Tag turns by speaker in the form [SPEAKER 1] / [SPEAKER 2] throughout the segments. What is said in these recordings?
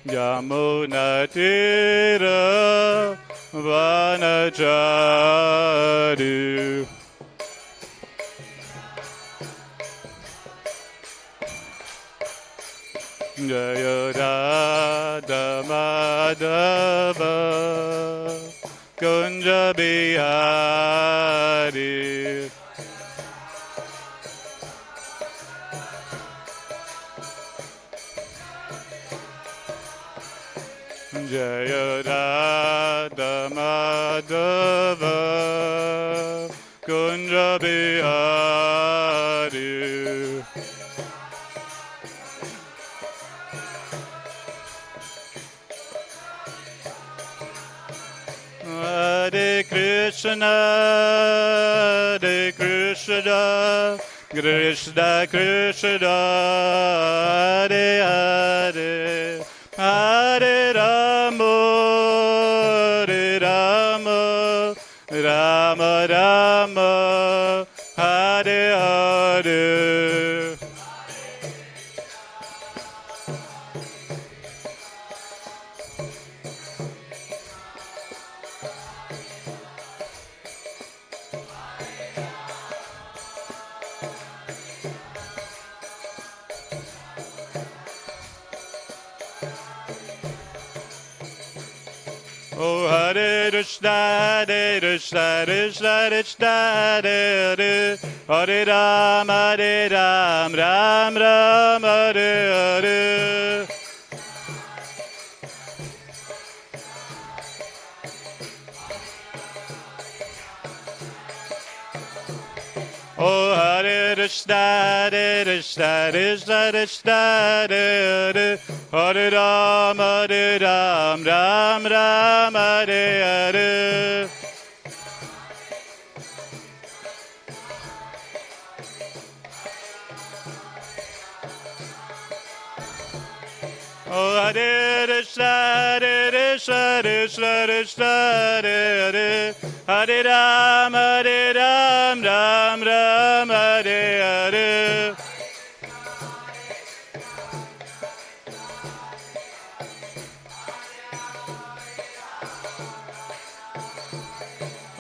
[SPEAKER 1] Yamunatira Vanachari. Jaya Radha Madhava Kunja Bihari. Jaya Radha Madhava Kunja Bihari. Hare Krishna, Hare Krishna, Krishna Krishna, Hare Hare, Hare Rama, Hare Rama, Rama Rama, Hare Hare. Oh Hare Krishna, Hare Krishna, Krishna Krishna, Hare Hare, Hare Ram, Hare Ram, Ram Ram, Hare Hare. Oh Hare Krishna, Hare Krishna, Krishna Krishna, Hare Hare, Hare Ram, Hare Ram, Ram Ram, Hare Hare. Oh Hare Krishna, Hare Krishna, Krishna Krishna, Hare Hare, Hare Ram, Hare Ram, Ram Ram, Hare Hare.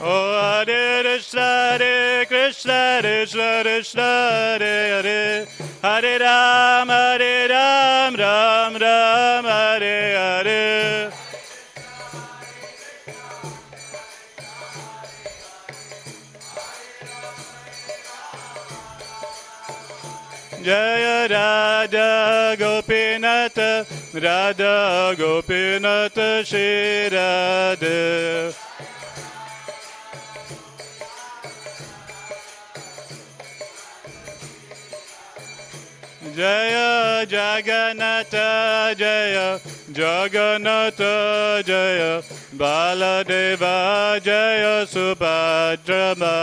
[SPEAKER 1] Oh Hare Krishna, Hare Krishna, Krishna Krishna, Hare Hare, Hare Ram, Hare Ram, Ram Ram, Hare Hare. Jaya Radha Gopinata, Radha Gopinata Shri Radha. Jaya Jagannatha Jaya Jagannatha Jaya Baladeva Jaya Subhadrama.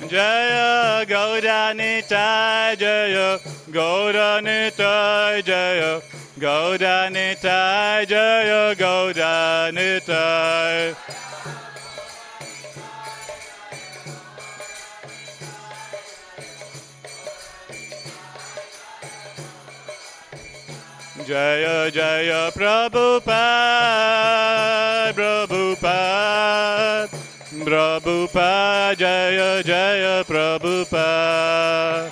[SPEAKER 1] Jaya Gaudanita Jaya Gaudanita Jaya Gaudanita Jaya Gaudanita. Jaya Jaya Prabhupada Prabhupada Prabhupada Jaya Jaya Prabhupada.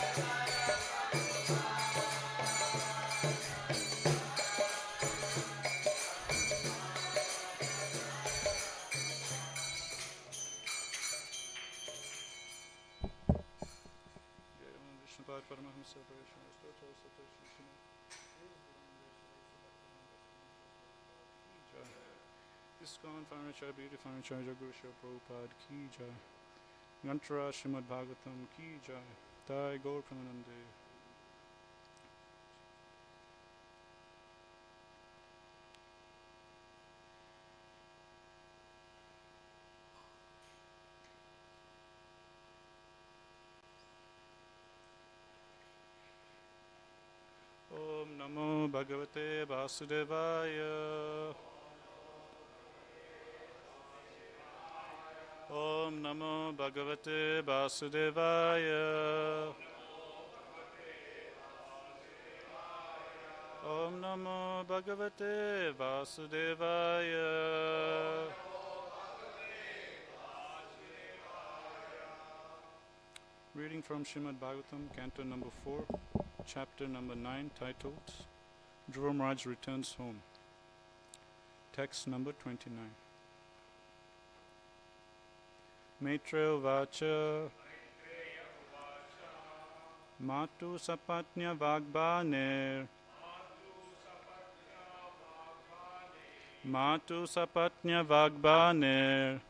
[SPEAKER 1] ISKCON Furniture, Beauty Furniture, Guru Shri Prabhupada Ki Jai. Gantara Srimad Bhagavatam Ki Jai. Jai Gaur Premanande. Om Namo Bhagavate Vasudevaya. Om Namo Bhagavate Vasudevaya. Om Namo Bhagavate Vasudevaya. Reading from Srimad Bhagavatam, Canto number 4, Chapter number 9, titled Dhruva Maharaj Returns Home. Text number 29. Maitreya Vacha Matu Sapatnya Vagbhaner Matu Sapatnya Vagbhaner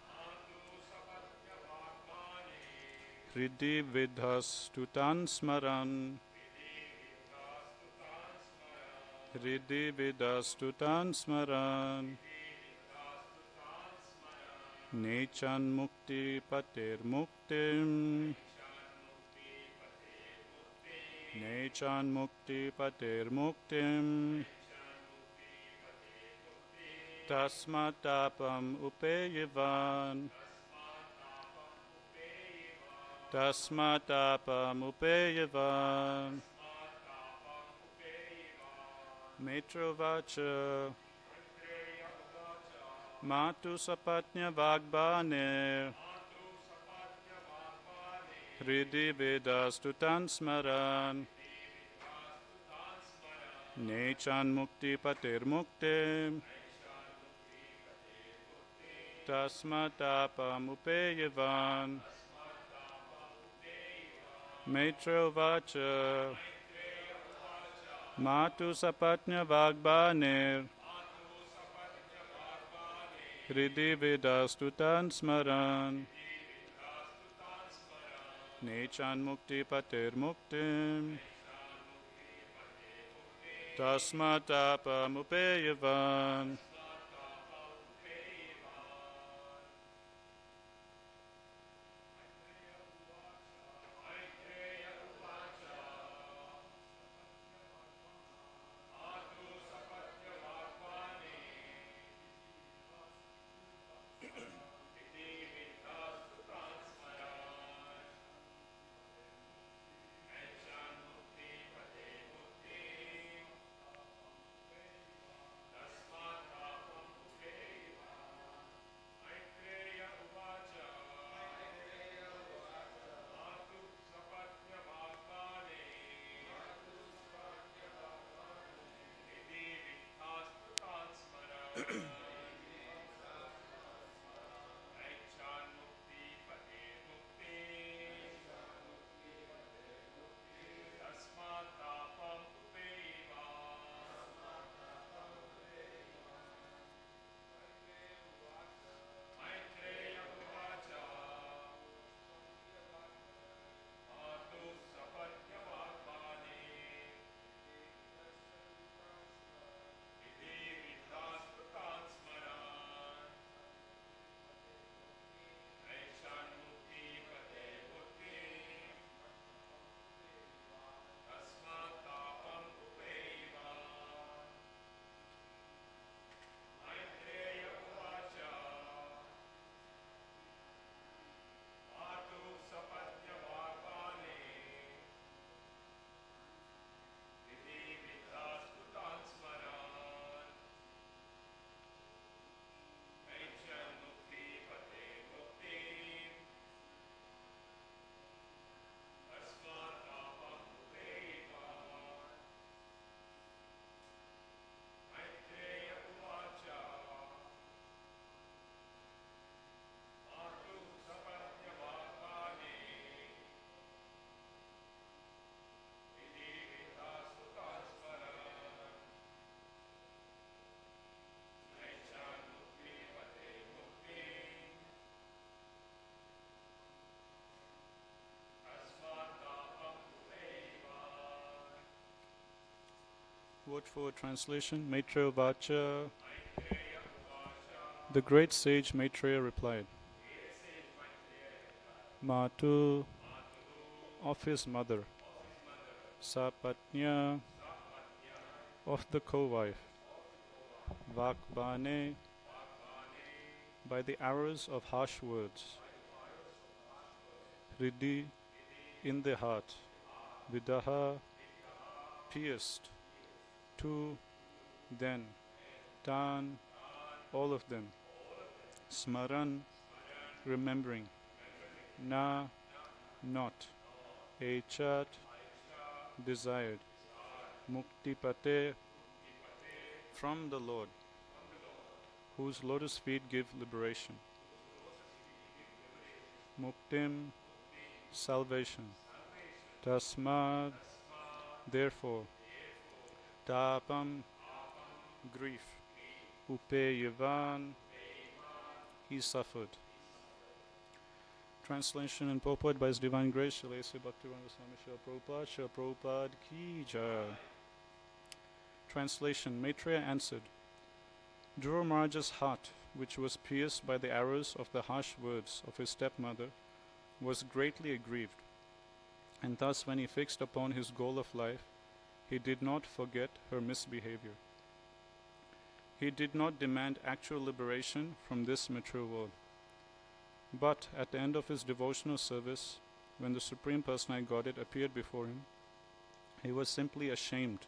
[SPEAKER 1] Hridhi Vidhas Tutan Smaran Hridhi Vidhas Tutan Smaran Nechan Mukti Pater Muktim Nechan Mukti Pater Muktim Tasmatapam Upeyivan Tasmatapam Upeyivan Metrovacha Matu Sapatnya Vagbhaner Hridhi Vedas Tutan Smaran Nechan Mukti Pater Muktim Tasmatapam Upeyivan Metrovacha Matu Sapatnya Vagbhaner Hridhi Vedas Tutan Smaran Nechan Mukti Pater Muktim Tasmatapam Upeyivan. Word for word translation. Maitreya Vacha. The great sage Maitreya replied, Matu, of his mother, Sapatnya, of the co-wife, Vakbane, by the arrows of harsh words, Riddhi in the heart, Vidaha pierced, two, then, Tan, all of them, Smaran, remembering, Na, not, Echat, desired, Muktipate, from the Lord, whose lotus feet give liberation, Muktim, salvation, Tasmad, therefore, Tapam, grief, Upeyavan, he suffered. Translation and purport by His Divine Grace, Shalesi Bhaktivedanta Swami Srila Prabhupada Ki Jai. Translation. Maitreya answered, Dhruva Maharaj's heart, which was pierced by the arrows of the harsh words of his stepmother, was greatly aggrieved, and thus when he fixed upon his goal of life, he did not forget her misbehavior. He did not demand actual liberation from this material world. But at the end of his devotional service, when the Supreme Personality Godhead appeared before him, he was simply ashamed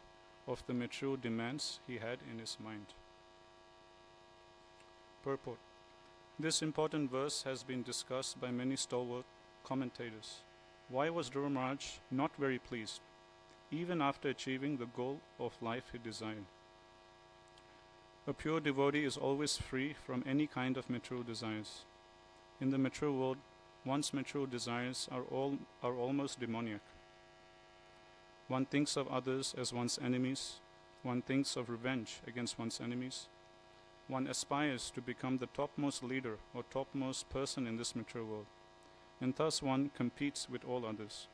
[SPEAKER 1] of the material demands he had in his mind. Purport. This important verse has been discussed by many stalwart commentators. Why was Dhruva Maharaj not very pleased, even after achieving the goal of life he desired? A pure devotee is always free from any kind of material desires. In the material world, one's material desires are almost demoniac. One thinks of others as one's enemies. One thinks of revenge against one's enemies. One aspires to become the topmost leader or topmost person in this material world, and thus one competes with all others.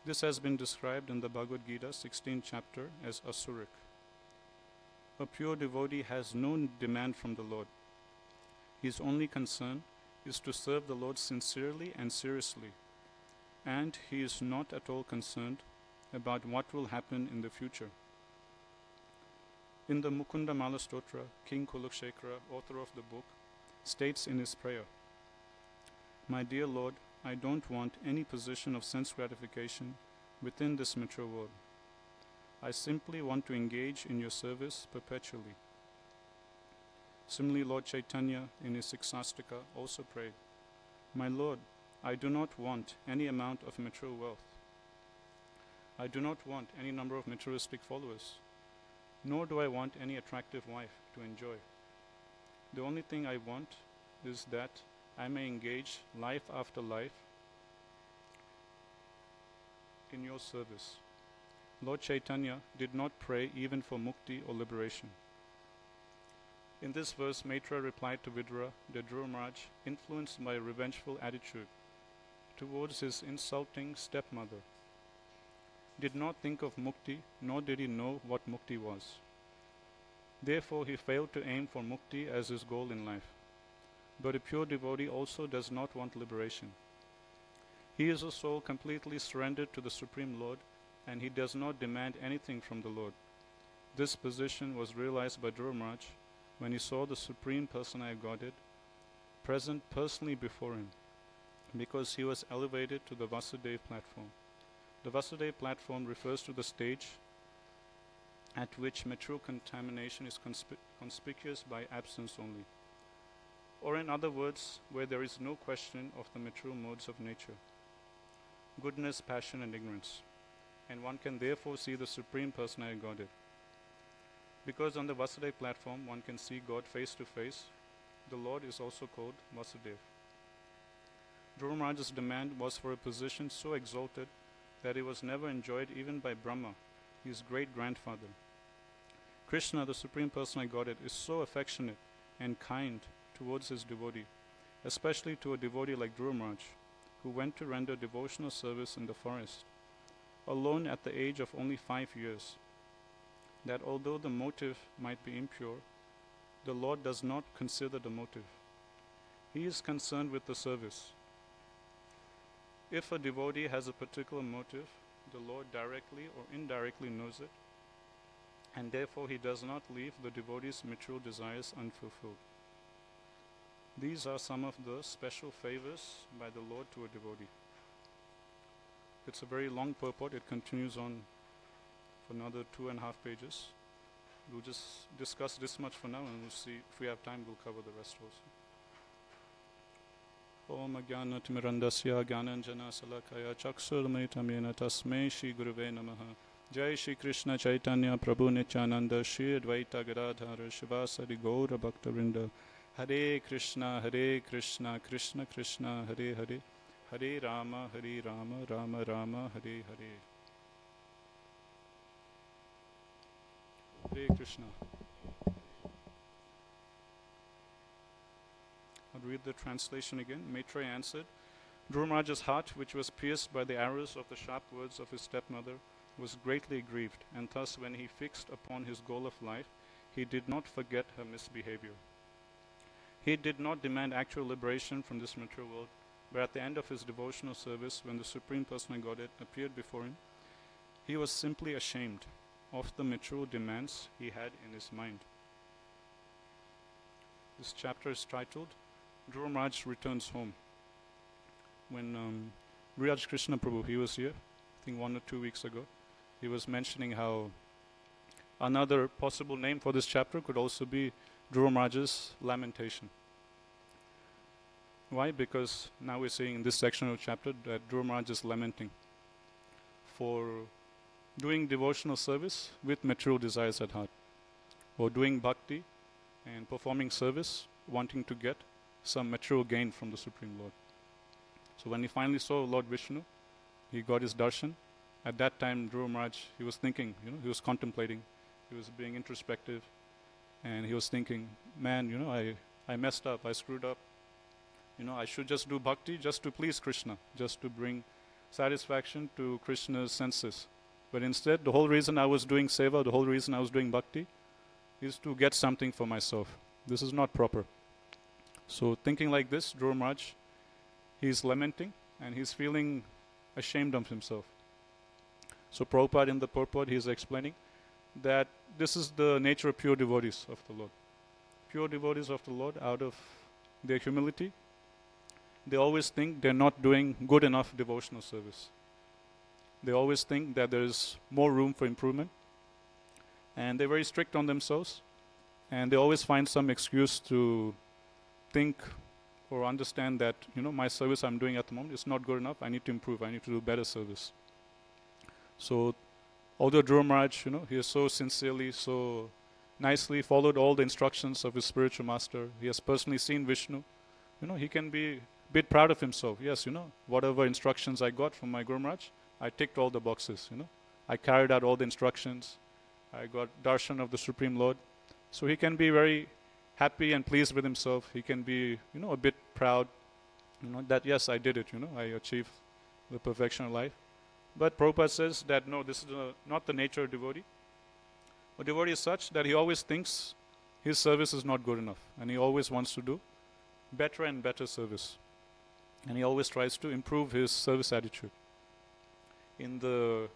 [SPEAKER 1] This has been described in the Bhagavad Gita 16th chapter as asuric. A pure devotee has no demand from the Lord. His only concern is to serve the Lord sincerely and seriously, and he is not at all concerned about what will happen in the future. In the Mukunda Mala Stotra, King Kulakshekhara, author of the book, states in his prayer, My dear Lord, I don't want any position of sense gratification within this material world. I simply want to engage in your service perpetually. Similarly, Lord Chaitanya in his Siksastika also prayed, My Lord, I do not want any amount of material wealth. I do not want any number of materialistic followers, nor do I want any attractive wife to enjoy. The only thing I want is that I may engage life after life in your service. Lord Chaitanya did not pray even for mukti or liberation. In this verse, Maitreya replied to Vidura that Dhruva Maharaj, influenced by a revengeful attitude towards his insulting stepmother, did not think of mukti, nor did he know what mukti was. Therefore, he failed to aim for mukti as his goal in life. But a pure devotee also does not want liberation. He is a soul completely surrendered to the Supreme Lord, and he does not demand anything from the Lord. This position was realized by Dhruva Maharaj when he saw the Supreme Personality Godhead present personally before him, because he was elevated to the Vasudeva platform. The Vasudeva platform refers to the stage at which material contamination is conspicuous by absence only, or in other words, where there is no question of the material modes of nature, goodness, passion, and ignorance, and one can therefore see the Supreme Personality Godhead. Because on the Vasudeva platform one can see God face to face, the Lord is also called Vasudeva. Dhruva Maharaj's demand was for a position so exalted that it was never enjoyed even by Brahma, his great-grandfather. Krishna, the Supreme Personality Godhead, is so affectionate and kind towards his devotee, especially to a devotee like Dhruva Maharaj, who went to render devotional service in the forest, alone at the age of only 5 years, that although the motive might be impure, the Lord does not consider the motive. He is concerned with the service. If a devotee has a particular motive, the Lord directly or indirectly knows it, and therefore he does not leave the devotee's material desires unfulfilled. These are some of the special favors by the Lord to a devotee. It's a very long purport. It continues on for another 2.5 pages. We'll just discuss this much for now, and we'll see if we have time. We'll cover the rest also. Om Jnana Timirandasya Jnananjana Salakaya Chaksurmritamena Tasmai Shri Guruve Namaha. Jai Shri Krishna Chaitanya Prabhu Nityananda Shri Advaita Gadadhara Shivasari Gaura Bhaktavinda. Hare Krishna Krishna Krishna Hare Hare, Hare Rama Rama Rama Hare Hare. Hare Krishna. I'll read the translation again. Maitreya answered, Dhruva Maharaj's heart, which was pierced by the arrows of the sharp words of his stepmother, was greatly grieved, and thus when he fixed upon his goal of life, he did not forget her misbehavior. He did not demand actual liberation from this material world, but at the end of his devotional service, when the Supreme Personal Godhead appeared before him, he was simply ashamed of the material demands he had in his mind. This chapter is titled, Dhruva Maharaj Returns Home. When Raj Krishna Prabhu, he was here, I think 1 or 2 weeks ago, he was mentioning how another possible name for this chapter could also be Dhruva Maharaj's lamentation. Why? Because now we're seeing in this section of the chapter that Dhruva Maharaj is lamenting for doing devotional service with material desires at heart, or doing bhakti and performing service, wanting to get some material gain from the Supreme Lord. So when he finally saw Lord Vishnu, he got his darshan. At that time, Dhruva Maharaj, he was thinking, he was contemplating, he was being introspective, and he was thinking, man, I messed up, I screwed up. I should just do bhakti just to please Krishna, just to bring satisfaction to Krishna's senses. But instead, the whole reason I was doing seva, the whole reason I was doing bhakti, is to get something for myself. This is not proper. So thinking like this, Dhruva Maharaj, he's lamenting and he's feeling ashamed of himself. So Prabhupada in the purport, he's explaining that this is the nature of pure devotees of the Lord. Pure devotees of the Lord, out of their humility, they always think they're not doing good enough devotional service. They always think that there's more room for improvement, and they're very strict on themselves, and they always find some excuse to think or understand that, my service I'm doing at the moment is not good enough, I need to improve, I need to do better service. So, although Dhruva Maharaj, he has so sincerely, so nicely followed all the instructions of his spiritual master, he has personally seen Vishnu, he can be a bit proud of himself. Yes, whatever instructions I got from my Guru Maharaj, I ticked all the boxes, I carried out all the instructions, I got darshan of the Supreme Lord. So he can be very happy and pleased with himself. He can be, a bit proud, that yes, I did it, I achieved the perfection of life. But Prabhupada says that no, this is not the nature of devotee. A devotee is such that he always thinks his service is not good enough, and he always wants to do better and better service. And he always tries to improve his service attitude. In the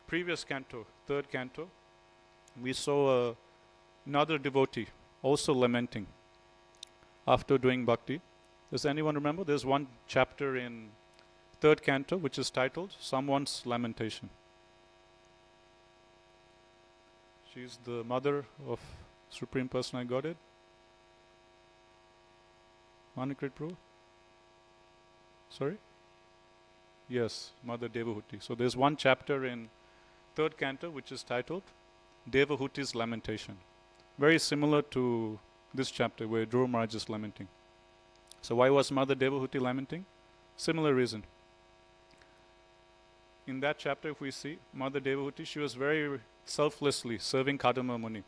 [SPEAKER 1] previous canto, third canto, we saw another devotee also lamenting after doing bhakti. Does anyone remember? There's one chapter in third canto which is titled Someone's Lamentation. She's the mother of Supreme Personal Godhead. Manakrit Prabhu? Sorry? Yes, Mother Devahuti. So there's one chapter in third canto which is titled Devahuti's Lamentation. Very similar to this chapter where Dhruva Maharaj is lamenting. So why was Mother Devahuti lamenting? Similar reason. In that chapter, if we see Mother Devahuti, she was very selflessly serving Kadamba Muni,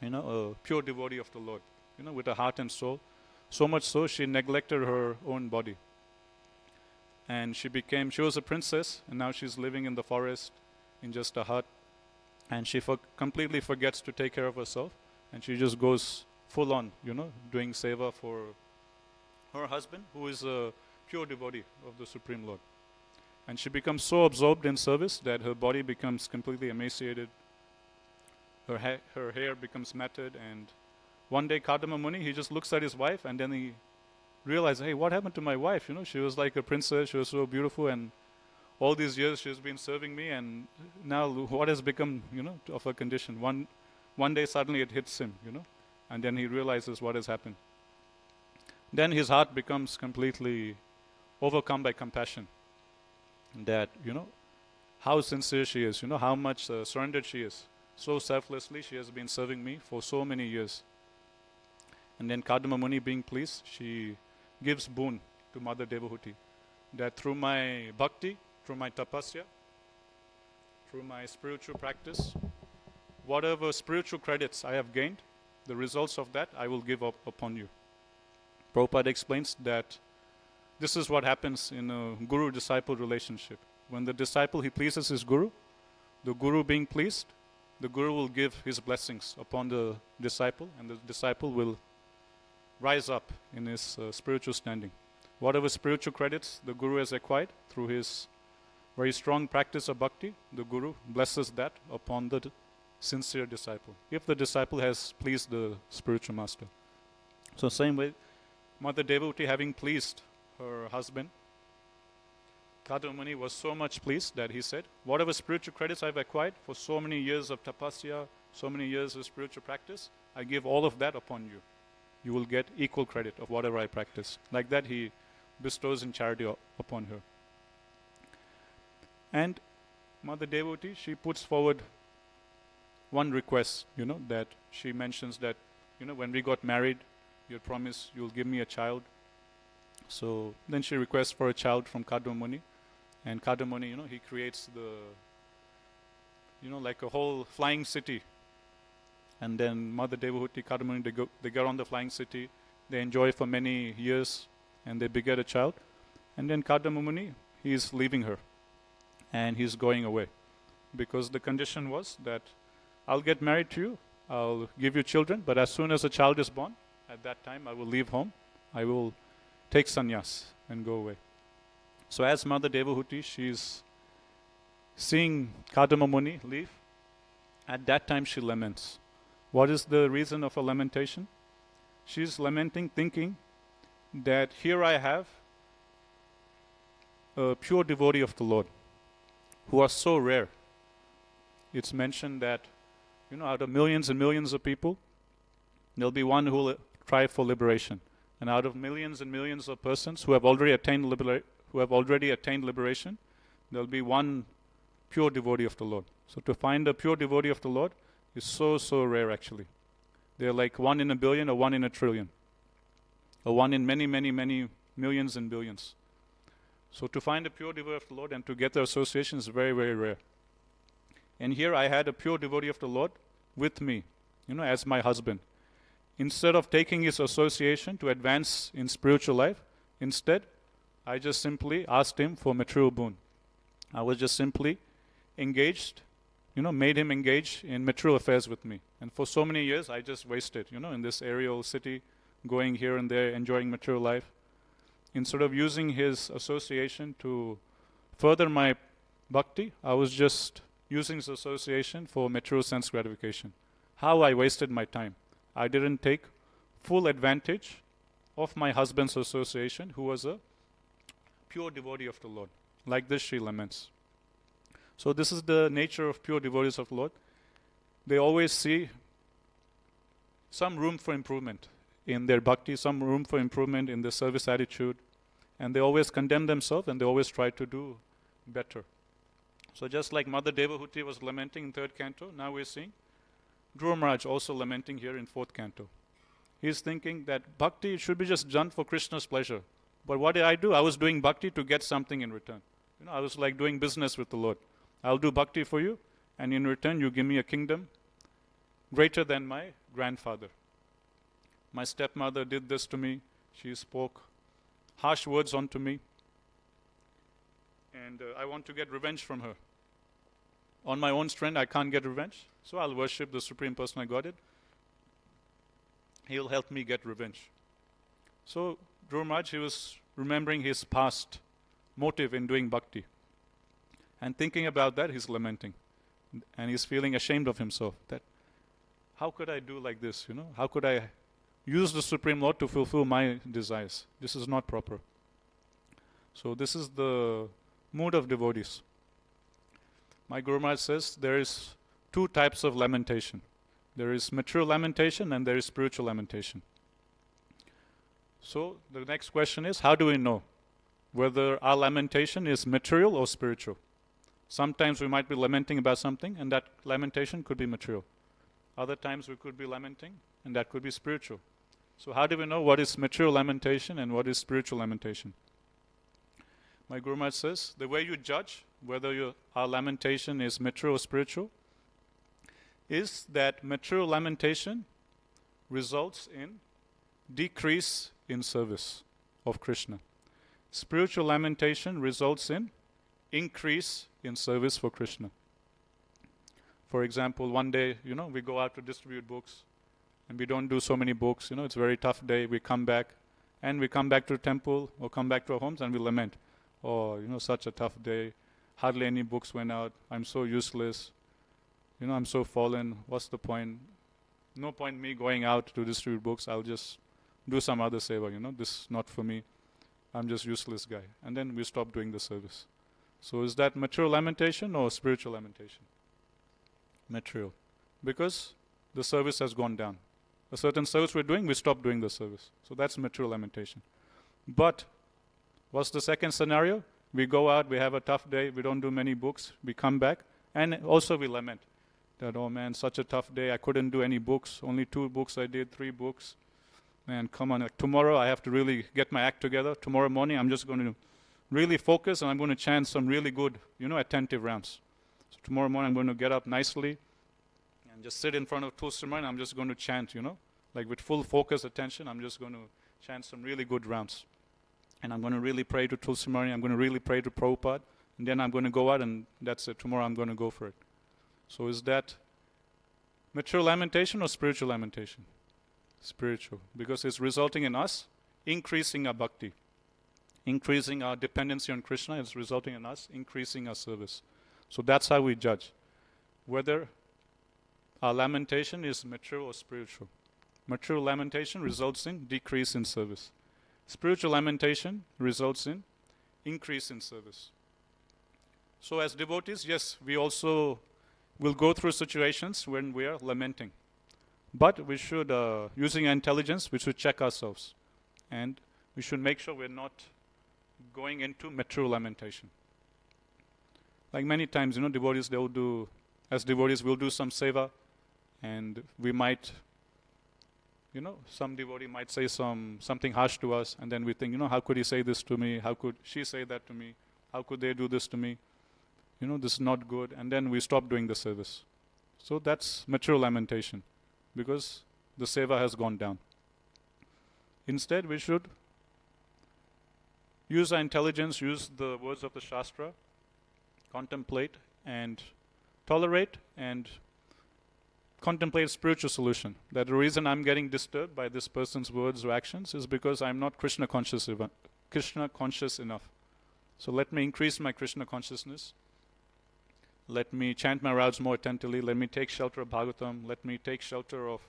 [SPEAKER 1] a pure devotee of the Lord, with her heart and soul. So much so, she neglected her own body. And she was a princess, and now she's living in the forest in just a hut. And she completely forgets to take care of herself. And she just goes full on, doing seva for her husband, who is a pure devotee of the Supreme Lord. And she becomes so absorbed in service that her body becomes completely emaciated. Her hair becomes matted. And one day Kadamba Muni, he just looks at his wife, and then he realize, hey, what happened to my wife? She was like a princess, she was so beautiful, and all these years she's been serving me, and now what has become, of her condition? One day suddenly it hits him, and then he realizes what has happened. Then his heart becomes completely overcome by compassion. That, how sincere she is, how much surrendered she is. So selflessly she has been serving me for so many years. And then Kadama Muni, being pleased, she gives boon to Mother Devahuti, that through my bhakti, through my tapasya, through my spiritual practice, whatever spiritual credits I have gained, the results of that I will give up upon you. Prabhupada explains that this is what happens in a guru-disciple relationship. When the disciple, he pleases his guru, the guru being pleased, the guru will give his blessings upon the disciple, and the disciple will rise up in his spiritual standing. Whatever spiritual credits the guru has acquired through his very strong practice of bhakti, the guru blesses that upon the sincere disciple, if the disciple has pleased the spiritual master. So same way, Mother Devahuti, having pleased her husband, Kadama Muni was so much pleased that he said, whatever spiritual credits I've acquired for so many years of tapasya, so many years of spiritual practice, I give all of that upon you. You will get equal credit of whatever I practice. Like that he bestows in charity upon her. And Mother Devahuti, she puts forward one request, that she mentions that, when we got married, you promised you'll give me a child. So then she requests for a child from Kadama Muni. And Kadama Muni, he creates like a whole flying city. And then Mother Devahuti, Kadama Muni, they get on the flying city. They enjoy for many years, and they beget a child. And then Kadama Muni, he's leaving her, and he's going away, because the condition was that I'll get married to you, I'll give you children, but as soon as a child is born, at that time I will leave home, I will take sannyas and go away. So as Mother Devahuti, she's seeing Kadama Muni leave, at that time she laments. What is the reason of her lamentation? She's lamenting, thinking that here I have a pure devotee of the Lord, who are so rare. It's mentioned that, out of millions and millions of people, there'll be one who will try for liberation. And out of millions and millions of persons who have already attained liberation, there'll be one pure devotee of the Lord. So to find a pure devotee of the Lord is so, so rare actually. They're like 1 in a billion or 1 in a trillion, or 1 in many, many, many millions and billions. So to find a pure devotee of the Lord and to get the association is very, very rare. And here I had a pure devotee of the Lord with me, as my husband. Instead of taking his association to advance in spiritual life, instead, I just simply asked him for material boon. I was just simply engaged, made him engage in material affairs with me. And for so many years, I just wasted, in this aerial city, going here and there, enjoying material life. Instead of using his association to further my bhakti, I was just using his association for material sense gratification. How I wasted my time. I didn't take full advantage of my husband's association, who was a pure devotee of the Lord. Like this she laments. So this is the nature of pure devotees of the Lord. They always see some room for improvement in their bhakti, some room for improvement in their service attitude, and they always condemn themselves and they always try to do better. So just like Mother Devahuti was lamenting in 3rd canto, now we're seeing Dhruva Maharaj also lamenting here in 4th canto. He's thinking that bhakti should be just done for Krishna's pleasure. But what did I do? I was doing bhakti to get something in return. I was like doing business with the Lord. I'll do bhakti for you, and in return you give me a kingdom greater than my grandfather. My stepmother did this to me. She spoke harsh words onto me. And I want to get revenge from her. On my own strength, I can't get revenge. So I'll worship the Supreme Personal Godhead. He'll help me get revenge. So Dhruva Maharaj, he was remembering his past motive in doing bhakti. And thinking about that, he's lamenting. And he's feeling ashamed of himself. That how could I do like this, How could I use the Supreme Lord to fulfill my desires. This is not proper. So this is the mood of devotees. My Guru Maharaj says there is two types of lamentation. There is material lamentation and there is spiritual lamentation. So the next question is, how do we know whether our lamentation is material or spiritual? Sometimes we might be lamenting about something and that lamentation could be material. Other times we could be lamenting and that could be spiritual. So how do we know what is material lamentation and what is spiritual lamentation? My Guru Maharaj says, the way you judge whether our lamentation is material or spiritual is that material lamentation results in decrease in service of Krishna. Spiritual lamentation results in increase in service for Krishna. For example, one day, we go out to distribute books and we don't do so many books, it's a very tough day, we come back to the temple or come back to our homes and we lament. Oh, such a tough day, hardly any books went out, I'm so useless, I'm so fallen, what's the point? No point me going out to distribute books, I'll just do some other seva, this is not for me, I'm just useless guy. And then we stop doing the service. So is that material lamentation or spiritual lamentation? Material. Because the service has gone down. A certain service we're doing, we stop doing the service. So that's material lamentation. But what's the second scenario? We go out, we have a tough day, we don't do many books, we come back, and also we lament that, oh man, such a tough day, I couldn't do any books, only 2 books I did, 3 books. Man, come on, tomorrow I have to really get my act together. Tomorrow morning I'm just going to really focus and I'm going to chant some really good, attentive rounds. So tomorrow morning I'm going to get up nicely and just sit in front of Tulsi Mani and I'm just going to chant, like with full focus, attention, I'm just going to chant some really good rounds. And I'm going to really pray to Tulsi Mani, I'm going to really pray to Prabhupada, and then I'm going to go out and that's it. Tomorrow I'm going to go for it. So is that material lamentation or spiritual lamentation? Spiritual, because it's resulting in us increasing our bhakti, increasing our dependency on Krishna. It's resulting in us increasing our service. So that's how we judge whether our lamentation is material or spiritual. Material lamentation results in decrease in service. Spiritual lamentation results in increase in service. So as devotees, yes, we also will go through situations when we are lamenting. But we should, using our intelligence, we should check ourselves. And we should make sure we're not going into material lamentation. Like many times, devotees, as devotees, we'll do some seva, and we might, some devotee might say something harsh to us, and then we think, how could he say this to me? How could she say that to me? How could they do this to me? This is not good. And then we stop doing the service. So that's material lamentation, because the seva has gone down. Instead, we should use our intelligence, use the words of the Shastra, contemplate and tolerate and contemplate spiritual solution. That the reason I'm getting disturbed by this person's words or actions is because I'm not Krishna conscious enough. So let me increase my Krishna consciousness. Let me chant my rounds more attentively. Let me take shelter of Bhagavatam. Let me take shelter of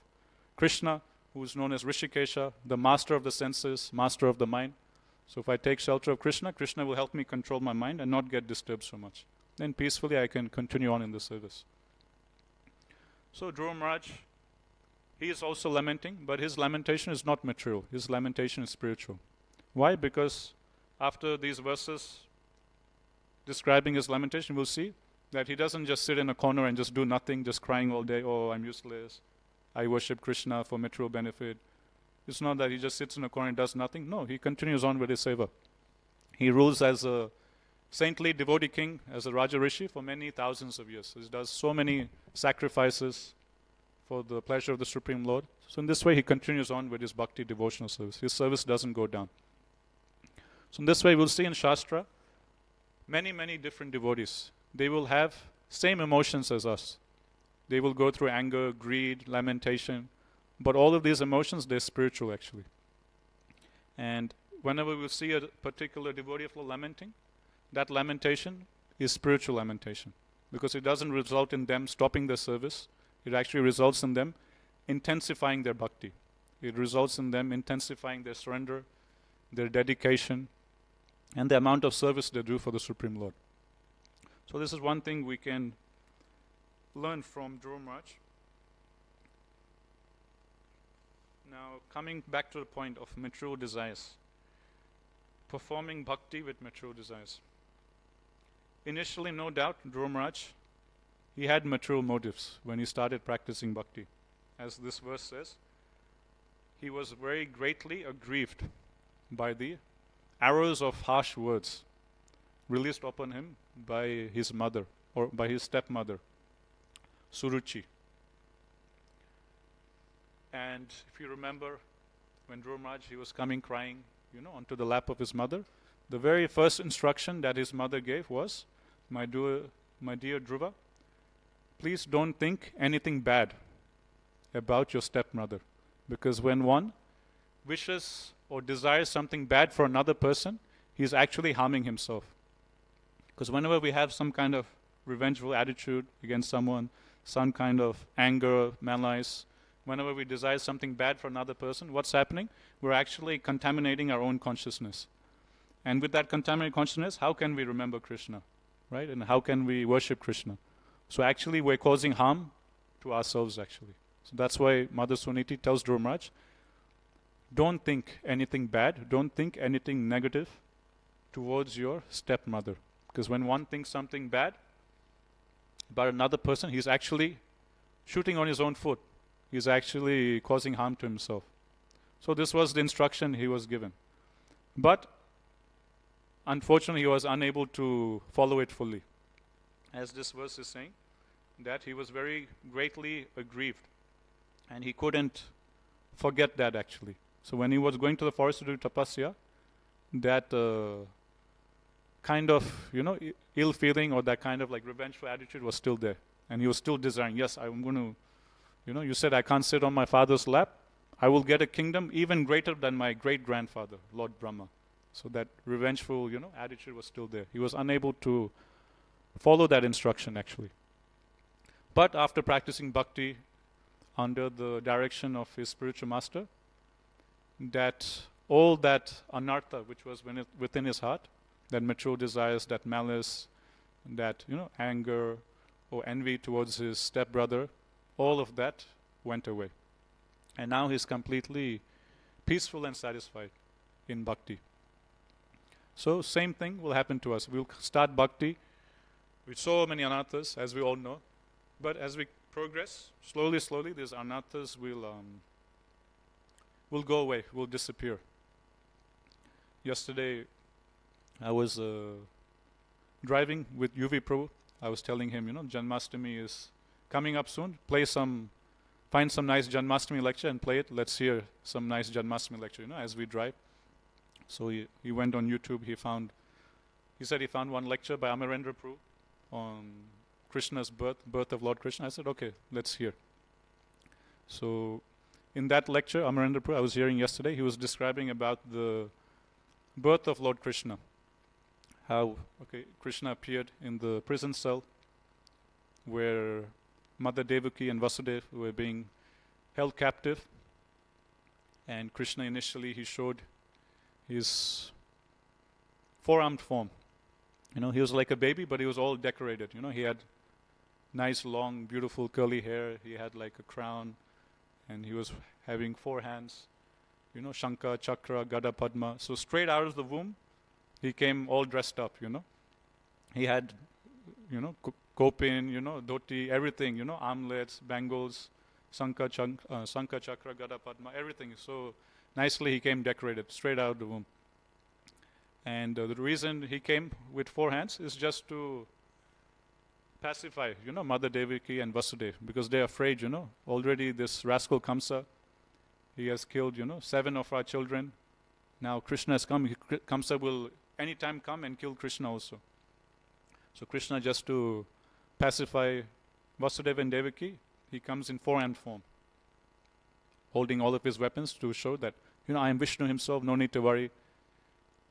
[SPEAKER 1] Krishna, who is known as Rishikesha, the master of the senses, master of the mind. So if I take shelter of Krishna, Krishna will help me control my mind and not get disturbed so much. Then peacefully I can continue on in the service. So Dhruva Maharaj, he is also lamenting, but his lamentation is not material. His lamentation is spiritual. Why? Because after these verses describing his lamentation, we'll see that he doesn't just sit in a corner and just do nothing, just crying all day, oh, I'm useless, I worship Krishna for material benefit. It's not that he just sits in a corner and does nothing. No, he continues on with his seva. He rules as a saintly devotee king, as a Raja Rishi for many thousands of years. He does so many sacrifices for the pleasure of the Supreme Lord. So in this way, he continues on with his bhakti devotional service. His service doesn't go down. So in this way, we'll see in Shastra, many different devotees. They will have same emotions as us. They will go through anger, greed, lamentation. But all of these emotions, they're spiritual actually. And whenever we see a particular devotee of lamenting, that lamentation is spiritual lamentation. Because it doesn't result in them stopping their service. It actually results in them intensifying their bhakti. It results in them intensifying their surrender, their dedication, and the amount of service they do for the Supreme Lord. So this is one thing we can learn from Dhruva Maharaj. Now, coming back to the point of material desires, performing bhakti with material desires. Initially, no doubt, Dhruva Maharaj, he had material motives when he started practicing bhakti. As this verse says, he was very greatly aggrieved by the arrows of harsh words released upon him by his mother, or by his stepmother, Suruchi. And if you remember, when Dhruva Maharaj, he was coming crying, onto the lap of his mother, the very first instruction that his mother gave was, my dear Dhruva, please don't think anything bad about your stepmother. Because when one wishes or desires something bad for another person, he's actually harming himself. Because whenever we have some kind of revengeful attitude against someone, some kind of anger, malice, whenever we desire something bad for another person, what's happening? We're actually contaminating our own consciousness. And with that contaminated consciousness, how can we remember Krishna? Right? And how can we worship Krishna? So actually we're causing harm to ourselves actually. So that's why Mother Suniti tells Dhruva Maharaj, don't think anything bad, don't think anything negative towards your stepmother. Because when one thinks something bad about another person, he's actually shooting on his own foot. He's actually causing harm to himself. So this was the instruction he was given. But unfortunately, he was unable to follow it fully. As this verse is saying, that he was very greatly aggrieved. And he couldn't forget that actually. So when he was going to the forest to do tapasya, that kind of, ill feeling or that kind of like revengeful attitude was still there. And he was still desiring, yes, I'm going to, you said I can't sit on my father's lap. I will get a kingdom even greater than my great-grandfather, Lord Brahma. So that revengeful, attitude was still there. He was unable to follow that instruction actually. But after practicing bhakti under the direction of his spiritual master, that all that anartha which was within his heart, that material desires, that malice, that anger or envy towards his stepbrother, all of that went away. And now he's completely peaceful and satisfied in bhakti. So same thing will happen to us. We'll start bhakti with so many anarthas, as we all know. But as we progress, slowly, these anarthas will go away, will disappear. Yesterday, I was driving with UV Prabhu. I was telling him, Janmashtami is coming up soon. Find some nice Janmashtami lecture and play it. Let's hear some nice Janmashtami lecture, as we drive. So he went on YouTube. He said he found one lecture by Amarendra Prabhu on Krishna's birth of Lord Krishna. I said, okay, let's hear. So in that lecture, Amarendra Prabhu, I was hearing yesterday, he was describing about the birth of Lord Krishna. How Krishna appeared in the prison cell where Mother Devaki and Vasudeva were being held captive. And Krishna initially, he showed his four-armed form. He was like a baby, but he was all decorated. He had nice, long, beautiful, curly hair. He had like a crown. And he was having four hands. Shankha, Chakra, Gada, Padma. So straight out of the womb, he came all dressed up, He had, kopin, dhoti, everything, armlets, bangles, Shankha, Chakra, Gada, Padma, everything. So nicely he came decorated, straight out of the womb. And the reason he came with four hands is just to pacify, Mother Devaki and Vasudeva, because they're afraid, Already this rascal Kamsa, he has killed, 7 of our children. Now Krishna has come. Kamsa will anytime come and kill Krishna also. So Krishna, just to pacify Vasudeva and Devaki, he comes in four-hand form, holding all of his weapons to show that, I am Vishnu himself, no need to worry.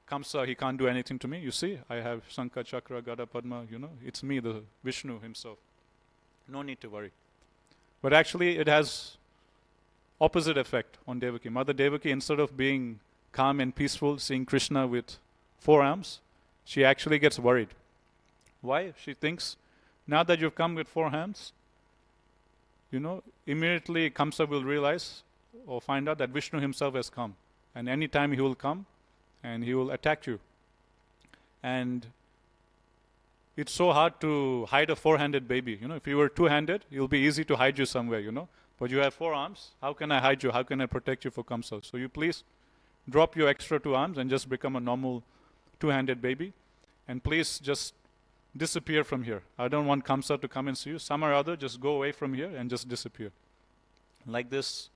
[SPEAKER 1] Kamsa, he can't do anything to me. You see, I have Shankha, Chakra, Gada, Padma, it's me, the Vishnu himself. No need to worry. But actually, it has opposite effect on Devaki. Mother Devaki, instead of being calm and peaceful, seeing Krishna with 4 arms, she actually gets worried. Why? She thinks, now that you've come with 4 hands, immediately Kamsa will realize or find out that Vishnu himself has come. And any time he will come and he will attack you. And it's so hard to hide a 4-handed baby. If you were 2-handed, it'll be easy to hide you somewhere, But you have 4 arms. How can I hide you? How can I protect you for Kamsa? So you please drop your extra 2 arms and just become a normal 2-handed baby. And please just disappear from here. I don't want Kamsa to come and see you. Some or other, just go away from here and just disappear. Like this,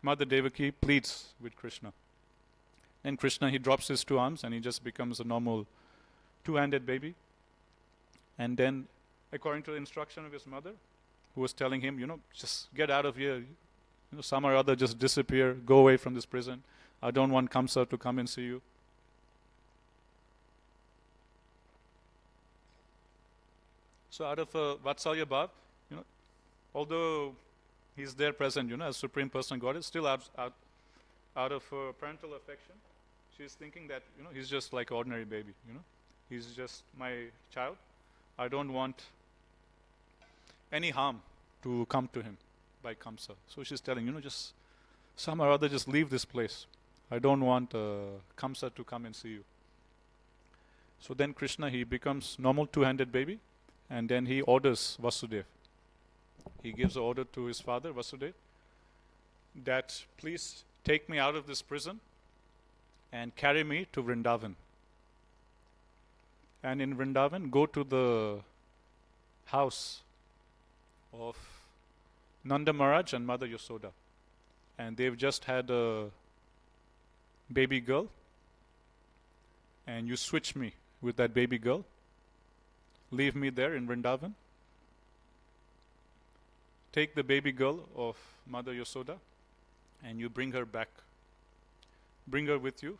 [SPEAKER 1] Mother Devaki pleads with Krishna. Then Krishna, he drops his 2 arms and he just becomes a normal 2-handed baby. And then, according to the instruction of his mother, who was telling him, just get out of here. Some or other, just disappear, go away from this prison. I don't want Kamsa to come and see you. So out of Vatsalya Bhav, although he's there present, as Supreme Personal Godhead, still out of parental affection, she's thinking that, he's just like an ordinary baby, He's just my child. I don't want any harm to come to him by Kamsa. So she's telling, just some or other, just leave this place. I don't want Kamsa to come and see you. So then Krishna, he becomes normal 2-handed baby. And then he orders Vasudeva. He gives an order to his father, Vasudeva, that please take me out of this prison and carry me to Vrindavan. And in Vrindavan, go to the house of Nanda Maharaj and Mother Yasoda. And they've just had a baby girl. And you switch me with that baby girl. Leave me there in Vrindavan. Take the baby girl of Mother Yasoda and you bring her back. Bring her with you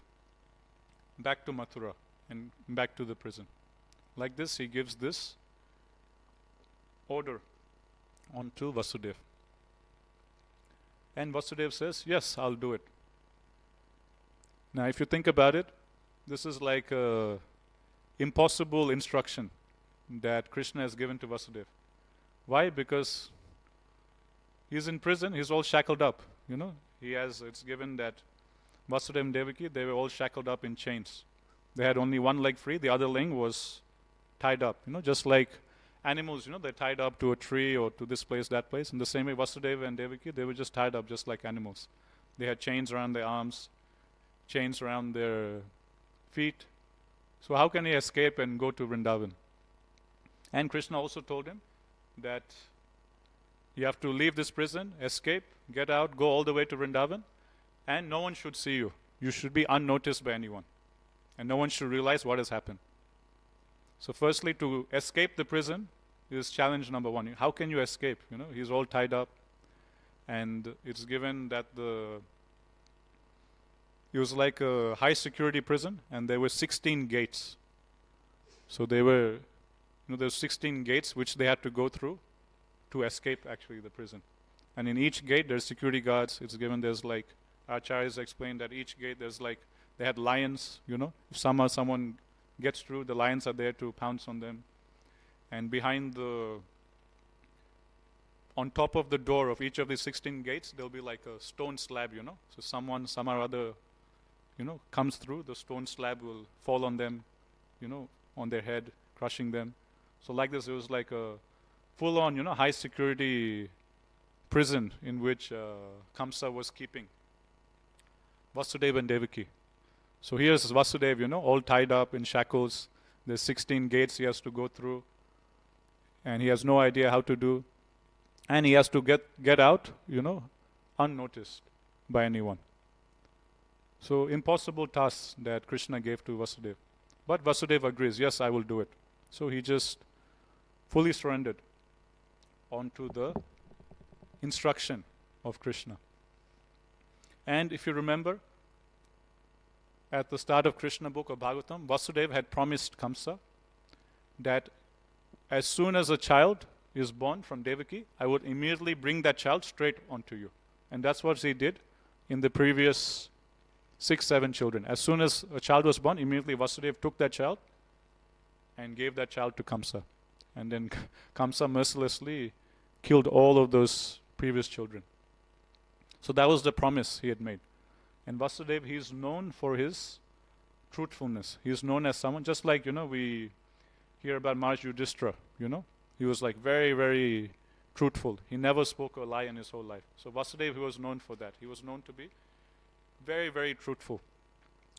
[SPEAKER 1] back to Mathura and back to the prison. Like this, he gives this order onto Vasudeva. And Vasudeva says, yes, I'll do it. Now, if you think about it, this is like an impossible instruction that Krishna has given to Vasudeva. Why? Because he's in prison, he's all shackled up, it's given that Vasudeva and Devaki, they were all shackled up in chains. They had only one leg free, the other leg was tied up, just like animals, they're tied up to a tree or to this place, that place. In the same way, Vasudeva and Devaki, they were just tied up just like animals. They had chains around their arms, chains around their feet. So how can he escape and go to Vrindavan? And Krishna also told him that you have to leave this prison, escape, get out, go all the way to Vrindavan, and no one should see you. You should be unnoticed by anyone. And no one should realize what has happened. So firstly, to escape the prison is challenge number 1. How can you escape? He's all tied up. And it's given that it was like a high security prison, and there were 16 gates. So there were 16 gates which they had to go through to escape actually the prison. And in each gate there's security guards. It's given there's like, Acharyas explained that each gate there's like, they had lions, If someone gets through, the lions are there to pounce on them. And behind on top of the door of each of these 16 gates, there'll be like a stone slab, So some or other, comes through, the stone slab will fall on them, on their head, crushing them. So like this, it was like a full-on, high security prison in which Kamsa was keeping Vasudeva and Devaki. So here's Vasudeva, all tied up in shackles. There's 16 gates he has to go through. And he has no idea how to do. And he has to get out, unnoticed by anyone. So impossible task that Krishna gave to Vasudeva. But Vasudeva agrees, yes, I will do it. So he just fully surrendered onto the instruction of Krishna. And if you remember, at the start of Krishna book of Bhagavatam, Vasudeva had promised Kamsa that as soon as a child is born from Devaki, I would immediately bring that child straight onto you. And that's what he did in the previous 6, 7 children. As soon as a child was born, immediately Vasudeva took that child and gave that child to Kamsa. And then Kamsa mercilessly killed all of those previous children. So that was the promise he had made. And Vasudeva, he is known for his truthfulness. He is known as someone, just like, we hear about Maharaj Yudhishthira, He was like very, very truthful. He never spoke a lie in his whole life. So Vasudeva, he was known for that. He was known to be very, very truthful.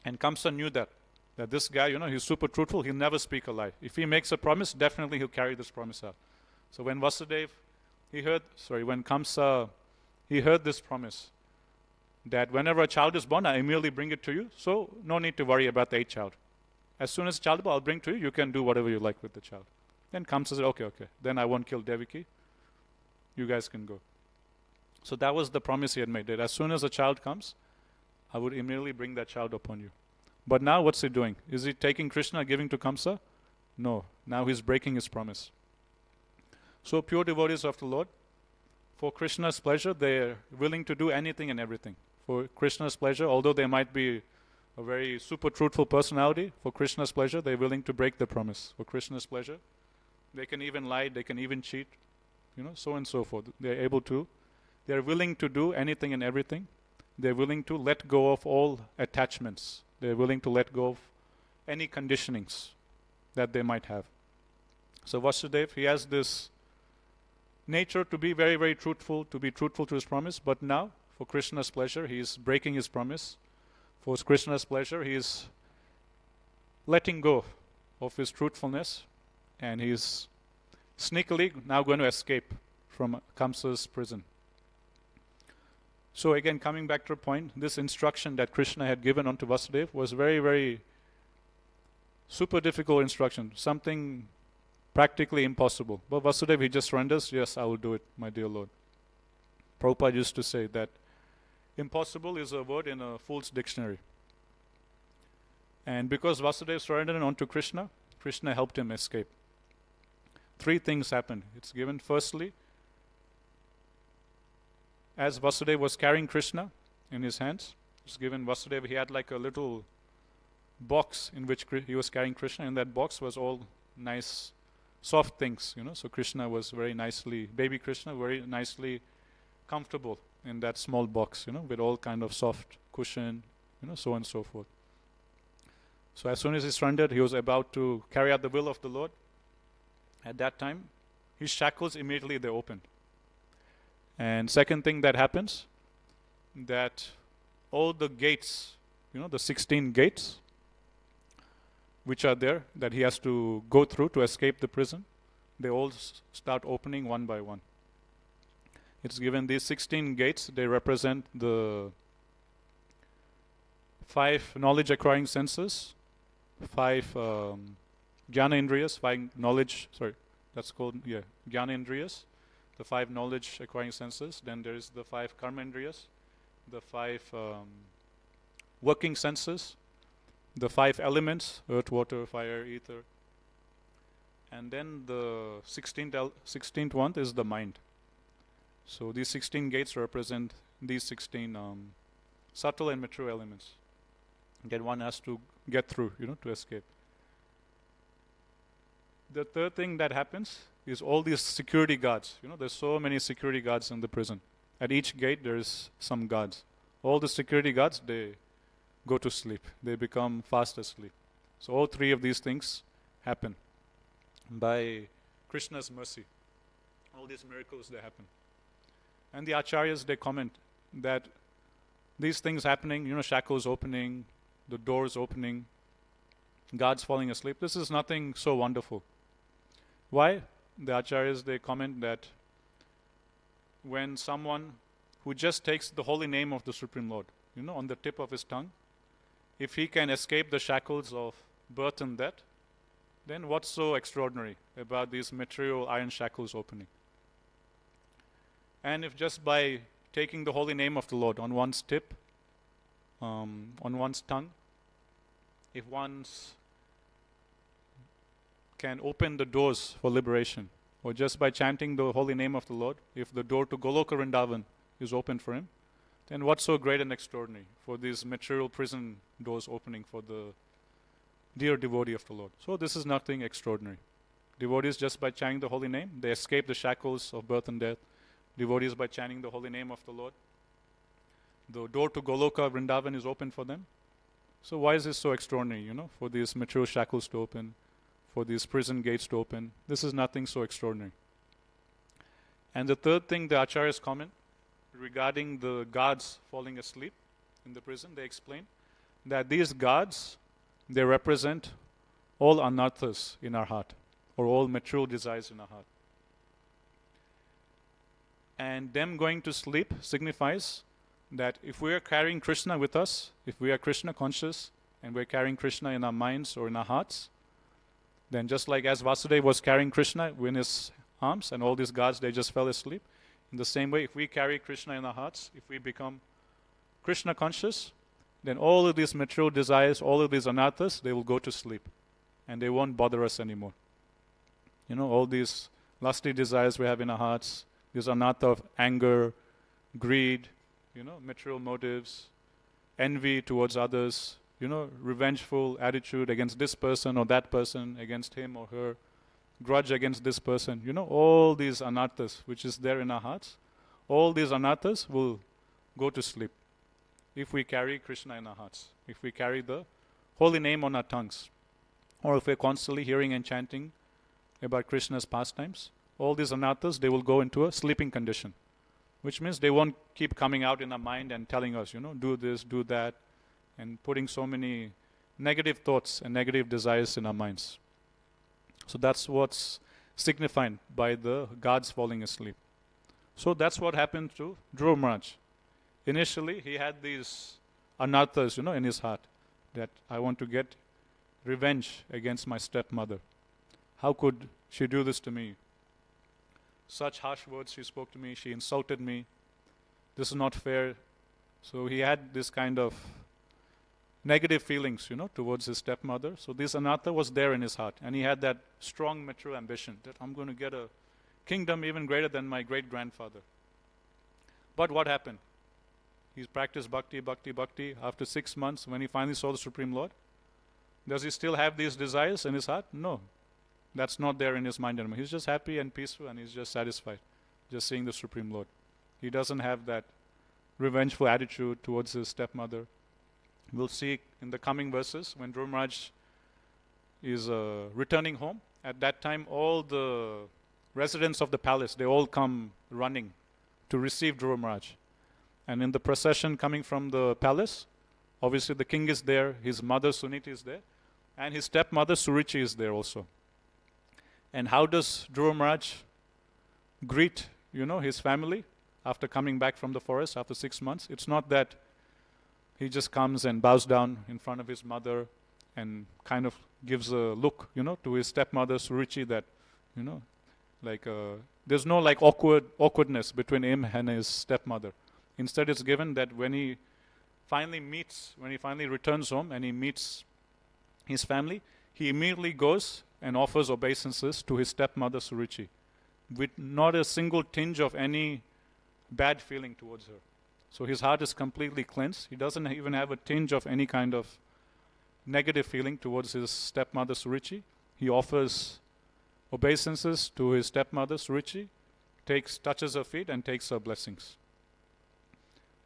[SPEAKER 1] And Kamsa knew that this guy, he's super truthful. He'll never speak a lie. If he makes a promise, definitely he'll carry this promise out. So when when Kamsa, he heard this promise, that whenever a child is born, I immediately bring it to you. So no need to worry about the 8th child. As soon as the child is born, I'll bring to you. You can do whatever you like with the child. Then Kamsa said, okay. Then I won't kill Devaki. You guys can go. So that was the promise he had made, that as soon as a child comes, I would immediately bring that child upon you. But now what's he doing? Is he taking Krishna, giving to Kamsa? No. Now he's breaking his promise. So pure devotees of the Lord, for Krishna's pleasure, they're willing to do anything and everything. For Krishna's pleasure, although they might be a very super truthful personality, for Krishna's pleasure, they're willing to break the promise. For Krishna's pleasure, they can even lie, they can even cheat, so and so forth. They're willing to do anything and everything. They're willing to let go of all attachments. They're willing to let go of any conditionings that they might have. So Vasudeva, he has this nature to be very, very truthful, to be truthful to his promise, but now, for Krishna's pleasure, he is breaking his promise. For Krishna's pleasure, he is letting go of his truthfulness, and he is sneakily now going to escape from Kamsa's prison. So again, coming back to the point, this instruction that Krishna had given unto Vasudeva was very, very super difficult instruction, something practically impossible. But Vasudeva, he just surrenders, yes, I will do it, my dear Lord. Prabhupada used to say that impossible is a word in a fool's dictionary. And because Vasudeva surrendered unto Krishna, Krishna helped him escape. 3 things happened. It's given firstly, as Vasudeva was carrying Krishna in his hands, it's given Vasudeva, he had like a little box in which he was carrying Krishna, and that box was all nice, soft things, So Krishna was baby Krishna, very nicely comfortable in that small box, with all kind of soft cushion, so on and so forth. So as soon as he surrendered, he was about to carry out the will of the Lord. At that time, his shackles immediately they opened. And second thing that happens, that all the gates, the 16 gates, which are there, that he has to go through to escape the prison, they all start opening one by one. It's given these 16 gates, they represent the 5 knowledge acquiring senses, 5 jnana indriyas, 5 knowledge, jnana indriyas, the 5 knowledge acquiring senses. Then there is the 5 karma indriyas, the 5 working senses, the 5 elements, earth, water, fire, ether. And then the 16th one is the mind. So these 16 gates represent these 16 subtle and mature elements that one has to get through, to escape. The third thing that happens is all these security guards. There's so many security guards in the prison. At each gate there is some guards. All the security guards, they go to sleep. They become fast asleep. So all 3 of these things happen by Krishna's mercy. All these miracles, they happen. And the acharyas, they comment that these things happening, shackles opening, the doors opening, guards falling asleep, this is nothing so wonderful. Why? The acharyas, they comment that when someone who just takes the holy name of the Supreme Lord, on the tip of his tongue, if he can escape the shackles of birth and death, then what's so extraordinary about these material iron shackles opening? And if just by taking the holy name of the Lord on one's tip, on one's tongue, if one can open the doors for liberation, or just by chanting the holy name of the Lord, if the door to Goloka Vrindavan is open for him, then what's so great and extraordinary for these material prison doors opening for the dear devotee of the Lord? So this is nothing extraordinary. Devotees, just by chanting the holy name, they escape the shackles of birth and death. Devotees, by chanting the holy name of the Lord, the door to Goloka, Vrindavan is open for them. So why is this so extraordinary, for these material shackles to open, for these prison gates to open? This is nothing so extraordinary. And the third thing the Acharyas comment regarding the guards falling asleep in the prison, they explain that these guards, they represent all anarthas in our heart, or all material desires in our heart. And them going to sleep signifies that if we are carrying Krishna with us, if we are Krishna conscious, and we're carrying Krishna in our minds or in our hearts, then just like as Vasudeva was carrying Krishna in his arms, and all these guards, they just fell asleep, in the same way, if we carry Krishna in our hearts, if we become Krishna conscious, then all of these material desires, all of these anarthas, they will go to sleep, and they won't bother us anymore. All these lusty desires we have in our hearts, this anartha of anger, greed, material motives, envy towards others, revengeful attitude against this person or that person, against him or her, grudge against this person, all these anarthas which is there in our hearts, all these anarthas will go to sleep if we carry Krishna in our hearts, if we carry the holy name on our tongues, or if we're constantly hearing and chanting about Krishna's pastimes. All these anarthas, they will go into a sleeping condition, which means they won't keep coming out in our mind and telling us, do this, do that, and putting so many negative thoughts and negative desires in our minds. So that's what's signified by the guards falling asleep. So that's what happened to Dhruva Maharaj. Initially, he had these anarthas, in his heart, that I want to get revenge against my stepmother. How could she do this to me? Such harsh words she spoke to me, she insulted me. This is not fair. So he had this kind of negative feelings, towards his stepmother. So this anartha was there in his heart. And he had that strong material ambition that I'm going to get a kingdom even greater than my great-grandfather. But what happened? He practiced bhakti, bhakti, bhakti. After 6 months, when he finally saw the Supreme Lord, does he still have these desires in his heart? No. That's not there in his mind anymore. He's just happy and peaceful, and he's just satisfied, just seeing the Supreme Lord. He doesn't have that revengeful attitude towards his stepmother. We'll see in the coming verses when Dhruva Maharaj is returning home. At that time, all the residents of the palace, they all come running to receive Dhruva Maharaj. And in the procession coming from the palace, obviously the king is there, his mother Suniti is there, and his stepmother Surichi is there also. And how does Dhruva Maharaj greet, his family after coming back from the forest after 6 months? It's not that he just comes and bows down in front of his mother and kind of gives a look, to his stepmother Surichi that, there's no awkwardness between him and his stepmother. Instead, it's given that when he finally returns home and he meets his family, he immediately goes and offers obeisances to his stepmother Surichi, with not a single tinge of any bad feeling towards her. So his heart is completely cleansed. He doesn't even have a tinge of any kind of negative feeling towards his stepmother Surichi. He offers obeisances to his stepmother Surichi, touches her feet and takes her blessings.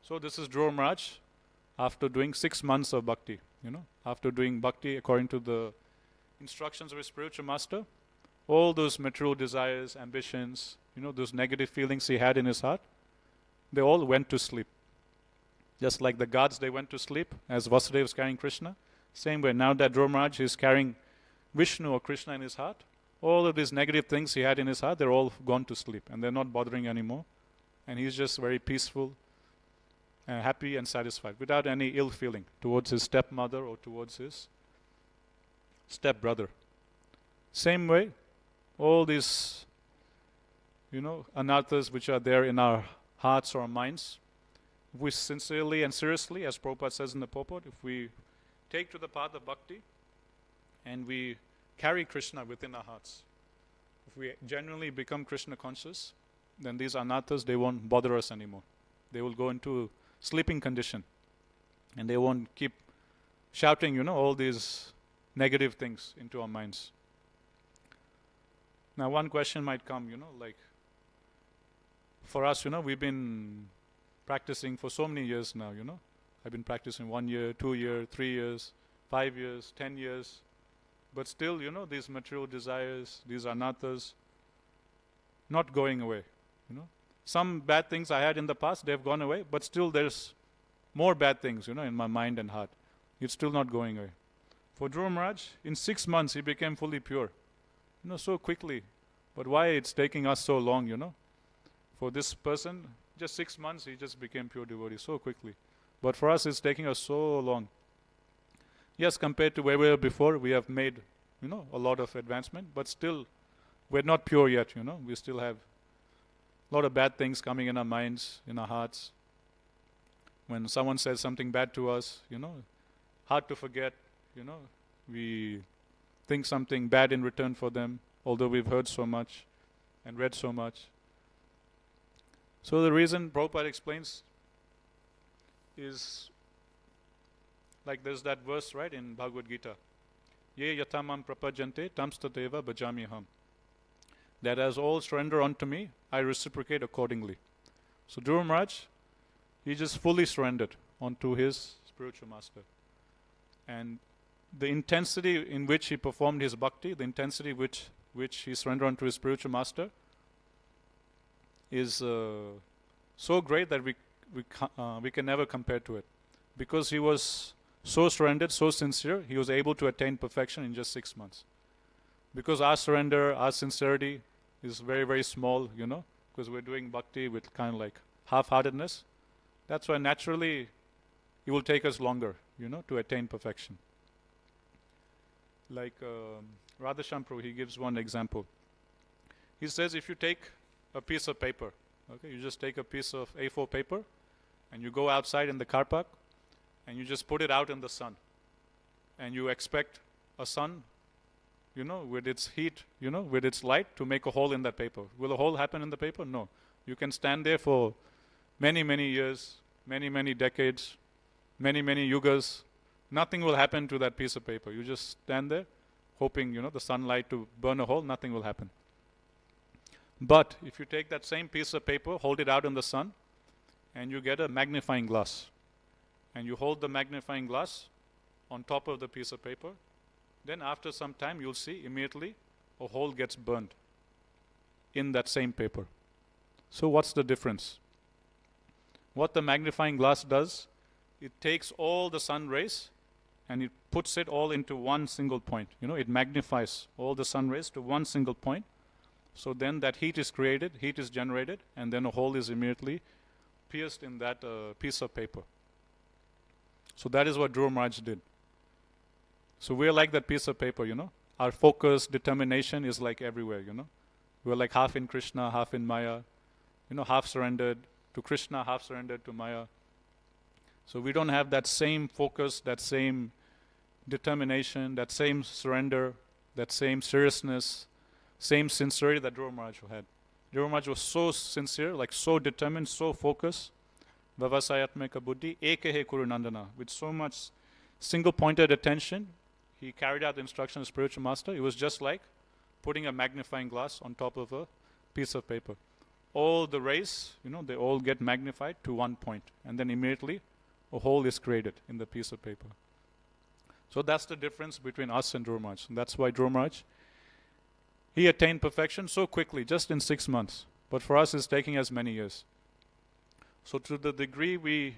[SPEAKER 1] So this is Dhruva Maharaj after doing 6 months of bhakti, after doing bhakti according to the instructions of his spiritual master. All those material desires, ambitions, those negative feelings he had in his heart, they all went to sleep. Just like the gods, they went to sleep as Vasudeva was carrying Krishna. Same way, now that Dhruva Maharaj is carrying Vishnu or Krishna in his heart, all of these negative things he had in his heart, they're all gone to sleep and they're not bothering anymore. And he's just very peaceful and happy and satisfied without any ill feeling towards his stepmother or towards his stepbrother. Same way, all these, anarthas which are there in our hearts or our minds, if we sincerely and seriously, as Prabhupada says in the purport, if we take to the path of bhakti and we carry Krishna within our hearts, if we genuinely become Krishna conscious, then these anarthas, they won't bother us anymore. They will go into sleeping condition. And they won't keep shouting, all these negative things into our minds. Now, one question might come, like, for us, we've been practicing for so many years now, I've been practicing 1 year, 2 years, 3 years, 5 years, 10 years. But still, these material desires, these anathas, not going away, Some bad things I had in the past, they've gone away, but still there's more bad things, in my mind and heart. It's still not going away. For Dhruva Maharaj, in 6 months, he became fully pure, so quickly. But why it's taking us so long, For this person, just 6 months, he just became pure devotee so quickly. But for us, it's taking us so long. Yes, compared to where we were before, we have made, a lot of advancement, but still, we're not pure yet, We still have a lot of bad things coming in our minds, in our hearts. When someone says something bad to us, hard to forget, we think something bad in return for them, although we've heard so much and read so much. So the reason Prabhupada explains is like there's that verse, right, in Bhagavad Gita. Ye yatamam prapajante tamstateva bhajamiham. That as all surrender unto me, I reciprocate accordingly. So Dhruva Maharaj, he just fully surrendered onto his spiritual master. And the intensity in which he performed his bhakti, the intensity which he surrendered unto his spiritual master, is so great that we can never compare to it. Because he was so surrendered, so sincere, he was able to attain perfection in just 6 months. Because our surrender, our sincerity is very, very small, because we're doing bhakti with kind of like half-heartedness. That's why naturally it will take us longer, to attain perfection. Like Radhashyam Prabhu, he gives one example. He says if you take a piece of paper, okay, you just take a piece of A4 paper and you go outside in the car park and you just put it out in the sun and you expect a sun, with its heat, with its light to make a hole in that paper. Will a hole happen in the paper? No. You can stand there for many, many years, many, many decades, many, many yugas. Nothing will happen to that piece of paper. You just stand there hoping, the sunlight to burn a hole, nothing will happen. But if you take that same piece of paper, hold it out in the sun, and you get a magnifying glass, and you hold the magnifying glass on top of the piece of paper, then after some time you'll see immediately a hole gets burned in that same paper. So what's the difference? What the magnifying glass does, it takes all the sun rays and it puts it all into one single point. It magnifies all the sun rays to one single point. So then that heat is created, heat is generated, and then a hole is immediately pierced in that piece of paper. So that is what Dhruva Maharaj did. So we're like that piece of paper, Our focus, determination is like everywhere, We're like half in Krishna, half in Maya, half surrendered to Krishna, half surrendered to Maya. So we don't have that same focus, that same determination, that same surrender, that same seriousness, same sincerity that Dhruva Maharaj had. Dhruva Maharaj was so sincere, like so determined, so focused. Vavasayatmaka buddhi ekehe kuru nandana. With so much single-pointed attention, he carried out the instruction of the spiritual master. It was just like putting a magnifying glass on top of a piece of paper. All the rays, they all get magnified to one point, and then immediately a hole is created in the piece of paper. So that's the difference between us and Dhruva Maharaj. And that's why Dhruva Maharaj, he attained perfection so quickly, just in 6 months. But for us, it's taking us many years. So to the degree we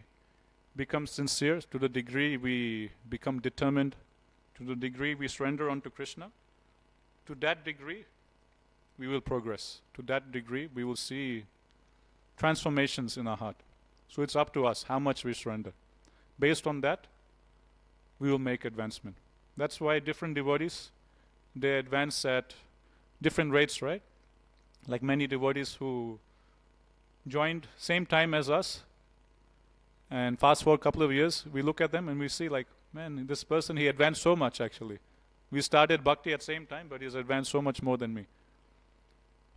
[SPEAKER 1] become sincere, to the degree we become determined, to the degree we surrender unto Krishna, to that degree we will progress. To that degree we will see transformations in our heart. So it's up to us how much we surrender. Based on that, we will make advancement. That's why different devotees, they advance at different rates, right? Like many devotees who joined same time as us, and fast forward a couple of years, we look at them and we see like, man, this person, he advanced so much actually. We started bhakti at same time, but he's advanced so much more than me.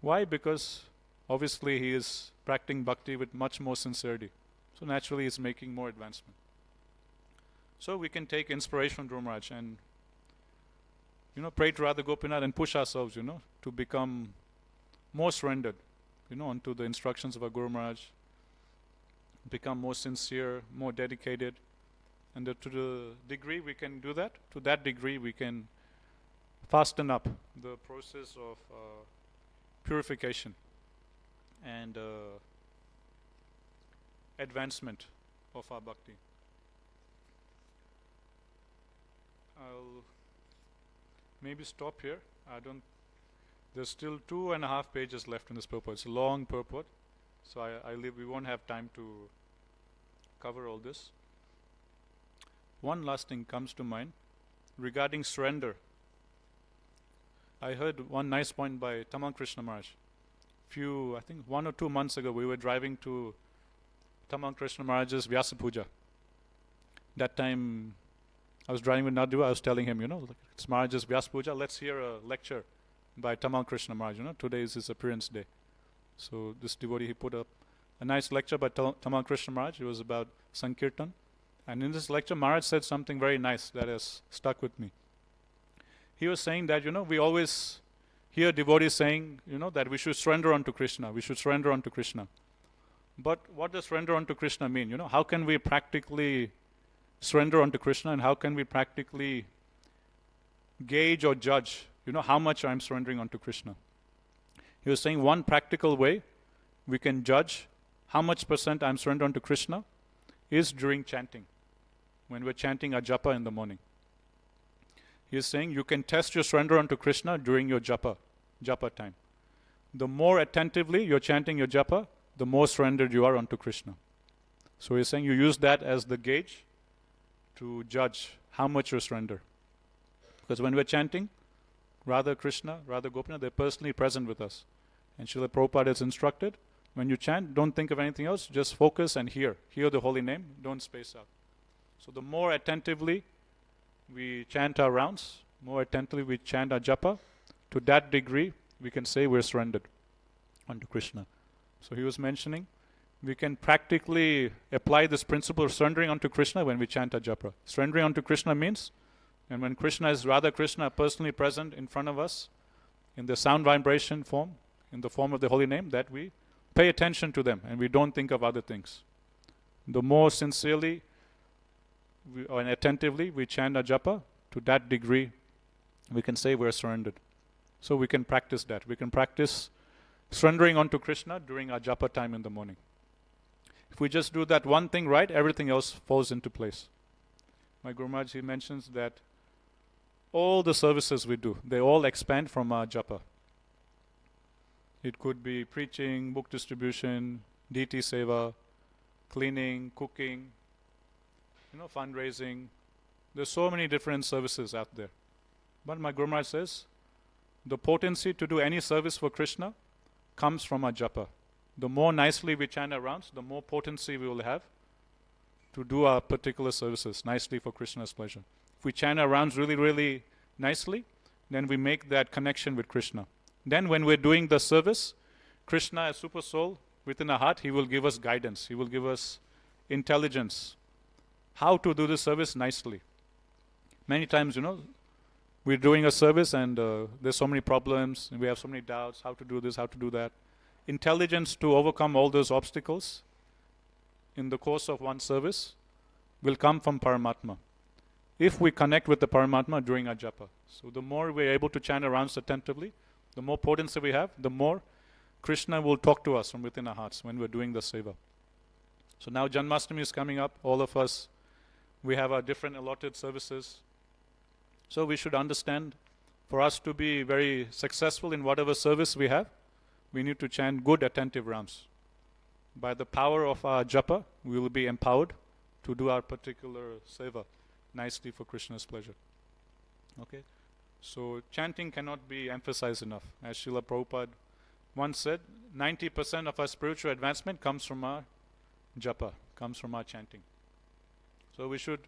[SPEAKER 1] Why? Because obviously he is practicing bhakti with much more sincerity. So naturally it's making more advancement. So we can take inspiration from Dhruva Maharaj and pray to Radha Gopinath and push ourselves, to become more surrendered, onto the instructions of our Guru Maharaj, become more sincere, more dedicated. And to the degree we can do that, to that degree we can fasten up the process of purification and advancement of our bhakti. I'll maybe stop here. There's still 2.5 pages left in this purport. It's a long purport, so we won't have time to cover all this. One last thing comes to mind regarding surrender. I heard one nice point by Tamal Krishna Maharaj. I think 1 or 2 months ago, we were driving to Tamal Krishna Maharaj's Vyasa Puja. That time, I was driving with Nadu. I was telling him, it's Maharaj's Vyasa Puja. Let's hear a lecture by Tamal Krishna Maharaj. Today is his appearance day. So this devotee, he put up a nice lecture by Tamal Krishna Maharaj. It was about Sankirtan. And in this lecture, Maharaj said something very nice that has stuck with me. He was saying that, we always hear devotees saying, that we should surrender unto Krishna. We should surrender unto Krishna. But what does surrender unto Krishna mean? How can we practically surrender unto Krishna, and how can we practically gauge or judge, how much I'm surrendering unto Krishna? He was saying one practical way we can judge how much percent I'm surrendering unto Krishna is during chanting, when we're chanting our japa in the morning. He is saying you can test your surrender unto Krishna during your japa time. The more attentively you're chanting your japa, the more surrendered you are unto Krishna. So he's saying you use that as the gauge to judge how much you surrender. Because when we're chanting, Radha Krishna, Radha Gopinath, they're personally present with us. And Srila Prabhupada has instructed, when you chant, don't think of anything else, just focus and hear. Hear the holy name, don't space out. So the more attentively we chant our rounds, more attentively we chant our japa, to that degree we can say we're surrendered unto Krishna. So he was mentioning, we can practically apply this principle of surrendering unto Krishna when we chant our japa. Surrendering unto Krishna means, and when Krishna is Radha Krishna personally present in front of us, in the sound vibration form, in the form of the holy name, that we pay attention to them and we don't think of other things. The more sincerely and attentively we chant our japa, to that degree we can say we're surrendered. So we can practice that. We can practice surrendering unto Krishna during our japa time in the morning. If we just do that one thing right, everything else falls into place. My Guru Maharaj, he mentions that all the services we do, they all expand from our japa. It could be preaching, book distribution, DT seva, cleaning, cooking, fundraising. There's so many different services out there. But my Guru Maharaj says, the potency to do any service for Krishna comes from our japa. The more nicely we chant our rounds, the more potency we will have to do our particular services nicely for Krishna's pleasure. If we chant our rounds really, really nicely, then we make that connection with Krishna. Then when we're doing the service, Krishna as Super Soul within our heart, he will give us guidance. He will give us intelligence. How to do the service nicely. Many times, we're doing a service and there's so many problems, and we have so many doubts, how to do this, how to do that. Intelligence to overcome all those obstacles in the course of one service will come from Paramatma, if we connect with the Paramatma during our japa. So the more we're able to chant our rounds attentively, the more potency we have, the more Krishna will talk to us from within our hearts when we're doing the seva. So now Janmashtami is coming up. All of us, we have our different allotted services. So we should understand, for us to be very successful in whatever service we have, we need to chant good attentive rounds. By the power of our japa, we will be empowered to do our particular seva nicely for Krishna's pleasure. Okay? So chanting cannot be emphasized enough. As Srila Prabhupada once said, 90% of our spiritual advancement comes from our japa, comes from our chanting. So we should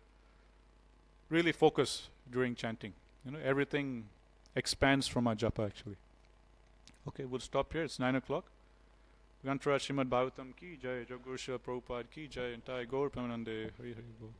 [SPEAKER 1] really focus during chanting. Grantaraj Srimad Bhagavatam ki jai, Jaguru Srila Prabhupada ki jai, entire Gaur Premanande, Hari Hari Bol.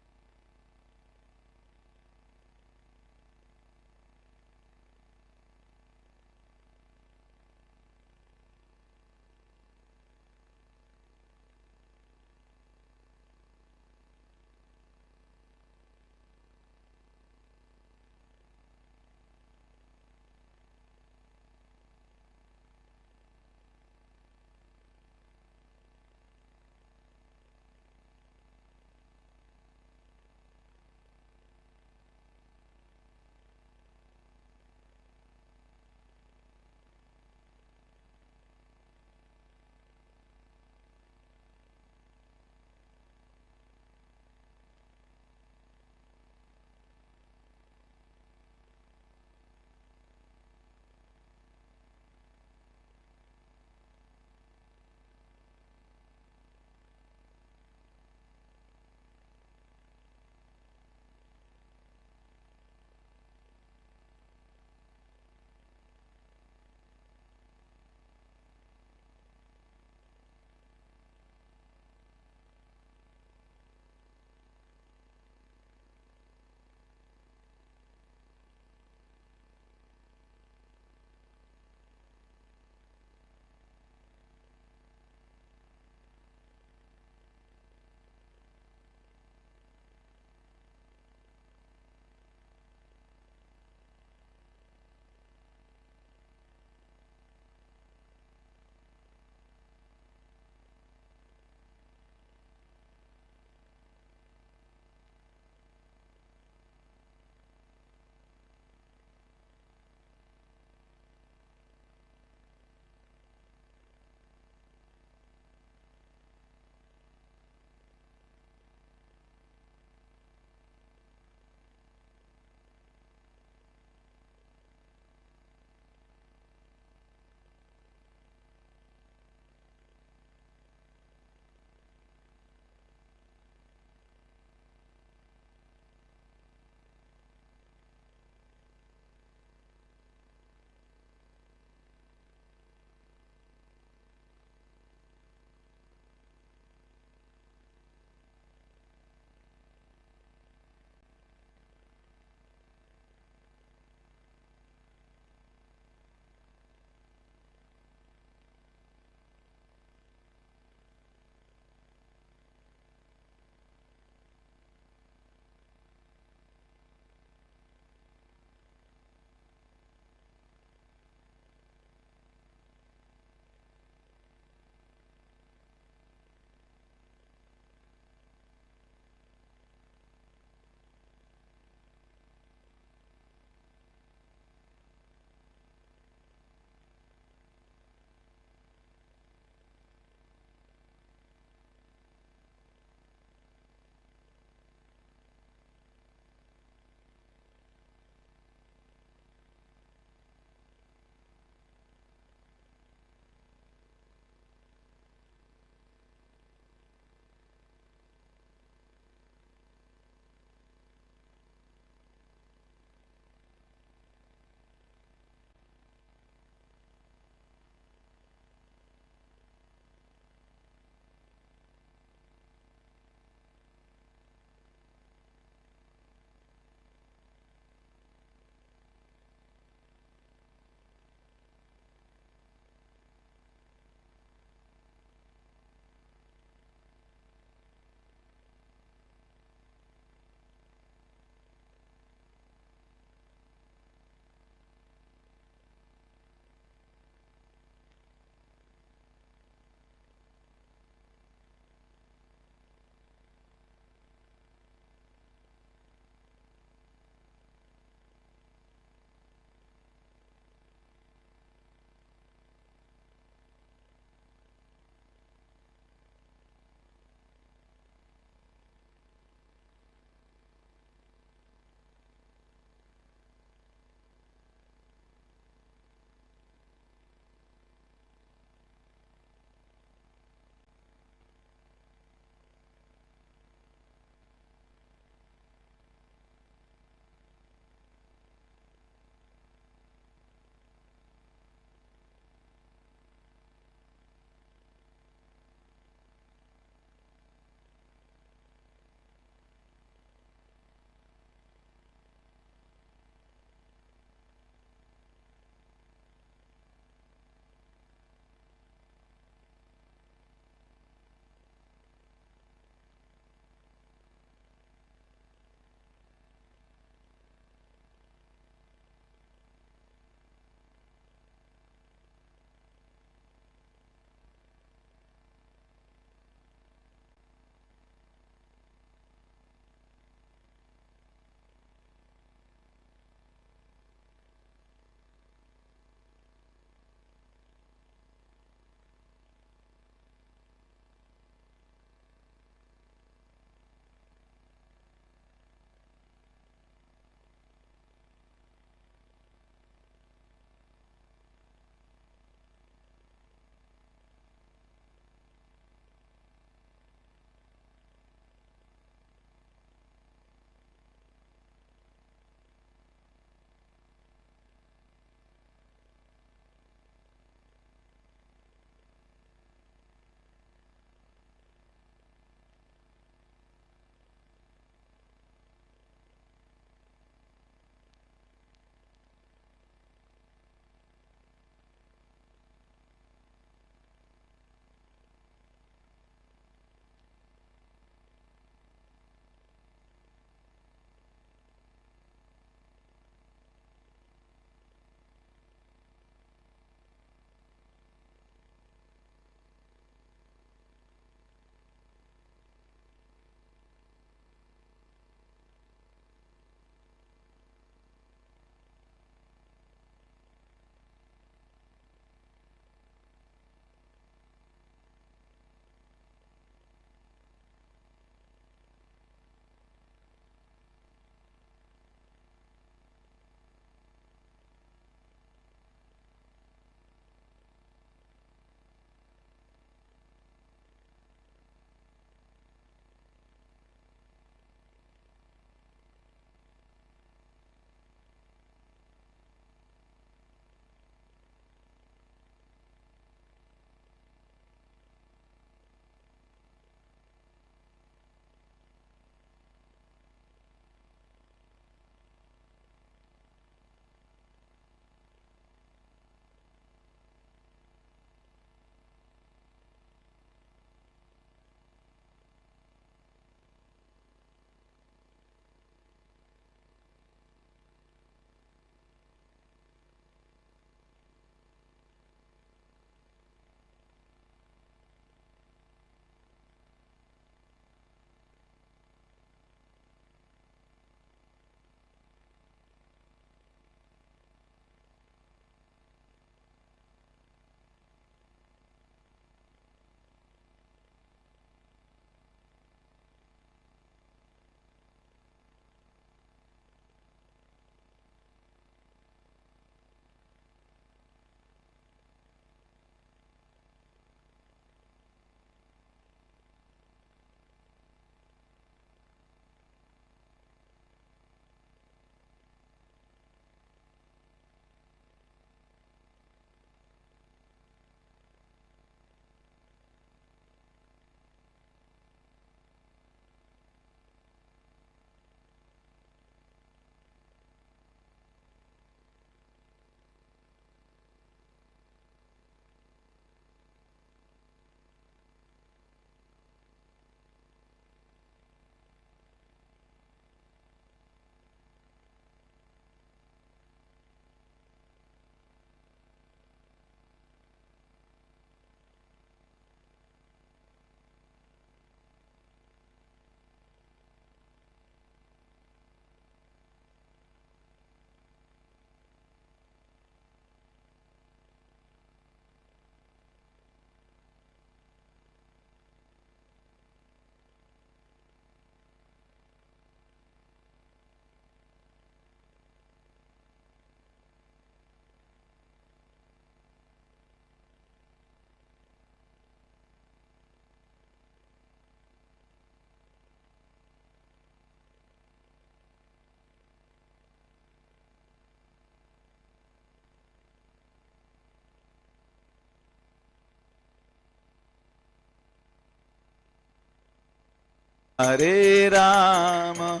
[SPEAKER 2] Hare Rama,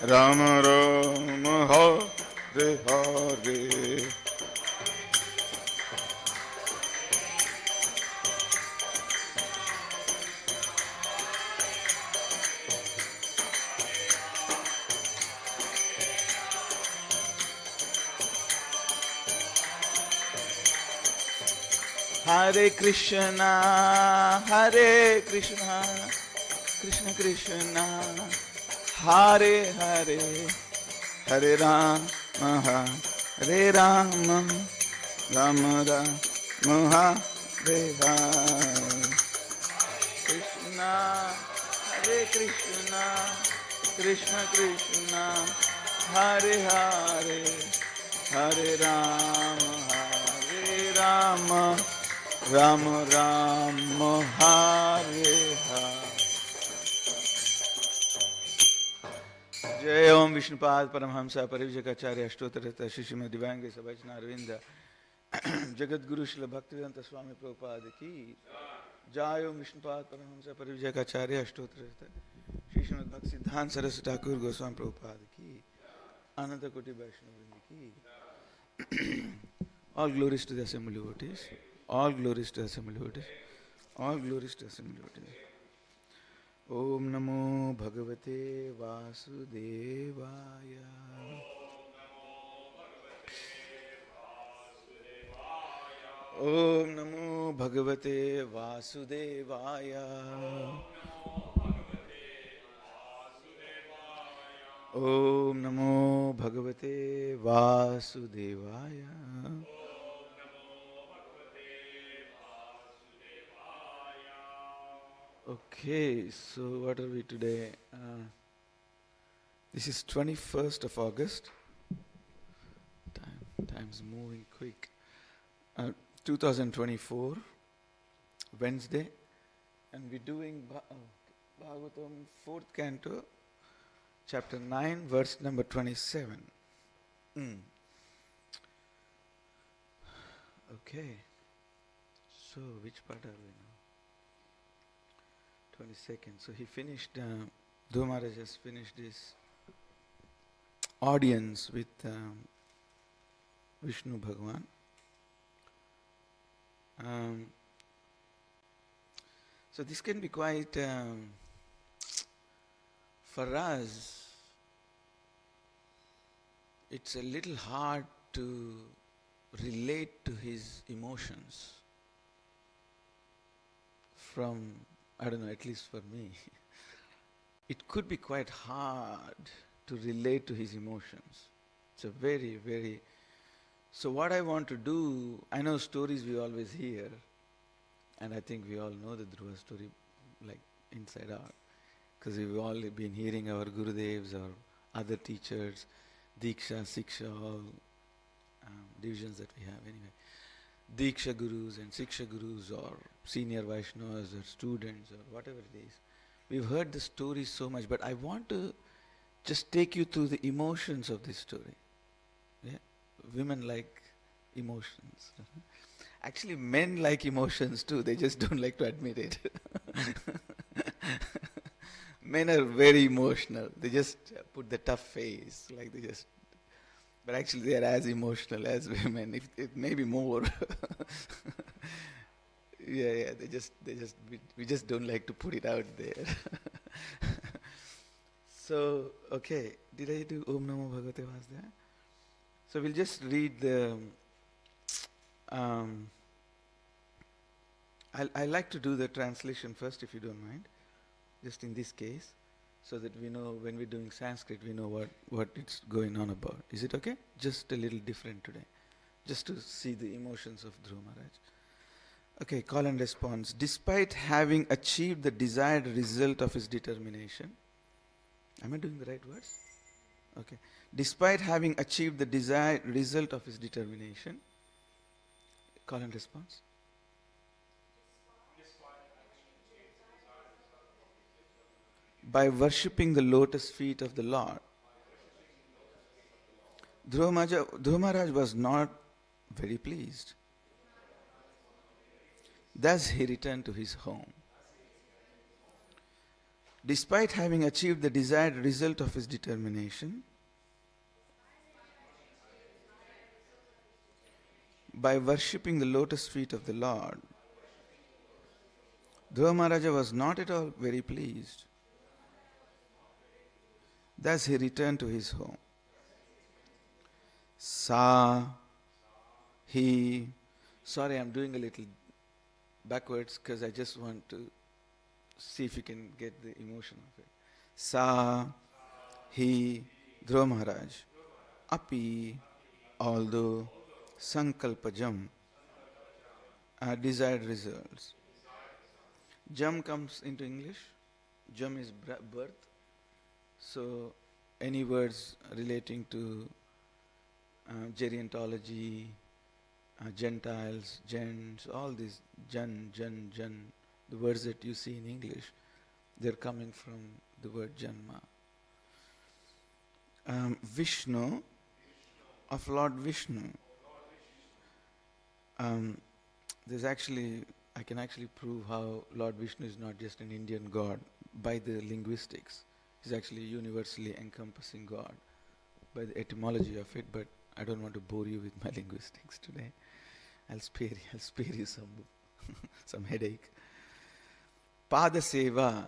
[SPEAKER 2] Rama Rama, Hare Hare. Hare Krishna, Hare Krishna, Krishna Krishna, Hare Hare, Hare Rama, Hare Rama, Rama Rama, Hare Hare. Krishna, Hare Krishna, Krishna Krishna, Hare Hare, Hare Rama, Hare Rama, Rama Rama, Hare Hare. Jai Om Vishnupad Paramhamsa Parivjakacharya Ashtotarata Shishima Divangi Sabhajna Arvinda Jagat Guru Shila Bhaktivedanta Swami Prabhupada ki Jai Om Vishnupad Paramhamsa Parivjakacharya Ashtotarata Shishima Bhakti Siddhanta Saraswati Thakur Goswami Prabhupada ki Ananta Koti Vaishnava ki. All glories to the assembly devotees. All glories to the assembly devotees. All glories to the assembly devotees. Om Namo Bhagavate Vasudevaya. Om Namo Bhagavate Vasudevaya. Om Namo Bhagavate Vasudevaya. Okay, so what are we today? This is 21st of August. Time's moving quick. 2024, Wednesday, and we're doing Bhagavatam 4th canto, chapter 9, verse number 27. Okay, so which part are we now? 22nd. So he finished, Dhruva Maharaj has finished his audience with Vishnu Bhagavan. So this can be quite, for us, it's a little hard to relate to his emotions from, I don't know, at least for me. It could be quite hard to relate to his emotions. It's a very, very... So what I want to do, I know stories we always hear, and I think we all know the Dhruva story like inside out, because we've all been hearing our Gurudevs or other teachers, Diksha, Siksha, all divisions that we have anyway. Diksha Gurus and Siksha Gurus or senior Vaishnavas or students or whatever it is. We've heard the story so much, but I want to just take you through the emotions of this story. Yeah? Women like emotions. Actually, men like emotions too, they just don't like to admit it. Men are very emotional. They just put the tough face, like they just... But actually they are as emotional as women, if maybe more. Yeah, we just don't like to put it out there. So, okay, did I do Om Namo Bhagavate Vasudevaya? So we'll just read the... I like to do the translation first, if you don't mind, just in this case, so that we know when we're doing Sanskrit, we know what it's going on about. Is it okay? Just a little different today, just to see the emotions of Dhruva Maharaj. Okay, call and response. Despite having achieved the desired result of his determination, am I doing the right words? Okay. Despite having achieved the desired result of his determination, call and response. By worshipping the lotus feet of the Lord, Dhruva Maharaj was not very pleased. Thus he returned to his home. Despite having achieved the desired result of his determination, by worshipping the lotus feet of the Lord, Dhruva Maharaja was not at all very pleased. Thus he returned to his home. Sa, he, sorry I'm doing a little backwards because I just want to see if you can get the emotion of it. Sa, he, Dhruva Maharaj, api, although, sankalpajam, desired results. Jam comes into English. Jam is birth. So any words relating to gerontology, Gentiles, gens, all these jan, the words that you see in English, they're coming from the word Janma. Vishnu, of Lord Vishnu. There's actually, I can actually prove how Lord Vishnu is not just an Indian god by the linguistics. He's actually a universally encompassing god by the etymology of it, but I don't want to bore you with my linguistics today. I'll spare you some headache. Pada Seva.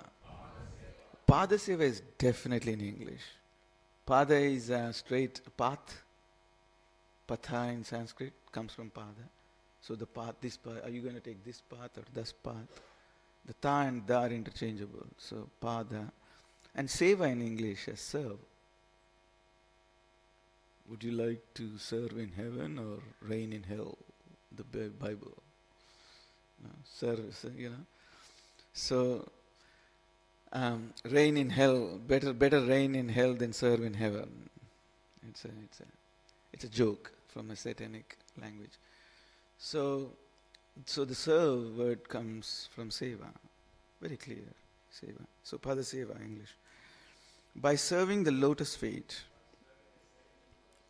[SPEAKER 2] Pada Seva is definitely in English. Pada is a straight path. Patha in Sanskrit comes from Pada. So the path, this path, are you going to take this path or this path? The ta and da are interchangeable. So Pada. And Seva in English is serve. Would you like to serve in heaven or reign in hell? The Bible. No, serve, you know. So, reign in hell, better reign in hell than serve in heaven. It's a joke from a satanic language. So the serve word comes from seva, very clear, seva. So pada seva English. By serving the lotus feet,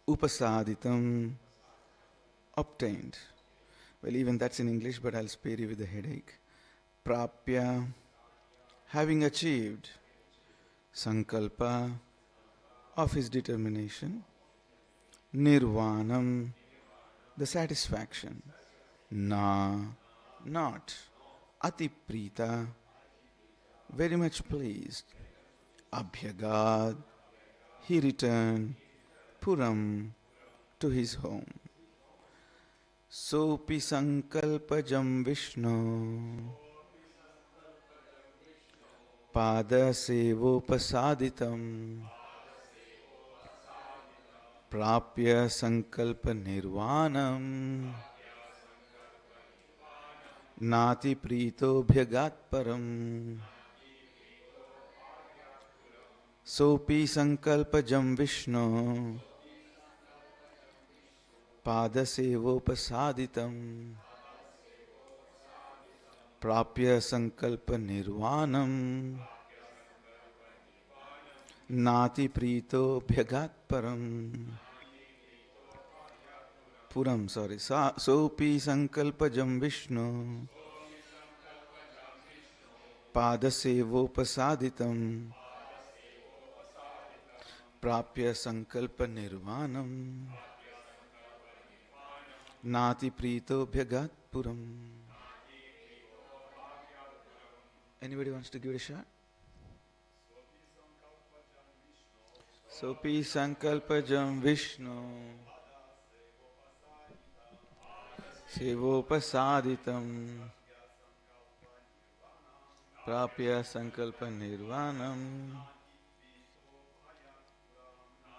[SPEAKER 2] upasaditam, obtained. Well, even that's in English, but I'll spare you with the headache. Prapya, having achieved, sankalpa, of his determination, nirvanam, the satisfaction, not, atiprita, very much pleased, abhyagad, he returned, puram, to his home. Sopi sankalpajam Vishnu pada sevopasaditam prapya sankalpa nirvanam nati prito bhyagat param. Sopi sankalpajam Vishnu pada sevopasaditam prapya sankalpa nirvanam nati prito bhyagat param. Puram, sorry. Sopi sankalpajam Vishnu pada sevopasaditam prapya sankalpa nirvanam nati prito bhyagat puram. Anybody wants to give it a shot? Sopi sankalpajam Vishnu sevopasaditam prapya sankalpa nirvanam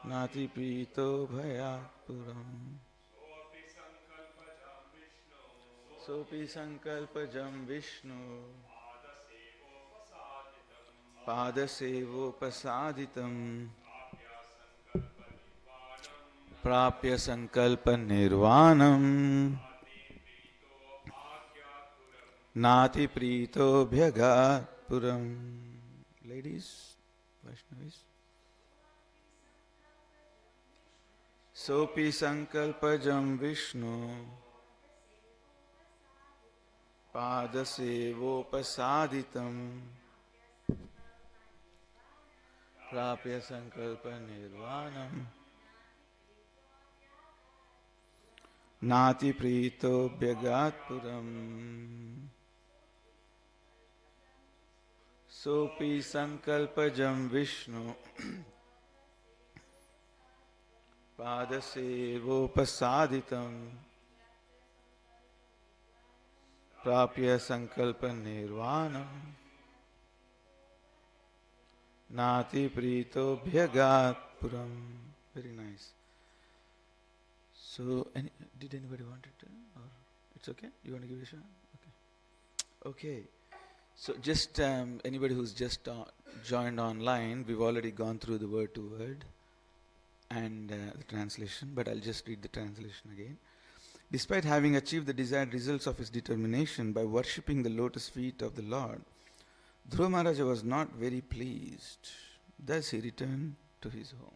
[SPEAKER 2] nati prito bhayat puram. Sopi sankalpajam Vishnu pada sevopasaditam prapya sankalpa nirvanam nati prito bhyagat puram. Ladies, Vaishnavis. Sopi sankalpajam Vishnu pada sevopasaditam prapya sankalpa nirvanam nati prito bhyagat puram sopi sankalpajam vishnu padasevopasaditam prapya sankalpa nirvanam nati prito bhyagat puram. Very nice. So, did anybody want it to? Or it's okay? You want to give it a shot? Okay. Okay. So, just anybody who's just joined online, we've already gone through the word to word and the translation, but I'll just read the translation again. Despite having achieved the desired results of his determination by worshipping the lotus feet of the Lord, Dhruva Maharaja was not very pleased. Thus he returned to his home.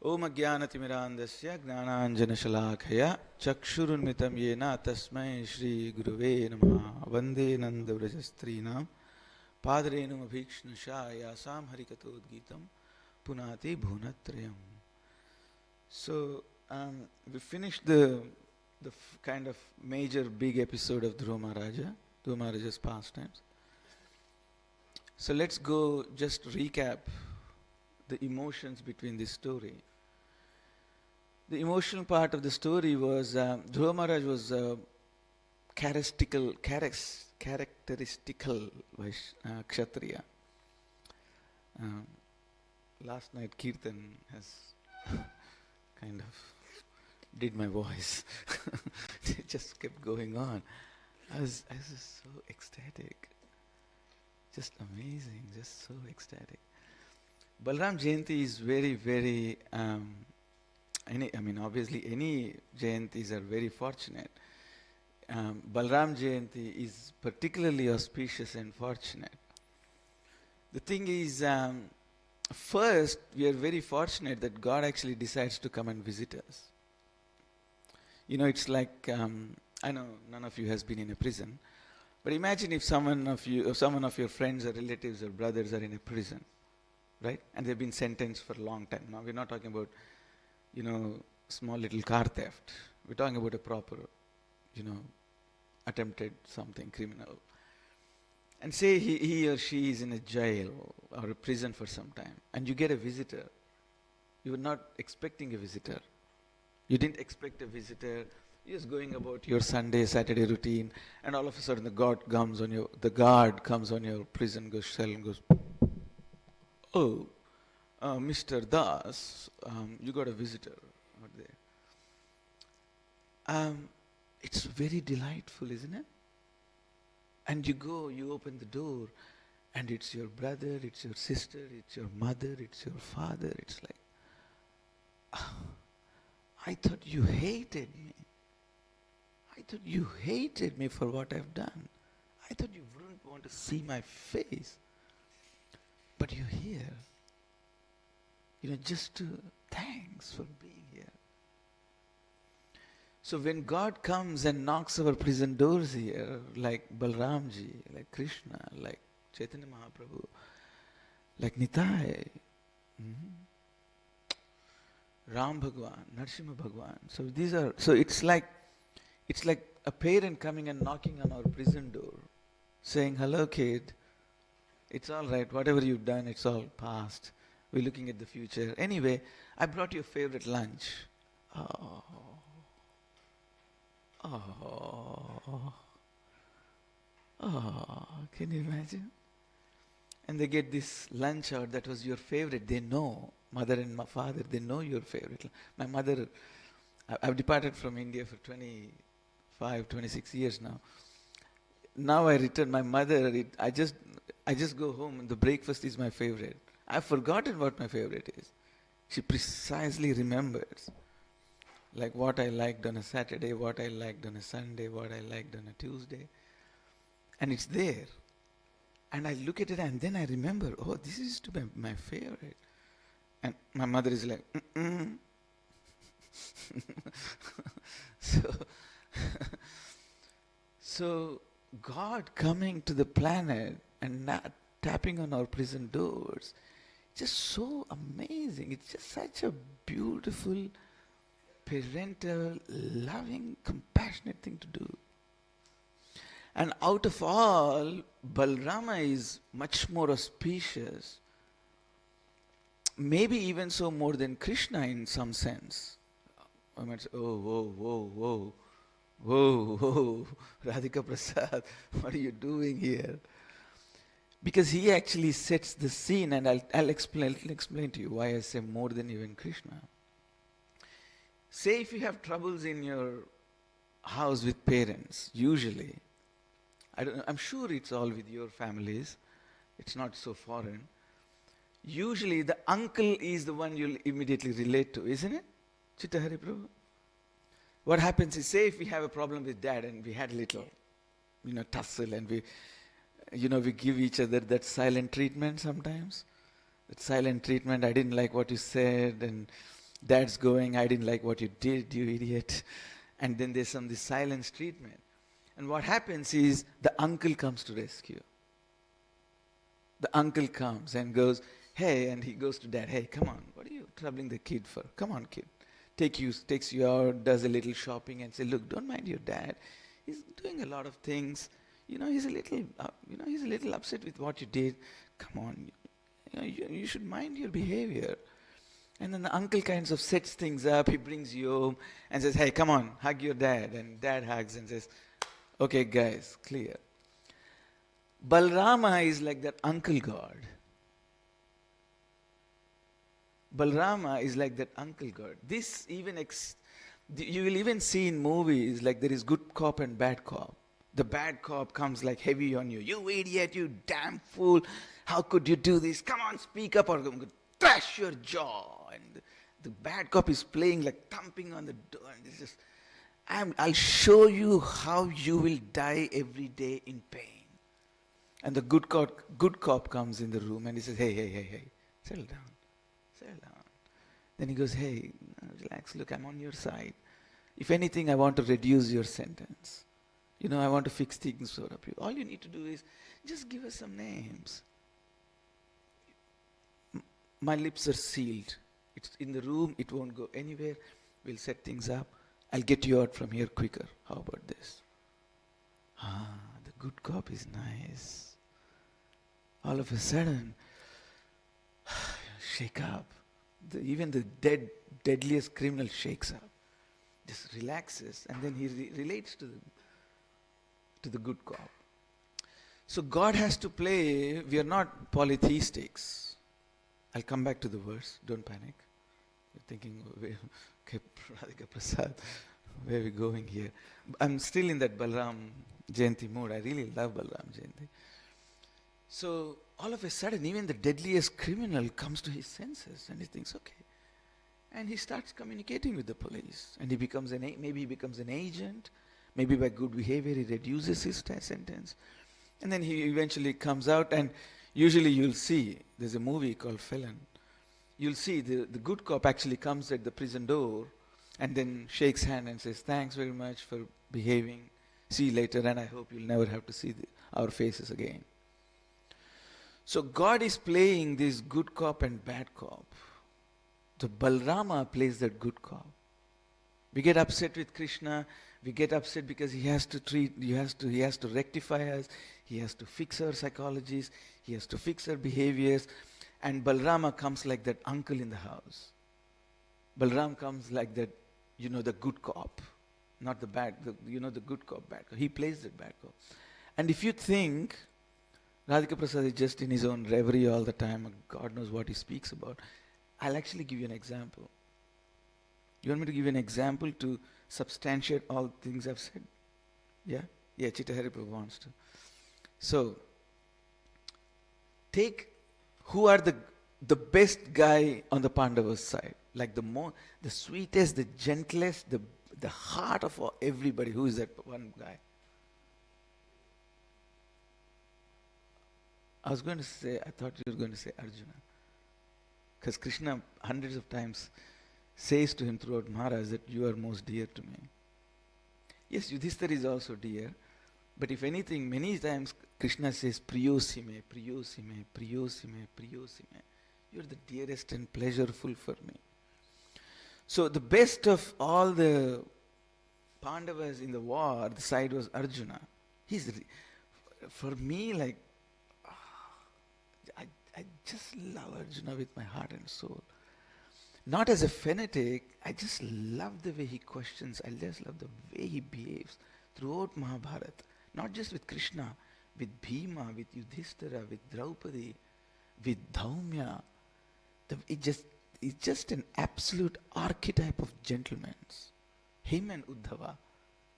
[SPEAKER 2] Om Ajnanatimirandasya Gnananjanashalakaya Chakshurunmitam Yena Tasmai Shri Guruve Namaha Vande Nandavrajastrinam Padrenum Abhikshnushaya Sam Harikatodgitam Punati Bhunatrayam. So we finished the kind of major big episode of Dhruva Maharaja's pastimes. So let's go just recap the emotions between this story. The emotional part of the story was Dhruva Maharaj was characteristical Kshatriya. Last night Kirtan has kind of did my voice. It just kept going on. I was just so ecstatic. Just amazing, just so ecstatic. Balram Jayanti is very, very, obviously any Jayantis are very fortunate. Balram Jayanti is particularly auspicious and fortunate. The thing is, first, we are very fortunate that God actually decides to come and visit us. You know, it's like, I know none of you has been in a prison, but imagine if someone of your friends or relatives or brothers are in a prison. Right? And they've been sentenced for a long time. Now we're not talking about, small little car theft. We're talking about a proper, attempted something criminal. And say he or she is in a jail or a prison for some time, and you get a visitor. You were not expecting a visitor. You didn't expect a visitor. You're just going about your Sunday, Saturday routine, and all of a sudden the guard comes on your prison cell and goes, "Oh, Mr. Das, you got a visitor out there." It's very delightful, isn't it? And you go, you open the door, and it's your brother, it's your sister, it's your mother, it's your father. It's like, I thought you hated me. I thought you hated me for what I've done. I thought you wouldn't want to see my face. But you're here. Just to thanks for being here. So when God comes and knocks our prison doors here, like Balramji, like Krishna, like Chaitanya Mahaprabhu, like Nitai, Ram Bhagwan, Narsimha Bhagwan. So it's like a parent coming and knocking on our prison door, saying, "Hello, kid. It's all right. Whatever you've done, it's all past. We're looking at the future. Anyway, I brought you a favorite lunch." Oh. Can you imagine? And they get this lunch out that was your favorite. They know, mother and my father, they know your favorite. My mother, I've departed from India for 25, 26 years now. Now I return, my mother, I just go home and the breakfast is my favorite. I've forgotten what my favorite is. She precisely remembers. Like what I liked on a Saturday, what I liked on a Sunday, what I liked on a Tuesday. And it's there. And I look at it and then I remember, oh, this is to be my favorite. And my mother is like, So God coming to the planet and not tapping on our prison doors just so amazing. It's just such a beautiful, parental, loving, compassionate thing to do. And out of all, Balrama is much more auspicious, maybe even so more than Krishna in some sense. I might say, oh, whoa, whoa, whoa, whoa, whoa, Radhika Prasad, what are you doing here? Because he actually sets the scene, and I'll explain to you why I say more than even Krishna. Say if you have troubles in your house with parents, usually, I'm sure it's all with your families, it's not so foreign. Usually the uncle is the one you'll immediately relate to, isn't it? Chitta Hari Prabhu. What happens is, say if we have a problem with dad and we had a little, tussle, and we give each other that silent treatment sometimes. That silent treatment, I didn't like what you said, and dad's going, I didn't like what you did, you idiot. And then there's this silence treatment. And what happens is, the uncle comes to rescue. The uncle comes and goes, hey, and he goes to dad, hey, come on, what are you troubling the kid for? Come on, kid. Takes you out, does a little shopping, and say, look, don't mind your dad. He's doing a lot of things. He's a little upset with what you did. Come on, you should mind your behavior. And then the uncle kind of sets things up. He brings you home and says, hey, come on, hug your dad. And dad hugs and says, okay, guys, clear. Balrama is like that uncle god. Balrama is like that uncle god. This even you will even see in movies, like there is good cop and bad cop. The bad cop comes like heavy on you. You idiot, you damn fool. How could you do this? Come on, speak up or I'm going to trash your jaw. And the bad cop is playing like thumping on the door. And this is, I'll show you how you will die every day in pain. And the good cop comes in the room and he says, hey, settle down. Then he goes, hey, relax, look, I'm on your side. If anything, I want to reduce your sentence. I want to fix things for you. All you need to do is just give us some names. My lips are sealed. It's in the room, it won't go anywhere. We'll set things up. I'll get you out from here quicker. How about this? The good cop is nice. All of a sudden, shake up. Even the deadliest criminal shakes up. Just relaxes, and then he relates to the good cop. So God has to play. We are not polytheistics. I'll come back to the verse. Don't panic. You're thinking, okay, Radhika Prasad, where are we going here? I'm still in that Balram Jayanti mood. I really love Balram Jayanti. So all of a sudden, even the deadliest criminal comes to his senses and he thinks, okay. And he starts communicating with the police. And he becomes maybe he becomes an agent. Maybe by good behavior he reduces his sentence. And then he eventually comes out, and usually you'll see, there's a movie called Felon. You'll see the good cop actually comes at the prison door and then shakes hand and says, thanks very much for behaving. See you later, and I hope you'll never have to see our faces again. So God is playing this good cop and bad cop. So Balrama plays that good cop. We get upset with Krishna. We get upset because he has to rectify us. He has to fix our psychologies. He has to fix our behaviors. And Balrama comes like that uncle in the house. Balram comes like that, the good cop. Not the bad, the good cop, bad cop. He plays that bad cop. And if you think Radhika Prasad is just in his own reverie all the time, and God knows what he speaks about, I'll actually give you an example. You want me to give you an example to substantiate all things I've said? Yeah? Yeah, Chitta Hari Prabhu wants to. So, take who are the best guy on the Pandavas side. Like the sweetest, the gentlest, the heart of everybody. Who is that one guy? I thought you were going to say Arjuna. Because Krishna hundreds of times says to him throughout Maharaj that you are most dear to me. Yes, Yudhishthira is also dear. But if anything, many times Krishna says Priyosime, Priyosime, Priyosime, Priyosime. You're the dearest and pleasureful for me. So the best of all the Pandavas in the war, the side was Arjuna. For me, like, I, I just love Arjuna with my heart and soul. Not as a fanatic, I just love the way he questions, I just love the way he behaves throughout Mahabharata. Not just with Krishna, with Bhima, with Yudhishthira, with Draupadi, with Dhaumya. It's just an absolute archetype of gentlemen. Him and Uddhava.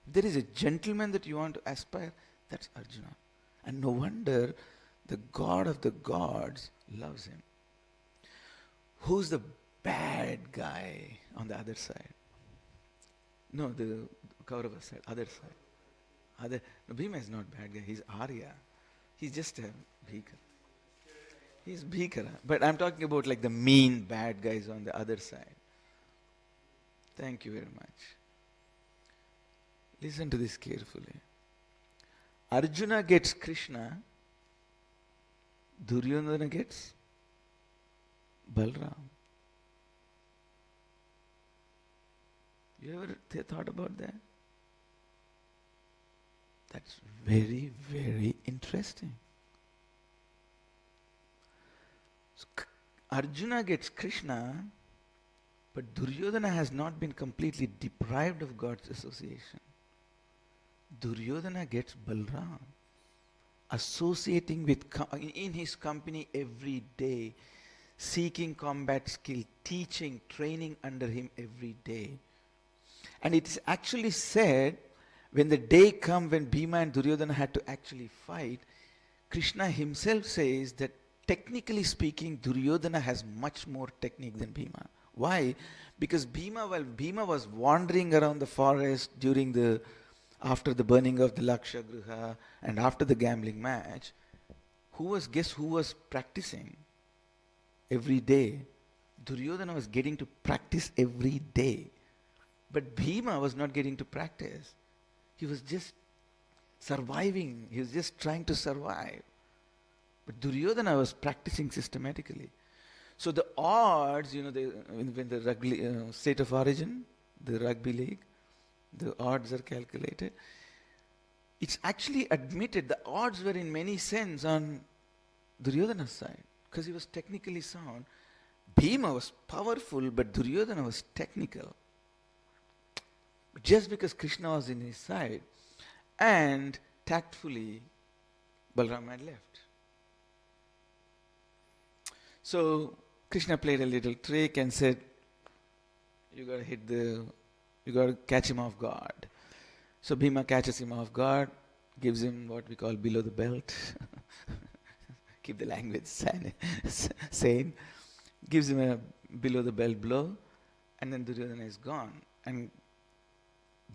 [SPEAKER 2] If there is a gentleman that you want to aspire, that's Arjuna. And no wonder the God of the gods loves him. Who's the bad guy on the other side? No, the Kaurava side, other side. No, Bhima is not bad guy, he's Arya. He's just a Bhikara. He's Bhikara. But I'm talking about like the mean bad guys on the other side. Thank you very much. Listen to this carefully. Arjuna gets Krishna, Duryodhana gets Balram. You ever thought about that? That's very, very interesting. So, Arjuna gets Krishna, but Duryodhana has not been completely deprived of God's association. Duryodhana gets Balram, associating with in his company every day, seeking combat skill, teaching, training under him every day. And it is actually said, when the day comes when Bhima and Duryodhana had to actually fight, Krishna himself says that technically speaking, Duryodhana has much more technique than Bhima. Why? Because while Bhima was wandering around the forest after the burning of the Laksha Griha and after the gambling match, guess who was practicing every day? Duryodhana was getting to practice every day. But Bhima was not getting to practice. He was just surviving. He was just trying to survive. But Duryodhana was practicing systematically. So the odds, when the rugby, state of origin, the rugby league, the odds are calculated. It's actually admitted the odds were in many sense on Duryodhana's side because he was technically sound. Bhima was powerful, but Duryodhana was technical. But just because Krishna was in his side, and tactfully, Balram had left. So Krishna played a little trick and said, you got to catch him off guard. So Bhima catches him off guard, gives him what we call below the belt. Keep the language sane. Gives him a below the belt blow, and then Duryodhana is gone. And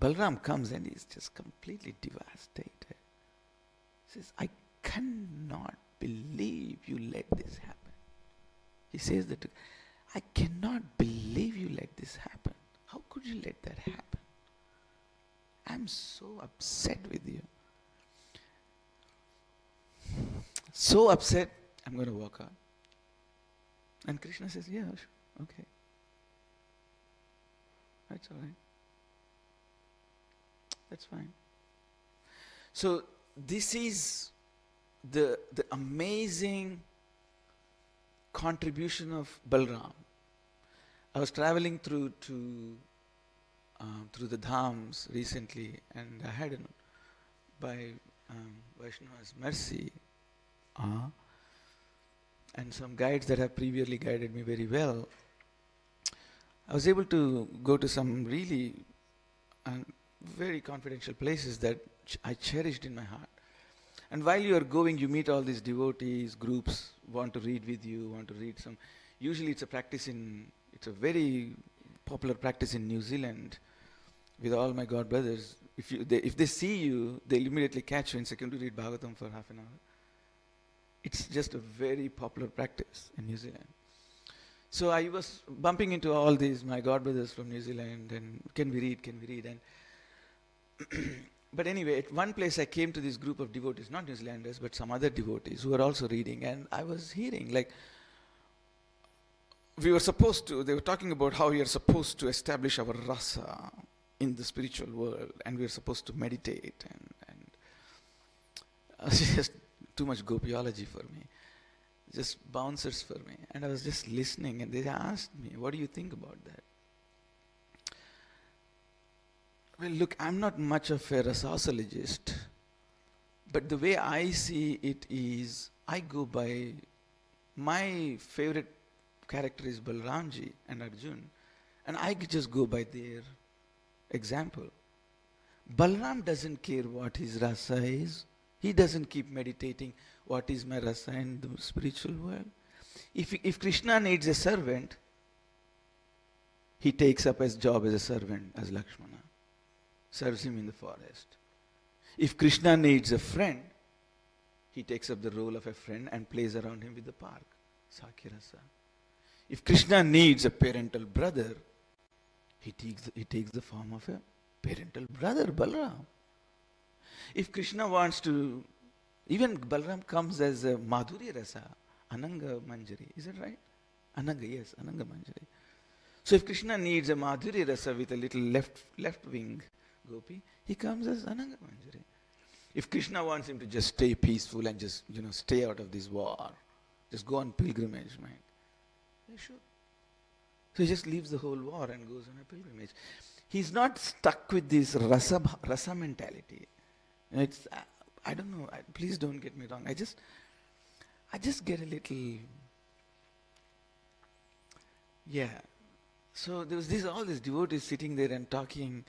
[SPEAKER 2] Balram comes and he's just completely devastated. He says, I cannot believe you let this happen. He says that, I cannot believe you let this happen. How could you let that happen? I'm so upset with you. So upset, I'm going to walk out. And Krishna says, yeah, sure, okay. That's all right. That's fine. So this is the amazing contribution of Balram. I was traveling through the dhams recently, and I had, by Vaishnava's mercy, and some guides that have previously guided me very well, I was able to go to some really very confidential places that I cherished in my heart. And while you are going, you meet all these devotees, groups, want to read with you, want to read some. Usually it's a very popular practice in New Zealand with all my God brothers. If they see you, they'll immediately catch you and say, can you read Bhagavatam for half an hour? It's just a very popular practice in New Zealand. So I was bumping into all these, my God brothers from New Zealand, and can we read? And but anyway, at one place I came to this group of devotees, not New Zealanders, but some other devotees who were also reading, and I was hearing, like, we were supposed to, they were talking about how we are supposed to establish our rasa in the spiritual world, and we are supposed to meditate, and it's just too much gopiology for me, just bouncers for me. And I was just listening, and they asked me, what do you think about that? Well, look, I'm not much of a rasosologist, but the way I see it is, I go by, my favorite character is Balramji and Arjun, and I just go by their example. Balram doesn't care what his rasa is. He doesn't keep meditating, what is my rasa in the spiritual world. If Krishna needs a servant, he takes up his job as a servant, as Lakshmana, serves him in the forest. If Krishna needs a friend, he takes up the role of a friend and plays around him with the park, Sakhya-rasa. If Krishna needs a parental brother, he takes the form of a parental brother, Balram. If Krishna wants to, even Balram comes as a Madhurya Rasa, Ananga Manjari. Is that right? Ananga, yes, Ananga Manjari. So if Krishna needs a Madhurya Rasa with a little left wing gopi, he comes as Ananga Manjari. If Krishna wants him to just stay peaceful and just, stay out of this war, just go on pilgrimage, right? Yeah, sure. So he just leaves the whole war and goes on a pilgrimage. He's not stuck with this rasa mentality. It's, I don't know, please don't get me wrong. I just get a little, yeah. So there was all these devotees sitting there and talking,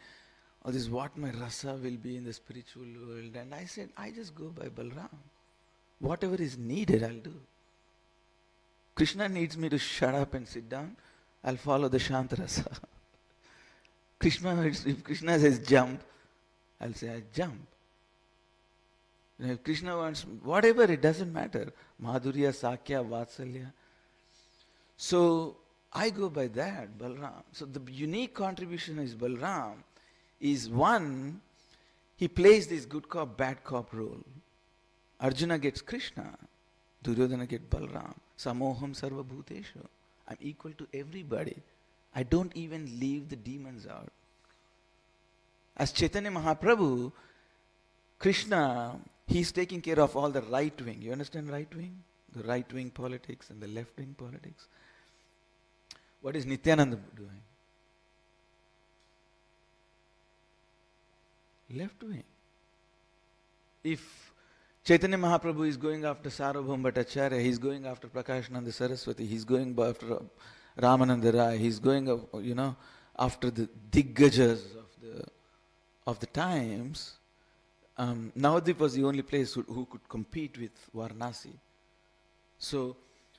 [SPEAKER 2] all this, what my rasa will be in the spiritual world. And I said, I just go by Balram. Whatever is needed, I'll do. Krishna needs me to shut up and sit down, I'll follow the Shanta rasa. If Krishna says jump, I'll say I jump. If Krishna wants, whatever, it doesn't matter. Madhurya, Sakya, Vatsalya. So I go by that, Balram. So the unique contribution is Balram is, one, he plays this good cop, bad cop role. Arjuna gets Krishna, Duryodhana gets Balram. Samoham sarva bhuteshu. I'm equal to everybody. I don't even leave the demons out. As Chaitanya Mahaprabhu, Krishna, he's taking care of all the right wing. You understand right wing? The right wing politics and the left wing politics. What is Nityananda doing? Left wing. If Chaitanya Mahaprabhu is going after Sarvabhauma Bhattacharya, he's going after Prakashananda Saraswati, he's going after Ramananda Rai, he's going after the Diggajas of the times. Navadvip was the only place who could compete with Varanasi. So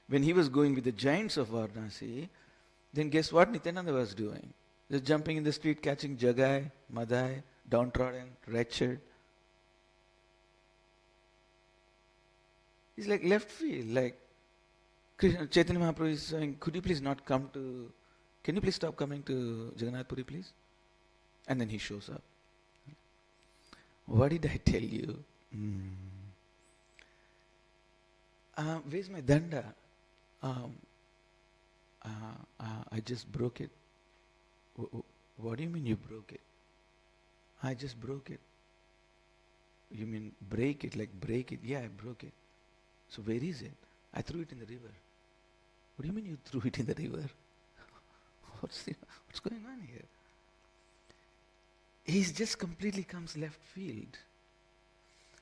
[SPEAKER 2] when he was going with the giants of Varanasi, then guess what Nityananda was doing? Just jumping in the street, catching Jagai, Madai, downtrodden, wretched. It's like left field, like Chaitanya Mahaprabhu is saying, can you please stop coming to Jagannath Puri, please? And then he shows up. What did I tell you? Where's my danda? I just broke it. What do you mean you broke it? I just broke it. You mean break it, like break it? Yeah, I broke it. So where is it? I threw it in the river. What do you mean you threw it in the river? What's going on here? He just completely comes left field.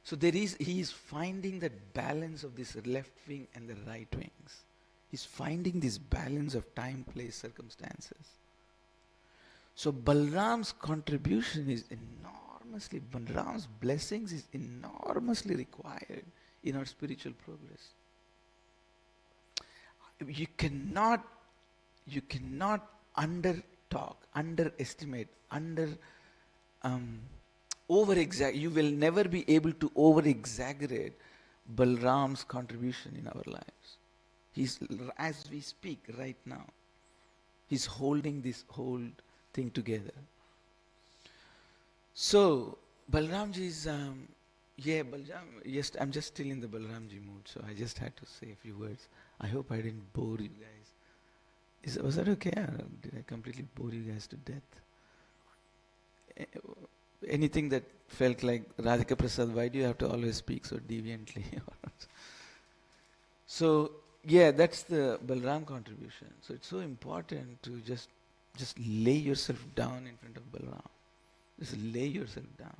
[SPEAKER 2] So he is finding that balance of this left wing and the right wings. He's finding this balance of time, place, circumstances. So Balram's contribution is Balram's blessings is enormously required in our spiritual progress. You cannot underestimate, you will never be able to over-exaggerate Balram's contribution in our lives. As we speak right now, he's holding this whole thing together. So, Balramji is, yes, I'm just still in the Balramji mood, so I just had to say a few words. I hope I didn't bore you guys. Was that okay? Or did I completely bore you guys to death? Anything that felt like, Radhika Prasad, why do you have to always speak so deviantly? So, yeah, that's the Balram contribution. So it's so important to just lay yourself down in front of Balram. Just lay yourself down.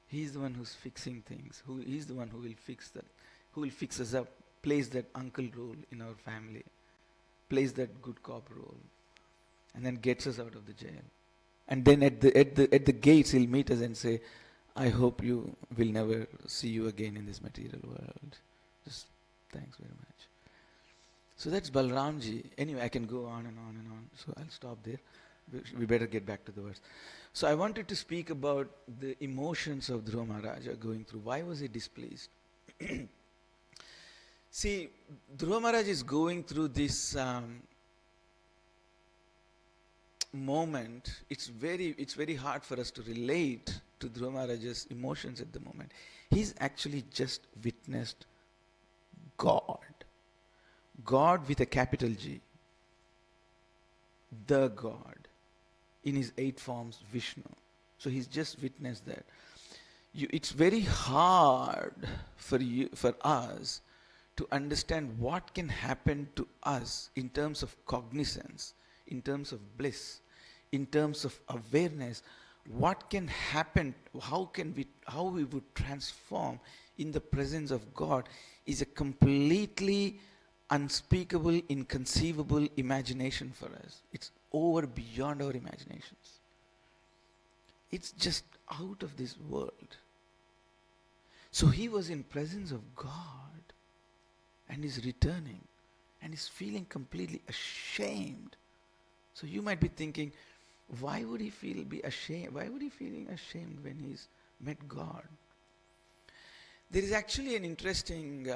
[SPEAKER 2] He's the one who's fixing things. He's the one who will fix that, who will fix us up, plays that uncle role in our family, plays that good cop role, and then gets us out of the jail. And then at the gates he'll meet us and say, I hope you will never see you again in this material world. Just thanks very much. So that's Balramji. Anyway, I can go on and on and on. So I'll stop there. We better get back to the verse. So I wanted to speak about the emotions of Dhruva Maharaja going through. Why was he displeased? See, Dhruva Maharaj is going through this moment. It's very hard for us to relate to Dhruva Maharaj's emotions at the moment. He's actually just witnessed God. God with a capital G. The God. In his 8 forms, Vishnu. So he's just witnessed that. It's very hard for us to understand what can happen to us in terms of cognizance, in terms of bliss, in terms of awareness. What can happen, how we would transform in the presence of God is a completely unspeakable, inconceivable imagination for us. It's over beyond our imaginations. It's just out of this world. So he was in presence of God and is returning and is feeling completely ashamed. So you might be thinking, why would he be ashamed? Why would he feeling ashamed when he's met God? There is actually an interesting,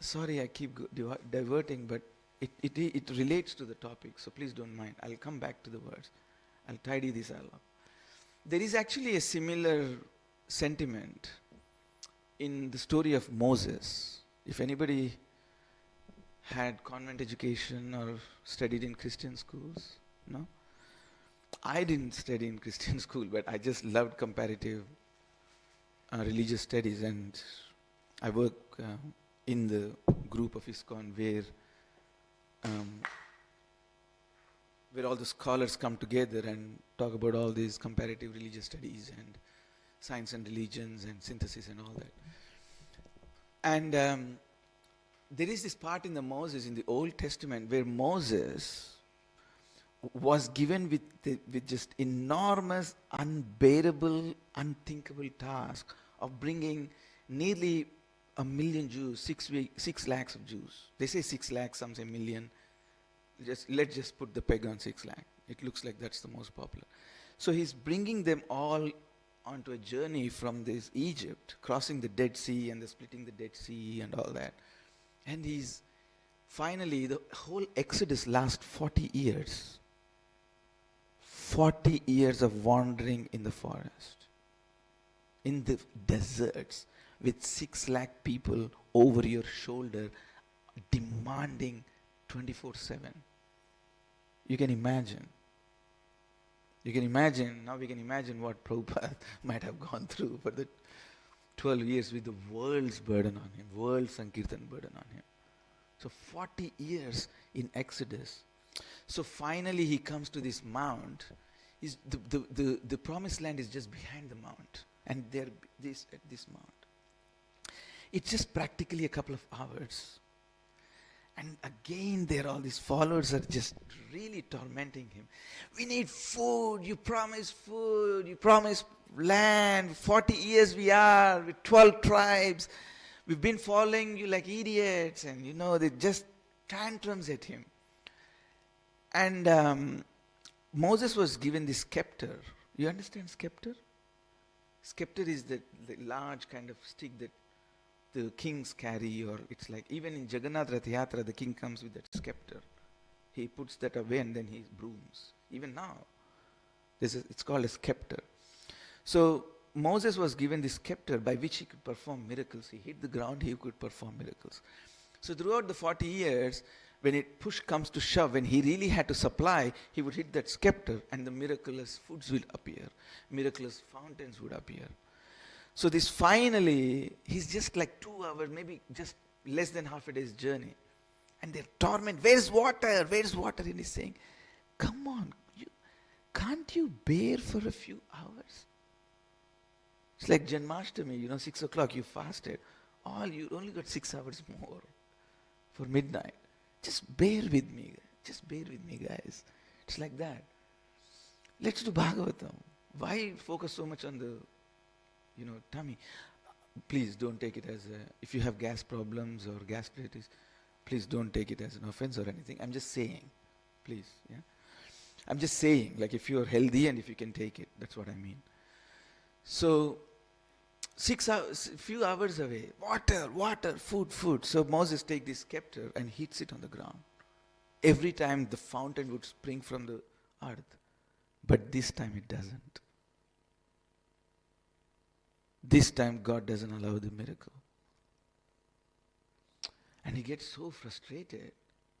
[SPEAKER 2] sorry I keep diverting, but it relates to the topic, so please don't mind. I'll come back to the words. I'll tidy this all up. There is actually a similar sentiment in the story of Moses. If anybody had convent education or studied in Christian schools, no? I didn't study in Christian school, but I just loved comparative religious studies, and I work in the group of ISKCON where all the scholars come together and talk about all these comparative religious studies and science and religions and synthesis and all that. And there is this part in the Old Testament where Moses was given with just enormous, unbearable, unthinkable task of bringing nearly 1 million Jews, 6 lakhs of Jews. They say 6 lakhs, some say million. Let's just put the peg on 6 lakh. It looks like that's the most popular. So he's bringing them all onto a journey from this Egypt, crossing the Dead Sea and splitting the Dead Sea and all that. And finally, the whole Exodus lasts 40 years. 40 years of wandering in the forest, in the deserts, with 6 lakh people over your shoulder, demanding 24/7. You can imagine. Now we can imagine what Prabhupada might have gone through for the 12 years with the world's burden on him, world Sankirtan burden on him. So 40 years in Exodus. So finally he comes to this mount. The promised land is just behind the mount. And they're at this mount. It's just practically a couple of hours. And again there all these followers are just really tormenting him. We need food, you promise land, 40 years we are, with 12 tribes. We've been following you like idiots. And they just tantrums at him. And Moses was given this scepter. You understand scepter? Scepter is the large kind of stick that the kings carry, or it's like even in Jagannath Rath Yatra, the king comes with that scepter. He puts that away and then he brooms. Even now, it's called a scepter. So Moses was given this scepter by which he could perform miracles. He hit the ground, he could perform miracles. So throughout the 40 years, when it push comes to shove, when he really had to supply, he would hit that scepter and the miraculous foods will appear. Miraculous fountains would appear. So this finally, he's just like 2 hours, maybe just less than half a day's journey. And they're torment, where's water? Where's water? And he's saying, come on, can't you bear for a few hours? It's like Janmashtami, 6 o'clock, you fasted. You only got 6 hours more for midnight. Just bear with me. Just bear with me, guys. It's like that. Let's do Bhagavatam. Why focus so much on the, tummy? Please don't take it as if you have gas problems or gastritis, please don't take it as an offense or anything. I'm just saying, please. Yeah. I'm just saying, like if you're healthy and if you can take it, that's what I mean. So, 6 hours, few hours away, water, food. So Moses takes this scepter and hits it on the ground. Every time the fountain would spring from the earth. But this time it doesn't. This time God doesn't allow the miracle. And he gets so frustrated,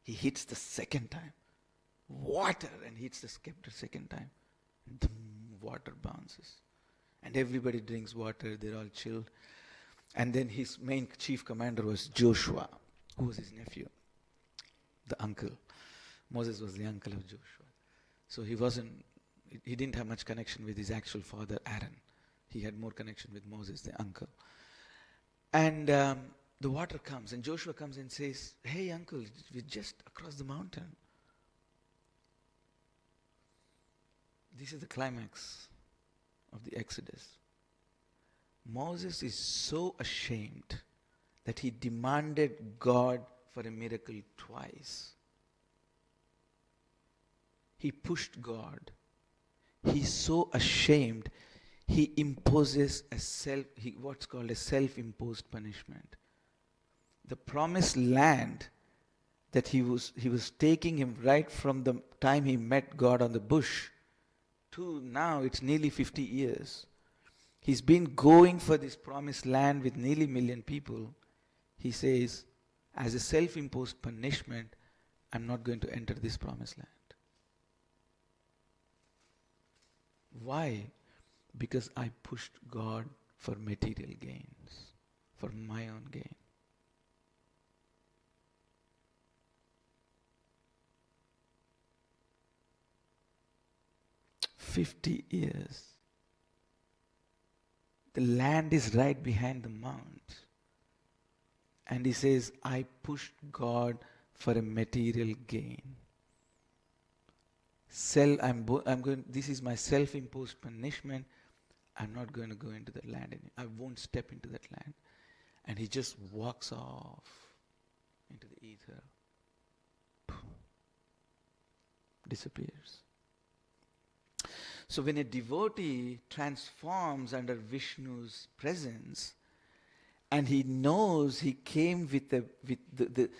[SPEAKER 2] he hits the second time. Water, and hits the scepter second time. The water bounces. And everybody drinks water, they're all chilled. And then his main chief commander was Joshua, who was his nephew, the uncle. Moses was the uncle of Joshua. So he didn't have much connection with his actual father, Aaron. He had more connection with Moses, the uncle. And the water comes, and Joshua comes and says, hey uncle, we're just across the mountain. This is the climax of the Exodus. Moses is so ashamed that he demanded God for a miracle twice. He pushed God. He's so ashamed, he imposes what's called a self-imposed punishment. The promised land that he was taking him right from the time he met God on the bush to now, it's nearly 50 years. He's been going for this promised land with nearly 1 million people. He says, as a self-imposed punishment, I'm not going to enter this promised land. Why? Because I pushed God for material gains, for my own gain. "50 years. The land is right behind the mount. And he says, I pushed God for a material gain. This is my self-imposed punishment. I'm not going to go into that land anymore. I won't step into that land. And he just walks off into the ether. Disappears. So when a devotee transforms under Vishnu's presence, and he knows he came with the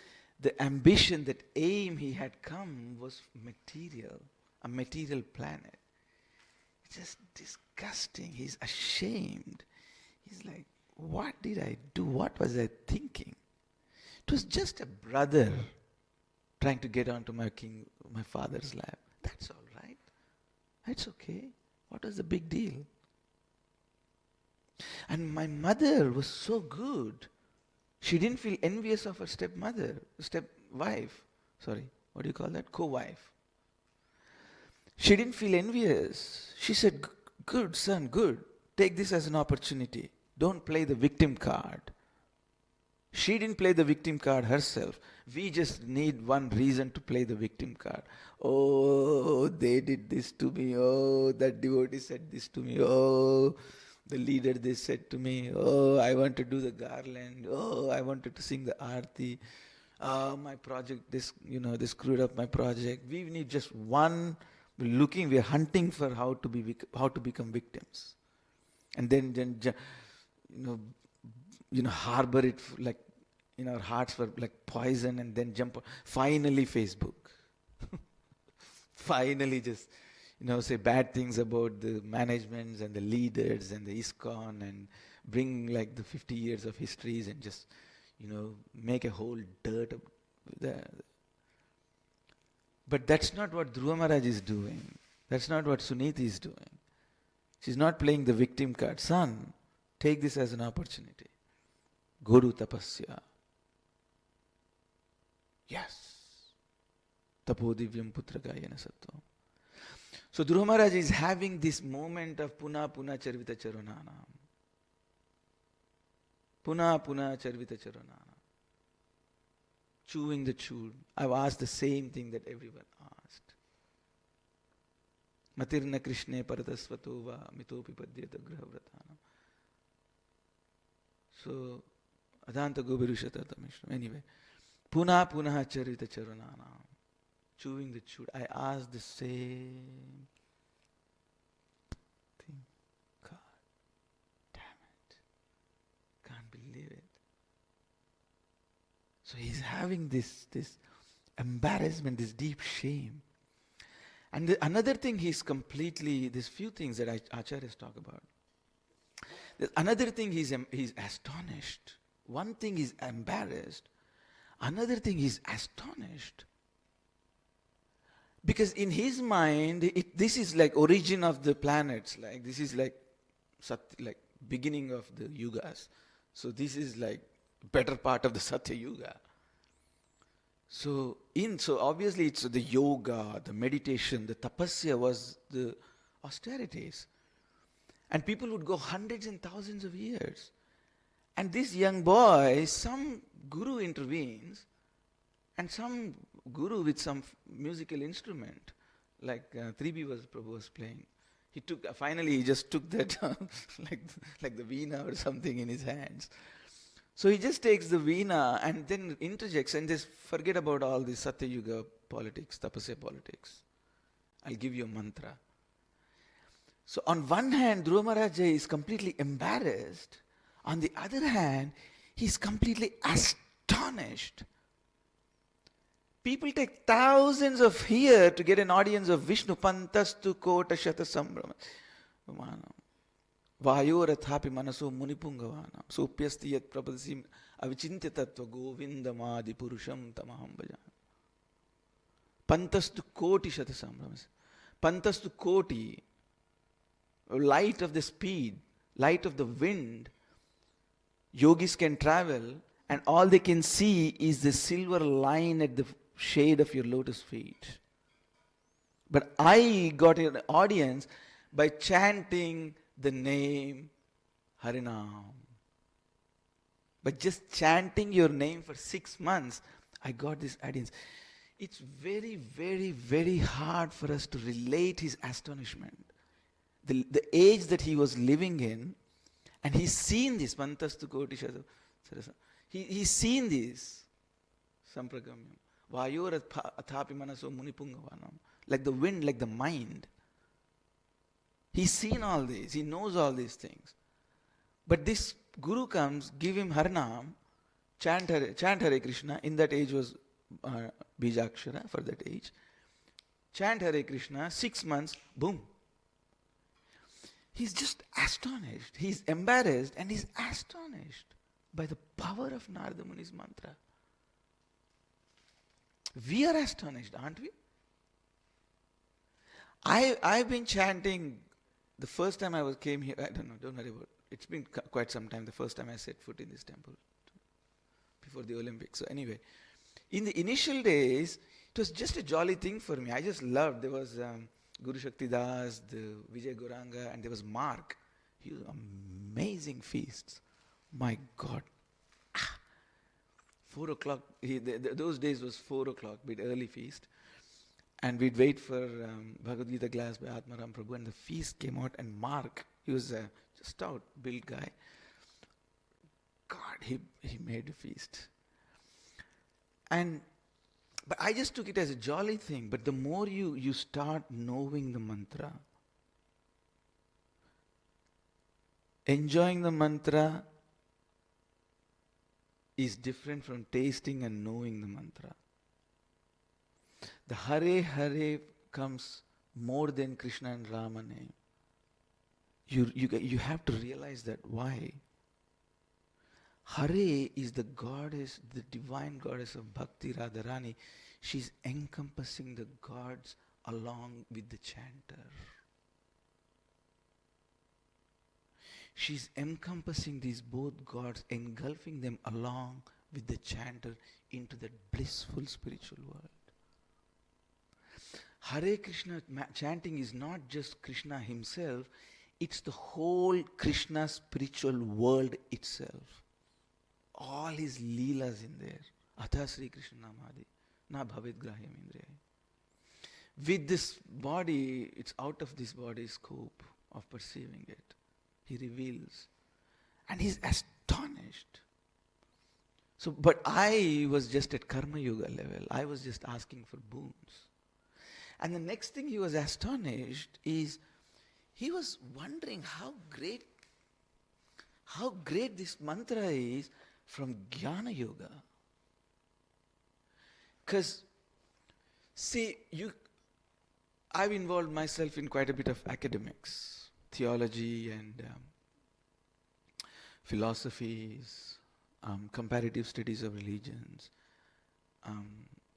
[SPEAKER 2] ambition, that aim he had come was material, a material planet. It's just disgusting. He's ashamed. He's like, what did I do? What was I thinking? It was just a brother trying to get onto my father's lap. That's all right. That's okay. What was the big deal? And my mother was so good. She didn't feel envious of her co-wife. She didn't feel envious. She said, good son, good. Take this as an opportunity. Don't play the victim card. She didn't play the victim card herself. We just need one reason to play the victim card. Oh, they did this to me. Oh, that devotee said this to me. Oh, the leader this said to me. Oh, I want to do the garland. Oh, I wanted to sing the arti. My project, they screwed up my project. We need just one. We're hunting for how to become victims, and then harbor it like in our hearts for like poison, and then jump. Finally, Facebook. Finally, just say bad things about the managements and the leaders and the ISKCON, and bring like the 50 years of histories and just make a whole dirt of But that's not what Dhruva Maharaj is doing. That's not what Suniti is doing. She's not playing the victim card. Son, take this as an opportunity. Guru tapasya. Yes. Tapo divyam putra gayana sattvam. So Dhruva Maharaj is having this moment of puna puna charvita charananam. Puna puna charvita charananam. Chewing the chewed. I've asked the same thing that everyone asked. Matirna Krishne Paradasvato va mitopi padyata grahavratanam. So, Adanta Gobirushata Tamishram. Anyway, Puna Punaha Charita Charananam. Chewing the chewed. I asked the same thing. God damn it. Can't believe it. So he's having this embarrassment, this deep shame. And another thing he's completely, there's few things that Acharyas talk about. There's another thing he's astonished. One thing he's embarrassed. Another thing he's astonished. Because in his mind, this is like origin of the planets. Like this is like beginning of the yugas. So this is like better part of the Satya Yuga. So obviously it's the yoga, the meditation, the tapasya was the austerities. And people would go hundreds and thousands of years. And this young boy, some guru intervenes, and some guru with some musical instrument, like 3B Prabhu was playing. Finally he just took that like the veena or something in his hands. So he just takes the veena and then interjects and just forget about all this Satya Yuga politics, tapasya politics. I'll give you a mantra. So on one hand, Dhruva Maharaj is completely embarrassed. On the other hand, he's completely astonished. People take thousands of years to get an audience of Vishnu Pantastu Kota Shata Sambrama. Vayorathapi manaso munipungavana sopyasti yat prapadasim avicintya tattva govindamadi purusham tamaham bhajami. Pantastu koti shata sambramas. Pantastu koti, light of the speed, light of the wind. Yogis can travel and all they can see is the silver line at the shade of your lotus feet. But I got an audience by chanting the name Harinam. But just chanting your name for 6 months, I got this audience. It's very, very, very hard for us to relate his astonishment. The age that he was living in, and he's seen this, Pantastu Koti Sarasa. He's seen this, Sampragamyam. Vayora Athapi Manaso Munipungavanam. Like the wind, like the mind. He's seen all this. He knows all these things. But this guru comes, give him Harinam, chant Hare Krishna. In that age was Bijakshara for that age. Chant Hare Krishna, 6 months, boom. He's just astonished. He's embarrassed and he's astonished by the power of Narada Muni's mantra. We are astonished, aren't we? I've been chanting. The first time I came here, I don't know, don't worry about it. It's been quite some time, the first time I set foot in this temple, before the Olympics. So anyway, in the initial days, it was just a jolly thing for me. I just loved, there was Guru Shakti Das, the Vijay Gauranga, and there was Mark. He was amazing feasts. My God. 4 o'clock, those days was 4 o'clock, bit early feast. And we'd wait for Bhagavad Gita class by Atmaram Prabhu, and the feast came out, and Mark, he was a stout built guy. God, he made a feast. But I just took it as a jolly thing. But the more you start knowing the mantra, enjoying the mantra is different from tasting and knowing the mantra. The Hare Hare comes more than Krishna and Rama name. You have to realize that. Why? Hare is the goddess, the divine goddess of Bhakti Radharani. She's encompassing the gods along with the chanter. She's encompassing these both gods, engulfing them along with the chanter into that blissful spiritual world. Hare Krishna chanting is not just Krishna himself, it's the whole Krishna spiritual world itself. All his leelas in there. Atha Sri Krishna Namadi. Na bhavet grahyam indriya. With this body, it's out of this body's scope of perceiving it. He reveals. And he's astonished. So, but I was just at Karma Yoga level. I was just asking for boons. And the next thing he was astonished is, he was wondering how great this mantra is from Jnana Yoga. Because, see, I've involved myself in quite a bit of academics, theology and philosophies, comparative studies of religions.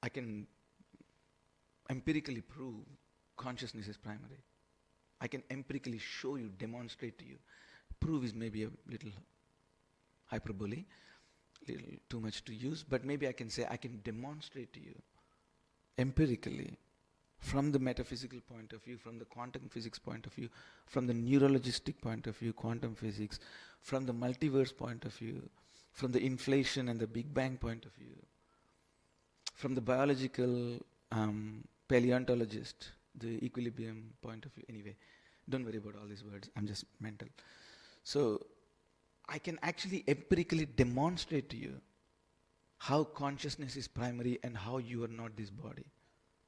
[SPEAKER 2] I can empirically prove consciousness is primary. I can empirically show you, demonstrate to you. Prove is maybe a little hyperbole, little too much to use, but maybe I can say I can demonstrate to you empirically, from the metaphysical point of view, from the quantum physics point of view, from the neurologistic point of view, quantum physics, from the multiverse point of view, from the inflation and the Big Bang point of view, from the biological paleontologist, the equilibrium point of view. Anyway, don't worry about all these words, I'm just mental. So, I can actually empirically demonstrate to you how consciousness is primary and how you are not this body.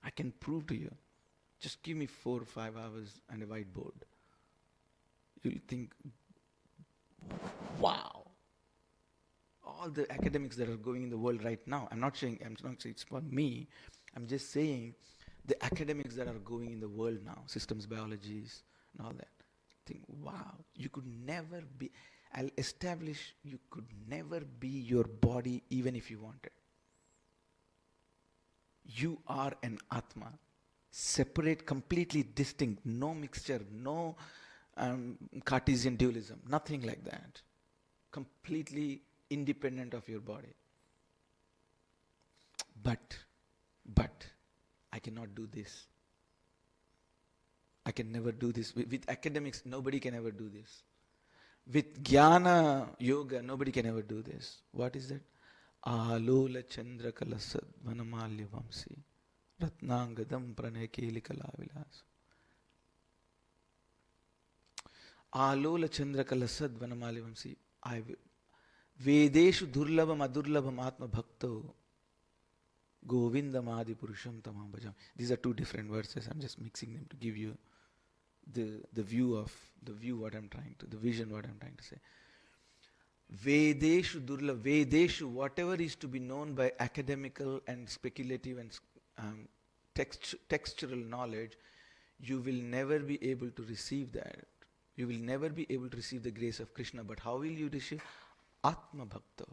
[SPEAKER 2] I can prove to you. Just give me 4 or 5 hours and a whiteboard. You'll think, wow. All the academics that are going in the world right now, I'm not saying it's for me, I'm just saying the academics that are going in the world now, systems biologies and all that, think, wow, you could never be, I'll establish you could never be your body even if you wanted. You are an Atma, separate, completely distinct, no mixture, no Cartesian dualism, nothing like that. Completely independent of your body. But, I cannot do this. I can never do this. With academics, nobody can ever do this. With Jnana Yoga, nobody can ever do this. What is that? Alola Chandra Kalasad Vanamalya Vamsi Ratnangadam Pranekeli Kalavilas. Alola Chandra Kalasad Vanamalya Vamsi. Vedeshu Durlabam Adurlabam Atma Bhakto Govindam Adi Purusham Tamam Bhajam. These are 2 different verses. I'm just mixing them to give you the view what I'm trying to, the vision what I'm trying to say. Vedeshu Durla, Vedeshu, whatever is to be known by academical and speculative and textural knowledge, you will never be able to receive that. You will never be able to receive the grace of Krishna. But how will you receive? Atma Bhakta.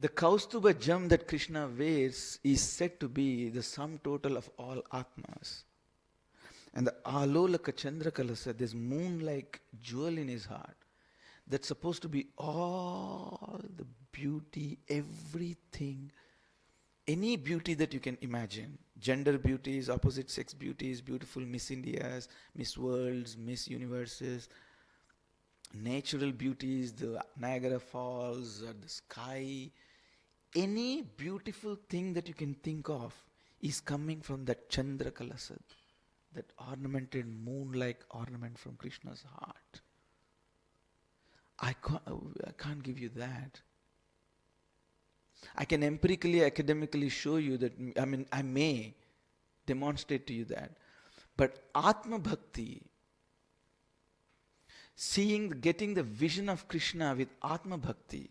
[SPEAKER 2] The Kaustuba gem that Krishna wears is said to be the sum total of all Atmas. And the Alolaka Chandra Kalasa, this moon-like jewel in his heart, that's supposed to be all the beauty, everything, any beauty that you can imagine. Gender beauties, opposite sex beauties, beautiful Miss Indias, Miss Worlds, Miss Universes, natural beauties, the Niagara Falls, or the sky. Any beautiful thing that you can think of is coming from that Chandra Kalasad, that ornamented moon-like ornament from Krishna's heart. I can't give you that. I can empirically, academically show you that, I may demonstrate to you that. But Atma Bhakti, getting the vision of Krishna with Atma Bhakti,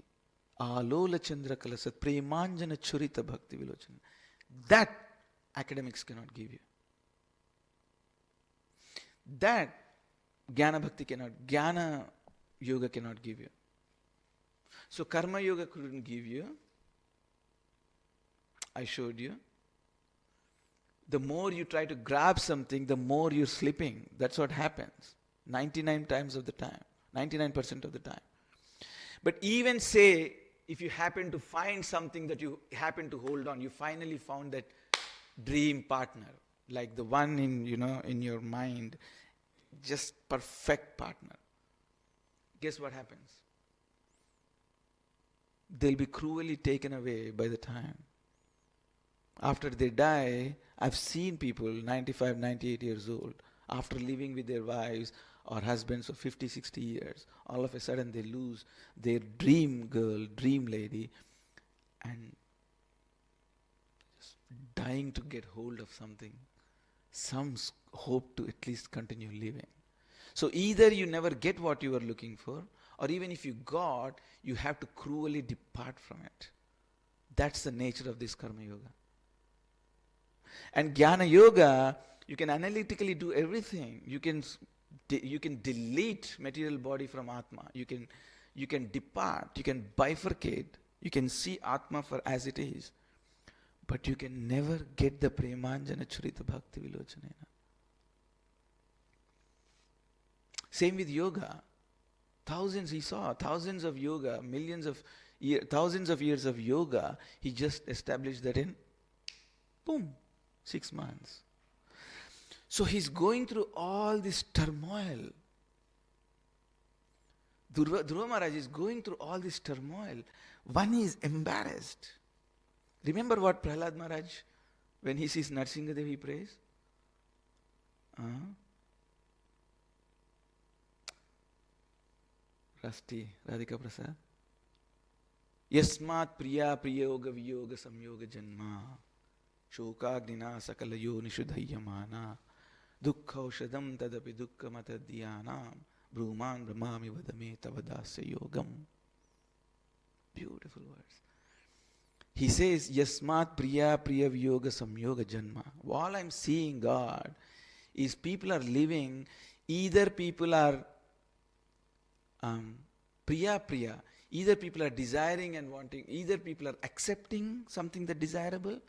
[SPEAKER 2] Alola Chandra Kalasat, Premanjana Churita Bhakti Vilochana, that academics cannot give you. That Jnana Bhakti cannot, Jnana Yoga cannot give you. So Karma Yoga couldn't give you. I showed you. The more you try to grab something, the more you're slipping. That's what happens. 99 times of the time. 99% of the time. But even say, if you happen to find something that you happen to hold on, you finally found that dream partner, like the one in your mind, just perfect partner. Guess what happens? They'll be cruelly taken away by the time. After they die, I've seen people 95, 98 years old, after living with their wives or husbands for 50, 60 years, all of a sudden they lose their dream girl, dream lady, and just dying to get hold of something, some hope to at least continue living. So either you never get what you were looking for, or even if you got, you have to cruelly depart from it. That's the nature of this Karma Yoga. And Jnana Yoga, you can analytically do everything. You can delete material body from Atma. You can depart. You can bifurcate. You can see Atma for as it is. But you can never get the Premanjana Charita Bhakti Vilochanena. Same with yoga. He saw thousands of yoga, thousands of years of yoga. He just established that in, boom, 6 months. So he's going through all this turmoil. Dhruva Maharaj is going through all this turmoil. One is embarrassed. Remember what Prahlad Maharaj, when he sees Narsingadev, he prays? Rusty, Radhika Prasad. Yasmat priya priyoga viyoga samyoga janma shokagnina sakalayo nishudhayyamana dukkha aushadam tadapi dukkha matadhyanam bruman brahmami vadame tavadasya yogam. Beautiful words. He says, Yasmat priya priya viyoga samyoga janma. All I'm seeing, God, is people are living, either people are priya, either people are desiring and wanting, either people are accepting something that's desirable.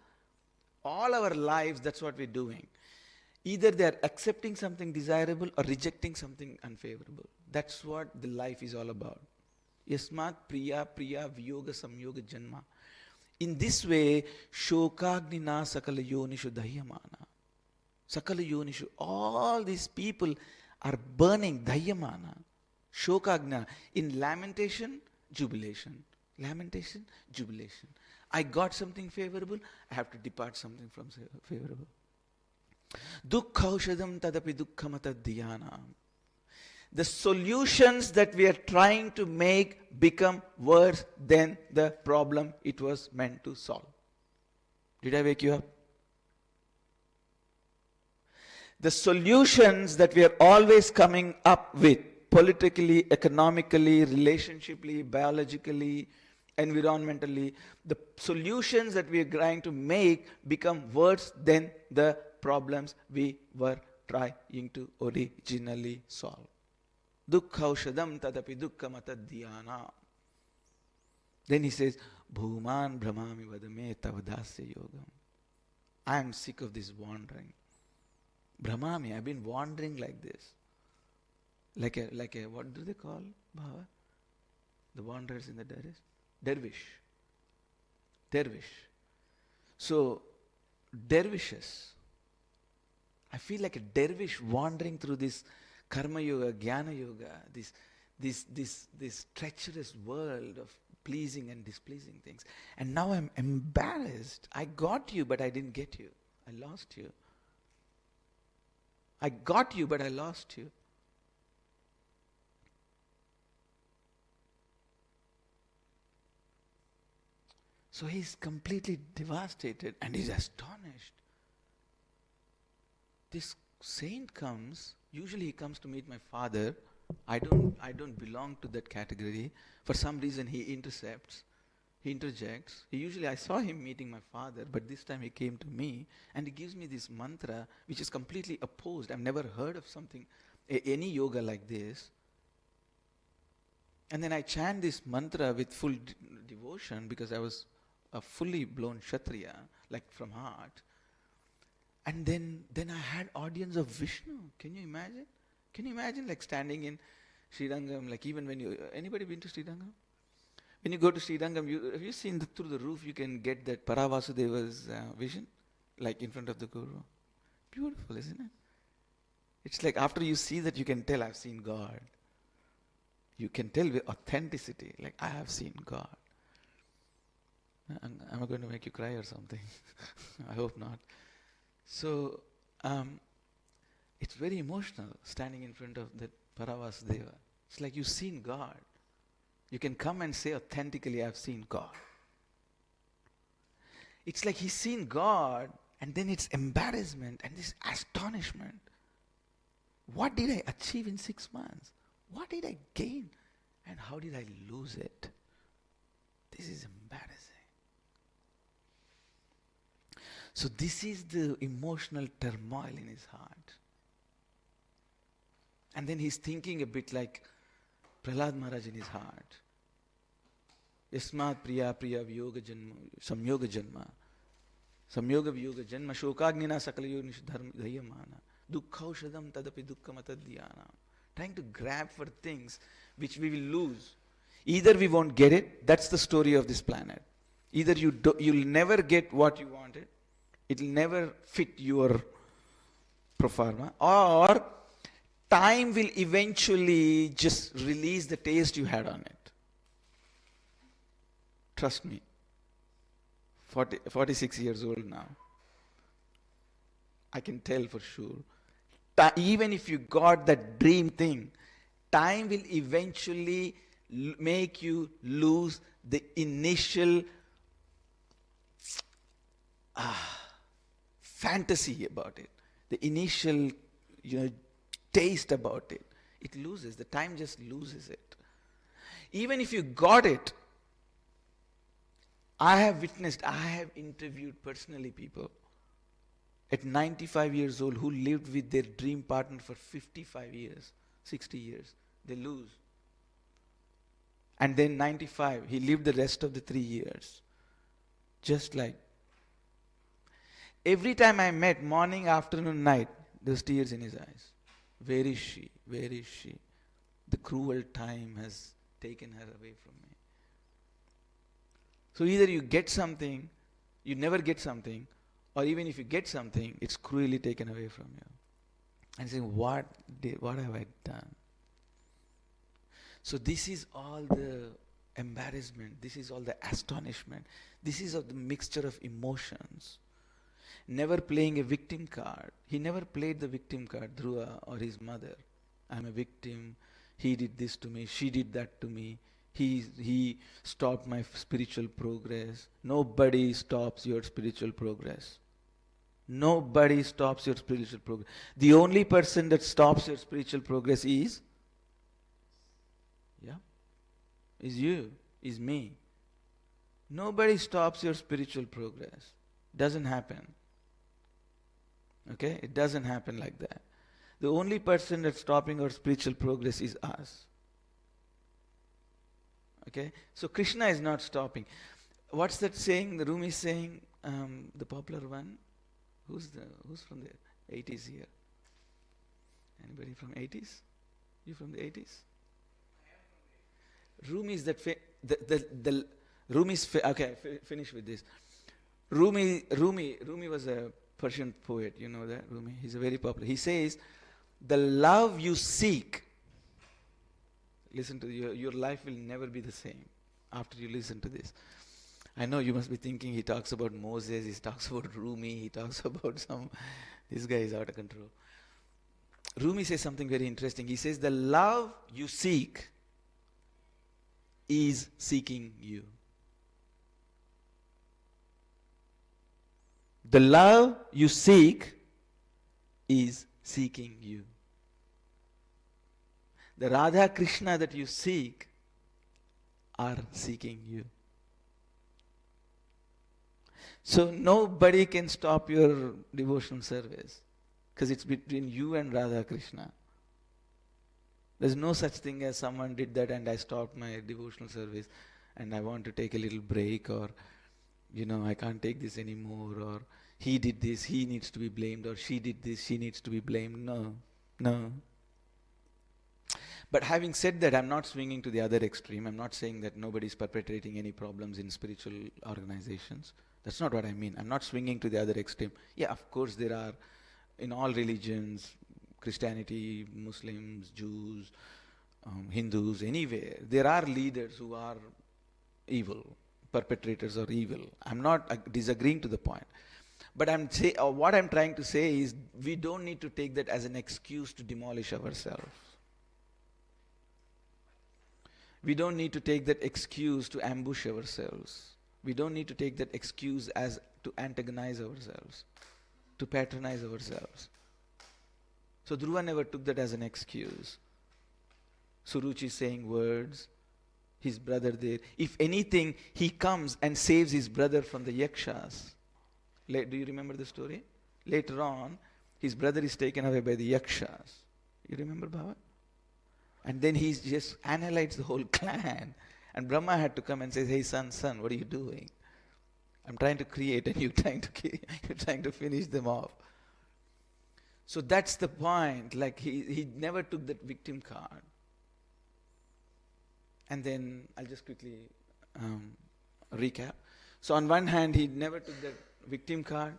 [SPEAKER 2] All our lives, that's what we're doing. Either they are accepting something desirable or rejecting something unfavorable. That's what the life is all about. Yasmat priya viyoga samyoga janma. In this way, shokagnina sakala yonishu dahyamana. Sakala yonishu, all these people are burning dahyamana. Shokagna, in lamentation, jubilation. Lamentation, jubilation. I got something favorable, I have to depart something from favorable. Dukkha aushadam tadapi dukkha matadhyana. The solutions that we are trying to make become worse than the problem it was meant to solve. Did I wake you up? The solutions that we are always coming up with, politically, economically, relationshiply, biologically, environmentally, the solutions that we are trying to make become worse than the problems we were trying to originally solve. Dukkha aushadam tadapi dukkha matadhyana. Then he says, Bhuman brahmami vadame tavadasya yogam. I am sick of this wandering. Brahmami, I've been wandering like this. Like a what do they call Bhava? The wanderers in the dervish. Dervish. So, dervishes. I feel like a dervish wandering through this Karma Yoga, Jnana Yoga, this treacherous world of pleasing and displeasing things. And now I'm embarrassed. I got you, but I didn't get you. I lost you. I got you, but I lost you. So he's completely devastated and he's astonished. This saint comes, usually he comes to meet my father. I don't belong to that category. For some reason he intercepts, he interjects. I saw him meeting my father, but this time he came to me and he gives me this mantra which is completely opposed. I've never heard of something, any yoga like this. And then I chant this mantra with full devotion because I was a fully blown Kshatriya, like from heart. And then I had audience of Vishnu. Can you imagine? Can you imagine like standing in Srirangam, like even when you, anybody been to Srirangam? When you go to Srirangam, have you seen through the roof you can get that Paravasudeva's vision? Like in front of the Guru. Beautiful, isn't it? It's like after you see that you can tell I've seen God. You can tell with authenticity, like I have seen God. Am I going to make you cry or something? I hope not. So, it's very emotional standing in front of that Paravasudeva. It's like you've seen God. You can come and say authentically, I've seen God. It's like he's seen God, and then it's embarrassment and this astonishment. What did I achieve in 6 months? What did I gain? And how did I lose it? This is embarrassing. So this is the emotional turmoil in his heart. And then he's thinking a bit like Prahlad Maharaj in his heart. Yasmat priya priya viyoga janma, samyoga janma. Samyoga viyoga janma, shokagnina sakalayo nishdharmayamana. Dukkha tadapi dukkha matadhyana. Trying to grab for things which we will lose. Either we won't get it, that's the story of this planet. Either you'll never get what you wanted, it'll never fit your proforma, or time will eventually just release the taste you had on it. Trust me. 46 years old now. I can tell for sure. Even if you got that dream thing, time will eventually make you lose the initial fantasy about it, the initial, taste about it. It loses. The time just loses it. Even if you got it, I have interviewed personally people at 95 years old who lived with their dream partner for 55 years, 60 years. They lose. And then 95, he lived the rest of the 3 years. Just like. Every time I met, morning, afternoon, night, there's tears in his eyes. Where is she? Where is she? The cruel time has taken her away from me. So either you get something, you never get something, or even if you get something, it's cruelly taken away from you. And saying, what have I done? So this is all the embarrassment, this is all the astonishment, this is all the mixture of emotions. Never playing a victim card. He never played the victim card, Dhruva or his mother. I'm a victim, he did this to me, she did that to me. He stopped my spiritual progress. Nobody stops your spiritual progress. Nobody stops your spiritual progress. The only person that stops your spiritual progress is you, is me. Nobody stops your spiritual progress. Doesn't happen. Okay? It doesn't happen like that. The only person that's stopping our spiritual progress is us. Okay? So Krishna is not stopping. What's that saying? The Rumi is saying, the popular one. Who's from the 80s here? Anybody from 80s? You from the 80s? Rumi is that okay, finish with this. Rumi was a Persian poet, you know that, Rumi? He's a very popular. He says, the love you seek, listen to your life will never be the same after you listen to this. I know you must be thinking he talks about Moses, he talks about Rumi, he talks about this guy is out of control. Rumi says something very interesting. He says, the love you seek is seeking you. The love you seek is seeking you. The Radha Krishna that you seek are seeking you. So nobody can stop your devotional service because it's between you and Radha Krishna. There's no such thing as someone did that and I stopped my devotional service and I want to take a little break, or, I can't take this anymore, or he did this, he needs to be blamed, or she did this, she needs to be blamed. No, no. But having said that, I'm not swinging to the other extreme. I'm not saying that nobody's perpetrating any problems in spiritual organizations. That's not what I mean. I'm not swinging to the other extreme. Yeah, of course there are, in all religions, Christianity, Muslims, Jews, Hindus, anywhere, there are leaders who are evil, perpetrators are evil. I'm not disagreeing to the point. But what I'm trying to say is, we don't need to take that as an excuse to demolish ourselves. We don't need to take that excuse to ambush ourselves. We don't need to take that excuse as to antagonize ourselves, to patronize ourselves. So Dhruva never took that as an excuse. Suruchi saying words, his brother there. If anything, he comes and saves his brother from the yakshas. Do you remember the story? Later on, his brother is taken away by the yakshas. You remember, Bhava? And then he just annihilates the whole clan. And Brahma had to come and say, hey son, what are you doing? I'm trying to create and you're trying to finish them off. So that's the point. Like he never took that victim card. And then I'll just quickly recap. So on one hand, he never took that victim card,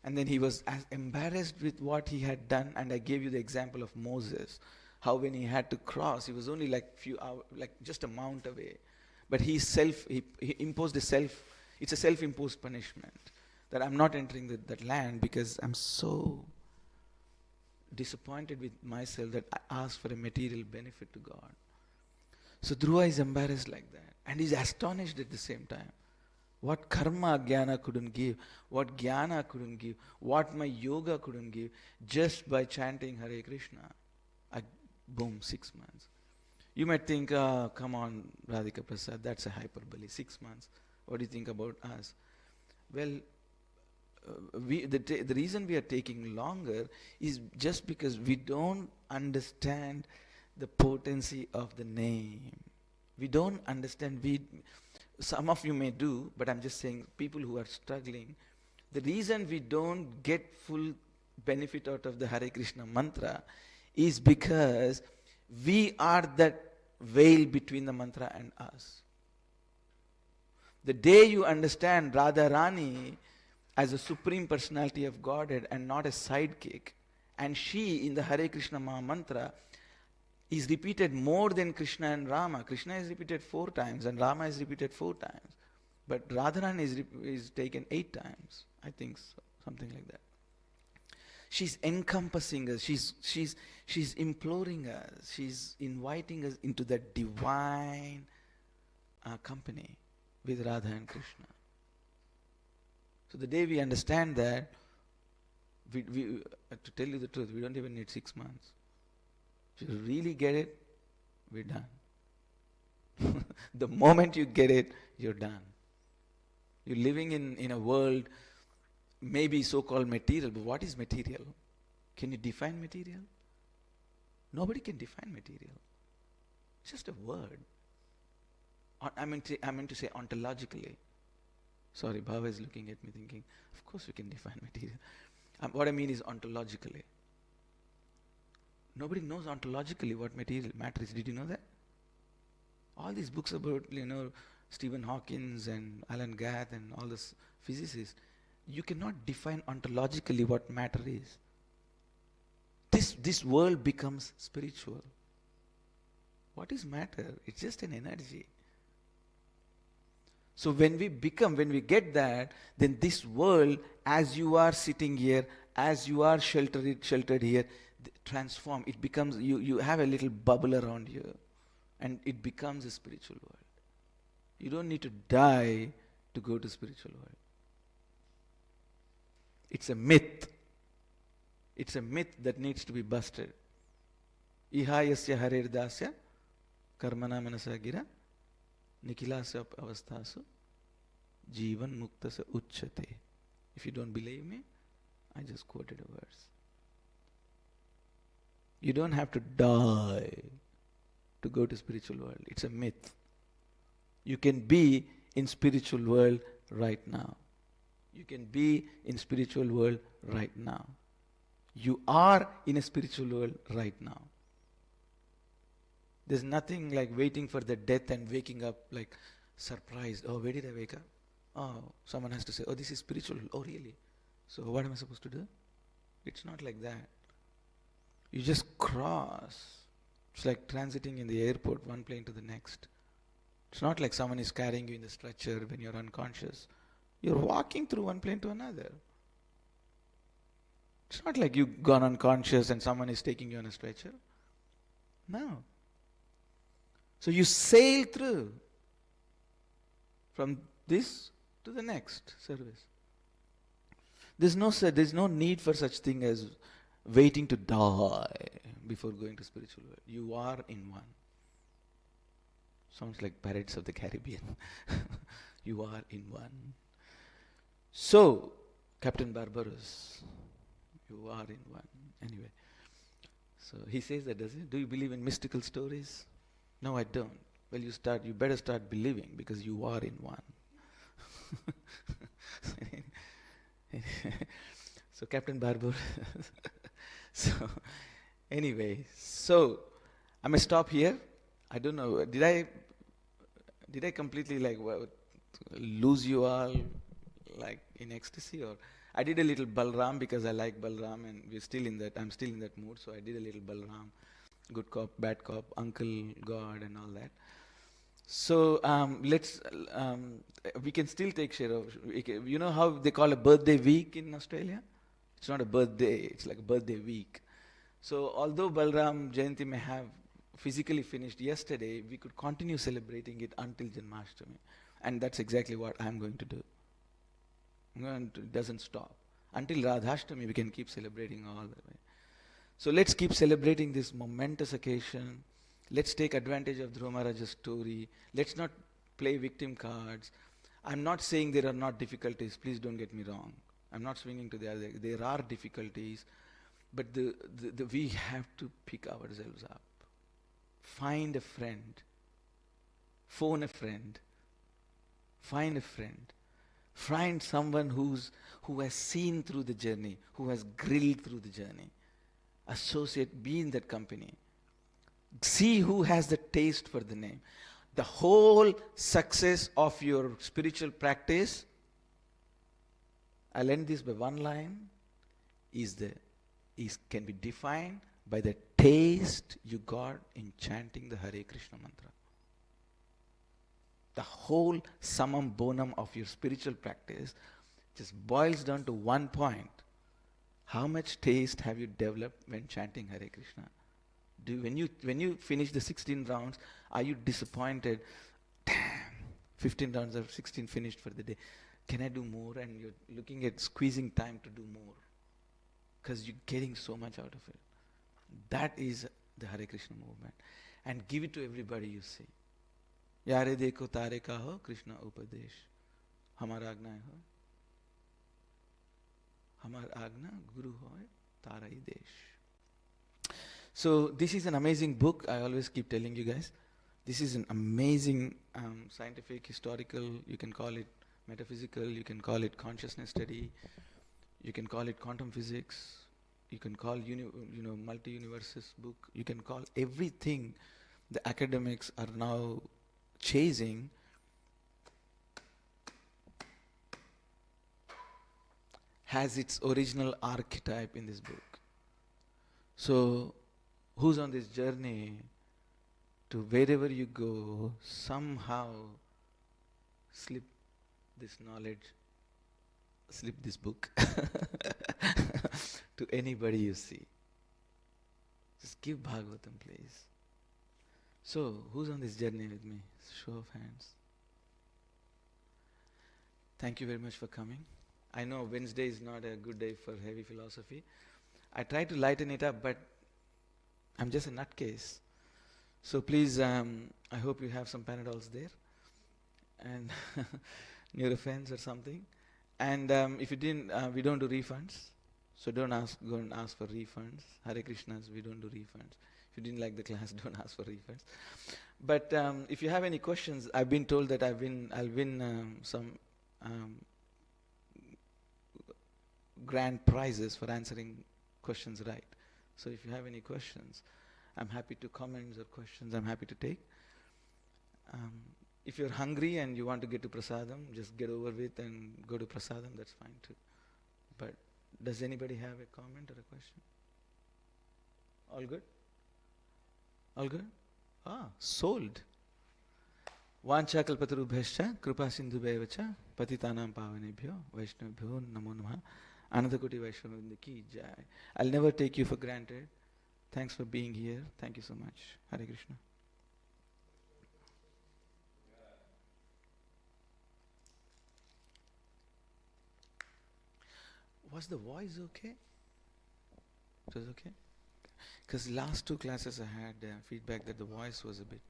[SPEAKER 2] and then he was as embarrassed with what he had done. And I gave you the example of Moses, how when he had to cross, he was only like few hours, like just a mount away, but he imposed it's a self-imposed punishment, that I'm not entering that land because I'm so disappointed with myself that I asked for a material benefit to God. So Dhruva is embarrassed like that, and he's astonished at the same time. What karma jnana couldn't give, what jnana couldn't give, what my yoga couldn't give, just by chanting Hare Krishna. Boom, 6 months. You might think, come on, Radhika Prasad, that's a hyperbole, 6 months. What do you think about us? Well, the reason we are taking longer is just because we don't understand the potency of the name. We don't understand. Some of you may do, but I'm just saying, people who are struggling, the reason we don't get full benefit out of the Hare Krishna mantra is because we are that veil between the mantra and us. The day you understand Radharani as a supreme personality of Godhead and not a sidekick, and she in the Hare Krishna Maha Mantra is repeated more than Krishna and Rama. Krishna is repeated 4 times and Rama is repeated 4 times. But Radharani is taken 8 times. I think so, something like that. She's encompassing us. She's imploring us. She's inviting us into that divine company with Radha and Krishna. So the day we understand that, we to tell you the truth, we don't even need 6 months. If you really get it, we're done. The moment you get it, you're done. You're living in a world, maybe so-called material, but what is material? Can you define material? Nobody can define material. It's just a word. I meant to say ontologically. Sorry, Bhava is looking at me thinking, of course we can define material. What I mean is ontologically. Nobody knows ontologically what matter is. Did you know that? All these books about, Stephen Hawking and Alan Gath and all those physicists, you cannot define ontologically what matter is. This world becomes spiritual. What is matter? It's just an energy. So when we get that, then this world, as you are sitting here, as you are sheltered here, transform. It becomes, you have a little bubble around you, and it becomes a spiritual world. You don't need to die to go to spiritual world. It's a myth. It's a myth that needs to be busted. Iha yasya harer dasya karmana manasa gira nikilasa avastasu jivan muktasa uchyate. If you don't believe me, I just quoted a verse. You don't have to die to go to spiritual world. It's a myth. You can be in spiritual world right now. You can be in spiritual world right now. You are in a spiritual world right now. There's nothing like waiting for the death and waking up like surprised. Oh, where did I wake up? Oh, someone has to say, oh, this is spiritual. Oh, really? So what am I supposed to do? It's not like that. You just cross. It's like transiting in the airport, one plane to the next. It's not like someone is carrying you in the stretcher when you're unconscious. You're walking through one plane to another. It's not like you've gone unconscious and someone is taking you on a stretcher. No. So you sail through from this to the next service. There's no need for such thing as waiting to die before going to spiritual world. You are in one. Sounds like Pirates of the Caribbean. You are in one. So, Captain Barbaros, you are in one. Anyway, so he says that, does he? Do you believe in mystical stories? No, I don't. Well, you better start believing because you are in one. So Captain Barbaros. So anyway, so I may stop here. I don't know. Did I completely lose you all like in ecstasy, or I did a little Balram because I like Balram and I'm still in that mood, so I did a little Balram, good cop, bad cop, uncle, God and all that. So we can still take share of, you know how they call a birthday week in Australia? It's not a birthday, it's like a birthday week. So although Balram Jayanti may have physically finished yesterday, we could continue celebrating it until Janmashtami. And that's exactly what I'm going to do. It doesn't stop. Until Radhashtami we can keep celebrating all the way. So let's keep celebrating this momentous occasion. Let's take advantage of Dhruva Maharaja's story. Let's not play victim cards. I'm not saying there are not difficulties, please don't get me wrong. I'm not swinging to the other. There are difficulties, but we have to pick ourselves up. Find a friend. Phone a friend. Find a friend. Find someone who has seen through the journey, who has grilled through the journey. Associate, be in that company. See who has the taste for the name. The whole success of your spiritual practice, I'll end this by one line, can be defined by the taste you got in chanting the Hare Krishna mantra. The whole summum bonum of your spiritual practice just boils down to one point. How much taste have you developed when chanting Hare Krishna? When you finish the 16 rounds, are you disappointed? Damn, 15 rounds or 16 finished for the day. Can I do more? And you're looking at squeezing time to do more because you're getting so much out of it. That is the Hare Krishna movement. And give it to everybody you see. Yare dekho tare kaho Krishna upadesh. Hamara agna hoy. Hamar agna guru hoy tarai desh. So this is an amazing book. I always keep telling you guys. This is an amazing scientific, historical, you can call it metaphysical, you can call it consciousness study, you can call it quantum physics, you can call multi-universes book, you can call everything the academics are now chasing. Has its original archetype in this book. So who's on this journey to wherever you go, somehow slip this knowledge, slip this book to anybody you see. Just give Bhagavatam, please. So, who's on this journey with me? Show of hands. Thank you very much for coming. I know Wednesday is not a good day for heavy philosophy. I try to lighten it up, but I'm just a nutcase. So please, I hope you have some Panadols there and Nurophens or something. And if you didn't, we don't do refunds. So don't go and ask for refunds. Hare Krishnas, we don't do refunds. If you didn't like the class, don't ask for refunds. But if you have any questions, I've been told that I'll win some grand prizes for answering questions right. So if you have any questions, I'm happy to comments or questions, I'm happy to take. If you're hungry and you want to get to prasadam, just get over with and go to prasadam, that's fine too. But does anybody have a comment or a question? All good? All good? Sold. Vancha kalpatarubhyascha kripa sindhubhaivacha patitanam pavanebhyo vaishnavabhyo namo namaha. Anandakoti Vaishnavavrinda ki jai. I'll never take you for granted. Thanks for being here. Thank you so much. Hare Krishna. Was the voice okay? It was okay? Because last two classes I had feedback that the voice was a bit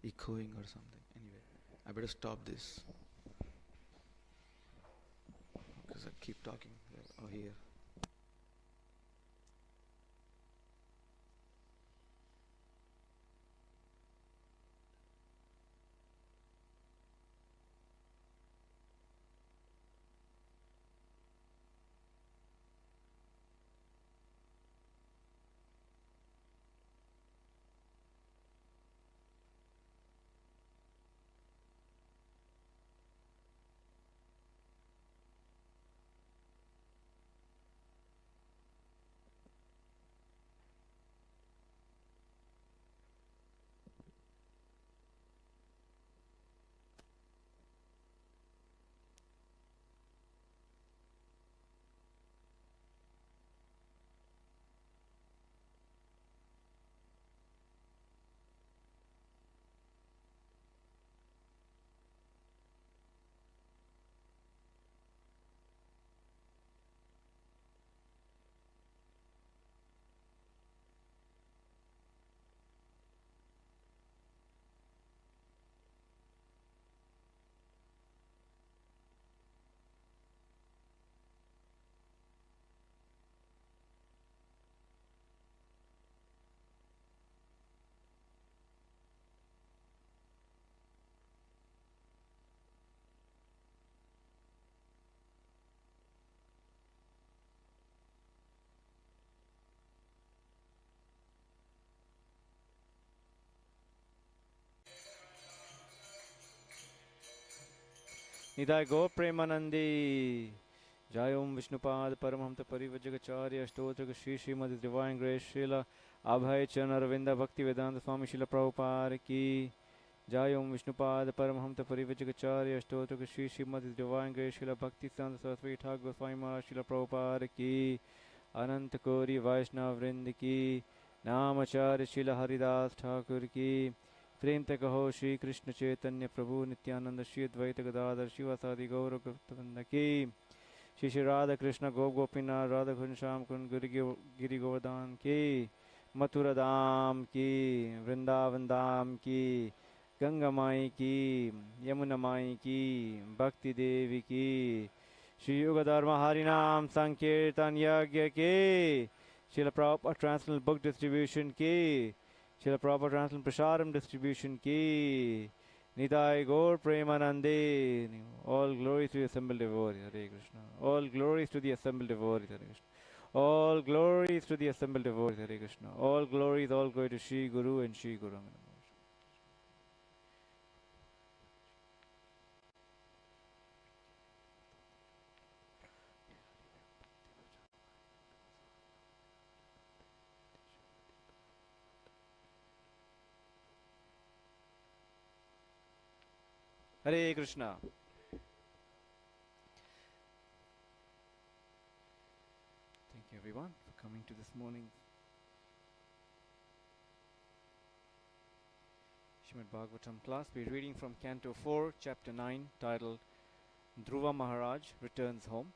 [SPEAKER 2] echoing or something. Anyway, I better stop this. Because I keep talking here.
[SPEAKER 3] निदाय गो प्रेमानंदी जय ओम विष्णुपाद परमहंस परिव्रजकाचार्य स्तोत्र Shri Shrimad divine grace Srila अभय चरण अरविंद भक्ति वेदांत स्वामी श्रील प्रभुपाद की जय ओम विष्णुपाद परमहंस परिव्रजकाचार्य स्तोत्र Shri Shrimad divine grace Srila भक्ति संत सरस्वती ठाकुर गोस्वामी महाराज श्रील प्रभुपाद की अनंत कोटि वैष्णव वृंद की नामाचार्य श्रील हरिदास ठाकुर की प्रेम ते कहो श्री कृष्ण चैतन्य प्रभु नित्यानंद श्री अद्वैत गदाधर शिवासादि गौर भक्तवृंद की श्री श्री राधा कृष्ण गोपीनाथ राधा घनश्याम कुंड गिरि गोवर्धन की मथुरा धाम की वृंदावन धाम की गंगा माई की यमुना माई की भक्ति देवी की श्री युग धर्म हरिनाम संकीर्तन यज्ञ के Srila proper translational book distribution की Srila Prabhupada Translation Prasaram distribution ki Nitai Gaur Premanande. All glories to the assembled devotees. Hare Krishna. All glories to the assembled devotees. Hare Krishna. All glories to the assembled devotees. Hare Krishna. All glories, all glory to Shri Guru and Shri Guru. Hare Krishna. Thank you everyone for coming to this morning's Srimad Bhagavatam class. We're reading from Canto 4, Chapter 9, titled Dhruva Maharaj Returns Home.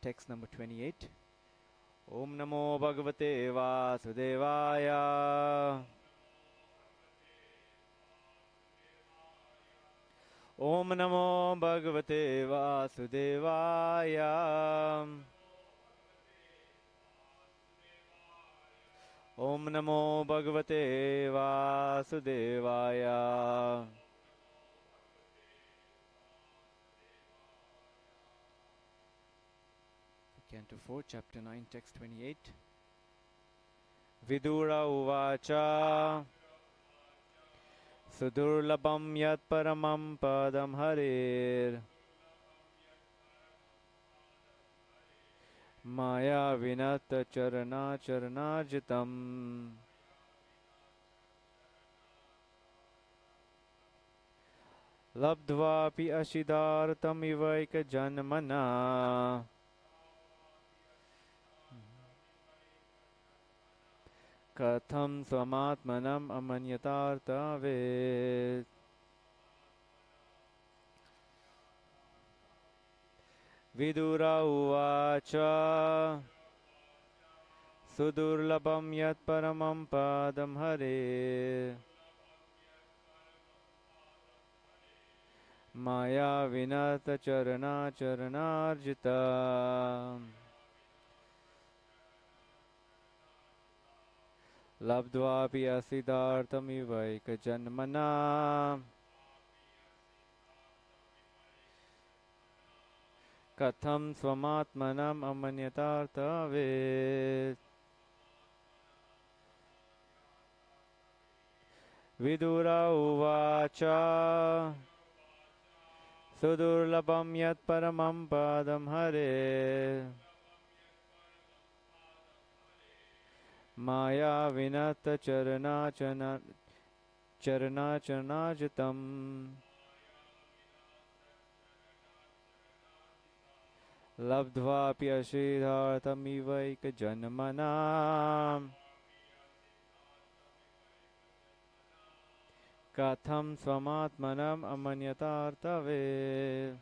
[SPEAKER 3] Text number 28. Om Namo Bhagavate Vasudevaya. Om Namo Bhagavate Vasudevaya. Om Namo Bhagavate Vasudevaya. Canto 4, Chapter 9, Text 28. Vidura Uvacha Sudurlabham Yat Paramam Padam Harir Maya Vinata Charana Charanajitam Labdvapi Ashidartam Ivaika Janmana Katham Swamatmanam Amanyatartavet. Vidura Uvacha Sudurlabham Yat Paramam Padam Hare Maya Vinata Charana Charanarjita Labdvapi Asiddhartamivaika Janmana Katham Swamatmanam Amanyatartavet. Vidura Uvacha Sudurlabham Yat Paramam Padam Hare Maya Vinata Charanajitam Labdvapi Asiddhartamivaika Janmana Katham Swamatmanam Amanyatartave.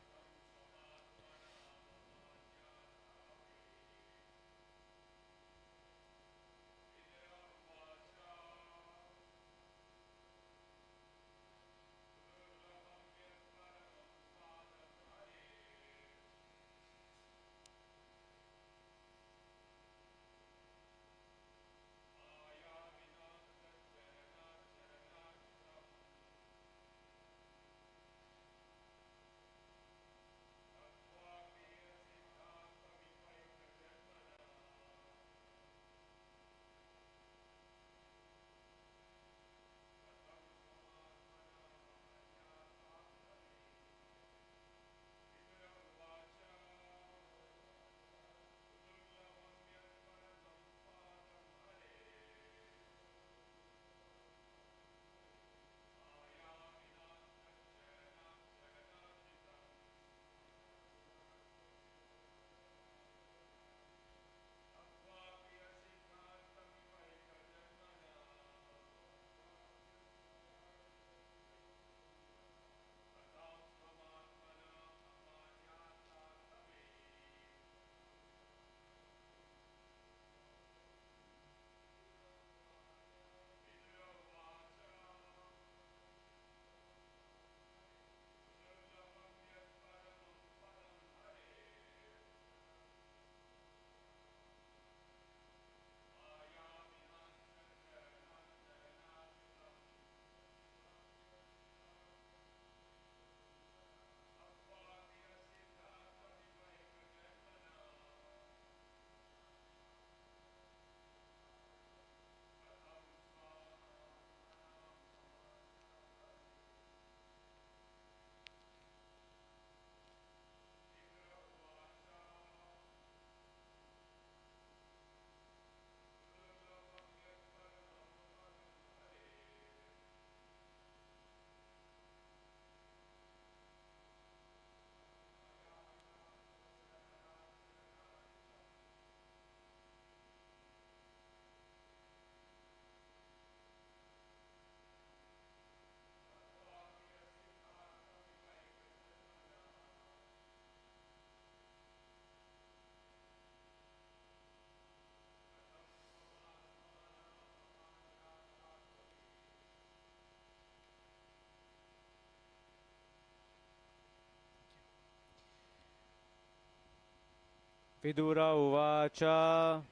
[SPEAKER 3] Vidura Uvacha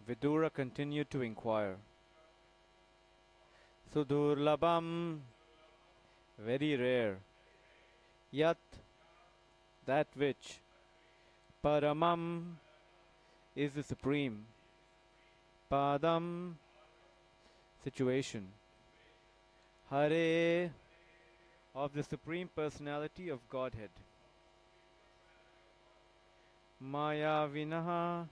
[SPEAKER 3] Vidura continued to inquire. Sudurlabham, very rare. Yat, that which. Paramam is the supreme. Padam, situation. Hare, of the Supreme Personality of Godhead. Maya Vinaha,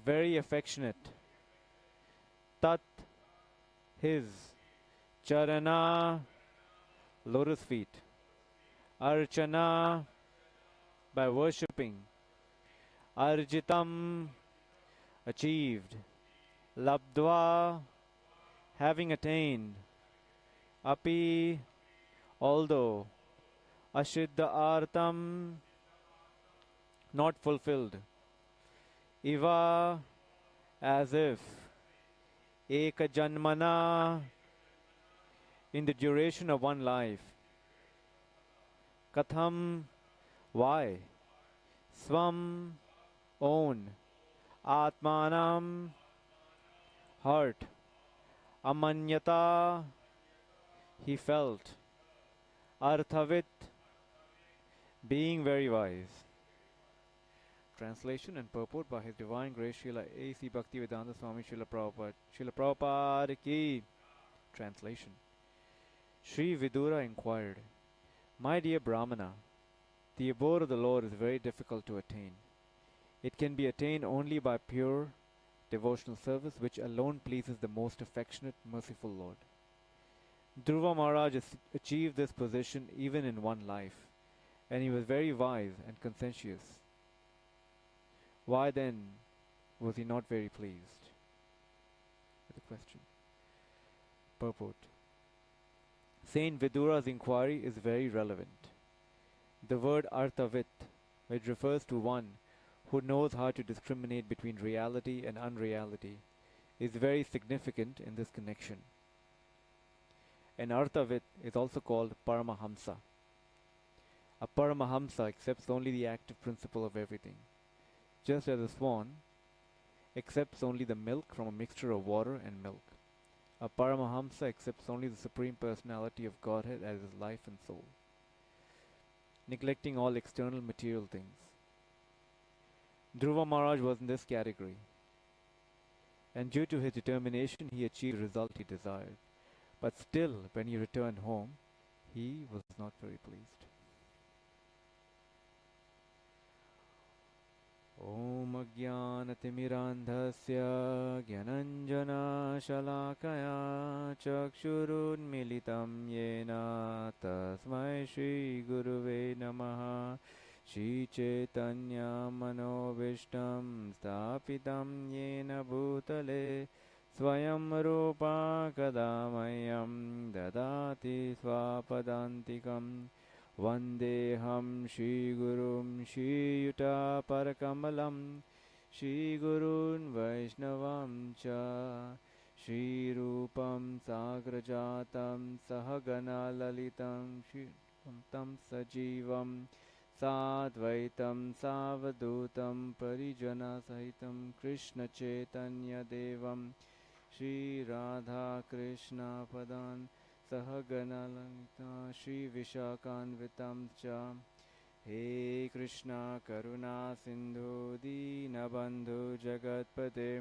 [SPEAKER 3] very affectionate. Tat, his. Charana, lotus feet. Archana, by worshipping. Arjitam, achieved. Labdva, having attained. Api, although. Ashiddha artam, not fulfilled. Iva, as if. Eka janmana, in the duration of one life. Katham, why? Swam, own. Atmanam, heart. Amanyata, he felt. Arthavit, being very wise. Translation and purport by His Divine Grace Srila A.C. Bhaktivedanta Swami Srila Prabhupada. Srila Prabhupada ki. Translation. Sri Vidura inquired, my dear Brahmana, the abode of the Lord is very difficult to attain. It can be attained only by pure devotional service, which alone pleases the most affectionate, merciful Lord. Dhruva Maharaj achieved this position even in one life, and he was very wise and conscientious. Why then was he not very pleased? The question. Purport. Saint Vidura's inquiry is very relevant. The word arthavit, which refers to one who knows how to discriminate between reality and unreality, is very significant in this connection. An arthavit is also called Paramahamsa. A Paramahamsa accepts only the active principle of everything, just as a swan accepts only the milk from a mixture of water and milk. A Paramahamsa accepts only the Supreme Personality of Godhead as his life and soul, neglecting all external material things. Dhruva Maharaj was in this category, and due to his determination he achieved the result he desired. But still, when he returned home, he was not very pleased. Om Ajnanatimirandhasya Gyananjana Shalakaya Chakshurunmilitam Yena Tasmai Shri Guruve Namaha Shri Chaitanya Manovishtam Stapitam Yena Bhutale Swayam Rupa Kadamayam Dadati Swapadantikam Vandeham Shri Gurum Shri Yuta Parakamalam Shri Gurun Vaishnavam Cha Shri Rupam Sagrajatam Sahagana Lalitam Shri Tam Sajivam Sadvaitam Savadutam Parijana Sahitam Krishna Chaitanya Devam Shri Radha Krishna Padan Sahagana Lalita Shri Vishakanvitam Cha He Krishna Karuna Sindhu Dinabandhu Jagatpate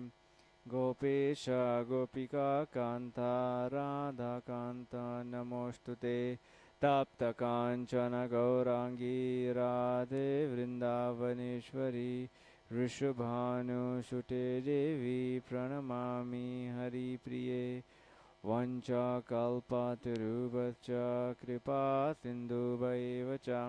[SPEAKER 3] Gopesha Gopika Kanta Radha Kanta Namostute Tapta Kanchana Gaurangi Radhe Vrindavaneshwari Rishabhanu Shute Devi Pranamami Hari Priye Vancha kalpatarubhascha kripa sindhubhaivacha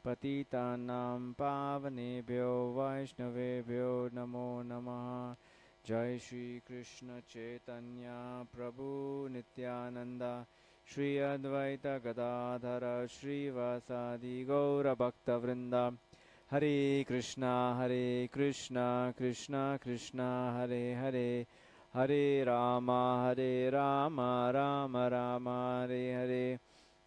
[SPEAKER 3] patitanam pavanebhyo vaishnavebhyo namo namaha Jai Shri Krishna Chaitanya Prabhu Nityananda Shri Advaita Gadadhara Shri Vasadi Gaura Bhakta Vrinda Hare Krishna Krishna Krishna Hare Hare Hare Rama, Rama Rama, Hare Hare,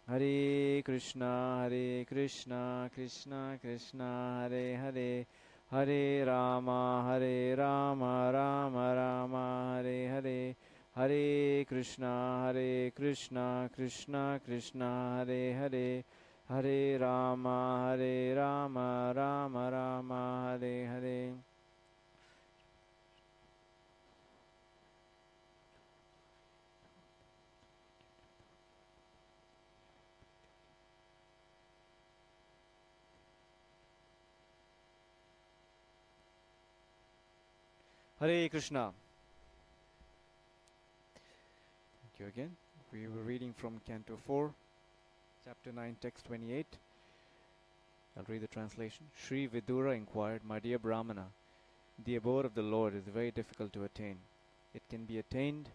[SPEAKER 3] Hare Krishna, Krishna Krishna, Hare Hare, Hare Rama, Rama Rama, Hare Hare, Hare Krishna, Krishna Krishna, Hare Hare, Hare Rama, Rama Rama, Hare Hare. Hare Krishna. Thank you again. We were reading from Canto 4, Chapter 9, Text 28. I'll read the translation. Sri Vidura inquired, My dear Brahmana, the abode of the Lord is very difficult to attain. It can be attained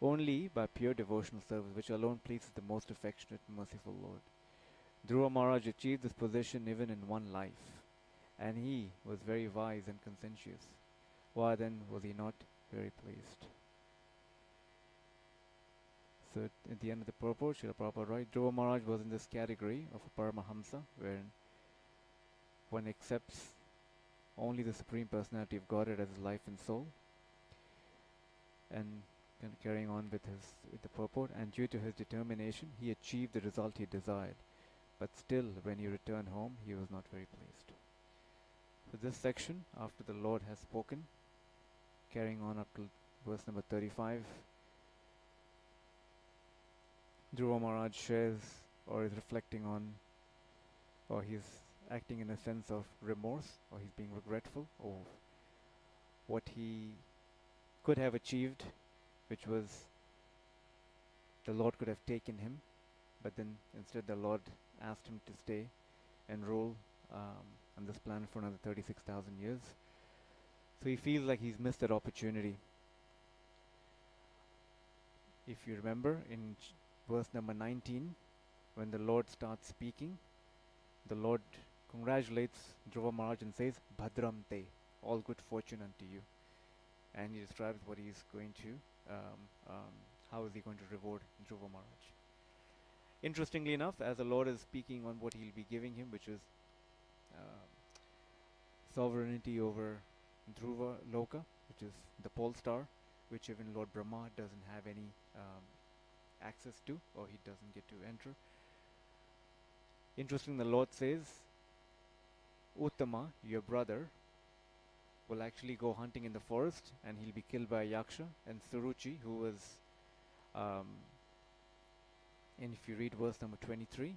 [SPEAKER 3] only by pure devotional service, which alone pleases the most affectionate and merciful Lord. Dhruva Maharaj achieved this position even in one life, and he was very wise and conscientious. Why then was he not very pleased? So at the end of the purport, Srila Prabhupada writes, Dhruva Maharaj was in this category of a Paramahamsa, wherein one accepts only the Supreme Personality of Godhead as his life and soul, and carrying on with the purport, and due to his determination, he achieved the result he desired. But still, when he returned home, he was not very pleased. So this section, after the Lord has spoken, carrying on up to verse number 35, Dhruva Maharaj shares or is reflecting on, or he's acting in a sense of remorse, or he's being regretful of what he could have achieved, which was the Lord could have taken him, but then instead the Lord asked him to stay and rule on this planet for another 36,000 years. So he feels like he's missed that opportunity. If you remember in verse number 19, when the Lord starts speaking, the Lord congratulates Dhruva Maharaj and says, Bhadram te, all good fortune unto you. And he describes what he is going to, how is he going to reward Dhruva Maharaj. Interestingly enough, as the Lord is speaking on what he'll be giving him, which is sovereignty over Dhruva Loka, which is the pole star, which even Lord Brahma doesn't have any access to, or he doesn't get to enter. Interesting, the Lord says, Uttama, your brother, will actually go hunting in the forest, and he'll be killed by a yaksha, and Suruchi, who was, and if you read verse number 23,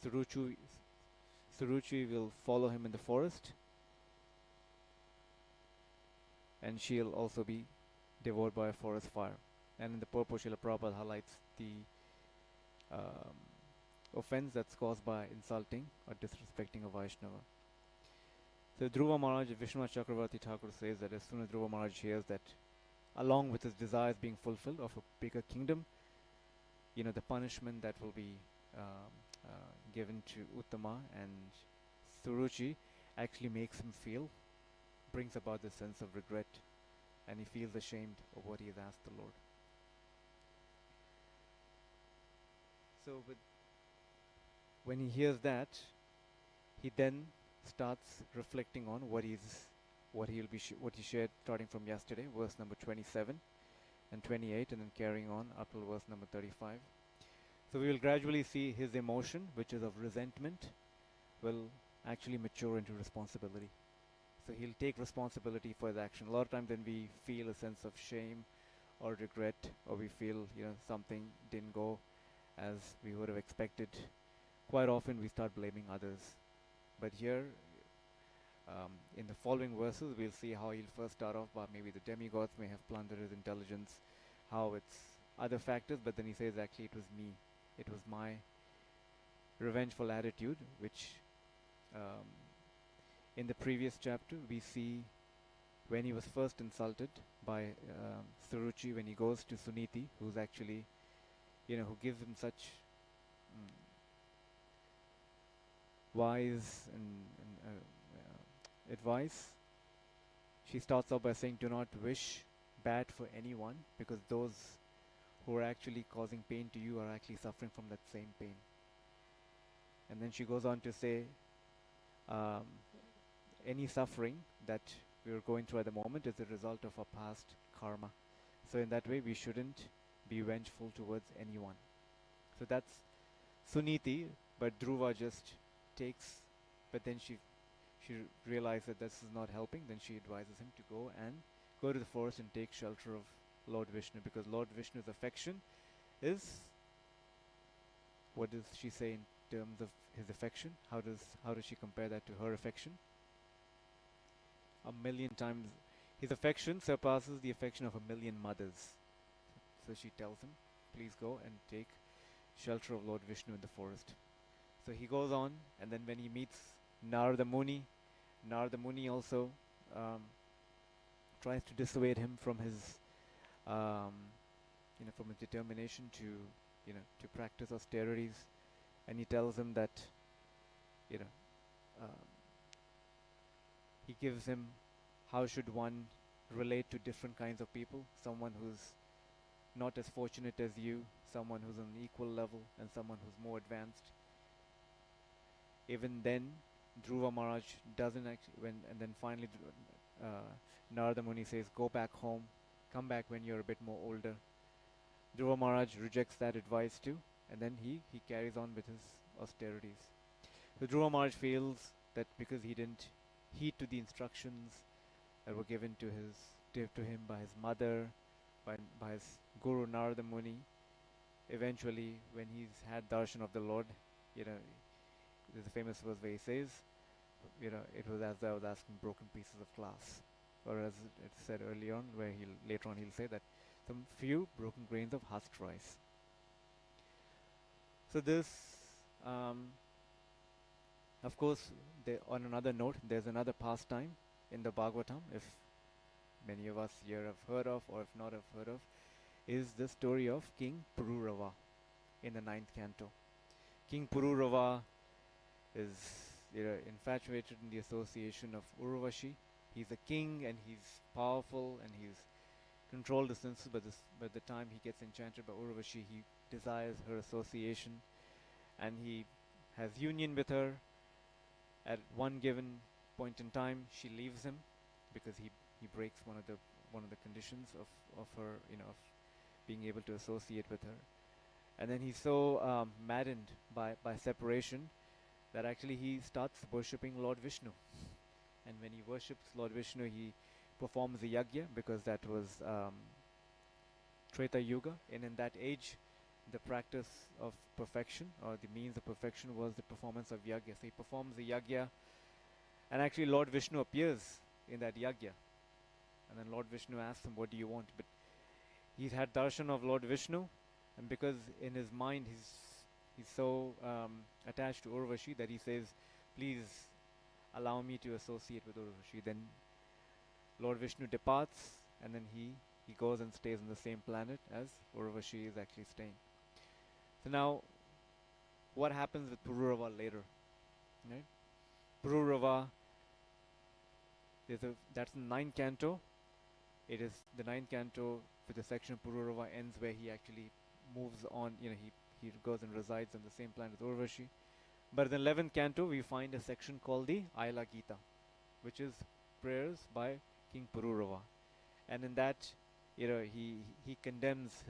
[SPEAKER 3] Suruchi will follow him in the forest, and she'll also be devoured by a forest fire. And in the purport, Srila Prabhupada highlights the offense that's caused by insulting or disrespecting a Vaishnava. So Dhruva Maharaj, Vishwanath Chakravarti Thakur says that as soon as Dhruva Maharaj hears that, along with his desires being fulfilled of a bigger kingdom, the punishment that will be given to Uttama and Suruchi actually makes him brings about this sense of regret, and he feels ashamed of what he has asked the Lord. So when he hears that, he then starts reflecting on what he shared starting from yesterday, verse number 27 and 28, and then carrying on up till verse number 35. So we will gradually see his emotion, which is of resentment, will actually mature into responsibility. So he'll take responsibility for his action. A lot of times when we feel a sense of shame or regret, or we feel something didn't go as we would have expected, quite often we start blaming others. But here, in the following verses, we'll see how he'll first start off by maybe the demigods may have plundered his intelligence, how it's other factors, but then he says actually it was me. It was my revengeful attitude, which in the previous chapter we see when he was first insulted by Suruchi, when he goes to Suniti, who's actually, who gives him such wise and advice. She starts off by saying, do not wish bad for anyone, because those who are actually causing pain to you are actually suffering from that same pain. And then she goes on to say, any suffering that we are going through at the moment is a result of our past karma. So in that way, we shouldn't be vengeful towards anyone. So that's Suniti, but Dhruva just takes, but then she realized that this is not helping. Then she advises him to go to the forest and take shelter of Lord Vishnu, because Lord Vishnu's affection is, what does she say in terms of his affection? How does she compare that to her affection? 1,000,000 times. His affection surpasses the affection of 1,000,000 mothers. So she tells him, please go and take shelter of Lord Vishnu in the forest. So he goes on, and then when he meets Narada Muni also tries to dissuade him from his from his determination to practice austerities, and he tells him that he gives him how should one relate to different kinds of people, someone who's not as fortunate as you, someone who's on an equal level, and someone who's more advanced. Even then, Dhruva Maharaj doesn't actually, and then finally Narada Muni says, go back home, come back when you're a bit more older. Dhruva Maharaj rejects that advice too, and then he carries on with his austerities. So Dhruva Maharaj feels that because he didn't heed to the instructions that were given to him by his mother, by his guru Narada Muni, eventually when he's had darshan of the Lord, there's a famous verse where he says, it was as though I was asking broken pieces of glass. Or as it said earlier on, where later on he'll say that some few broken grains of husked rice. So this, of course, on another note, there's another pastime in the Bhagavatam, if many of us here have heard of, or if not have heard of, is the story of King Pururava in the 9th canto. King Pururava is infatuated in the association of Urvashi. He's a king and he's powerful and he's controlled the senses, but by the time he gets enchanted by Urvashi, he desires her association, and he has union with her. At one given point in time, she leaves him because he breaks one of the conditions of her, of being able to associate with her. And then he's so maddened by separation that actually he starts worshipping Lord Vishnu. And when he worships Lord Vishnu, he performs a yajna, because that was Treta Yuga, and in that age, the practice of perfection, or the means of perfection, was the performance of yajna. So he performs the yajna, and actually Lord Vishnu appears in that yajna. And then Lord Vishnu asks him, what do you want? But he's had darshan of Lord Vishnu, and because in his mind he's so attached to Urvashi that he says, please allow me to associate with Urvashi. Then Lord Vishnu departs, and then he goes and stays on the same planet as Urvashi is actually staying. So now, what happens with Pururava later? Right? Pururava, that's the 9th canto. It is the 9th canto with the section of Pururava ends where he actually moves on, he goes and resides on the same planet as Urvashi. But in the 11th canto, we find a section called the Aila Gita, which is prayers by King Pururava. And in that, he condemns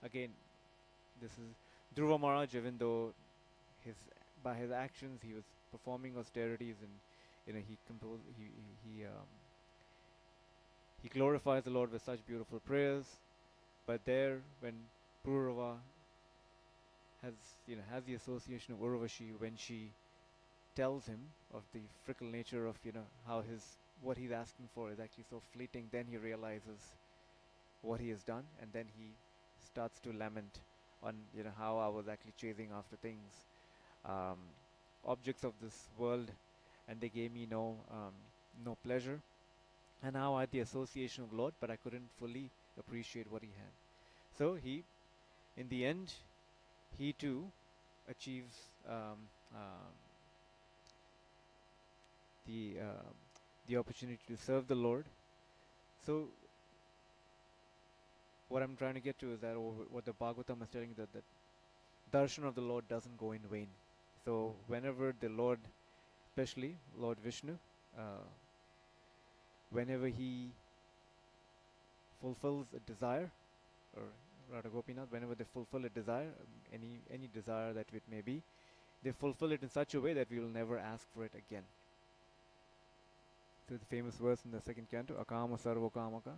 [SPEAKER 3] again, this is Dhruva Maharaj, even though by his actions he was performing austerities, and he glorifies the Lord with such beautiful prayers. But there, when Pururava has the association of Urvashi, when she tells him of the fickle nature of how what he's asking for is actually so fleeting, then he realizes what he has done, and then he starts to lament on how I was actually chasing after things, objects of this world, and they gave me no pleasure, and now I had the association of Lord, but I couldn't fully appreciate what he had. So in the end, he too achieves the opportunity to serve the Lord. So what I'm trying to get to is that what the Bhagavatam is telling, that darshan of the Lord doesn't go in vain. So whenever the Lord, especially Lord Vishnu, whenever he fulfills a desire, or Radha Gopinath, whenever they fulfill a desire, any desire that it may be, they fulfill it in such a way that we will never ask for it again. So the famous verse in the second canto, Akama Sarva Kamaka,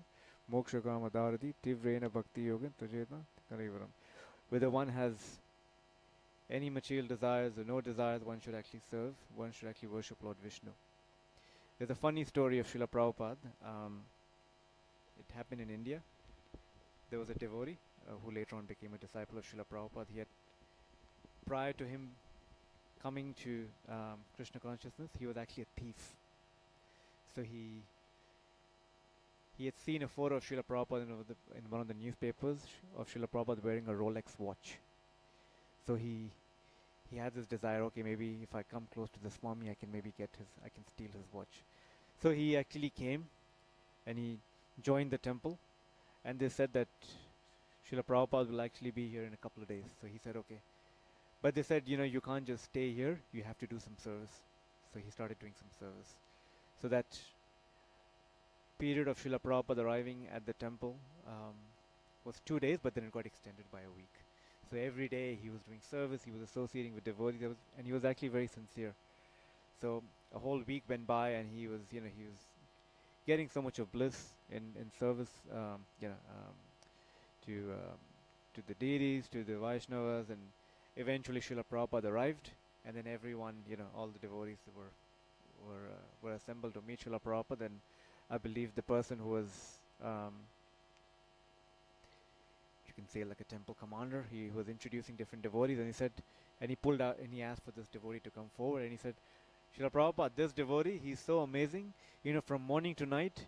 [SPEAKER 3] Moksha Kama Dharati, Tivrena Bhakti Yogan, Tajeta, Karivaram. Whether one has any material desires or no desires, one should actually serve, one should actually worship Lord Vishnu. There's a funny story of Srila Prabhupada. It happened in India. There was a devotee who later on became a disciple of Srila Prabhupada. He had, prior to him coming to Krishna consciousness, he was actually a thief. So he had seen a photo of Srila Prabhupada in one of the newspapers of Srila Prabhupada wearing a Rolex watch. So he had this desire, okay, maybe if I come close to the Swami, I can steal his watch. So he actually came and he joined the temple, and they said that Srila Prabhupada will actually be here in a couple of days. So he said, okay. But they said, you can't just stay here, you have to do some service. So he started doing some service. So that period of Srila Prabhupada arriving at the temple was 2 days, but then it got extended by a week. So every day he was doing service, he was associating with devotees, and he was actually very sincere. So a whole week went by, and he was getting so much of bliss in service, to the deities, to the Vaishnavas, and eventually Srila Prabhupada arrived, and then everyone, all the devotees were assembled to meet Srila Prabhupada. And I believe the person who was, you can say like a temple commander, he was introducing different devotees, and he said, and he pulled out and he asked for this devotee to come forward, and he said, Srila Prabhupada, this devotee, he's so amazing, from morning to night,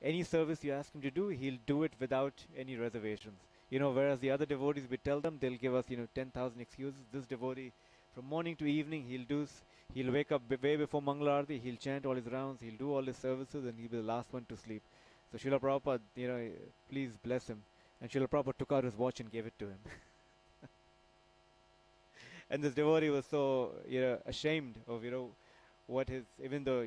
[SPEAKER 3] any service you ask him to do, he'll do it without any reservations. Whereas the other devotees, we tell them, they'll give us, 10,000 excuses. This devotee, from morning to evening, he'll wake up way before Mangala Aarati, he'll chant all his rounds, he'll do all his services, and he'll be the last one to sleep. So Srila Prabhupada, please bless him. And Srila Prabhupada took out his watch and gave it to him. And this devotee was so, ashamed of, even though,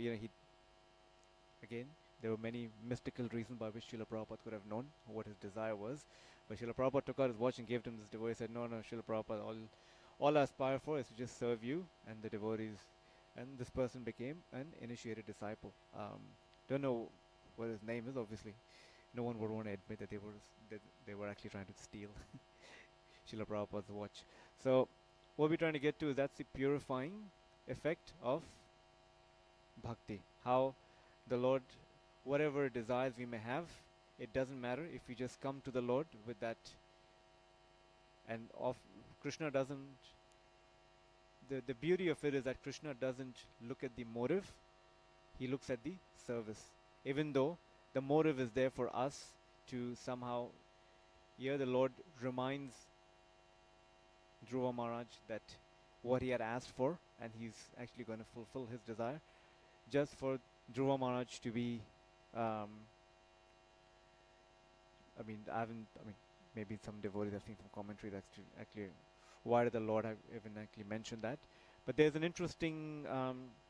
[SPEAKER 3] again, there were many mystical reasons by which Srila Prabhupada could have known what his desire was. But Srila Prabhupada took out his watch and gave it to him. This devotee said, no, Srila Prabhupada, all I aspire for is to just serve you and the devotees. And this person became an initiated disciple. Don't know what his name is, obviously. No one would want to admit that they were actually trying to steal Srila Prabhupada's watch. So what we're trying to get to is that's the purifying effect of bhakti. How the Lord, whatever desires we may have, it doesn't matter if we just come to the Lord with that. And Krishna doesn't, the beauty of it is that Krishna doesn't look at the motive, he looks at the service. Even though the motive is there for us to somehow, here the Lord reminds Dhruva Maharaj that what he had asked for, and he's actually going to fulfill his desire, just for Dhruva Maharaj to be, maybe some devotees have seen some commentary that's actually, why did the Lord have even actually mentioned that? But there's an interesting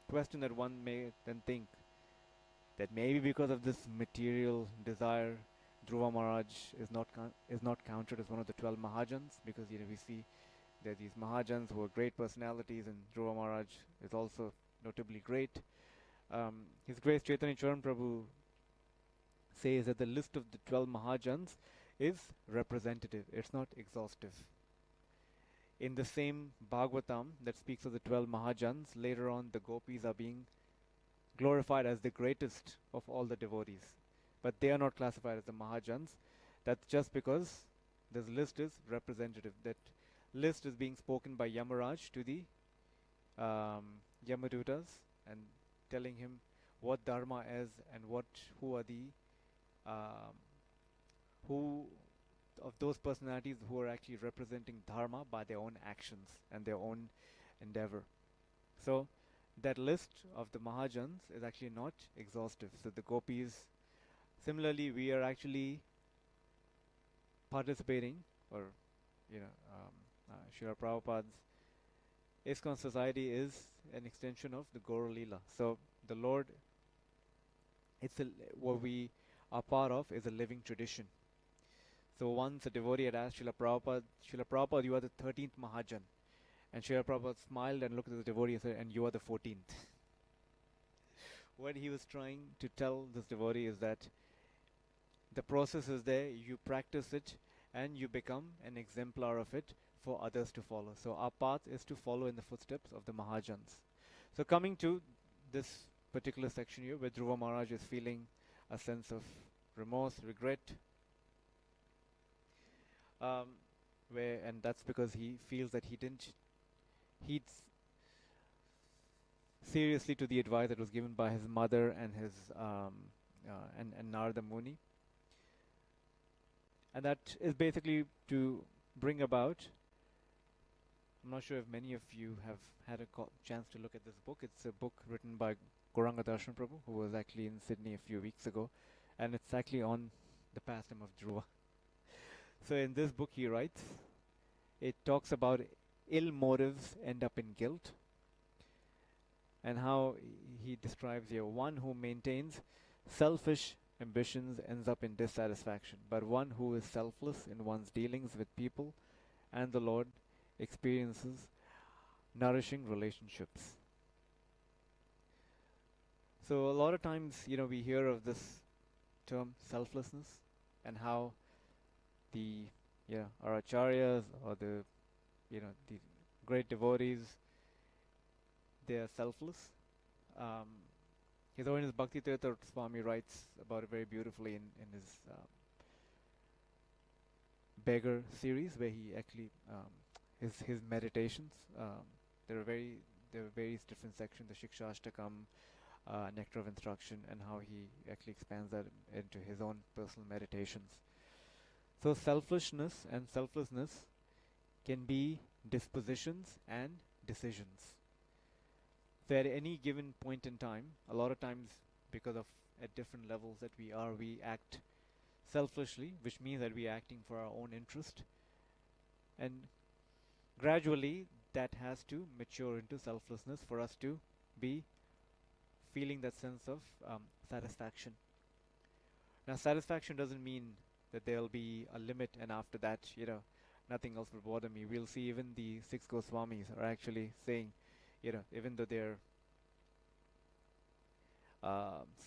[SPEAKER 3] question that one may then think, that maybe because of this material desire, Dhruva Maharaj is not counted as one of the 12 Mahajans, because we see there are these Mahajans who are great personalities, and Dhruva Maharaj is also notably great. His Grace Chaitanya Charan Prabhu says that the list of the 12 Mahajans is representative, it's not exhaustive. In the same Bhagavatam that speaks of the 12 Mahajans, later on the gopis are being glorified as the greatest of all the devotees. But they are not classified as the Mahajans. That's just because this list is representative. That list is being spoken by Yamaraj to the Yamadutas, and telling him what dharma is and who are the who of those personalities who are actually representing dharma by their own actions and their own endeavor. So that list of the Mahajans is actually not exhaustive. So the gopis, similarly, we are actually participating, or Srila Prabhupada's ISKCON society is an extension of the Gaura Leela. So the Lord what we are part of is a living tradition. So once a devotee had asked Srila Prabhupada, you are the 13th Mahajan. And Srila Prabhupada smiled and looked at the devotee and said, and you are the 14th. What he was trying to tell this devotee is that the process is there, you practice it, and you become an exemplar of it for others to follow. So our path is to follow in the footsteps of the Mahajans. So coming to this particular section here, where Dhruva Maharaj is feeling a sense of remorse, regret, and that's because he feels that he didn't heed seriously to the advice that was given by his mother and his and Narada Muni. And that is basically to bring about, I'm not sure if many of you have had a chance to look at this book. It's a book written by Gauranga Darshan Prabhu, who was actually in Sydney a few weeks ago, and it's actually on the pastime of Dhruva. So in this book he writes, it talks about ill motives end up in guilt, and how he describes here, one who maintains selfish ambitions ends up in dissatisfaction, but one who is selfless in one's dealings with people and the Lord experiences nourishing relationships. So a lot of times, we hear of this term selflessness, and how our acharyas or the great devotees, they are selfless. His Holiness Bhakti Tirtha Swami writes about it very beautifully in his Beggar series, where he actually his meditations. There are various different sections, the Shikshashtakam, Nectar of Instruction, and how he actually expands that into his own personal meditations. So selfishness and selflessness can be dispositions and decisions. So at any given point in time, a lot of times because of at different levels that we act selfishly, which means that we are acting for our own interest, and gradually that has to mature into selflessness for us to be feeling that sense of satisfaction. Now satisfaction doesn't mean that there will be a limit and after that nothing else will bother me. We'll see even the 6 Goswamis are actually saying, even though they're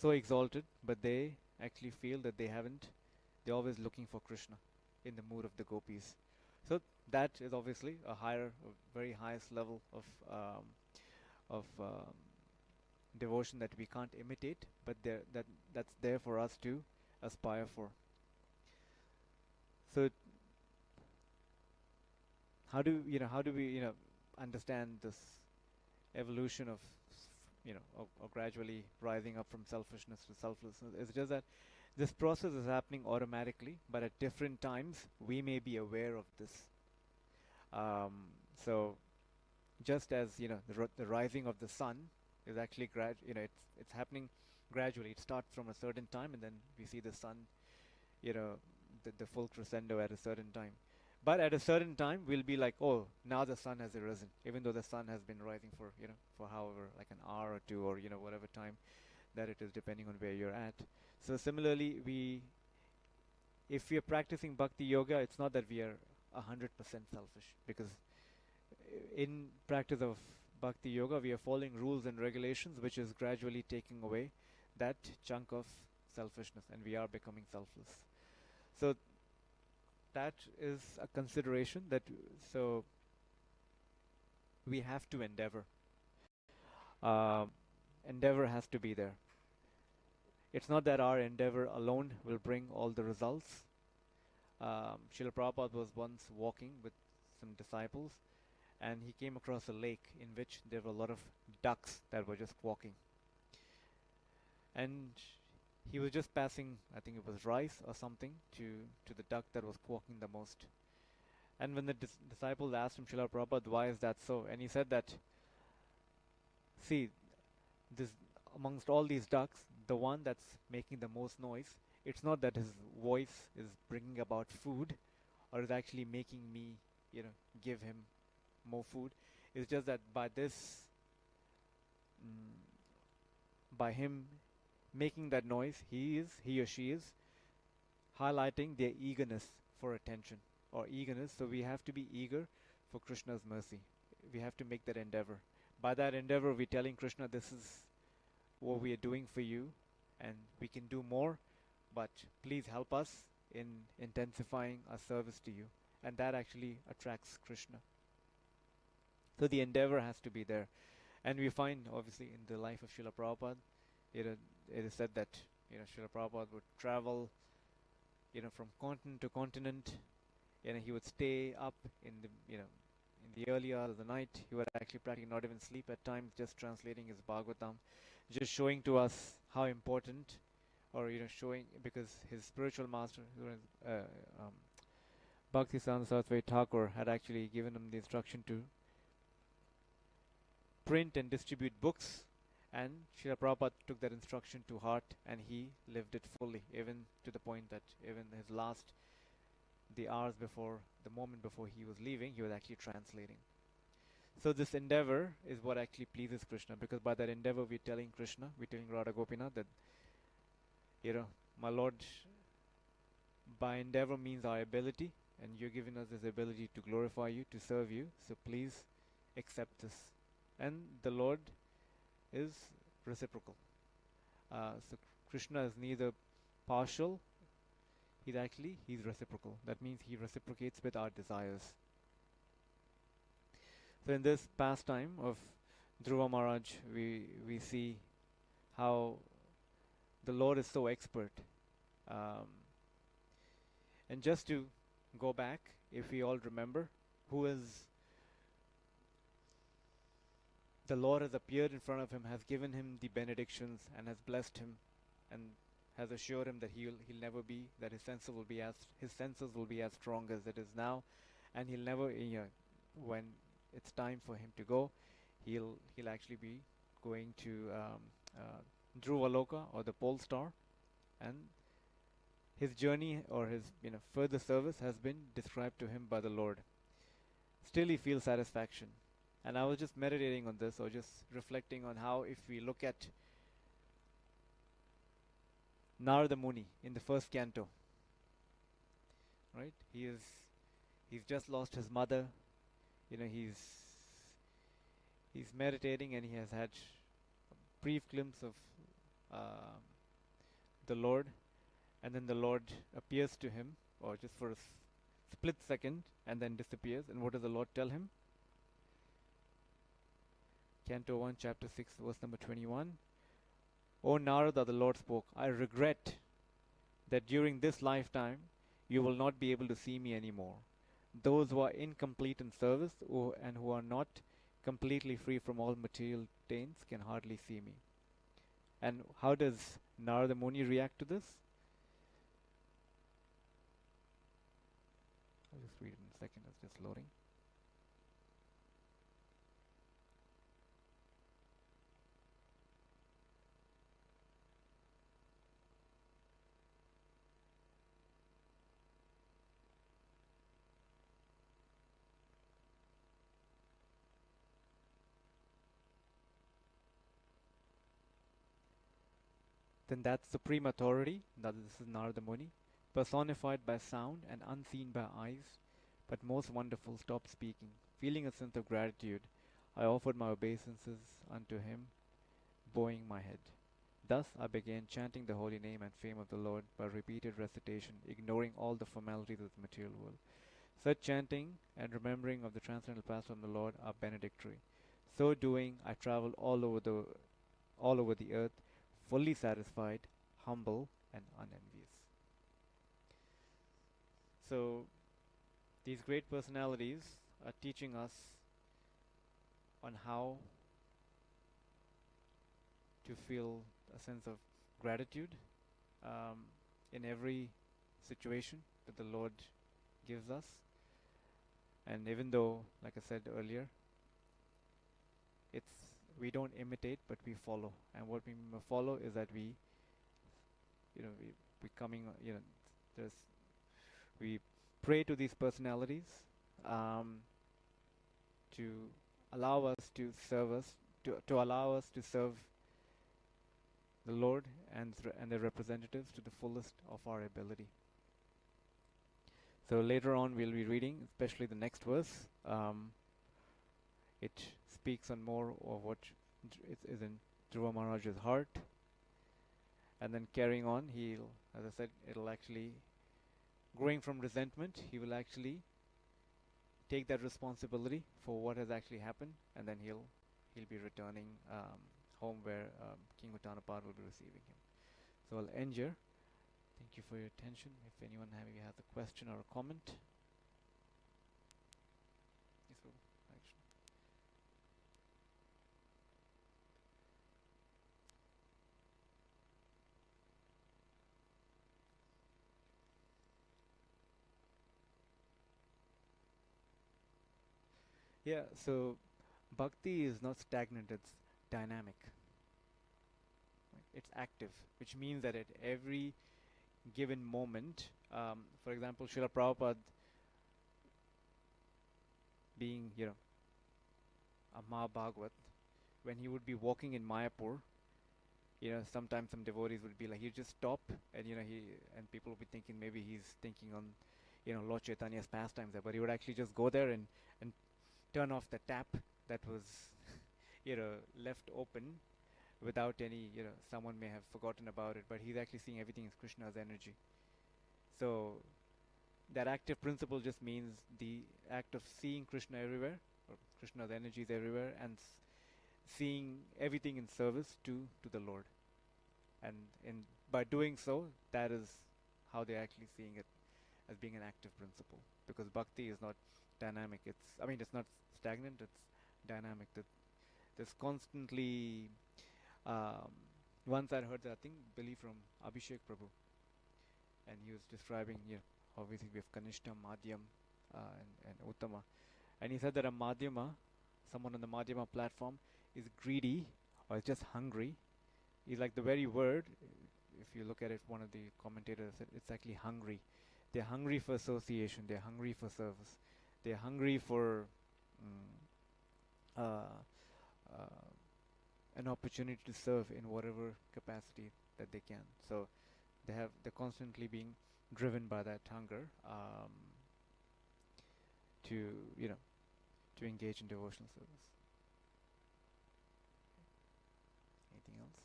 [SPEAKER 3] so exalted, but they actually feel that they're always looking for Krishna in the mood of the gopis. So that is obviously a very highest level of devotion that we can't imitate, but that's there for us to aspire for. So how do we understand this evolution of of gradually rising up from selfishness to selflessness? It's just that this process is happening automatically, but at different times we may be aware of this. So just as the rising of the sun is actually it's happening gradually. It starts from a certain time, and then we see the sun, the full crescendo at a certain time. But at a certain time, we'll be like, oh, now the sun has arisen, even though the sun has been rising for however, like an hour or two, or whatever time that it is, depending on where you're at. So similarly, if we are practicing bhakti yoga, it's not that we are 100% selfish, because in practice of bhakti yoga, we are following rules and regulations, which is gradually taking away that chunk of selfishness, and we are becoming selfless. So that is a consideration so we have to endeavor. Endeavor has to be there. It's not that our endeavor alone will bring all the results. Srila Prabhupada was once walking with some disciples, and he came across a lake in which there were a lot of ducks that were just walking. And he was just passing, I think it was rice or something, to the duck that was quacking the most. And when the disciples asked him, Srila Prabhupada, why is that so? And he said that, see, this amongst all these ducks, the one that's making the most noise, it's not that his voice is bringing about food or is actually making me, give him more food. It's just that by him making that noise, he or she is highlighting their eagerness for attention or eagerness. So we have to be eager for Krishna's mercy. We have to make that endeavor. By that endeavor, we're telling Krishna, this is what we are doing for you, and we can do more, but please help us in intensifying our service to you. And that actually attracts Krishna. So the endeavor has to be there. And we find, obviously, in the life of Srila Prabhupada, it is said that Srila Prabhupada would travel from continent to continent. He would stay up in the early hours of the night. He would actually practically not even sleep at times, just translating his Bhagavatam, just showing to us how important, or showing, because his spiritual master, Bhakti Siddhanta Saraswati Thakur, had actually given him the instruction to print and distribute books, and Srila Prabhupada took that instruction to heart, and he lived it fully, even to the point that even his last, the hours before, the moment before he was leaving, he was actually translating. So this endeavor is what actually pleases Krishna, because by that endeavor we're telling Krishna, we're telling Radha Gopinath that, my Lord, by endeavor means our ability, and you're giving us this ability to glorify you, to serve you, so please accept this. And the Lord is reciprocal. So Krishna is neither partial, he's reciprocal. That means he reciprocates with our desires. So in this pastime of Dhruva Maharaj, we see how the Lord is so expert. And just to go back, if we all remember, the Lord has appeared in front of him, has given him the benedictions, and has blessed him, and has assured him that he'll never be, that his senses will be as strong as it is now, and he'll never, when it's time for him to go, he'll actually be going to Dhruva Loka, or the pole star, and his journey or his further service has been described to him by the Lord. Still he feels satisfaction. And I was just meditating on this, or just reflecting on how, if we look at Narada Muni in the first canto, right? He's just lost his mother. He's meditating, and he has had a brief glimpse of the Lord, and then the Lord appears to him, or just for a split second, and then disappears. And what does the Lord tell him? Canto 1, chapter 6, verse number 21. O Narada, the Lord spoke, I regret that during this lifetime you will not be able to see me anymore. Those who are incomplete in service and who are not completely free from all material taints can hardly see me. And how does Narada Muni react to this? I'll just read it in a second, it's just loading. Then that supreme authority, that this is Narada Muni, personified by sound and unseen by eyes, but most wonderful, stopped speaking. Feeling a sense of gratitude, I offered my obeisances unto him, bowing my head. Thus I began chanting the holy name and fame of the Lord by repeated recitation, ignoring all the formalities of the material world. Such chanting and remembering of the transcendental past of the Lord are benedictory. So doing, I traveled all over the earth, fully satisfied, humble, and unenvious. So, these great personalities are teaching us on how to feel a sense of gratitude in every situation that the Lord gives us. And even though, like I said earlier, we don't imitate, but we follow. And what we follow is that we pray to these personalities to allow us to serve us, to allow us to serve the Lord and their representatives to the fullest of our ability. So later on we'll be reading, especially the next verse. It speaks on more of what is in Dhruva Maharaj's heart. And then carrying on, he'll, as I said, it'll actually, growing from resentment, he will actually take that responsibility for what has actually happened, and then he'll be returning home where King Uttanapad will be receiving him. So I'll end here. Thank you for your attention. If anyone has a question or a comment. Yes, Prabhu. Action. Yeah, so bhakti is not stagnant, it's dynamic. It's active, which means that at every given moment, for example, Srila Prabhupada being, a Mahabhagavat, when he would be walking in Mayapur, sometimes some devotees would be like, he'd just stop, and and people would be thinking maybe he's thinking on, Lord Chaitanya's pastimes there, but he would actually just go there and turn off the tap that was, left open without any, someone may have forgotten about it, but he's actually seeing everything as Krishna's energy. So that active principle just means the act of seeing Krishna everywhere, or Krishna's energies everywhere, and seeing everything in service to the Lord. And by doing so, that is how they're actually seeing it as being an active principle. Because bhakti is not dynamic. It's not stagnant, it's dynamic. There's constantly, once I heard that, believe from Abhishek Prabhu, and he was describing, obviously we have Kanishta, Madhyam, and Uttama. And he said that a Madhyama, someone on the Madhyama platform, is greedy or is just hungry. He's like the very word, if you look at it, one of the commentators said it's actually hungry. They're hungry for association, they're hungry for service, they're hungry for an opportunity to serve in whatever capacity that they can. So they're constantly being driven by that hunger to engage in devotional service. Anything else?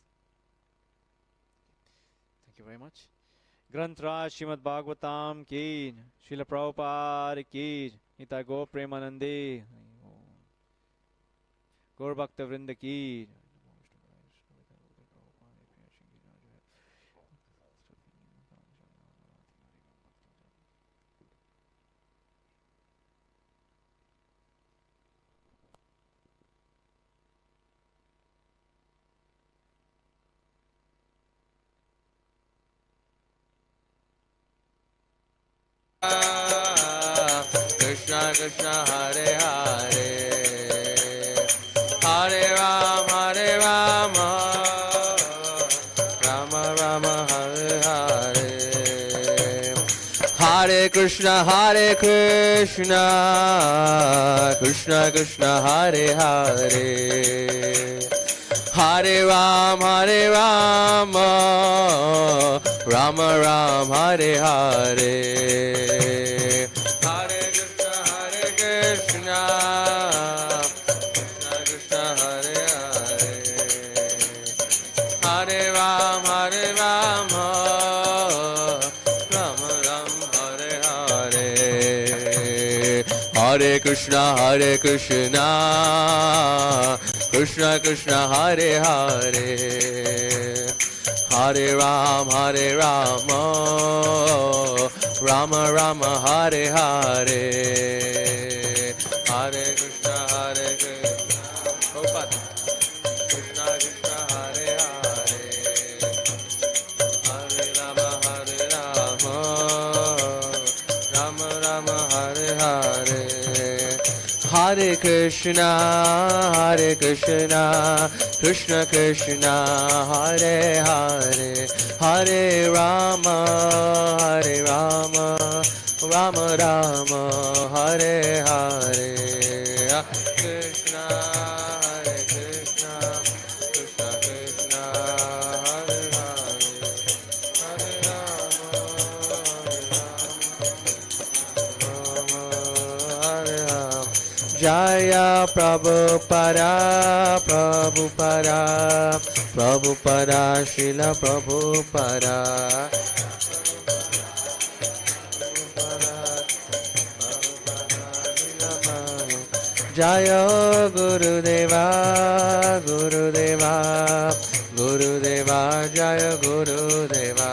[SPEAKER 3] Thank you very much. Granth Srimad Bhagavatam ki, Srila Prabhupada ki, Nitai Go Premanande, Gaur Bhakta Vrinda ki.
[SPEAKER 4] Krishna Krishna Hare Hare Hare Rama Rama Rama Hare Hare Hare Krishna Krishna Krishna Hare Hare Hare Rama Rama Rama Hare Hare Hare Krishna Krishna Krishna Hare Hare Hare Rama Rama Rama Hare Hare Hare Krishna Prabhupada Krishna Krishna Hare Hare Hare Rama Rama Rama Hare Hare Hare Krishna Krishna Krishna Hare Hare Hare Rama Rama Rama Hare Hare Krishna Krishna Krishna Hare Jaya Prabhupada, Prabhupada, Prabhupada, Srila Prabhupada. Jaya Gurudeva, Gurudeva, Gurudeva, Jaya Gurudeva.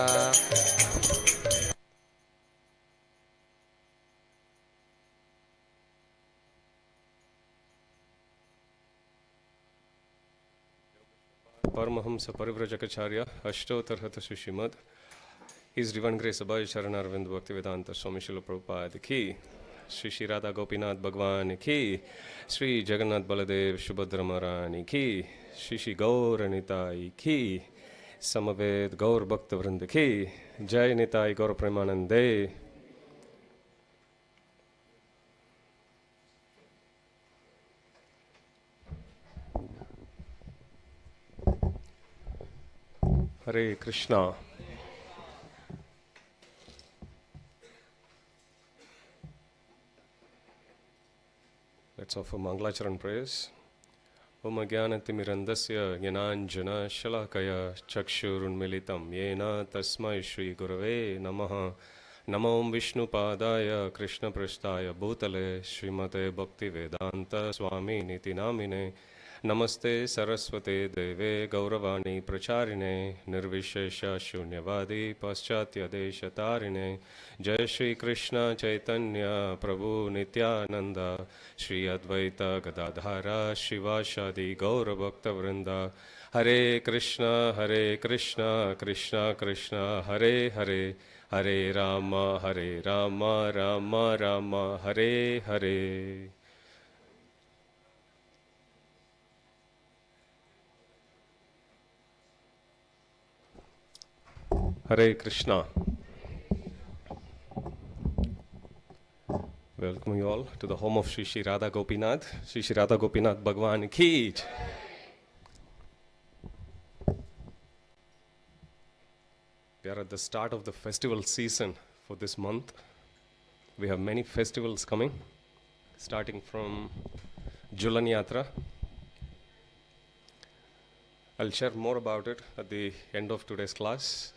[SPEAKER 5] Paramahamsa Parivrajacharya Ashtotarhata Shishimad. His Divine Grace Abhay Charanarvind Bhaktivedanta Swami Srila Prabhupada ki, Shri Shri Radha Gopinath Bhagwan ki, Shri Jagannath Baladev Subhadra Maharani ki, Shri Shri Gaur Nitai ki, Samaved Gaur Bhakta Vrinda ki, Jai Nitai Gaur Premanande. Hare Krishna. Let's offer Mangalacharan prayers. Om Ajnanatimirandasya Jnananjana Shalakaya Chakshurunmilitam Yena Tasmai Shri Gurave Namaha. Namo Om Vishnu Padaya Krishna Prasthaya Bhutale Srimate Bhakti Vedanta Swami Niti Namine. Namaste Saraswate Deve Gauravani Pracharine Nirvishesha Shunyavadi Paschatya Deshatarine Jai Shri Krishna Chaitanya Prabhu Nityananda Shri Advaita Gadadhara Shivashadi Gaura Bhakta Vrinda Hare Krishna Krishna Krishna Hare Hare Hare Rama Rama Rama Hare Hare. Hare Krishna. Welcome you all to the home of Shri Shri Radha Gopinath. Shri Shri Radha Gopinath Bhagwan ki. We are at the start of the festival season for this month. We have many festivals coming, starting from Julan Yatra. I'll share more about it at the end of today's class.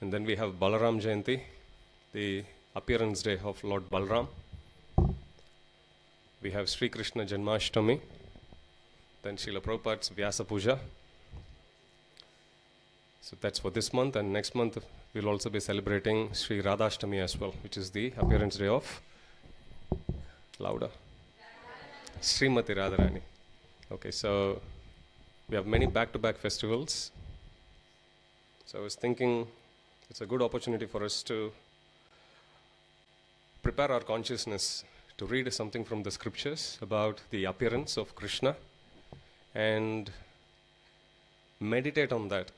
[SPEAKER 5] And then we have Balaram Jayanti, the appearance day of Lord Balaram. We have Sri Krishna Janmashtami, then Srila Prabhupada's Vyasa Puja. So that's for this month, and next month we'll also be celebrating Sri Radhashtami as well, which is the appearance day of louder Srimati Radharani. Okay, so we have many back-to-back festivals. So I was thinking it's a good opportunity for us to prepare our consciousness to read something from the scriptures about the appearance of Krishna and meditate on that.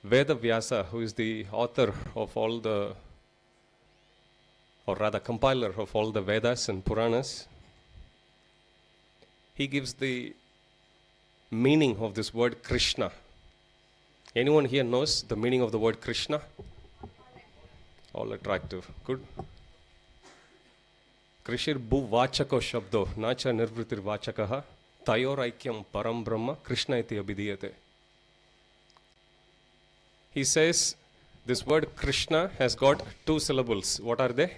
[SPEAKER 5] Veda Vyasa, who is the author of all the, or rather compiler of all the Vedas and Puranas, he gives the meaning of this word Krishna. Anyone here knows the meaning of the word Krishna? All attractive. Good. Krishir bhu vachako shabdo nacha nirvritir vachakaha tayor aikyam param brahma Krishna iti abhidiyate. He says this word Krishna has got two syllables. What are they?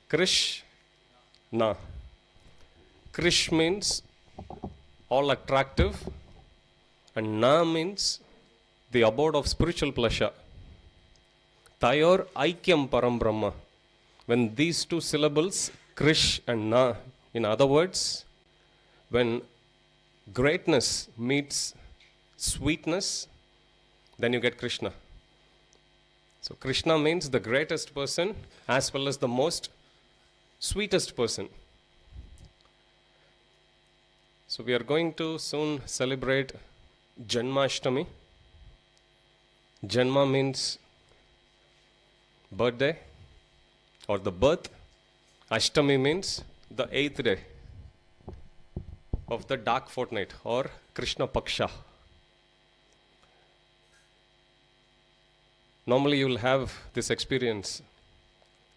[SPEAKER 5] Krishna. Krish means all attractive, and Na means the abode of spiritual pleasure. Tayor Aikyam Param Brahma. When these two syllables, Krish and Na, in other words, when greatness meets sweetness, then you get Krishna. So Krishna means the greatest person as well as the most sweetest person. So we are going to soon celebrate Janmashtami. Janma means birthday or the birth. Ashtami means the 8th day of the dark fortnight or Krishna Paksha. Normally you will have this experience.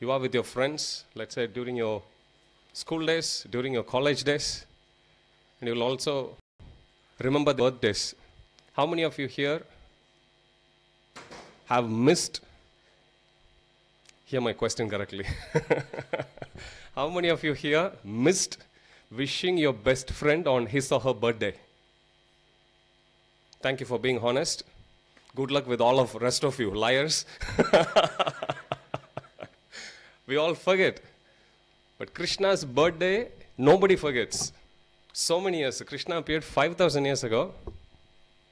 [SPEAKER 5] You are with your friends, let's say during your school days, during your college days, and you will also remember the birthdays. How many of you here have missed? Hear my question correctly. How many of you here missed wishing your best friend on his or her birthday? Thank you for being honest. Good luck with all of rest of you, liars. We all forget. But Krishna's birthday, nobody forgets. So many years. Krishna appeared 5,000 years ago.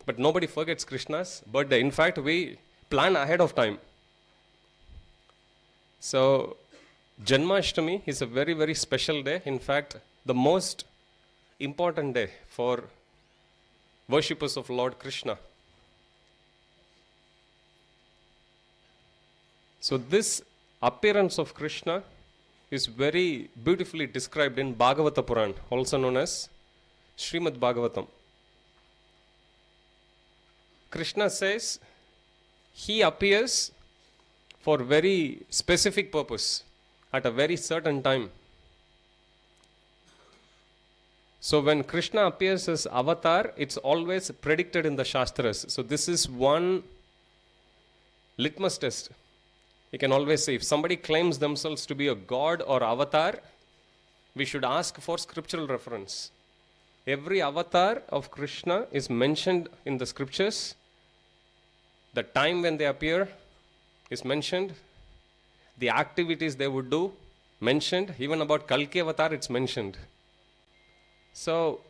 [SPEAKER 5] But nobody forgets Krishna's birthday. In fact, we plan ahead of time. So, Janmashtami is a very, very special day. In fact, the most important day for worshippers of Lord Krishna. So this appearance of Krishna is very beautifully described in Bhagavata Puran, also known as Srimad Bhagavatam. Krishna says he appears for very specific purpose at a very certain time. So when Krishna appears as avatar, it's always predicted in the Shastras. So this is one litmus test. You can always say, if somebody claims themselves to be a god or avatar, we should ask for scriptural reference. Every avatar of Krishna is mentioned in the scriptures. The time when they appear is mentioned. The activities they would do, mentioned. Even about Kalki avatar, it's mentioned. So,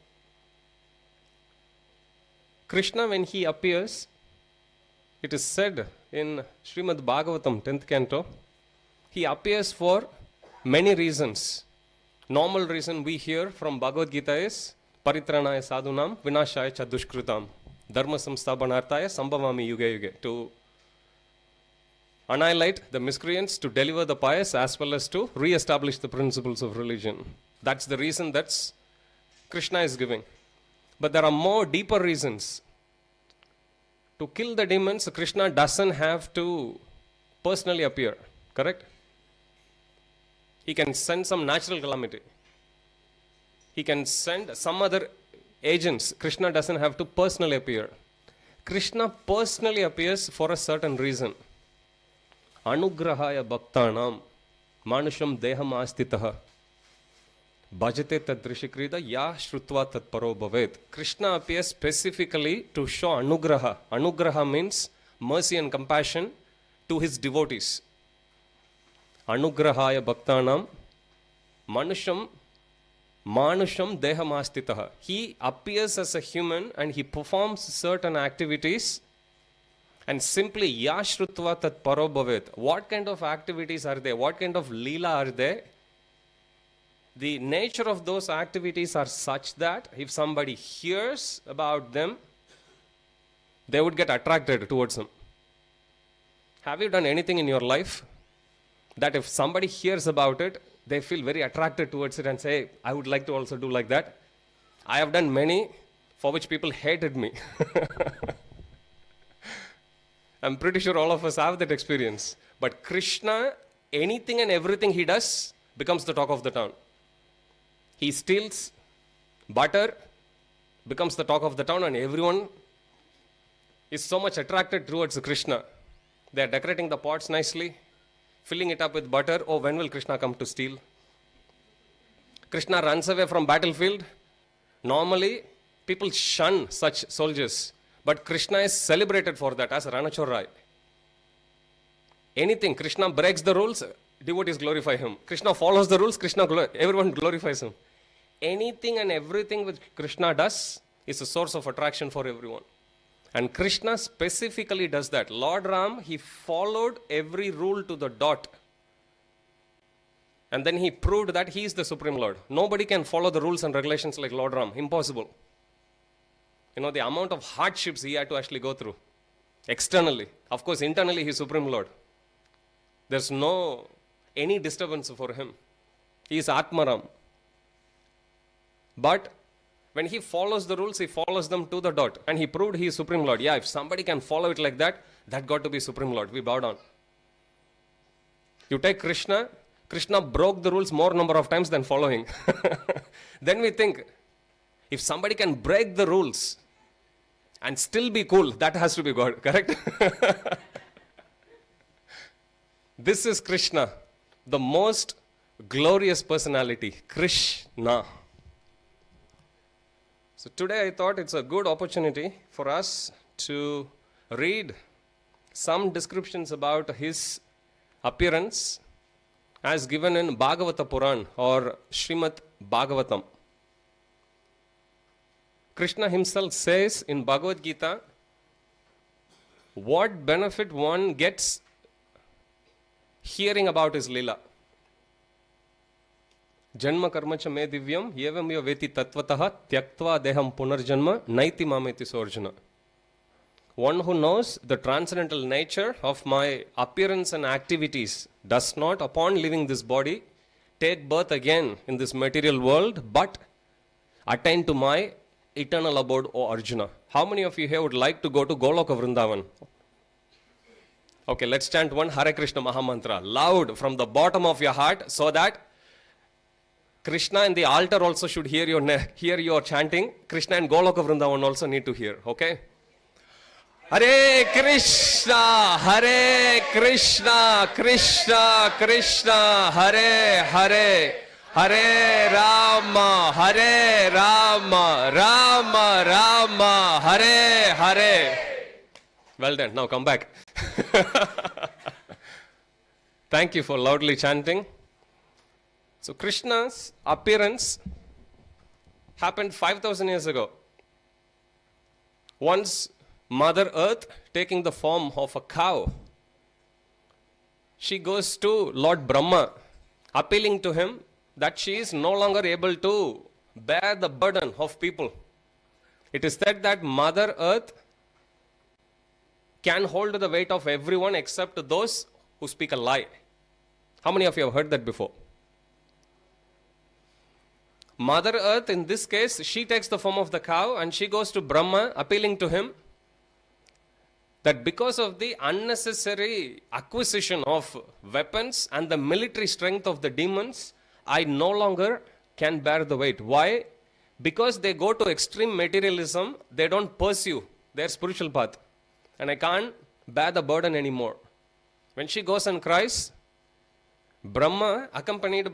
[SPEAKER 5] Krishna, when he appears, it is said in Srimad Bhagavatam, 10th canto, he appears for many reasons. Normal reason we hear from Bhagavad Gita is Paritranaya sadhunam vinashaya cha dushkrutam dharma samsthapanarthaya sambhavami yuge yuge. To annihilate the miscreants, to deliver the pious, as well as to re-establish the principles of religion. That's the reason that's Krishna is giving. But there are more deeper reasons. To kill the demons, Krishna doesn't have to personally appear, correct? He can send some natural calamity. He can send some other agents. Krishna doesn't have to personally appear. Krishna personally appears for a certain reason. Anugrahaya bhaktanam manusham deham astitaha bhajate tadrishikrida ya shrutva tatparo bhavet. Krishna appears specifically to show anugraha. Anugraha means mercy and compassion to his devotees. Anugrahaya bhaktanam manusham deham astitaha. He appears as a human and he performs certain activities and simply ya shrutva tatparo bhavet. What kind of activities are they? What kind of leela are they? The nature of those activities are such that if somebody hears about them, they would get attracted towards them. Have you done anything in your life that if somebody hears about it, they feel very attracted towards it and say, I would like to also do like that? I have done many for which people hated me. I'm pretty sure all of us have that experience. But Krishna, anything and everything he does becomes the talk of the town. He steals butter, becomes the talk of the town, and everyone is so much attracted towards Krishna. They are decorating the pots nicely, filling it up with butter. Oh, when will Krishna come to steal? Krishna runs away from battlefield. Normally, people shun such soldiers. But Krishna is celebrated for that as Ranachorai. Anything, Krishna breaks the rules, devotees glorify him. Krishna follows the rules, everyone glorifies him. Anything and everything which Krishna does is a source of attraction for everyone. And Krishna specifically does that. Lord Ram, he followed every rule to the dot. And then he proved that he is the Supreme Lord. Nobody can follow the rules and regulations like Lord Ram. Impossible. You know, the amount of hardships he had to actually go through. Externally. Of course, internally he is Supreme Lord. There's no any disturbance for him. He is Atmaram. But when he follows the rules, he follows them to the dot. And he proved he is Supreme Lord. Yeah, if somebody can follow it like that, that got to be Supreme Lord. We bow down. You take Krishna, Krishna broke the rules more number of times than following. Then we think, if somebody can break the rules and still be cool, that has to be God, correct? This is Krishna, the most glorious personality, Krishna. So today I thought it's a good opportunity for us to read some descriptions about his appearance as given in Bhagavata Puran or Srimad Bhagavatam. Krishna himself says in Bhagavad Gita, what benefit one gets hearing about his lila. Janma karma cha me divyam evam yo veti tatvatah tyaktva deham punarjanma naiti mameti sorjana. One who knows the transcendental nature of my appearance and activities does not, upon leaving this body, take birth again in this material world, but attain to my eternal abode, O Arjuna. How many of you here would like to go to Goloka Vrindavan? Okay, let's chant one Hare Krishna Mahamantra loud from the bottom of your heart so that Krishna in the altar also should hear your chanting. Krishna and Goloka Vrindavan also need to hear. Okay? Hare Krishna, Hare Krishna, Krishna Krishna, Hare Hare, Hare Rama, Hare Rama, Rama Rama, Hare Hare. Well done. Now come back. Thank you for loudly chanting. So Krishna's appearance happened 5,000 years ago. Once Mother Earth, taking the form of a cow, she goes to Lord Brahma, appealing to him that she is no longer able to bear the burden of people. It is said that Mother Earth can hold the weight of everyone except those who speak a lie. How many of you have heard that before? Mother Earth, in this case, she takes the form of the cow and she goes to Brahma, appealing to him that because of the unnecessary acquisition of weapons and the military strength of the demons, I no longer can bear the weight. Why? Because they go to extreme materialism, they don't pursue their spiritual path. And I can't bear the burden anymore. When she goes and cries, Brahma, accompanied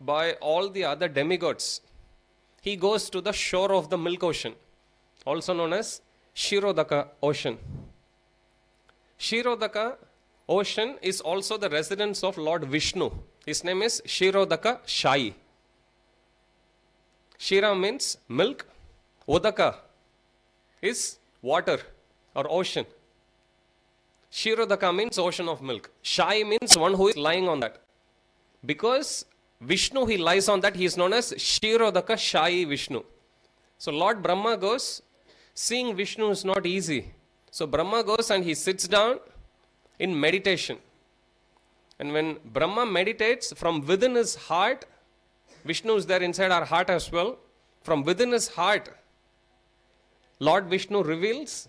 [SPEAKER 5] by all the other demigods, he goes to the shore of the milk ocean, also known as Shirodaka ocean. Shirodaka ocean is also the residence of Lord Vishnu. His name is Shirodaka Shai. Shira means milk. Odaka is water or ocean. Shirodaka means ocean of milk. Shai means one who is lying on that. Because Vishnu, he lies on that, he is known as Shirodaka Shai Vishnu. So Lord Brahma goes, seeing Vishnu is not easy. So Brahma goes and he sits down in meditation. And when Brahma meditates, from within his heart, Vishnu is there inside our heart as well. From within his heart, Lord Vishnu reveals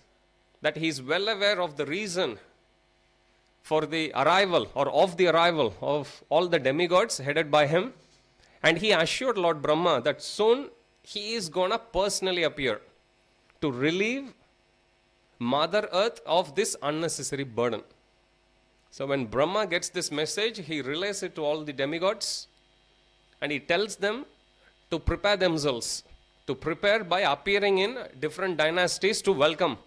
[SPEAKER 5] that he is well aware of the reason for the arrival or of the arrival of all the demigods headed by him. And he assured Lord Brahma that soon he is going to personally appear to relieve Mother Earth of this unnecessary burden. So when Brahma gets this message, he relays it to all the demigods and he tells them to prepare themselves, to prepare by appearing in different dynasties to welcome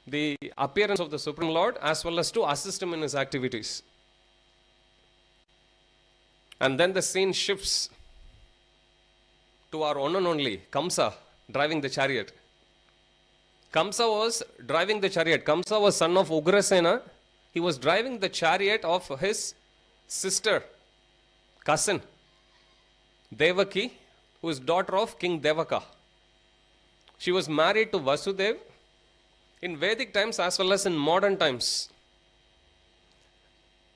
[SPEAKER 5] the appearance of the Supreme Lord as well as to assist him in his activities. And then the scene shifts to our one and only Kamsa driving the chariot. Kamsa was driving the chariot. Kamsa was son of Ugrasena. He was driving the chariot of his sister, cousin, Devaki, who is daughter of King Devaka. She was married to Vasudev in Vedic times as well as in modern times.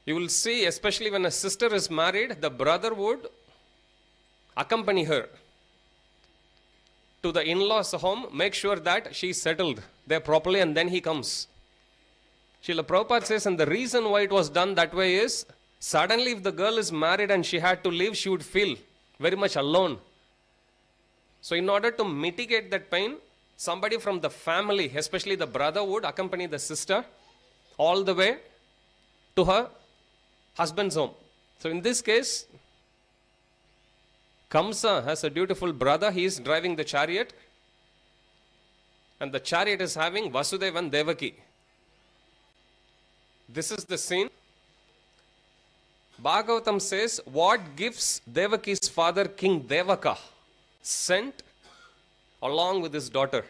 [SPEAKER 5] You will see, especially when a sister is married, the brother would accompany her to the in-laws' home, make sure that she is settled there properly, and then he comes. Srila Prabhupada says, and the reason why it was done that way is Suddenly, if the girl is married and she had to leave, she would feel very much alone. So in order to mitigate that pain, somebody from the family, especially the brother, would accompany the sister all the way to her husband's home. So in this case, Kamsa has a dutiful brother. He is driving the chariot, and the chariot is having Vasudeva and Devaki. This is the scene. Bhagavatam says, what gifts Devaki's father, King Devaka, sent along with his daughter.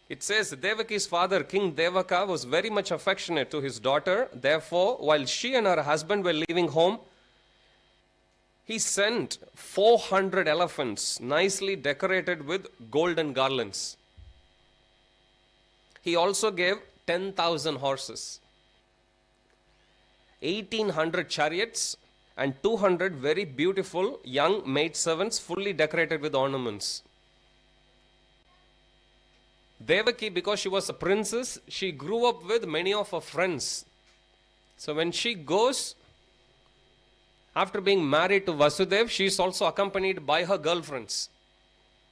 [SPEAKER 5] It says Devaki's father, King Devaka, was very much affectionate to his daughter. Therefore, while she and her husband were leaving home, he sent 400 elephants nicely decorated with golden garlands. He also gave 10,000 horses, 1,800 chariots, and 200 very beautiful young maidservants fully decorated with ornaments. Devaki, because she was a princess, she grew up with many of her friends. So when she goes, after being married to Vasudev, she is also accompanied by her girlfriends.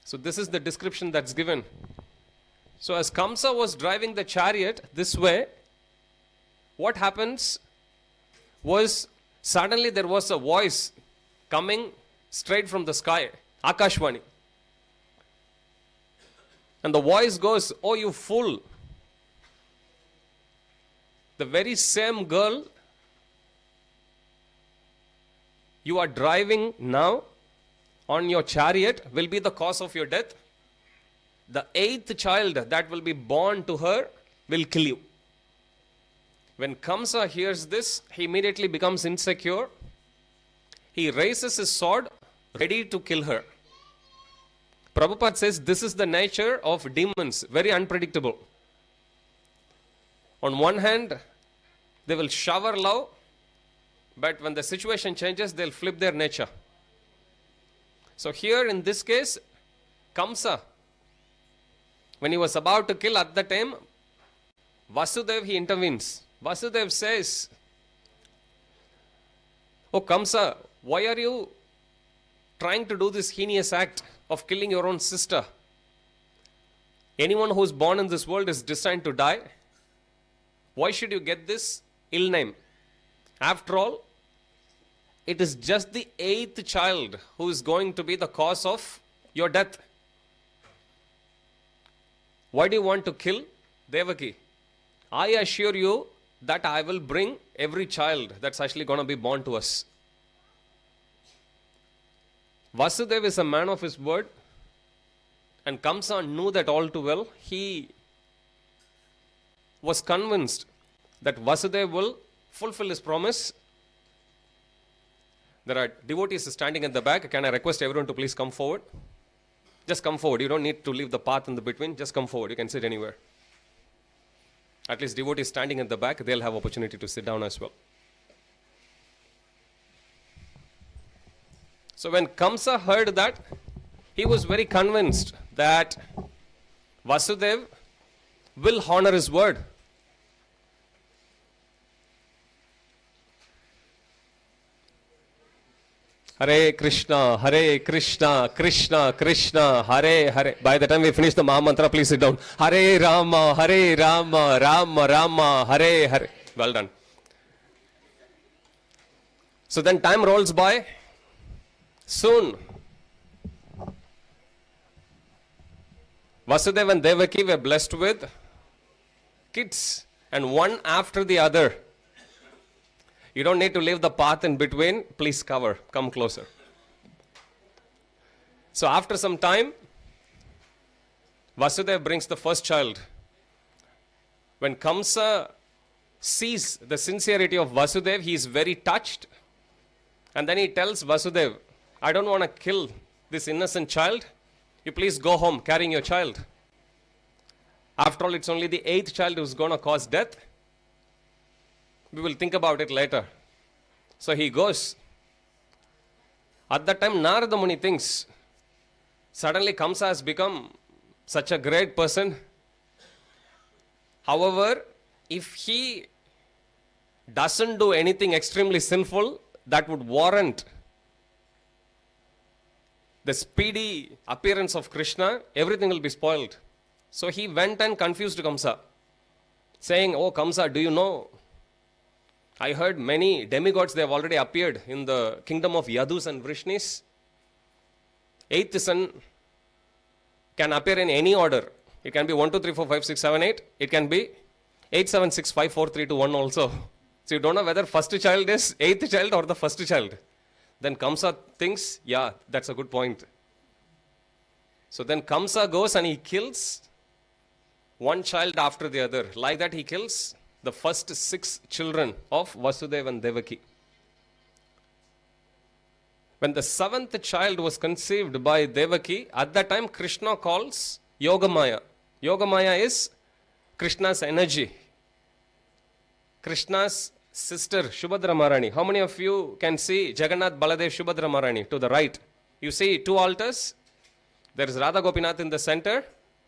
[SPEAKER 5] So this is the description that's given. So as Kamsa was driving the chariot this way, what happens was suddenly there was a voice coming straight from the sky, Akashvani. And the voice goes, "Oh, you fool. The very same girl you are driving now on your chariot will be the cause of your death. The 8th child that will be born to her will kill you." When Kamsa hears this, he immediately becomes insecure. He raises his sword, ready to kill her. Prabhupada says this is the nature of demons, very unpredictable. On one hand, they will shower love, but when the situation changes, they'll flip their nature. So here in this case, Kamsa, when he was about to kill, at the time, Vasudev, he intervenes. Vasudev says, "Oh Kamsa, why are you trying to do this heinous act of killing your own sister? Anyone who is born in this world is destined to die. Why should you get this ill name? After all, it is just the 8th child who is going to be the cause of your death. Why do you want to kill Devaki? I assure you that I will bring every child that's actually going to be born to us." Vasudev is a man of his word, and Kamsa knew that all too well. He was convinced that Vasudev will fulfill his promise. There are devotees standing at the back. Can I request everyone to please come forward? Just come forward. You don't need to leave the path in the between. Just come forward. You can sit anywhere. At least devotees standing at the back, they'll have opportunity to sit down as well. So when Kamsa heard that, he was very convinced that Vasudev will honor his word. Hare Krishna, Krishna Krishna, Hare Hare. By the time we finish the Maha Mantra, please sit down. Hare Rama, Rama Rama, Hare Hare. Well done. So then time rolls by. Soon, Vasudev and Devaki were blessed with kids, and one after the other. You don't need to leave the path in between. Please come closer. So after some time, Vasudev brings the first child. When Kamsa sees the sincerity of Vasudev, he is very touched. And then he tells Vasudev, "I don't want to kill this innocent child. You please go home carrying your child. After all, it's only the 8th child who's going to cause death. We will think about it later." So he goes. At that time, Narada Muni thinks, suddenly Kamsa has become such a great person. However, if he doesn't do anything extremely sinful that would warrant the speedy appearance of Krishna, everything will be spoiled. So he went and confused Kamsa, saying, "Oh Kamsa, do you know? I heard many demigods, they have already appeared in the kingdom of Yadus and Vrishnis. Eighth son can appear in any order. It can be 1, 2, 3, 4, 5, 6, 7, 8. It can be 8, 7, 6, 5, 4, 3, 2, 1 also. So you don't know whether first child is eighth child or the first child. Then Kamsa thinks, yeah, that's a good point. So then Kamsa goes and he kills one child after the other. Like that he kills the first 6 children of Vasudeva and Devaki. When the 7th child was conceived by Devaki, at that time Krishna calls Yogamaya. Yogamaya is Krishna's energy. Krishna's sister, Shubhadra Maharani. How many of you can see Jagannath, Baladev, Shubhadra Maharani to the right? You see 2 altars. There is Radha Gopinath in the center,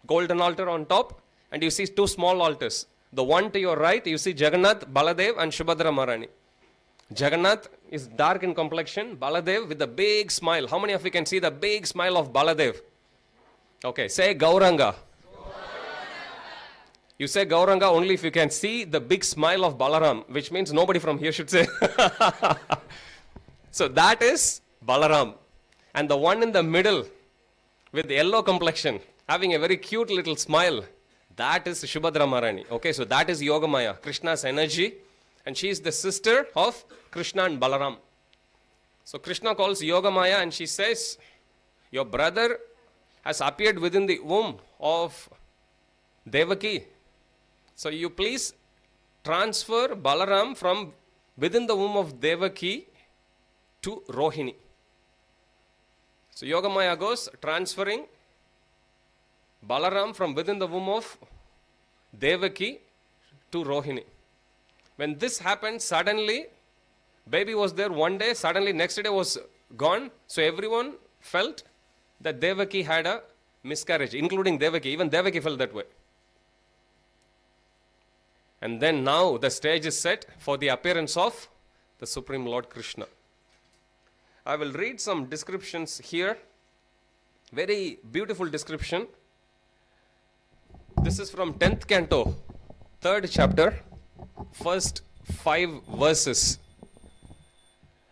[SPEAKER 5] golden altar on top, and you see 2 small altars. The one to your right, you see Jagannath, Baladev and Shubhadra Maharani. Jagannath is dark in complexion, Baladev with a big smile. How many of you can see the big smile of Baladev? Okay, say Gauranga. You say Gauranga only if you can see the big smile of Balaram, which means nobody from here should say. So that is Balaram. And the one in the middle with yellow complexion, having a very cute little smile, that is Shubhadra Maharani. Okay, so that is Yogamaya, Krishna's energy. And she is the sister of Krishna and Balaram. So Krishna calls Yogamaya and she says, your brother has appeared within the womb of Devaki. So you please transfer Balaram from within the womb of Devaki to Rohini. So Yogamaya goes transferring Balaram from within the womb of Devaki to Rohini. When this happened, suddenly, baby was there one day, suddenly next day was gone. So everyone felt that Devaki had a miscarriage, including Devaki. Even Devaki felt that way. And then now the stage is set for the appearance of the Supreme Lord Krishna. I will read some descriptions here. Very beautiful description. This is from 10th canto, 3rd chapter, first 5 verses.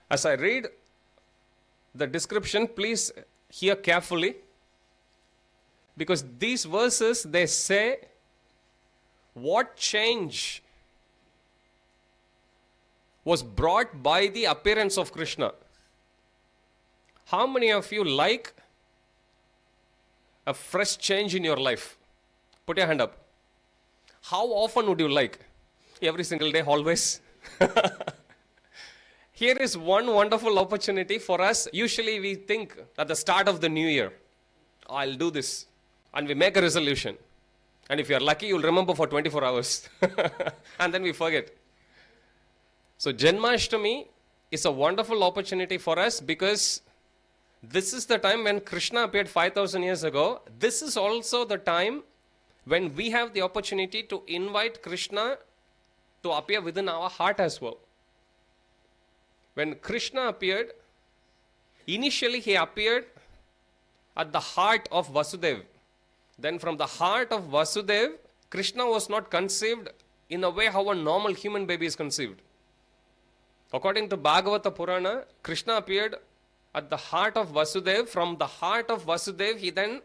[SPEAKER 5] As I read the description, please hear carefully, because these verses, they say what change was brought by the appearance of Krishna. How many of you like a fresh change in your life? Put your hand up. How often would you like? Every single day, always? Here is one wonderful opportunity for us. Usually we think at the start of the new year, I'll do this. And we make a resolution. And if you're lucky, you'll remember for 24 hours. And then we forget. So Janmashtami is a wonderful opportunity for us, because this is the time when Krishna appeared 5,000 years ago. This is also the time when we have the opportunity to invite Krishna to appear within our heart as well. When Krishna appeared, initially he appeared at the heart of Vasudeva. Then from the heart of Vasudeva, Krishna was not conceived in a way how a normal human baby is conceived. According to Bhagavata Purana, Krishna appeared at the heart of Vasudeva. From the heart of Vasudeva, he then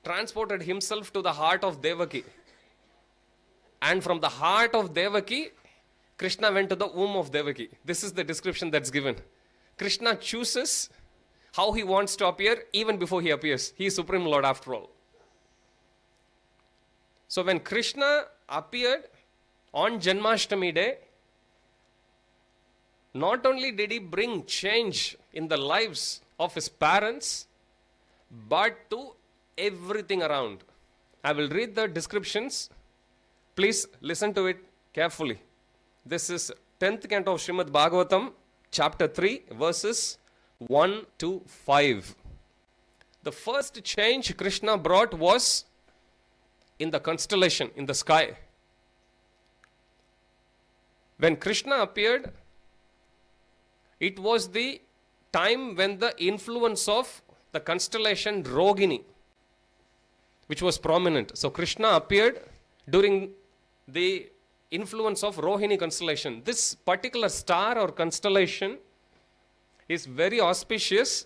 [SPEAKER 5] transported himself to the heart of Devaki. And from the heart of Devaki, Krishna went to the womb of Devaki. This is the description that's given. Krishna chooses how he wants to appear even before he appears. He is Supreme Lord after all. So when Krishna appeared on Janmashtami day, not only did he bring change in the lives of his parents, but to everything around. I will read the descriptions. Please listen to it carefully. This is 10th canto of Srimad Bhagavatam, chapter 3, verses 1 to 5. The first change Krishna brought was in the constellation, in the sky. When Krishna appeared, it was the time when the influence of the constellation Rohini, which was prominent. So Krishna appeared during the influence of Rohini constellation. This particular star or constellation is very auspicious,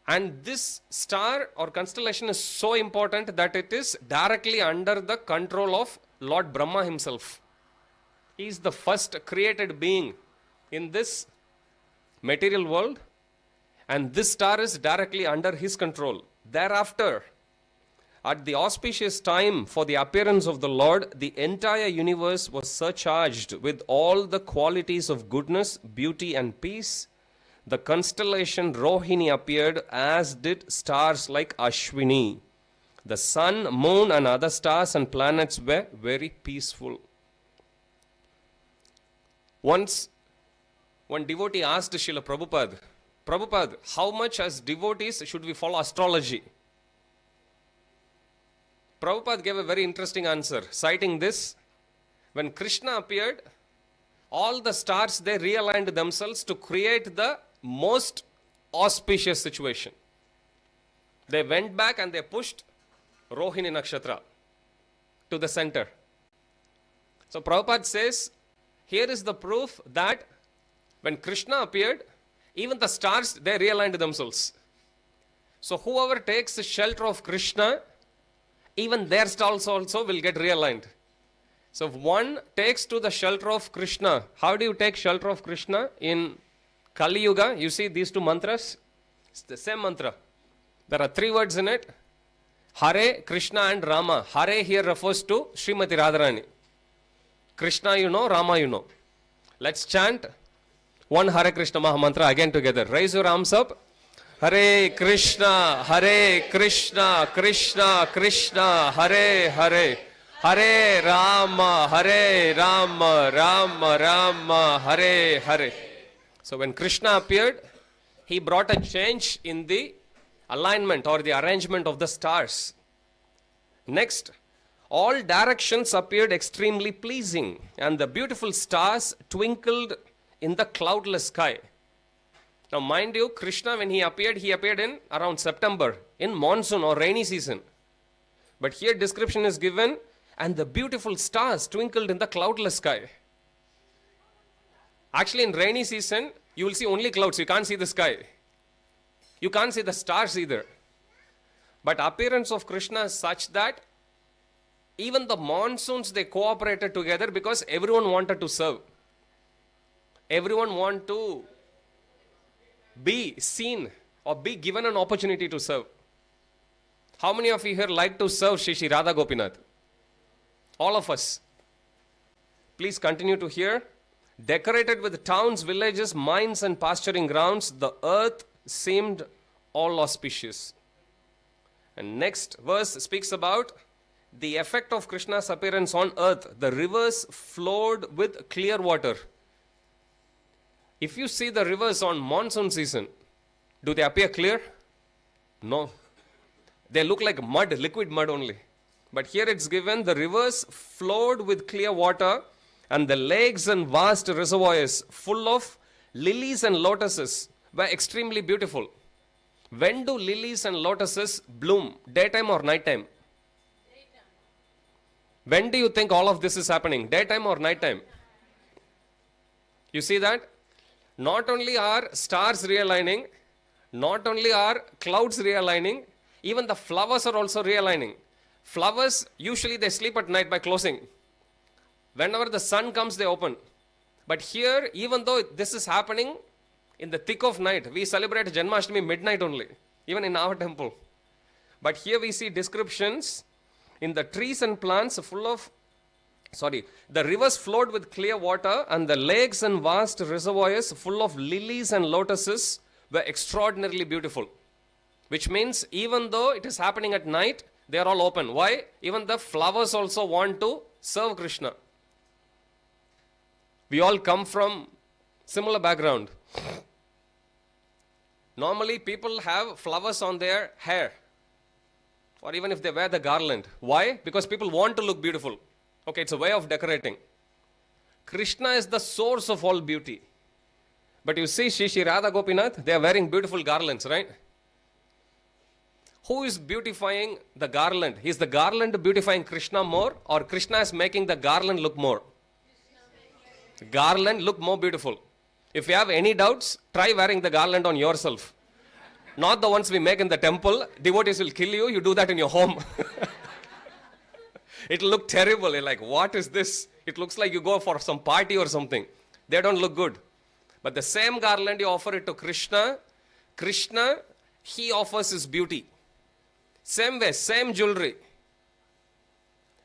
[SPEAKER 5] and this star or constellation is so important that it is directly under the control of Lord Brahma himself. He is the first created being in this material world, and this star is directly under his control. Thereafter, at the auspicious time for the appearance of the Lord, the entire universe was surcharged with all the qualities of goodness, beauty, and peace. The constellation Rohini appeared, as did stars like Ashwini. The sun, moon, and other stars and planets were very peaceful. Once, one devotee asked Srila Prabhupada, Prabhupada, how much as devotees should we follow astrology? Prabhupada gave a very interesting answer, citing this. When Krishna appeared, all the stars, they realigned themselves to create the most auspicious situation. They went back and they pushed Rohini Nakshatra to the center. So Prabhupada says, here is the proof that when Krishna appeared, even the stars, they realigned themselves. So whoever takes the shelter of Krishna, even their stars also will get realigned. So if one takes to the shelter of Krishna, how do you take shelter of Krishna? In Kali Yuga, you see these two mantras, it's the same mantra. There are 3 words in it, Hare, Krishna and Rama. Hare here refers to Srimati Radharani. Krishna you know, Rama you know. Let's chant one Hare Krishna Maha Mantra again together. Raise your arms up. Hare Krishna, Krishna Krishna, Hare Hare. Hare Rama, Rama Rama, Hare Hare. So when Krishna appeared, he brought a change in the alignment or the arrangement of the stars. Next, all directions appeared extremely pleasing, and the beautiful stars twinkled in the cloudless sky. Now mind you, Krishna, when he appeared in around September, in monsoon or rainy season. But here description is given, and the beautiful stars twinkled in the cloudless sky. Actually, in rainy season, you will see only clouds. You can't see the sky. You can't see the stars either. But appearance of Krishna is such that even the monsoons, they cooperated together because everyone wanted to serve. Everyone want to be seen or be given an opportunity to serve. How many of you here like to serve Shri Radha Gopinath? All of us. Please continue to hear. Decorated with towns, villages, mines and pasturing grounds, the earth seemed all auspicious. And next verse speaks about the effect of Krishna's appearance on earth. The rivers flowed with clear water. If you see the rivers on monsoon season, do they appear clear? No. They look like mud, liquid mud only. But here it's given, the rivers flowed with clear water, and the lakes and vast reservoirs full of lilies and lotuses were extremely beautiful. When do lilies and lotuses bloom? Daytime or nighttime? Daytime. When do you think all of this is happening? Daytime or nighttime? You see that? Not only are stars realigning, not only are clouds realigning, even the flowers are also realigning. Flowers, usually they sleep at night by closing. Whenever the sun comes, they open. But here, even though this is happening in the thick of night, we celebrate Janmashtami midnight only, even in our temple. But here we see descriptions in the trees and plants full of, the rivers flowed with clear water, and the lakes and vast reservoirs full of lilies and lotuses were extraordinarily beautiful. Which means even though it is happening at night, they are all open. Why? Even the flowers also want to serve Krishna. We all come from similar background. Normally people have flowers on their hair, or even if they wear the garland. Why? Because people want to look beautiful. Okay, it's a way of decorating. Krishna is the source of all beauty. But you see, Shri Radha Gopinath, they are wearing beautiful garlands, right? Who is beautifying the garland? Is the garland beautifying Krishna more, or Krishna is making the garland look more? Garland look more beautiful. If you have any doubts, try wearing the garland on yourself. Not the ones we make in the temple. Devotees will kill you. You do that in your home. It will look terrible. You're like, what is this? It looks like you go for some party or something. They don't look good. But the same garland, you offer it to Krishna. Krishna, he offers his beauty. Same way, same jewelry.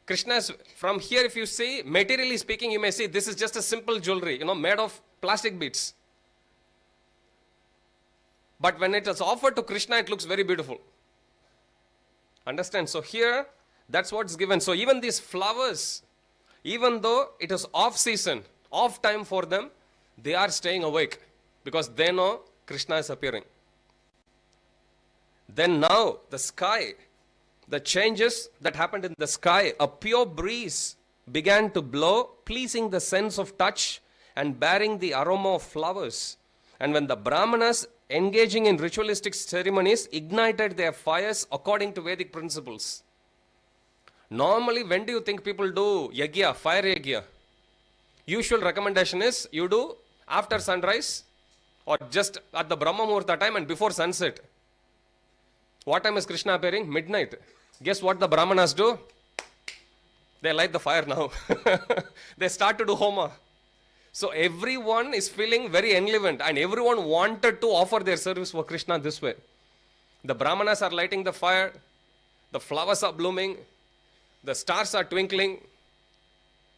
[SPEAKER 5] Krishna's, from here if you see, materially speaking, you may see this is just a simple jewelry, made of plastic beads. But when it is offered to Krishna, it looks very beautiful. Understand? So here, that's what's given. So even these flowers, even though it is off season, off time for them, they are staying awake because they know Krishna is appearing. Then now, the sky, the changes that happened in the sky, a pure breeze began to blow, pleasing the sense of touch and bearing the aroma of flowers. And when the Brahmanas engaging in ritualistic ceremonies ignited their fires according to Vedic principles. Normally, when do you think people do yagya, fire yagya? Usual recommendation is you do after sunrise or just at the Brahma Muhurta time and before sunset. What time is Krishna appearing? Midnight. Guess what the Brahmanas do? They light the fire now. They start to do homa. So everyone is feeling very enlivened and everyone wanted to offer their service for Krishna this way. The Brahmanas are lighting the fire, the flowers are blooming, the stars are twinkling,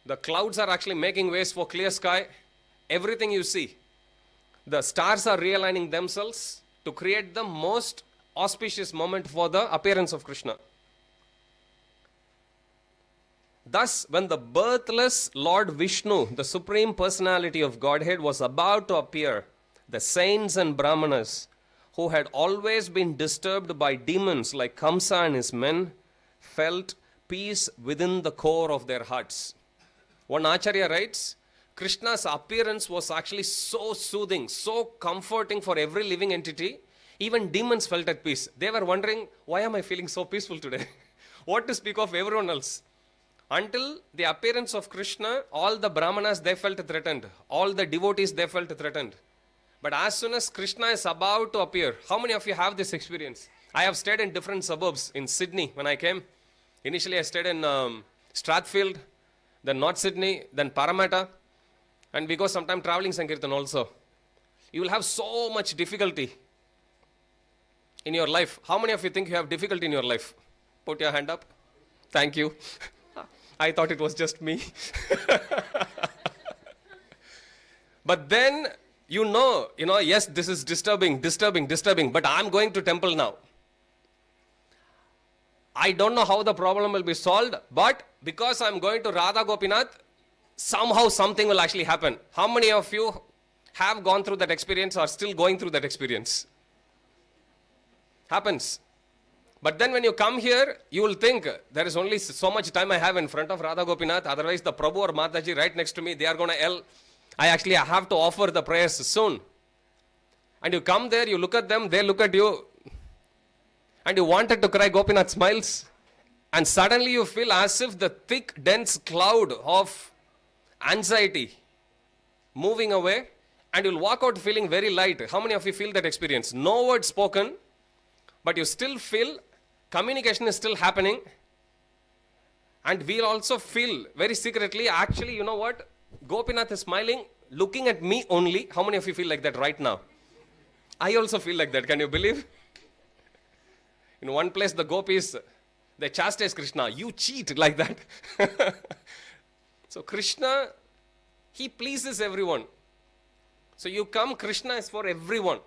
[SPEAKER 5] the clouds are actually making ways for clear sky. Everything you see, the stars are realigning themselves to create the most auspicious moment for the appearance of Krishna. Thus, when the birthless Lord Vishnu, the Supreme Personality of Godhead, was about to appear, the saints and Brahmanas, who had always been disturbed by demons like Kamsa and his men, felt peace within the core of their hearts. One Acharya writes, Krishna's appearance was actually so soothing, so comforting for every living entity. Even demons felt at peace. They were wondering, why am I feeling so peaceful today? What to speak of everyone else? Until the appearance of Krishna, all the Brahmanas, they felt threatened. All the devotees, they felt threatened. But as soon as Krishna is about to appear, how many of you have this experience? I have stayed in different suburbs in Sydney when I came. Initially, I stayed in Strathfield, then North Sydney, then Parramatta. And we go sometime traveling Sankirtan also. You will have so much difficulty in your life. How many of you think you have difficulty in your life? Put your hand up. Thank you. I thought it was just me. But then, yes, this is disturbing, but I'm going to temple now. I don't know how the problem will be solved, but because I'm going to Radha Gopinath, somehow something will actually happen. How many of you have gone through that experience or still going through that experience? Happens. But then when you come here, you will think, there is only so much time I have in front of Radha Gopinath, otherwise the Prabhu or Mataji right next to me, they are going to yell, I have to offer the prayers soon. And you come there, you look at them, they look at you, and you wanted to cry, Gopinath smiles, and suddenly you feel as if the thick, dense cloud of anxiety moving away, and you'll walk out feeling very light. How many of you feel that experience? No word spoken, but you still feel communication is still happening, and we'll also feel very secretly, actually, you know what? Gopinath is smiling, looking at me only. How many of you feel like that right now? I also feel like that. Can you believe? In one place, the gopis, they chastise Krishna. You cheat, like that. So Krishna, he pleases everyone. So you come, Krishna is for everyone.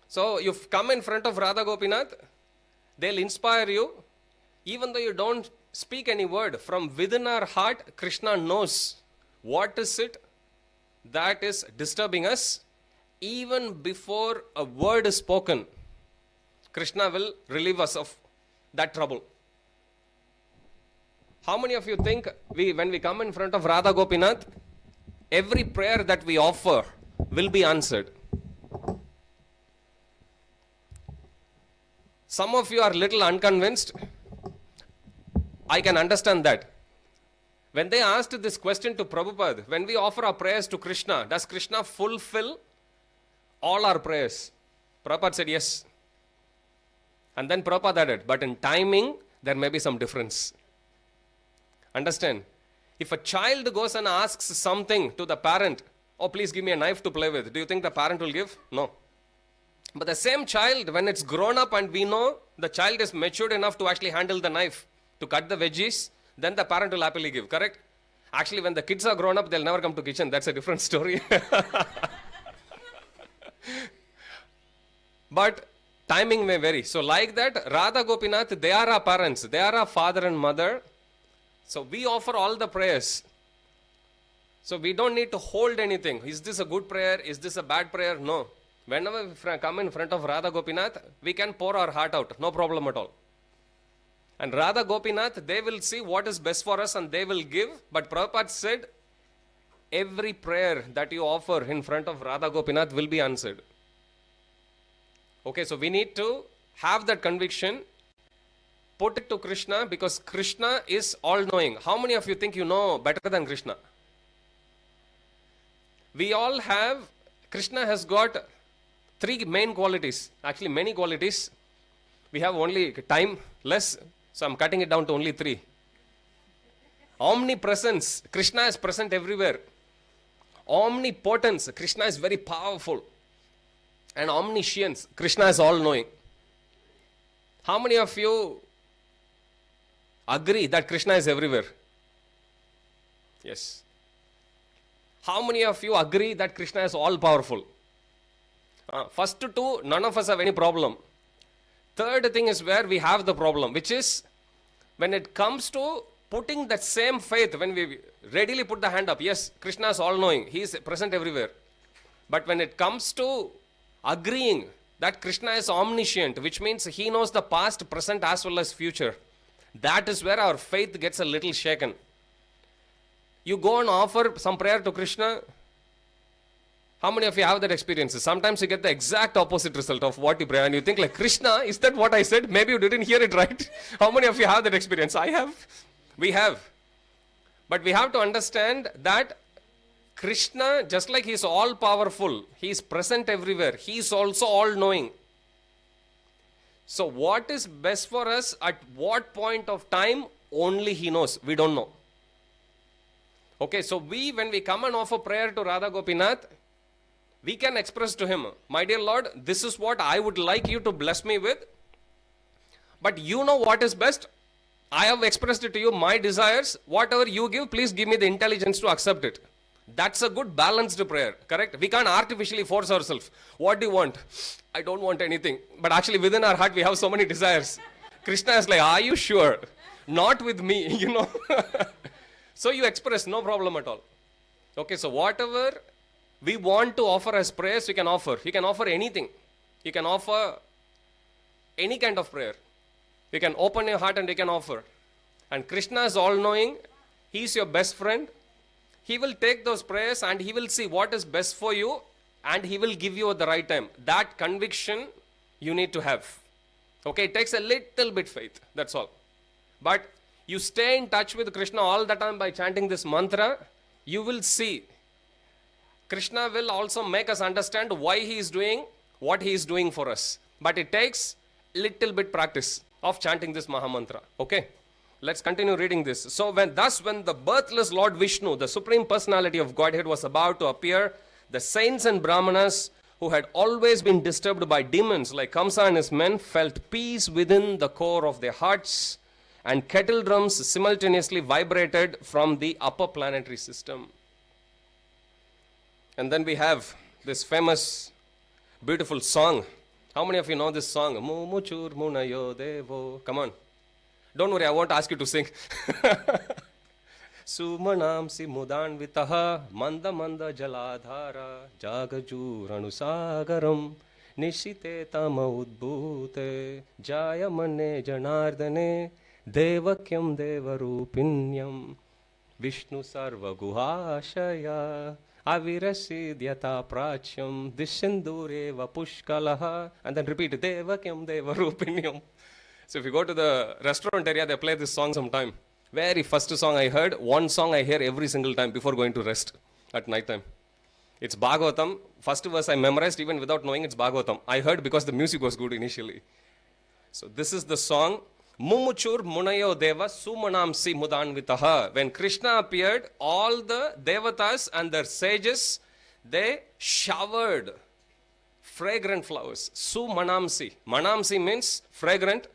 [SPEAKER 5] So you come in front of Radha Gopinath, they'll inspire you. Even though you don't speak any word, from within our heart, Krishna knows what is it that is disturbing us. Even before a word is spoken, Krishna will relieve us of that trouble. How many of you think when we come in front of Radha Gopinath, every prayer that we offer will be answered? Some of you are little unconvinced. I can understand that. When they asked this question to Prabhupada, when we offer our prayers to Krishna, does Krishna fulfill all our prayers? Prabhupada said yes. And then Prabhupada added, but in timing, there may be some difference. Understand? If a child goes and asks something to the parent, oh, please give me a knife to play with, do you think the parent will give? No. But the same child, when it's grown up and we know the child is matured enough to actually handle the knife, to cut the veggies, then the parent will happily give, correct? Actually, when the kids are grown up, they'll never come to kitchen. That's a different story. But timing may vary. So like that, Radha Gopinath, they are our parents. They are our father and mother. So we offer all the prayers. So we don't need to hold anything. Is this a good prayer? Is this a bad prayer? No. Whenever we come in front of Radha Gopinath, we can pour our heart out. No problem at all. And Radha Gopinath, they will see what is best for us and they will give. But Prabhupada said, every prayer that you offer in front of Radha Gopinath will be answered. Okay, so we need to have that conviction, put it to Krishna, because Krishna is all-knowing. How many of you think you know better than Krishna? We all have, Krishna has got 3 main qualities, actually many qualities. We have only time less, so I'm cutting it down to only 3. Omnipresence, Krishna is present everywhere. Omnipotence, Krishna is very powerful. And omniscience, Krishna is all-knowing. How many of you agree that Krishna is everywhere? Yes. How many of you agree that Krishna is all-powerful? First 2, none of us have any problem. Third thing is where we have the problem, which is when it comes to putting that same faith, when we readily put the hand up, yes, Krishna is all-knowing, he is present everywhere. But when it comes to agreeing that Krishna is omniscient, which means he knows the past, present as well as future, that is where our faith gets a little shaken. You go and offer some prayer to Krishna. How many of you have that experience? Sometimes you get the exact opposite result of what you pray and you think like, Krishna, is that what I said? Maybe you didn't hear it right. How many of you have that experience? I have. We have. But we have to understand that Krishna, just like he is all powerful, he is present everywhere, he is also all knowing. So what is best for us at what point of time, only he knows. We don't know. Okay, so when we come and offer prayer to Radha Gopinath, we can express to him, my dear Lord, this is what I would like you to bless me with. But you know what is best. I have expressed it to you, my desires. Whatever you give, please give me the intelligence to accept it. That's a good balanced prayer, correct? We can't artificially force ourselves. What do you want? I don't want anything. But actually within our heart we have so many desires. Krishna is like, are you sure? Not with me, you know. So you express, no problem at all. Okay, so whatever we want to offer as prayers, you can offer. You can offer anything. You can offer any kind of prayer. You can open your heart and you can offer. And Krishna is all-knowing. He is your best friend. He will take those prayers and he will see what is best for you and he will give you at the right time. That conviction you need to have. Okay, it takes a little bit faith. That's all. But you stay in touch with Krishna all the time by chanting this mantra. You will see. Krishna will also make us understand why he is doing what he is doing for us. But it takes little bit practice of chanting this Mahamantra. Okay, let's continue reading this. So when the birthless Lord Vishnu, the Supreme Personality of Godhead, was about to appear, the saints and brahmanas who had always been disturbed by demons like Kamsa and his men felt peace within the core of their hearts, and kettle drums simultaneously vibrated from the upper planetary system. And then we have this famous, beautiful song. How many of you know this song? Mumuchur munayo devo. Come on. Don't worry, I won't ask you to sing. Sumanam si mudanvitaha manda manda jaladhara jagajuranu sagaram nishite tama udbhute jayamane janardane Devakyam Devarupinyam Vishnu Sarva Guhashaya Avirasidhyata Prachyam Dishindureva Pushkalaha. And then repeat Devakyam Devarupinyam. So if you go to the restaurant area, they play this song sometime. Very first song I heard, one song I hear every single time before going to rest at night time. It's Bhagavatam. First verse I memorized even without knowing it's Bhagavatam. I heard because the music was good initially. So this is the song. Mumuchur Munayo Deva Sumanamsi Mudanvitaha. When Krishna appeared, all the Devatas and their sages, they showered fragrant flowers. Sumanamsi. Manamsi means fragrant.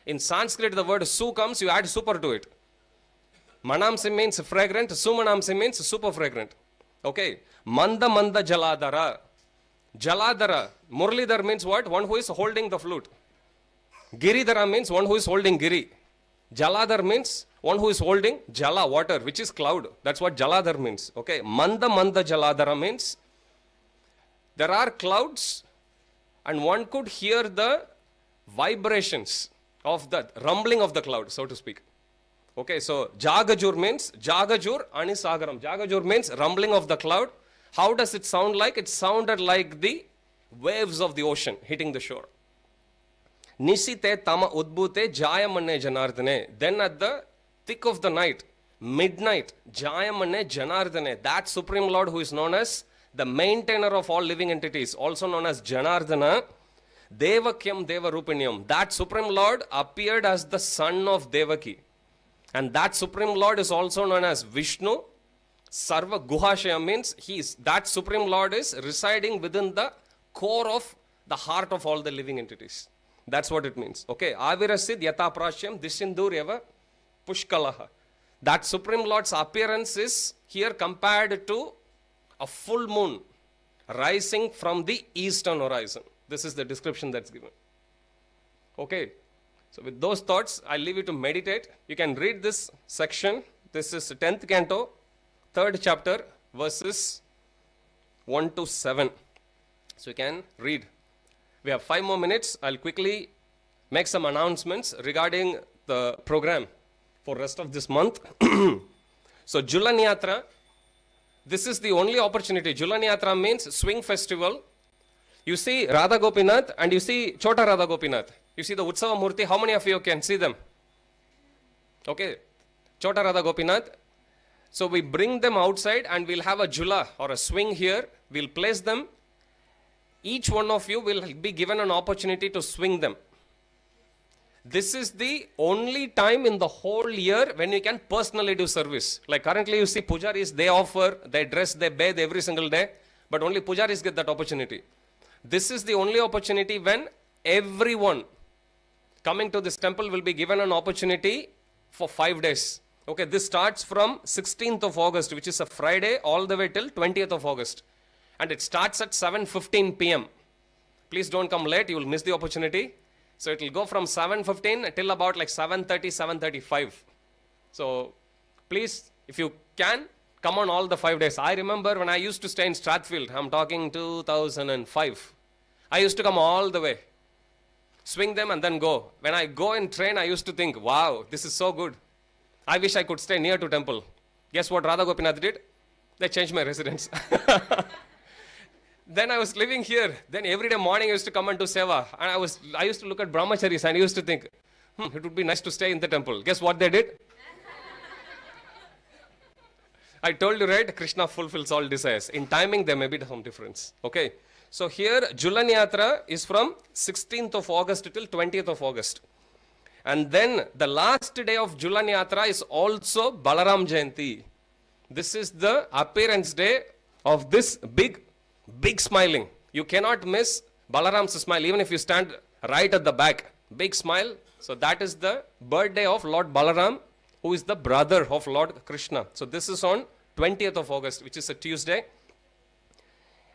[SPEAKER 5] In Sanskrit, the word su comes, you add super to it. Manamsi means fragrant. Sumanamsi means super fragrant. Okay. Manda Manda Jaladhara. Jaladhara. Murlidhar means what? One who is holding the flute. Giridhara means one who is holding Giri. Jaladhar means one who is holding Jala, water, which is cloud. That's what Jaladhar means. Okay. Manda Manda Jaladhara means there are clouds and one could hear the vibrations of the rumbling of the cloud, so to speak. Okay, so Jagajur means Jagajur Anisagaram. Jagajur means rumbling of the cloud. How does it sound like? It sounded like the waves of the ocean hitting the shore. Nisite Tama Udbute Jayamane Janardane. Then at the thick of the night, midnight, Jayamane Janardane. That Supreme Lord who is known as the maintainer of all living entities, also known as Janardana, Devakyam Devarupinyam. That Supreme Lord appeared as the son of Devaki. And that Supreme Lord is also known as Vishnu. Sarva Guhashaya means that Supreme Lord is residing within the core of the heart of all the living entities. That's what it means. Okay. Avirasid yata prashyam dishindur eva pushkalaha. That Supreme Lord's appearance is here compared to a full moon rising from the eastern horizon. This is the description that's given. Okay. So with those thoughts, I'll leave you to meditate. You can read this section. This is 10th canto, 3rd chapter, verses 1 to 7. So you can read. We have 5 more minutes. I'll quickly make some announcements regarding the program for rest of this month. So Julan Yatra, this is the only opportunity. Julan Yatra means swing festival. You see Radha Gopinath and you see Chota Radha Gopinath. You see the Utsava Murti. How many of you can see them? Okay. Chota Radha Gopinath. So we bring them outside and we'll have a jula or a swing here. We'll place them. Each one of you will be given an opportunity to swing them. This is the only time in the whole year when you can personally do service. Like currently you see pujaris, they offer, they dress, they bathe every single day. But only pujaris get that opportunity. This is the only opportunity when everyone coming to this temple will be given an opportunity for 5 days. Okay, this starts from 16th of August, which is a Friday, all the way till 20th of August. And it starts at 7:15 p.m. Please don't come late, you will miss the opportunity. So it will go from 7:15 till about like 7:30, 7:35. So please, if you can, come on all the 5 days. I remember when I used to stay in Strathfield, I'm talking 2005. I used to come all the way, swing them and then go. When I go in train, I used to think, wow, this is so good. I wish I could stay near to temple. Guess what Radha Gopinath did? They changed my residence. Then I was living here. Then every day morning I used to come and do seva. And I used to look at brahmacharis and I used to think, it would be nice to stay in the temple. Guess what they did? I told you, right? Krishna fulfills all desires. In timing, there may be some difference. Okay. So here, Julan Yatra is from 16th of August till 20th of August. And then the last day of Julan Yatra is also Balaram Jayanti. This is the appearance day of this big smiling. You cannot miss Balaram's smile, even if you stand right at the back. Big smile. So that is the birthday of Lord Balaram, who is the brother of Lord Krishna. So this is on 20th of August, which is a Tuesday.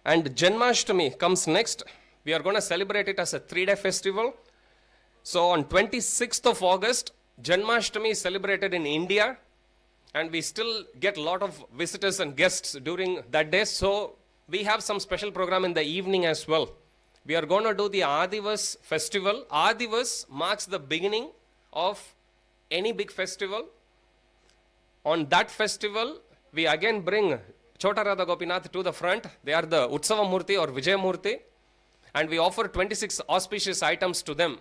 [SPEAKER 5] And Janmashtami comes next. We are going to celebrate it as a 3-day festival. So on 26th of August, Janmashtami is celebrated in India. And we still get a lot of visitors and guests during that day. So we have some special program in the evening as well. We are going to do the Adivas festival. Adivas marks the beginning of any big festival, on that festival, we again bring Chota Radha Gopinath to the front. They are the Utsava Murti or Vijay Murti. And we offer 26 auspicious items to them,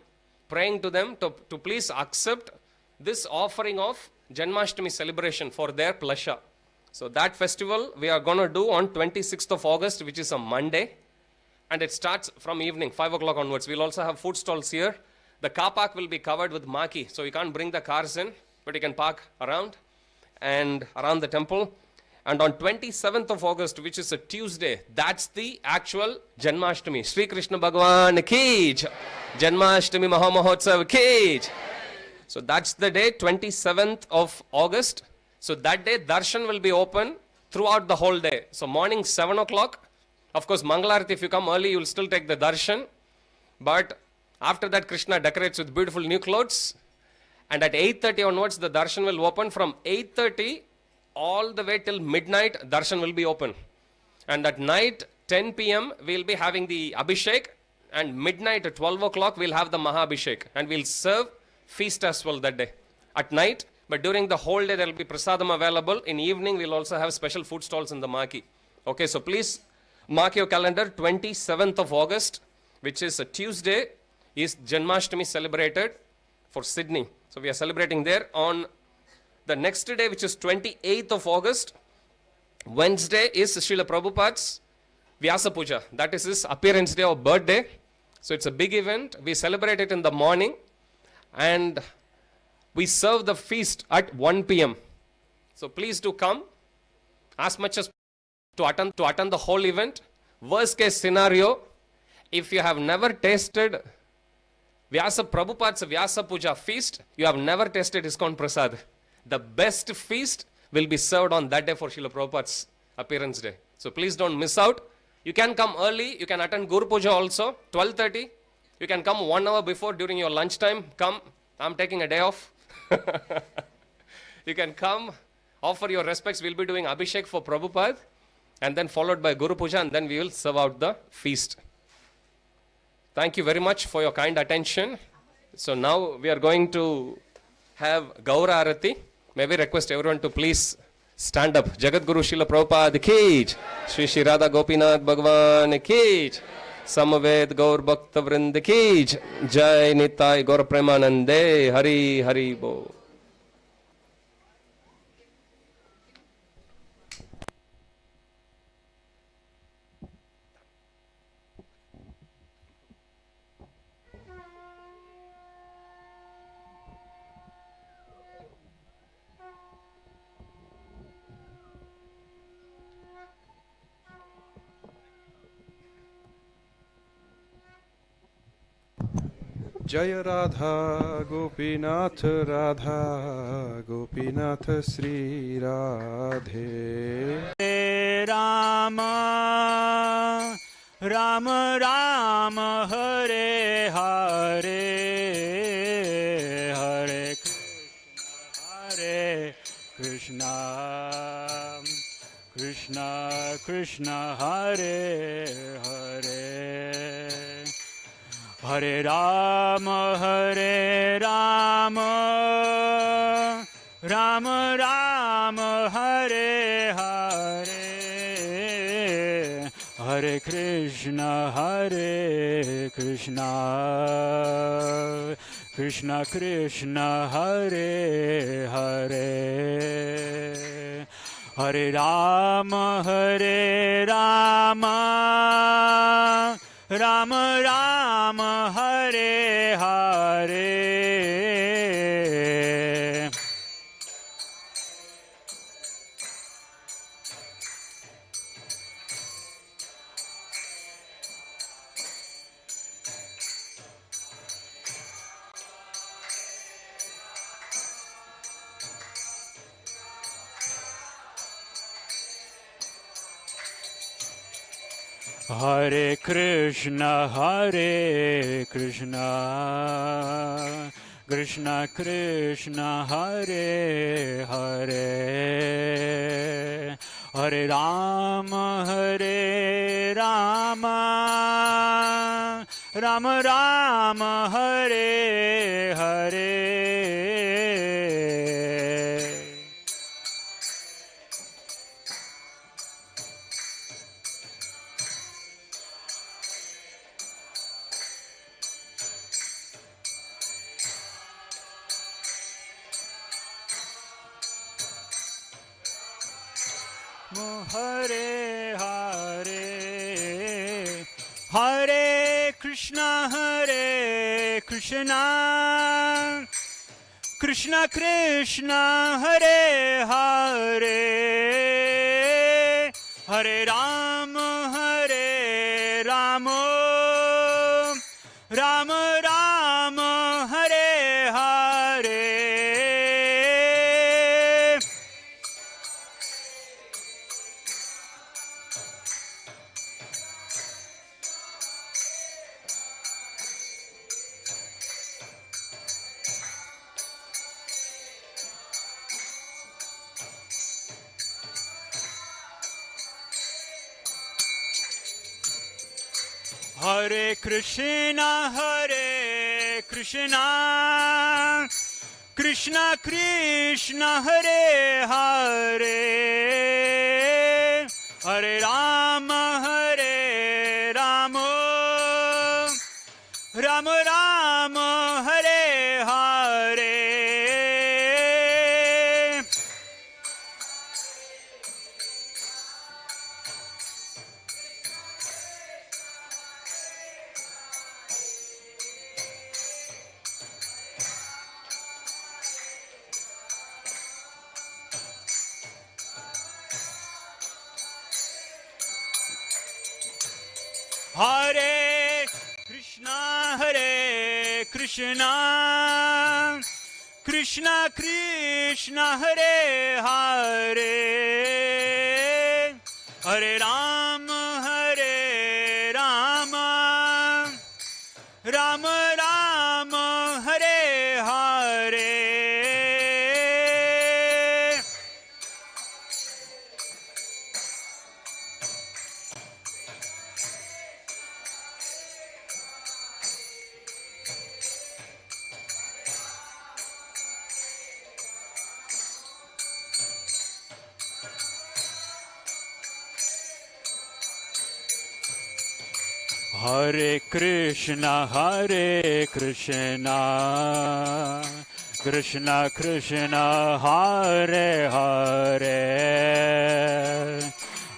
[SPEAKER 5] praying to them to please accept this offering of Janmashtami celebration for their plasha. So that festival we are going to do on 26th of August, which is a Monday. And it starts from evening, 5 o'clock onwards. We'll also have food stalls here. The car park will be covered with maki, so you can't bring the cars in, but you can park around and around the temple. And on 27th of August, which is a Tuesday, that's the actual Janmashtami. Sri Krishna Bhagwan ki jai. Janmashtami Mahamahotsav ki jai. So that's the day, 27th of August. So that day, darshan will be open throughout the whole day. So morning 7 o'clock. Of course, Mangalarati, if you come early, you'll still take the darshan. But after that, Krishna decorates with beautiful new clothes. And at 8:30 onwards, the darshan will open. From 8:30 all the way till midnight, darshan will be open. And at night, 10 p.m., we'll be having the Abhishek. And midnight at 12 o'clock, we'll have the Maha Abhishek. And we'll serve feast as well that day. At night, but during the whole day, there will be prasadam available. In evening, we'll also have special food stalls in the Maki. Okay, so please mark your calendar, 27th of August, which is a Tuesday, is Janmashtami celebrated for Sydney. So we are celebrating there. On the next day, which is 28th of August, Wednesday is Srila Prabhupada's Vyasa Puja. That is his appearance day or birthday. So it's a big event. We celebrate it in the morning and we serve the feast at 1 p.m. So please do come as much as to attend the whole event. Worst case scenario, if you have never tasted Prabhupada's Vyasa Puja feast, you have never tasted ISKCON Prasad. The best feast will be served on that day for Srila Prabhupada's appearance day. So please don't miss out. You can come early. You can attend Guru Puja also, 12:30. You can come 1 hour before during your lunchtime. Come. I'm taking a day off. You can come, offer your respects. We'll be doing Abhishek for Prabhupada and then followed by Guru Puja, and then we will serve out the feast. Thank you very much for your kind attention. So now we are going to have Gaura Arati. May we request everyone to please stand up. Jagat Guru Srila Prabhupada ki jai. Shri Shri Radha Gopinath Bhagwan ki jai. Samaved Gaur Bhakta Vrind ki jai. Jai Nitai Gaur Premanande. Hari Hari Bo.
[SPEAKER 6] जय Radha Gopinath Radha Gopinath Shri Radhe
[SPEAKER 3] Ram Ram Ram Hare Hare Hare Krishna Krishna Krishna Hare Hare Hare Ram Ram Ram Hare Hare Hare Krishna Krishna Krishna Hare Hare Hare Ram Ram Ram Hare Hare Hare Krishna Krishna Krishna Hare Hare Hare Rama Rama Rama Hare Hare
[SPEAKER 1] Hare Hare, Hare Krishna, Krishna Krishna, Hare Hare, Hare Rama, Rama Rama, Hare Hare. Hare Krishna, Krishna Krishna, Hare Hare, Hare Rama, Rama Rama, Hare Hare. Hare Krishna, Krishna Krishna, Hare Hare, Hare Rama, Rama Rama, Hare Hare. Hare Krishna, Krishna Krishna, Hare Hare,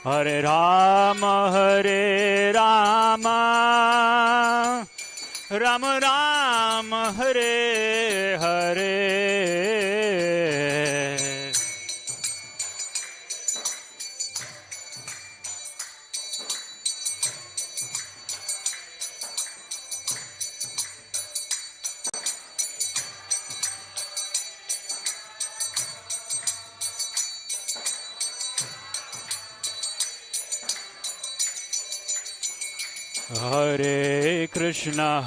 [SPEAKER 1] Hare Rama, Rama Rama, Hare Hare. Hare Krishna,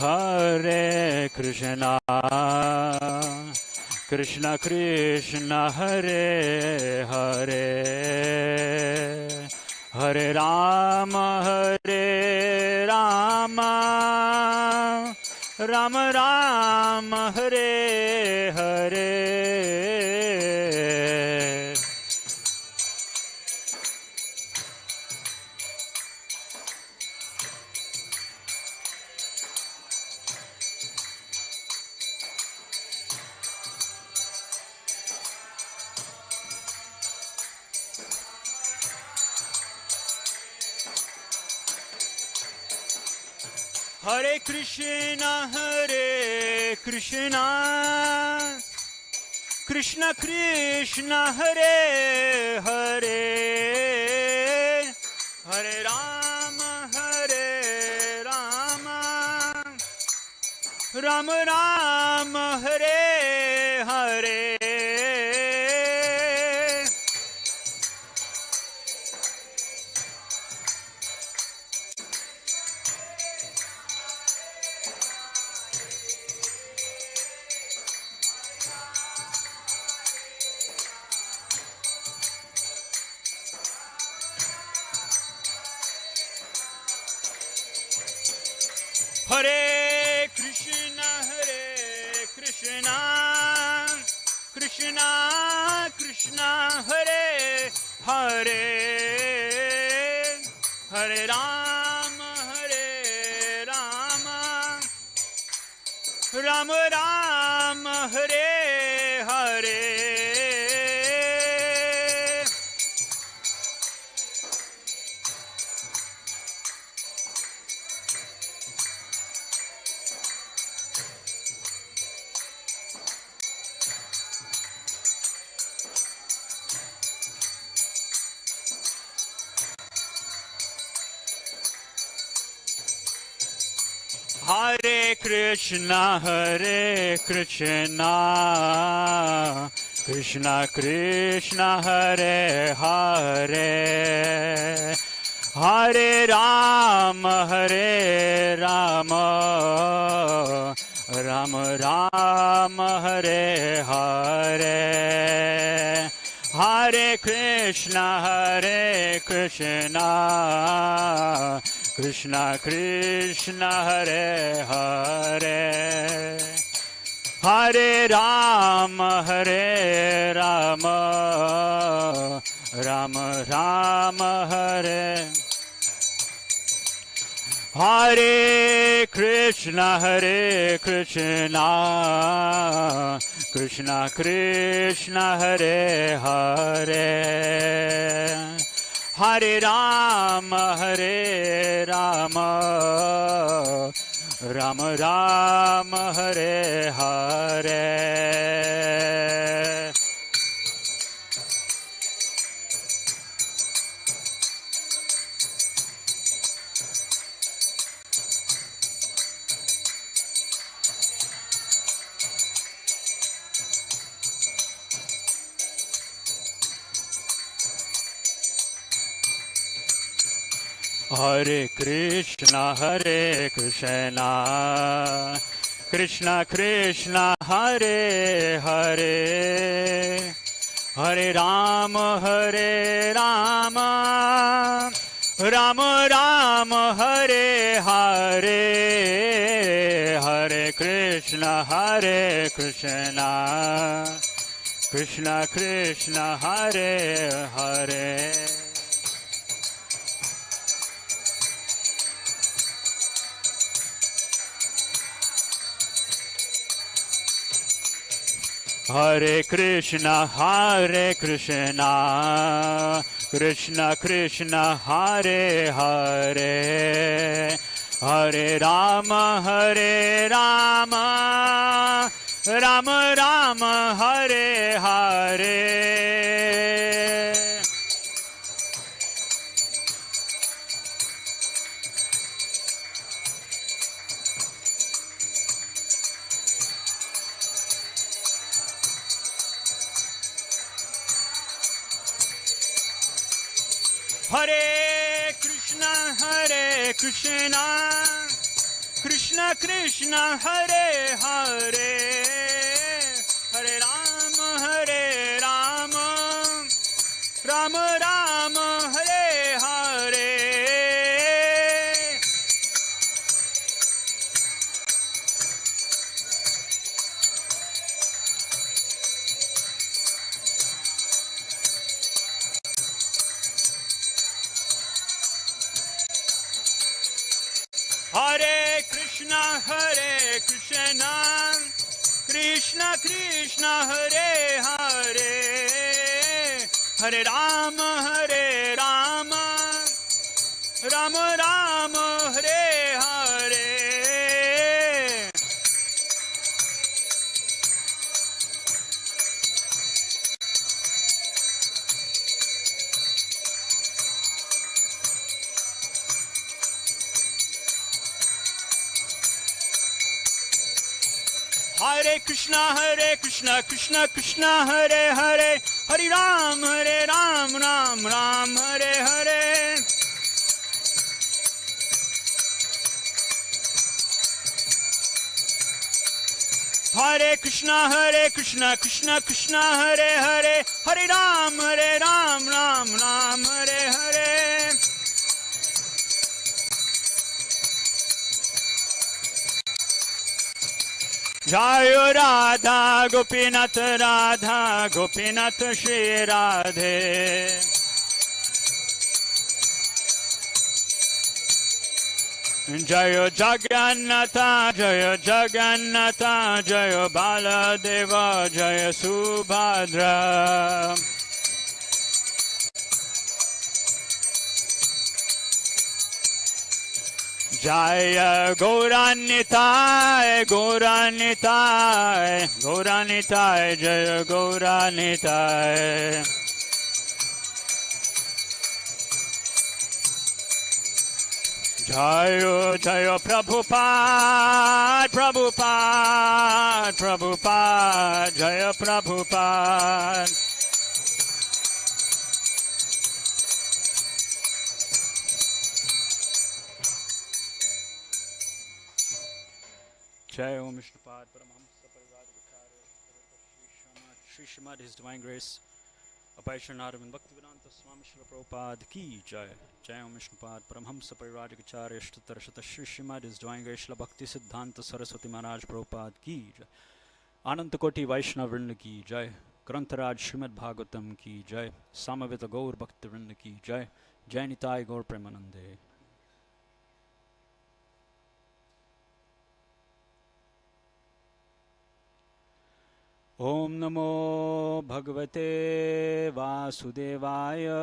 [SPEAKER 1] Krishna Krishna, Hare Hare, Hare Rama, Rama Rama, Hare Hare. Hare Krishna, Krishna Krishna, Hare Hare, Hare Rama, Rama Rama, Hare Hare. Hare Krishna, Krishna Krishna, Hare Hare, Hare Rama, Rama Rama, Hare Hare.
[SPEAKER 3] Krishna, Hare Krishna, Krishna Krishna, Hare Hare, Hare Rama, Hare Rama, Rama Rama, Hare Hare, Hare Krishna, Hare Krishna, Krishna Krishna, Hare Hare, Hare Rama, Hare Rama, Rama Rama, Hare, Hare Krishna, Hare Krishna, Krishna Krishna, Hare Hare, Hare Rama, Hare Rama, Rama Rama, Hare Hare. Hare Krishna, Hare Krishna, Krishna Krishna, Hare Hare, Hare Rama, Hare Rama, Rama Rama, Hare Hare, Hare Krishna, Hare Krishna, Krishna Krishna, Hare Hare. Hare Krishna, Hare Krishna, Krishna Krishna, Hare Hare, Hare Rama, Hare Rama, Rama Rama, Hare Hare. Hare Krishna, Hare Krishna, Krishna Krishna, Hare Hare, Hare Rama, Hare Rama, Rama Rama, Hare Hare. Hare Krishna, Hare Krishna, Krishna Krishna, Hare Hare, Hare Rama, Hare Rama, Rama Rama, Hare Hare. Hare Krishna, Krishna Krishna, Hare Hare, Hare Ram, Ram Ram, Hare Hare. Hare Krishna, Krishna Krishna, Hare Hare, Hare Ram, Ram Ram, Hare Hare. Jaya Radha Gopinath, Radha Gopinath, Shri Radhe. Jaya Jagannatha, Jaya Jagannatha, Jaya Baladeva, Jaya Subhadra. Jaya Gauranitai, Gauranitai, Gauranitai, Jaya Gauranitai. Jayo Jayo Prabhupada, Prabhupada, Prabhupada, Jaya Prabhupada. Jai Om Vishnupad Paramhamsa Parivrajacharya Sri Srimad His Divine Grace Abhay Sharnaravind Bhaktivedanta Swami Srila Prabhupada Ki Jai. Jai Om Vishnupad Paramhamsa Parivrajacharya Shri Srimad His Divine Grace Srila Bhakti Siddhanta Saraswati Maharaj Prabhupada Ki Jai. Ananta Koti Vaishnava Vrinda Ki Jai. Grantaraj Srimad Bhagavatam Ki Jai. Samavita Gaur Bhakti Vrinda Ki Jai. Jai Nitai Gaur Premanande. Om Namo Bhagavate Vasudevaya.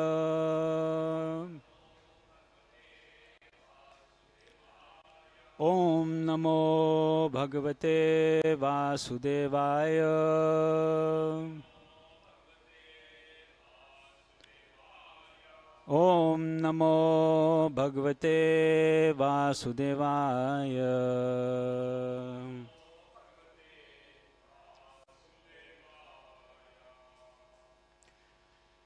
[SPEAKER 3] Om Namo Bhagavate Vasudevaya. Om Namo Bhagavate Vasudevaya.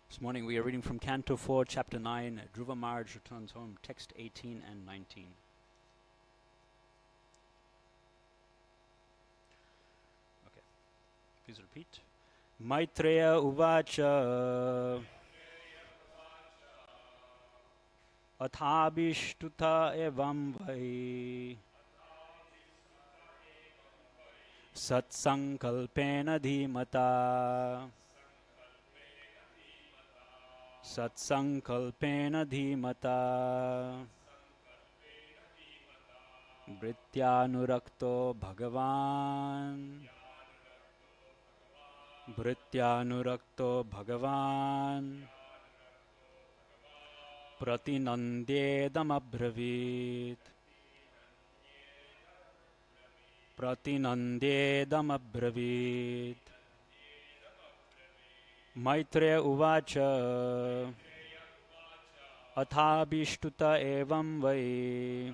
[SPEAKER 3] This morning we are reading from Canto 4, Chapter 9, Dhruva Maharaj Returns Home, text 18 and 19. Okay, please repeat. Maitreya Uvacha Athabhishtuta evam vai Satsankalpena dhimata Satsankalpena dhimata Bhrityanurakto Bhagavan Bhrityanurakto Bhagavan Pratinandyedam abravit Pratinandyedam abravit Maitreya Uvacha Athabhishtuta evam vai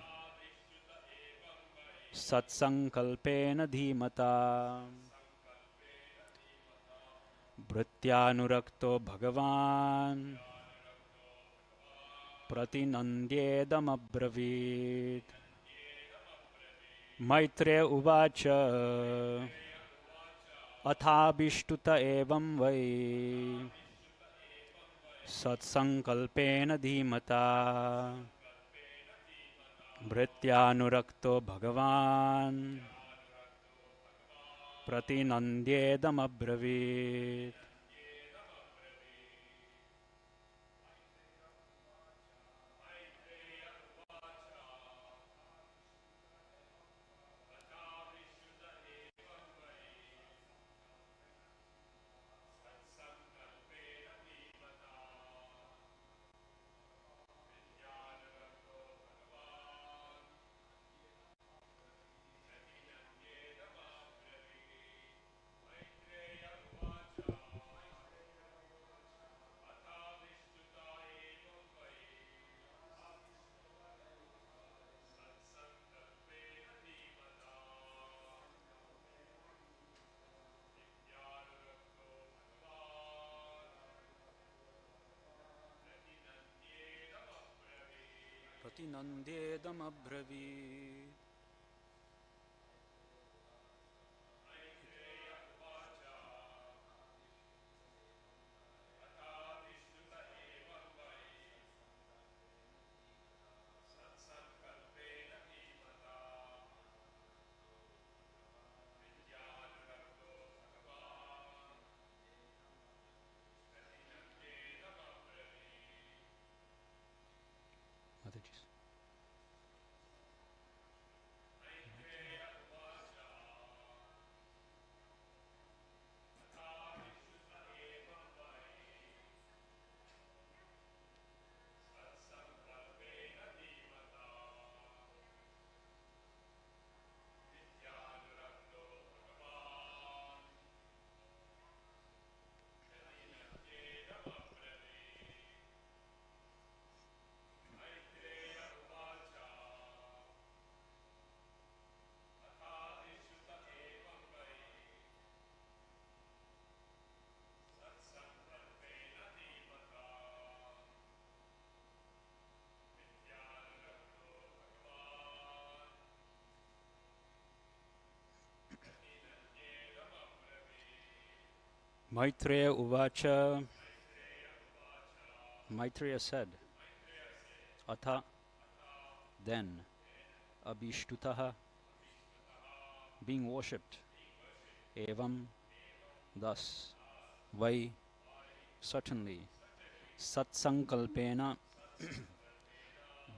[SPEAKER 3] Satsankalpena dhimata Bhrityanurakto Bhagavan Pratinandyedam abravit Maitreya Uvacha Athabhishtuta evam vai Satsankalpena dhimata Bhrityanurakto Bhagavan Pratinandyedam abravit. Pratinandyedam abravit. Mataji.
[SPEAKER 1] Maitreya Uvacha. Maitreya said, Atha, then, Abhishtutaha, being worshipped, Evam, thus, Vai, certainly, Satsankalpena,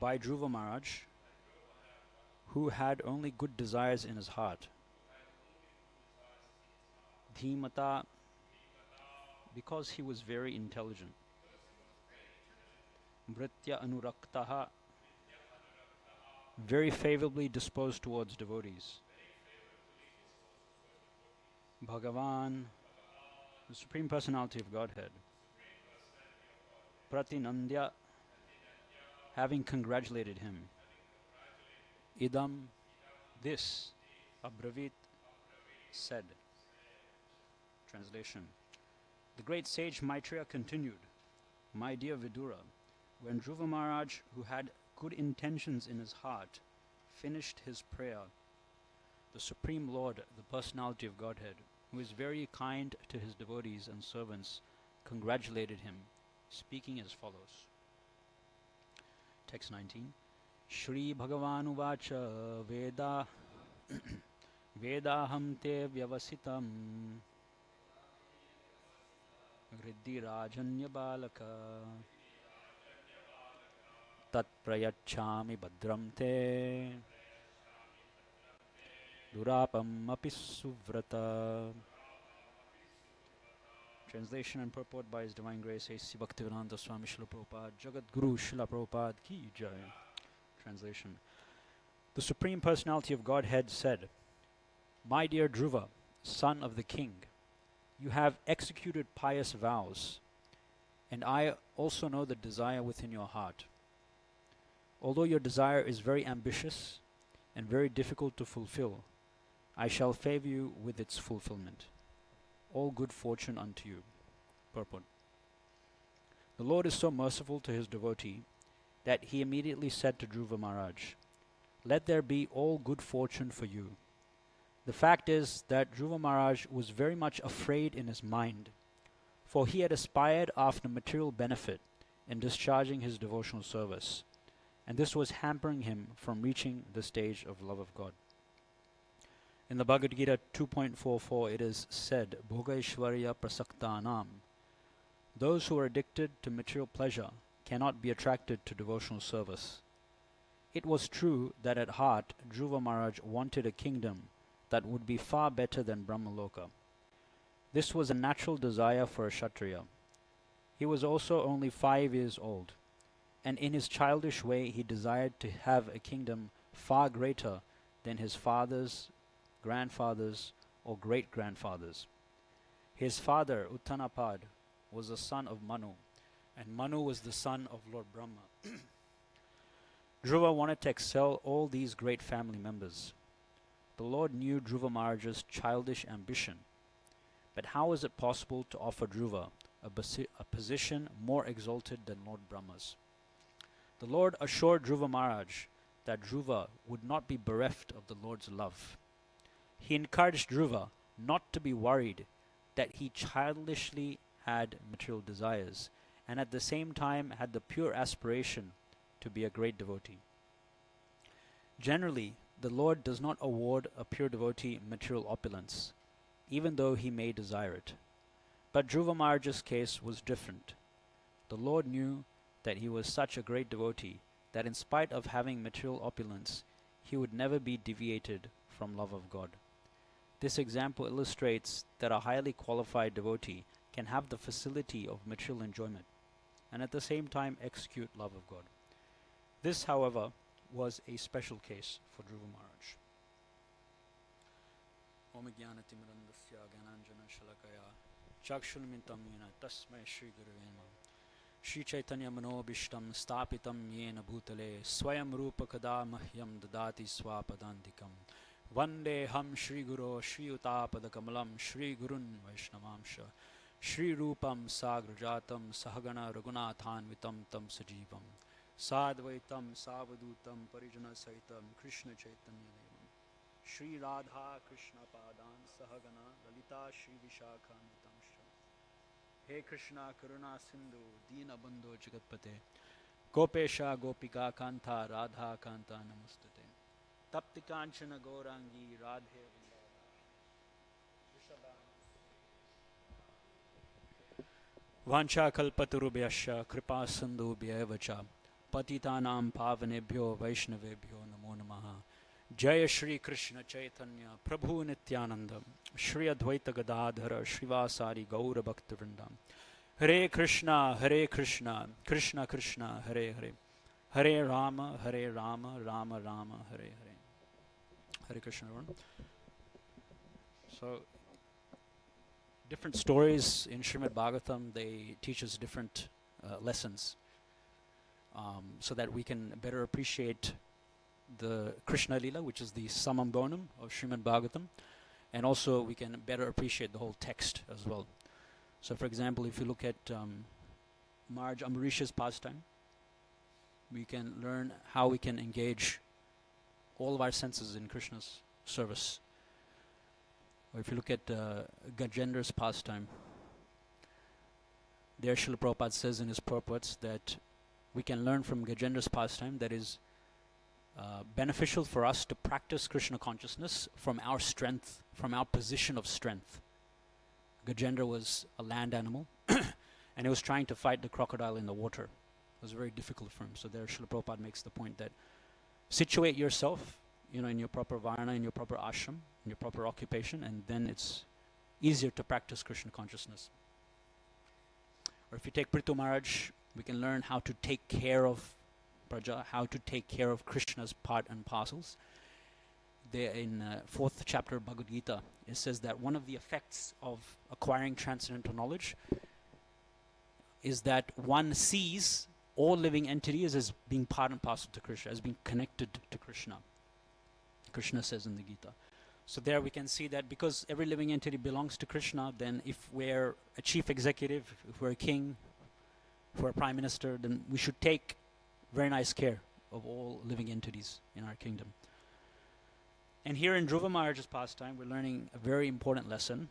[SPEAKER 1] by Dhruva Maharaj, who had only good desires in his heart. Dhimata, because he was very intelligent. Mritya Anuraktaha, very favorably disposed towards devotees. Bhagavan, the Supreme Personality of Godhead. Pratinandya, having congratulated him. Idam, this, Abravit, said. Translation. The great sage Maitreya continued, My dear Vidura, when Dhruva Maharaj, who had good intentions in his heart, finished his prayer, the Supreme Lord, the Personality of Godhead, who is very kind to his devotees and servants, congratulated him, speaking as follows. Text 19. Shri Bhagavan Uvacha Veda Vedaham te vyavasitam Riddhi Rajanya Balaka Tat Prayachami Bhadram te Durapam api suvrata. Translation and purport by His Divine Grace A.C. Bhaktivedanta Swami Srila Prabhupada Jagat Guru Srila Prabhupada Ki Jai. Translation. The Supreme Personality of Godhead said, My dear Dhruva, son of the king, you have executed pious vows, and I also know the desire within your heart. Although your desire is very ambitious and very difficult to fulfill, I shall favor you with its fulfillment. All good fortune unto you. Purport. The Lord is so merciful to his devotee that he immediately said to Dhruva Maharaj, Let there be all good fortune for you. The fact is that Dhruva Maharaj was very much afraid in his mind, for he had aspired after material benefit in discharging his devotional service, and this was hampering him from reaching the stage of love of God. In the Bhagavad Gita 2.44 it is said, Bhogaishvarya prasaktanam, those who are addicted to material pleasure cannot be attracted to devotional service. It was true that at heart Dhruva Maharaj wanted a kingdom that would be far better than Brahmaloka. This was a natural desire for a Kshatriya. He was also only 5 years old, and in his childish way he desired to have a kingdom far greater than his fathers, grandfathers, or great-grandfathers. His father, Uttanapad, was the son of Manu, and Manu was the son of Lord Brahma. Dhruva wanted to excel all these great family members. The Lord knew Dhruva Maharaj's childish ambition, but how is it possible to offer Dhruva a position more exalted than Lord Brahma's? The Lord assured Dhruva Maharaj that Dhruva would not be bereft of the Lord's love. He encouraged Dhruva not to be worried that he childishly had material desires, and at the same time had the pure aspiration to be a great devotee. Generally, the Lord does not award a pure devotee material opulence, even though he may desire it. But Dhruva Maharaj's case was different. The Lord knew that he was such a great devotee that in spite of having material opulence, he would never be deviated from love of God. This example illustrates that a highly qualified devotee can have the facility of material enjoyment and at the same time execute love of God. This, however, was a special case for Dhruva Maharaj. Om Jnanatimirandasya Gyananjana Shalakaya Chakshulmintam Yena Tasmai Shri Gurave Namah Shri Chaitanya Manobishtam Stapitam Yena Bhutale Swayam Rupa Kada Mahyam Dadati Swapadantikam Vande Ham Shri Guru Shri Utapada Kamalam Shri Gurun Vaishnavamsha Shri Rupam Sagrajatam Sahagana Raghunathanvitam Tam Sajivam Sadvaitam Savadutam Parijana Saitam Krishna Chaitanya Devam Shri Radha Krishna Padan Sahagana Lalita Shri Vishakhanvitamsha
[SPEAKER 7] हे कृष्णा करुणा सिंधु दीन बंधु जगतपते गोपेशा गोपिका कांता राधा कांता नमस्तुते तप्त कांचन गौरांगी राधे वांछा कल्पतरुभ्यश्च कृपा सिंधुभ्यैव च पतितानां पावनेभ्यो वैष्णवेभ्यो नमो नमः। जय श्री कृष्ण चैतन्य प्रभु नित्यानंद श्री अद्वैत गदाधर श्रीवासारि गौर भक्तवृंद। हरे Krishna Krishna Krishna Hare Hare Hare Ram Ram Ram Hare Hare. Hare Krishna everyone. So different stories in Srimad Bhagavatam, they teach us different lessons so that we can better appreciate the Krishna Lila, which is the summum bonum of Srimad Bhagavatam, and also we can better appreciate the whole text as well. So for example, if you look at Marj Ambarish's pastime, we can learn how we can engage all of our senses in Krishna's service. Or if you look at Gajendra's pastime, there Srila Prabhupada says in his purports that we can learn from Gajendra's pastime that is beneficial for us to practice Krishna consciousness from our strength, from our position of strength. Gajendra was a land animal and he was trying to fight the crocodile in the water. It was very difficult for him. So there Srila Prabhupada makes the point that situate yourself, in your proper varna, in your proper ashram, in your proper occupation, and then it's easier to practice Krishna consciousness. Or if you take Prithu Maharaj, we can learn how to take care of Praja, how to take care of Krishna's part and parcels. There in 4th chapter of Bhagavad Gita, it says that one of the effects of acquiring transcendental knowledge is that one sees all living entities as being part and parcel to Krishna, as being connected to Krishna. Krishna says in the Gita. So there we can see that because every living entity belongs to Krishna, then if we're a chief executive, if we're a king, if we're a prime minister, then we should take very nice care of all living entities in our kingdom. And here in Dhruva Maharaj's pastime, we're learning a very important lesson.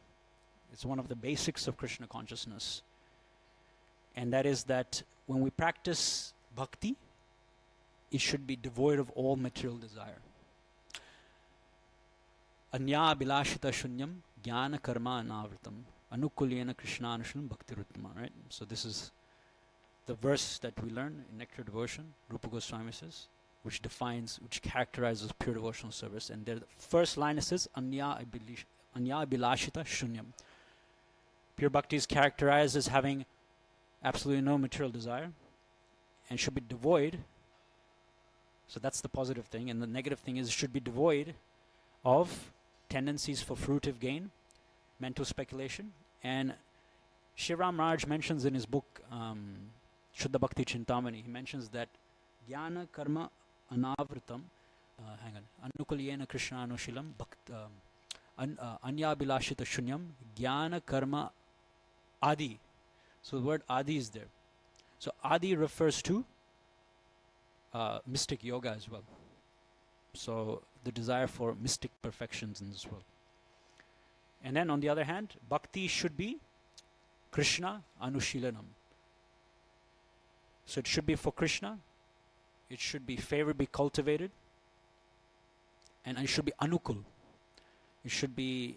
[SPEAKER 7] It's one of the basics of Krishna consciousness. And that is that when we practice bhakti, it should be devoid of all material desire. Anya bilashita shunyam jnana karma anavritam anukulyena krishnanushalam bhaktiruttama. Right? So this is the verse that we learn in Nectar Devotion, Rupa Goswami says, which characterizes pure devotional service. And there the first line says, Anya bilashita shunyam. Pure bhakti is characterized as having absolutely no material desire and should be devoid. So that's the positive thing. And the negative thing is it should be devoid of tendencies for fruitive gain, mental speculation. And Shriram Raj mentions in his book, Shuddha Bhakti Chintamani, he mentions that Jnana Karma Anavritam, Anukulyena Krishnanushilam, Anya Bilashita Shunyam, Jnana Karma Adi. So the word Adi is there. So Adi refers to mystic yoga as well. So the desire for mystic perfections in this world. And then on the other hand, bhakti should be Krishna Anushilanam. So it should be for Krishna, it should be favorably cultivated, and it should be anukul. It should be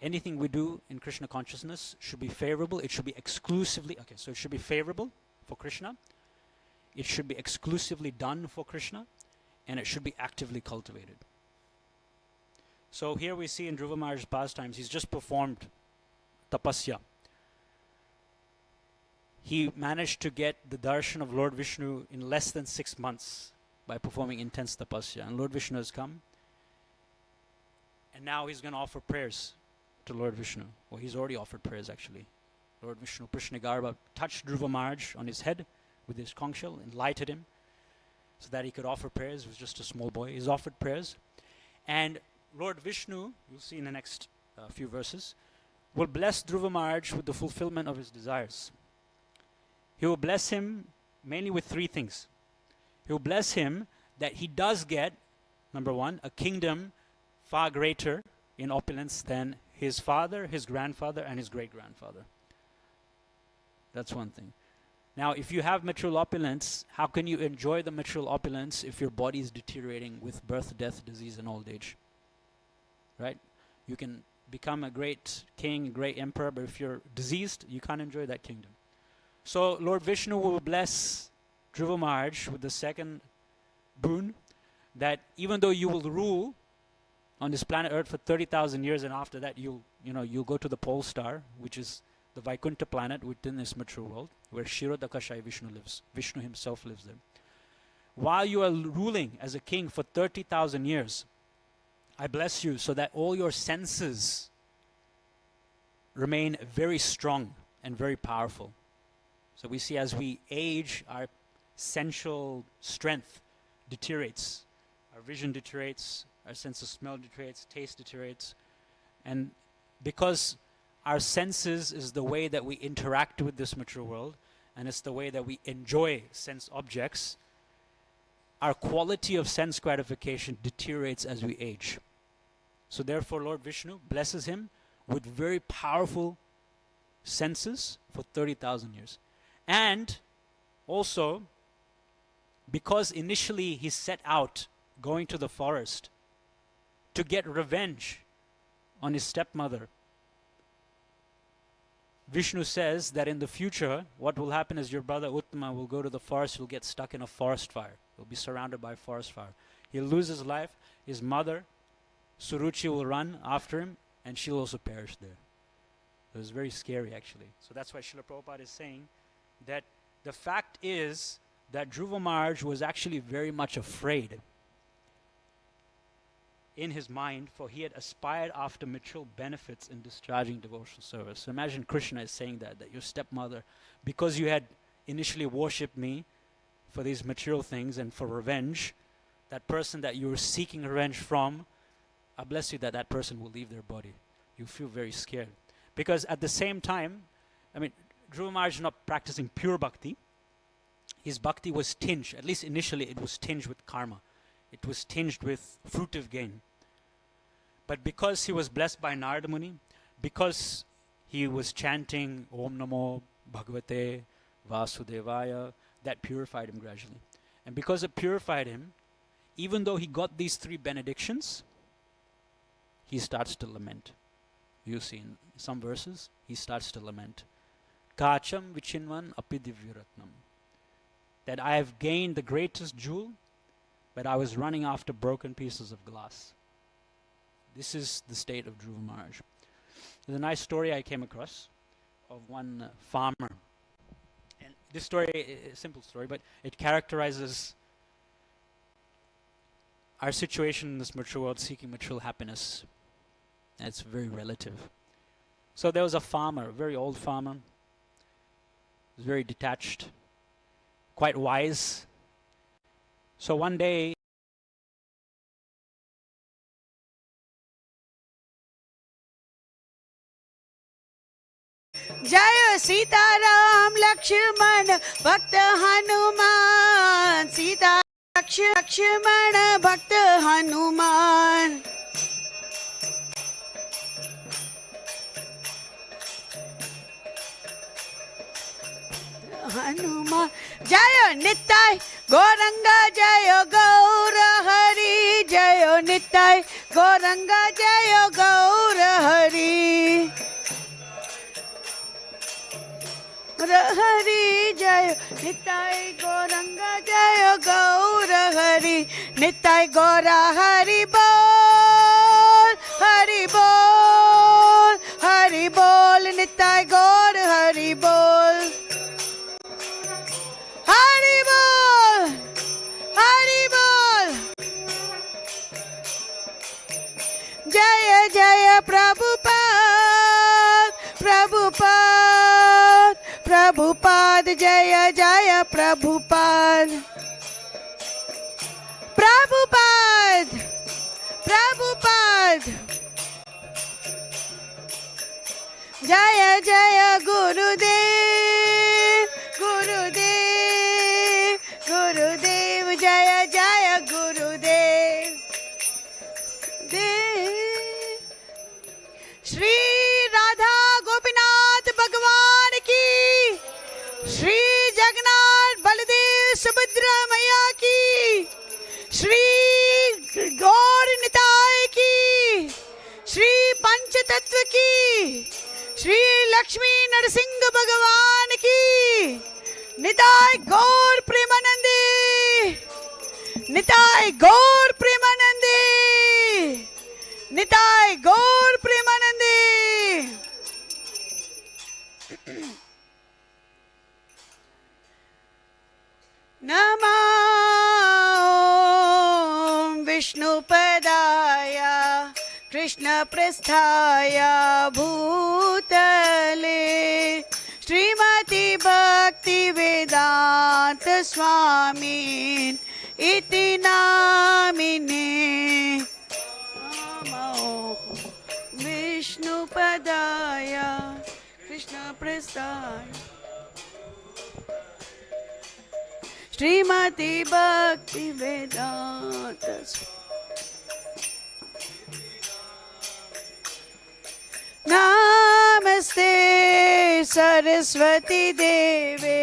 [SPEAKER 7] anything we do in Krishna consciousness should be favorable. It should be exclusively, so it should be favorable for Krishna. It should be exclusively done for Krishna, and it should be actively cultivated. So here we see in Dhruva Maharaj's pastimes, he's just performed tapasya. He managed to get the darshan of Lord Vishnu in less than 6 months by performing intense tapasya. And Lord Vishnu has come, and now he's going to offer prayers to Lord Vishnu. Well, he's already offered prayers actually. Lord Vishnu, Prishnagarba, touched Dhruva Maharaj on his head with his conch shell and lighted him so that he could offer prayers. He was just a small boy. He's offered prayers. And Lord Vishnu, you'll see in the next few verses, will bless Dhruva Maharaj with the fulfillment of his desires. He will bless him mainly with 3 things. He will bless him that he does get, number 1, a kingdom far greater in opulence than his father, his grandfather, and his great-grandfather. That's one thing. Now, if you have material opulence, how can you enjoy the material opulence if your body is deteriorating with birth, death, disease, and old age? Right? You can become a great king, great emperor, but if you're diseased, you can't enjoy that kingdom. So Lord Vishnu will bless Dhruva Maharaj with the second boon, that even though you will rule on this planet Earth for 30,000 years, and after that you'll go to the pole star, which is the Vaikuntha planet within this mature world, where Kshirodakashaya Vishnu lives. Vishnu himself lives there. While you are ruling as a king for 30,000 years, I bless you so that all your senses remain very strong and very powerful. So we see as we age, our sensual strength deteriorates. Our vision deteriorates, our sense of smell deteriorates, taste deteriorates. And because our senses is the way that we interact with this material world, and it's the way that we enjoy sense objects, our quality of sense gratification deteriorates as we age. So therefore Lord Vishnu blesses him with very powerful senses for 30,000 years. And also, because initially he set out going to the forest to get revenge on his stepmother, Vishnu says that in the future, what will happen is your brother Uttama will go to the forest, he'll get stuck in a forest fire. He'll be surrounded by forest fire. He'll lose his life. His mother, Suruchi, will run after him, and she'll also perish there. It was very scary, actually. So that's why Srila Prabhupada is saying that the fact is that Dhruva Maharaj was actually very much afraid in his mind, for he had aspired after material benefits in discharging devotional service. So imagine Krishna is saying that your stepmother, because you had initially worshipped me for these material things and for revenge, that person that you were seeking revenge from, I bless you that that person will leave their body. You feel very scared. Because at the same time, Dhruva Maharaj is not practicing pure bhakti. His bhakti was tinged, at least initially it was tinged with karma. It was tinged with fruitive gain. But because he was blessed by Narada Muni, because he was chanting Om Namo Bhagavate Vasudevaya, that purified him gradually. And because it purified him, even though he got these 3 benedictions, he starts to lament. You see in some verses, he starts to lament. Kacham vichinvan api divyaratnam. That I have gained the greatest jewel, but I was running after broken pieces of glass. This is the state of Dhruva Maharaj. There's a nice story I came across of one farmer. And this story is a simple story, but it characterizes our situation in this material world, seeking material happiness. And it's very relative. So there was a farmer, a very old farmer. He was very detached, quite wise. So one day,
[SPEAKER 8] जय सीताराम लक्ष्मण भक्त हनुमान सीता लक्ष्मण भक्त हनुमान हनुमान जय निताय गौरंगा जय गौर हरि जय निताय गौरंगा जय गौर हरि हरि जय निताय गौरंगा जय गौर हरि निताय गौरा हरि बोल हरि बोल हरि बोल निताय गौर हरि बोल हरि बोल हरि बोल जय जय प्रभुपाद प्रभुपाद प्रभुपाद जय जय प्रभुपाद प्रभुपाद प्रभुपाद जय जय गुरुदेव गुरुदेव गुरुदेव जय जय गुरुदेव देव श्री राधा गोपीनाथ भगवान की श्री लक्ष्मी नरसिंह भगवान की निताय गौर प्रेमानंदी, निताय गौर प्रेमानंदी, निताय गौर प्रेमानंदी। नमो विष्णुपदाय कृष्णप्रस्थाय भूतले श्रीमती भक्ति वेदांत स्वामी इति नामिने। नमो विष्णुपदाय कृष्णप्रस्थाय श्रीमती भक्ति वेदांत। नमस्ते सरस्वती देवे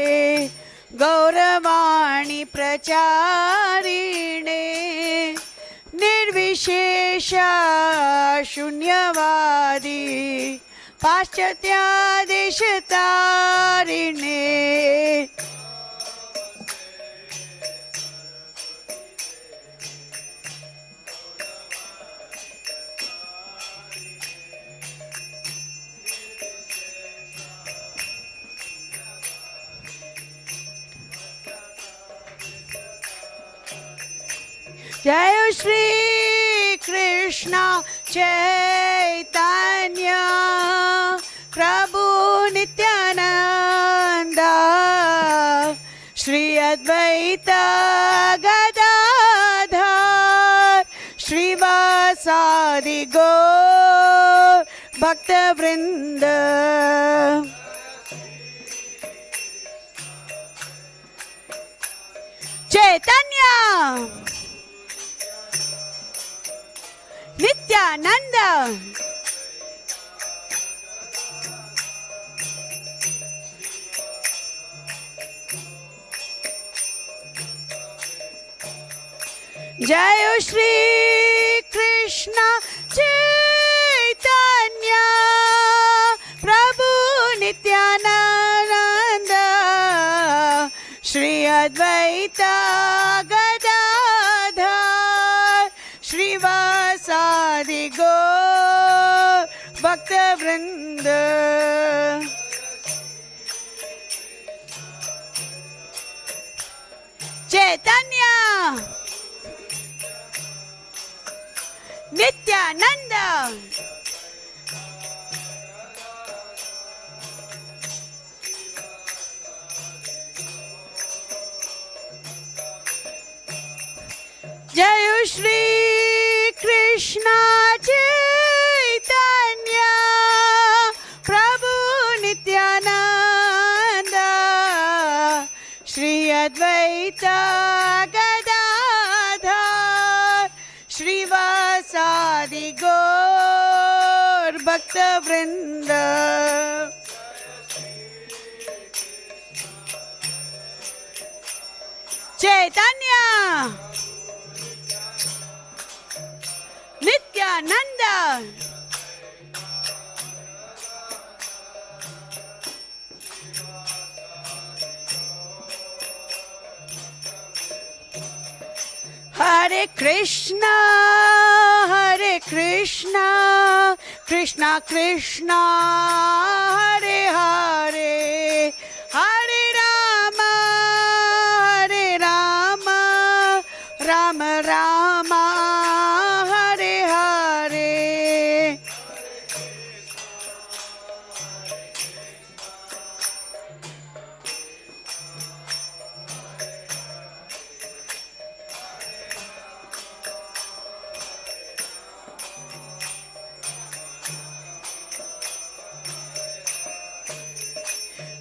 [SPEAKER 8] गौरवाणी प्रचारिणे निर्विशेष शून्यवादी पाश्चात्यादेशतारिणे। जय श्री कृष्ण चैतन्य प्रभु नित्यानंद श्री अद्वैत गदाधर श्रीवासादि गौर भक्त वृंद। चैतन्य नित्यानंद जय श्री कृष्ण चैतन्य प्रभु नित्यानंद श्री अद्वैत गदाधर श्रीवासादि गौर भक्त वृंद। चैतन्य नित्यानंद जय श्री कृष्ण चैतन्य प्रभु नित्यानंद श्री अद्वैत गदाधर श्रीवासादि गौर भक्त वृंद। चैतन्य नित्यानंद हरे कृष्णा कृष्णा कृष्णा हरे हरे हरे राम राम राम हरे हरे।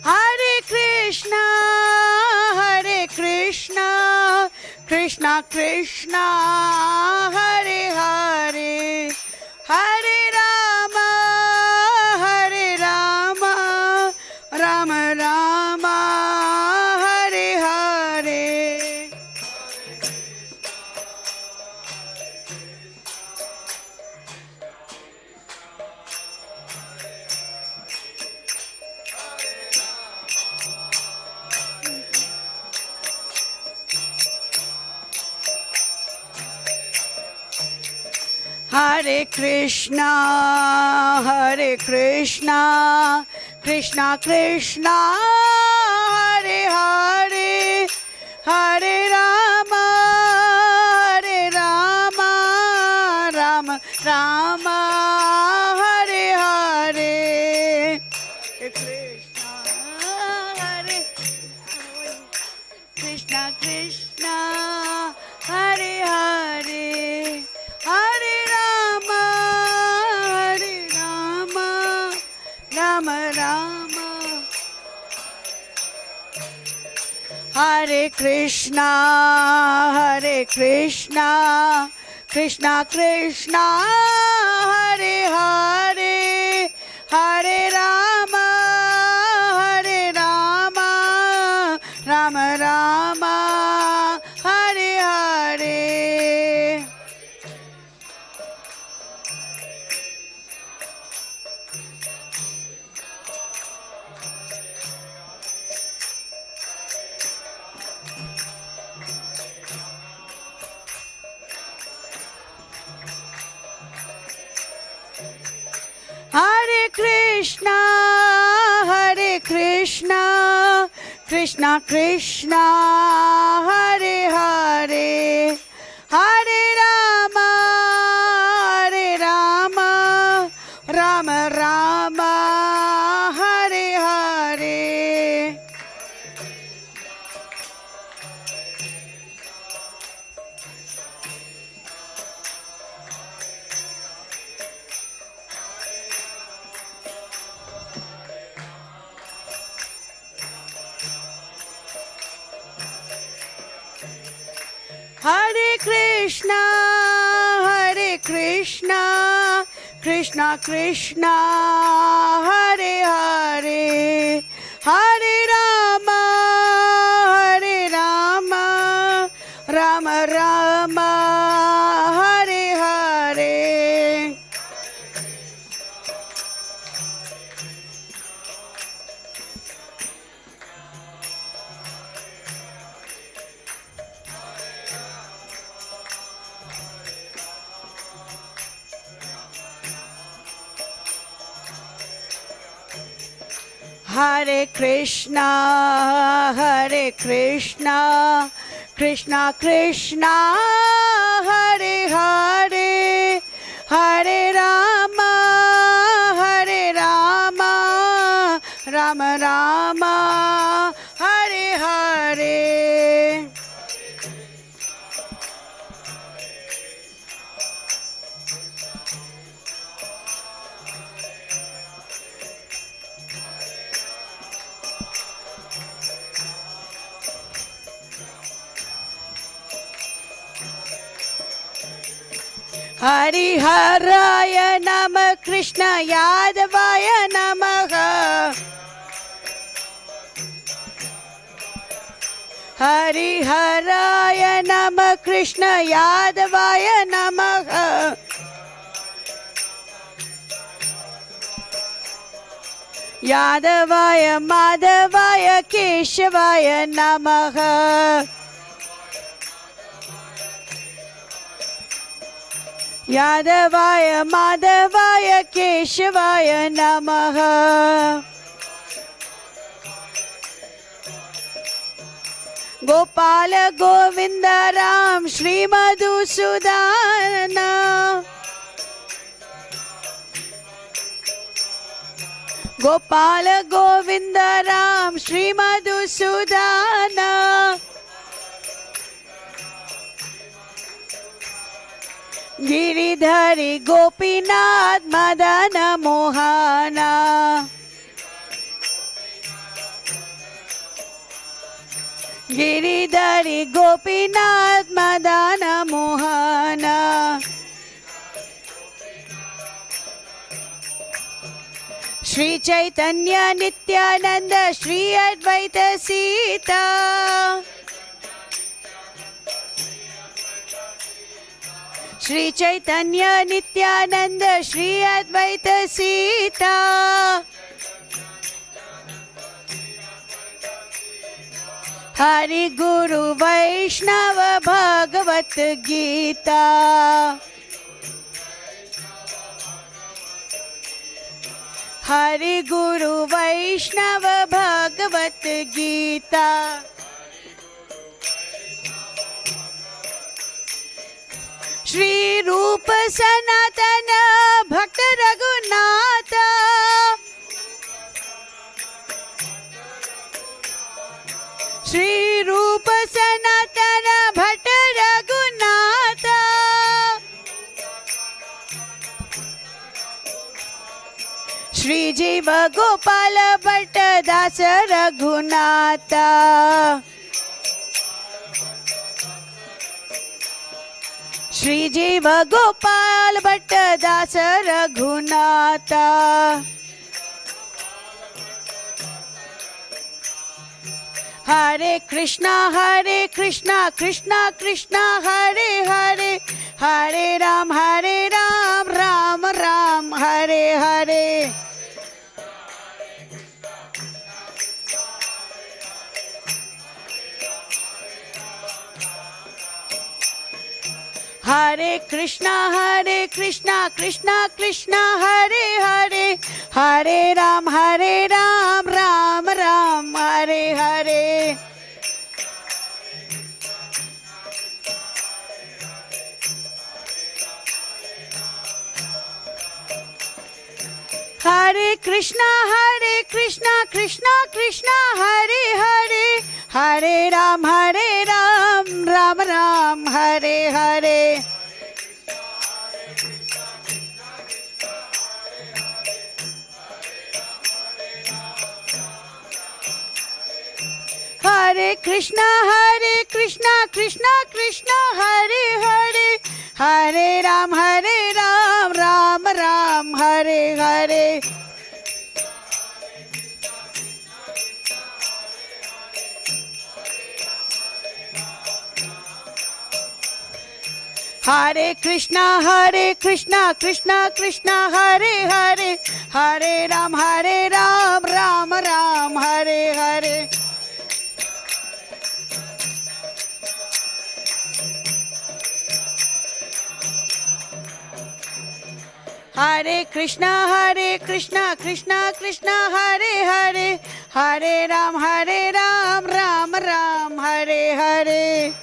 [SPEAKER 8] हरे Krishna Krishna Krishna Hare Hare Hare Ram Ram Ram Hare Hare. Hare Krishna, Krishna Krishna, Hare Hare, Hare Rama, Rama Rama, Hare Hare. Krishna, Krishna, Hare Hare, Hare Rama, Rama Rama. Hare Krishna, Krishna Krishna, Hare Hare, Hare Rama, Rama Rama, Hare Hare. Hare Krishna, Krishna Krishna, Hare Hare, Hare Rama, Rama Rama, Hare Hare. Hare Krishna, Krishna Krishna, Hare Hare, Hare Rama, Rama Rama, Hare Hare. Hare Krishna, Krishna Krishna, Hare Hare, Hare Rama, Rama Rama, Hare Hare. Hariharaya Namah, Krishna Yadavaya Namaha. Hariharaya Namah, Krishna Yadavaya Namaha. Yadavaya Madhavaya Keshavaya Namaha. Yadavaya Madhavaya Keshavaya Namaha. Gopala Govinda Ram Shri Madhusudana. Gopala Govinda Ram Shri Madhusudana. Giridhari Gopinath Madana Mohana. Giridhari Gopinath Madana Mohana. Shri Chaitanya Nityananda Shri Advaita Sita. Shri Chaitanya Nityananda Shri Advaita Sita. Hari Guru Vaishnava Bhagavat Gita. Hari गुरु वैष्णव भगवत गीता श्री रूप सनातन भक्त रघुनाथ श्री रूप सनातन भट्ट रघुनाथ श्री जीव गोपाल भट्ट दास रघुनाथ श्री जीव गोपाल भट्ट दास रघुनाथ हरे Krishna Krishna Krishna Hare Hare Hare Ram Ram Ram Hare Hare Hare Krishna Krishna Krishna Hare Hare Hare Ram Ram Ram Hare Hare Hare Krishna Krishna Krishna Hare Hare Hare Ram Ram Ram Hare Hare Hare Krishna Krishna Hare Hare Hare Ram Ram Ram Hare Hare Hare Krishna Krishna Hare Hare Hare Ram Ram Ram Hare Hare Hare Krishna Krishna Hare Hare Hare Ram Ram Ram Hare Hare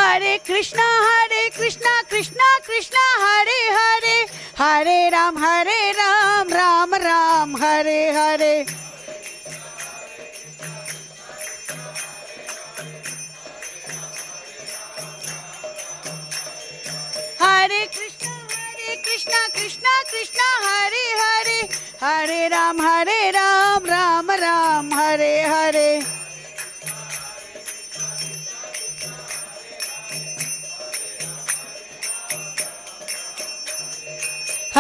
[SPEAKER 8] Hare Krishna Krishna Hare Hare Hare Ram Ram Ram Hare Hare Hare Krishna Krishna Hare Hare Hare Ram Ram Ram Hare Hare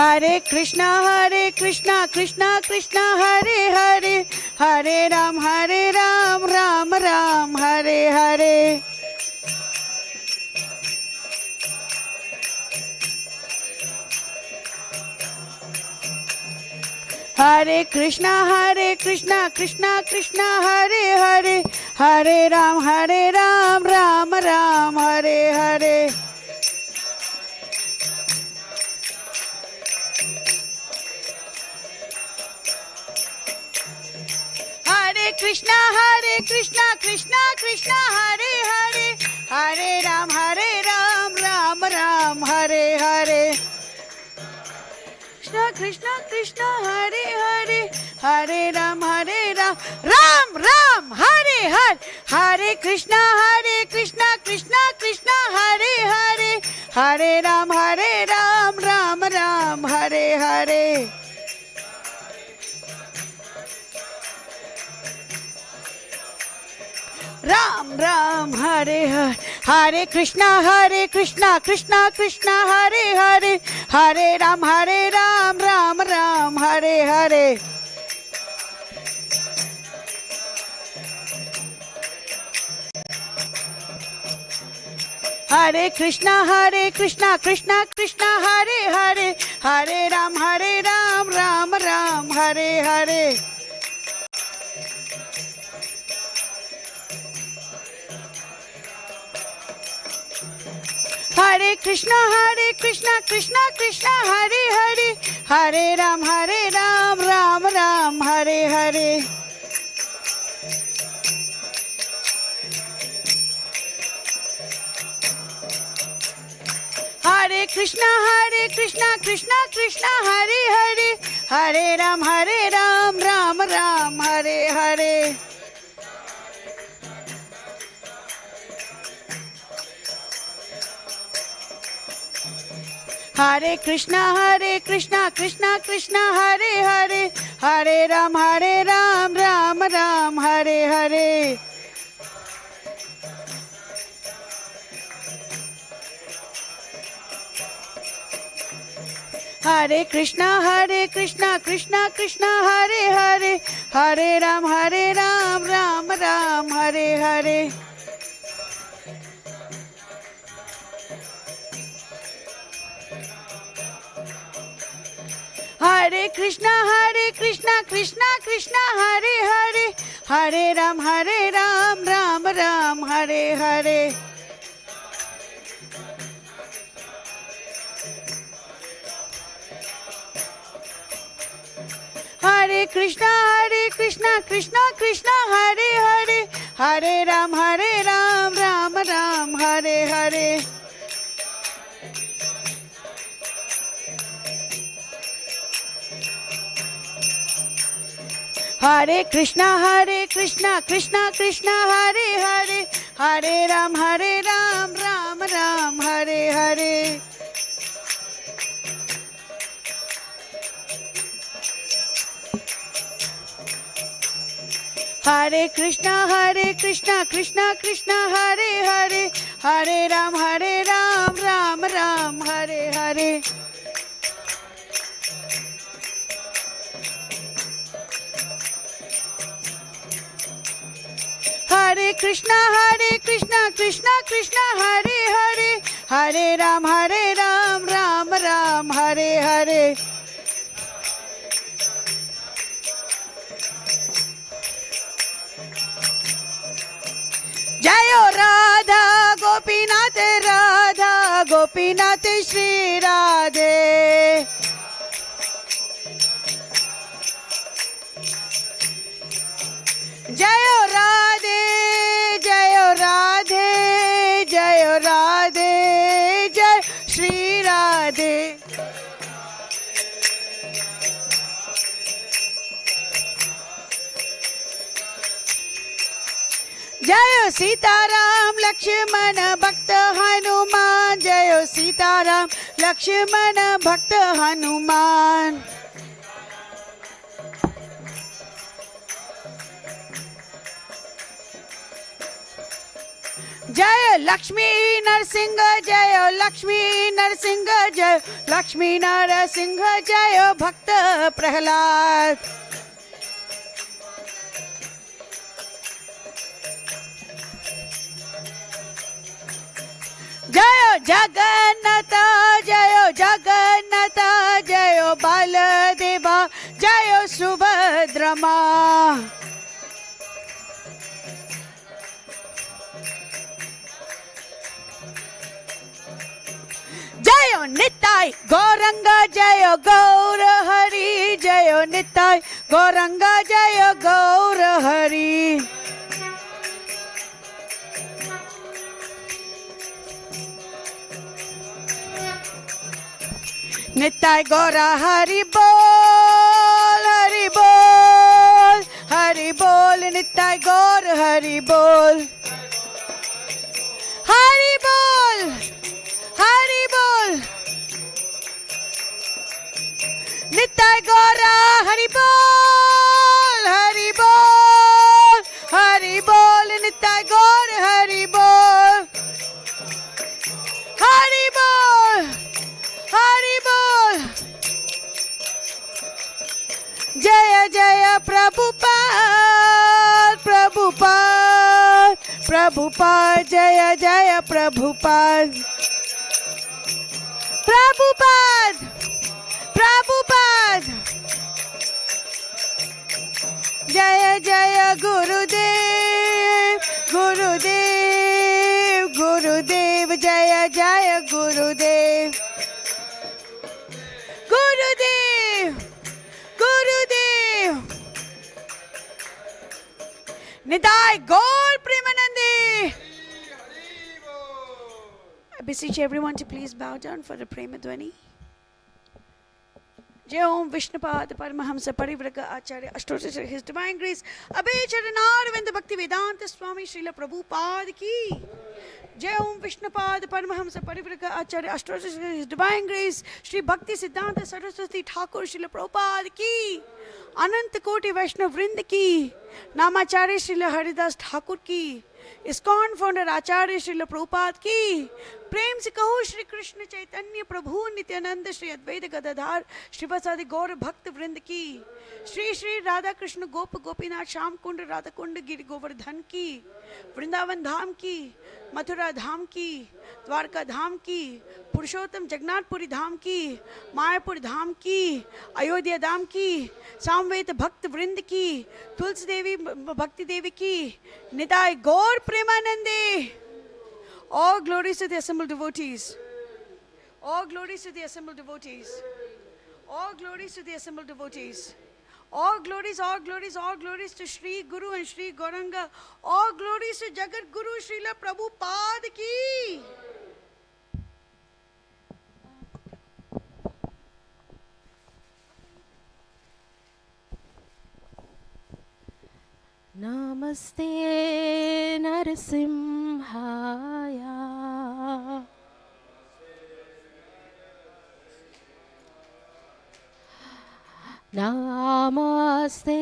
[SPEAKER 8] Hare Krishna Krishna Hare Hare Hare Ram Ram Ram Hare Hare Hare Krishna Krishna Hare Hare Hare Ram Ram Ram Hare Hare Hare Krishna Krishna Hare Hare Hare Ram Ram Ram Hare Hare Krishna Hare Hare Hare Ram Ram Ram Hare Hare Hare Krishna Krishna Hare Hare Hare Ram Ram Ram Hare Hare Ram Ram Hare Hare Hare Krishna Krishna Hare Hare Hare Ram Ram Ram Hare Hare Hare Krishna Krishna Hare Hare Hare Ram Ram Ram Hare Hare Hare Krishna Krishna Krishna Hare Hare, Hare Ram Ram Ram Hare Hare. Hare Krishna Krishna Krishna Hare Hare, Hare Ram Ram Ram Hare Hare. Hare Krishna Krishna Krishna Hare Hare, Hare Ram Ram Ram Hare Hare. Hare Krishna Krishna Krishna Hare Hare, Hare Ram Ram Ram Hare Hare. Hare Krishna Krishna Hare Hare, Hare Ram Ram Ram Hare Hare. Hare Krishna Krishna Hare Hare, Hare Ram Ram Ram Hare Hare. Hare Krishna Krishna Hare Hare, Hare Ram Ram Ram Hare Hare. Hare Krishna Krishna Hare Hare, Hare Ram Ram Ram Hare Hare. Hare Krishna Krishna Hare Hare, Hare Ram Ram Ram Hare Hare. Jayo Radha Gopinath Radha Gopinath Shri Radhe. Jayo Radhe Jayo Radhe Jayo Radhe Jai Shri Radhe. Jayo Sitaram Lakshmana Bhakta Hanuman, Jayo Sitaram Lakshmana Bhakta Hanuman. Jaya Lakshmi Narsinga, Jaya Lakshmi Narsinga, Jaya Lakshmi Narsinga, Jaya Bhakta Prahlad. Jayo Jagannatha, Jayo Jagannatha, Jayo Baladeva, Jayo Subhadrama. Jayo Nittai Gauranga, Jayo Gaura Hari, Jayo Nittai Gauranga, Jayo Gaura Hari. Nittai Gaura Hari Bol, Hari Bol, Hari Bol, Nittai Gaura Hari Bol. Hari Bol, Hari Bol. Nittai Gaura Hari Bol, Hari Bol, Hari Bol, Nittai Gaura Hari Bol. Hari Bol, Hari Bol. Jaya Jaya Prabhupada, Prabhupada, Prabhupada, Jaya Jaya Prabhupada. Prabhupada, Prabhupada. Jaya Jaya Gurudev, गुरुदेव गुरुदेव जय जय गुरुदेव गुरुदेव गुरुदेव निताय गौर प्रेमानंदे. I beseech everyone to please bow down for the Prema Dhwani. Jai Om Vishnupad Paramahamsa Parivraka Acharya Ashtotra His Divine Grace Abhay Charanarvinda Bhakti Vedanta Swami Srila Prabhupada ki. Jai Om Vishnupad Paramahamsa Parivraka Acharya Ashtotra His Divine Grace Shri Bhakti Siddhanta Saraswati Thakur Srila Prabhupada ki. Anant Koti Vaishnav Vrind ki. Namacharya Srila Haridas Thakur ki. ISKCON founder Acharya Srila Prabhupada ki. प्रेम से कहो श्री कृष्ण चैतन्य प्रभु नित्यानंद श्री अद्वैत गदाधर श्रीवासादि गौर भक्त वृंद की. श्री श्री राधा कृष्ण गोप गोपीनाथ श्याम कुंड राधा कुंड गिरि गोवर्धन की. वृंदावन धाम की, मथुरा धाम की, द्वारका धाम की, पुरुषोत्तम जगन्नाथपुरी धाम की, मायापुर धाम की, अयोध्या धाम की, सामवेद भक्त वृंद की, तुलसी देवी भक्ति देवी की. निताय गौर प्रेमानंदे. All glories to the assembled devotees. All glories to the assembled devotees. All glories to the assembled devotees. All glories, all glories, all glories to Shri Guru and Shri Gauranga. All glories to Jagat Guru Srila Prabhupada ki.
[SPEAKER 9] Namaste Narasimhaya. Namaste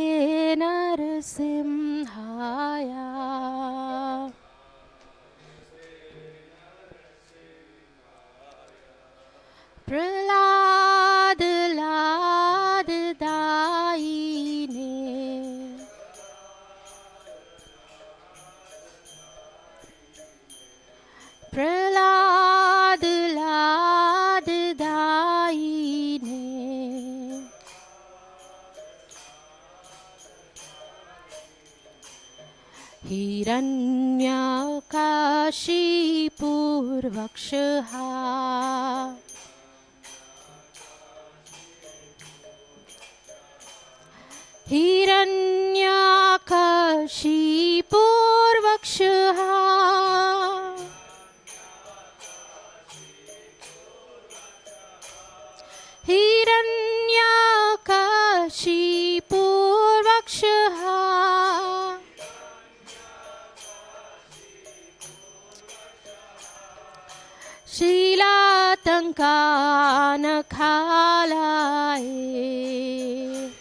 [SPEAKER 9] Narasimhaya. Prahlad Lad Daine. Prahlad Lad Daine. Hiranyakashipurvakshaha. Hiranyakashipurvakshaha. Hiranyakashipurvakshaha. Shilatankanakalaye.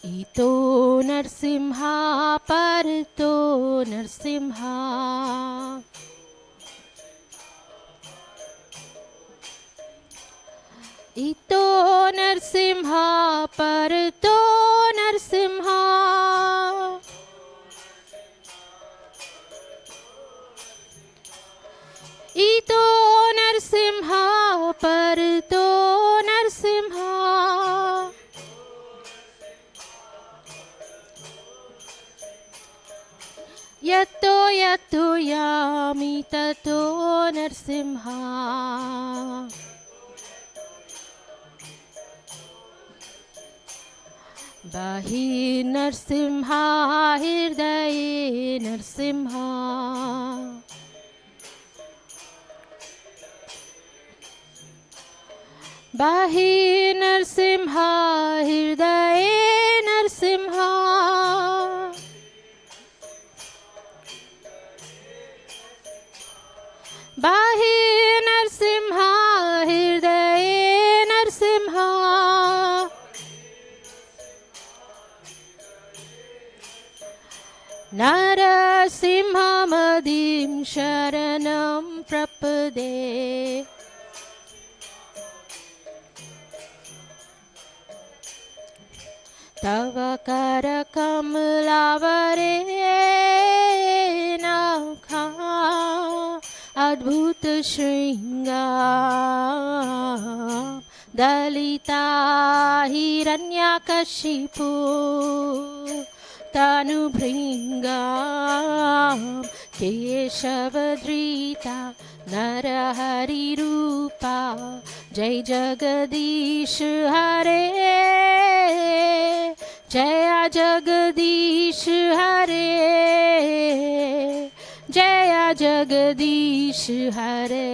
[SPEAKER 9] Ito Narsimha Parto Narsimha. Ito Narsimha Parto Narsimha. Ito Narsimha Parto Narsimha. Yato yato yami tato Narsimha. Bahi Narsimha Hirdaye Narsimha. Bahi Narsimha Hirdaye Narsimha. Bahi Narsimha Hirdaye Narsimha. Narasimha Madim Sharanam Prapade. Tava Karakamlavare Nakha Adbhuta Shringam Dalita Hiranyakashipu तनुभृङ्गां केशवधृता नरहरिरूपा जय जगदीश हरे जय जगदीश हरे जय जगदीश हरे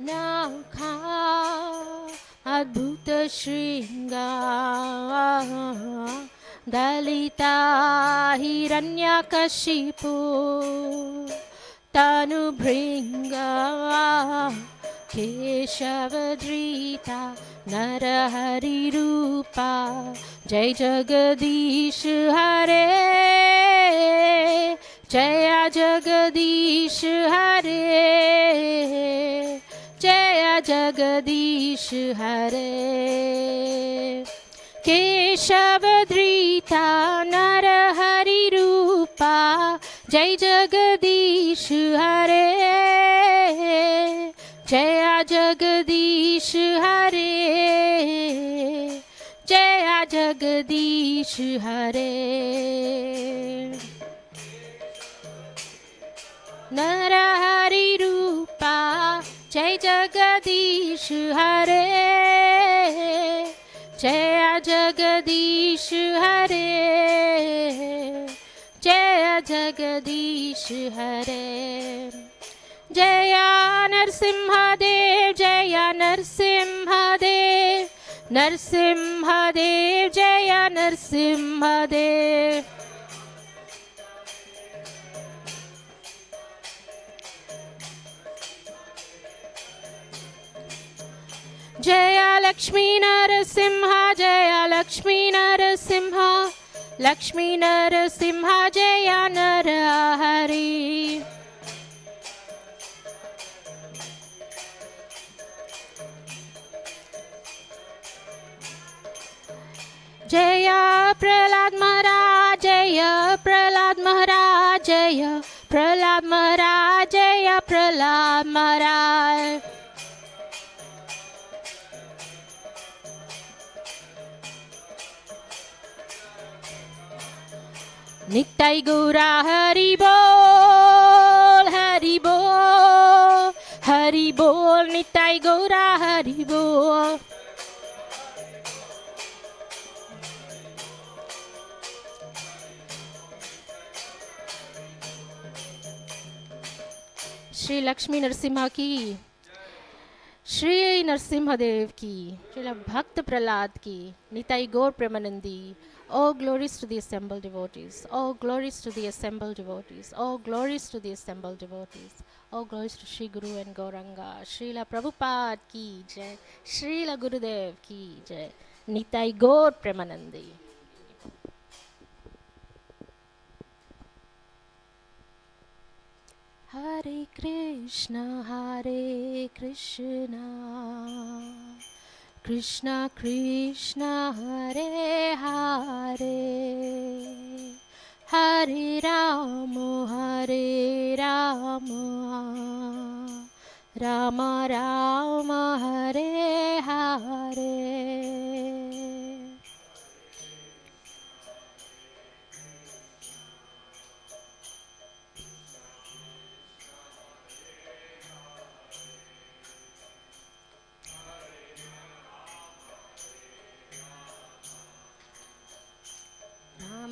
[SPEAKER 9] नाखा अद्भुत श्रृंगार दलिता हिरण्यकशिपु तनुभृङ्गा केशवधृता नरहरिरूपा जय जगदीश हरे जय जगदीश हरे जय जगदीश हरे केशवधृता नरहरिरूपा जय जगदीश हरे जय जगदीश हरे जय जगदीश हरे नरहरिरूपा जय जगदीश हरे जय जगदीश हरे जय जगदीश हरे जय नरसिंहदेव जय नरसिंहदेव नरसिंहदेव जय नरसिंहदेव जय लक्ष्मी नरसिंह जय लक्ष्मी नरसिंह लक्ष्मी नरसिंह जय नरहरि जय प्रहलाद महाराज जय प्रहलाद महाराज जय प्रहलाद महाराज जय प्रहलाद महाराज नित्य गौरा हरि बोल हरि बोल नित्य गौरा हरि बोल श्री लक्ष्मी नरसिम्हा की श्री नरसिम्हदेव की श्री भक्त प्रहलाद की निताई गौर Premanandi All glories to the assembled devotees. All glories to the assembled devotees. All glories to the assembled devotees. All glories to Shri Guru and Gauranga. Srila Prabhupada ki jai. Srila Gurudev ki jai. Nitai Gaur Premanandi. Hare Krishna, Hare Krishna. Krishna Krishna Hare Hare Hare Rama Rama Rama Hare Hare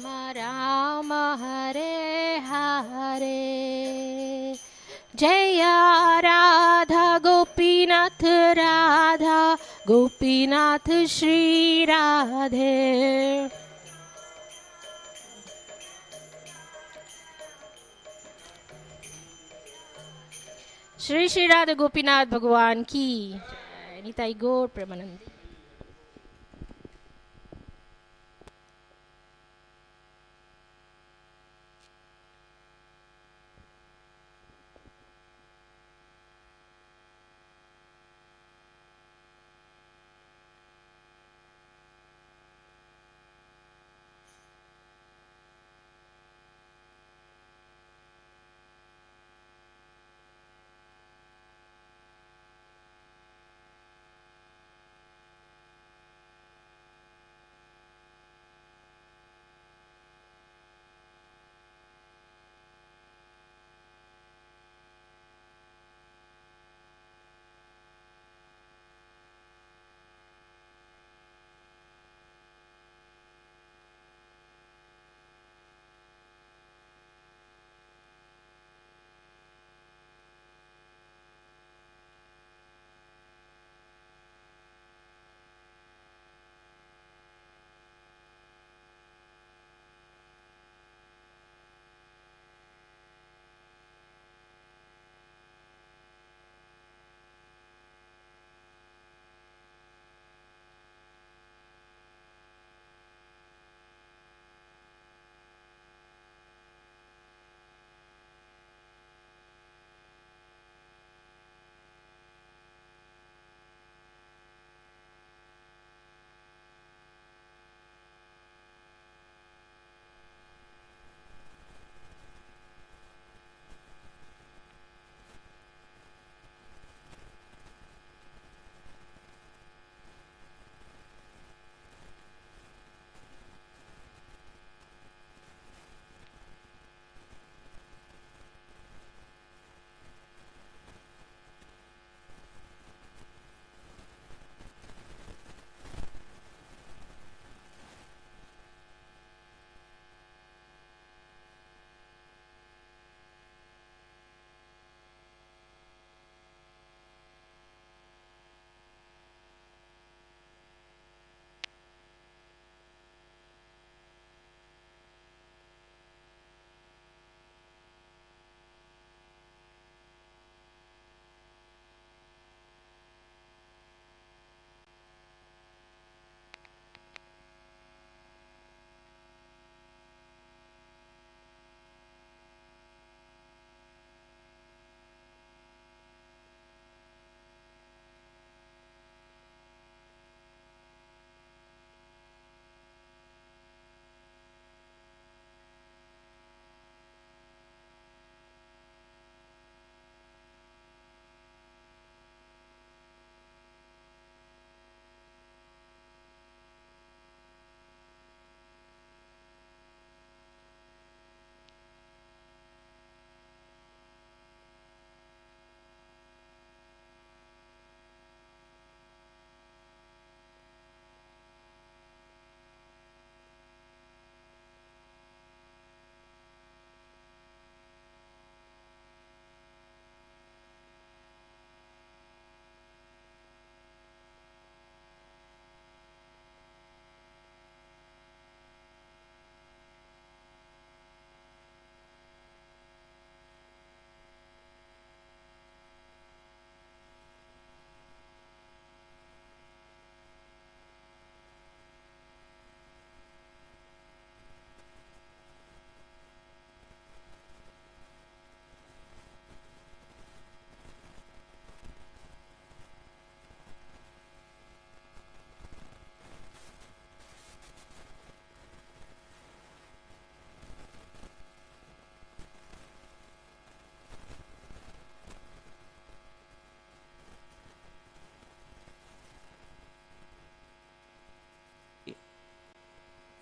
[SPEAKER 9] Rama Rama Hare Hare Jaya Radha Gopinath Radha Gopinath Shri Radhe Shri Shri Radha Gopinath Bhagwan ki Nitai Gaur Premanandi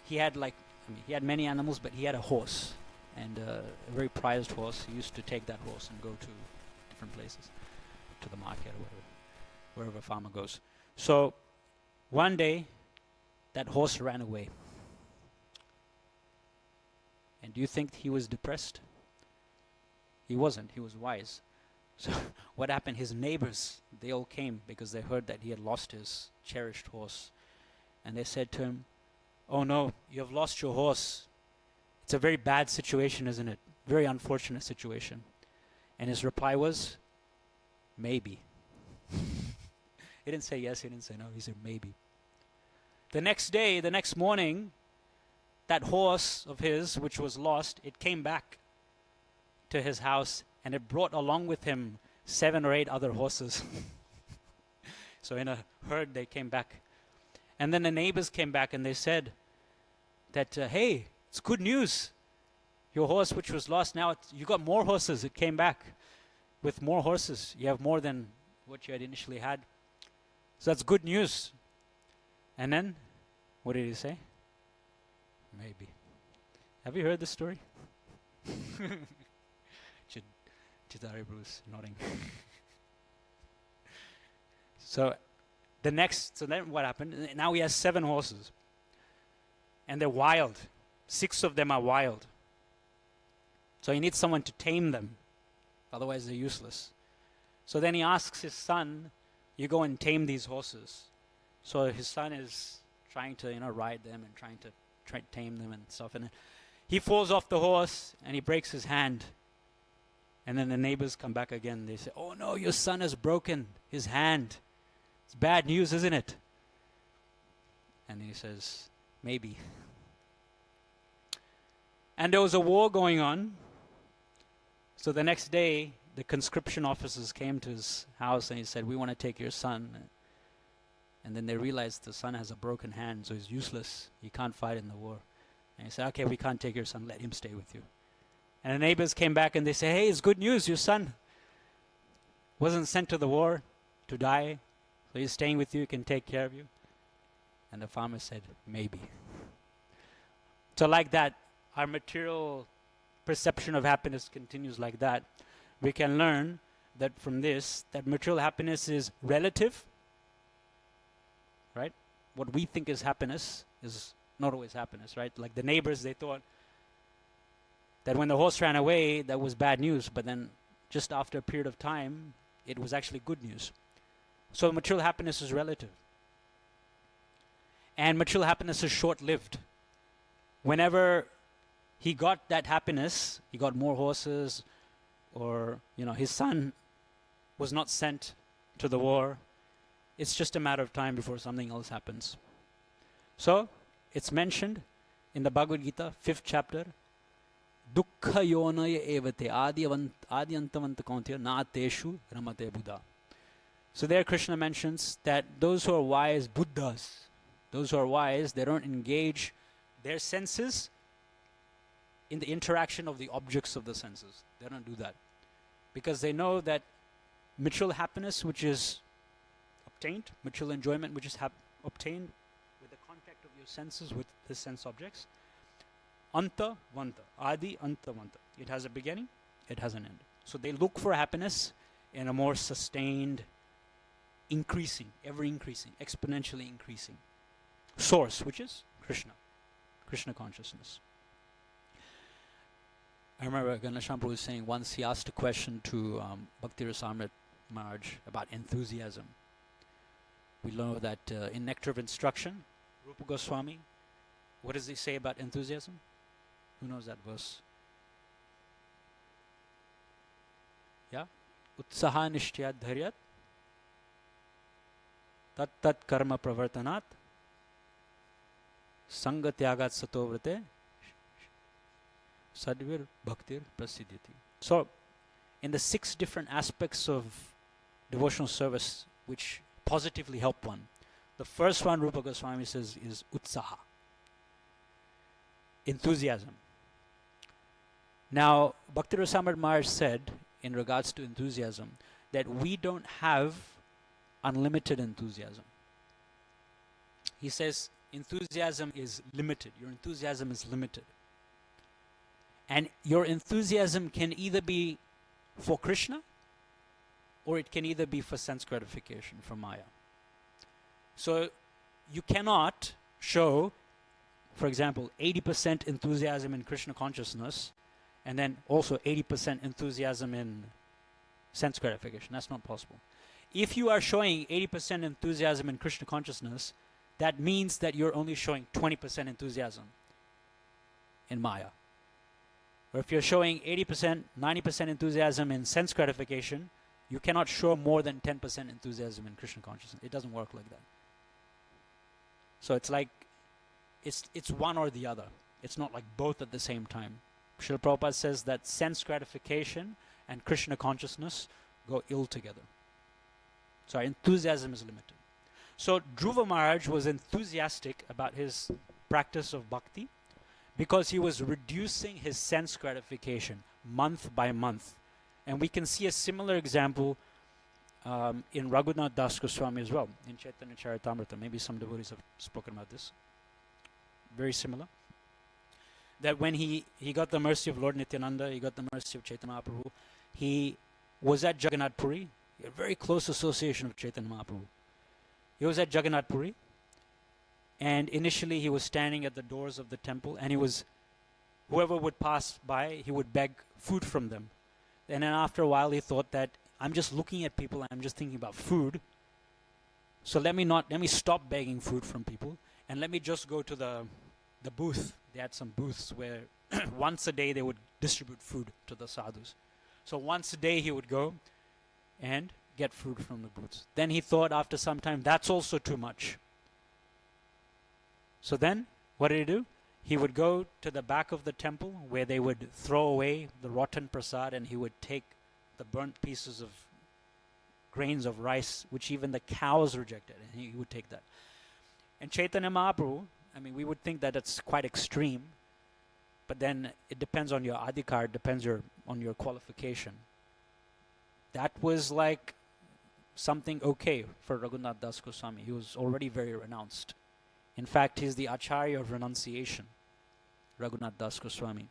[SPEAKER 7] he had he had many animals, but he had a horse, and a very prized horse. He used to take that horse and go to different places, to the market or wherever a farmer goes. So one day, that horse ran away. And do you think he was depressed? He wasn't. He was wise. So what happened? His neighbors, they all came because they heard that he had lost his cherished horse. And they said to him, "Oh no, you have lost your horse. It's a very bad situation, isn't it? Very unfortunate situation." And his reply was, "Maybe." He didn't say yes, he didn't say no, he said maybe. The next day, the next morning, that horse of his, which was lost, it came back to his house, and it brought along with him 7 or 8 other horses. So in a herd, they came back. And then the neighbors came back and they said that, "Hey, it's good news. Your horse, which was lost, now you got more horses. It came back with more horses. You have more than what you had initially had. So that's good news." And then, what did he say? Maybe. Have you heard this story? Chidari Bruce nodding. So then what happened? Now he has 7 horses. And they're wild. 6 of them are wild. So he needs someone to tame them. Otherwise they're useless. So then he asks his son, "You go and tame these horses." So his son is trying to, ride them and trying to tame them and stuff. And he falls off the horse and he breaks his hand. And then the neighbors come back again. They say, "Oh no, your son has broken his hand. It's bad news, isn't it?" And he says, "Maybe." And there was a war going on. So the next day, the conscription officers came to his house and he said, "We want to take your son." And then they realized the son has a broken hand, so he's useless. He can't fight in the war. And he said, "Okay, we can't take your son. Let him stay with you." And the neighbors came back and they say, "Hey, it's good news. Your son wasn't sent to the war to die. So he's staying with you. He can take care of you." And the farmer said, "Maybe." So like that, our material perception of happiness continues like that. We can learn that from this, that material happiness is relative, right? What we think is happiness is not always happiness, right? Like the neighbors, they thought that when the horse ran away, that was bad news, but then just after a period of time, it was actually good news. So material happiness is relative. And material happiness is short-lived. Whenever he got that happiness, he got more horses, or his son was not sent to the war, it's just a matter of time before something else happens. So it's mentioned in the Bhagavad Gita, 5th chapter, "Dukkha yonaya evate adiyantavanta kaunteya na teshu ramate buddha." So there Krishna mentions that those who are wise, Buddhas, those who are wise, they don't engage their senses in the interaction of the objects of the senses. They don't do that. Because they know that material happiness, which is obtained, material enjoyment, which is obtained with the contact of your senses with the sense objects, anta vanta, adi anta vanta. It has a beginning, it has an end. So they look for happiness in a more sustained, increasing, ever increasing, exponentially increasing source, which is Krishna consciousness. I remember Ganesham Prabhu was saying once he asked a question to Bhakti Rasamrit Maharaj about enthusiasm. We know that in Nectar of Instruction, Rupa Goswami, what does he say about enthusiasm? Who knows that verse? Yeah? Utsaha nishtayat dharyat tat tat karma pravartanat sanga tyagat satovrate sadvir bhaktir prasiddhiti. So, in the 6 different aspects of devotional service which positively help one, the first one Rupa Goswami says is utsaha, enthusiasm. Now, Bhakti Rasamrit Maharaj said in regards to enthusiasm that we don't have unlimited enthusiasm. He says enthusiasm is limited. Your enthusiasm is limited. And your enthusiasm can either be for Krishna, or it can either be for sense gratification, for Maya. So you cannot show, for example, 80% enthusiasm in Krishna consciousness and then also 80% enthusiasm in sense gratification. That's not possible. If you are showing 80% enthusiasm in Krishna consciousness, that means that you're only showing 20% enthusiasm in Maya. Or if you're showing 80%, 90% enthusiasm in sense gratification, you cannot show more than 10% enthusiasm in Krishna consciousness. It doesn't work like that. So it's like, it's one or the other. It's not like both at the same time. Srila Prabhupada says that sense gratification and Krishna consciousness go ill together. So our enthusiasm is limited. So Dhruva Maharaj was enthusiastic about his practice of bhakti because he was reducing his sense gratification month by month. And we can see a similar example in Raghunath Das Goswami as well, in Chaitanya Charitamrita. Maybe some devotees have spoken about this. Very similar. That when he got the mercy of Lord Nityananda, he got the mercy of Chaitanya Mahaprabhu, he was at Jagannath Puri, a very close association of Chaitanya Mahaprabhu. He was at Jagannath Puri, and initially he was standing at the doors of the temple, and whoever would pass by, he would beg food from them. And then after a while he thought that, I'm just looking at people, I'm just thinking about food, so let me stop begging food from people, and let me just go to the booth. They had some booths where once a day they would distribute food to the sadhus. So once a day he would go and get food from the booths. Then he thought after some time, that's also too much. So then, what did he do? He would go to the back of the temple where they would throw away the rotten prasad, and he would take the burnt pieces of grains of rice, which even the cows rejected, and he would take that. And Chaitanya Mahaprabhu, I mean, we would think that it's quite extreme, but then it depends on your adhikar, it depends on your qualification. That was like something okay for Raghunath Das Goswami. He was already very renounced. In fact, he's the Acharya of renunciation, Raghunath Das Goswami.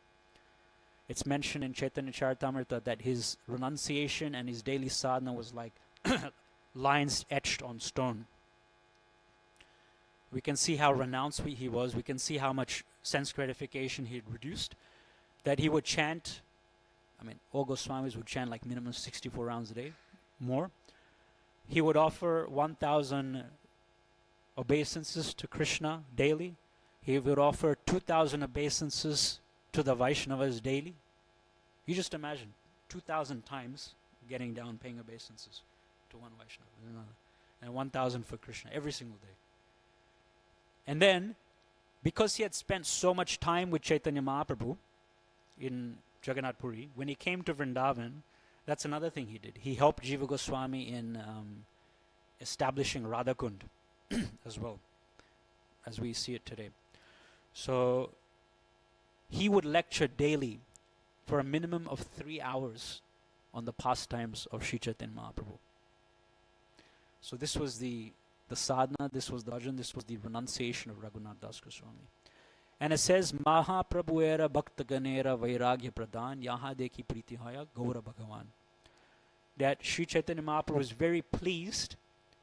[SPEAKER 7] It's mentioned in Chaitanya Charitamrita that his renunciation and his daily sadhana was like lines etched on stone. We can see how renounced he was. We can see how much sense gratification he had reduced. That he would chant, I mean, all Goswamis would chant like minimum 64 rounds a day, more. He would offer 1,000 obeisances to Krishna daily. He would offer 2,000 obeisances to the Vaishnavas daily. You just imagine 2,000 times getting down, paying obeisances to one Vaishnava, and 1,000 for Krishna every single day. And then, because he had spent so much time with Chaitanya Mahaprabhu in Jagannath Puri, when he came to Vrindavan, that's another thing he did. He helped Jiva Goswami in establishing Radhakund as well, as we see it today. So, he would lecture daily for a minimum of 3 hours on the pastimes of Sri Chaitanya Mahaprabhu. So this was the sadhana, this was the bhajan, this was the renunciation of Raghunath Das Goswami. And it says, Mahaprabhu era bhakta ganera vairagya pradhan yaha dekhi priti haya gaura bhagavan. That Sri Chaitanya Mahaprabhu is very pleased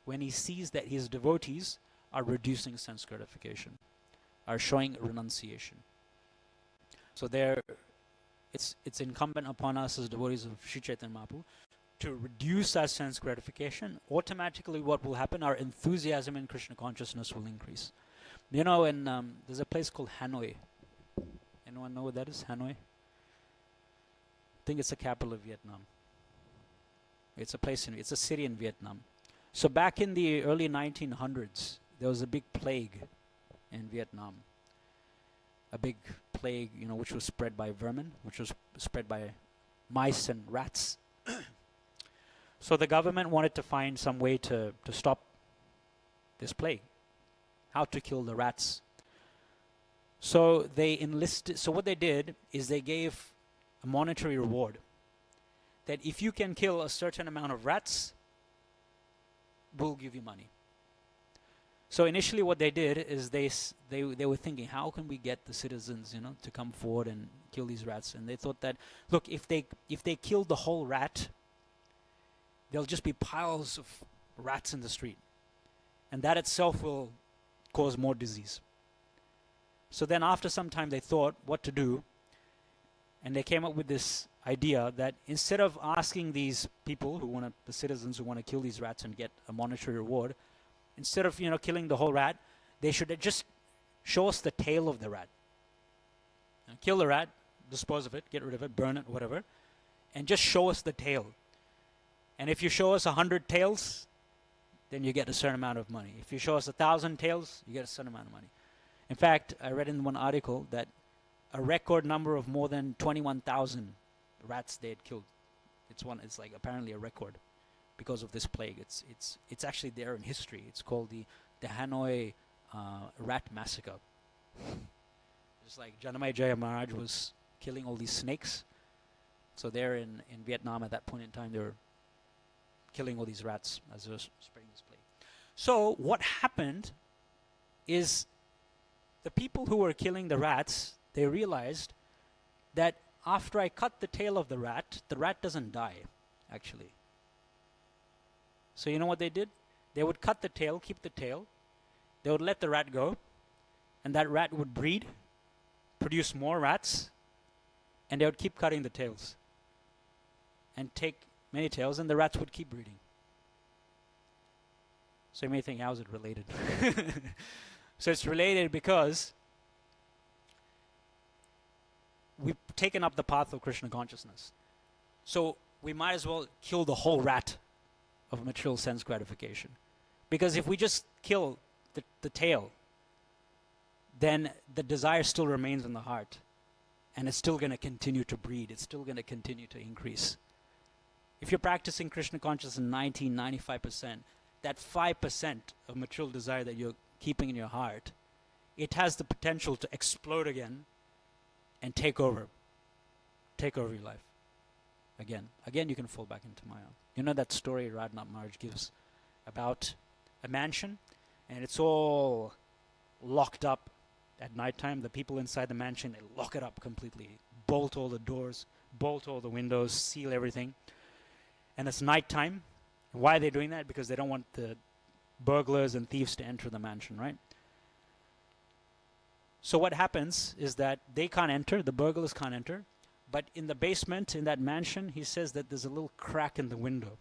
[SPEAKER 7] when he sees that his devotees are reducing sense gratification, are showing renunciation. So it's incumbent upon us as devotees of Sri Chaitanya Mahaprabhu to reduce our sense gratification. Automatically what will happen, our enthusiasm in Krishna consciousness will increase. You know, there's a place called Hanoi. Anyone know what that is, Hanoi? I think it's the capital of Vietnam. It's a city in Vietnam. So back in the early 1900s, there was a big plague in Vietnam. A big plague, which was spread by vermin, which was spread by mice and rats. So the government wanted to find some way to stop this plague, how to kill the rats. So what they did is they gave a monetary reward that if you can kill a certain amount of rats, we'll give you money. So initially what they did is they were thinking, how can we get the citizens, to come forward and kill these rats? And they thought that, look, if they kill the whole rat, there'll just be piles of rats in the street. And that itself will cause more disease. So then after some time they thought what to do, and they came up with this idea that instead of asking these people the citizens who want to kill these rats and get a monetary reward, instead of killing the whole rat, they should just show us the tail of the rat. Kill the rat, dispose of it, get rid of it, burn it, whatever, and just show us the tail. And if you show us 100 tails, then you get a certain amount of money. If you show us 1,000 tails, you get a certain amount of money. In fact, I read in one article that a record number of more than 21,000 rats they had killed. It's like apparently a record because of this plague. It's actually there in history. It's called the Hanoi rat massacre. Just like Janamai Jaya Maharaj was killing all these snakes. So there in Vietnam at that point in time, they were killing all these rats as they were spreading this plague. So what happened is the people who were killing the rats, they realized that after I cut the tail of the rat doesn't die, actually. So you know what they did? They would cut the tail, keep the tail. They would let the rat go, and that rat would breed, produce more rats, and they would keep cutting the tails and take many tails, and the rats would keep breeding. So you may think, how is it related? So it's related because we've taken up the path of Krishna consciousness. So we might as well kill the whole rat of material sense gratification. Because if we just kill the tail, then the desire still remains in the heart. And it's still going to continue to breed. It's still going to continue to increase. If you're practicing Krishna consciousness 95%, that 5% of material desire that you're keeping in your heart, it has the potential to explode again and take over your life again. Again, you can fall back into Maya. You know that story Radhanath Maharaj gives about a mansion, and it's all locked up at nighttime. The people inside the mansion, they lock it up completely, bolt all the doors, bolt all the windows, seal everything. And it's nighttime. Why are they doing that? Because they don't want the burglars and thieves to enter the mansion, right? So what happens is that they can't enter, the burglars can't enter, but in the basement, in that mansion, he says that there's a little crack in the window.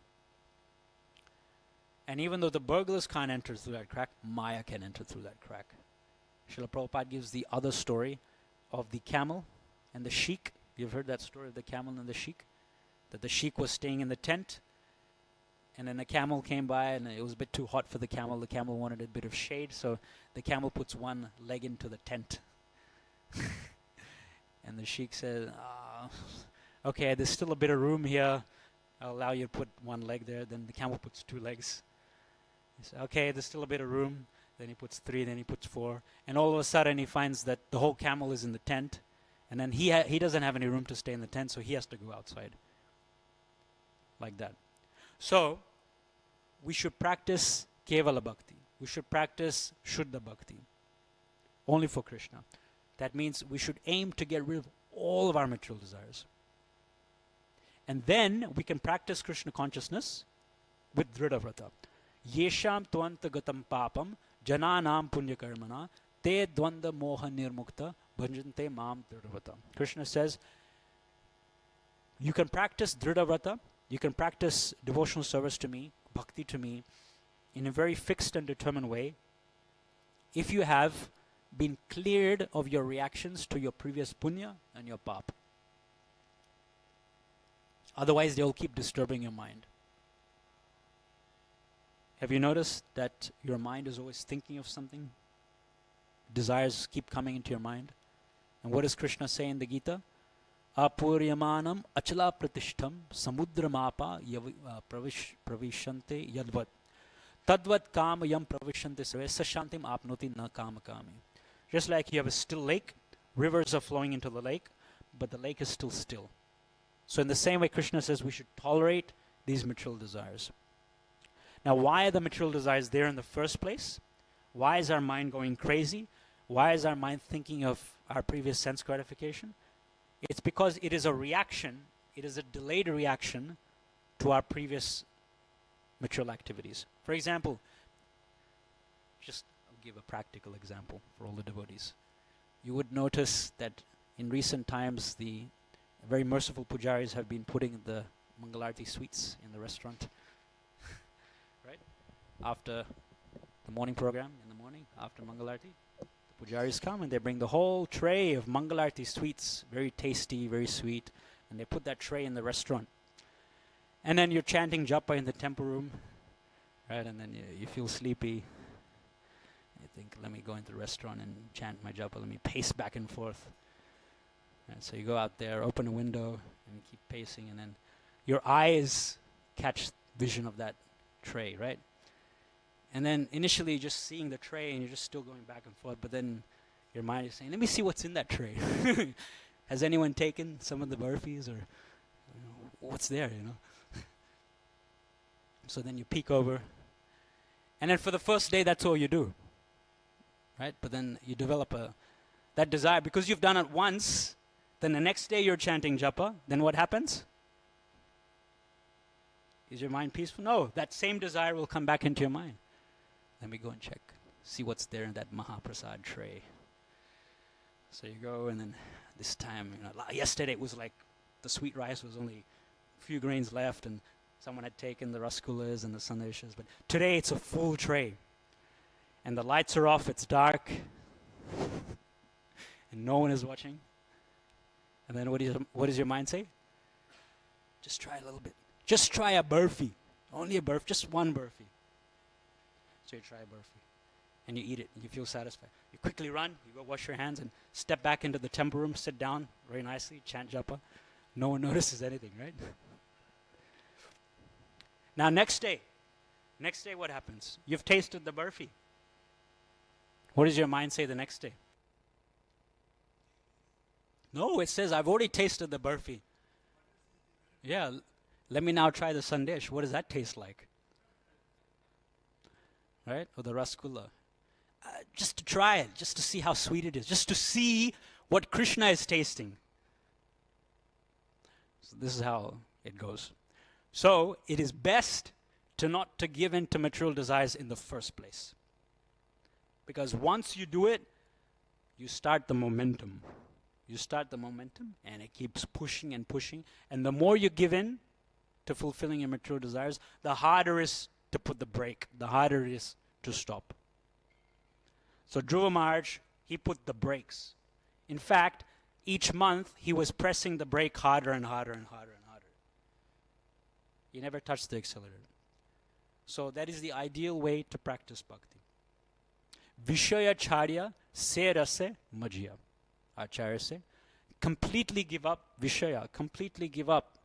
[SPEAKER 7] And even though the burglars can't enter through that crack, Maya can enter through that crack. Srila Prabhupada gives the other story of the camel and the sheik. You've heard that story of the camel and the sheik? That the sheik was staying in the tent, and then a camel came by, and it was a bit too hot for the camel. The camel wanted a bit of shade, so the camel puts one leg into the tent. And the sheik said, okay, there's still a bit of room here. I'll allow you to put one leg there. Then the camel puts two legs. He said, okay, there's still a bit of room. Then he puts three, then he puts four. And all of a sudden he finds that the whole camel is in the tent. And then he doesn't have any room to stay in the tent, so he has to go outside. Like that. So, we should practice Kevala Bhakti. We should practice Shuddha Bhakti. Only for Krishna. That means we should aim to get rid of all of our material desires. And then we can practice Krishna consciousness with Dhrida Vrata. Yesham tvanta gatam papam jananam punya karmana te dvanda moha nirmukta bhajante mam Dhrida Vrata. Krishna says, you can practice Dhrida Vrata, you can practice devotional service to me, bhakti to me, in a very fixed and determined way, if you have been cleared of your reactions to your previous punya and your pap. Otherwise, they will keep disturbing your mind. Have you noticed that your mind is always thinking of something? Desires keep coming into your mind. And what does Krishna say in the Gita? Apuryamanam achala pratishtham samudramapa pravishante yadvat tadvat kama yam pravishante sarve sashantim apnoti na kama kami. Just like you have a still lake, rivers are flowing into the lake, but the lake is still still. So in the same way, Krishna says we should tolerate these material desires. Now, why are the material desires there in the first place? Why is our mind going crazy? Why is our mind thinking of our previous sense gratification? It's because it is a reaction, it is a delayed reaction to our previous material activities. For example, just I'll give a practical example for all the devotees. You would notice that in recent times the very merciful pujaris have been putting the Mangalarti sweets in the restaurant. Right? After the morning program, in the morning, after Mangalarti, the pujaris come and they bring the whole tray of Mangalarti sweets, very tasty, very sweet, and they put that tray in the restaurant. And then you're chanting japa in the temple room, right? And then you feel sleepy. You think, let me go into the restaurant and chant my japa, let me pace back and forth. And so you go out there, open a window, and keep pacing, and then your eyes catch vision of that tray, right? And then initially just seeing the tray and you're just still going back and forth, but then your mind is saying, let me see what's in that tray. Has anyone taken some of the burfis, or what's there, So then you peek over, and then for the first day that's all you do, right? But then you develop that desire, because you've done it once, then the next day you're chanting japa, then what happens? Is your mind peaceful? No, that same desire will come back into your mind. Let me go and check, see what's there in that Mahaprasad tray. So you go, and then this time, yesterday it was like the sweet rice was only a few grains left, and someone had taken the rasgullas and the sandeshas, but today it's a full tray. And the lights are off, it's dark, and no one is watching. And then what does your mind say? Just try a little bit. Just try a burfi. Only a burfi, just one burfi. So you try a burfi, and you eat it, and you feel satisfied. You quickly run, you go wash your hands, and step back into the temple room, sit down very nicely, chant japa. No one notices anything, right? Now next day what happens? You've tasted the burfi. What does your mind say the next day? No, it says, I've already tasted the burfi. Yeah, let me now try the sandesh. What does that taste like? Right? Or the rasgulla. Just to try it, just to see how sweet it is, just to see what Krishna is tasting. So this is how it goes. So it is best not to give in to material desires in the first place. Because once you do it, you start the momentum. You start the momentum, and it keeps pushing and pushing. And the more you give in to fulfilling your material desires, the harder it is to put the brake, the harder it is to stop. So Dhruva Maharaj, he put the brakes. In fact, each month he was pressing the brake harder and harder and harder and harder. He never touched the accelerator. So that is the ideal way to practice bhakti. Vishaya charya se rase majya. Acharya say, completely give up Vishaya, completely give up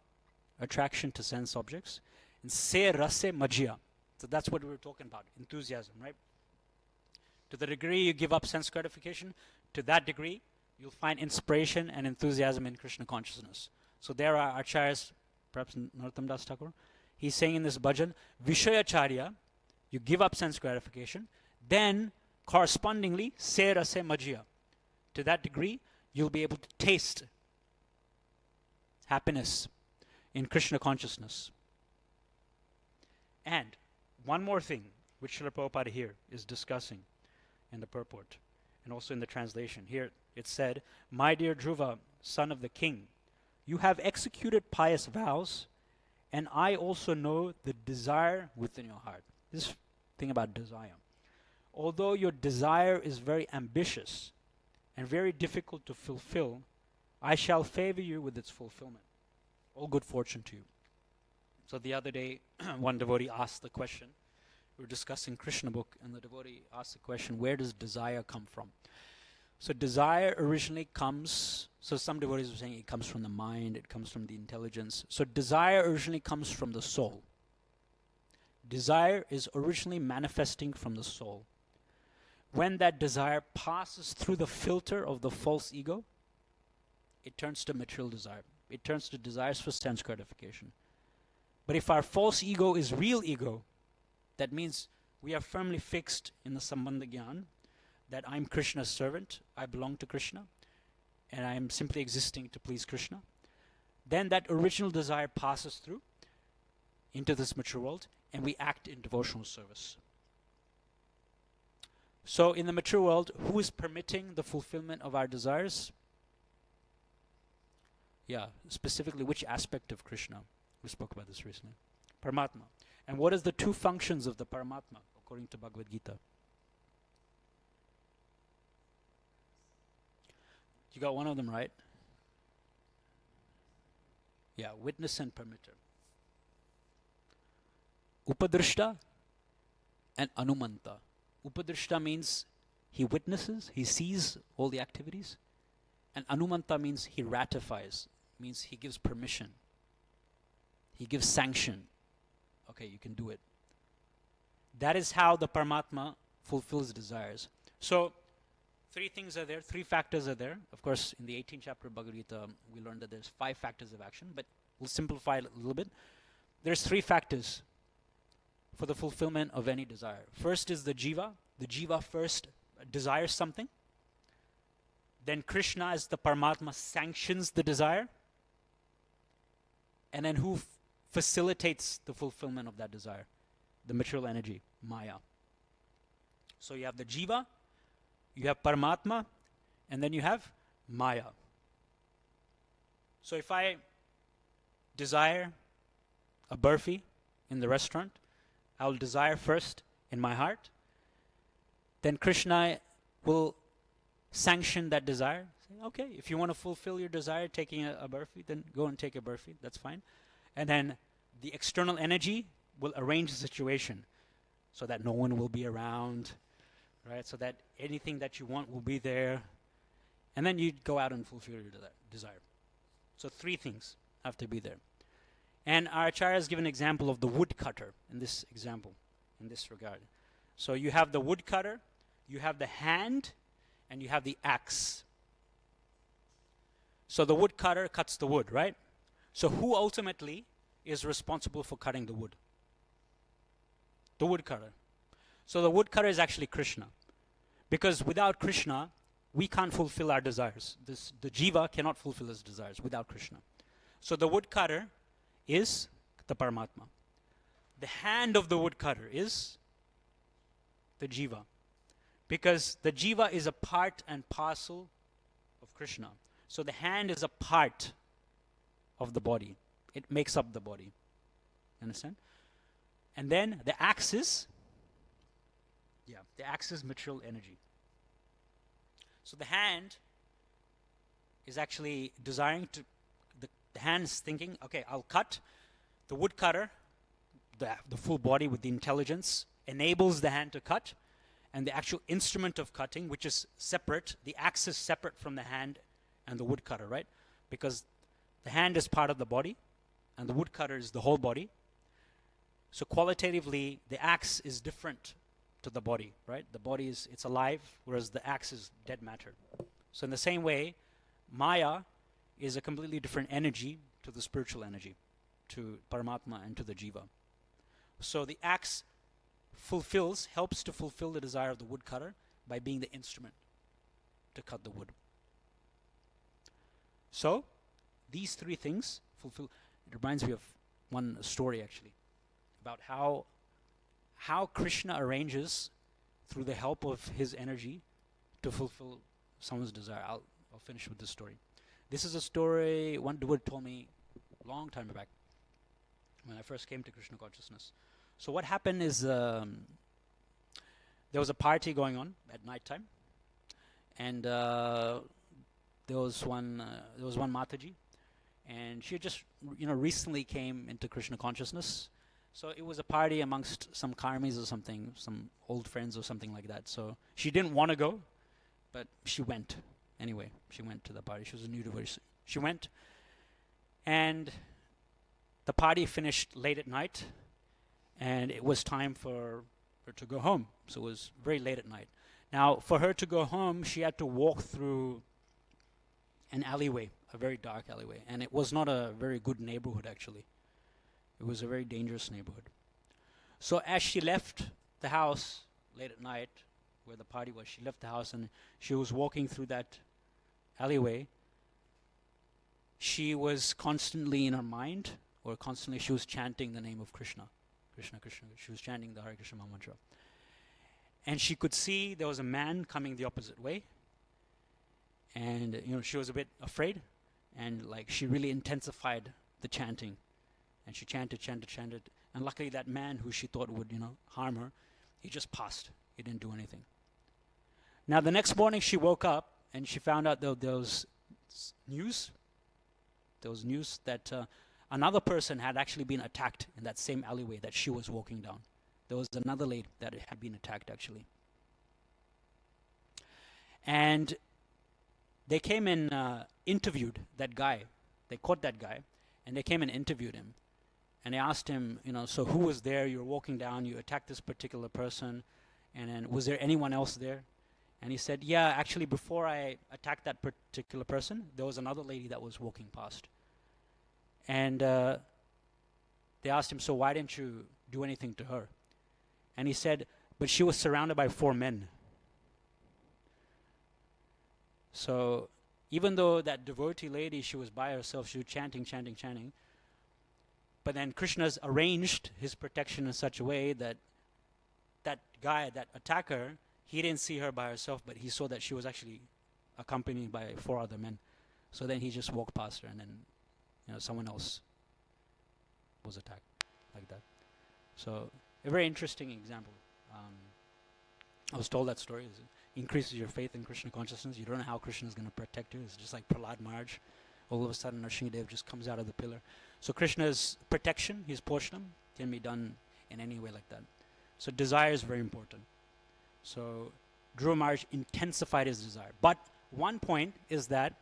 [SPEAKER 7] attraction to sense objects, and se rase majya. So that's what we were talking about, enthusiasm, right? To the degree you give up sense gratification, to that degree you'll find inspiration and enthusiasm in Krishna consciousness. So there are acharyas, perhaps Narottam Das Thakur, he's saying in this bhajan, Vishayacharya, you give up sense gratification, then correspondingly, se rase majya. To that degree, you'll be able to taste happiness in Krishna consciousness. And one more thing, which Srila Prabhupada here is discussing in the purport, and also in the translation. Here it said, my dear Dhruva, son of the king, you have executed pious vows, and I also know the desire within your heart. This thing about desire. Although your desire is very ambitious, and very difficult to fulfill, I shall favor you with its fulfillment. All good fortune to you. So the other day, one devotee asked the question, we were discussing Krishna book, and the devotee asked the question, where does desire come from? So desire originally comes, so some devotees were saying it comes from the mind, it comes from the intelligence. So desire originally comes from the soul. Desire is originally manifesting from the soul. When that desire passes through the filter of the false ego, it turns to material desire. It turns to desires for sense gratification. But if our false ego is real ego, that means we are firmly fixed in the Sambandha Gyan that I'm Krishna's servant, I belong to Krishna, and I am simply existing to please Krishna, then that original desire passes through into this mature world, and we act in devotional service. So in the mature world, who is permitting the fulfillment of our desires? Yeah, specifically which aspect of Krishna? We spoke about this recently. Paramatma. And what is the two functions of the Paramatma according to Bhagavad Gita? You got one of them right? Yeah, witness and permitter. Upadrishta and Anumanta. Upadrishta means he witnesses, he sees all the activities. And Anumanta means he ratifies, means he gives permission. He gives sanction. Okay, you can do it. That is how the Paramatma fulfills desires. So, three things are there, three factors are there. Of course, in the 18th chapter of Bhagavad Gita, we learned that there's 5 factors of action, but we'll simplify it a little bit. There's 3 factors for the fulfillment of any desire. First is the jiva. The jiva first desires something. Then Krishna as the Paramatma sanctions the desire. And then who facilitates the fulfillment of that desire? The material energy, Maya. So you have the jiva, you have Paramatma, and then you have Maya. So if I desire a burfi in the restaurant, I will desire first in my heart. Then Krishna will sanction that desire. Say, okay, if you want to fulfill your desire taking a burfi, then go and take a burfi. That's fine. And then the external energy will arrange the situation so that no one will be around, right? So that anything that you want will be there. And then you go out and fulfill your desire. So 3 things have to be there. And our Acharya has given an example of the woodcutter in this example, in this regard. So you have the woodcutter, you have the hand, and you have the axe. So the woodcutter cuts the wood, right? So who ultimately is responsible for cutting the wood? The woodcutter. So the woodcutter is actually Krishna. Because without Krishna, we can't fulfill our desires. The jiva cannot fulfill his desires without Krishna. So the woodcutter is the Paramatma. The hand of the woodcutter is the jiva. Because the jiva is a part and parcel of Krishna. So the hand is a part of the body. It makes up the body. Understand? And then the axe is, the axe is material energy. So the hand is actually desiring to, the hand is thinking, okay, I'll cut. The woodcutter, the full body with the intelligence, enables the hand to cut. And the actual instrument of cutting, which is separate, the axe is separate from the hand and the woodcutter, right? Because the hand is part of the body, and the woodcutter is the whole body. So qualitatively, the axe is different to the body, right? The body it's alive, whereas the axe is dead matter. So in the same way, Maya is a completely different energy to the spiritual energy, to Paramatma and to the jiva. So the axe helps to fulfill the desire of the woodcutter by being the instrument to cut the wood. So, these 3 things fulfill. It reminds me of one story actually, about how Krishna arranges through the help of his energy to fulfill someone's desire. I'll finish with this story. This is a story one devotee told me a long time back when I first came to Krishna consciousness. So what happened is there was a party going on at night time, and there was one Mataji, and she just recently came into Krishna consciousness. So it was a party amongst some karmis or something, some old friends or something like that. So she didn't want to go, but she went anyway. She went to the party. She was a new devotee. She went, and the party finished late at night. And it was time for her to go home. So it was very late at night. Now, for her to go home, she had to walk through an alleyway, a very dark alleyway. And it was not a very good neighborhood, actually. It was a very dangerous neighborhood. So as she left the house late at night where the party was. She left the house and she was walking through that alleyway. She was constantly in her mind, or constantly she was chanting the name of Krishna. Krishna, Krishna. She was chanting the Hare Krishna mantra. And she could see there was a man coming the opposite way. And, she was a bit afraid. And, she really intensified the chanting. And she chanted. And luckily that man who she thought would, harm her, he just passed. He didn't do anything. Now, the next morning she woke up and she found out there was news. There was news that another person had actually been attacked in that same alleyway that she was walking down. There was another lady that had been attacked, actually. And they came and interviewed that guy. They caught that guy, and they came and interviewed him. And they asked him, so who was there? You were walking down, you attacked this particular person, and then was there anyone else there? And he said, yeah, actually, before I attacked that particular person, there was another lady that was walking past. And they asked him, so why didn't you do anything to her? And he said, but she was surrounded by 4 men. So even though that devotee lady, she was by herself, she was chanting. But then Krishna's arranged his protection in such a way that that guy, that attacker, he didn't see her by herself, but he saw that she was actually accompanied by 4 other men. So then he just walked past her, and then someone else was attacked like that. So a very interesting example. I was told that story. It increases your faith in Krishna consciousness. You don't know how Krishna is going to protect you. It's just like Prahlad Maharaj. All of a sudden, Nrsimhadev just comes out of the pillar. So Krishna's protection, his poshanam, can be done in any way like that. So desire is very important. So Dhruva Maharaj intensified his desire. But one point is that,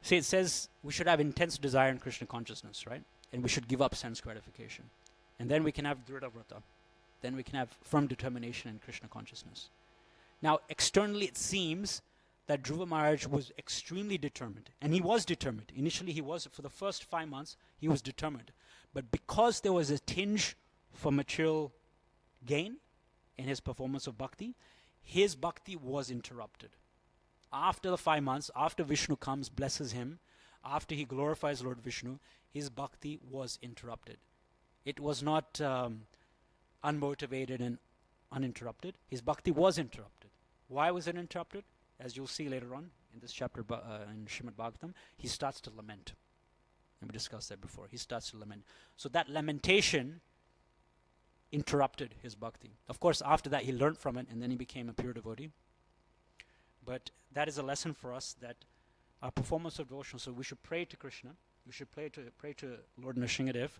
[SPEAKER 7] it says we should have intense desire in Krishna consciousness, right? And we should give up sense gratification. And then we can have Dhrida Vrata. Then we can have firm determination in Krishna consciousness. Now, externally it seems that Dhruva Maharaj was extremely determined. And he was determined. Initially he was, for the first 5 months, he was determined. But because there was a tinge for material gain in his performance of bhakti, his bhakti was interrupted. After the 5 months, after Vishnu comes, blesses him, after he glorifies Lord Vishnu, his bhakti was interrupted. It was not unmotivated and uninterrupted. His bhakti was interrupted. Why was it interrupted? As you'll see later on in this chapter in Srimad Bhagavatam, he starts to lament. And we discussed that before. He starts to lament. So that lamentation interrupted his bhakti. Of course, after that, he learned from it, and then he became a pure devotee. But that is a lesson for us, that our performance of devotion, so we should pray to Krishna. We should pray to Lord Nrsimhadev.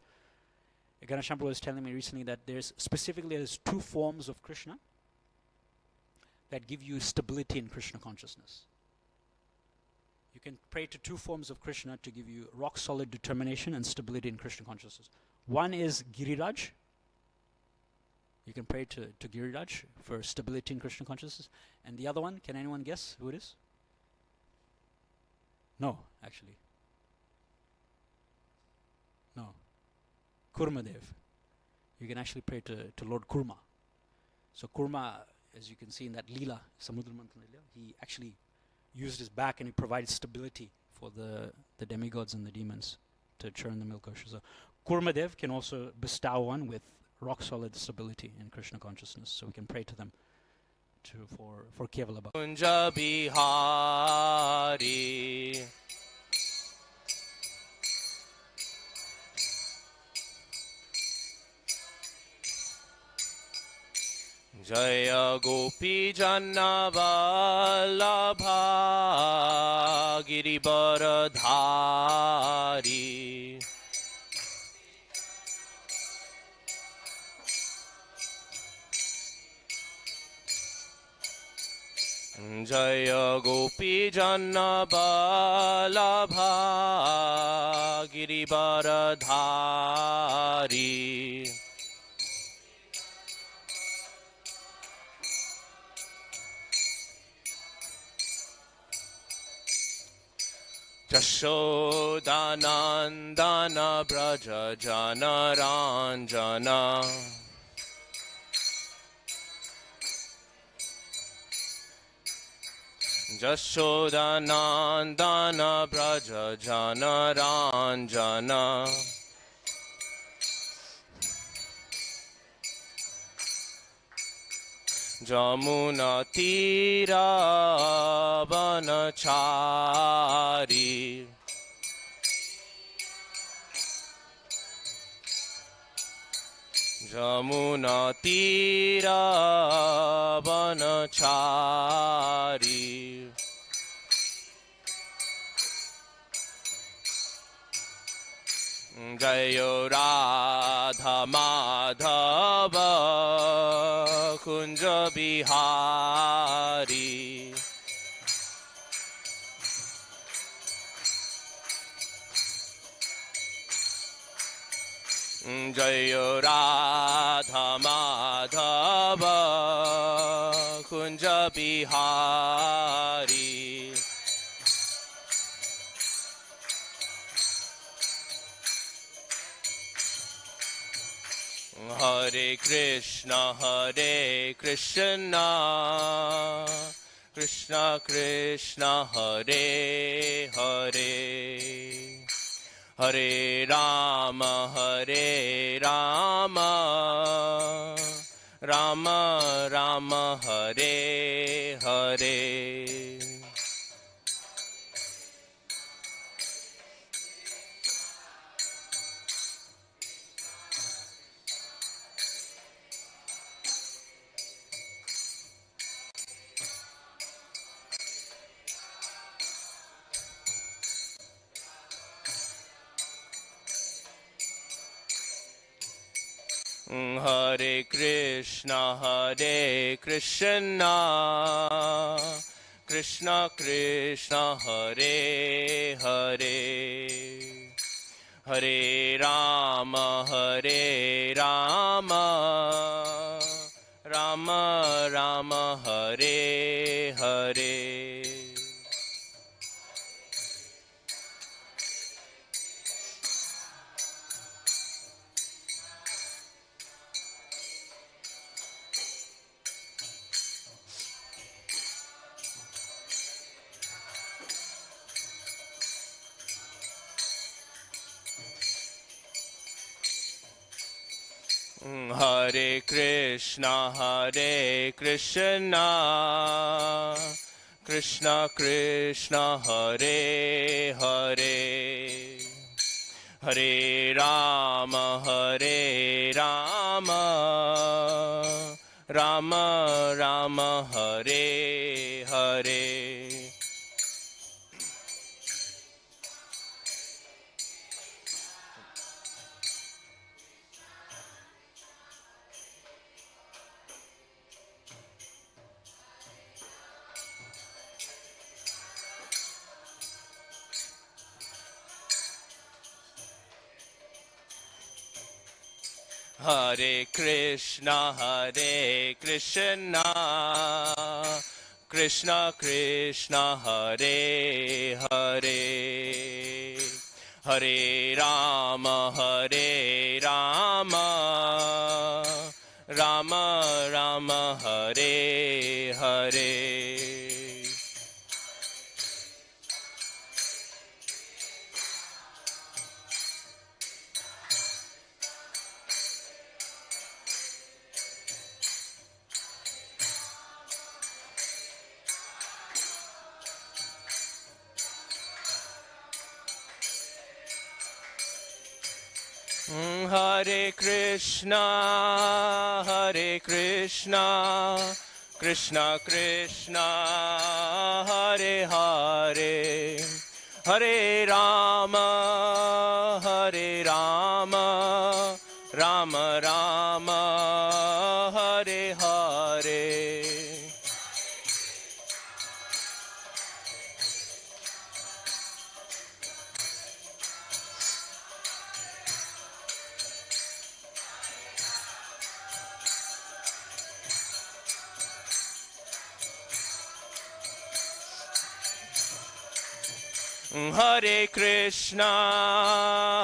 [SPEAKER 7] Ganesham was telling me recently that there's 2 forms of Krishna that give you stability in Krishna consciousness. You can pray to 2 forms of Krishna to give you rock solid determination and stability in Krishna consciousness. One is Giriraj. You can pray to Giriraj for stability in Krishna consciousness. And the other one, can anyone guess who it is? No, actually. No. Kurmadev. You can actually pray to Lord Kurma. So Kurma, as you can see in that Leela, Samudra Manthan Leela, he actually used his back and he provided stability for the demigods and the demons to churn the milk ocean. So Kurmadev can also bestow one with rock solid stability in Krishna consciousness. So we can pray to them for Kevala Bhakti.
[SPEAKER 4] Kunja Bihari Jaya Gopi Janna Vallabha Girivaradhari Jaya Gopi Janna Vallabha Girivaradhari Jashodanandana Braja Jana Ranjana Jashodanandana Braja Jana Ranjana Jamuna Tira Vanachari Jamuna Tira Vanachari Jayo Radha Madhava Kunja Bihari Jayo Radha Madhava Kunja Bihari Hare Krishna Krishna Krishna Hare Hare Hare Rama Rama Rama Hare Hare Hare Krishna Krishna Krishna Hare Hare Hare Rama Rama Rama Hare Hare Hare Krishna Krishna Krishna Hare Hare Hare Rama Rama Rama Hare Hare Hare Krishna Krishna Krishna Hare Hare Hare Rama Rama Rama Hare Hare Hare Krishna Krishna Krishna Hare Hare Hare Rama Rama Rama Hare Hare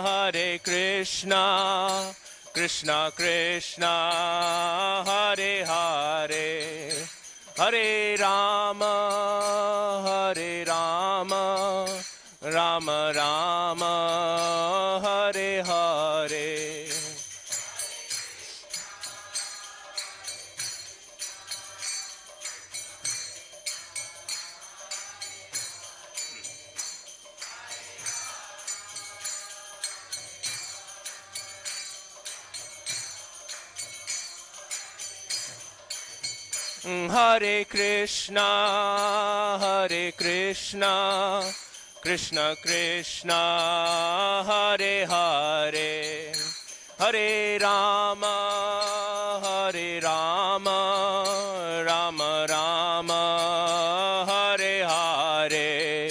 [SPEAKER 4] Hare Krishna Krishna Krishna Hare Hare Hare Rama, Hare Rama, Rama Rama, Hare Hare. Hare Krishna, Hare Krishna, Krishna Krishna, Hare Hare, Hare Rama, Hare Rama, Rama Rama, Hare Hare.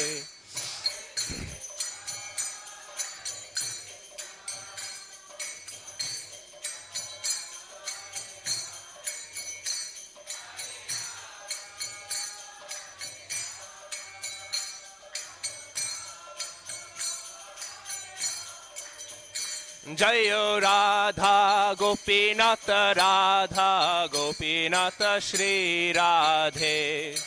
[SPEAKER 4] Jayo Radha Gopinath Radha Gopinath Shri Radhe.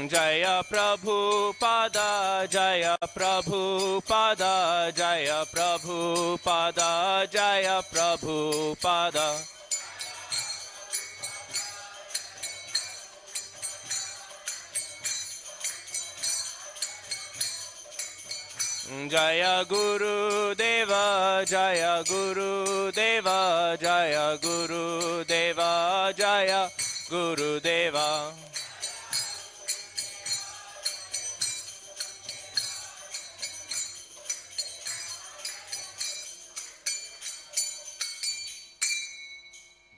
[SPEAKER 4] Jaya Prabhupada, Jaya Prabhupada, Jaya Prabhupada, Jaya Prabhupada. Jaya Guru Deva, Jaya Guru Deva, Jaya Guru Deva, Jaya Guru Deva.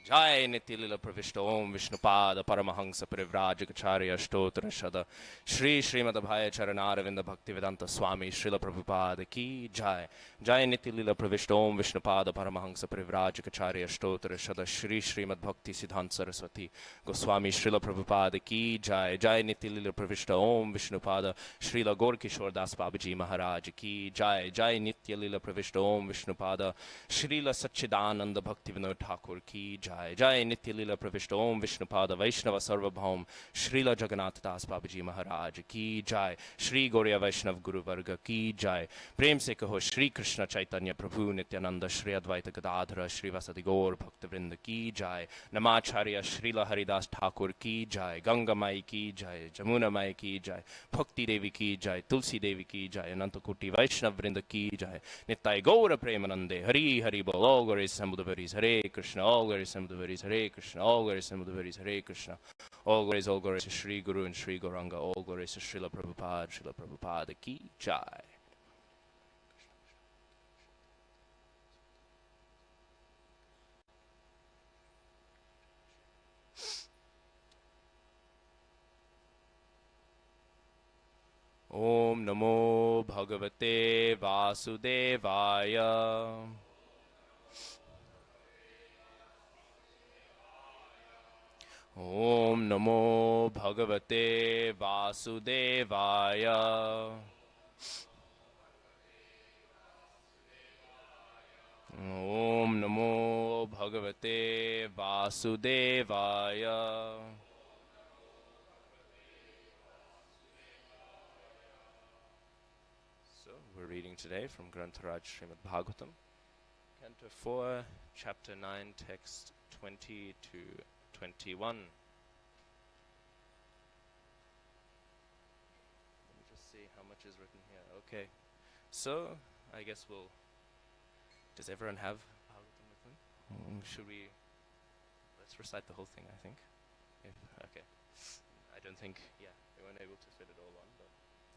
[SPEAKER 4] Jai Nitya Lila Pravishta Om Vishnupada Paramahansa Parivrajacharya Stotra Shada Shri Srimad Abhaya Charanaravinda Bhaktivedanta Swami Srila Prabhupada Ki Jai. Jai Nitya Lila Pravishta Om Vishnupada Paramahansa Parivrajacharya Stotra Shada Shri Srimad Bhakti Siddhanta Saraswati Goswami Srila Prabhupada Ki Jai. Jai Nitya Lila Pravishta Om Vishnupada Srila Gorkishore Das Babaji Maharaj Ki Jai. Jai Nitya Lila Pravishta Om Vishnupada Srila Satchidananda Bhaktivinoda Thakur Ki Jai. Jai Nitya Lila Pravishta Om Vishnupada Vaishnava Sarvabhaum Srila Jagannath Das Babaji Maharaj Ki Jai. Shri Gauriya Vaishnav Guru Varga Ki Jai. Prem se kaho Shri Krishna Chaitanya Prabhu Nityananda Shri Advaita Gadadhara Shri Vasadi Gaur Bhakta Vrinda Ki Jai. Namacharya Srila Haridas Thakur Ki Jai. Ganga Mai Ki Jai. Jamuna Mai Ki Jai. Bhakti Devi Ki Jai. Tulsi Devi Ki Jai. Anantakuti Vaishnav Vrinda Ki Jai. Nittai Gaura Premanande Hari Hari Bol. All glories assembled the Varis Hare Krishna. All glories assembled the Varis Hare Krishna. All glories assembled the Varis Hare Krishna. All glories to Shri Guru and Shri Gauranga. All glories to Srila Prabhupada. Srila Prabhupada Ki Jai. Om Namo Bhagavate Vasudevaya. Om Namo Bhagavate Vasudevaya. Om Namo Bhagavate Vasudevaya. So we're reading today from Grantharaj Srimad Bhagavatam, Canto 4, Chapter 9, Text 20 to 21. Let me just see how much is written here. Okay, so I guess we'll. Does everyone have Bhagavatam with them? Should we? Let's recite the whole thing. I think. Okay. I don't think. Yeah, we weren't able to fit it all on, but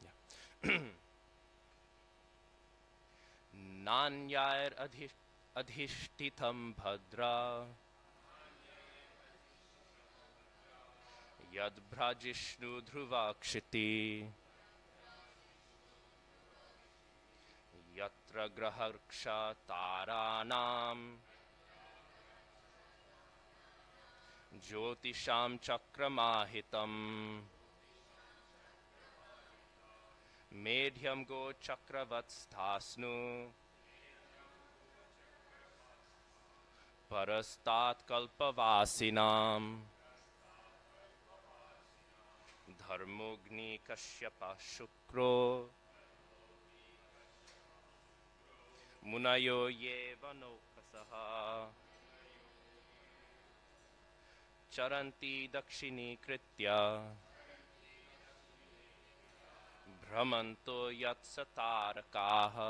[SPEAKER 4] yeah. Nanyair adhishtitam bhadra. Yad Brajishnu Dhruvakshiti Yatra Graharksha Taranam Jyotisham Chakramahitam Medhyam Go Chakravatsthasnu परस्तात् कल्पवासिनां धर्मोऽग्नि कश्यपः शुक्रो मुनयो ये वनौकसः चरन्ति दक्षिणीकृत्य भ्रमन्तो यत्सतारकाः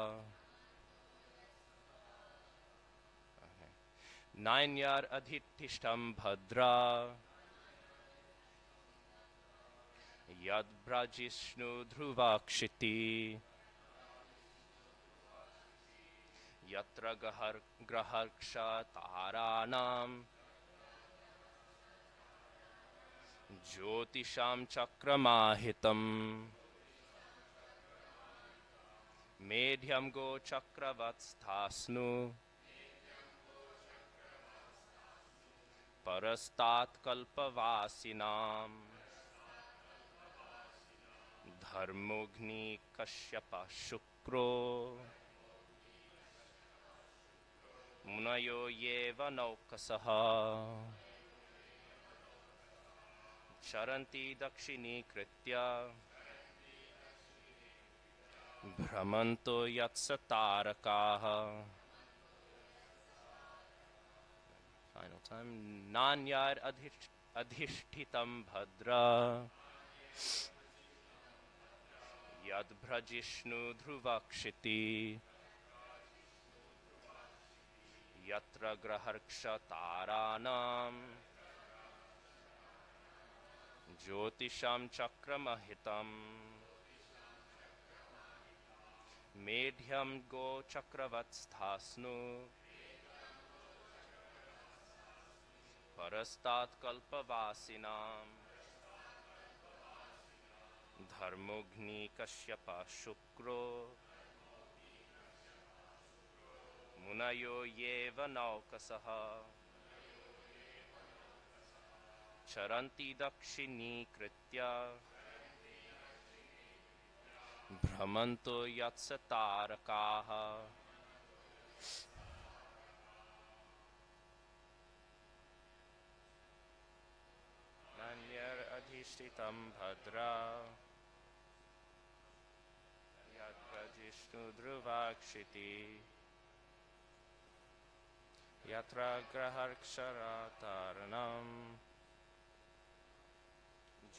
[SPEAKER 4] नान्यरधिष्ठितं भद्रा यद्ब्रजिष्णु ध्रुवाक्षिति यत्र ग्रहर्षताराणां ज्योतिषां चक्रमाहितं मेढ्यं गोचक्रवत्स्थास्नु परस्तात् कल्पवासिनां धर्मोऽग्नि कश्यपः शुक्रो मुनयो ये वनौकसः चरन्ति दक्षिणीकृत्य भ्रमन्तो यत्सतारकाः Final time. नान्यरधिष्ठितं भद्रा यद्ब्रजिष्णु ध्रुवक्षिति यत्र ग्रहर्षताराणां ज्योतिषां चक्रमहितं मेढ्यं गोचक्रवत्स्थास्नु परस्तात् कल्पवासिनां धर्मोऽग्नि कश्यपः शुक्रो मुनयो ये वनौकसः चरन्ति दक्षिणीकृत्य भ्रमन्तो यत्सतारकाः नान्यरधिष्ठितं भद्रा यद्ब्रजिष्णु ध्रुवाक्षिति यत्र ग्रहर्षताराणां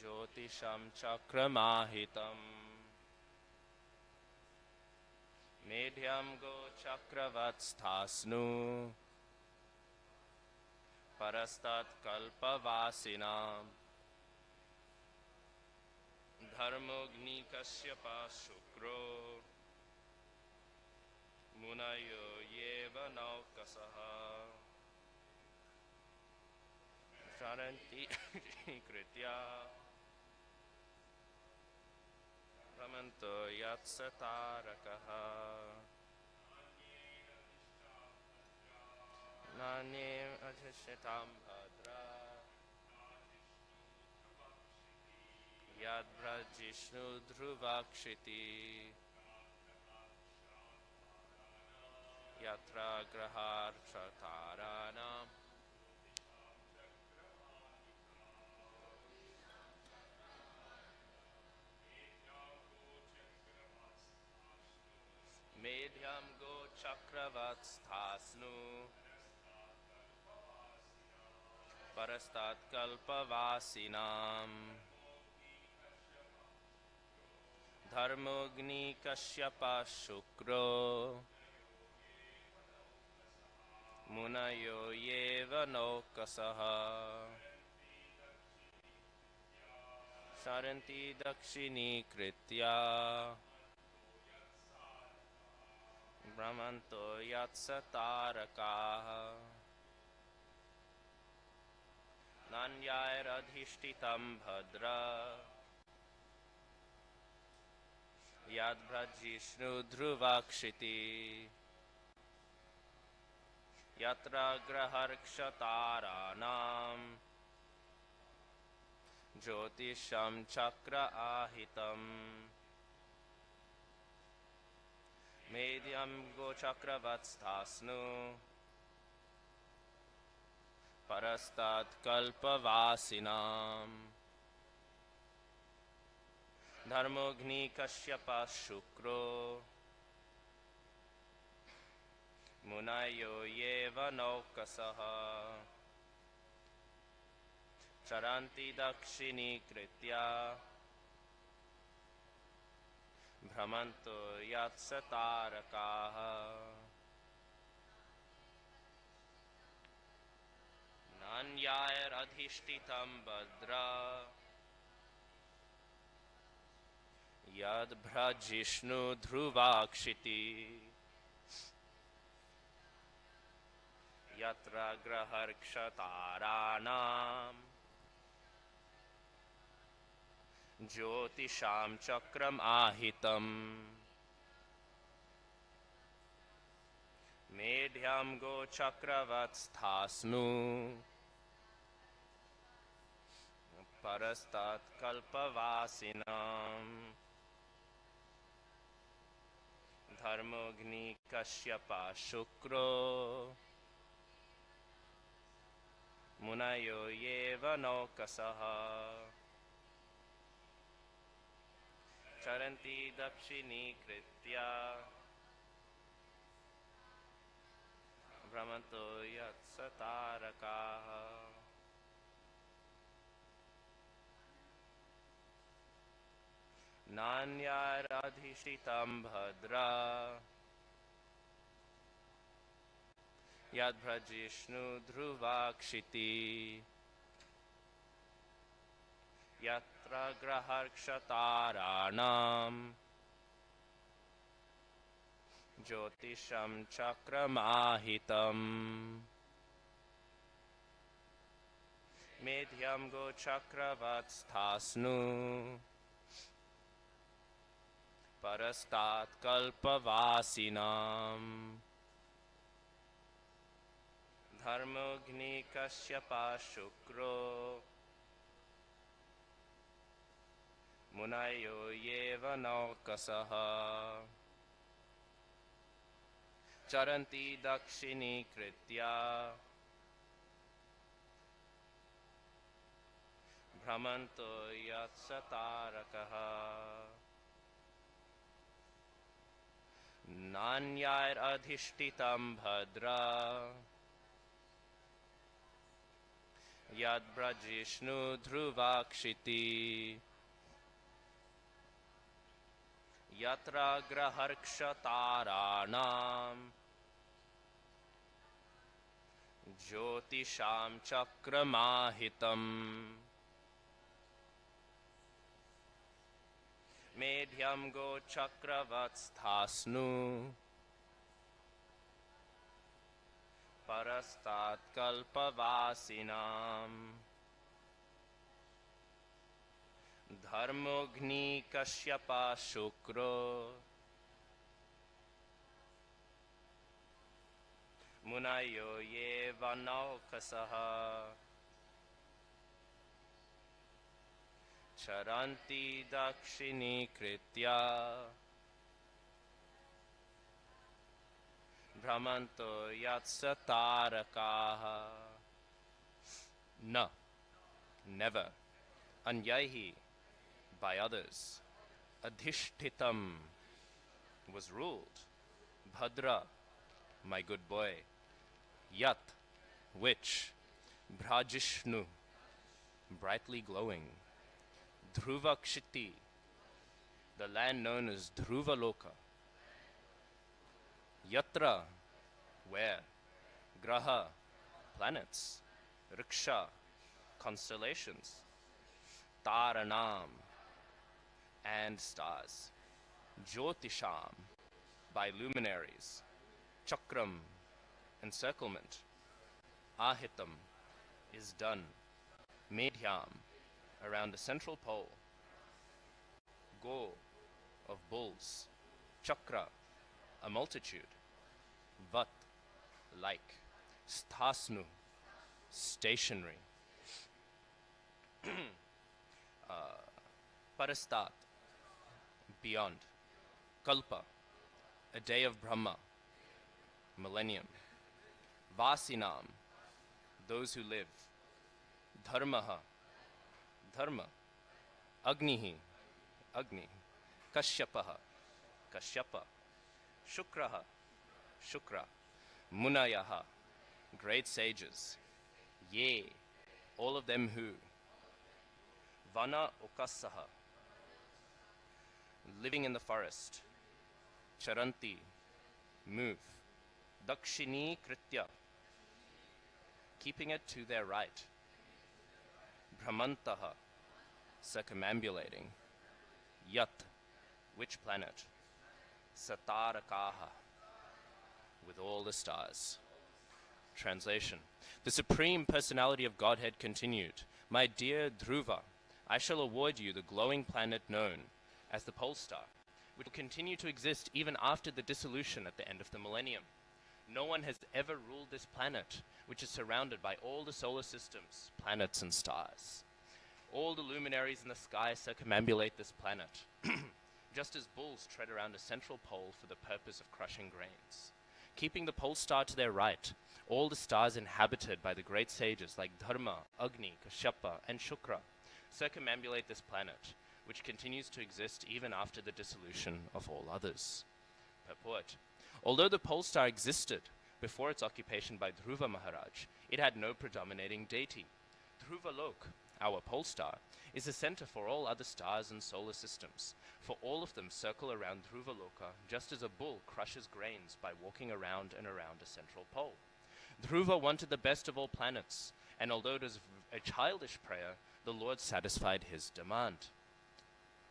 [SPEAKER 4] ज्योतिषां चक्रमाहितं मेढ्यं गोचक्रवत्स्थास्नु परस्तात् कल्पवासिनां धर्मोऽग्नि कश्यपः शुक्रो मुनयो ये वनौकसः चरन्ति कृत्य भ्रमन्तो यत्सतारकः नान्यरधिष्ठितं भद्रा यद्ब्रजिष्णु ध्रुवाक्षिति यत्र ग्रहर्षताराणां मेढ्यं गोचक्रवत्स्थास्नु परस्तात् कल्पवासिनां धर्मोऽग्नि कश्यपः शुक्रो मुनयो ये वनौकसः चरन्ति दक्षिणीकृत्य भ्रमन्तो यत्सतारकाः नान्यरधिष्ठितं भद्रा यद्ब्रजिष्णु ध्रुवाक्षिति यत्र ग्रहर्षताराणां ज्योतिषं चक्र आहितं मेध्यं गोचक्रवत्स्थास्नु परस्तात् कल्पवासिनाम् धर्मोऽग्नि कश्यपः शुक्रो मुनयो येव नौकसः चरन्ति दक्षिणीकृत्या भ्रमन्तो यत्सतारकाः नान्यायरधिष्ठितं भद्रा यद्भ्रजिष्णु ध्रुवाक्षिति यत्र ग्रहर्क्षताराणाम् ज्योतिषां चक्रम् आहितम् मेढ्यं गोचक्रवत्स्थास्नु परस्तात् कल्पवासिनाम् धर्मोऽग्नि कश्यपः शुक्रो मुनयो येव नौकसः चरन्ति दक्षिणीकृत्या भ्रमन्तो यत्सतारकाः नान्यारधिष्ठितं भद्रा यद्भ्रजिष्णु ध्रुवाक्षिति यत्र ग्रहर्क्षताराणाम् ज्योतिषं चक्रमाहितम् मेध्यं गोचक्रवत्स्थास्नु परस्तात् कल्पवासिनाम् धर्मोऽग्नि कश्यपः शुक्रो मुनयो येव नौकसः चरन्ति दक्षिणीकृत्या भ्रमन्तो यत्सतारकः नान्यायरधिष्ठितं भद्रा यद्ब्रजिष्णु ध्रुवाक्षिति यत्र ग्रहर्क्षताराणाम् ज्योतिषां चक्रमाहितम् मेध्यं गोचक्रवत्स्थास्नु परस्तात् कल्पवासिनाम् धर्मोऽग्नि कश्यपः शुक्रो मुनयो येव नौकसः चरन्ति दक्षिणीकृत्या भ्रमन्तो यत्सतारकाः न never anyaihi by others adhishtitam was ruled bhadra my good boy yat which bhrajishnu brightly glowing Dhruvakshiti, the land known as Dhruvaloka. Yatra, where? Graha, planets. Riksha, constellations. Taranam, and stars. Jyotisham, by luminaries. Chakram, encirclement. Ahitam, is done. Medhyam, around the central pole. Go, of bulls. Chakra, a multitude. Vat, like. Sthasnu, stationary. Parastat, beyond. Kalpa, a day of Brahma, millennium. Vasinam, those who live. Dharmaha, dharma. Agnihi, Agni. Kashyapaha, Kashyapa. Shukraha, Shukra. Munayaha, great sages. Ye, all of them who. Vana Okasaha, living in the forest. Charanti, move. Dakshini Kritya, keeping it to their right. Brahmantaha, circumambulating. Yat, which planet? Satarakaha, with all the stars. Translation. The Supreme Personality of Godhead continued, My dear Dhruva, I shall award you the glowing planet known as the pole star, which will continue to exist even after the dissolution at the end of the millennium. No one has ever ruled this planet, which is surrounded by all the solar systems, planets and stars. All the luminaries in the sky circumambulate this planet, just as bulls tread around a central pole for the purpose of crushing grains. Keeping the pole star to their right, all the stars inhabited by the great sages like Dharma, Agni, Kashyapa, and Shukra circumambulate this planet, which continues to exist even after the dissolution of all others. Purport. Although the pole star existed before its occupation by Dhruva Maharaj, it had no predominating deity. Dhruva Lok, our pole star, is the center for all other stars and solar systems, for all of them circle around Dhruva Loka just as a bull crushes grains by walking around and around a central pole. Dhruva wanted the best of all planets, and although it was a childish prayer, the Lord satisfied his demand.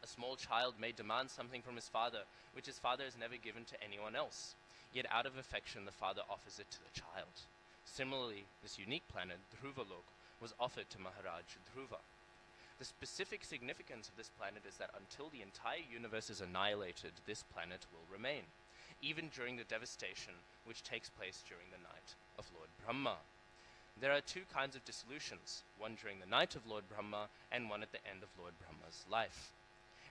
[SPEAKER 4] A small child may demand something from his father, which his father has never given to anyone else. Yet out of affection, the father offers it to the child. Similarly, this unique planet, Dhruvalok, was offered to Maharaj Dhruva. The specific significance of this planet is that until the entire universe is annihilated, this planet will remain, even during the devastation which takes place during the night of Lord Brahma. There are two kinds of dissolutions, one during the night of Lord Brahma and one at the end of Lord Brahma's life.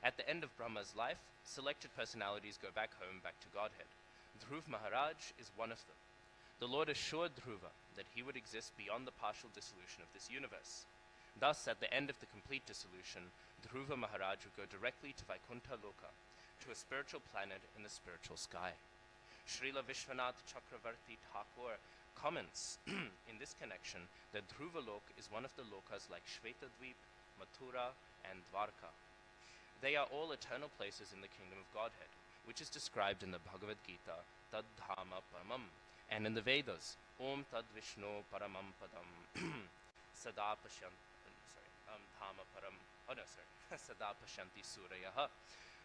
[SPEAKER 4] At the end of Brahma's life, selected personalities go back home, back to Godhead. Dhruv Maharaj is one of them. The Lord assured Dhruva that he would exist beyond the partial dissolution of this universe. Thus, at the end of the complete dissolution, Dhruva Maharaj would go directly to Vaikuntha Loka, to a spiritual planet in the spiritual sky. Srila Vishwanath Chakravarti Thakur comments in this connection that Dhruva Lok is one of the lokas like Shvetadvip, Mathura, and Dwarka. They are all eternal places in the kingdom of Godhead, which is described in the Bhagavad Gita, Tad Dhama Paramam, and in the Vedas, Om Tad Vishnu Paramam Padam, Sada Dhama Param, Sada Pashanti Surayaha.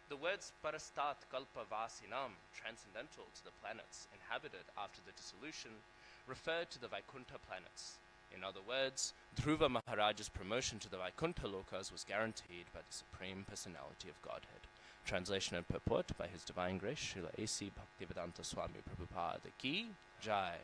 [SPEAKER 4] The words Parastat Kalpa Vasinam, transcendental to the planets inhabited after the dissolution, refer to the Vaikuntha planets. In other words, Dhruva Maharaj's promotion to the Vaikuntha Lokas was guaranteed by the Supreme Personality of Godhead. Translation and purport by His Divine Grace, Srila A.C. Bhaktivedanta Swami Prabhupada Ki Jai.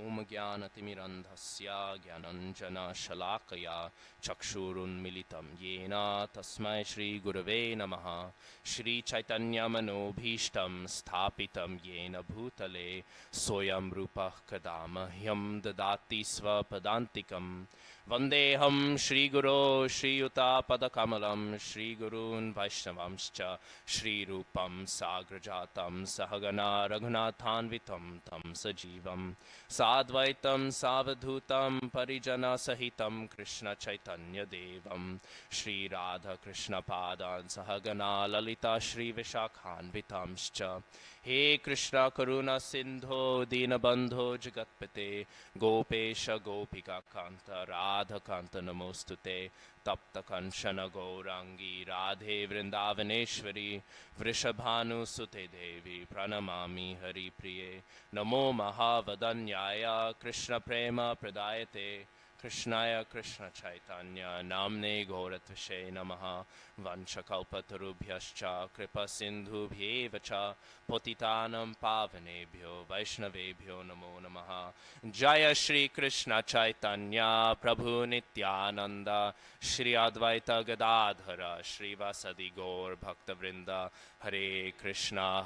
[SPEAKER 4] Om Jnanatimirandhasya Jnananjana Shalakaya Chakshurunmilitam Yena Tasmai Shri Gurave Namaha Shri Chaitanya Manobhishtam Sthapitam Yena Bhutale Soyam Rupah Kadama Hyam Dadati Svapadantikam Vandeham Shri Guru Shri Yuta Padakamalam Shri Gurun Vaishnavamscha Shri Rupam Sagrajatam Sahagana Raghunathanvitam Tam Sajivam Sadvaitam Savadhutam Parijana Sahitam Krishna Chaitanya Devam Shri Radha Krishna Padan Sahagana Lalita Shri Vishakhanvitamscha He Krishna Karuna Sindho Dinabandho Jagatpate Gopesha Gopika Kanta Radha Kanta Namostute Tapta Kanshana Gaurangi Radhe Vrindavaneshwari Vrishabhanu Sute Devi Pranamami Hari Priye Namo Mahavadanyaya Krishna Prema Pradayate Krishnaya Krishna Chaitanya Namne Gauratvashe Namaha Vanchakalpatarubhyascha Kripa Sindhubhyevacha Potitanam Pavanebhyo Vaishnavebhyo Namo Namaha Jaya Shri Krishna Chaitanya Prabhu Nityananda Shri Advaita Gadadhara Shri Vasadi Gaur Bhaktavrinda Hare Krishna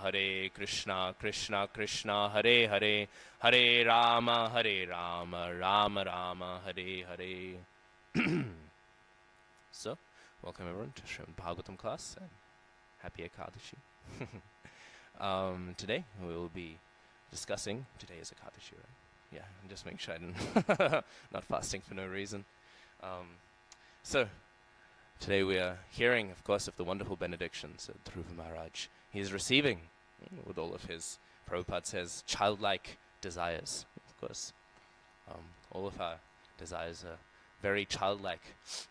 [SPEAKER 4] Krishna Krishna Hare Hare Hare Rama, Rama Rama, Hare Hare. So, welcome everyone to Srimad Bhagavatam class and happy Ekadashi. Today we will be discussing, today is Ekadashi, right? Yeah, just make sure I didn't, not fasting for no reason. So, today we are hearing, of course, of the wonderful benedictions that Dhruva Maharaj he is receiving with all of his, Prabhupada says, childlike desires. Of course, all of our desires are very childlike.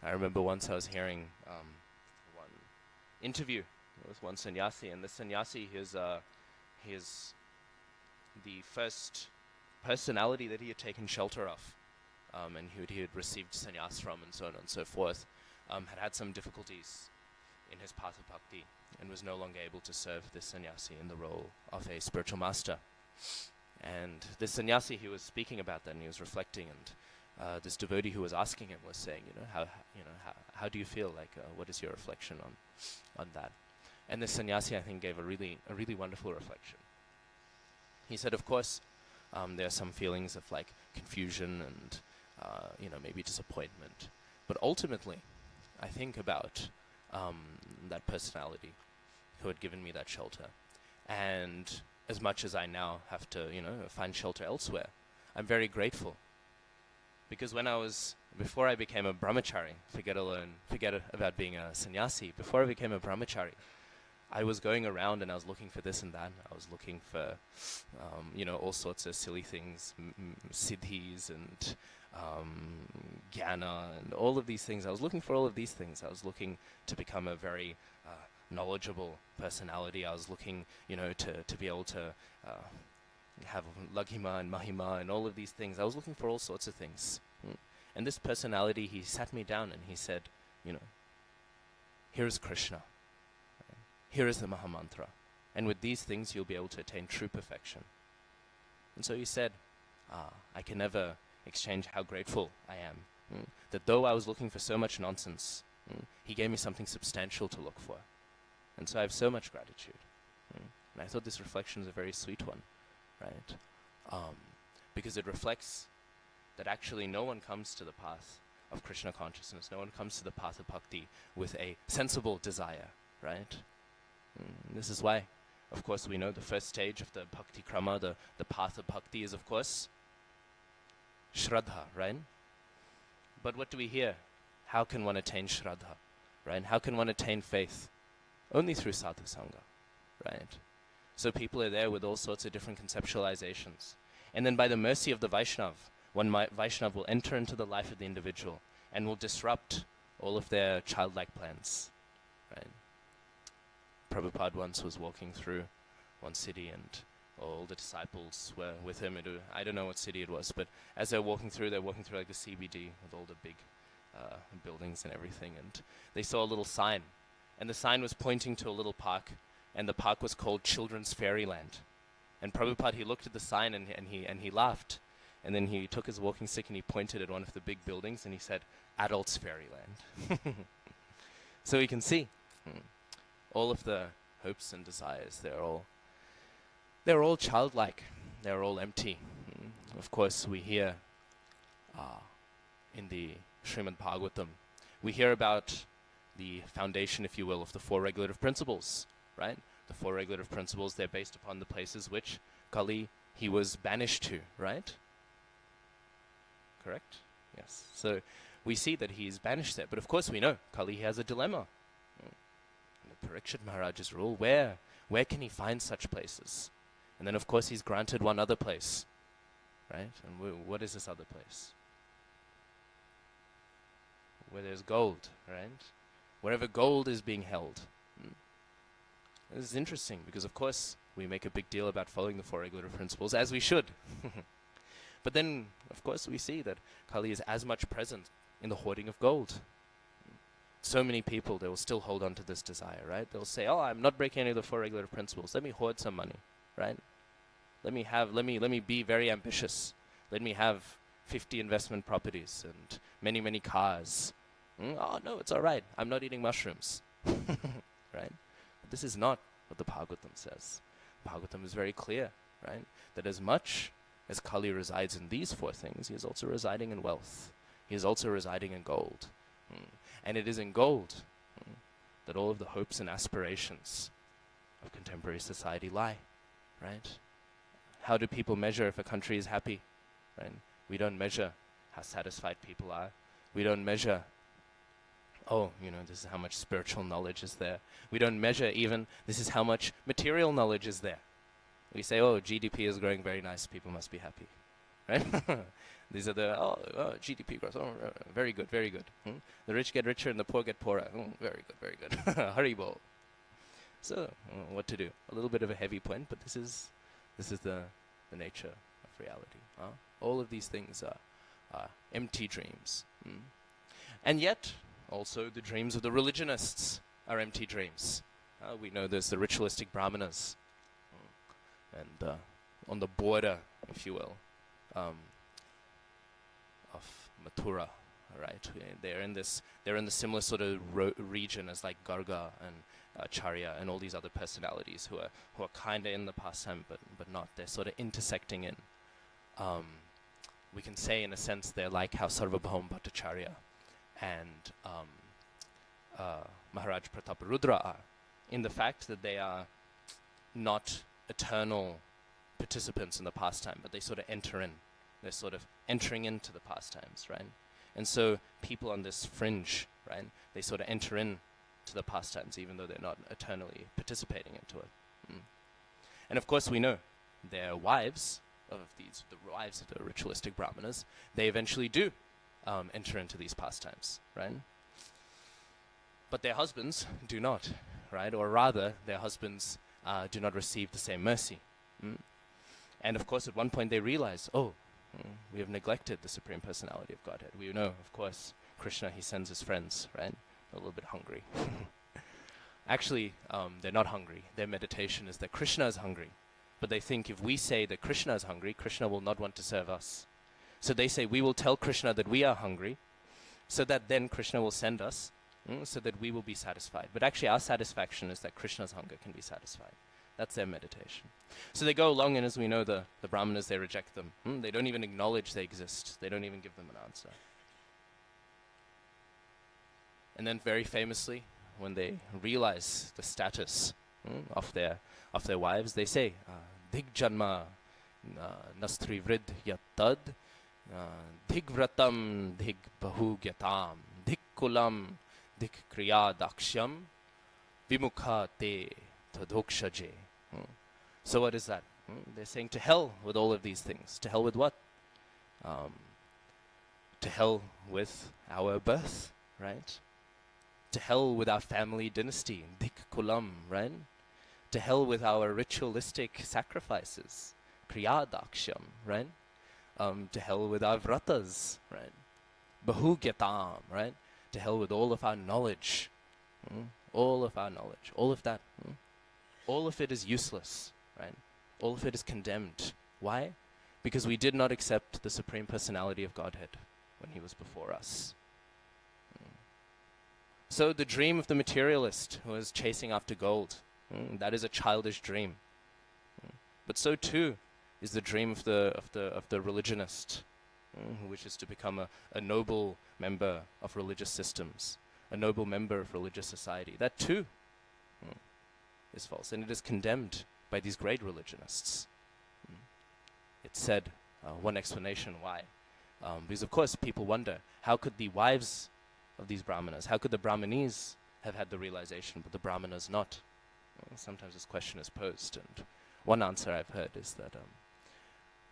[SPEAKER 4] I remember once I was hearing one interview with one sannyasi, and the sannyasi, he is the first personality that he had taken shelter of, and who he had received sannyas from, and so on and so forth, had some difficulties in his path of bhakti, and was no longer able to serve this sannyasi in the role of a spiritual master. And this sannyasi, he was speaking about that, and he was reflecting, and this devotee who was asking him was saying, how do you feel? Like, what is your reflection on that? And this sannyasi, I think, gave a really wonderful reflection. He said, of course, there are some feelings of like confusion and maybe disappointment, but ultimately, I think about that personality who had given me that shelter, and as much as I now have to, find shelter elsewhere, I'm very grateful. Because before I became a brahmachari, forget about being a sannyasi, before I became a brahmachari, I was going around and I was looking for this and that. I was looking for, all sorts of silly things, siddhis and jnana and all of these things. I was looking for all of these things. I was looking to become a very knowledgeable personality. I was looking, to be able to have laghima and mahima and all of these things. I was looking for all sorts of things. And this personality, he sat me down and he said, here is Krishna. Here is the Mahamantra. And with these things, you'll be able to attain true perfection. And so he said, I can never exchange how grateful I am. That though I was looking for so much nonsense, he gave me something substantial to look for. And so I have so much gratitude. And I thought this reflection is a very sweet one, right? Because it reflects that actually no one comes to the path of Krishna consciousness, no one comes to the path of bhakti with a sensible desire, right? This is why, of course, we know the first stage of the bhakti krama, the path of bhakti is, of course, shraddha, right? But what do we hear? How can one attain shraddha, right? How can one attain faith? Only through sadhu sangha, right? So people are there with all sorts of different conceptualizations. And then by the mercy of the Vaishnav, Vaishnav will enter into the life of the individual and will disrupt all of their childlike plans, right? Prabhupada once was walking through one city and all the disciples were with him. I don't know what city it was, but as they're walking through like the CBD with all the big buildings and everything, and they saw a little sign, and the sign was pointing to a little park, and the park was called Children's Fairyland. And Prabhupada, he looked at the sign and he laughed, and then he took his walking stick and he pointed at one of the big buildings and he said, Adults Fairyland. So we can see all of the hopes and desires, they're all childlike, they're all empty. Of course, we hear in the Srimad Bhagavatam, we hear about the foundation, if you will, of the four regulative principles, right? The four regulative principles, they're based upon the places which Kali, he was banished to, right? Correct? Yes. So we see that he is banished there. But of course we know Kali has a dilemma. Parikshit Maharaj's rule, where can he find such places? And then of course he's granted one other place, right? And what is this other place? Where there's gold, right? Wherever gold is being held. This is interesting because of course we make a big deal about following the four regulative principles, as we should. But then of course we see that Kali is as much present in the hoarding of gold. So many people, they will still hold on to this desire, right? They'll say, oh, I'm not breaking any of the four regulative principles. Let me hoard some money, right? Let me be very ambitious. Let me have 50 investment properties and many, many cars. Oh, no, it's all right. I'm not eating mushrooms, right? But this is not what the Bhagavatam says. Bhagavatam is very clear, right? That as much as Kali resides in these four things, he is also residing in wealth. He is also residing in gold. And it is in gold that all of the hopes and aspirations of contemporary society lie, right? How do people measure if a country is happy, right? We don't measure how satisfied people are. We don't measure, this is how much spiritual knowledge is there. We don't measure even, this is how much material knowledge is there. We say, GDP is growing very nice, people must be happy, right? These are the, GDP growth, very good, very good. The rich get richer and the poor get poorer. Very good, very good. Haribol. So, what to do? A little bit of a heavy point, but this is the nature of reality. All of these things are empty dreams. And yet, also the dreams of the religionists are empty dreams. We know there's the ritualistic brahmanas, and on the border, if you will, of Mathura, right? They're in the similar sort of region as like Garga and Charya and all these other personalities who are kind of in the pastime, but not. They're sort of intersecting in. We can say, in a sense, they're like how Sarvabhaum Bhattacharya and Maharaj Prataparudra are, in the fact that they are not eternal participants in the pastime, but they sort of enter in. They're sort of entering into the pastimes, right? And so people on this fringe, right, they sort of enter in to the pastimes, even though they're not eternally participating into it. And of course we know their wives, the wives of the ritualistic brahmanas, they eventually do enter into these pastimes, right? But their husbands do not, right? Or rather, their husbands do not receive the same mercy. And of course, at one point they realize, we have neglected the Supreme Personality of Godhead. We know, of course, Krishna, he sends his friends, right? A little bit hungry. Actually, they're not hungry. Their meditation is that Krishna is hungry. But they think if we say that Krishna is hungry, Krishna will not want to serve us. So they say, we will tell Krishna that we are hungry, so that then Krishna will send us, so that we will be satisfied. But actually our satisfaction is that Krishna's hunger can be satisfied. That's their meditation. So they go along, and as we know, the brahmanas, they reject them. They don't even acknowledge they exist. They don't even give them an answer. And then very famously, when they realize the status of their wives, they say, Dig janma nastri vrid yattad, dig vratam, dig bahu gyatam, dig kulam, dig kriya dakshyam, vimukha te tadhokshaje. So what is that? They're saying to hell with all of these things. To hell with what? To hell with our birth, right? To hell with our family dynasty, dik kulam, right? To hell with our ritualistic sacrifices, kriya dakshyam, right? To hell with our vratas, right? Bahu gyatam, right? To hell with all of our knowledge, all of our knowledge, all of that. All of it is useless, right? All of it is condemned. Why? Because we did not accept the Supreme Personality of Godhead when he was before us. So the dream of the materialist who is chasing after gold, that is a childish dream. But so too is the dream of the religionist who wishes to become a noble member of religious systems, a noble member of religious society. That too is false, and it is condemned by these great religionists. It's said, one explanation why, because of course people wonder, how could the wives of these brahmanas, how could the brahmanis have had the realization, but the brahmanas not? Sometimes this question is posed, and one answer I've heard is that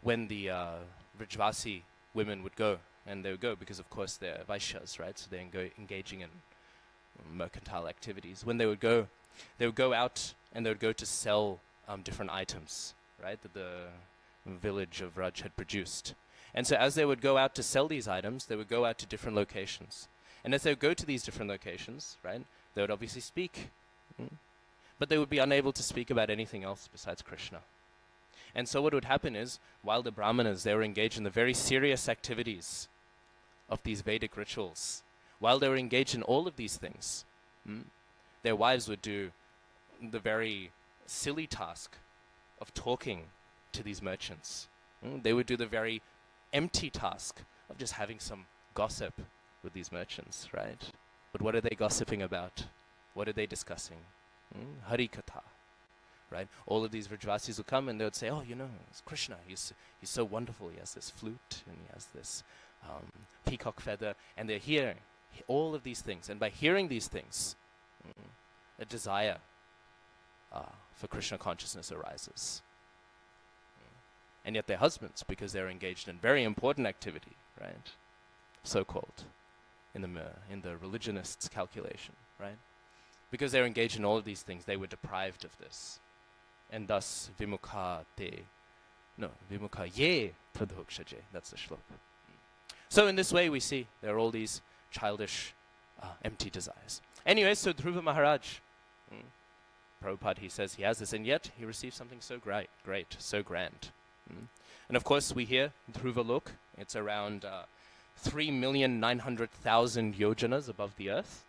[SPEAKER 4] when the Vrajvasi women would go, and they would go because of course they're Vaishyas, right, so they're engaging in mercantile activities. When they would go out and they would go to sell different items, right, that the village of Raj had produced. And so as they would go out to sell these items, they would go out to different locations. And as they would go to these different locations, right, they would obviously speak. But they would be unable to speak about anything else besides Krishna. And so what would happen is, while the brahmanas, they were engaged in the very serious activities of these Vedic rituals, while they were engaged in all of these things, their wives would do the very silly task of talking to these merchants, They would do the very empty task of just having some gossip with these merchants, right? But what are they gossiping about? What are they discussing? Hari Katha, right? All of these Vrajavasis will come and they would say, oh, you know, it's Krishna. He's so wonderful. He has this flute and he has this peacock feather. And they're hearing all of these things. And by hearing these things, a desire for Krishna consciousness arises. And yet they're husbands because they're engaged in very important activity, right? So-called, in the religionists' calculation, right? Because they're engaged in all of these things, they were deprived of this. And thus, vimukha ye pradhokshaje. That's the shloka. So in this way we see there are all these childish, empty desires. Anyway, so Dhruva Maharaj, Prabhupada, he says he has this, and yet he receives something so great, so grand. And of course we hear Dhruva Lok, it's around 3,900,000 yojanas above the earth,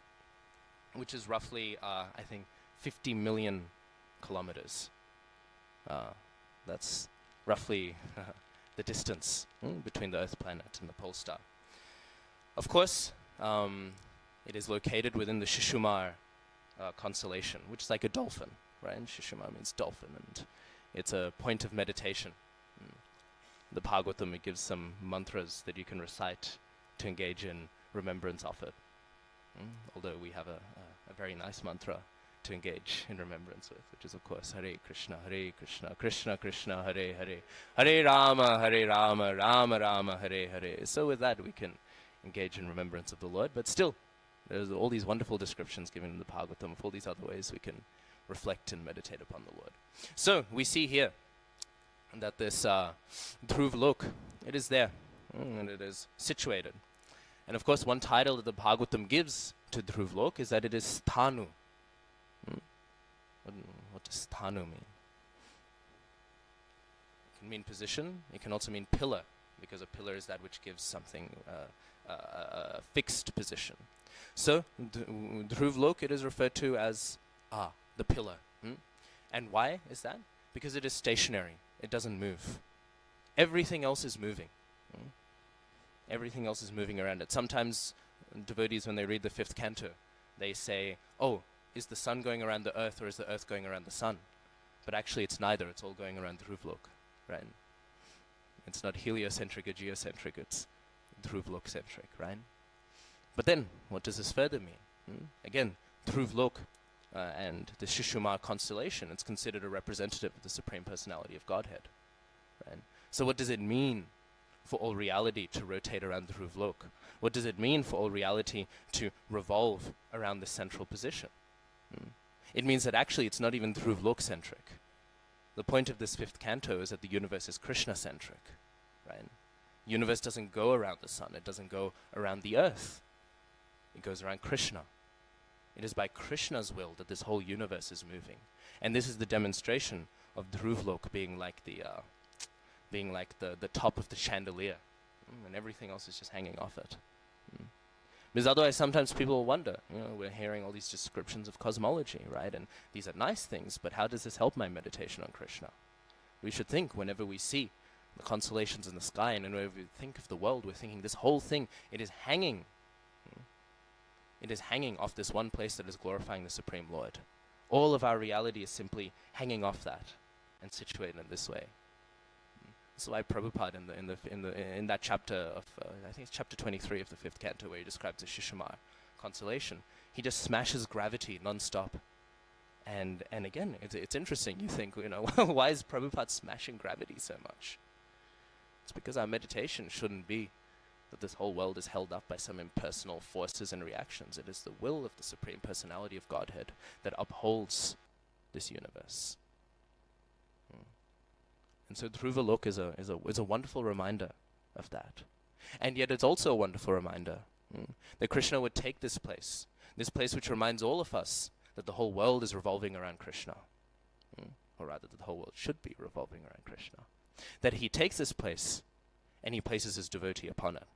[SPEAKER 4] which is roughly, I think, 50 million kilometers. That's roughly the distance between the Earth planet and the pole star. Of course, it is located within the Shishumar constellation, which is like a dolphin, right? And Shishumar means dolphin, and it's a point of meditation. The Bhagavatam, it gives some mantras that you can recite to engage in remembrance of it. Although we have a very nice mantra to engage in remembrance with, which is of course Hare Krishna, Krishna Krishna, Hare Hare, Hare Rama, Rama Rama, Hare Hare. So with that we can engage in remembrance of the Lord, but still there's all these wonderful descriptions given in the Bhagavatam of all these other ways we can reflect and meditate upon the Lord. So we see here that this Dhruv Lok, it is there, and it is situated. And of course, one title that the Bhagavatam gives to Dhruv Lok is that it is Sthanu. What does Sthanu mean? It can mean position. It can also mean pillar, because a pillar is that which gives something a fixed position. So, Dhruv Lok, it is referred to as the pillar. And why is that? Because it is stationary. It doesn't move. Everything else is moving. Everything else is moving around it. Sometimes devotees, when they read the 5th canto, they say, oh, is the sun going around the earth or is the earth going around the sun? But actually it's neither. It's all going around Dhruv Lok, right? It's not heliocentric or geocentric. It's Dhruv Lok-centric, right? But then, what does this further mean? Again, Dhruv Lok and the Shishumar constellation, it's considered a representative of the Supreme Personality of Godhead, right? So what does it mean for all reality to rotate around Dhruv Lok? What does it mean for all reality to revolve around the central position? It means that actually it's not even Dhruv Lok-centric. The point of this 5th canto is that the universe is Krishna-centric, right? The universe doesn't go around the sun. It doesn't go around the earth. It goes around Krishna. It is by Krishna's will that this whole universe is moving. And this is the demonstration of Dhruv Lok being like the top of the chandelier, and everything else is just hanging off it. Because otherwise sometimes people will wonder, we're hearing all these descriptions of cosmology, right? And these are nice things, but how does this help my meditation on Krishna? We should think whenever we see the constellations in the sky and whenever we think of the world, we're thinking this whole thing, it is hanging. It is hanging off this one place that is glorifying the Supreme Lord. All of our reality is simply hanging off that and situated in this way. That's why Prabhupada in that chapter of I think it's chapter 23 of the 5th canto, where he describes the Shishumar constellation, he just smashes gravity non-stop. And again, it's interesting. You think, why is Prabhupada smashing gravity so much? It's because our meditation shouldn't be that this whole world is held up by some impersonal forces and reactions. It is the will of the Supreme Personality of Godhead that upholds this universe. And so Dhruva Lok is a wonderful reminder of that. And yet it's also a wonderful reminder that Krishna would take this place which reminds all of us that the whole world is revolving around Krishna. Or rather, that the whole world should be revolving around Krishna. That he takes this place and he places his devotee upon it.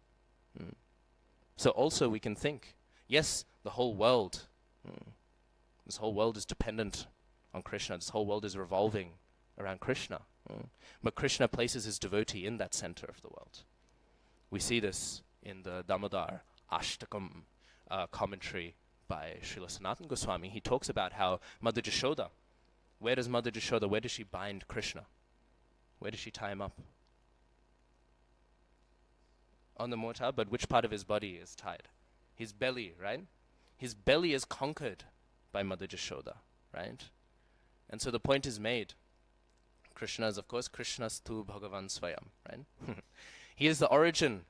[SPEAKER 4] So also we can think, yes, the whole world, this whole world is dependent on Krishna. This whole world is revolving around Krishna. But Krishna places his devotee in that center of the world. We see this in the Damodar Ashtakam commentary by Srila Sanatana Goswami. He talks about how Mother Jashoda, where does she bind Krishna? Where does she tie him up? On the mortar, but which part of his body is tied? His belly, right? His belly is conquered by Mother Jashoda, right? And so the point is made. Krishna is, of course, Krishnastu Bhagavan Swayam, right? He is the origin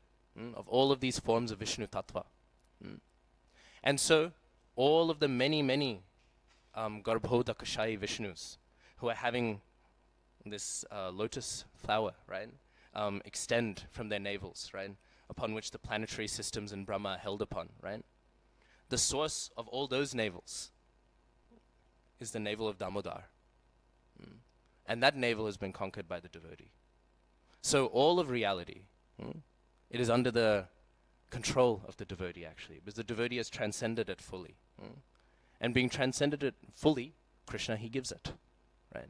[SPEAKER 4] of all of these forms of Vishnu Tattva. And so, all of the many Garbhodakashayi Vishnus who are having this lotus flower, right, extend from their navels, right, upon which the planetary systems in Brahma are held upon, right? The source of all those navels is the navel of Damodar. And that navel has been conquered by the devotee. So all of reality, it is under the control of the devotee, actually, because the devotee has transcended it fully. And being transcended it fully, Krishna, he gives it, right?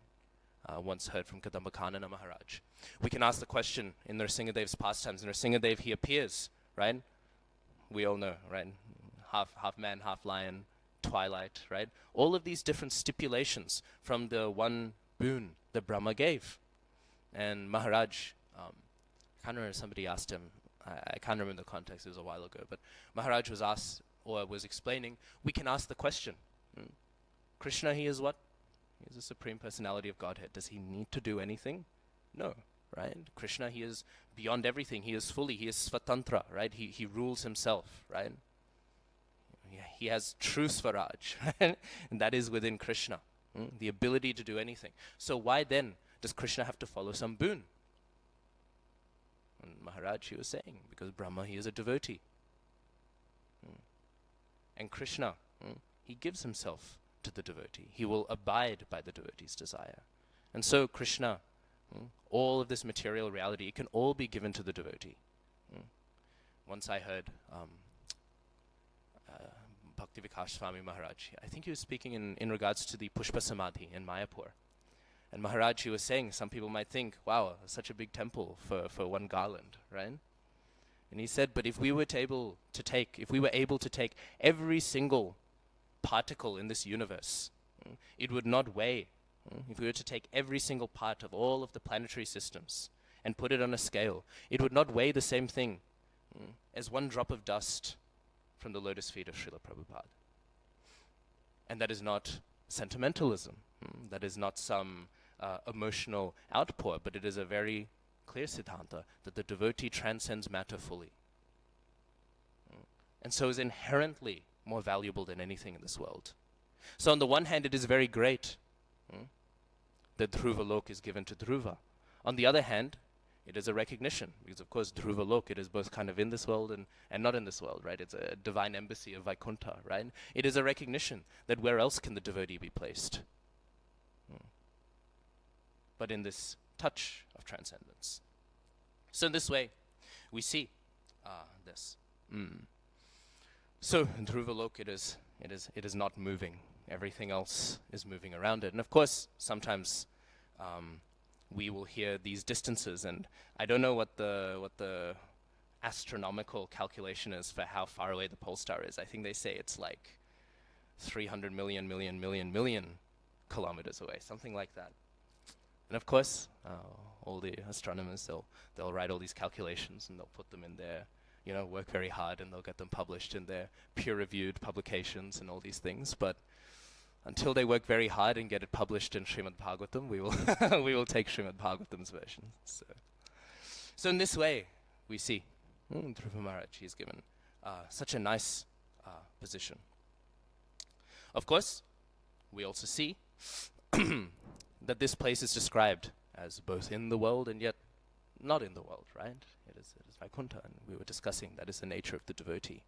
[SPEAKER 4] Once heard from Kadambakanana Maharaj. We can ask the question in Nrsingadev's pastimes. In Nrsingadev, he appears, right? We all know, right? Half man, half lion, twilight, right? All of these different stipulations from the one boon that Brahma gave. And Maharaj, I can't remember, somebody asked him, I can't remember the context, it was a while ago, but Maharaj was asked, or was explaining, we can ask the question, Krishna, he is what? He is the Supreme Personality of Godhead. Does he need to do anything? No, right? Krishna, he is beyond everything. He is fully, he is Svatantra, right? He rules himself, right? He has true Swaraj, right? And that is within Krishna, the ability to do anything. So why then does Krishna have to follow some boon? And Maharaj, he was saying, because Brahma, he is a devotee. And Krishna, he gives himself to the devotee. He will abide by the devotee's desire. And so Krishna, all of this material reality, it can all be given to the devotee. Once I heard Bhakti Vikas Swami Maharaj, I think he was speaking in regards to the Pushpa Samadhi in Mayapur. And Maharaj, he was saying, some people might think, wow, such a big temple for one garland, right? And he said, but if we were able to take every single particle in this universe, it would not weigh. If we were to take every single part of all of the planetary systems and put it on a scale, it would not weigh the same thing as one drop of dust from the lotus feet of Srila Prabhupada. And that is not sentimentalism. That is not some emotional outpour, but it is a very clear siddhanta that the devotee transcends matter fully. And so is inherently more valuable than anything in this world. So on the one hand, it is very great that Dhruva Lok is given to Dhruva. On the other hand, it is a recognition, because of course Dhruva Lok, it is both kind of in this world and not in this world, right? It's a divine embassy of Vaikuntha, right? It is a recognition that where else can the devotee be placed? But in this touch of transcendence. So in this way, we see this. So in Dhruva Lok, it is not moving. Everything else is moving around it. And of course, sometimes we will hear these distances, and I don't know what the astronomical calculation is for how far away the pole star is. I think they say it's like 300 million kilometers away, something like that. And of course, all the astronomers, they'll write all these calculations and they'll put them in their, work very hard, and they'll get them published in their peer-reviewed publications and all these things. But until they work very hard and get it published in Srimad Bhagavatam, we will take Srimad Bhagavatam's version. So in this way, we see Dhruva Maharaj, he's given such a nice position. Of course, we also see that this place is described as both in the world and yet not in the world, right? It is Vaikuntha, and we were discussing that is the nature of the devotee.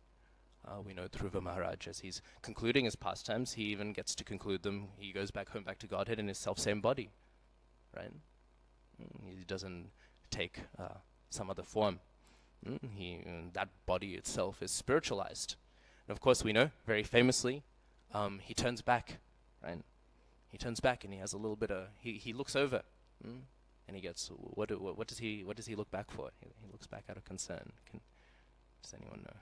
[SPEAKER 4] We know Dhruva Maharaj, as he's concluding his pastimes, he even gets to conclude them. He goes back home, back to Godhead in his self-same body, right? He doesn't take some other form. That body itself is spiritualized. And of course, we know, very famously, he turns back, right? He turns back and he has a little bit of, he looks over And he gets, what does he look back for? He looks back out of concern. Does anyone know?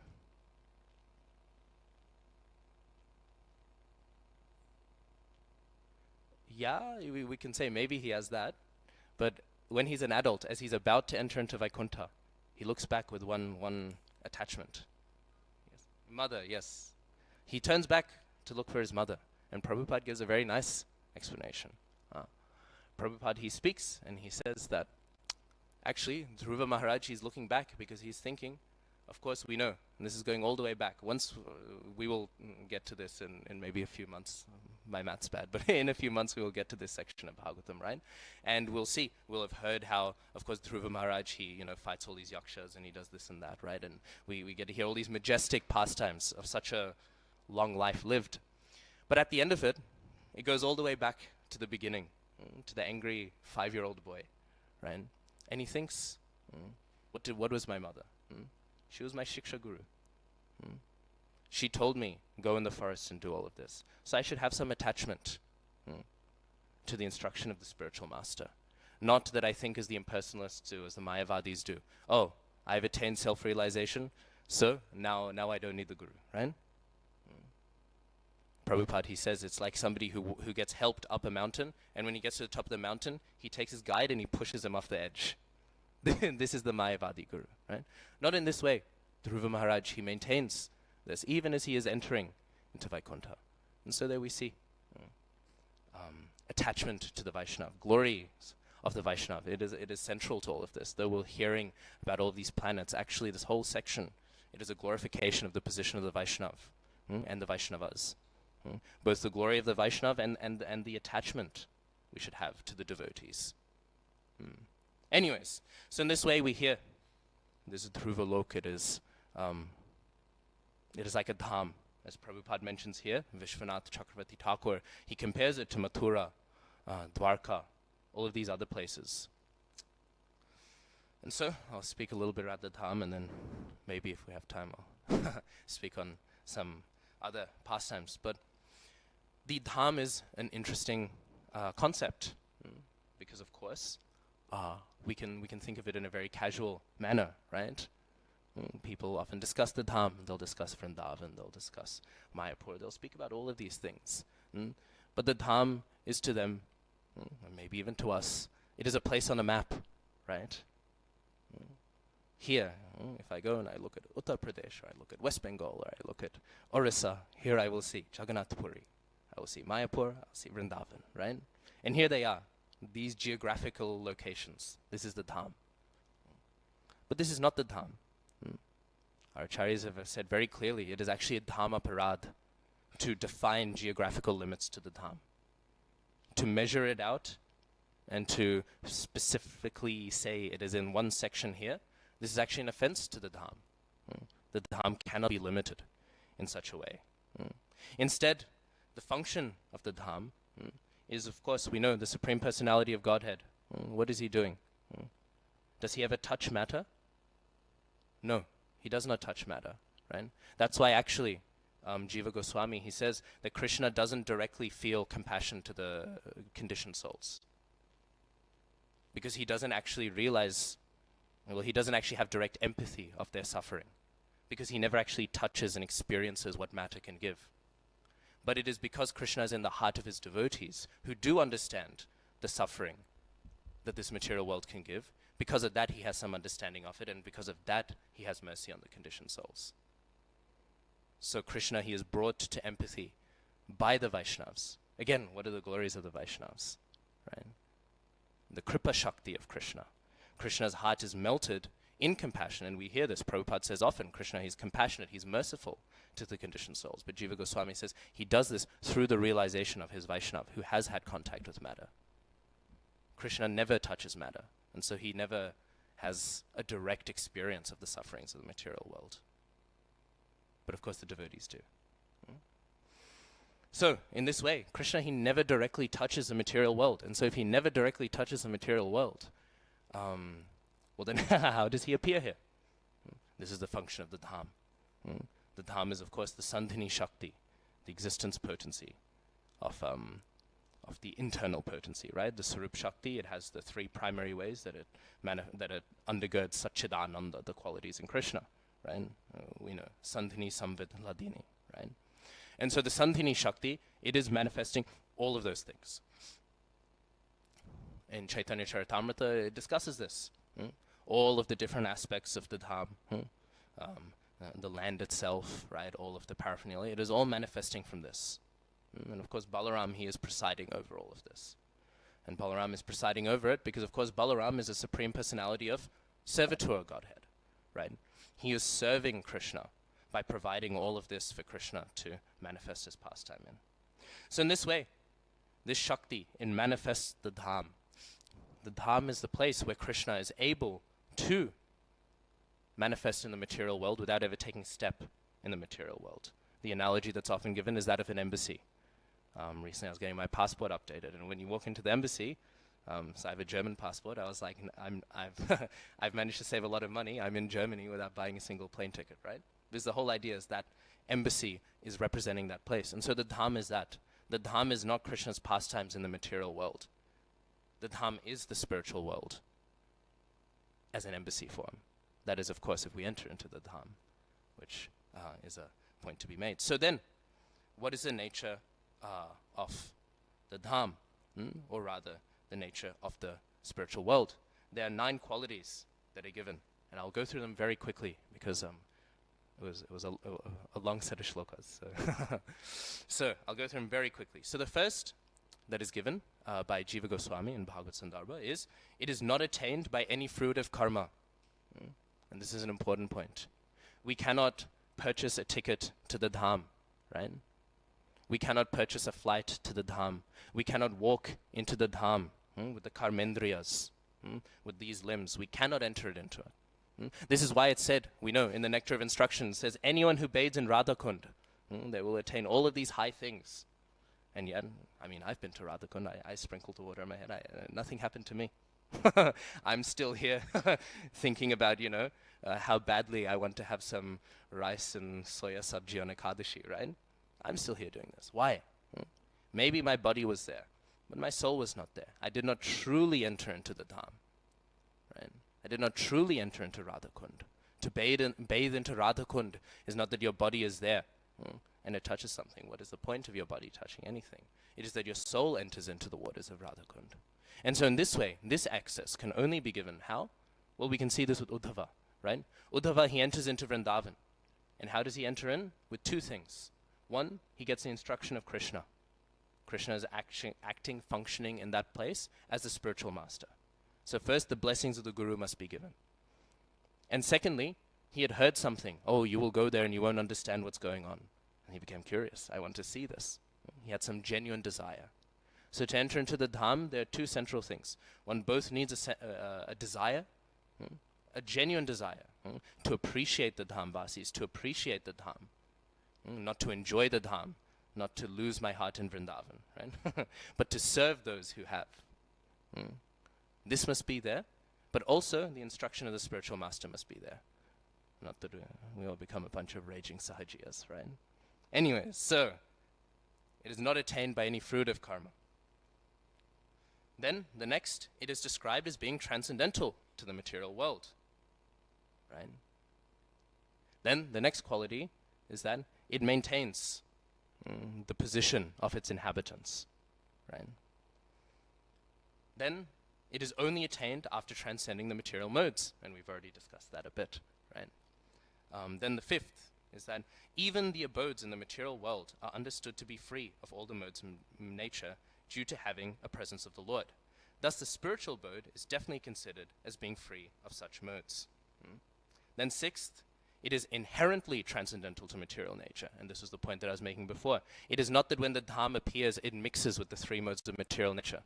[SPEAKER 4] Yeah, we can say maybe he has that, but when he's an adult, as he's about to enter into Vaikuntha, he looks back with one attachment. Yes. Mother, yes. He turns back to look for his mother, and Prabhupada gives a very nice explanation. Prabhupada, he speaks, and he says that actually, Dhruva Maharaj, he's looking back because he's thinking, of course we know, and this is going all the way back. Once we will get to this in maybe a few months. My math's bad, but in a few months we will get to this section of Bhagavatam, right? And we'll see, we'll have heard how, of course, Dhruva Maharaj, he fights all these yakshas and he does this and that, right? And we get to hear all these majestic pastimes of such a long life lived. But at the end of it, it goes all the way back to the beginning, to the angry 5-year-old boy, right? And he thinks, what was my mother? She was my Shiksha Guru. She told me, go in the forest and do all of this. So I should have some attachment to the instruction of the spiritual master. Not that I think as the impersonalists do, as the Mayavadis do. Oh, I've attained self-realization, so now I don't need the Guru, right? Prabhupada, he says it's like somebody who gets helped up a mountain, and when he gets to the top of the mountain, he takes his guide and he pushes him off the edge. This is the Mayavadi Guru, right? Not in this way. Dhruva Maharaj, he maintains this, even as he is entering into Vaikuntha. And so there we see attachment to the Vaishnava, glory of the Vaishnava. It is central to all of this. Though we're hearing about all these planets, actually this whole section, it is a glorification of the position of the Vaishnava and the Vaishnavas. Both the glory of the Vaishnava and the attachment we should have to the devotees. Anyways, so in this way we hear, this is Dhruva Lok, it is like a dham, as Prabhupada mentions here. Vishwanath Chakravarti Thakur, he compares it to Mathura, Dwarka, all of these other places. And so I'll speak a little bit about the dham, and then maybe if we have time I'll speak on some other pastimes. But the dham is an interesting concept, because of course we can think of it in a very casual manner, right? People often discuss the dham, they'll discuss Vrindavan, they'll discuss Mayapur, they'll speak about all of these things. But the dham is to them, or maybe even to us, it is a place on a map, right? Here, if I go and I look at Uttar Pradesh, or I look at West Bengal, or I look at Orissa, here I will see Jagannath Puri, I will see Mayapur, I'll see Vrindavan, right? And here they are, these geographical locations. This is the dham. But this is not the dham. Our acharyas have said very clearly, it is actually a dhamma parad to define geographical limits to the dham. To measure it out and to specifically say it is in one section here, this is actually an offense to the dham. The dham cannot be limited in such a way. Instead, the function of the dham is, of course, we know the Supreme Personality of Godhead. What is he doing? Does he ever touch matter? No, he does not touch matter, right? That's why actually Jiva Goswami, he says that Krishna doesn't directly feel compassion to the conditioned souls. Because he doesn't actually realize, well, he doesn't actually have direct empathy of their suffering. Because he never actually touches and experiences what matter can give. But it is because Krishna is in the heart of his devotees who do understand the suffering that this material world can give. Because of that, he has some understanding of it, and because of that, he has mercy on the conditioned souls. So Krishna, he is brought to empathy by the Vaishnavas. Again, what are the glories of the Vaishnavas? Right? The Kripa Shakti of Krishna. Krishna's heart is melted in compassion, and we hear this. Prabhupada says often, Krishna, he's compassionate, he's merciful to the conditioned souls. But Jiva Goswami says he does this through the realization of his Vaishnava, who has had contact with matter. Krishna never touches matter, and so he never has a direct experience of the sufferings of the material world. But of course the devotees do. So, in this way, Krishna, he never directly touches the material world. And so if he never directly touches the material world, well then how does he appear here? This is the function of the dham. The dham is, of course, the Sandhini Shakti, the existence potency of internal potency, right? The Sarup Shakti, it has the three primary ways that it undergirds Satchidananda, the qualities in Krishna, right? We know Sandhini, Samvid, Ladini, right? And so the Sandhini Shakti, it is manifesting all of those things. In Chaitanya Charitamrita, it discusses this. All of the different aspects of the Dham, the land itself, right? All of the paraphernalia, it is all manifesting from this. And of course, Balaram, he is presiding over all of this. And Balaram is presiding over it because, of course, Balaram is a supreme personality of servitor Godhead, right? He is serving Krishna by providing all of this for Krishna to manifest his pastime in. So in this way, this Shakti, it manifests the Dham. The Dham is the place where Krishna is able to manifest in the material world without ever taking step in the material world. The analogy that's often given is that of an embassy. Recently I was getting my passport updated, and when you walk into the embassy, so I have a German passport, I was like, I've managed to save a lot of money. I'm in Germany without buying a single plane ticket, right? Because the whole idea is that embassy is representing that place. And so the Dham is that. The Dham is not Krishna's pastimes in the material world. The Dham is the spiritual world as an embassy form. That is, of course, if we enter into the Dham, which is a point to be made. So then, what is the nature of the Dham, or rather, the nature of the spiritual world? There are 9 qualities that are given, and I'll go through them very quickly because it was a long set of shlokas. So I'll go through them very quickly. So the first that is given by Jiva Goswami in Bhagavad Sandarbha is, it is not attained by any fruit of karma. And this is an important point. We cannot purchase a ticket to the Dham, right? We cannot purchase a flight to the Dham. We cannot walk into the Dham with the karmendriyas, with these limbs. We cannot enter it into it. This is why it said, we know in the Nectar of Instruction, it says, anyone who bathes in Radhakund, they will attain all of these high things. And yet, I mean, I've been to Radhakund. I sprinkled the water on my head. Nothing happened to me. I'm still here thinking about, how badly I want to have some rice and soya sabji on Ekadashi, right? I'm still here doing this. Why? Maybe my body was there, but my soul was not there. I did not truly enter into the Dham, right? I did not truly enter into Radhakund. To bathe into Radhakund is not that your body is there and it touches something. What is the point of your body touching anything? It is that your soul enters into the waters of Radhakund. And so in this way, this access can only be given. How? Well, we can see this with Uddhava, right? Uddhava, he enters into Vrindavan. And how does he enter in? With 2 things. One, he gets the instruction of Krishna. Krishna is acting, functioning in that place as the spiritual master. So first, the blessings of the Guru must be given. And secondly, he had heard something. Oh, you will go there and you won't understand what's going on. And he became curious. I want to see this. He had some genuine desire. So to enter into the Dham, there are 2 central things. One both needs a desire, a genuine desire, to appreciate the Dhamvasis, to appreciate the Dham. Not to enjoy the Dham, not to lose my heart in Vrindavan, right? But to serve those who have. This must be there, but also the instruction of the spiritual master must be there. Not that we all become a bunch of raging sahajiyas, right? Anyway, so it is not attained by any fruit of karma. Then the next, it is described as being transcendental to the material world, right? Then the next quality is that it maintains the position of its inhabitants, right? Then it is only attained after transcending the material modes, and we've already discussed that a bit, right? Then the 5th is that even the abodes in the material world are understood to be free of all the modes of nature due to having a presence of the Lord. Thus the spiritual abode is definitely considered as being free of such modes. Then 6th, it is inherently transcendental to material nature, and this was the point that I was making before. It is not that when the Dham appears, it mixes with the 3 modes of material nature.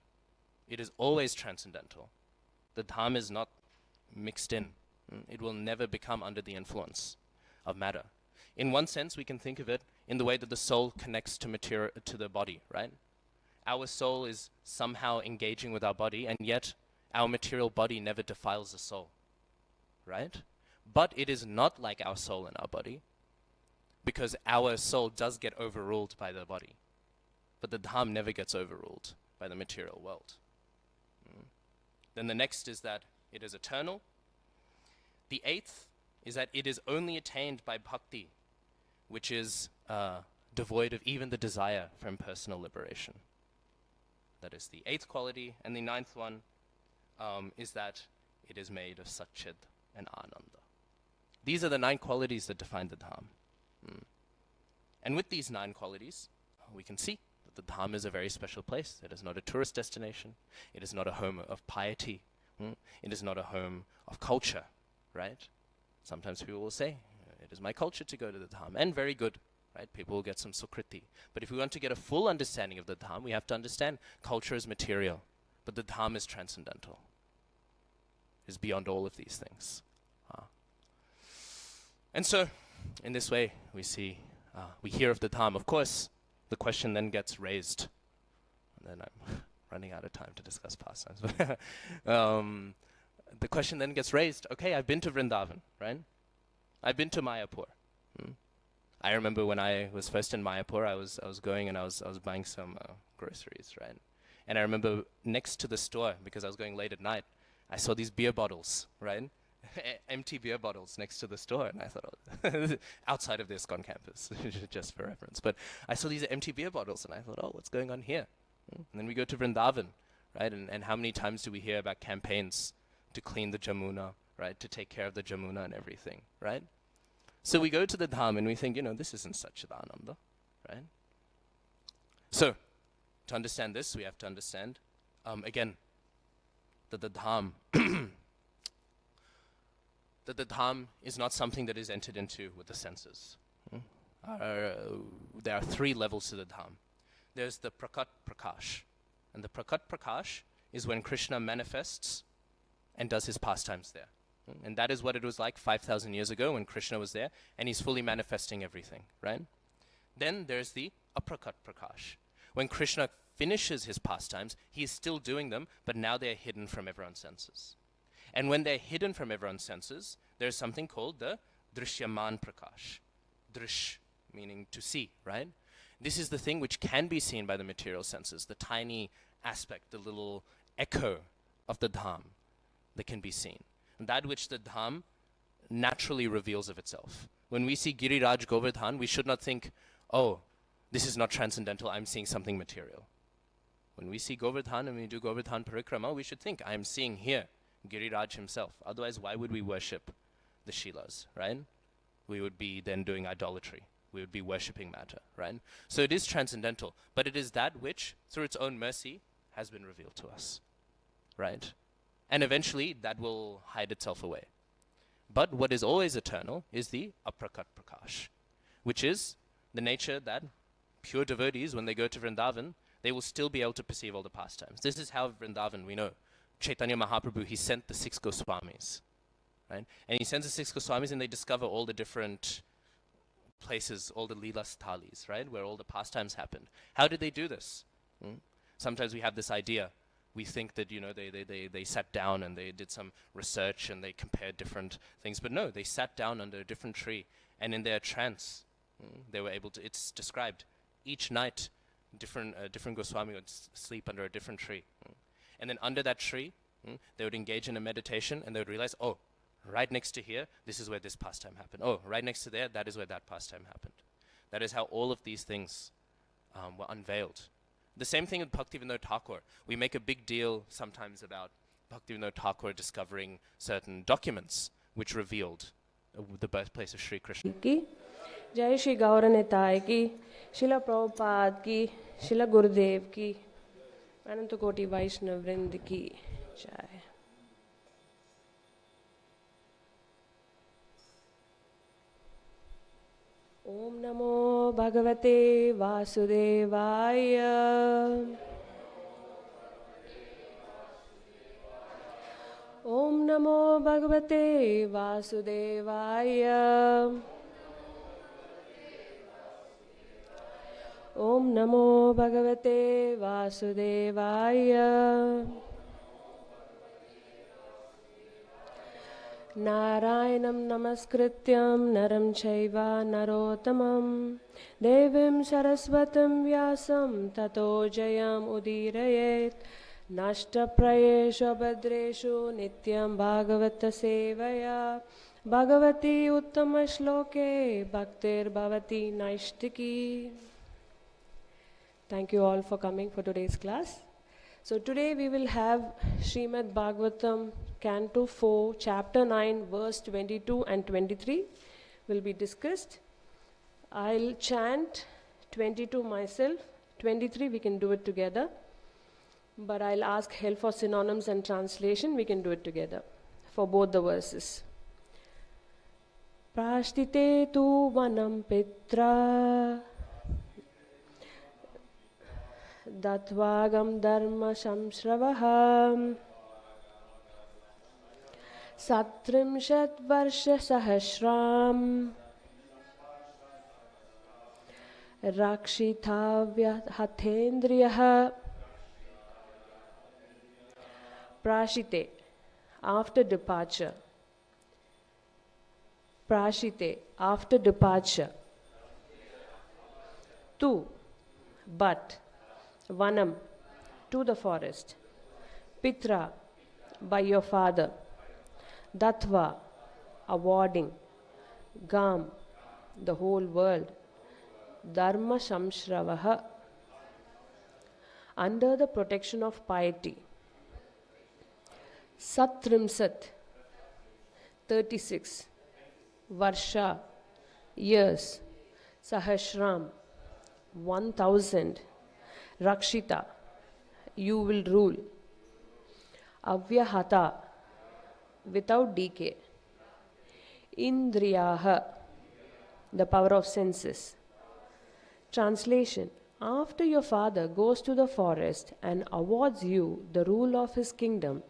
[SPEAKER 4] It is always transcendental. The Dham is not mixed in. It will never become under the influence of matter. In one sense, we can think of it in the way that the soul connects to the body, right? Our soul is somehow engaging with our body, and yet our material body never defiles the soul, right? But it is not like our soul and our body, because our soul does get overruled by the body. But the Dham never gets overruled. by the material world. Then the next is that it is eternal. The eighth is that it is only attained by bhakti, which is devoid of even the desire for impersonal liberation. That is the eighth quality. And the ninth one is that it is made of Satchid and Ananda. These are the 9 qualities that define the Dham. And with these 9 qualities, we can see that the Dham is a very special place. It is not a tourist destination. It is not a home of piety. It is not a home of culture, right? Sometimes people will say, it is my culture to go to the Dham, and very good, right? People will get some sukriti. But if we want to get a full understanding of the Dham, we have to understand culture is material, but the Dham is transcendental. Is beyond all of these things. And so, in this way, we see, we hear of the Dham. Of course, the question then gets raised. And then I'm running out of time to discuss pastimes. The question then gets raised, okay, I've been to Vrindavan, right? I've been to Mayapur. I remember when I was first in Mayapur, I was going and I was buying some groceries, right? And I remember next to the store, because I was going late at night, I saw these beer bottles, right? Empty beer bottles next to the store. And I thought, oh, outside of the ISKCON campus, just for reference. But I saw these empty beer bottles and I thought, oh, what's going on here? And then we go to Vrindavan, right? And how many times do we hear about campaigns to clean the Jamuna, right? To take care of the Jamuna and everything, right? So we go to the Dham and we think, this isn't Satchidananda, right? So, to understand this, we have to understand, again, that the Dham that the Dham is not something that is entered into with the senses. There are 3 levels to the Dham. There's the Prakat Prakash. And the Prakat Prakash is when Krishna manifests and does his pastimes there. And that is what it was like 5,000 years ago when Krishna was there, and he's fully manifesting everything, right? Then there's the Aprakat Prakash. When Krishna finishes his pastimes, he is still doing them, but now they're hidden from everyone's senses. And when they're hidden from everyone's senses, there's something called the Drishyaman Prakash. Drish, meaning to see, right? This is the thing which can be seen by the material senses, the tiny aspect, the little echo of the Dham that can be seen. And that which the Dham naturally reveals of itself. When we see Giriraj Govardhan, we should not think, oh, this is not transcendental, I'm seeing something material. When we see Govardhan and we do Govardhan Parikrama, we should think, I am seeing here Giriraj himself. Otherwise, why would we worship the Shilas, right? We would be then doing idolatry. We would be worshipping matter, right? So it is transcendental, but it is that which, through its own mercy, has been revealed to us, right? And eventually, that will hide itself away. But what is always eternal is the Aprakat Prakash, which is the nature that pure devotees, when they go to Vrindavan, they will still be able to perceive all the pastimes. This is how Vrindavan, we know, Chaitanya Mahaprabhu, he sent the 6 Goswamis, right? And he sends the 6 Goswamis and they discover all the different places, all the Leela Sthalis, right? Where all the pastimes happened. How did they do this? Sometimes we have this idea. We think that, they sat down and they did some research and they compared different things. But no, they sat down under a different tree and in their trance, they were able to, it's described, each night, different Goswami would sleep under a different tree. And then under that tree, they would engage in a meditation and they would realize, oh, right next to here, this is where this pastime happened. Oh, right next to there, that is where that pastime happened. That is how all of these things were unveiled. The same thing with Bhaktivinoda Thakur. We make a big deal sometimes about Bhaktivinoda Thakur discovering certain documents which revealed the birthplace of Sri Krishna.
[SPEAKER 10] Jai Shri Gauranitai ki, Srila Prabhupada ki, Srila Gurudev ki, Anantakoti Vaishnava Vrind ki, Jai. Om Namo Bhagavate Vasudevaya. Om Namo Bhagavate Vasudevaya. Om Namo Bhagavate Vasudevaya. नारायणं नमस्कृत्यं नरं चैव नरोत्तमं देवीं सरस्वतीं व्यासं ततो जयमुदीरयेत् नष्टप्रायेषु भद्रेषु नित्यं भागवतसेवया Bhagwati उत्तमश्लोके भक्तिर्भवति नैष्टिकी. Thank you all for coming for today's class. So today we will have Srimad Bhagavatam Canto 4, Chapter 9, verse 22 and 23 will be discussed. I'll chant 22 myself, 23 we can do it together, but I'll ask help for synonyms and translation, we can do it together for both the verses. Prashtite tu vanam pitra Datvagam dharma samsravaham Satrimshat varsha sahasram Rakshitavya hatendriyaha. Prashite, after departure. Prashite, after departure. Tu, but. Vanam, to the forest. Pitra, by your father. Datva, awarding. Gam, the whole world. Dharma Shamshravaha, under the protection of piety. Satrimsat, 36. Varsha, years. Sahasram, 1000. Rakshita, you will rule. Avyahata, without decay. Indriyaha, the power of senses. Translation: after your father goes to the forest and awards you the rule of his kingdom,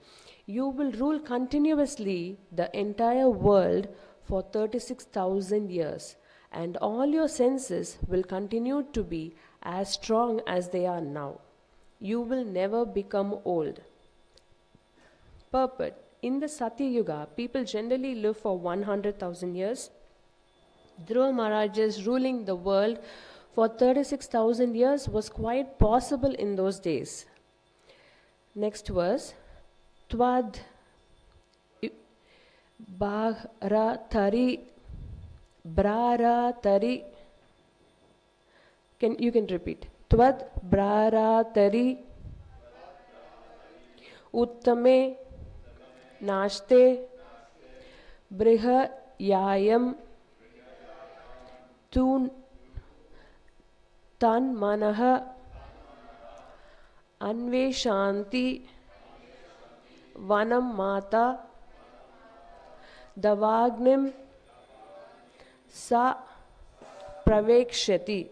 [SPEAKER 10] you will rule continuously the entire world for 36,000 years, and all your senses will continue to be as strong as they are now. You will never become old. Purport: in the Satya Yuga, people generally live for 100,000 years. Dhruva Maharaj's ruling the world for 36,000 years was quite possible in those days. Next verse. Tvad Bharatari Braratari. You can repeat. Tvad Braratari Uttame Nashte Brihayayam Tun Tan Manaha Anveshanti Vanam Mata Davagnim Sa Pravekshati.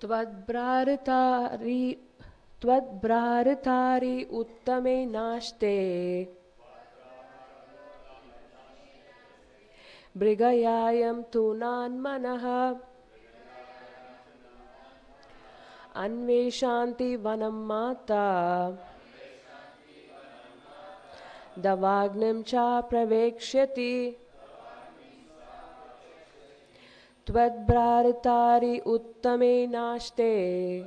[SPEAKER 10] Tvad Braritari Uttame Nashte Brigayayam Tunan Manaha Anveshanti Vanam Mata Davagnim Cha Pravekshati. Tvad Braritari Uttame Nashte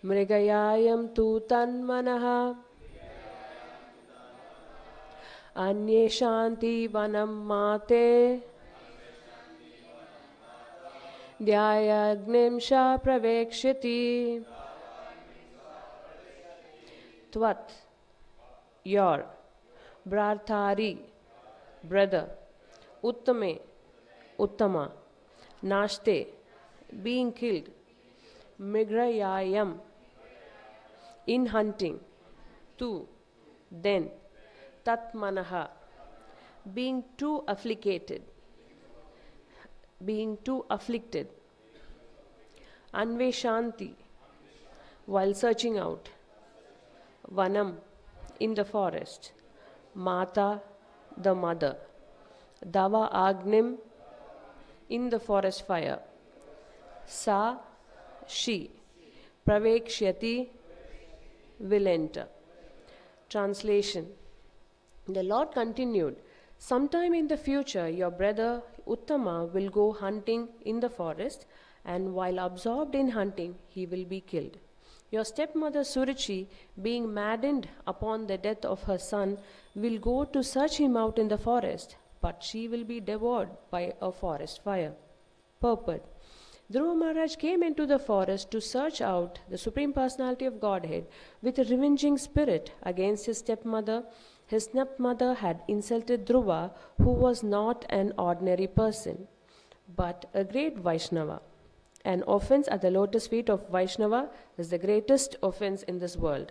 [SPEAKER 10] Mrigayayam tu tanmanaha Anye Shanti Vanam Mate Dhyayagnim Sha Pravekshati. Tvat, your. Bhartari, brother. Uttame, Uttama. Nashte, being killed. Migrayayam, in hunting. Tu, then. Tatmanaha, being too afflicted. Being too afflicted. Anveshanti, while searching out. Vanam, in the forest. Mata, the mother. Dava Agnim, in the forest fire. Sa, she. Pravekshyati, will enter. Translation. The Lord continued, "Sometime in the future, your brother Uttama will go hunting in the forest, and while absorbed in hunting, he will be killed. Your stepmother Suruchi, being maddened upon the death of her son, will go to search him out in the forest, but she will be devoured by a forest fire." Purport. Dhruva Maharaj came into the forest to search out the Supreme Personality of Godhead with a revenging spirit against his stepmother. His stepmother had insulted Dhruva, who was not an ordinary person, but a great Vaishnava. An offense at the lotus feet of Vaishnava is the greatest offense in this world.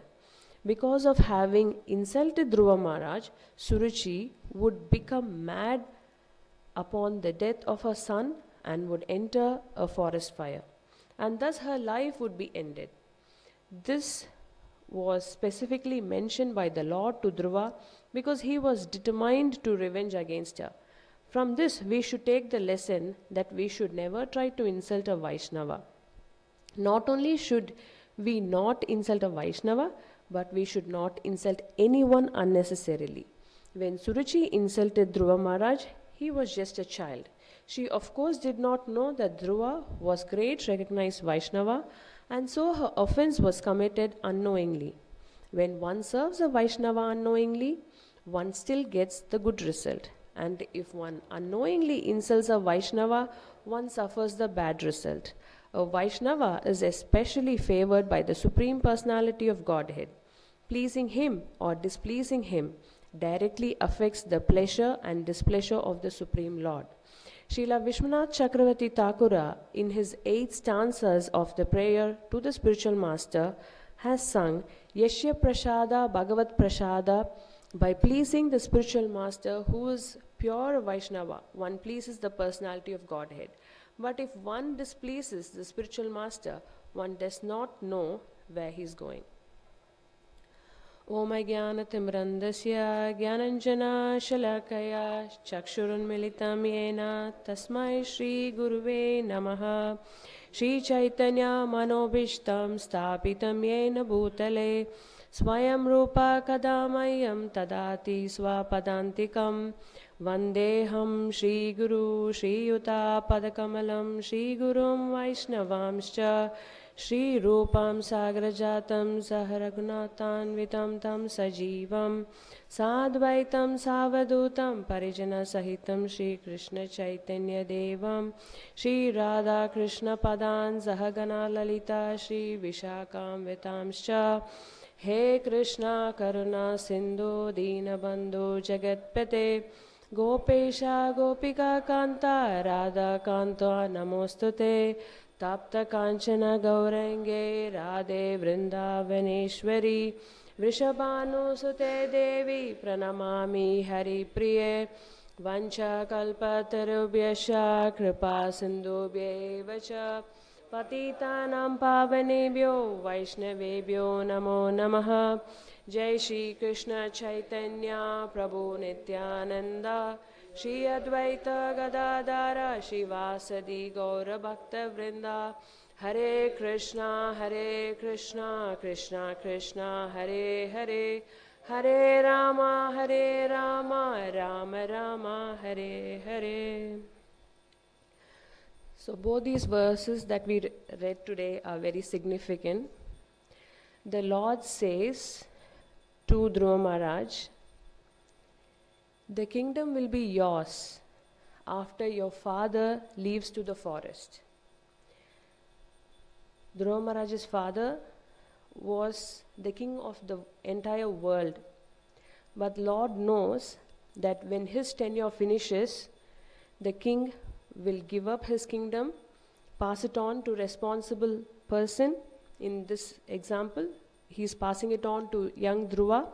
[SPEAKER 10] Because of having insulted Dhruva Maharaj, Suruchi would become mad upon the death of her son and would enter a forest fire, and thus her life would be ended. This was specifically mentioned by the Lord to Dhruva because he was determined to revenge against her. From this, we should take the lesson that we should never try to insult a Vaishnava. Not only should we not insult a Vaishnava, but we should not insult anyone unnecessarily. When Suruchi insulted Dhruva Maharaj, he was just a child. She of course did not know that Dhruva was great recognized Vaishnava, and so her offense was committed unknowingly. When one serves a Vaishnava unknowingly, one still gets the good result. And if one unknowingly insults a Vaishnava, one suffers the bad result. A Vaishnava is especially favored by the Supreme Personality of Godhead. Pleasing him or displeasing him directly affects the pleasure and displeasure of the Supreme Lord. Srila Vishwanath Chakravarti Thakura, in his 8 stanzas of the prayer to the spiritual master, has sung Yashya Prasada Bhagavat Prasada. By pleasing the spiritual master, who is pure Vaishnava, one pleases the personality of Godhead. But if one displeases the spiritual master, one does not know where he is going. Om Jnanatimrandasya Jnananjana Shalakaya Chakshurunmilitam Yena Tasmai Shri Guruve Namaha. Shri Chaitanya Manobishtam Stapitam Yena Bhutale Swayam Rupa Kadamayam Tadati Swapadantikam Vandeham Shri Guru Shri Yuta Padakamalam Shri Gurum Vaishnavamscha Shri Rupam Sagrajatam Saharagunatan Tam Sajivam Sadvaitam Savadutam Parijana Sahitam Shri Krishna Chaitanya Devam Shri Radha Krishna Padan Sahagana Lalita Shri Vishakam Vitamscha. He Krishna Karuna Sindhu Deenabandhu Jagatpate Gopesha Gopika Kanta Radha Kanta Namostute Tapta Kanchana Gaurange Radhe Vrindavaneshwari Vrishabhanu Sute Devi Pranamami Hari Priye Vancha Kalpatarubhyascha Kripa Sindhubhyevacha Patitanam Pavanebhyo Vaishnavebhyo Namo Namaha. Jai Shri Krishna Chaitanya Prabhu Nityananda Shri Advaita Gadadara Shivasadi Gaura Bhakta Vrinda. Hare Krishna Krishna Krishna Hare Hare Hare Rama Rama Rama Hare Hare. So both these verses that we read today are very significant. The Lord says to Dhruva Maharaj, the kingdom will be yours after your father leaves to the forest. Dhruva Maharaj's father was the king of the entire world. But Lord knows that when his tenure finishes, the king will give up his kingdom, pass it on to responsible person. In this example, he's passing it on to young Dhruva,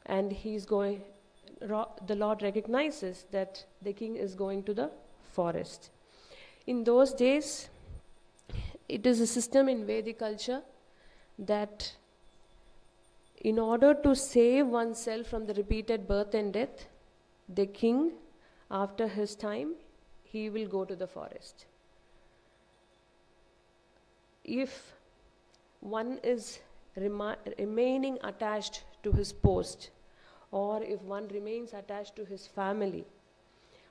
[SPEAKER 10] and the Lord recognizes that the king is going to the forest. In those days, it is a system in Vedic culture that in order to save oneself from the repeated birth and death, the king, after his time, he will go to the forest. If one is remaining attached to his post, or if one remains attached to his family,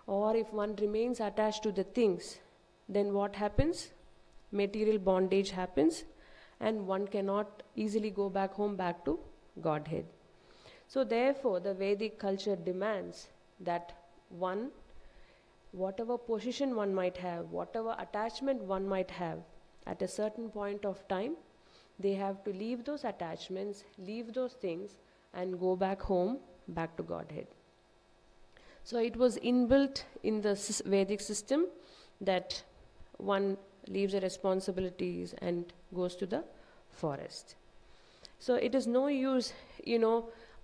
[SPEAKER 10] or if one remains attached to the things, then what happens? Material bondage happens, and one cannot easily go back home, back to Godhead. So therefore, the Vedic culture demands that one, whatever position one might have, whatever attachment one might have, at a certain point of time, they have to leave those attachments, leave those things, and go back home, back to Godhead. So it was inbuilt in the Vedic system that one leaves the responsibilities and goes to the forest. So it is no use,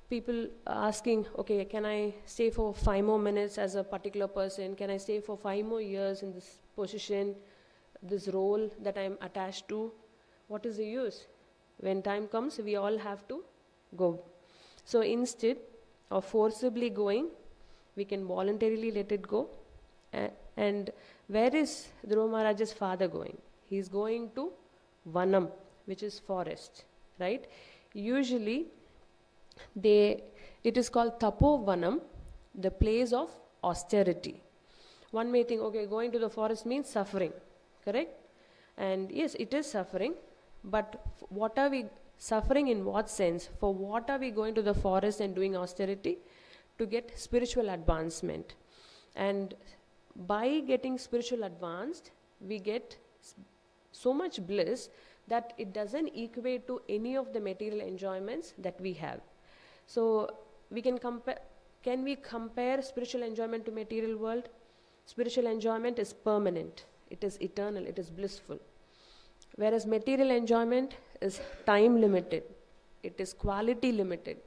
[SPEAKER 10] people asking, okay, can I stay for 5 more minutes as a particular person? Can I stay for 5 more years in this position, this role that I am attached to? What is the use? When time comes, we all have to go. So instead of forcibly going, we can voluntarily let it go. And where is Dhruva Maharaj's father going? He is going to Vanam, which is forest, right? Usually, it is called Tapo Vanam, the place of austerity. One may think, okay, going to the forest means suffering, correct? And yes, it is suffering, but what are we suffering in what sense? For what are we going to the forest and doing austerity? To get spiritual advancement. And by getting spiritual advanced, we get so much bliss that it doesn't equate to any of the material enjoyments that we have. So we can we compare spiritual enjoyment to material world? Spiritual enjoyment is permanent, it is eternal, it is blissful. Whereas material enjoyment is time limited, it is quality limited,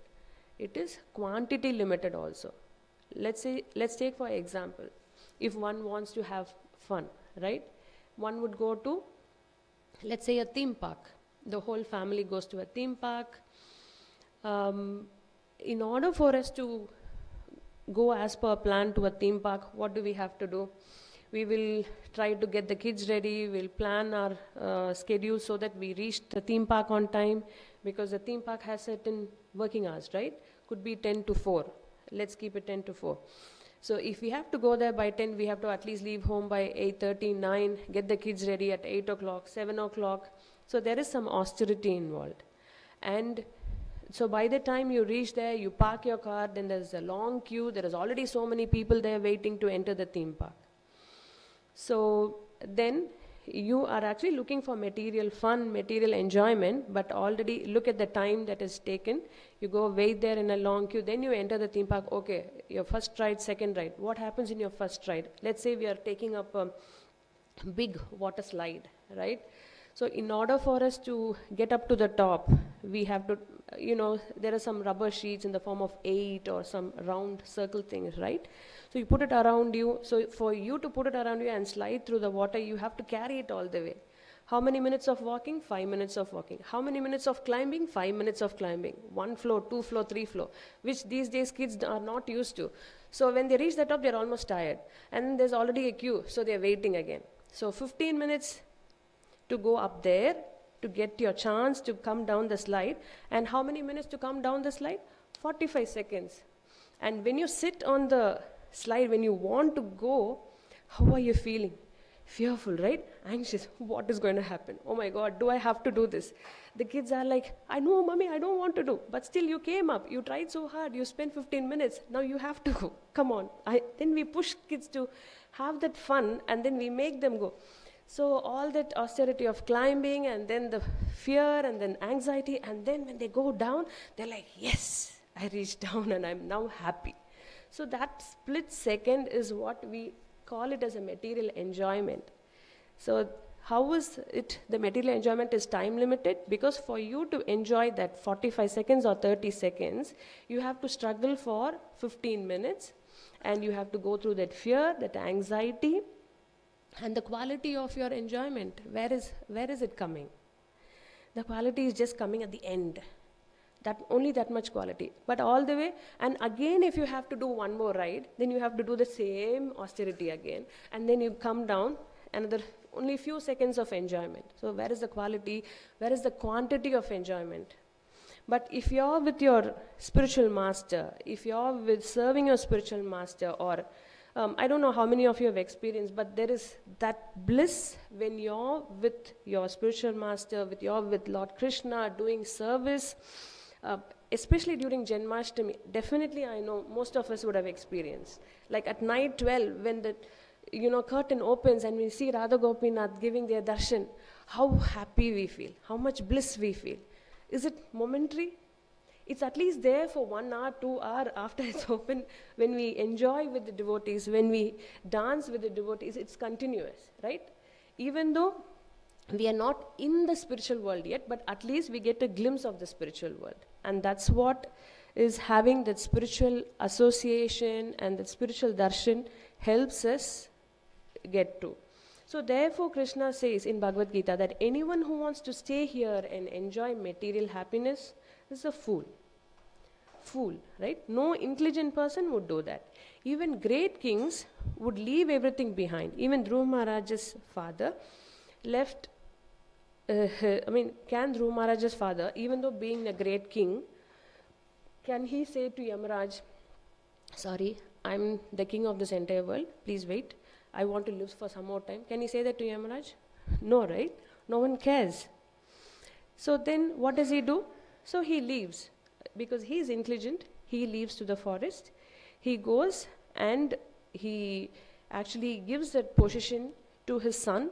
[SPEAKER 10] it is quantity limited also. Let's take for example, if one wants to have fun, right? One would go to, let's say, a theme park. The whole family goes to a theme park. In order for us to go as per plan to a theme park, what do we have to do? We will try to get the kids ready, we'll plan our schedule so that we reach the theme park on time, because the theme park has certain working hours, right? Could be 10 to 4. Let's keep it 10 to 4. So if we have to go there by 10, we have to at least leave home by 8:30, 9, get the kids ready at 8 o'clock, 7 o'clock. So there is some austerity involved. And so by the time you reach there, you park your car, then there's a long queue. There is already so many people there waiting to enter the theme park. So then you are actually looking for material fun, material enjoyment, but already look at the time that is taken. You go wait there in a long queue, then you enter the theme park. Okay, your first ride, second ride. What happens in your first ride? Let's say we are taking up a big water slide, right? So in order for us to get up to the top, we have to, there are some rubber sheets in the form of 8 or some round circle things, right? So you put it around you. So for you to put it around you and slide through the water, you have to carry it all the way. How many minutes of walking? 5 minutes of walking. How many minutes of climbing? 5 minutes of climbing. 1 floor, 2 floor, 3 floor, which these days kids are not used to. So when they reach the top, they're almost tired. And there's already a queue, so they're waiting again. So 15 minutes to go up there to get your chance to come down the slide. And how many minutes to come down the slide? 45 seconds. And when you sit on the slide, when you want to go, how are you feeling? Fearful, right? Anxious. What is going to happen? Oh my God, do I have to do this? The kids are like, I know, mommy, I don't want to do. But still you came up. You tried so hard. You spent 15 minutes. Now you have to go. Come on. Then we push kids to have that fun, and then we make them go. So all that austerity of climbing, and then the fear, and then anxiety, and then when they go down, they're like, yes, I reached down and I'm now happy. So that split second is what we call it as a material enjoyment. So how is it the material enjoyment is time limited? Because for you to enjoy that 45 seconds or 30 seconds, you have to struggle for 15 minutes, and you have to go through that fear, that anxiety, and the quality of your enjoyment. Where is it coming? The quality is just coming at the end. Only that much quality. But all the way, and again if you have to do one more ride, then you have to do the same austerity again. And then you come down, another only few seconds of enjoyment. So where is the quality? Where is the quantity of enjoyment? But if you're with your spiritual master, if you're with serving your spiritual master, or I don't know how many of you have experienced, but there is that bliss when you're with your spiritual master, with Lord Krishna, doing service, especially during Janmashtami. Definitely, I know most of us would have experienced. Like at night 12, when the curtain opens and we see Radha Gopinath giving their darshan, how happy we feel, how much bliss we feel. Is it momentary? It's at least there for 1 hour, 2 hours after it's open. When we enjoy with the devotees, when we dance with the devotees, it's continuous, right? Even though we are not in the spiritual world yet, but at least we get a glimpse of the spiritual world. And that's what is having that spiritual association and that spiritual darshan helps us get to. So therefore Krishna says in Bhagavad Gita that anyone who wants to stay here and enjoy material happiness is a fool. Fool, right? No intelligent person would do that. Even great kings would leave everything behind. Even Dhruva Maharaj's father left, can Dhruva Maharaj's father, even though being a great king, can he say to Yamaraj, sorry, I'm the king of this entire world, please wait, I want to live for some more time. Can he say that to Yamaraj? No, right? No one cares. So then what does he do? So he leaves. Because he is intelligent, he leaves to the forest. He goes and he actually gives that position to his son,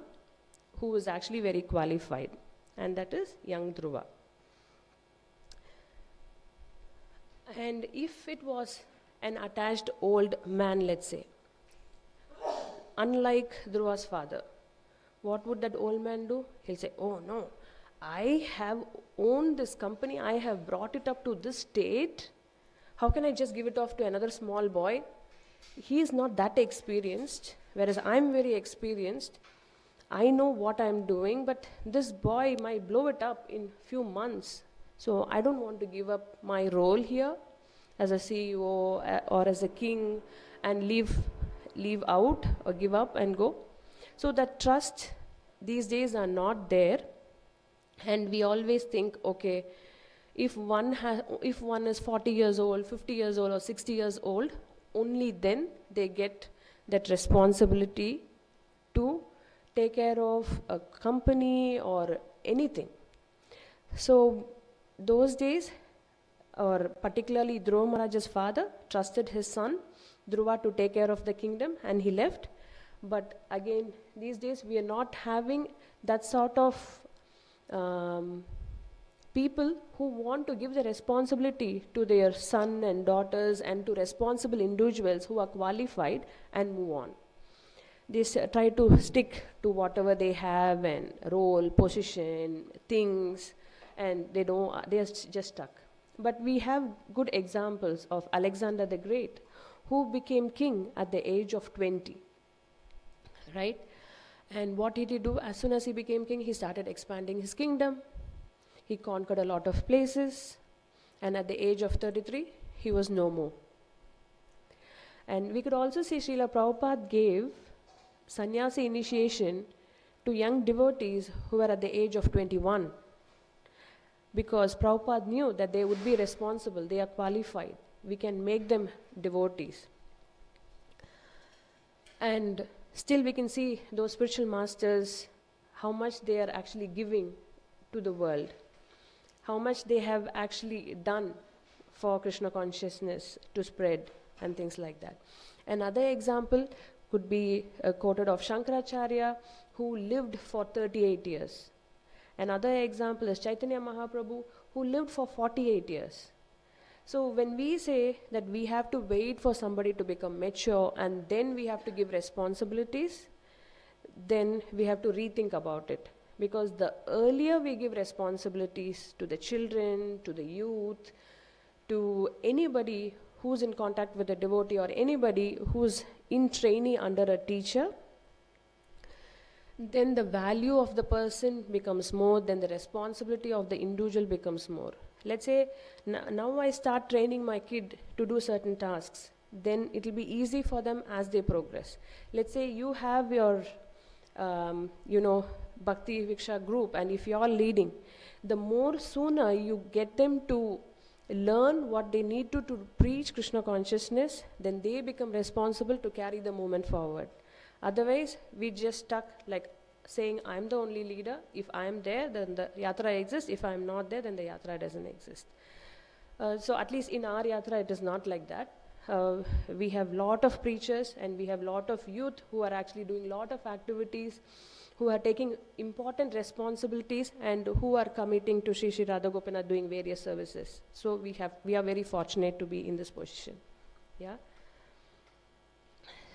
[SPEAKER 10] who is actually very qualified. And that is young Dhruva. And if it was an attached old man, let's say, unlike Dhruva's father, what would that old man do? He'll say, oh no, I have owned this company, I have brought it up to this state, how can I just give it off to another small boy? He is not that experienced, whereas I'm very experienced. I know what I'm doing, but this boy might blow it up in few months. So I don't want to give up my role here as a CEO or as a king and leave out or give up and go. So that trust these days are not there, and we always think, okay, if one is 40 years old, 50 years old or 60 years old, only then they get that responsibility to take care of a company or anything. So those days, or particularly Dhruva Maharaj's father trusted his son Dhruva to take care of the kingdom, and he left. But again, these days we are not having that sort of people who want to give the responsibility to their son and daughters and to responsible individuals who are qualified and move on. They try to stick to whatever they have and role, position, things, and they are just stuck. But we have good examples of Alexander the Great, who became king at the age of 20, right? And what did he do? As soon as he became king, he started expanding his kingdom. He conquered a lot of places, and at the age of 33, he was no more. And we could also see Srila Prabhupada gave sannyasi initiation to young devotees who were at the age of 21, because Prabhupada knew that they would be responsible, they are qualified, we can make them devotees. And still we can see those spiritual masters, how much they are actually giving to the world, how much they have actually done for Krishna consciousness to spread and things like that. Another example could be quoted of Shankaracharya, who lived for 38 years. Another example is Chaitanya Mahaprabhu, who lived for 48 years. So when we say that we have to wait for somebody to become mature and then we have to give responsibilities, then we have to rethink about it. Because the earlier we give responsibilities to the children, to the youth, to anybody who's in contact with a devotee or anybody who's in trainee under a teacher, then the value of the person becomes more, then the responsibility of the individual becomes more. Let's say now I start training my kid to do certain tasks, then it will be easy for them as they progress. Let's say you have your Bhakti Viksha group, and if you are leading, the more sooner you get them to learn what they need to preach Krishna consciousness, then they become responsible to carry the movement forward. Otherwise, we just stuck like saying, I'm the only leader. If I'm there, then the yatra exists. If I'm not there, then the yatra doesn't exist. So at least in our yatra, it is not like that. We have lot of preachers and we have lot of youth who are actually doing lot of activities, who are taking important responsibilities and who are committing to Sri Sri Radha Gopinath doing various services. So we are very fortunate to be in this position. Yeah.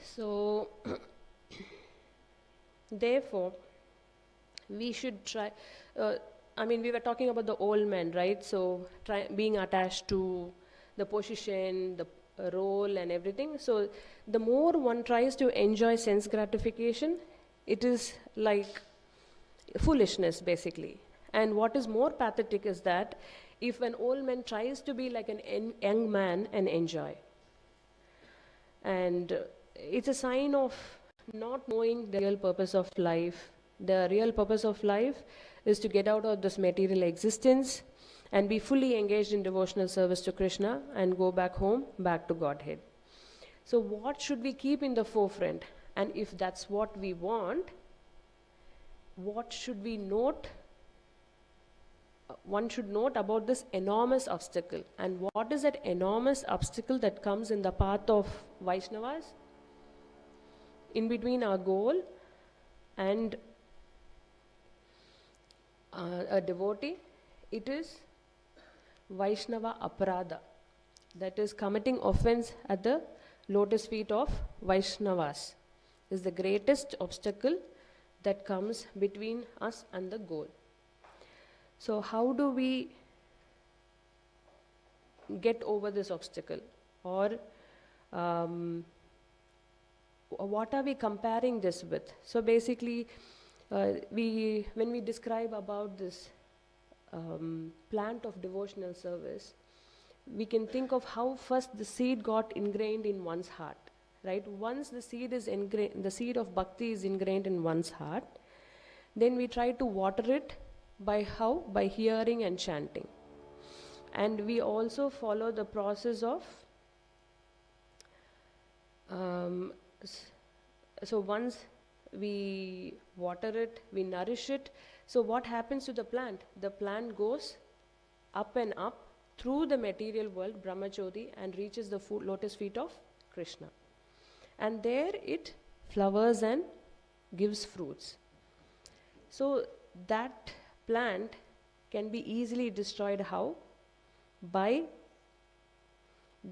[SPEAKER 10] So therefore, we should try, we were talking about the old men, right? So being attached to the position, the role and everything. So the more one tries to enjoy sense gratification, it is like foolishness basically. And what is more pathetic is that if an old man tries to be like an young man and enjoy, and it's a sign of not knowing the real purpose of life. The real purpose of life is to get out of this material existence and be fully engaged in devotional service to Krishna and go back home, back to Godhead. So what should we keep in the forefront? And if that's what we want, what should we note? One should note about this enormous obstacle. And what is that enormous obstacle that comes in the path of Vaishnavas? In between our goal and a devotee, it is Vaishnava Aparadha, that is committing offense at the lotus feet of Vaishnavas, is the greatest obstacle that comes between us and the goal. So how do we get over this obstacle? Or what are we comparing this with? So basically, when we describe about this plant of devotional service, we can think of how first the seed got ingrained in one's heart, right? Once the seed is ingrained, the seed of bhakti is ingrained in one's heart, then we try to water it by how? By hearing and chanting. And we also follow the process of so once we water it, we nourish it. So what happens to the plant? The plant goes up and up through the material world, Brahmajyoti, and reaches the lotus feet of Krishna. And there it flowers and gives fruits. So that plant can be easily destroyed how? By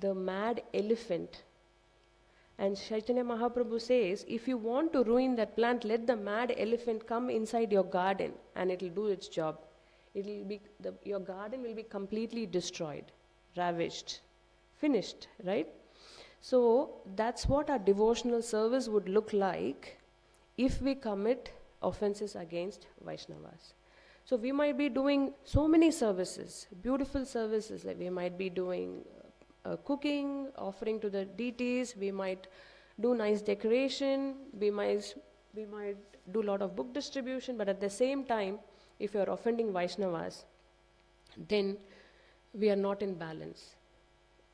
[SPEAKER 10] the mad elephant. And Chaitanya Mahaprabhu says, if you want to ruin that plant, let the mad elephant come inside your garden and it will do its job. Your garden will be completely destroyed, ravaged, finished, right? So that's what our devotional service would look like if we commit offenses against Vaishnavas. So we might be doing so many services, beautiful services, like we might be doing cooking, offering to the deities, we might do nice decoration, we might do a lot of book distribution, but at the same time, if you are offending Vaishnavas, then we are not in balance.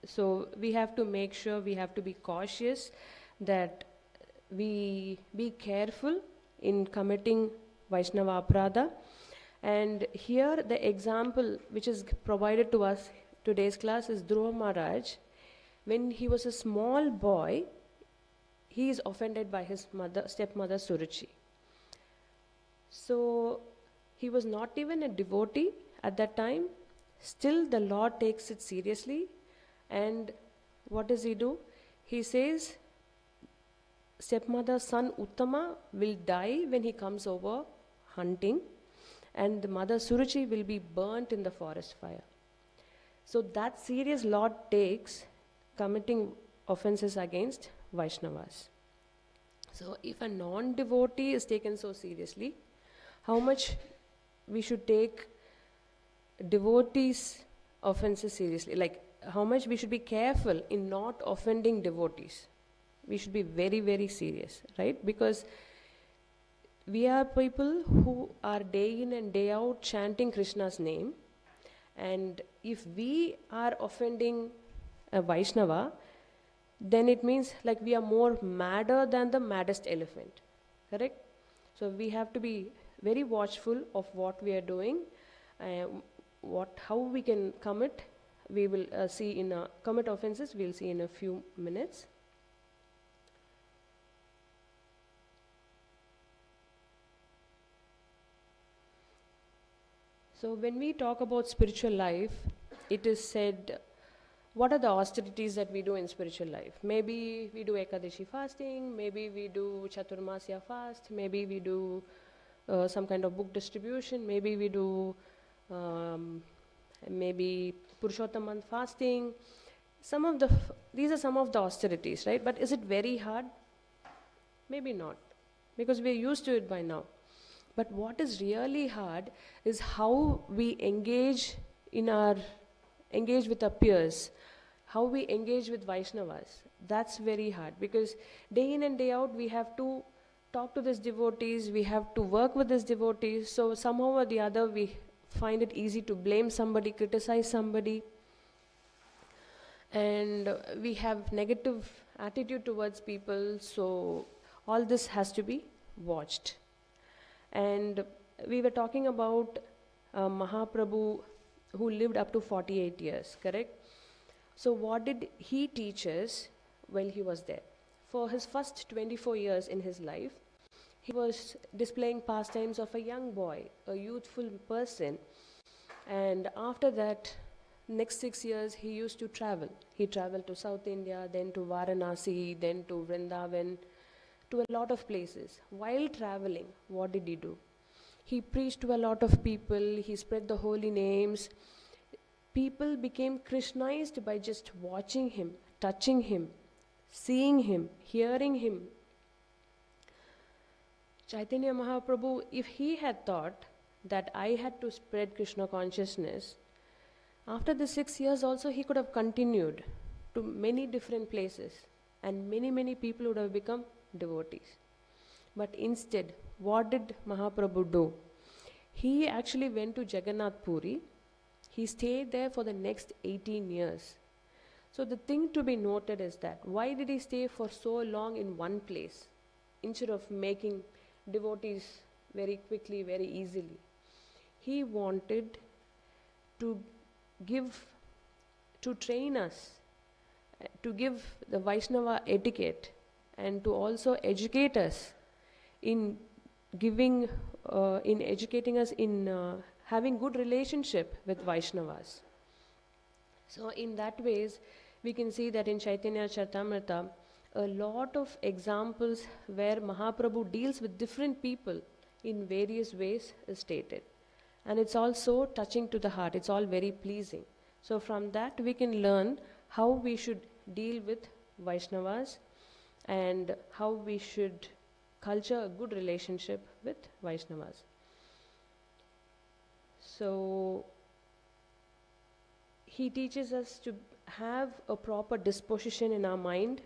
[SPEAKER 10] So we have to make sure, we have to be cautious that we be careful in committing Vaishnava Aparadha. And here the example which is provided to us today's class is Dhruva Maharaj. When he was a small boy, he is offended by his stepmother Suruchi. So he was not even a devotee at that time. Still the Lord takes it seriously. And what does he do? He says, stepmother's son Uttama will die when he comes over hunting, and the mother Suruchi will be burnt in the forest fire. So that serious Lord takes committing offenses against Vaishnavas. So if a non-devotee is taken so seriously, how much we should take devotees' offenses seriously? Like how much we should be careful in not offending devotees. We should be very, very serious, right? Because we are people who are day in and day out chanting Krishna's name, and if we are offending a Vaishnava, then it means like we are more madder than the maddest elephant, correct? So we have to be very watchful of what we are doing, how we can commit. We will see in commit offenses, we'll see in a few minutes. So when we talk about spiritual life, it is said, what are the austerities that we do in spiritual life? Maybe we do Ekadashi fasting, maybe we do Chaturmasya fast, maybe we do some kind of book distribution, maybe we do maybe Purushottam fasting. These are some of the austerities, right? But is it very hard? Maybe not, because we're used to it by now. But what is really hard is how we engage with our peers, how we engage with Vaishnavas. That's very hard, because day in and day out we have to talk to these devotees, we have to work with these devotees. So somehow or the other we find it easy to blame somebody, criticize somebody, and we have negative attitude towards people. So all this has to be watched. And we were talking about Mahaprabhu, who lived up to 48 years, correct? So what did he teach us while he was there? For his first 24 years in his life, he was displaying pastimes of a young boy, a youthful person. And after that, next 6 years, he used to travel. He traveled to South India, then to Varanasi, then to Vrindavan, to a lot of places. While traveling, what did he do? He preached to a lot of people, he spread the holy names. People became Krishnized by just watching him, touching him, seeing him, hearing him. Chaitanya Mahaprabhu, if he had thought that I had to spread Krishna consciousness, after the 6 years also he could have continued to many different places, and many people would have become devotees. But instead, what did Mahaprabhu do? He actually went to Jagannath Puri. He stayed there for the next 18 years. So the thing to be noted is that, why did he stay for so long in one place instead of making devotees very quickly, very easily? He wanted to train us, to give the Vaishnava etiquette, and to also educate us in educating us in having good relationship with Vaishnavas. So in that ways, we can see that in Chaitanya Charitamrita, a lot of examples where Mahaprabhu deals with different people in various ways is stated. And it's also touching to the heart, it's all very pleasing. So from that we can learn how we should deal with Vaishnavas and how we should culture a good relationship with Vaishnavas. So he teaches us to have a proper disposition in our mind,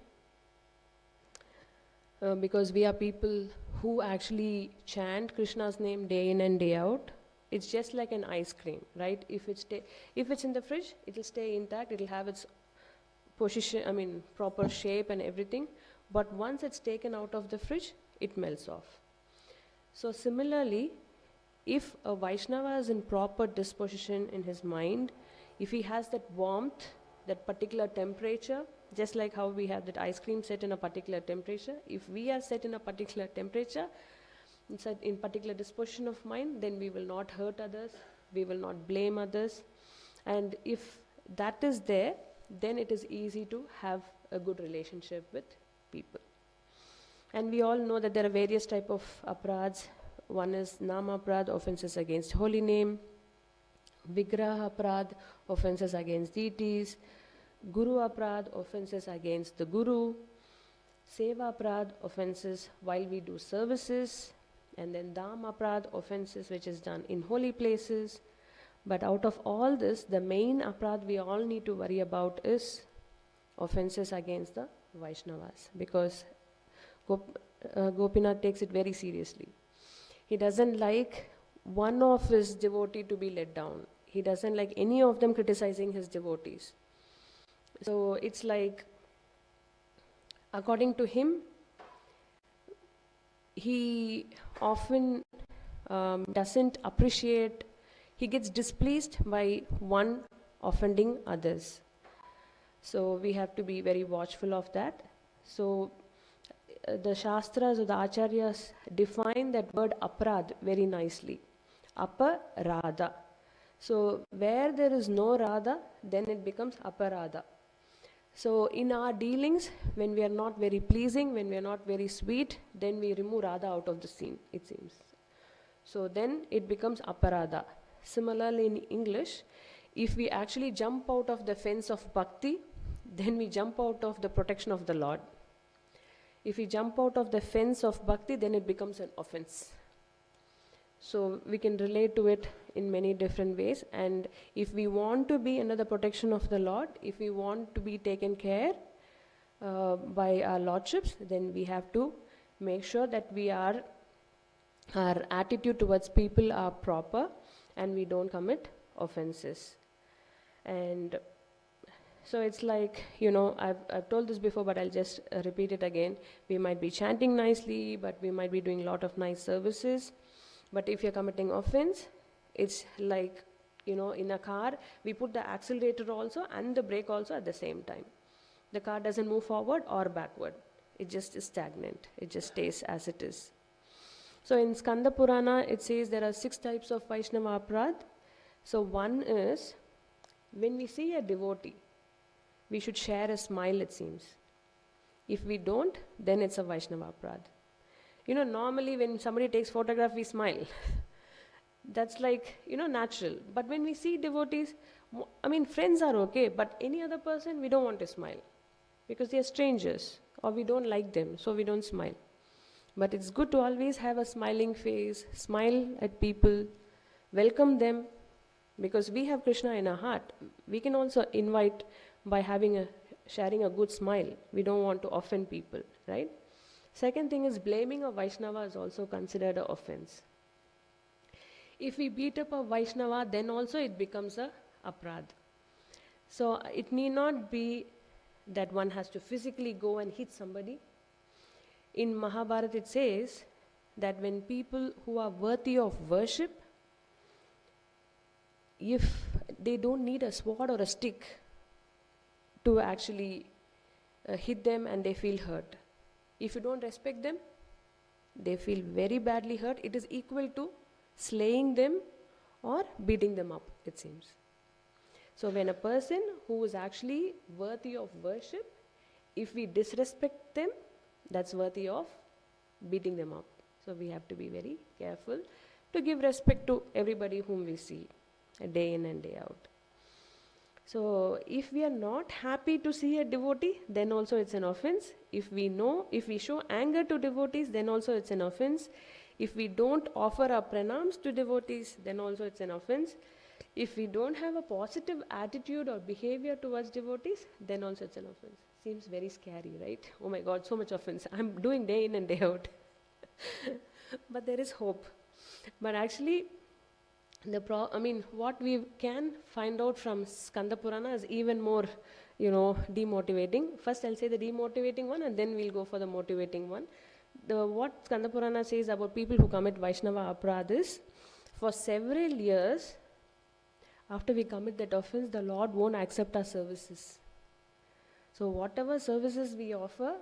[SPEAKER 10] because we are people who actually chant Krishna's name day in and day out. It's just like an ice cream, right? If it's in the fridge, it will stay intact, it will have its position, proper shape and everything. But once it's taken out of the fridge, it melts off. So similarly, if a Vaishnava is in proper disposition in his mind, if he has that warmth, that particular temperature, just like how we have that ice cream set in a particular temperature, if we are set in a particular temperature, set in particular disposition of mind, then we will not hurt others, we will not blame others. And if that is there, then it is easy to have a good relationship with people. And we all know that there are various types of apradhs. One is nama aprad, offenses against holy name; vigraha aprad, offenses against deities; guru aprad, offenses against the guru; seva aprad, offenses while we do services; and then dam aprad, offenses which is done in holy places. But out of all this, the main aprad we all need to worry about is offenses against the Vaishnavas, because Gopinath takes it very seriously. He doesn't like one of his devotee to be let down. He doesn't like any of them criticizing his devotees. So it's like, according to him, he often doesn't appreciate, he gets displeased by one offending others. So we have to be very watchful of that. So the Shastras or the Acharyas define that word aparad very nicely. Aparada. So where there is no radha, then it becomes aparada. So in our dealings, when we are not very pleasing, when we are not very sweet, then we remove radha out of the scene, it seems. So then it becomes aparada. Similarly in English, if we actually jump out of the fence of bhakti, then we jump out of the protection of the Lord. If we jump out of the fence of bhakti, then it becomes an offense. So we can relate to it in many different ways. And if we want to be under the protection of the Lord, if we want to be taken care by our lordships, then we have to make sure that our attitude towards people are proper and we don't commit offenses. And so it's like, I've told this before, but I'll just repeat it again. We might be chanting nicely, but we might be doing a lot of nice services. But if you're committing offense, it's like, in a car, we put the accelerator also and the brake also at the same time. The car doesn't move forward or backward. It just is stagnant. It just stays as it is. So in Skanda Purana, it says there are 6 types of Vaishnava Aprad. So one is, when we see a devotee, we should share a smile, it seems. If we don't, then it's a Vaishnava Aprad. Normally when somebody takes photograph, we smile. That's like, natural. But when we see devotees, friends are okay, but any other person, we don't want to smile. Because they are strangers, or we don't like them, so we don't smile. But it's good to always have a smiling face, smile at people, welcome them, because we have Krishna in our heart. We can also invite by sharing a good smile. We don't want to offend people, right? Second thing is, blaming a Vaishnava is also considered an offense. If we beat up a Vaishnava, then also it becomes a aprad. So it need not be that one has to physically go and hit somebody. In Mahabharata it says that when people who are worthy of worship, if they don't need a sword or a stick to actually hit them and they feel hurt. If you don't respect them, they feel very badly hurt. It is equal to slaying them or beating them up, it seems. So when a person who is actually worthy of worship, if we disrespect them, that's worthy of beating them up. So we have to be very careful to give respect to everybody whom we see, day in and day out. So if we are not happy to see a devotee, then also it's an offense. If we show anger to devotees, then also it's an offense. If we don't offer our pranams to devotees, then also it's an offense. If we don't have a positive attitude or behavior towards devotees, then also it's an offense. Seems very scary, right? Oh my God, so much offense. I'm doing day in and day out. But there is hope. But actually, what we can find out from Skanda Purana is even more, demotivating. First I'll say the demotivating one and then we'll go for the motivating one. What Skanda Purana says about people who commit Vaishnava Aprad is, for several years, after we commit that offense, the Lord won't accept our services. So whatever services we offer,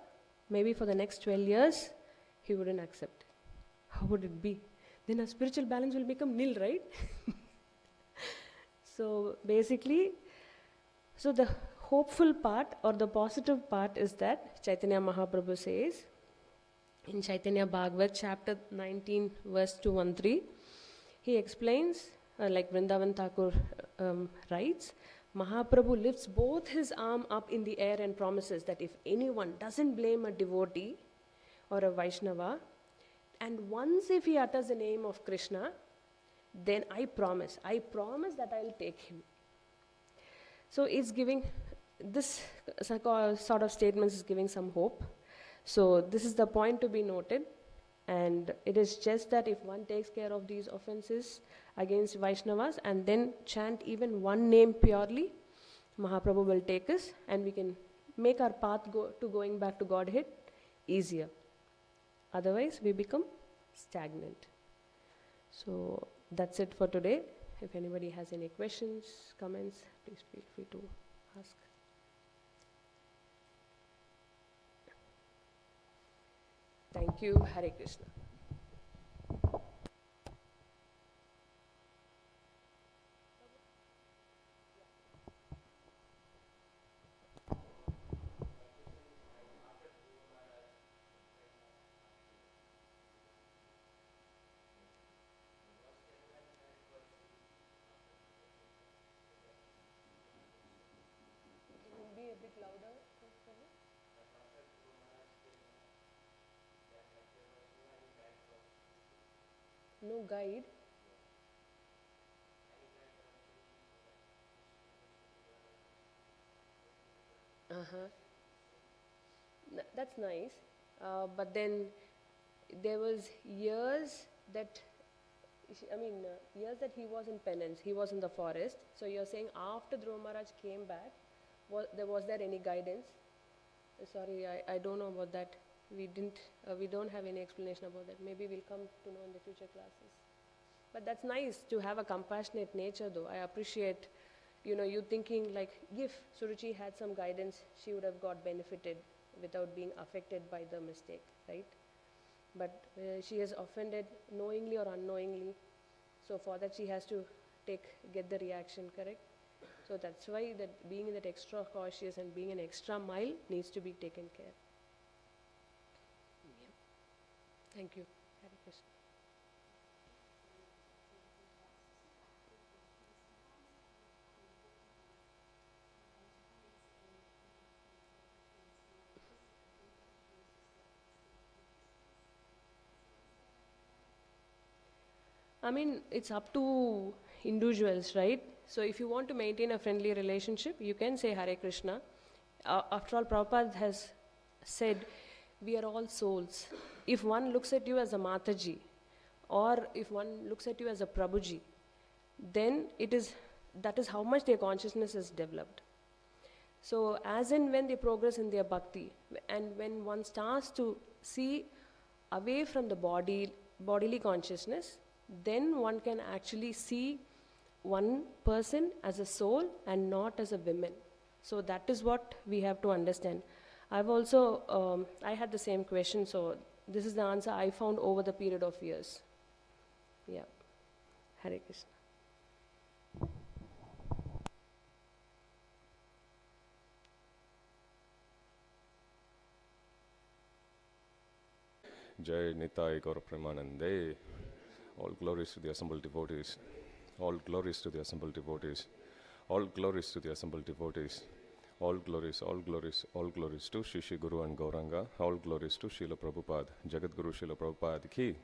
[SPEAKER 10] maybe for the next 12 years, He wouldn't accept. How would it be? Then our spiritual balance will become nil, right? So basically, the hopeful part or the positive part is that Chaitanya Mahaprabhu says in Chaitanya Bhagavat chapter 19 verse 213, he explains, like Vrindavan Thakur writes, Mahaprabhu lifts both his arm up in the air and promises that if anyone doesn't blame a devotee or a Vaishnava, and once if he utters the name of Krishna, then I promise that I'll take him. So it's giving, this sort of statements is giving some hope. So this is the point to be noted. And it is just that if one takes care of these offenses against Vaishnavas and then chant even one name purely, Mahaprabhu will take us and we can make our path to going back to Godhead easier. Otherwise, we become stagnant. So that's it for today. If anybody has any questions, comments, please feel free to ask. Thank you. Hare Krishna. Be a bit louder. No guide. That's nice. But then there was years that, years that he was in penance, he was in the forest. So you're saying after Dhruva Maharaj came back, was there any guidance? Sorry, I don't know about that. We don't have any explanation about that. Maybe we'll come to know in the future classes. But that's nice to have a compassionate nature though. I appreciate, you thinking like if Suruchi had some guidance, she would have got benefited without being affected by the mistake, right? But she has offended knowingly or unknowingly. So for that she has to get the reaction, correct? So that's why that being that extra cautious and being an extra mile needs to be taken care. Yeah. Thank you. Hare Krishna. It's up to individuals, right? So if you want to maintain a friendly relationship, you can say Hare Krishna. After all, Prabhupada has said, we are all souls. If one looks at you as a Mataji, or if one looks at you as a Prabhuji, then that is how much their consciousness is developed. So as and when they progress in their bhakti, and when one starts to see away from the bodily consciousness, then one can actually see one person as a soul and not as a woman. So that is what we have to understand. I've also, I had the same question, so this is the answer I found over the period of years. Yeah. Hare Krishna.
[SPEAKER 6] Jai Nitai Gaura Premanande. All glories to the assembled devotees. All glories to the assembled devotees. All glories to the assembled devotees. All glories, all glories, all glories to Shri Shri Guru and Gauranga. All glories to Srila Prabhupada. Jagat Guru Srila Prabhupada ki.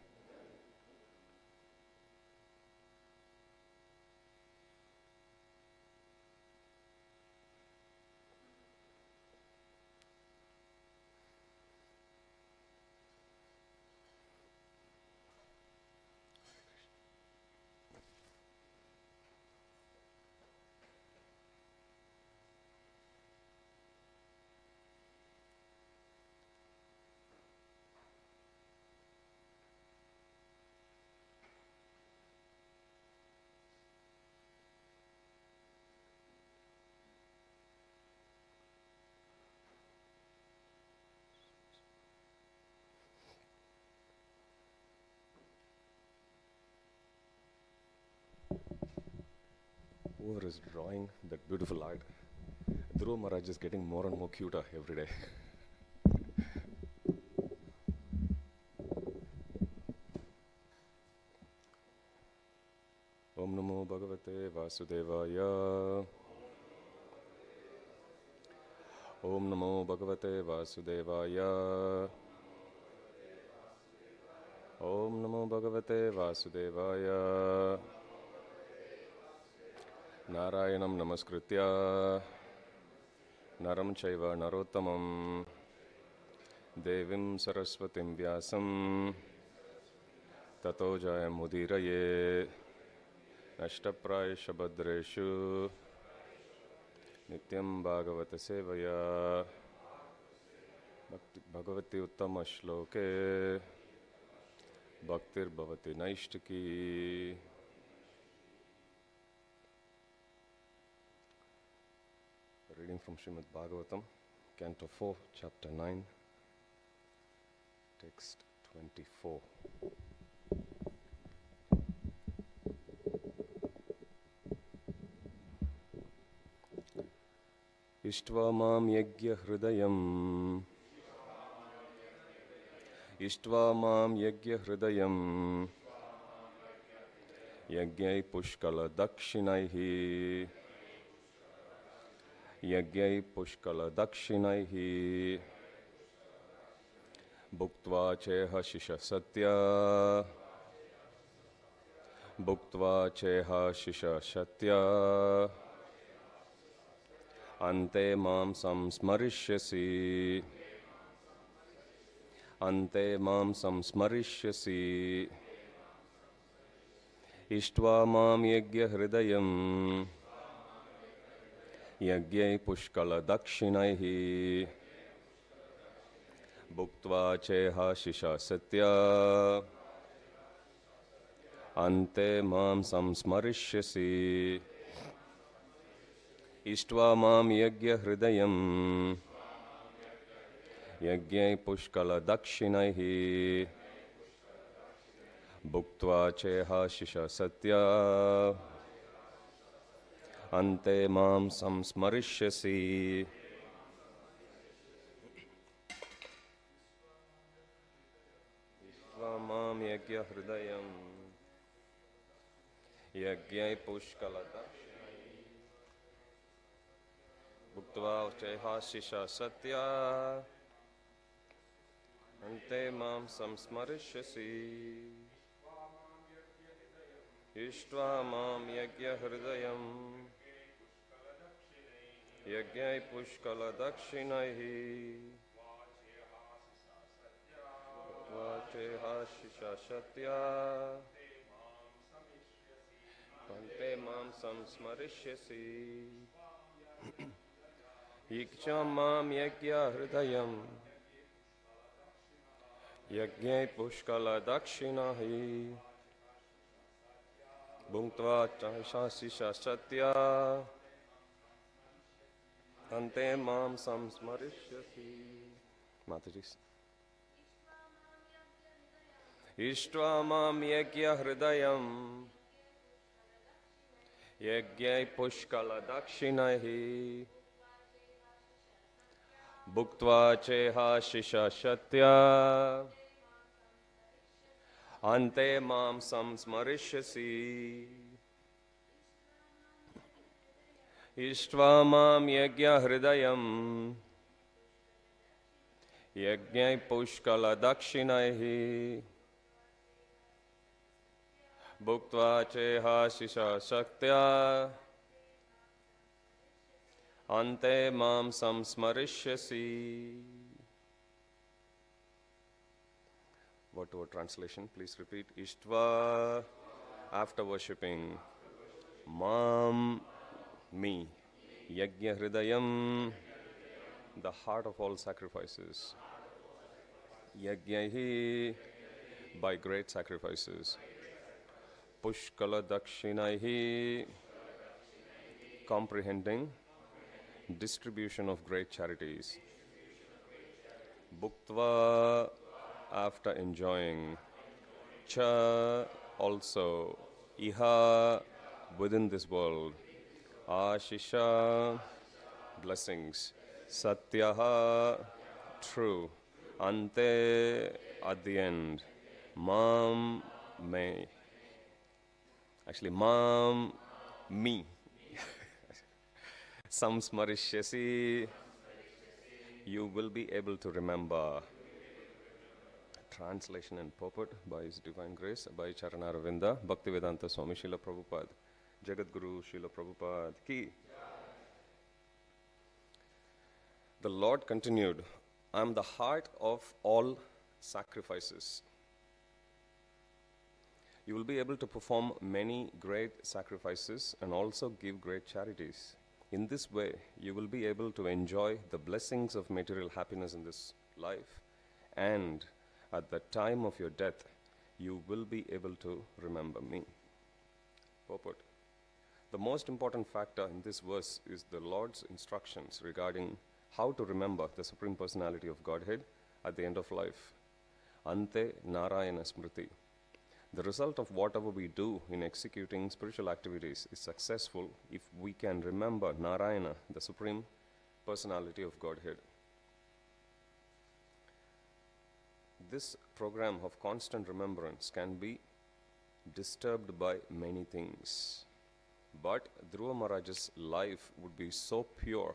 [SPEAKER 6] Whoever is drawing that beautiful art, Dhruva Maharaj is getting more and more cuter every day. Om Namo Bhagavate Vasudevaya. Om Namo Bhagavate Vasudevaya. Om Namo Bhagavate Vasudevaya. Narayanam Namaskritya Naram Chaiva Narottamam Devim Saraswatim Vyasam ततो जयमुदीरये नष्टप्रायेषु भद्रेषु नित्यं भागवत सेवया भगवती उत्तम श्लोके भक्तिर्भवति नैष्टिकी. Reading from Srimad Bhagavatam, Canto 4, Chapter 9, Text 24. इष्ट्वा मां यज्ञहृदयम् इष्ट्वा मां यज्ञहृदयम् यज्ञै पुष्कलदक्षिणैः यज्ञै पुष्कलदक्षिणैः भुक्त्वा चेह शिशसत्या भुक्त्वा चेह शिशसत्या अन्ते मां संस्मरिष्यसि अन्ते मां संस्मरिष्यसि इष्ट्वा मां यज्ञहृदयम् यज्ञै पुष्कलदक्षिणैः भुक्त्वा चेह शिशसत्या अन्ते मां संस्मरिष्यसि इष्ट्वा मां यज्ञहृदयम् यज्ञै पुष्कलदक्षिणैः भुक्त्वा चेह शिशसत्या अन्ते मां संस्मरिष्यसि. इष्ट्वा मां यज्ञहृदयम् यज्ञै पुष्कलदक्षिणैः भुक्त्वा चेह शिशसत्या अन्ते मां संस्मरिष्यसि. इष्ट्वा मां यज्ञहृदयम् यज्ञै पुष्कलदक्षिणैः भुक्त्वा चेह शिशसत्या अन्ते मां संस्मरिष्यसि. ईक्षा मां यज्ञहृदयम् यज्ञै पुष्कलदक्षिणैः भुक्त्वा चेह शिशसत्या अन्ते मां संस्मरिष्यसि. माताजी. इष्ट्वा मां यज्ञहृदयम् यज्ञै पुष्कलदक्षिणैः भुक्त्वा चेह शिशसत्या अन्ते मां संस्मरिष्यसि. इष्ट्वा मां यज्ञहृदयम् यज्ञै पुष्कलदक्षिणैः भुक्त्वा चेह शिशसत्या अन्ते मां संस्मरिष्यसि. Word to word translation, please repeat. Ishtva, after worshipping. Mam, me. Yajna Hridayam, the heart of all sacrifices. Yajnahi, by great sacrifices. Pushkala Dakshinaihi, comprehending distribution of great charities. Bhuktva, after enjoying. Cha, also. Iha, within this world. Ashisha, blessings. Satyaha, true. Ante, at the end. Mam, may. Actually, Mam, me. Samsmarishyasi, you will be able to remember. Translation and purport by His Divine Grace, by Charana Ravinda, Bhaktivedanta Swami Srila Prabhupada, Jagat Guru Srila Prabhupada ki. The Lord continued, I am the heart of all sacrifices. you will be able to perform many great sacrifices and also give great charities. In this way, you will be able to enjoy the blessings of material happiness in this life, and at the time of your death, you will be able to remember me. Purport. The most important factor in this verse is the Lord's instructions regarding how to remember the Supreme Personality of Godhead at the end of life. Ante Narayana Smriti. The result of whatever we do in executing spiritual activities is successful if we can remember Narayana, the Supreme Personality of Godhead. This program of constant remembrance can be disturbed by many things. But Dhruva Maharaj's life would be so pure,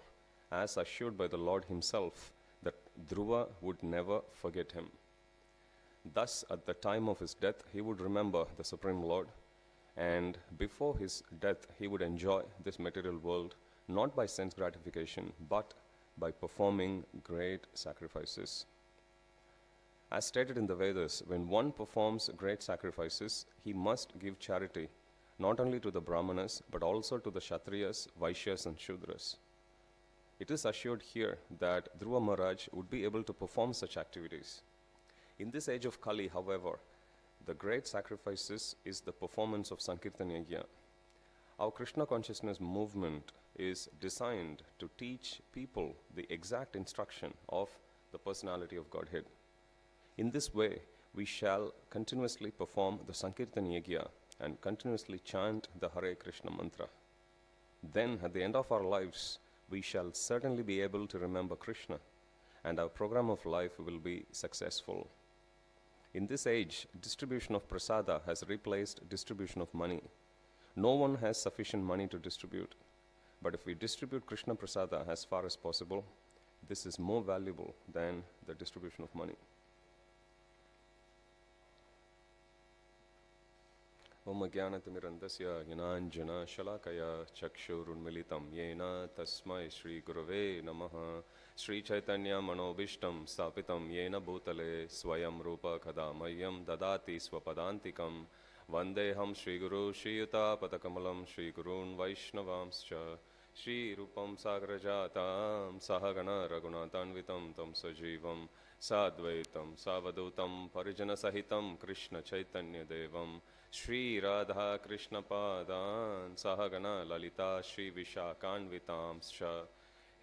[SPEAKER 6] as assured by the Lord himself, that Dhruva would never forget him. Thus, at the time of his death, he would remember the Supreme Lord, and before his death, he would enjoy this material world, not by sense gratification, but by performing great sacrifices. As stated in the Vedas, when one performs great sacrifices, he must give charity, not only to the Brahmanas, but also to the Kshatriyas, Vaishyas and Shudras. It is assured here that Dhruva Maharaj would be able to perform such activities. In this age of Kali, however, the great sacrifices is the performance of Sankirtan Yajna. Our Krishna consciousness movement is designed to teach people the exact instruction of the personality of Godhead. In this way, we shall continuously perform the Sankirtan Yajna and continuously chant the Hare Krishna mantra. Then, at the end of our lives, we shall certainly be able to remember Krishna, and our program of life will be successful. In this age, distribution of prasada has replaced distribution of money. No one has sufficient money to distribute. But if we distribute Krishna prasada as far as possible, this is more valuable than the distribution of money. Om Jnanatimirandasya Jnananjana Shalakaya Chakshurunmilitam Yena Tasmai Shri Gurave Namaha Shri Chaitanya Manobishtam Stapitam Yena Bhutale Swayam Rupa Kadamayam Dadati Swapadantikam Vandeham Shri Guru Shri Yuta Patakamalam Shri Gurun Vaishnavamscha Shri Rupam Sagrajatam Sahagana Raghunatanvitam Tam Sajivam Sadvaitam Savadutam Parijana Sahitam Krishna Chaitanya Devam Shri Radha Krishna Padan Sahagana Lalita Shri Vishakanvitamscha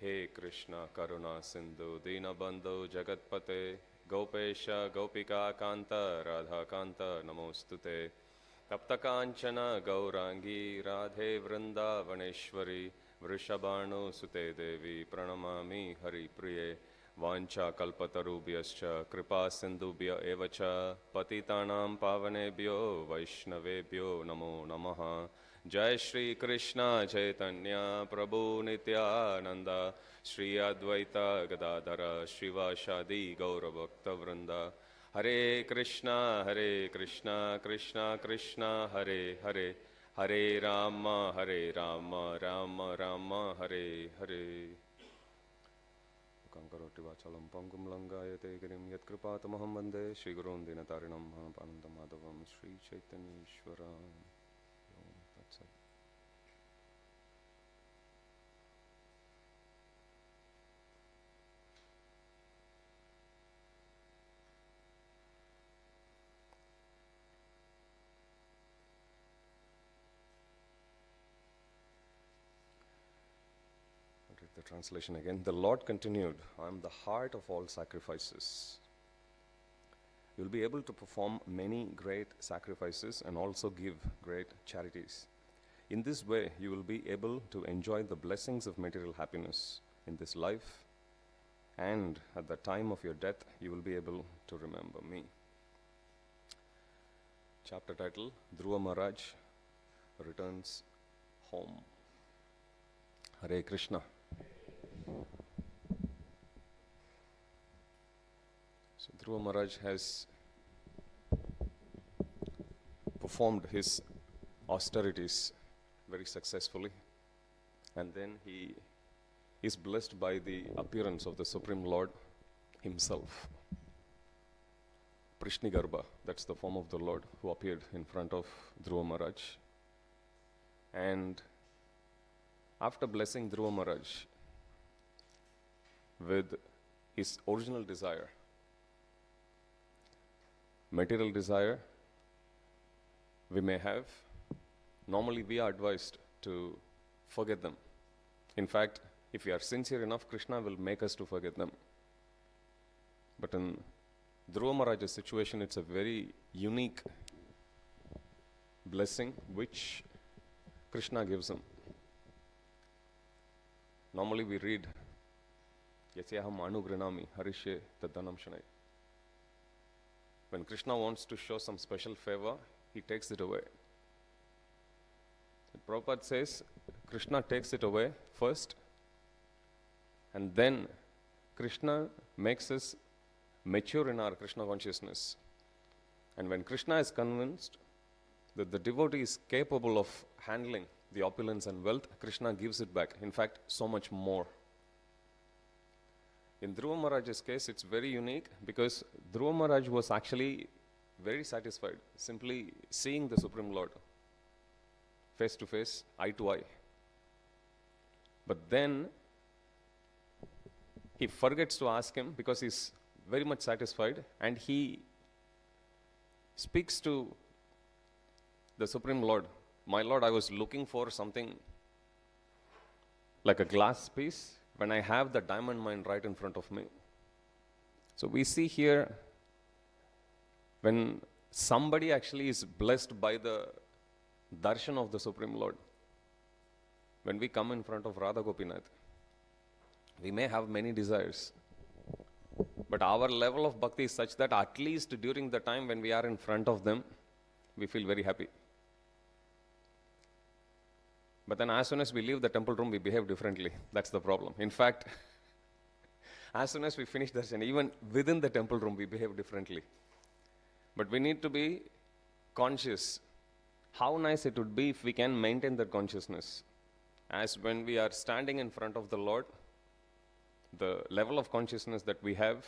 [SPEAKER 6] He Krishna Karuna Sindhu Dinabandhu Jagatpate Gopesha Gopika Kanta Radha Kanta Namostute Taptakanchana Gaurangi Radhe Vrindavaneshwari Vrishabhanu Sute Devi Pranamami Hari Priye Vancha kalpatarubhyascha kripa sindhubhya evacha patitanam pavanebhyo vaishnavebhyo namo namaha. Jai Shri Krishna Chaitanya Prabhu Nityananda Shri Advaita Gadadhara Shivashadi Gaura Bhakta Vrinda. Hare Krishna Krishna Krishna Hare Hare Hare Rama Rama Rama Hare Hare. Kankaroti vachalam pangum langayate girim yat kripatamaham vande Shri Gurun Dinatarinam Panandamadavam Shri Chaitanya Ishvara. That's it. The translation again. The Lord continued, I am the heart of all sacrifices. You will be able to perform many great sacrifices and also give great charities. In this way, you will be able to enjoy the blessings of material happiness in this life, and at the time of your death, you will be able to remember me. Chapter title, Dhruva Maharaj returns home. Hare Krishna. So Dhruva Maharaj has performed his austerities very successfully, and then he is blessed by the appearance of the Supreme Lord himself. Prishnigarbha, that's the form of the Lord who appeared in front of Dhruva Maharaj. And after blessing Dhruva Maharaj with his original desire, material desire we may have, normally we are advised to forget them. In fact, if we are sincere enough, Krishna will make us to forget them. But in Dhruva Maharaj's situation, it's a very unique blessing which Krishna gives him. Normally we read, Yasyaham anugrinami harishe taddanam shanai. When Krishna wants to show some special favor, he takes it away. And Prabhupada says, Krishna takes it away first, and then Krishna makes us mature in our Krishna consciousness. And when Krishna is convinced that the devotee is capable of handling the opulence and wealth, Krishna gives it back. In fact, so much more. In Dhruva Maharaj's case, it's very unique because Dhruva Maharaj was actually very satisfied simply seeing the Supreme Lord face to face, eye to eye. But then he forgets to ask him because he's very much satisfied, and he speaks to the Supreme Lord, my Lord, I was looking for something like a glass piece when I have the diamond mine right in front of me. So we see here, when somebody actually is blessed by the darshan of the Supreme Lord, when we come in front of Radha Gopinath, we may have many desires, but our level of bhakti is such that at least during the time when we are in front of them, we feel very happy. But then as soon as we leave the temple room, we behave differently. That's the problem. In fact, as soon as we finish darshan, even within the temple room, we behave differently. But we need to be conscious. How nice it would be if we can maintain that consciousness. As when we are standing in front of the Lord, the level of consciousness that we have,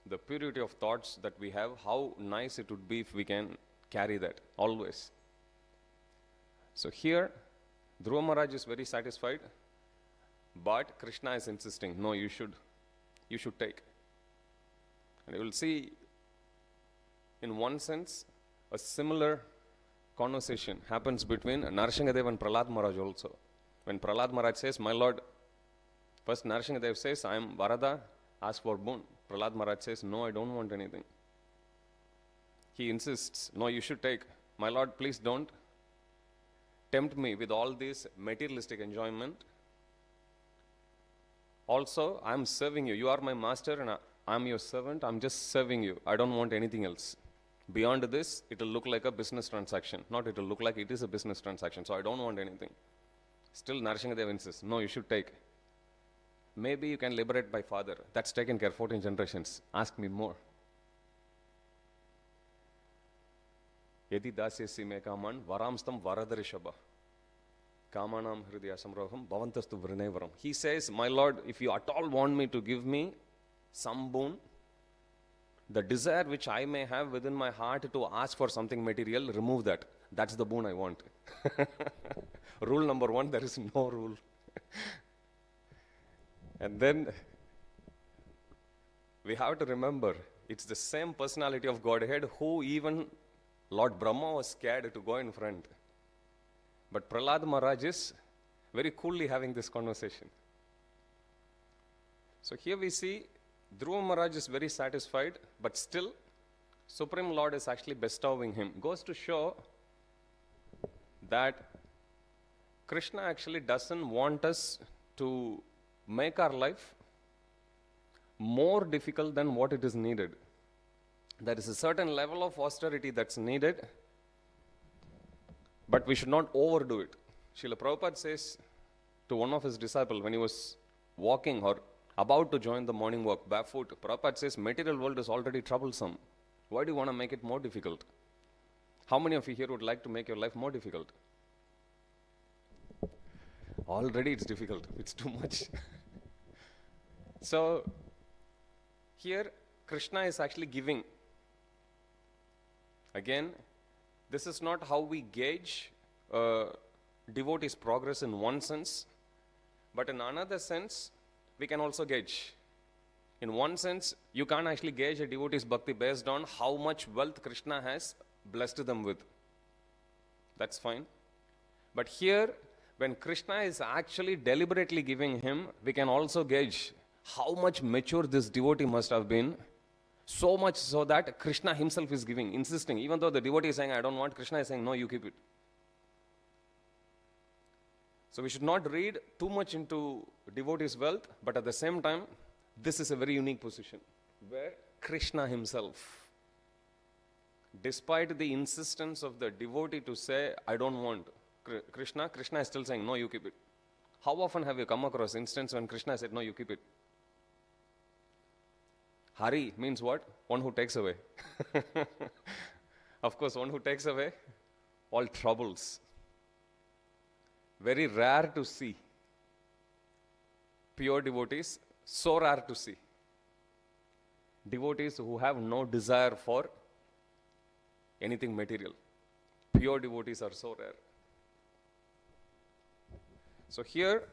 [SPEAKER 6] the purity of thoughts that we have, how nice it would be if we can carry that always. So here, Dhruva Maharaj is very satisfied, but Krishna is insisting, no, you should take. And you will see, in one sense, a similar conversation happens between Narasimhadev and Prahlad Maharaj also. When Prahlad Maharaj says, my Lord, first Narasimhadev says, I am Varada, ask for boon. Prahlad Maharaj says, no, I don't want anything. He insists, no, you should take. My Lord, please don't tempt me with all this materialistic enjoyment. Also, I am serving you. You are my master and I am your servant. I am just serving you. I don't want anything else. Beyond this, it will look like a business transaction. Not it will look like it is a business transaction. So I don't want anything. Still, Narasimhadev insists, no, you should take. Maybe you can liberate my father. That's taken care, 14 generations. Ask me more. Yadi dasyasi me kaman varamstam varadarishaba. Kamanam hridaya samroham bhavantastu vrinevaram. He says, my Lord, if you at all want me to give me some boon, the desire which I may have within my heart to ask for something material, remove that. That's the boon I want. Rule number 1, there is no rule. And then we have to remember, it's the same personality of Godhead who even Lord Brahma was scared to go in front. But Prahlad Maharaj is very coolly having this conversation. So here we see Dhruva Maharaj is very satisfied, but still Supreme Lord is actually bestowing him. Goes to show that Krishna actually doesn't want us to make our life more difficult than what it is needed. There is a certain level of austerity that's needed, but we should not overdo it. Srila Prabhupada says to one of his disciples when he was walking or about to join the morning walk barefoot, Prabhupada says, material world is already troublesome. Why do you want to make it more difficult? How many of you here would like to make your life more difficult? Already it's difficult. It's too much. So here Krishna is actually giving Again, this is not how we gauge devotee's progress in one sense, but in another sense, we can also gauge. In one sense, you can't actually gauge a devotee's bhakti based on how much wealth Krishna has blessed them with. That's fine. But here, when Krishna is actually deliberately giving him, we can also gauge how much mature this devotee must have been. So much so that Krishna himself is giving, insisting. Even though the devotee is saying, I don't want, Krishna is saying, no, you keep it. So we should not read too much into devotee's wealth, but at the same time, this is a very unique position where Krishna himself, despite the insistence of the devotee to say, I don't want Krishna is still saying, no, you keep it. How often have you come across instance when Krishna said, no, you keep it? Hari means what? One who takes away. Of course, one who takes away all troubles. Very rare to see. Pure devotees, so rare to see. Devotees who have no desire for anything material. Pure devotees are so rare. So here,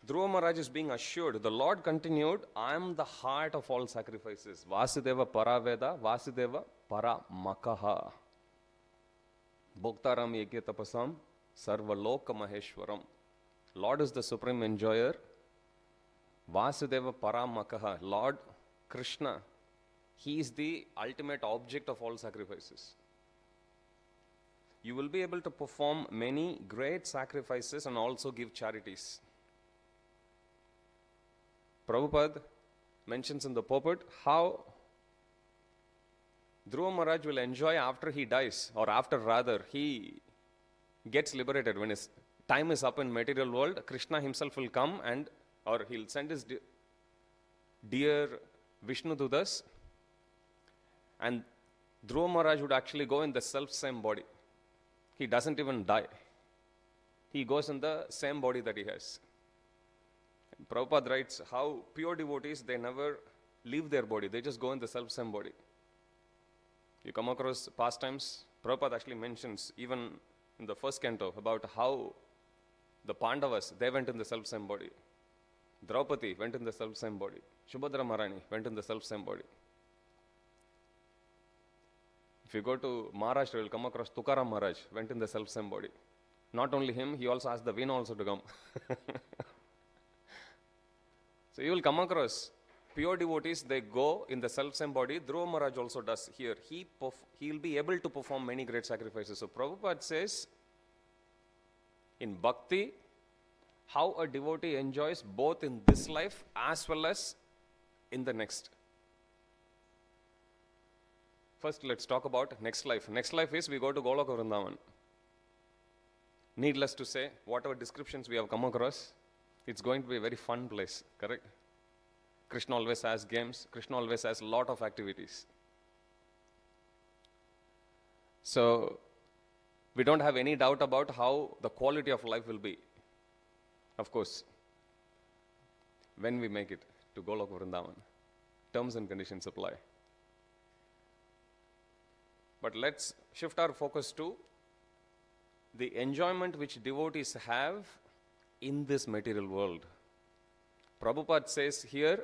[SPEAKER 6] Dhruva Maharaj is being assured, the Lord continued, I am the heart of all sacrifices. Vasudeva Paraveda, Vasudeva Paramakaha. Bhoktaram Yekya Tapasam, Sarvaloka Maheshwaram. Lord is the supreme enjoyer. Vasudeva Paramakaha. Lord Krishna, he is the ultimate object of all sacrifices. You will be able to perform many great sacrifices and also give charities. Prabhupada mentions in the purport how Dhruva Maharaj will enjoy after he dies, or after rather he gets liberated. When his time is up in material world, Krishna himself will come and, or he'll send his dear Vishnu Dudas, and Dhruva Maharaj would actually go in the self-same body. He doesn't even die. He goes in the same body that he has. Prabhupada writes how pure devotees, they never leave their body. They just go in the self-same body. You come across pastimes, Prabhupada actually mentions even in the first canto about how the Pandavas, they went in the self-same body. Draupadi went in the self-same body. Subhadra Maharani went in the self-same body. If you go to Maharashtra, you will come across Tukaram Maharaj, went in the self-same body. Not only him, he also asked the Veena also to come. So you will come across pure devotees, they go in the self-same body. Dhruva Maharaj also does here. He will be able to perform many great sacrifices. So Prabhupada says, in bhakti, how a devotee enjoys both in this life as well as in the next. First, let's talk about next life. Next life is we go to Goloka Vrindavan. Needless to say, whatever descriptions we have come across, it's going to be a very fun place, correct? Krishna always has games. Krishna always has a lot of activities. So, we don't have any doubt about how the quality of life will be. Of course, when we make it to Goloka Vrindavan, terms and conditions apply. But let's shift our focus to the enjoyment which devotees have in this material world. Prabhupada says here,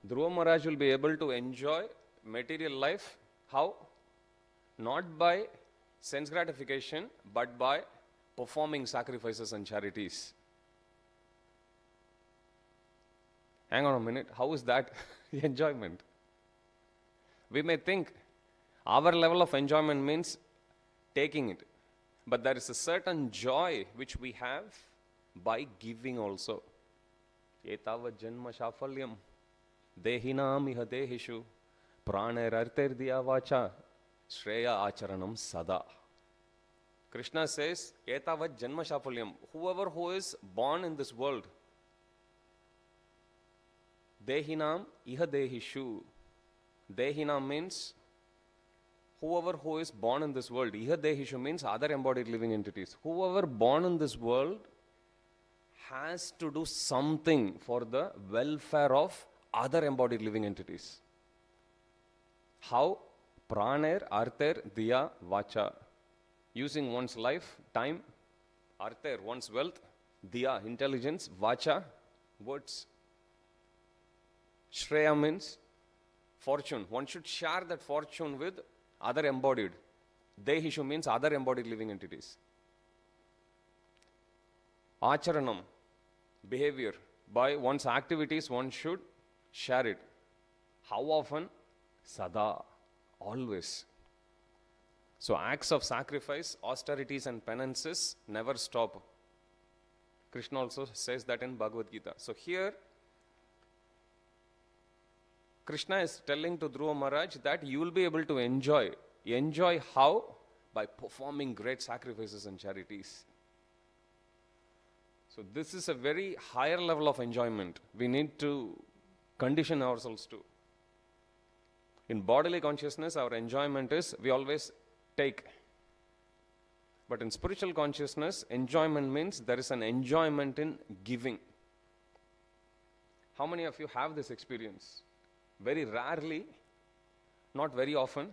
[SPEAKER 6] Dhruva Maharaj will be able to enjoy material life. How? Not by sense gratification, but by performing sacrifices and charities. Hang on a minute, how is that enjoyment? We may think our level of enjoyment means taking it, but there is a certain joy which we have by giving also. Etava janma shafalyam dehinam iha dehishu pranararter diya vacha shreya acharanam sada. Krishna says, Etava janma shafalyam, whoever who is born in this world, dehinam iha dehishu. Dehinam means whoever who is born in this world. Iha dehishu means other embodied living entities. Whoever born in this world has to do something for the welfare of other embodied living entities. How? Praner, Arther, Diya, Vacha. Using one's life, time, Arther, one's wealth, Diya, intelligence, Vacha, words. Shreya means fortune. One should share that fortune with other embodied. Dehishu means other embodied living entities. Acharanam, behavior. By one's activities, one should share it. How often? Sada, always. So acts of sacrifice, austerities and penances never stop. Krishna also says that in Bhagavad Gita. So here, Krishna is telling to Dhruva Maharaj that you will be able to enjoy. Enjoy how? By performing great sacrifices and charities. So this is a very higher level of enjoyment. We need to condition ourselves to. In bodily consciousness, our enjoyment is we always take. But in spiritual consciousness, enjoyment means there is an enjoyment in giving. How many of you have this experience? Very rarely, not very often,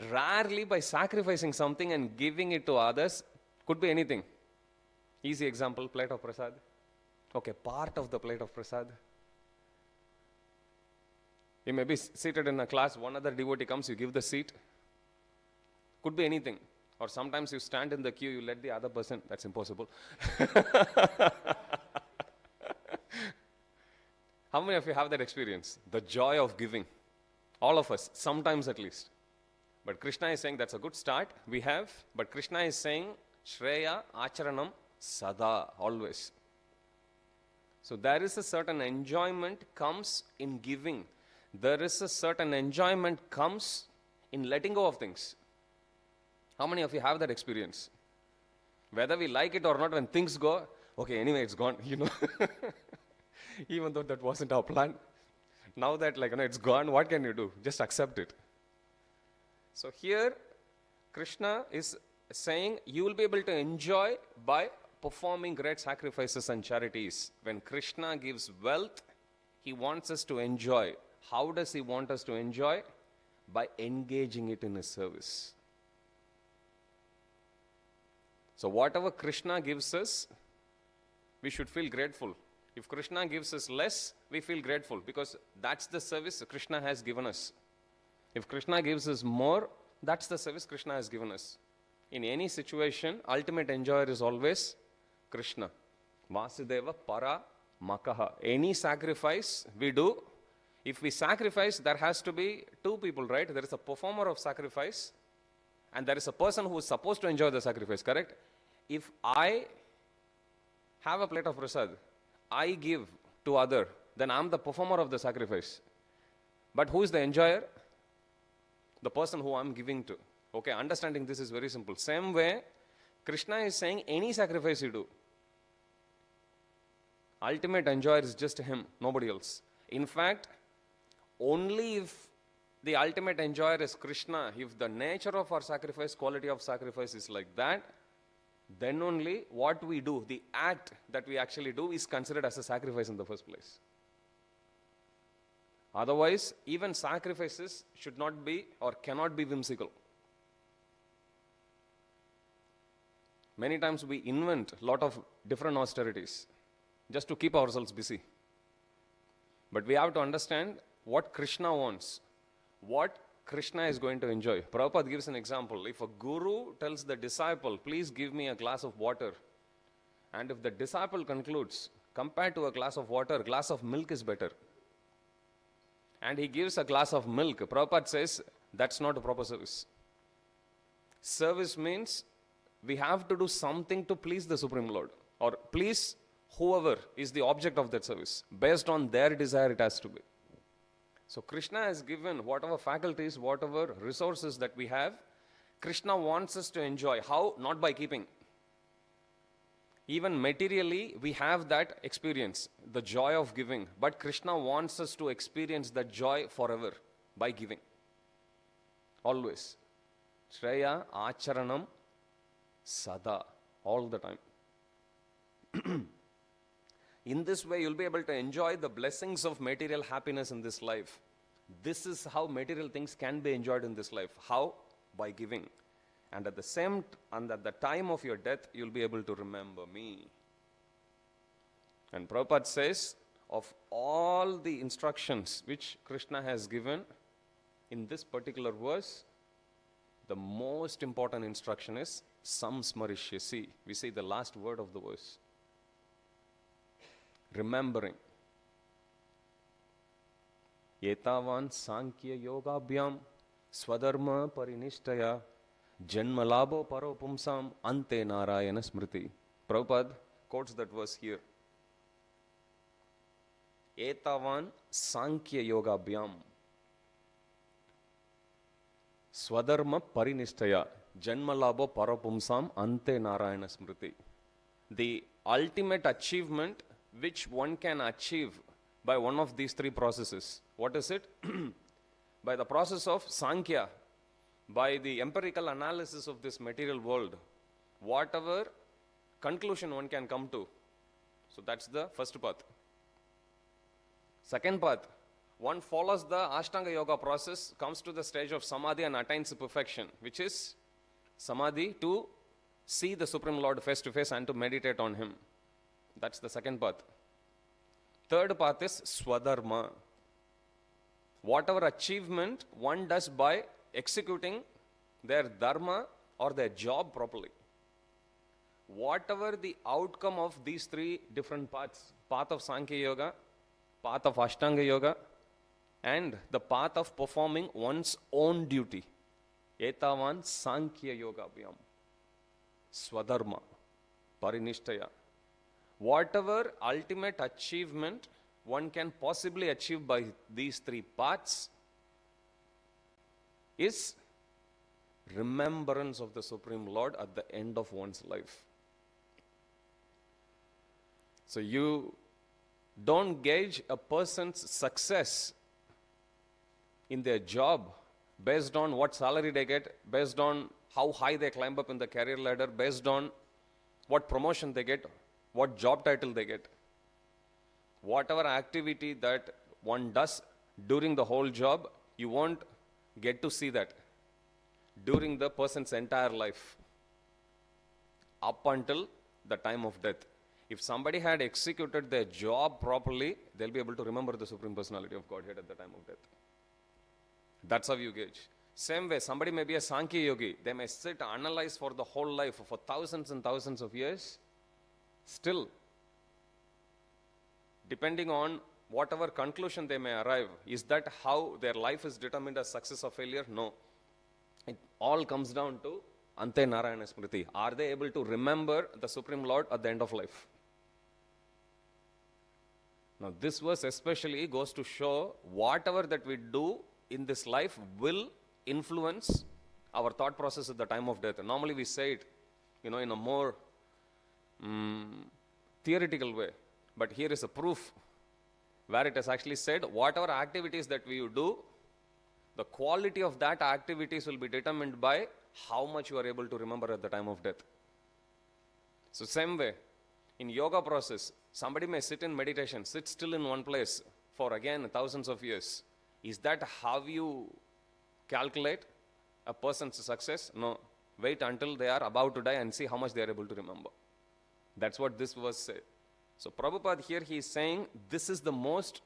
[SPEAKER 6] rarely by sacrificing something and giving it to others, could be anything. Easy example, plate of prasad. Okay, part of the plate of prasad. You may be seated in a class, one other devotee comes, you give the seat. Could be anything. Or sometimes you stand in the queue, you let the other person, that's impossible. How many of you have that experience? The joy of giving. All of us, sometimes at least. But Krishna is saying that's a good start. We have, but Krishna is saying, Shreya, Acharanam, Sada, always. So there is a certain enjoyment comes in giving. There is a certain enjoyment comes in letting go of things. How many of you have that experience? Whether we like it or not, when things go, okay, anyway, it's gone, you know. Even though that wasn't our plan. Now that it's gone, what can you do? Just accept it. So here, Krishna is saying, you will be able to enjoy by performing great sacrifices and charities. When Krishna gives wealth, he wants us to enjoy. How does he want us to enjoy? By engaging it in his service. So whatever Krishna gives us, we should feel grateful. If Krishna gives us less, we feel grateful because that's the service Krishna has given us. If Krishna gives us more, that's the service Krishna has given us. In any situation, ultimate enjoyer is always Krishna. Vasudeva para makaha. Any sacrifice we do, if we sacrifice, there has to be two people, right? There is a performer of sacrifice and there is a person who is supposed to enjoy the sacrifice, correct? If I have a plate of prasad, I give to other, then I'm the performer of the sacrifice. But who is the enjoyer? The person who I'm giving to. Okay, understanding this is very simple. Same way, Krishna is saying any sacrifice you do, ultimate enjoyer is just him, nobody else. In fact, only if the ultimate enjoyer is Krishna, if the nature of our sacrifice, quality of sacrifice is like that, then only what we do, the act that we actually do is considered as a sacrifice in the first place. Otherwise, even sacrifices should not be or cannot be whimsical. Many times we invent a lot of different austerities just to keep ourselves busy. But we have to understand what Krishna wants, what Krishna is going to enjoy. Prabhupada gives an example. If a guru tells the disciple, please give me a glass of water, and if the disciple concludes, compared to a glass of water, a glass of milk is better, and he gives a glass of milk, Prabhupada says, that's not a proper service. Service means we have to do something to please the Supreme Lord, or please whoever is the object of that service. Based on their desire, it has to be. So Krishna has given whatever faculties, whatever resources that we have, Krishna wants us to enjoy. How? Not by keeping. Even materially, we have that experience, the joy of giving. But Krishna wants us to experience that joy forever by giving. Always. Shreya, Acharanam, Sada. All the time. In this way, you'll be able to enjoy the blessings of material happiness in this life. This is how material things can be enjoyed in this life. How? By giving. And at the time of your death, you'll be able to remember me. And Prabhupada says, of all the instructions which Krishna has given, in this particular verse, the most important instruction is samsmarishyasi. We say the last word of the verse. Remembering. Etavan sankhya yogabhyam swadharma parinishtaya janmalabho paropumsam ante narayana smriti. Prabhupada quotes that verse here. Etavan sankhya yogabhyam swadharma parinishtaya janmalabho paropumsam ante narayana smriti. The ultimate achievement which one can achieve by one of these three processes. What is it? By the process of Sankhya, by the empirical analysis of this material world, whatever conclusion one can come to. So that's the first path. Second path, one follows the Ashtanga Yoga process, comes to the stage of Samadhi and attains perfection, which is Samadhi to see the Supreme Lord face to face and to meditate on Him. That's the second path. Third path is Swadharma. Whatever achievement one does by executing their dharma or their job properly. Whatever the outcome of these three different paths, path of Sankhya Yoga, path of Ashtanga Yoga, and the path of performing one's own duty. Etavan Sankhya Yoga Vyam. Swadharma. Parinishtaya. Whatever ultimate achievement one can possibly achieve by these three paths is remembrance of the Supreme Lord at the end of one's life. So you don't gauge a person's success in their job based on what salary they get, based on how high they climb up in the career ladder, based on what promotion they get, what job title they get. Whatever activity that one does during the whole job, you won't get to see that during the person's entire life up until the time of death. If somebody had executed their job properly, they'll be able to remember the Supreme Personality of Godhead at the time of death. That's how you gauge. Same way, somebody may be a Sankhya Yogi. They may sit and analyze for the whole life, for thousands and thousands of years. Still, depending on whatever conclusion they may arrive, is that how their life is determined as success or failure? No. It all comes down to Ante Narayana Smriti. Are they able to remember the Supreme Lord at the end of life? Now, this verse especially goes to show whatever that we do in this life will influence our thought process at the time of death. Normally we say it, in a more theoretical way. But here is a proof where it is actually said, whatever activities that we do, the quality of that activities will be determined by how much you are able to remember at the time of death. So same way, in yoga process, somebody may sit in meditation, sit still in one place for again thousands of years. Is that how you calculate a person's success? No. Wait until they are about to die and see how much they are able to remember. That's what this verse says. So Prabhupada here, he is saying this is the most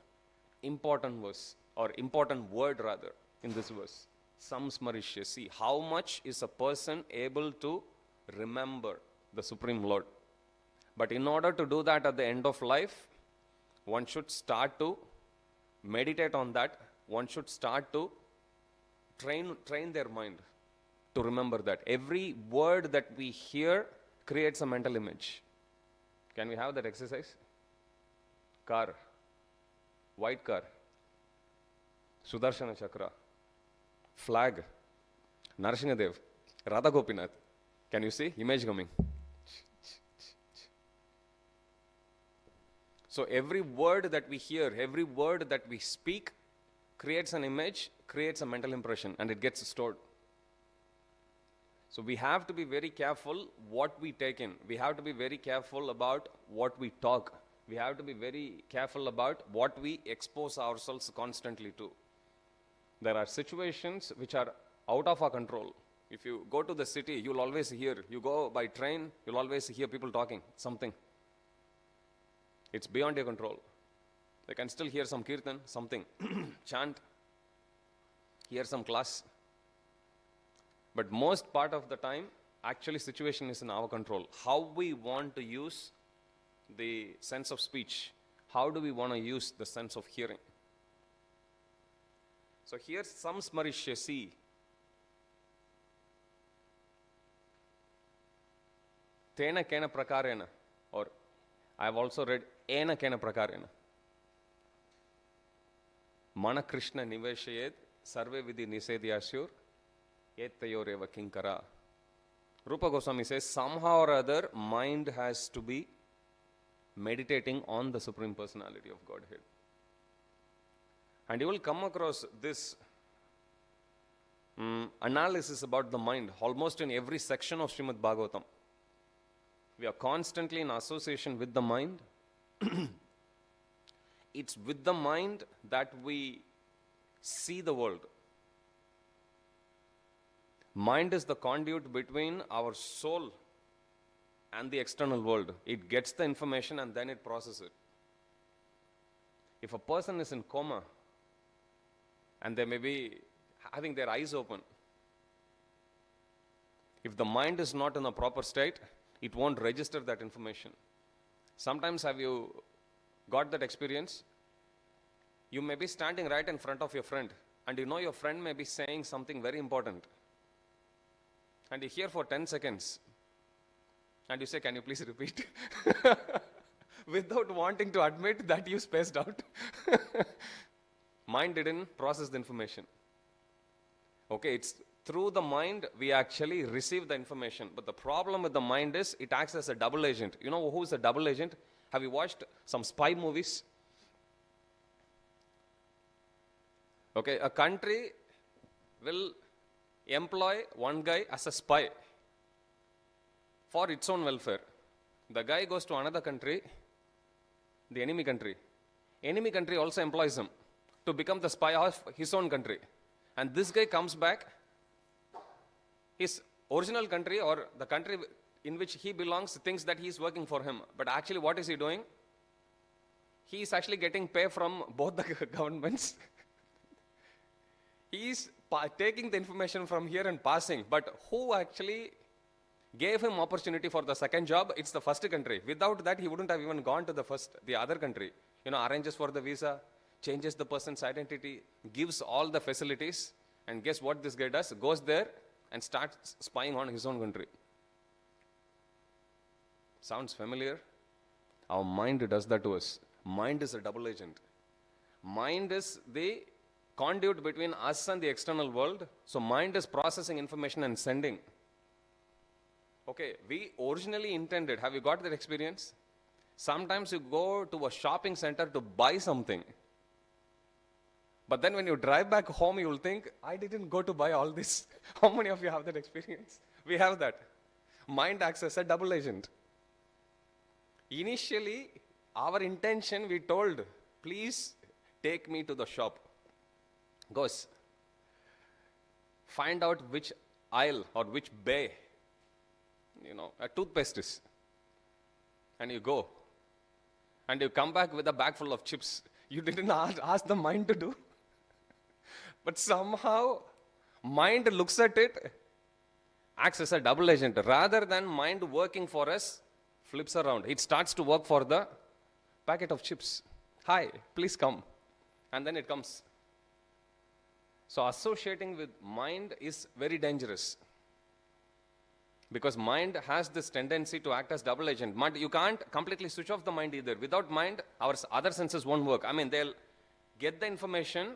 [SPEAKER 6] important verse, or important word rather, in this verse. Samsmarishya. See, how much is a person able to remember the Supreme Lord? But in order to do that at the end of life, one should start to meditate on that. One should start to train their mind to remember that. Every word that we hear creates a mental image. Can we have that exercise? Car, white car, Sudarshana Chakra, flag, Narasimhadev, Radha Gopinath. Can you see? Image coming. So every word that we hear, every word that we speak creates an image, creates a mental impression, and it gets stored. So we have to be very careful what we take in. We have to be very careful about what we talk. We have to be very careful about what we expose ourselves constantly to. There are situations which are out of our control. If you go to the city, you'll always hear, you go by train, you'll always hear people talking, something. It's beyond your control. They can still hear some kirtan, something, chant, hear some class. But most part of the time, actually situation is in our control. How we want to use the sense of speech, how do we want to use the sense of hearing? So here's some smarishyasi. Tena kena prakarena, or I have also read ena kena prakarena. Mana Krishna niveshayed sarve vidhi nisedyasyur ettayoreva kinkara. Rupa Goswami says somehow or other mind has to be meditating on the Supreme Personality of Godhead. And you will come across this analysis about the mind almost in every section of Srimad Bhagavatam. We are constantly in association with the mind. It's with the mind that we see the world. Mind is the conduit between our soul and the external world. It gets the information and then it processes it. If a person is in coma and they may be having their eyes open, if the mind is not in a proper state, it won't register that information. Sometimes have you got that experience? You may be standing right in front of your friend and you know your friend may be saying something very important. And you hear for 10 seconds and you say, can you please repeat? Without wanting to admit that you spaced out. Mind didn't process the information. Okay, it's through the mind we actually receive the information. But the problem with the mind is it acts as a double agent. You know who's a double agent? Have you watched some spy movies? Okay, a country will employ one guy as a spy for its own welfare. The guy goes to another country, the enemy country. Enemy country also employs him to become the spy of his own country. And this guy comes back, his original country or the country in which he belongs thinks that he is working for him. But actually what is he doing? He is actually getting pay from both the governments. He is taking the information from here and passing. But who actually gave him opportunity for the second job? It's the first country. Without that, he wouldn't have even gone to the other country. You know, arranges for the visa, changes the person's identity, gives all the facilities. And guess what this guy does? Goes there and starts spying on his own country. Sounds familiar? Our mind does that to us. Mind is a double agent. Mind is the conduit between us and the external world. So mind is processing information and sending. Okay, we originally intended, have you got that experience? Sometimes you go to a shopping center to buy something. But then when you drive back home, you will think, I didn't go to buy all this. How many of you have that experience? We have that. Mind acts as a double agent. Initially, our intention, we told, please take me to the shop. Goes, find out which aisle or which bay, a toothpaste is. And you go. And you come back with a bag full of chips. You didn't ask the mind to do. But somehow, mind looks at it, acts as a double agent. Rather than mind working for us, flips around. It starts to work for the packet of chips. Hi, please come. And then it comes. So associating with mind is very dangerous. Because mind has this tendency to act as double agent. You can't completely switch off the mind either. Without mind, our other senses won't work. I mean, they'll get the information,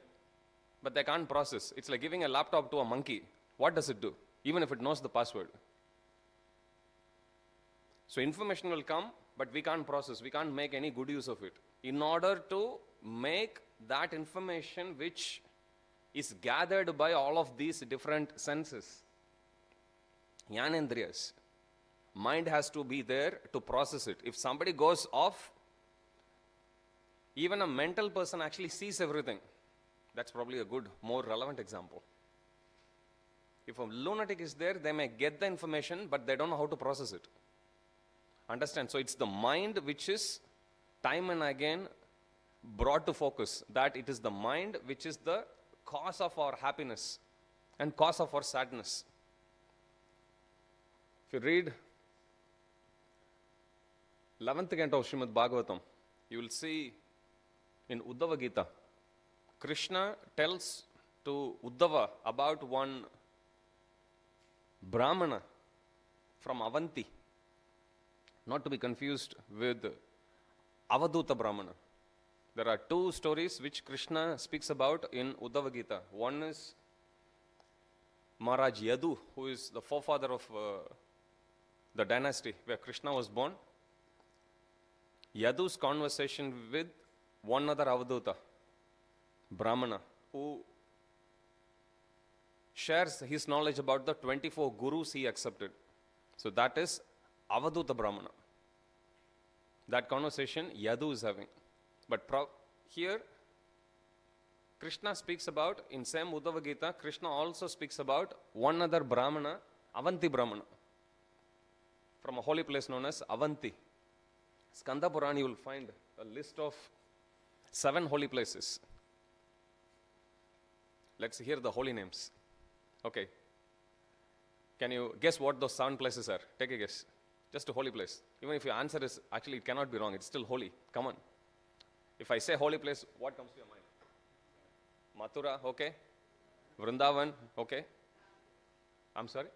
[SPEAKER 6] but they can't process. It's like giving a laptop to a monkey. What does it do? Even if it knows the password. So information will come, but we can't process. We can't make any good use of it. In order to make that information which is gathered by all of these different senses, Jnanendriyas, mind has to be there to process it. If somebody goes off, even a mental person actually sees everything. That's probably a good, more relevant example. If a lunatic is there, they may get the information, but they don't know how to process it. Understand? So it's the mind which is time and again brought to focus, that it is the mind which is the cause of our happiness and cause of our sadness. If you read 11th canto of Srimad Bhagavatam, you will see in Uddhava Gita, Krishna tells to Uddhava about one Brahmana from Avanti, not to be confused with Avaduta Brahmana. There are two stories which Krishna speaks about in Uddhava Gita. One is Maharaj Yadu, who is the forefather of the dynasty where Krishna was born. Yadu's conversation with one other Avaduta, Brahmana, who shares his knowledge about the 24 gurus he accepted. So that is Avaduta Brahmana. That conversation Yadu is having. But here, Krishna speaks about, in same Uddhava Gita, Krishna also speaks about one other Brahmana, Avanti Brahmana, from a holy place known as Avanti. Skanda Purana, you will find a list of 7 holy places. Let's hear the holy names. Okay. Can you guess what those 7 places are? Take a guess. Just a holy place. Even if your answer is, actually it cannot be wrong, it's still holy. Come on. If I say holy place, what comes to your mind? Mathura, okay. Vrindavan, okay. I'm sorry?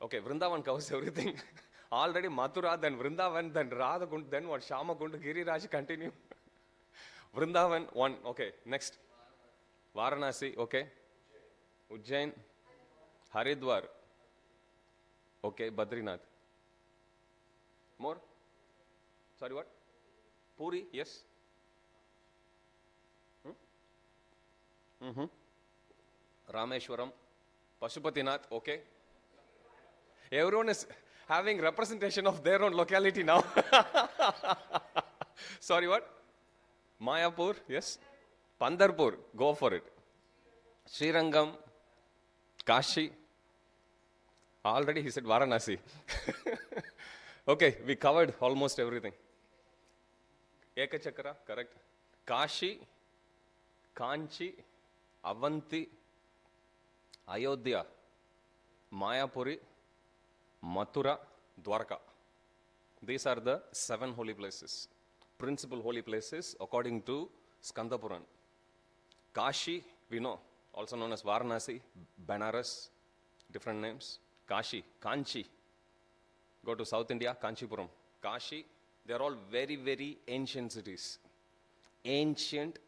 [SPEAKER 6] Okay, Vrindavan covers everything. Already Mathura, then Vrindavan, then Radhakund, then what? Shamakund, Giriraj, continue. Vrindavan, 1, okay. Next. Varanasi, okay. Ujjain, Haridwar, okay. Badrinath. More? Sorry, what? Puri, yes. Rameshwaram, Pashupatinath, okay. Everyone is having representation of their own locality now. Sorry, what? Mayapur, yes. Pandarpur, go for it. Srirangam, Kashi. Already he said Varanasi. Okay, we covered almost everything. Ekachakra, correct. Kashi, Kanchi, Avanti, Ayodhya, Mayapuri, Mathura, Dwarka. These are the 7 holy places, principal holy places according to Skanda Purana. Kashi, we know, also known as Varanasi, Banaras, different names. Kashi, Kanchi. Go to South India, Kanchipuram. Kashi, they are all very, very ancient cities. Ancient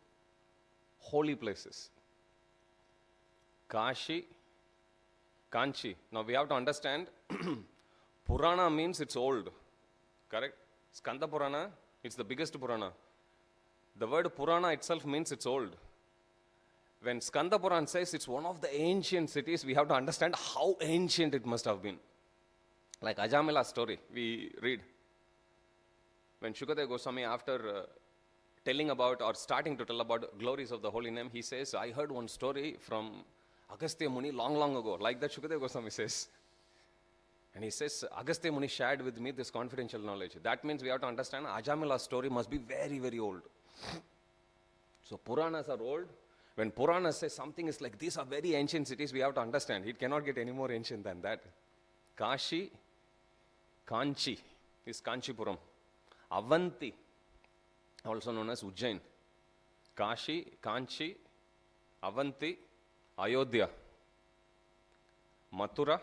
[SPEAKER 6] holy places. Kashi, Kanchi. Now we have to understand, Purana means it's old, correct? Skanda Purana, it's the biggest Purana. The word Purana itself means it's old. When Skanda Purana says it's one of the ancient cities, we have to understand how ancient it must have been. Like Ajamila's story, we read. When Shukadeva Goswami, after telling about or starting to tell about glories of the holy name, he says, I heard one story from Agastya Muni long, long ago. Like that Shukadeva Goswami says. And he says, Agastya Muni shared with me this confidential knowledge. That means we have to understand Ajamila's story must be very, very old. So Puranas are old. When Puranas say something is like, these are very ancient cities, we have to understand. It cannot get any more ancient than that. Kashi, Kanchi is Kanchipuram. Avanti, also known as Ujjain. Kashi, Kanchi, Avanti, Ayodhya. Mathura,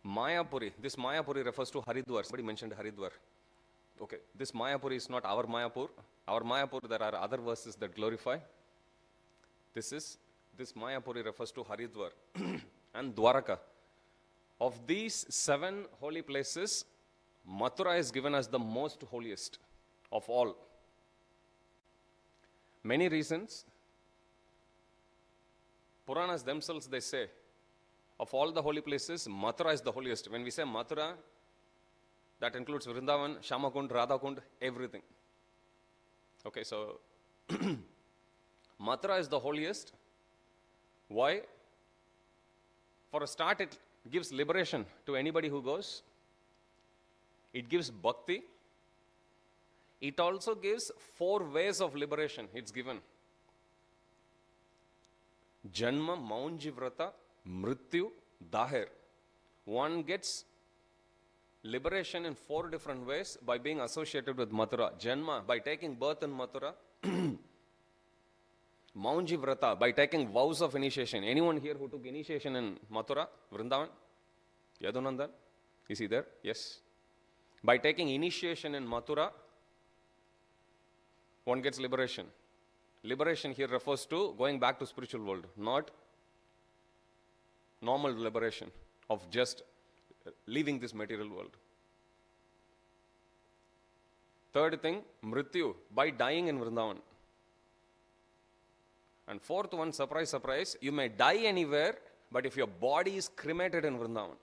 [SPEAKER 6] Mayapuri. This Mayapuri refers to Haridwar. Somebody mentioned Haridwar. Okay, this Mayapuri is not our Mayapur. Our Mayapur, there are other verses that glorify. This Mayapuri refers to Haridwar and Dwaraka. Of these 7 holy places, Mathura is given as the most holiest of all. Many reasons. Puranas themselves, they say, of all the holy places, Mathura is the holiest. When we say Mathura, that includes Vrindavan, Shamakund, Radhakund, everything. Okay, so Mathura is the holiest. Why? For a start, it gives liberation to anybody who goes. It gives bhakti. It also gives 4 ways of liberation. It's given. Janma, Maunjivrata, Mrityu, Daher. One gets liberation in 4 different ways by being associated with Mathura. Janma, by taking birth in Mathura. Maunjivrata, by taking vows of initiation. Anyone here who took initiation in Mathura, Vrindavan? Yadunandan? Is he there? Yes. By taking initiation in Mathura, one gets liberation. Liberation here refers to going back to spiritual world, not normal liberation of just leaving this material world. Third thing, Mrityu, by dying in Vrindavan. And fourth one, surprise, surprise, you may die anywhere, but if your body is cremated in Vrindavan.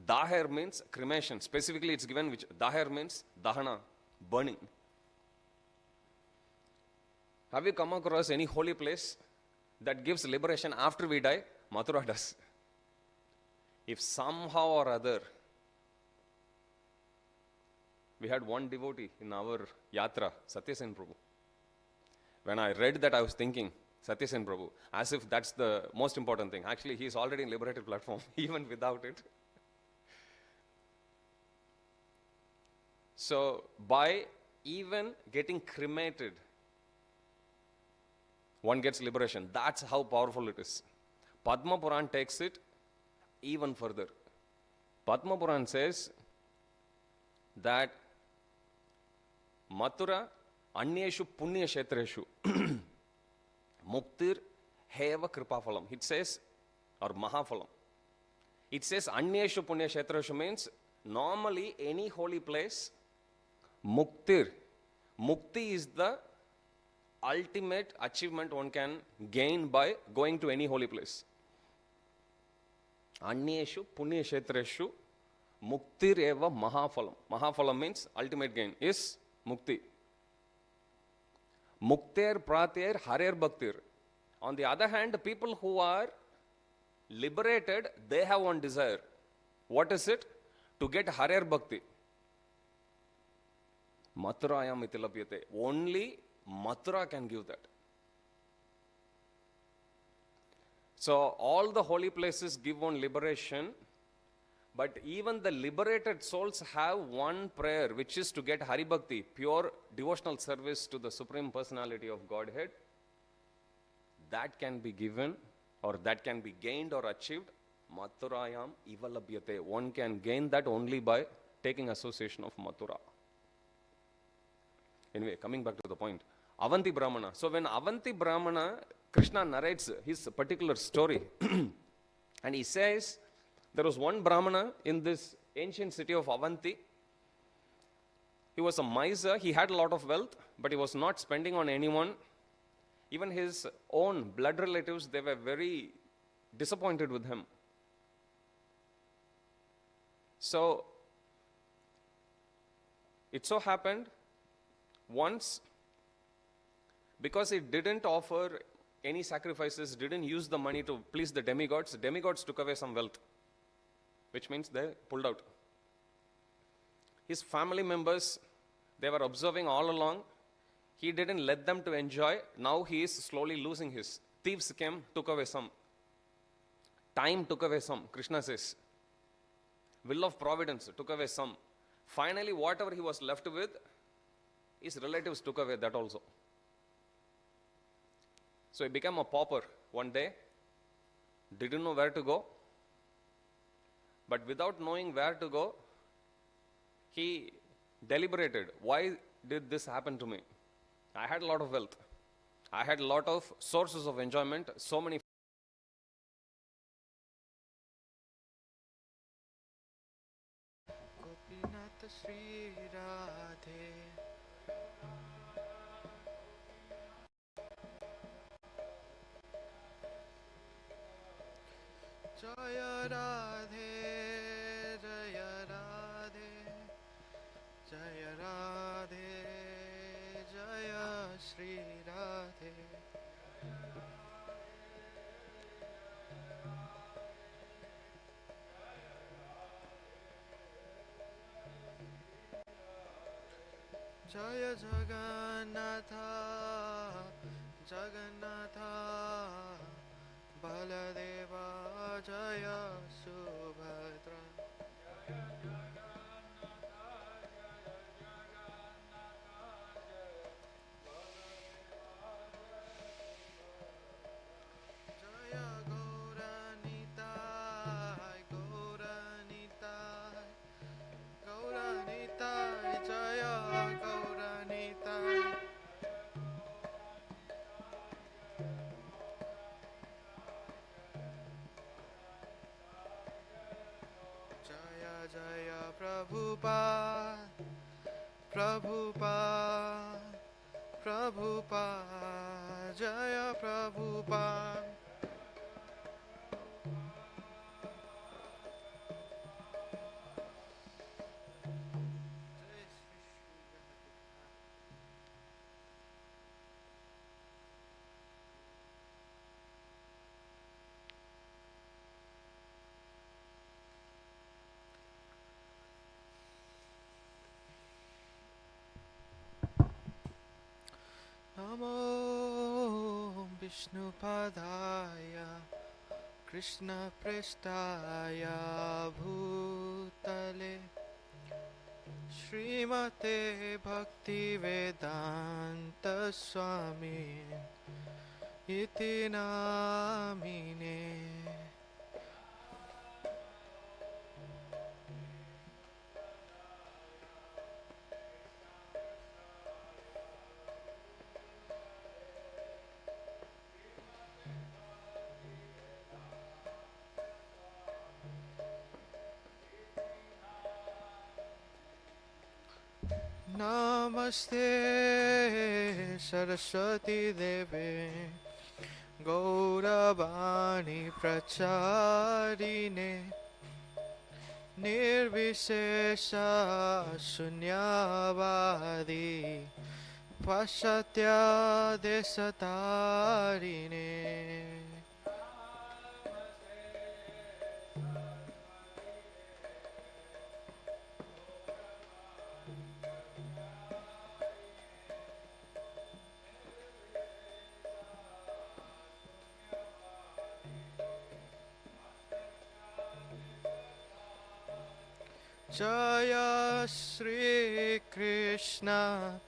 [SPEAKER 6] Daher means cremation. Specifically, it's given which Daher means dahana, burning. Have you come across any holy place that gives liberation after we die? Mathura does. If somehow or other, we had one devotee in our yatra, Satyasen Prabhu. When I read that, I was thinking, Satyasen Prabhu, as if that's the most important thing. Actually, he is already in liberated platform, even without it. So, by even getting cremated, one gets liberation. That's how powerful it is. Padma Puran takes it even further. Padma Puran says that Mathura Anyeshu Punya Kshetreshu Muktir Heva Kripafalam. It says, or Mahafalam. It says Anyeshu Punya Kshetreshu means normally any holy place, Muktir. Mukti is the ultimate achievement one can gain by going to any holy place. Anyeshu Punya Kshetreshu Muktir Eva Mahafalam. Mahafalam means ultimate gain is Mukti. Mukter Pratyer Harer Bhaktir. On the other hand, people who are liberated, they have one desire. What is it? To get Harer Bhakti. Mathurayam itilapyate. Only Mathura can give that. So all the holy places give one liberation, but even the liberated souls have one prayer, which is to get Hari Bhakti, pure devotional service to the Supreme Personality of Godhead. That can be given, or that can be gained or achieved. Mathurayam ivalabhyate. One can gain that only by taking association of Mathura. Anyway, coming back to the point. Avanti Brahmana. So when Avanti Brahmana, Krishna narrates his particular story and he says, there was one Brahmana in this ancient city of Avanti. He was a miser. He had a lot of wealth, but he was not spending on anyone. Even his own blood relatives, they were very disappointed with him. So, it so happened once, because he didn't offer any sacrifices, didn't use the money to please the demigods took away some wealth, which means they pulled out. His family members, they were observing all along. He didn't let them to enjoy. Now he is slowly losing his. Thieves came, took away some. Time took away some, Krishna says. Will of providence took away some. Finally, whatever he was left with, his relatives took away that also. So he became a pauper one day, didn't know where to go, but without knowing where to go, he deliberated, why did this happen to me? I had a lot of wealth. I had a lot of sources of enjoyment, so many.
[SPEAKER 11] Jaya Radhe, Jaya Radhe, Jaya Radhe, Jaya Shri Radhe. Jaya Jagannatha, Jagannatha, Baladeva, Jaya Subhadra. Jaya Gauranitai, Gauranitai, Gauranitai, Jaya Gauranitai. Jaya Jaya Prabhupada, Prabhupada, Prabhupada, Jaya Prabhupada. Namo Vishnupadaya Krishna Prestaya Bhutale Srimate Bhakti Vedanta Swami Iti Namine. Namaste Saraswati Deve Gauravani Pracharine Nirvishesha Sunyavadi Pasatya Desatarine. Jaya Shri Krishna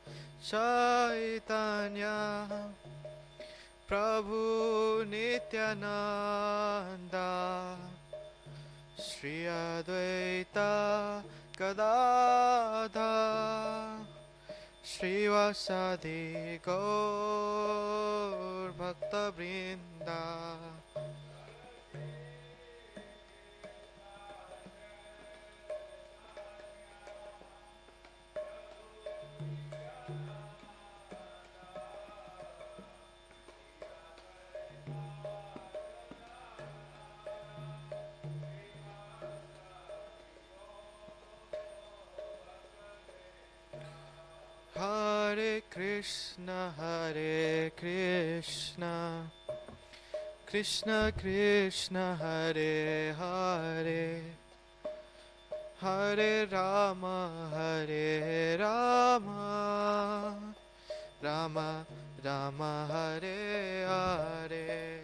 [SPEAKER 11] Chaitanya Prabhu Nityananda Shri Advaita Gadadha Shri Vasadi Gaur Bhakta Vrinda. Hare Krishna, Krishna Krishna, Hare Hare, Hare Rama, Rama Rama, Hare Hare.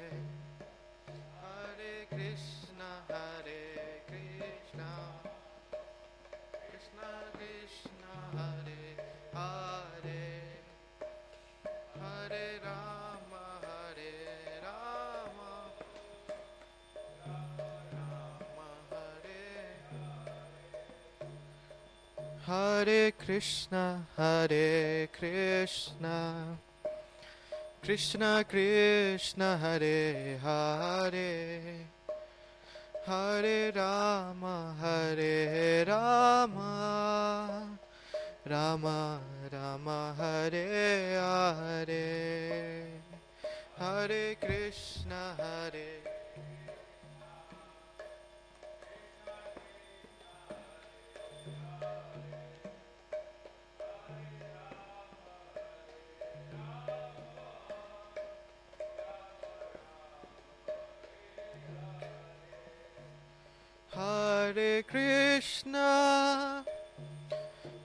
[SPEAKER 11] Hare Krishna, Krishna Krishna, Hare Hare, Hare Rama, Rama Hare. Hare Krishna, Krishna Krishna, Hare Hare, Hare Rama, Rama Rama, Hare Hare. Hare Krishna, Hare Krishna,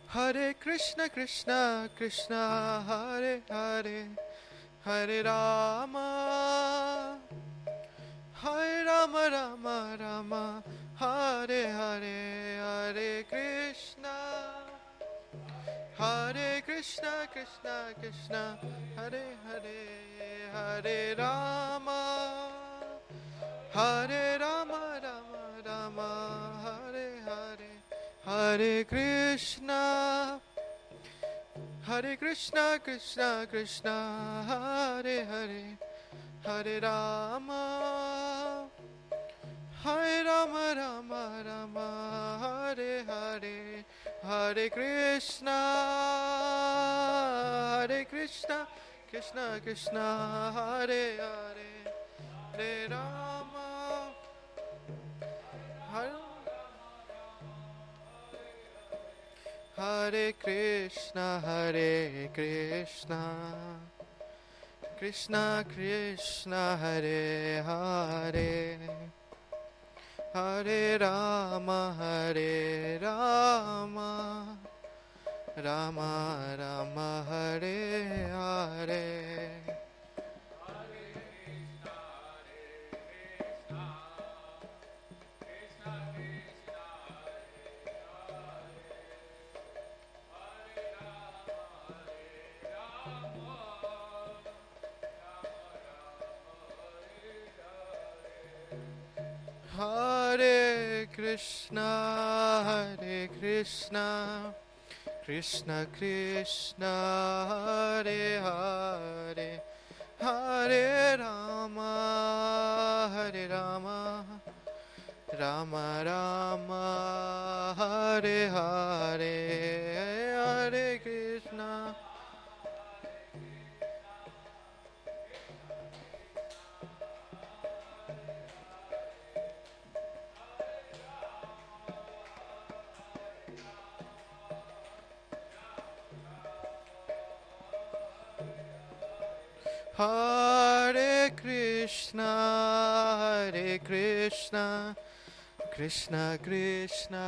[SPEAKER 11] Hare Krishna, Krishna Krishna, Hare Hare, Hare Rama, Hare Rama, Rama Rama, Hare Hare, Hare Krishna, Hare Krishna, Krishna Krishna, Hare Hare, Hare Rama, Hare Rama, Rama Rama, Hare Hare, Hare Krishna, Hare Krishna, Krishna Krishna, Hare Hare, Hare Rama, Hare Rama, Rama Rama, Hare Hare, Hare Krishna, Hare Krishna, Krishna Krishna, Hare Hare, Hare Rama, Hare Krishna, Hare Krishna, Krishna Krishna, Hare Hare, Hare Rama, Hare Rama, Rama Rama, Hare Hare. Hare Krishna, Hare Krishna, Krishna Krishna, Hare Hare, Hare Rama, Hare Rama, Rama Rama, Hare Hare, Hare Krishna. Hare Krishna, Hare Krishna, Krishna Krishna,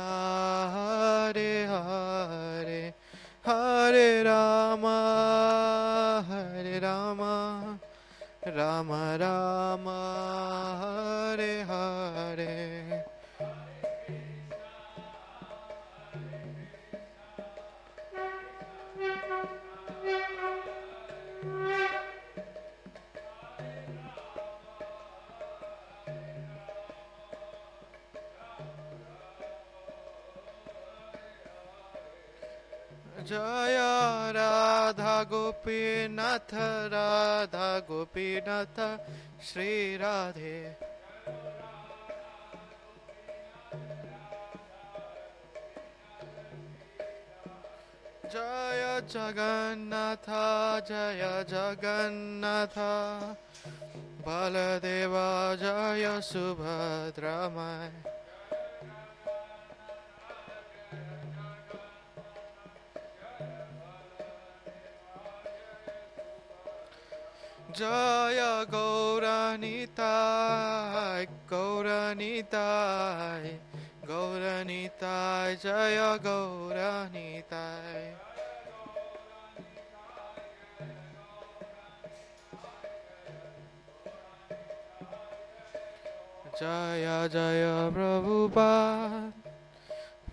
[SPEAKER 11] Hare Hare, Hare Rama, Hare Rama, Rama Rama, Hare Hare. Jaya Radha Gopinath, Radha Gopinath, Shri Radhe. Jaya Jagannatha, Jaya Jagannatha, Baladeva, Jaya Subhadramai. Jaya Gauranitai, Gauranitai, Gauranitai, Jaya Gauranitai. Jaya Jaya Prabhupada,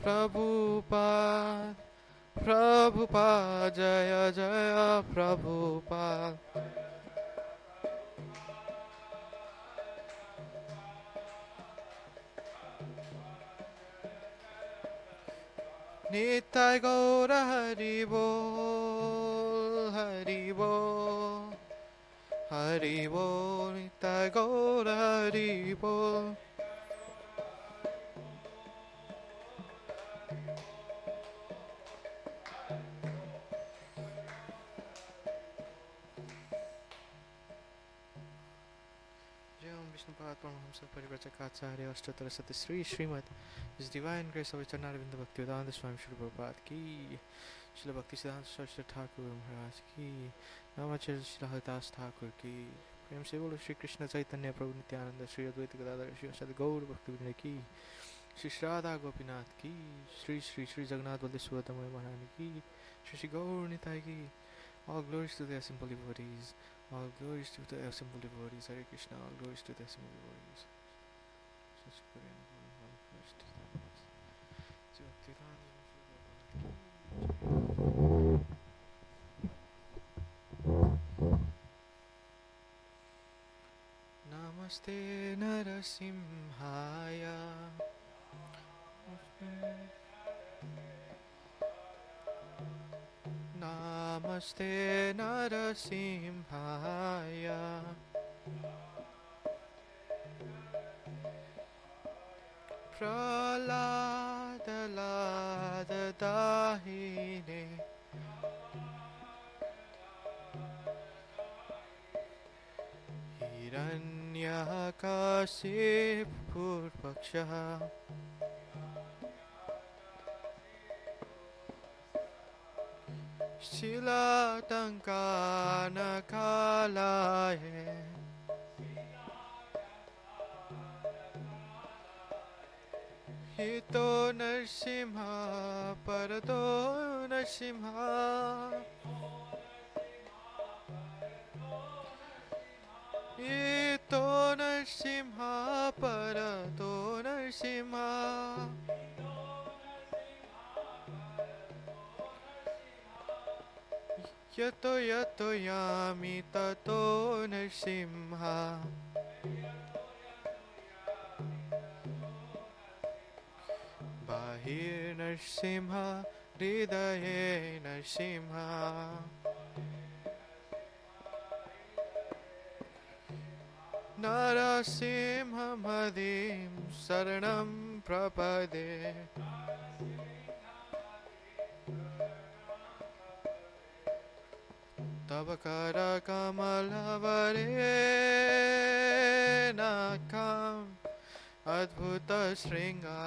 [SPEAKER 11] Prabhupada, Prabhupada, Jaya Jaya Prabhupada. Nitai Gaura Hari Bol, Hari Bol, Hari Bol, Nitai Gaura Hari Bol. Vishnupada Paramahamsa Parivrajakacarya Ashtottara Sati Sri Srimad His Divine Grace of Charanarvinda Bhaktivedanta Swami Shri Prabhupada Ki, Srila Bhaktisiddhanta Saraswati Thakur Maharaj Ki, Namacharya Srila Haridas Thakur Ki, Prem Se Bolo Shri Krishna Chaitanya Prabhu Nityananda Shri Advaita Gadadhara Shri Asadi Gaur Bhaktivinoda Ki, Shri Shraddha Gopinath ki, Shri Shri Shri Jagannath Baldev Subhadra Maharani ki, Shri Shri Gaur Nitai ki. All glories to the assembled devotees. All glories to the assembled devotees. Hare Krishna. All glories to the assembled devotees. Namaste Narasimhaya. Namaste Narasimhaya. Pralada Lada Dahine. Hiranyakasipurpaksha. Shilatankanakalaye. Hito Narsimha Parato Narsimha. Hito Narsimha Parato Narsimha. Yato yato yami tato Narsimha. Bahir Narsimha, Hridaye Narsimha. Narasimha Madhim Saranam Prapade. Tabakara Kamalavare Nakam Adbhuta Sringa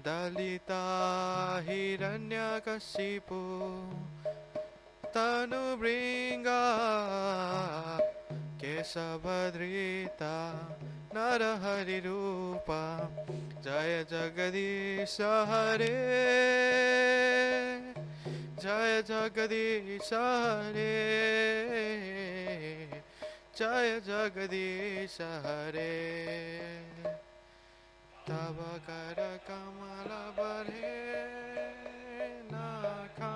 [SPEAKER 11] Dalita Hiranyakasipu Tanu Bringa Kesavadrita Narahari Rupa Jaya Jagadisha Hare Jaya Jagadisha Hare Jaya Jagadisha Hare. Tabakara Kamala Bare Naka.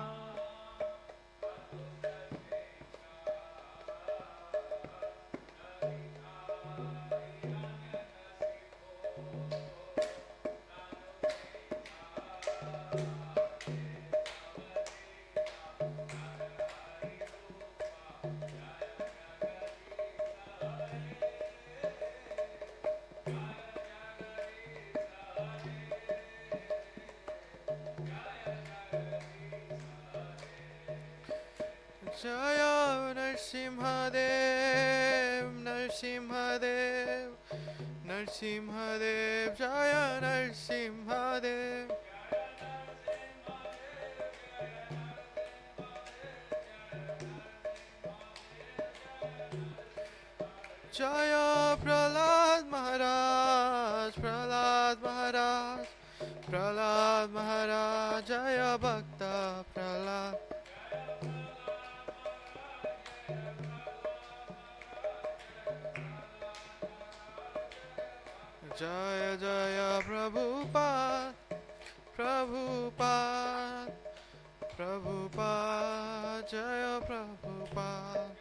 [SPEAKER 11] Jaya Narsimhadev, Narsimhadev, Narsimhadev, Jaya Narsimhadev. Jaya Prahlad Maharaj, Prahlad Maharaj, Prahlad Maharaj, Jaya Bhakta Prahlad. Jaya Jaya Prabhupada, Prabhupada, Prabhupada, Jaya Prabhupada.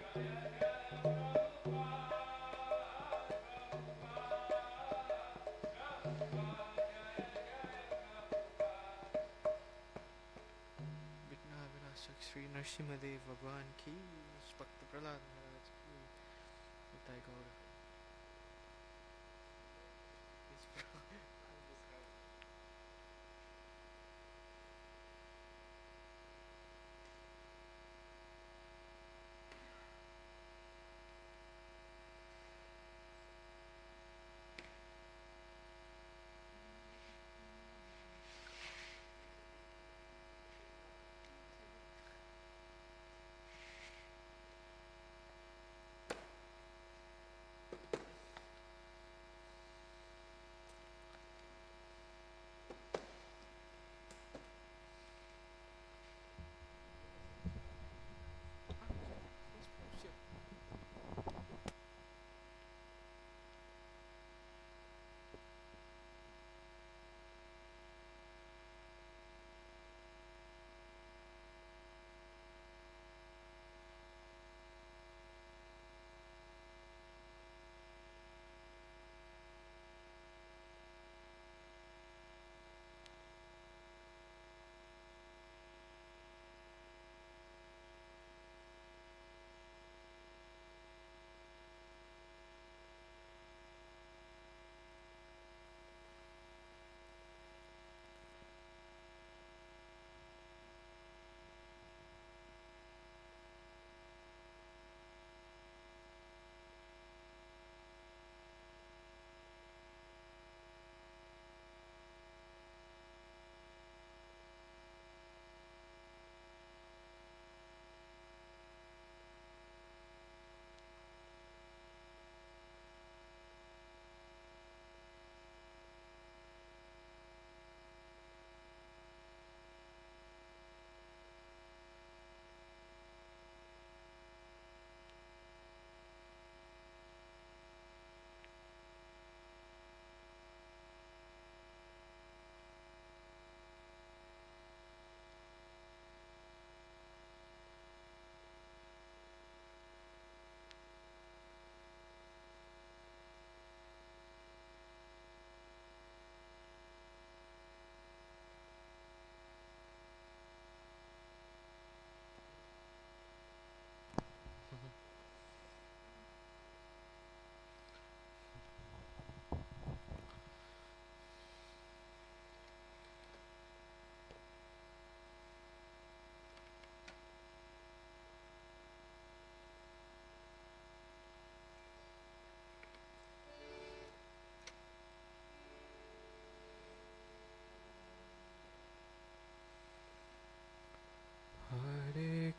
[SPEAKER 11] Bitna Vinashak Sri Narsimhadev Bhagwan ki, Bhakta Prahlad Maharaj ki, Nitai Gaur.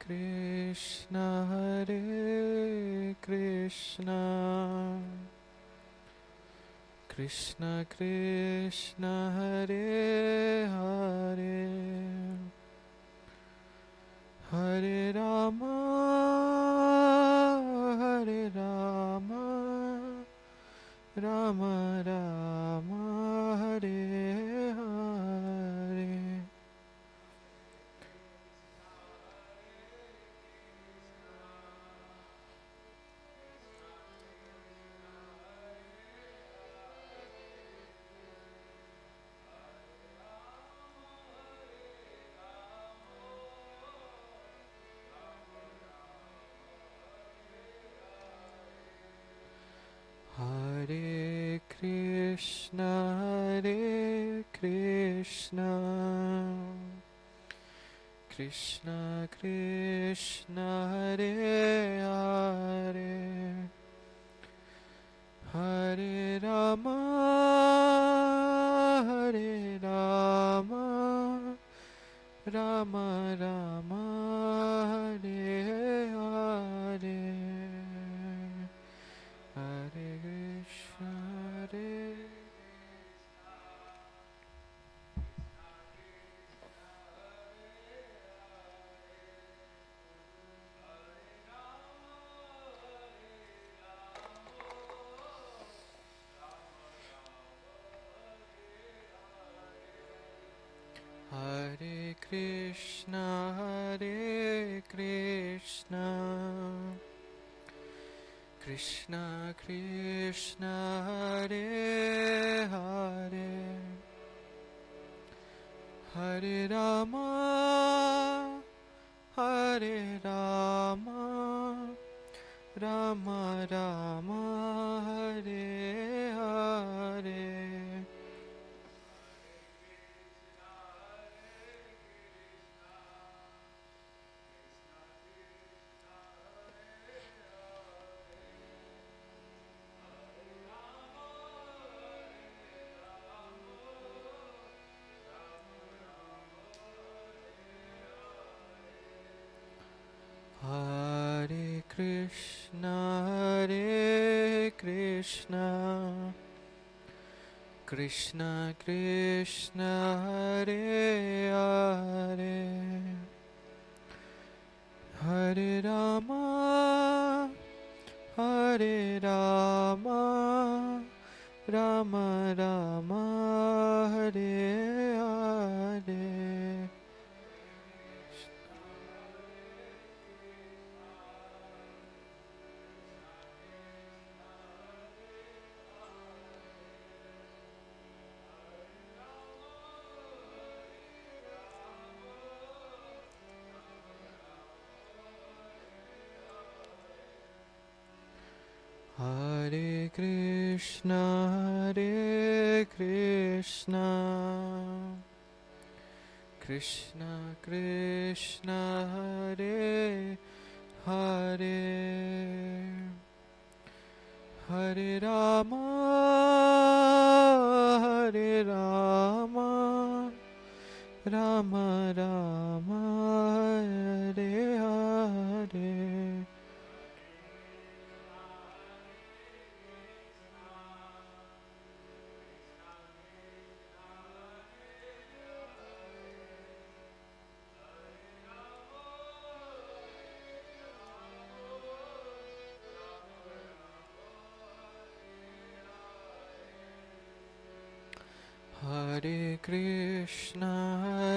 [SPEAKER 11] Krishna, Hare Krishna, Krishna Krishna, Hare Hare, Hare Rama, Hare Rama, Rama Rama, Hare Hare. Hare Krishna, Hare Krishna, Krishna Krishna, Hare Hare, Hare Rama, Hare Rama, Rama Rama, Hare Hare, Hare Krishna, Hare Hare Krishna, Hare Krishna, Krishna Krishna, Hare Hare, Hare Rama, Hare Rama, Rama Rama, Hare Hare. Hare Krishna, Hare Krishna, Krishna Krishna, Hare Hare, Hare Rama, Hare Rama, Rama Rama, Hare Hare. Hare Krishna, Hare Krishna, Krishna Krishna, Hare Hare, Hare Rama, Hare Rama, Rama Rama, Hare Hare. Hare Krishna,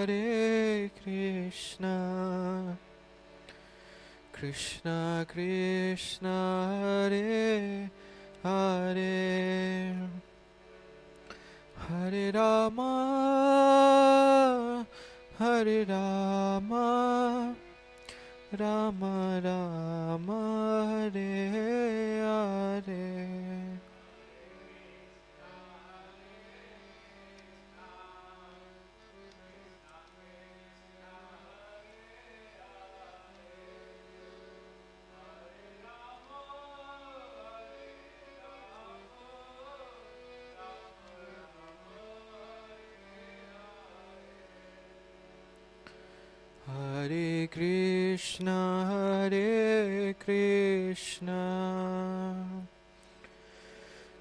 [SPEAKER 11] Hare Krishna, Krishna Krishna, Hare Hare, Hare Rama, Hare Rama, Rama Rama, Hare Hare. Hare Krishna, Krishna, Hare Krishna,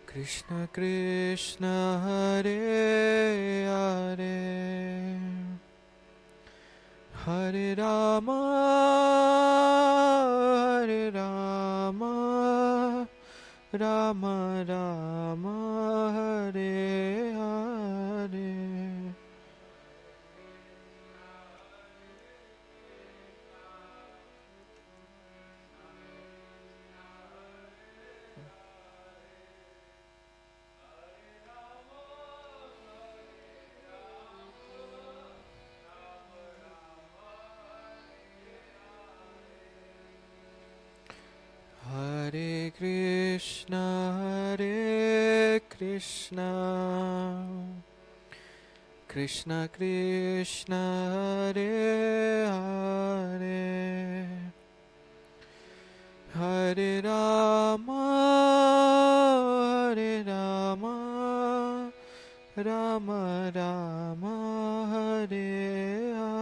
[SPEAKER 11] Krishna Krishna, Hare Hare, Hare Rama, Hare Rama, Rama Rama, Hare Hare. Hare Krishna, Hare Krishna, Krishna Krishna, Hare Hare, Hare Rama, Hare Rama, Rama Rama, Hare Hare.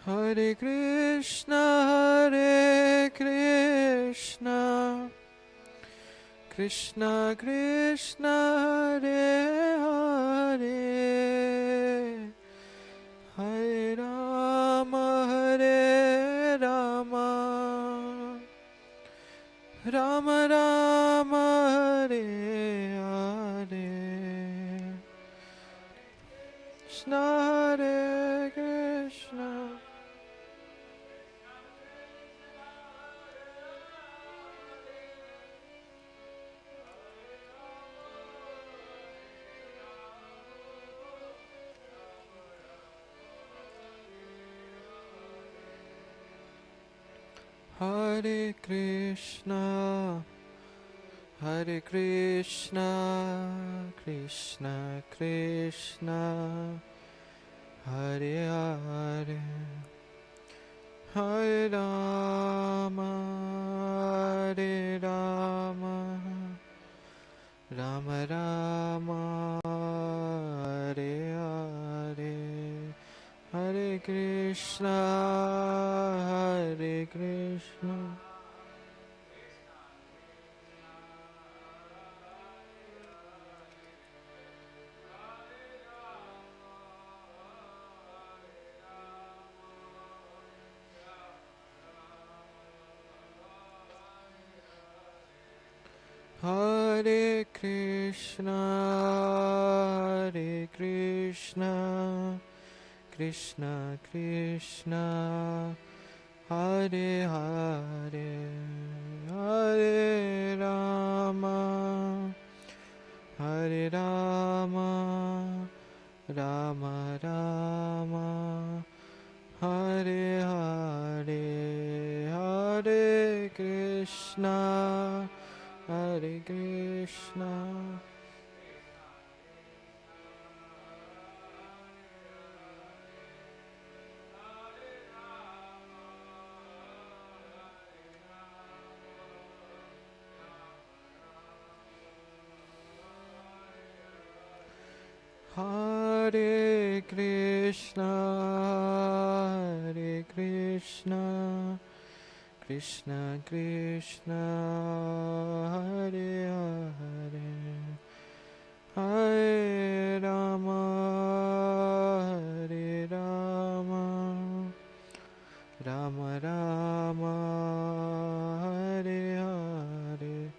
[SPEAKER 11] Hare Krishna, Hare Krishna, Krishna Krishna, Hare Hare, Hare Rama, Hare Rama, Rama Rama, Hare Hare, Krishna Hare Krishna. Hare Krishna, Hare Krishna, Krishna Krishna, Hare Hare, Hare Rama, Hare Rama, Rama Rama, Hare Hare, Hare Krishna, Hare Krishna. Hare Krishna, Hare Krishna, Krishna Krishna, Hare Hare, Hare Rama, Hare Rama, Rama Rama, Hare Hare, Hare Krishna, Hare Krishna. Hare Krishna, Hare Krishna, Krishna Krishna, Hare Hare, Hare Rama, Hare Rama, Rama Rama, Hare Hare.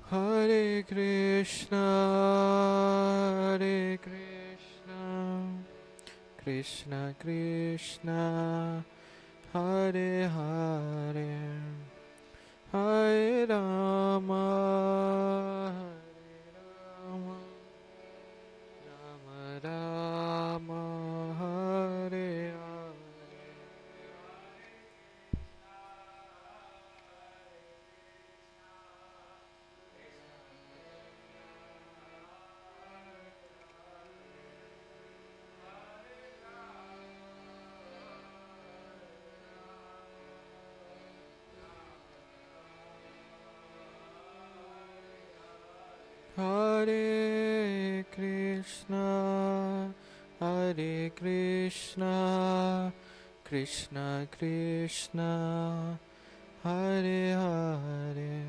[SPEAKER 11] Hare Krishna, Hare Krishna, Krishna Krishna, Hare Hare, Hare Rama, Rama Rama, Hare Hare. Hare Krishna, Hare Krishna, Krishna Krishna, Hare Hare,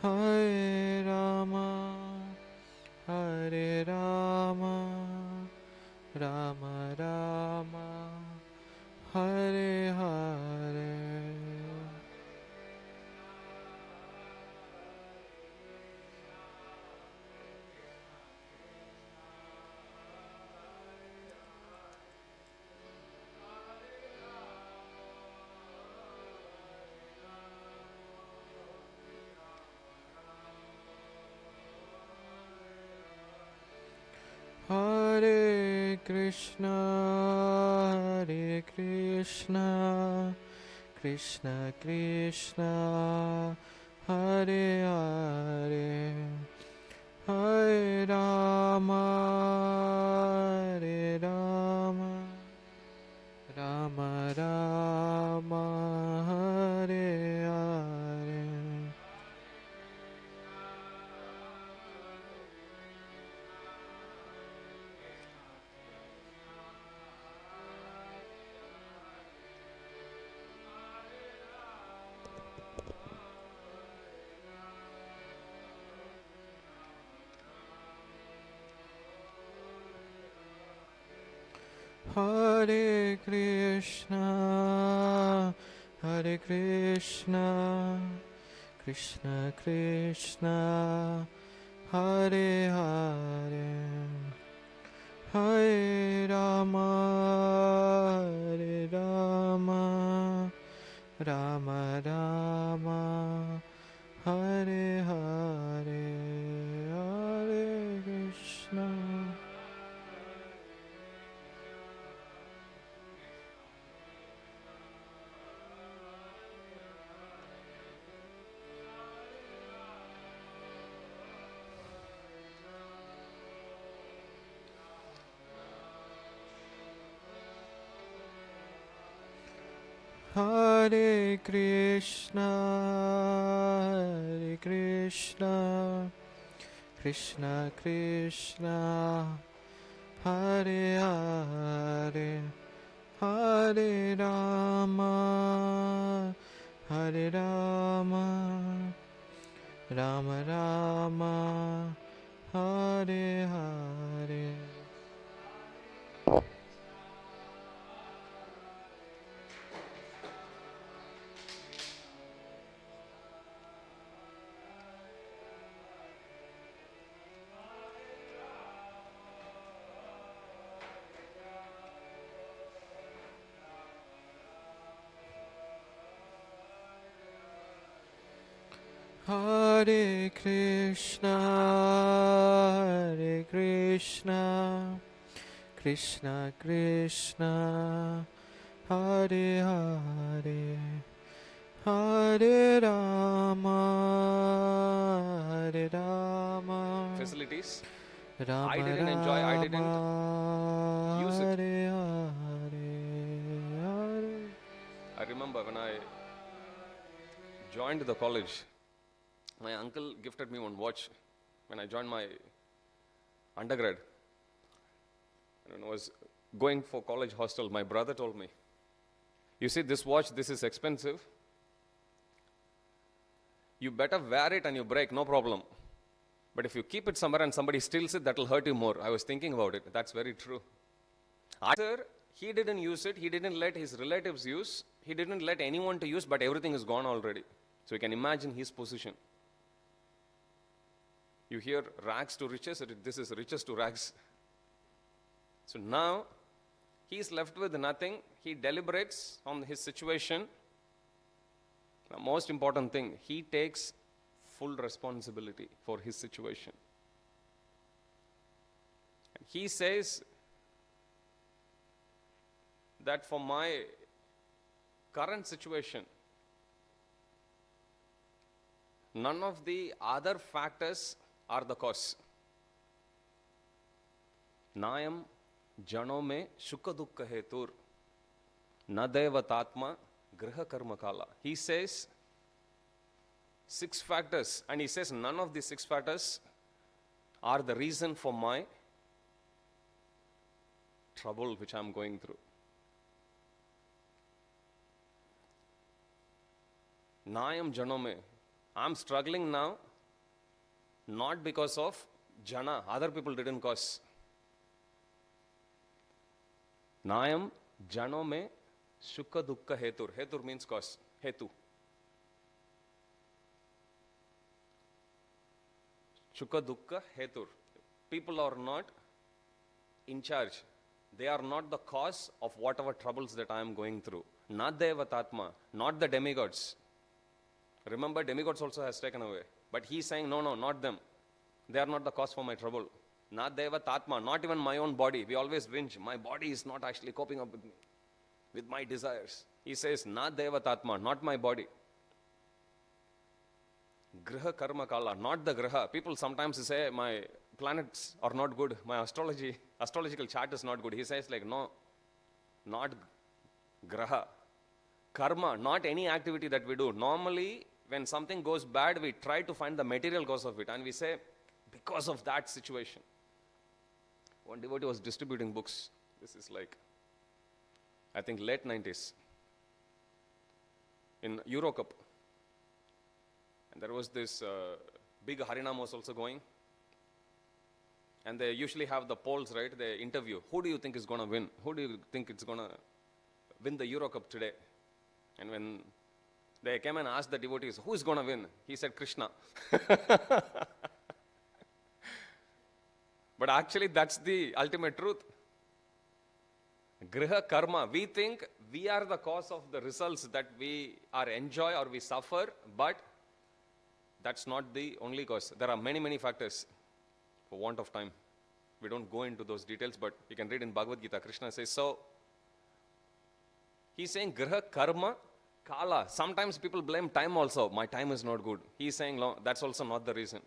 [SPEAKER 11] Hare Rama, Hare Rama, Rama Rama, Hare Hare. Hare Krishna, Hare Krishna, Krishna Krishna, Hare Hare, Hare Rama, Hare Rama, Rama Rama, Hare Hare. Hare Krishna, Hare Krishna, Krishna Krishna, Hare Hare, Hare Rama, Hare Rama, Rama Rama, Hare Hare, Hare Krishna. Hare Krishna, Hare Krishna, Krishna Krishna, Hare Hare, Hare Rama, Hare Rama, Rama Rama, Hare Hare. Hare Krishna, Hare Krishna, Krishna Krishna, Hare Hare, Hare Rama, Hare Rama,
[SPEAKER 5] Facilities.
[SPEAKER 11] Rama
[SPEAKER 5] I didn't enjoy, I didn't use it.
[SPEAKER 11] Hare Hare, Hare.
[SPEAKER 5] I remember when I joined the college, my uncle gifted me one watch when I joined my undergrad. And when I was going for college hostel, my brother told me, you see this watch, this is expensive. You better wear it and you break, no problem. But if you keep it somewhere and somebody steals it, that will hurt you more. I was thinking about it. That's very true. Either he didn't use it, he didn't let his relatives use, he didn't let anyone to use, but everything is gone already. So you can imagine his position. You hear rags to riches, this is riches to rags. So now, he is left with nothing. He deliberates on his situation. The most important thing, he takes full responsibility for his situation. And he says that for my current situation, none of the other factors are the cause. Nayam jano me shuka dukkha hetur na devatatma griha karma kala. He says 6 factors, and he says none of these 6 factors are the reason for my trouble which I am going through. Nayam janome. I am struggling now not because of jana, other people didn't cause. Nayam janome sukha dukkha hetur. Hetur means cause. Hetu. Sukha dukkha hetur. People are not in charge. They are not the cause of whatever troubles that I am going through. Not devatatma, not the demigods. Remember, demigods also has taken away. But he is saying, no, not them. They are not the cause for my trouble. Not devatatma, not even my own body. We always whinge. My body is not actually coping up with me, with my desires. He says, not devatatma, not my body. Griha karma kala, not the griha. People sometimes say, my planets are not good. My astrological chart is not good. He says like, no, not graha. Karma, not any activity that we do. Normally, when something goes bad, we try to find the material cause of it. And we say, because of that situation. One devotee was distributing books. This is like, I think, late 90s. In Eurocup. And there was this big Harinam was also going. And they usually have the polls, right? They interview. Who do you think is going to win? Who do you think is going to win the Eurocup today? And when they came and asked the devotees, who is going to win? He said, Krishna. But actually, that's the ultimate truth. Griha karma. We think we are the cause of the results that we are enjoy or we suffer, but that's not the only cause. There are many, many factors. For want of time, we don't go into those details, but you can read in Bhagavad Gita. Krishna says, so, he's saying, Griha karma kala. Sometimes people blame time also. My time is not good. He's saying, no, that's also not the reason.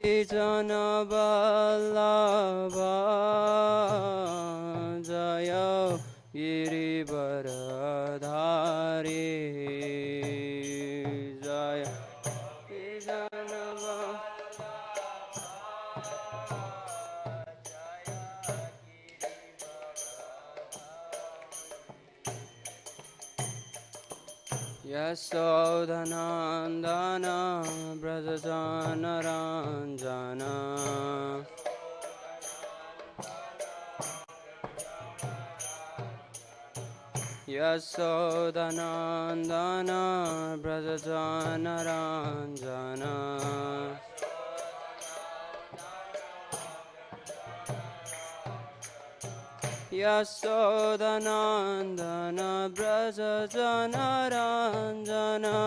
[SPEAKER 3] Jana Vallabha Jaya Girivaradhari Jaya Jana Yasodhanandana Brajajana Ranjana Yasodhanandana Brajajana Ranjana Yasodhanandana Brajajana Ranjana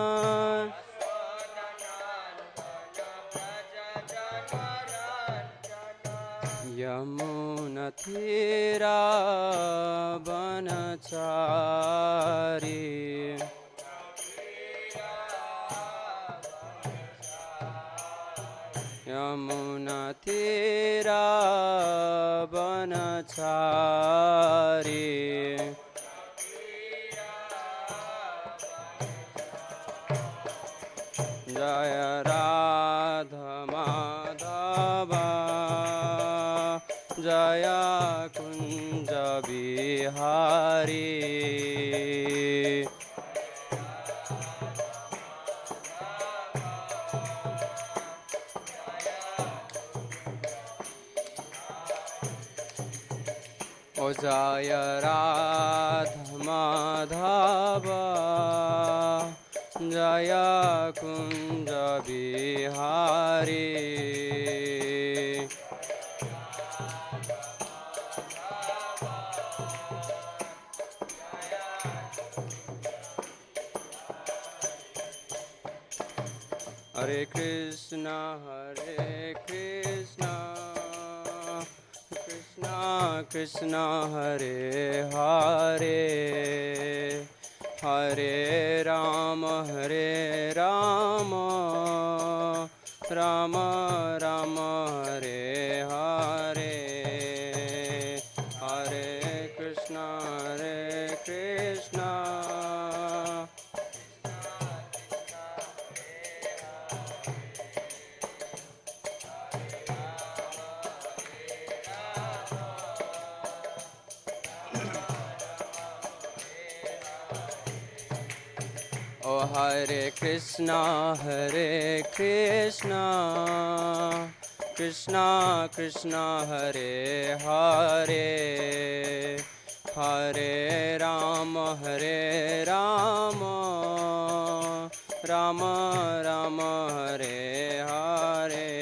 [SPEAKER 3] Yamuna
[SPEAKER 12] નથી રાવણ ચારી યમુનાથી રાવણ ચારી જય રાધા માધવા જય કુંજ બિહારી ઓ જય રાધા માધવા જય કુંજ બિહારી હરે કૃષ્ણ કૃષ્ણ કૃષ્ણ હરે હરે હરે રામ રામ રામ હરે હરે હરે Krishna O Hare Krishna, Krishna Krishna Hare Hare, Hare Rama, Rama Rama Hare Hare.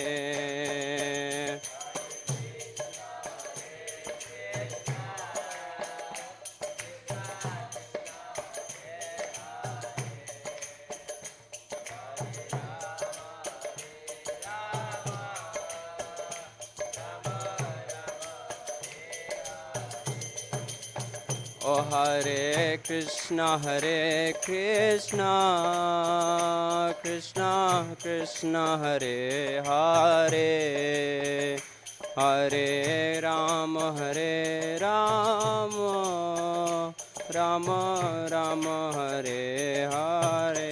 [SPEAKER 12] O Hare Krishna, Krishna Krishna Hare Hare, Hare Rama, Rama Rama Hare Hare.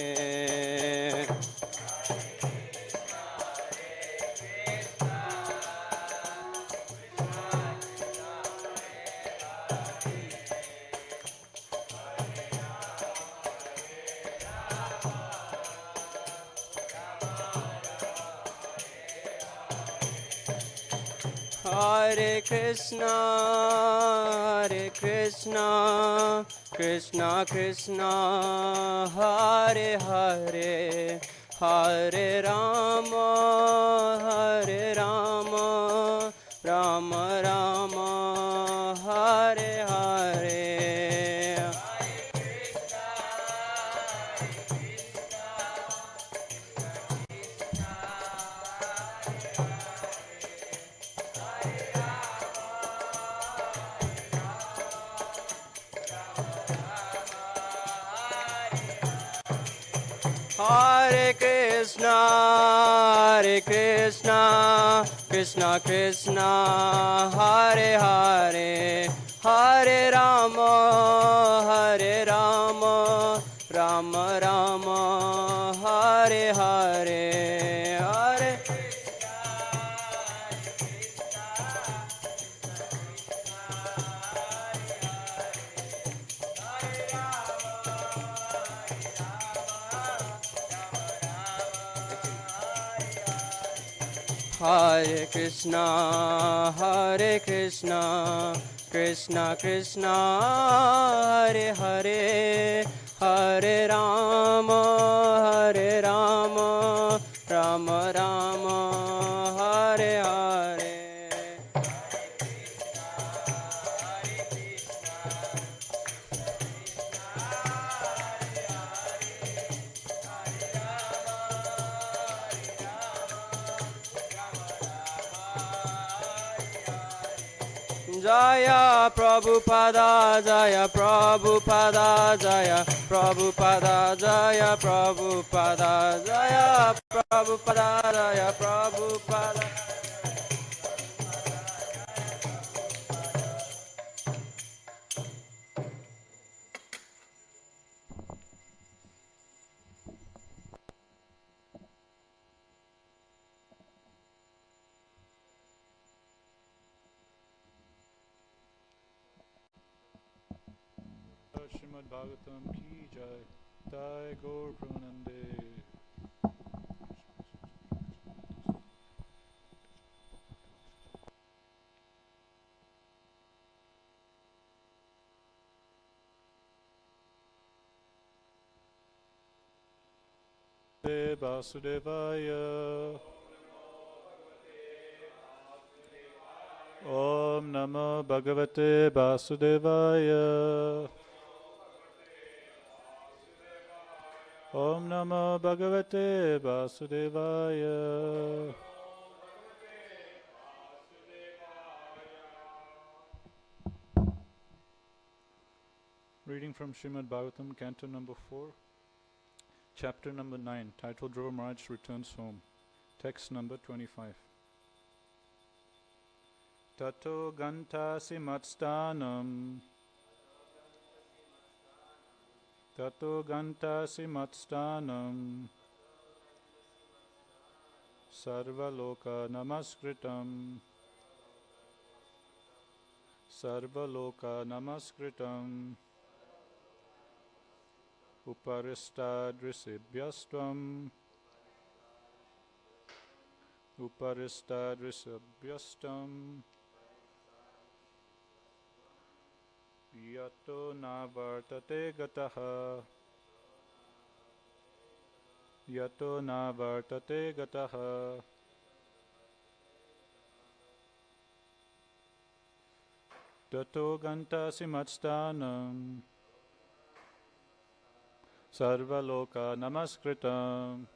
[SPEAKER 12] Hare Krishna, Krishna Krishna, Hare Hare, Hare Rama, Rama Rama, Hare Hare. Hare Krishna, Krishna Krishna, Hare Hare, Hare Rama, Rama Rama, Hare Hare, Hare. Hare Krishna, Krishna Krishna, Hare Hare, Hare Rama, Rama Rama, Hare Hare. Jaya Prabhupada, Jaya Prabhupada, Jaya Prabhupada, Jaya Prabhupada, Jaya Prabhupada, Jaya Prabhupada.
[SPEAKER 1] Srimad Bhagavatam ki jai. Jai Gaur Premanande. Vasudevaya. Om Namo Bhagavate Vasudevaya. Om Namo Bhagavate Vasudevaya. Reading from Srimad Bhagavatam, Canto number 4, Chapter number 9, titled Dhruva Maharaj Returns Home. Text number 25. Tato gantasi matstanam. Tato gantasi matstanam. Sarvaloka namaskritam. Sarvaloka namaskritam. Uparistadrisibhyastvam. Uparistadrisibhyastam. Yato navartate gataha. Yato navartate gataha. Tato gantasi matstanam. Sarvaloka namaskritam.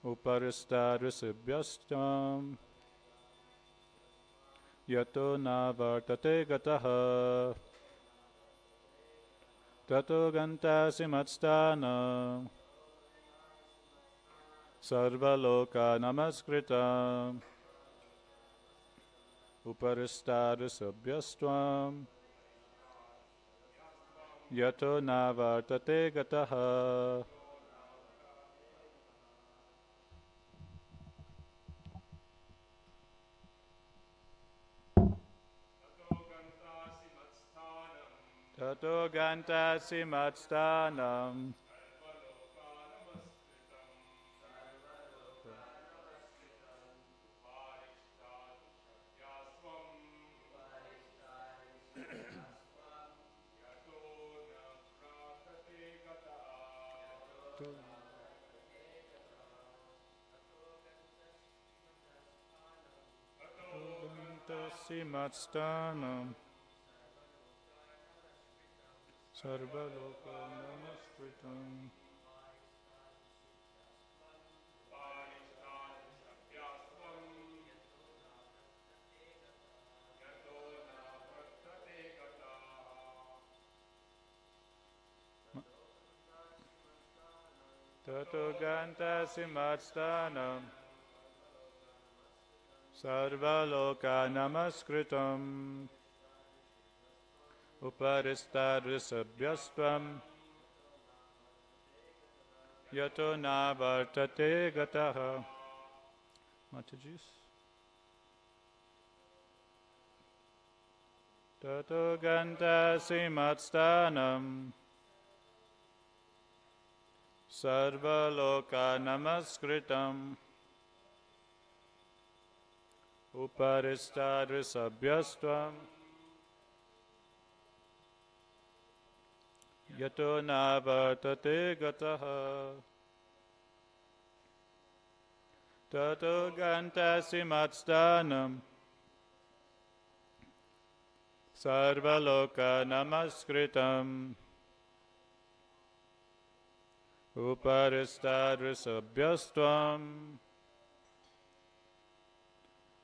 [SPEAKER 1] Uparistadrisibhyastam. Yato navartate gataha. Tato gantasi matstanam. Sarvaloka namaskritam. Uparistadrisibhyastam. Yato navartate gataha. Tato gantasi matstanam. Gantasi matstanam. Sarvaloka namaskritam. Tato gantasi matstanam. Sarvaloka namaskritam. Uparistadrisibhyastam. Yato navartate gataha. Matajis. Tato gantasi matstanam. Sarvaloka namaskritam. Uparistadrisibhyastam. Yato navartate gataha. Tato gantasi matstanam. Sarvaloka namaskritam. Uparistadrisibhyastam.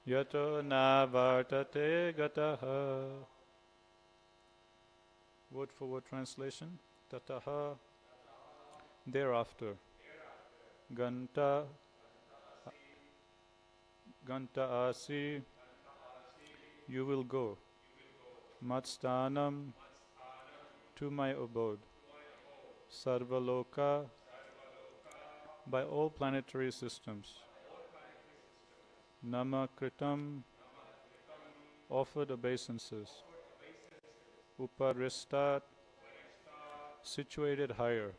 [SPEAKER 1] yato na vartate gataha. Word for word translation. Tataha, thereafter. Ganta, ganta asi, you will go. Matstanam, to my abode. Sarvaloka, by all planetary systems. Namakritam, offered obeisances. Uparistat, situated higher.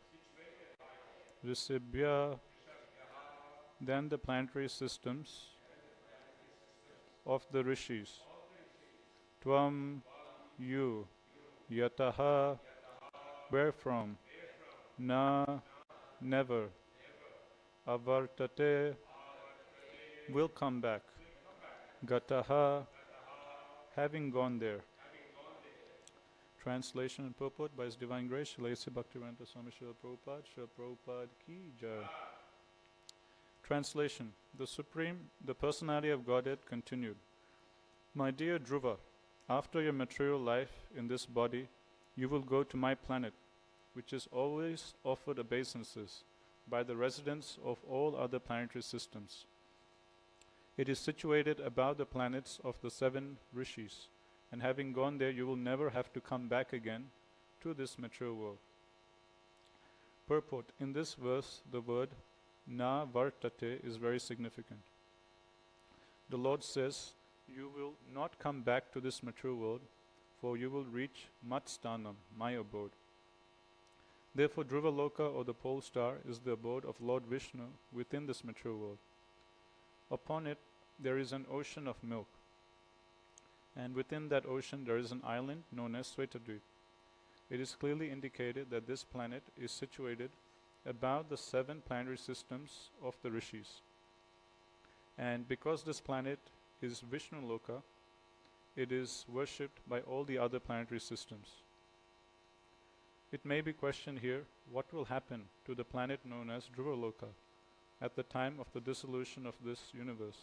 [SPEAKER 1] Risibhya, then the planetary systems of the rishis. Tvam, you. Yataha, wherefrom. Na, never. Avartate, will come back. Gataha, having gone there. Translation and purport by His Divine Grace, Srila A.C. Bhaktivedanta Swami Srila Prabhupada, Srila Prabhupada ki jai. Translation. The Supreme, the Personality of Godhead continued. My dear Dhruva, after your material life in this body, you will go to my planet, which is always offered obeisances by the residents of all other planetary systems. It is situated above the planets of the 7 rishis, and having gone there, you will never have to come back again to this material world. Purport. In this verse, the word na vartate is very significant. The Lord says, you will not come back to this material world, for you will reach Matstanam, my abode. Therefore, Dhruvaloka, or the pole star, is the abode of Lord Vishnu within this material world. Upon it, there is an ocean of milk, and within that ocean there is an island known as Svetadvip. It is clearly indicated that this planet is situated above the 7 planetary systems of the rishis. And because this planet is Vishnu Loka, it is worshipped by all the other planetary systems. It may be questioned here, what will happen to the planet known as Dhruvaloka at the time of the dissolution of this universe?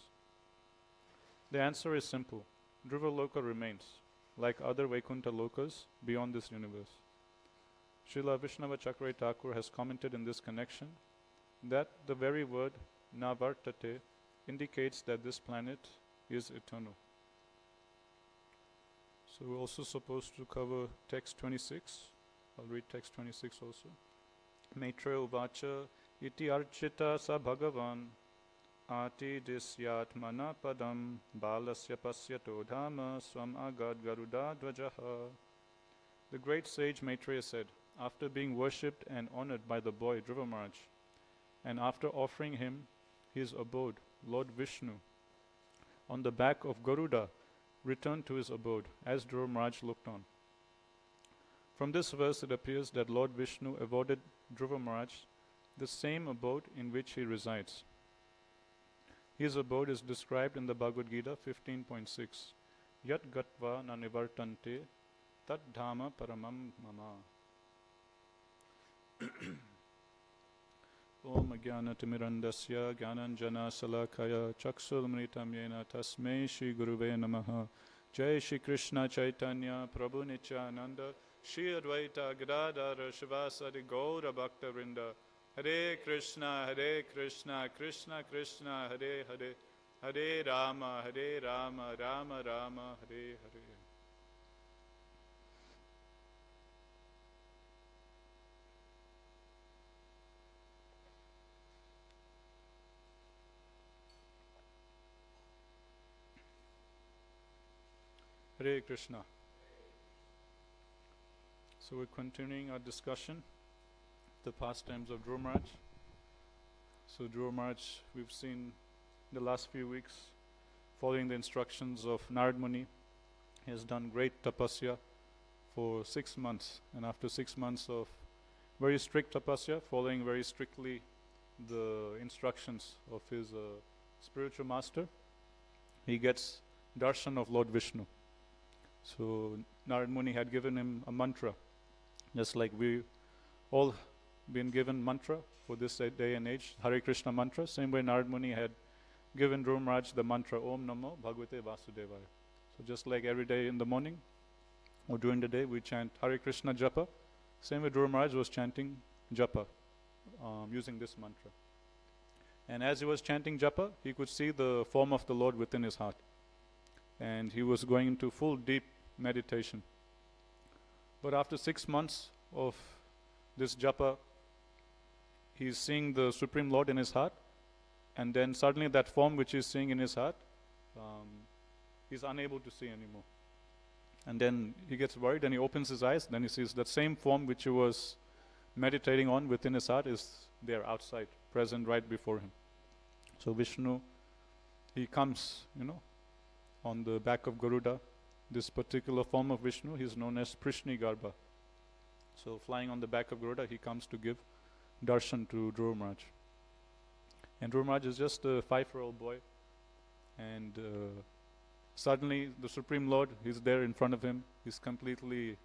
[SPEAKER 1] The answer is simple. Dhruvaloka remains, like other Vaikuntha Lokas, beyond this universe. Srila Vishnava Chakravarti Thakur has commented in this connection that the very word navartate indicates that this planet is eternal. So we're also supposed to cover text 26. I'll read text 26 also. Maitra uvacha iti archita sa bhagavan ati disyatmana padam balasya pasyato dhamma swam agad garuda dvajaha. The great sage Maitreya said, after being worshipped and honored by the boy Dhruva Maharaj, and after offering him his abode, Lord Vishnu, on the back of Garuda, returned to his abode as Dhruva Maharaj looked on. From this verse it appears that Lord Vishnu awarded Dhruva Maharaj the same abode in which he resides. His abode is described in the Bhagavad Gita 15.6. Yat gatva na nivartante tat dhamma paramam mama. Om Jnanatimirandasya Jnananjana Salakaya Chaksulmritam Yena Tasmai Shri Guruve Namaha. Jai Shri Krishna Chaitanya Prabhu Nityananda Shri Advaita Gadadhara Shivasadi Gaura Bhakta Vrinda. Hare Krishna Krishna Krishna Hare Hare Hare Rama Rama Rama Hare Hare. Hare Krishna. So we're continuing our discussion, the pastimes of Dhruva Maharaj. So Dhruva Maharaj, we've seen the last few weeks, following the instructions of Narad Muni, he has done great tapasya for 6 months. And after 6 months of very strict tapasya, following very strictly the instructions of his spiritual master, he gets darshan of Lord Vishnu. So Narad Muni had given him a mantra, just like we all been given mantra for this day and age, Hare Krishna mantra. Same way Narad Muni had given Dhruva Maharaj the mantra Om Namo Bhagavate Vasudevaya. So just like every day in the morning or during the day we chant Hare Krishna Japa, same way Dhruva Maharaj was chanting Japa using this mantra. And as he was chanting Japa, he could see the form of the Lord within his heart. And he was going into full deep meditation. But after 6 months of this Japa, he's seeing the Supreme Lord in his heart, and then suddenly that form which he's seeing in his heart, he's unable to see anymore. And then he gets worried and he opens his eyes, then he sees that same form which he was meditating on within his heart is there outside, present right before him. So Vishnu, he comes, on the back of Garuda. This particular form of Vishnu, he is known as Prishni Garbha. So flying on the back of Garuda, he comes to give darshan to Dhruva Maharaj. And Dhruva Maharaj is just a 5-year-old boy, and suddenly the Supreme Lord is there in front of him. He's completely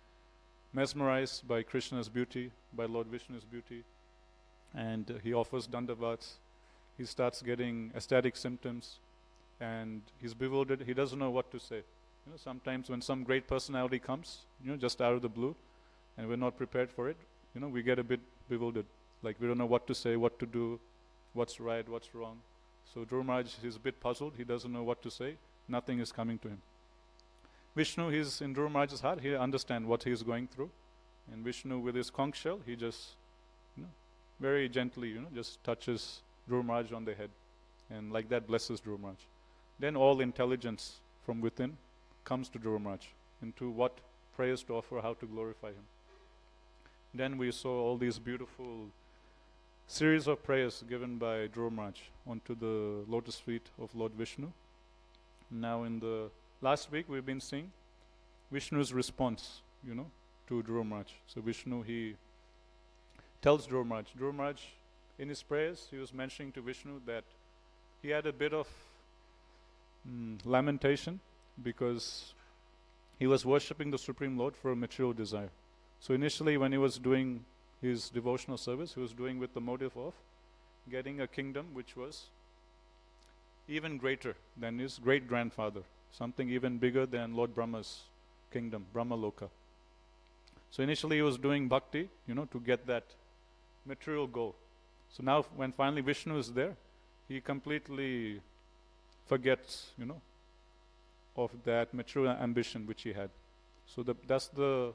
[SPEAKER 1] mesmerized by Krishna's beauty, by Lord Vishnu's beauty, and he offers dandavats. He starts getting ecstatic symptoms, and he's bewildered. He doesn't know what to say. Sometimes when some great personality comes, just out of the blue, and we're not prepared for it, we get a bit bewildered. Like we don't know what to say, what to do, what's right, what's wrong. So Dhruva Maharaj is a bit puzzled. He doesn't know what to say. Nothing is coming to him. Vishnu, he's in Dhruva Maharaj's heart. He understands what he is going through. And Vishnu, with his conch shell, he just, very gently, just touches Dhruva Maharaj on the head. And like that blesses Dhruva Maharaj. Then all intelligence from within comes to Dhruva Maharaj into what prayers to offer, how to glorify him. Then we saw all these beautiful series of prayers given by Dhruva Maharaj onto the lotus feet of Lord Vishnu. Now in the last week we've been seeing Vishnu's response, to Dhruva Maharaj. So Vishnu, he tells Dhruva Maharaj, in his prayers, he was mentioning to Vishnu that he had a bit of lamentation because he was worshipping the Supreme Lord for a material desire. So initially when he was doing his devotional service, he was doing with the motive of getting a kingdom which was even greater than his great-grandfather, something even bigger than Lord Brahma's kingdom, Brahma Loka. So initially he was doing bhakti, to get that material goal. So now when finally Vishnu is there, he completely forgets, of that material ambition which he had. So that's the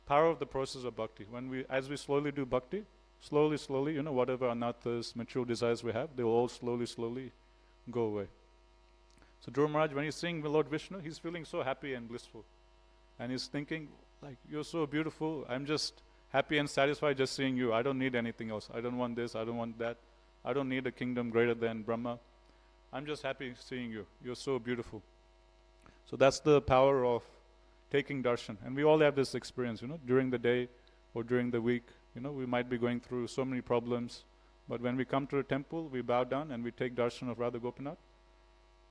[SPEAKER 1] power of the process of bhakti. As we slowly do bhakti, slowly, whatever anarthas, material desires we have, they will all slowly go away. So Dhruva Maharaj, when he's seeing Lord Vishnu, he's feeling so happy and blissful. And he's thinking, you're so beautiful, I'm just happy and satisfied just seeing you. I don't need anything else. I don't want this, I don't want that. I don't need a kingdom greater than Brahma. I'm just happy seeing you. You're so beautiful. So that's the power of taking darshan. And we all have this experience, during the day or during the week. We might be going through so many problems, but when we come to a temple, we bow down and we take darshan of Radha Gopinath.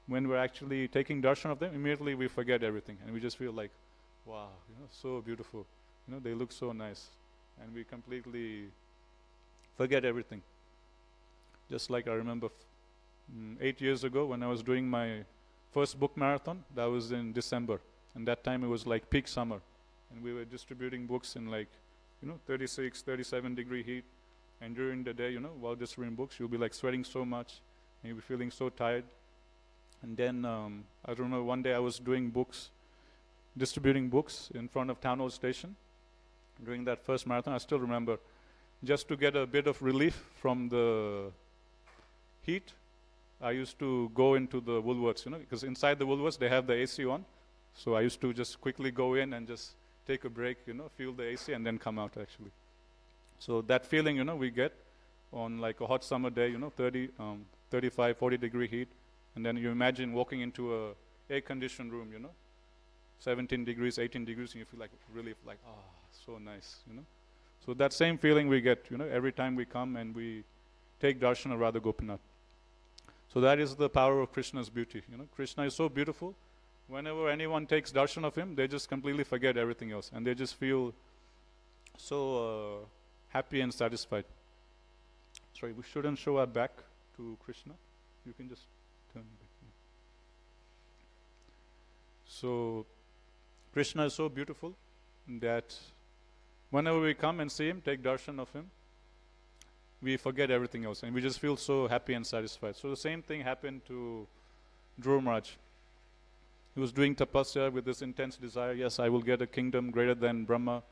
[SPEAKER 1] When we're actually taking darshan of them, immediately we forget everything and we just feel like, wow, so beautiful. They look so nice. And we completely forget everything. Just like I remember 8 years ago when I was doing my first book marathon, that was in December. And that time it was like peak summer. And we were distributing books in 36, 37 degree heat. And during the day, while distributing books, you'll be sweating so much and you'll be feeling so tired. And then, I remember one day I was doing distributing books in front of Town Hall Station. During that first marathon, I still remember, just to get a bit of relief from the heat, I used to go into the Woolworths, because inside the Woolworths they have the AC on. So I used to just quickly go in and just take a break, feel the AC and then come out actually. So that feeling, we get on a hot summer day, 30, 35, 40 degree heat. And then you imagine walking into a air-conditioned room, 17 degrees, 18 degrees, and you feel relief, so nice, So that same feeling we get, every time we come and we take darshan of Radha Gopinath. So that is the power of Krishna's beauty. Krishna is so beautiful. Whenever anyone takes darshan of him, they just completely forget everything else, and they just feel so happy and satisfied. Sorry, we shouldn't show our back to Krishna. You can just So Krishna is so beautiful that whenever we come and see him, take darshan of him, we forget everything else and we just feel so happy and satisfied. So the same thing happened to Dhruva Maharaj. He was doing tapasya with this intense desire. Yes, I will get a kingdom greater than Brahma.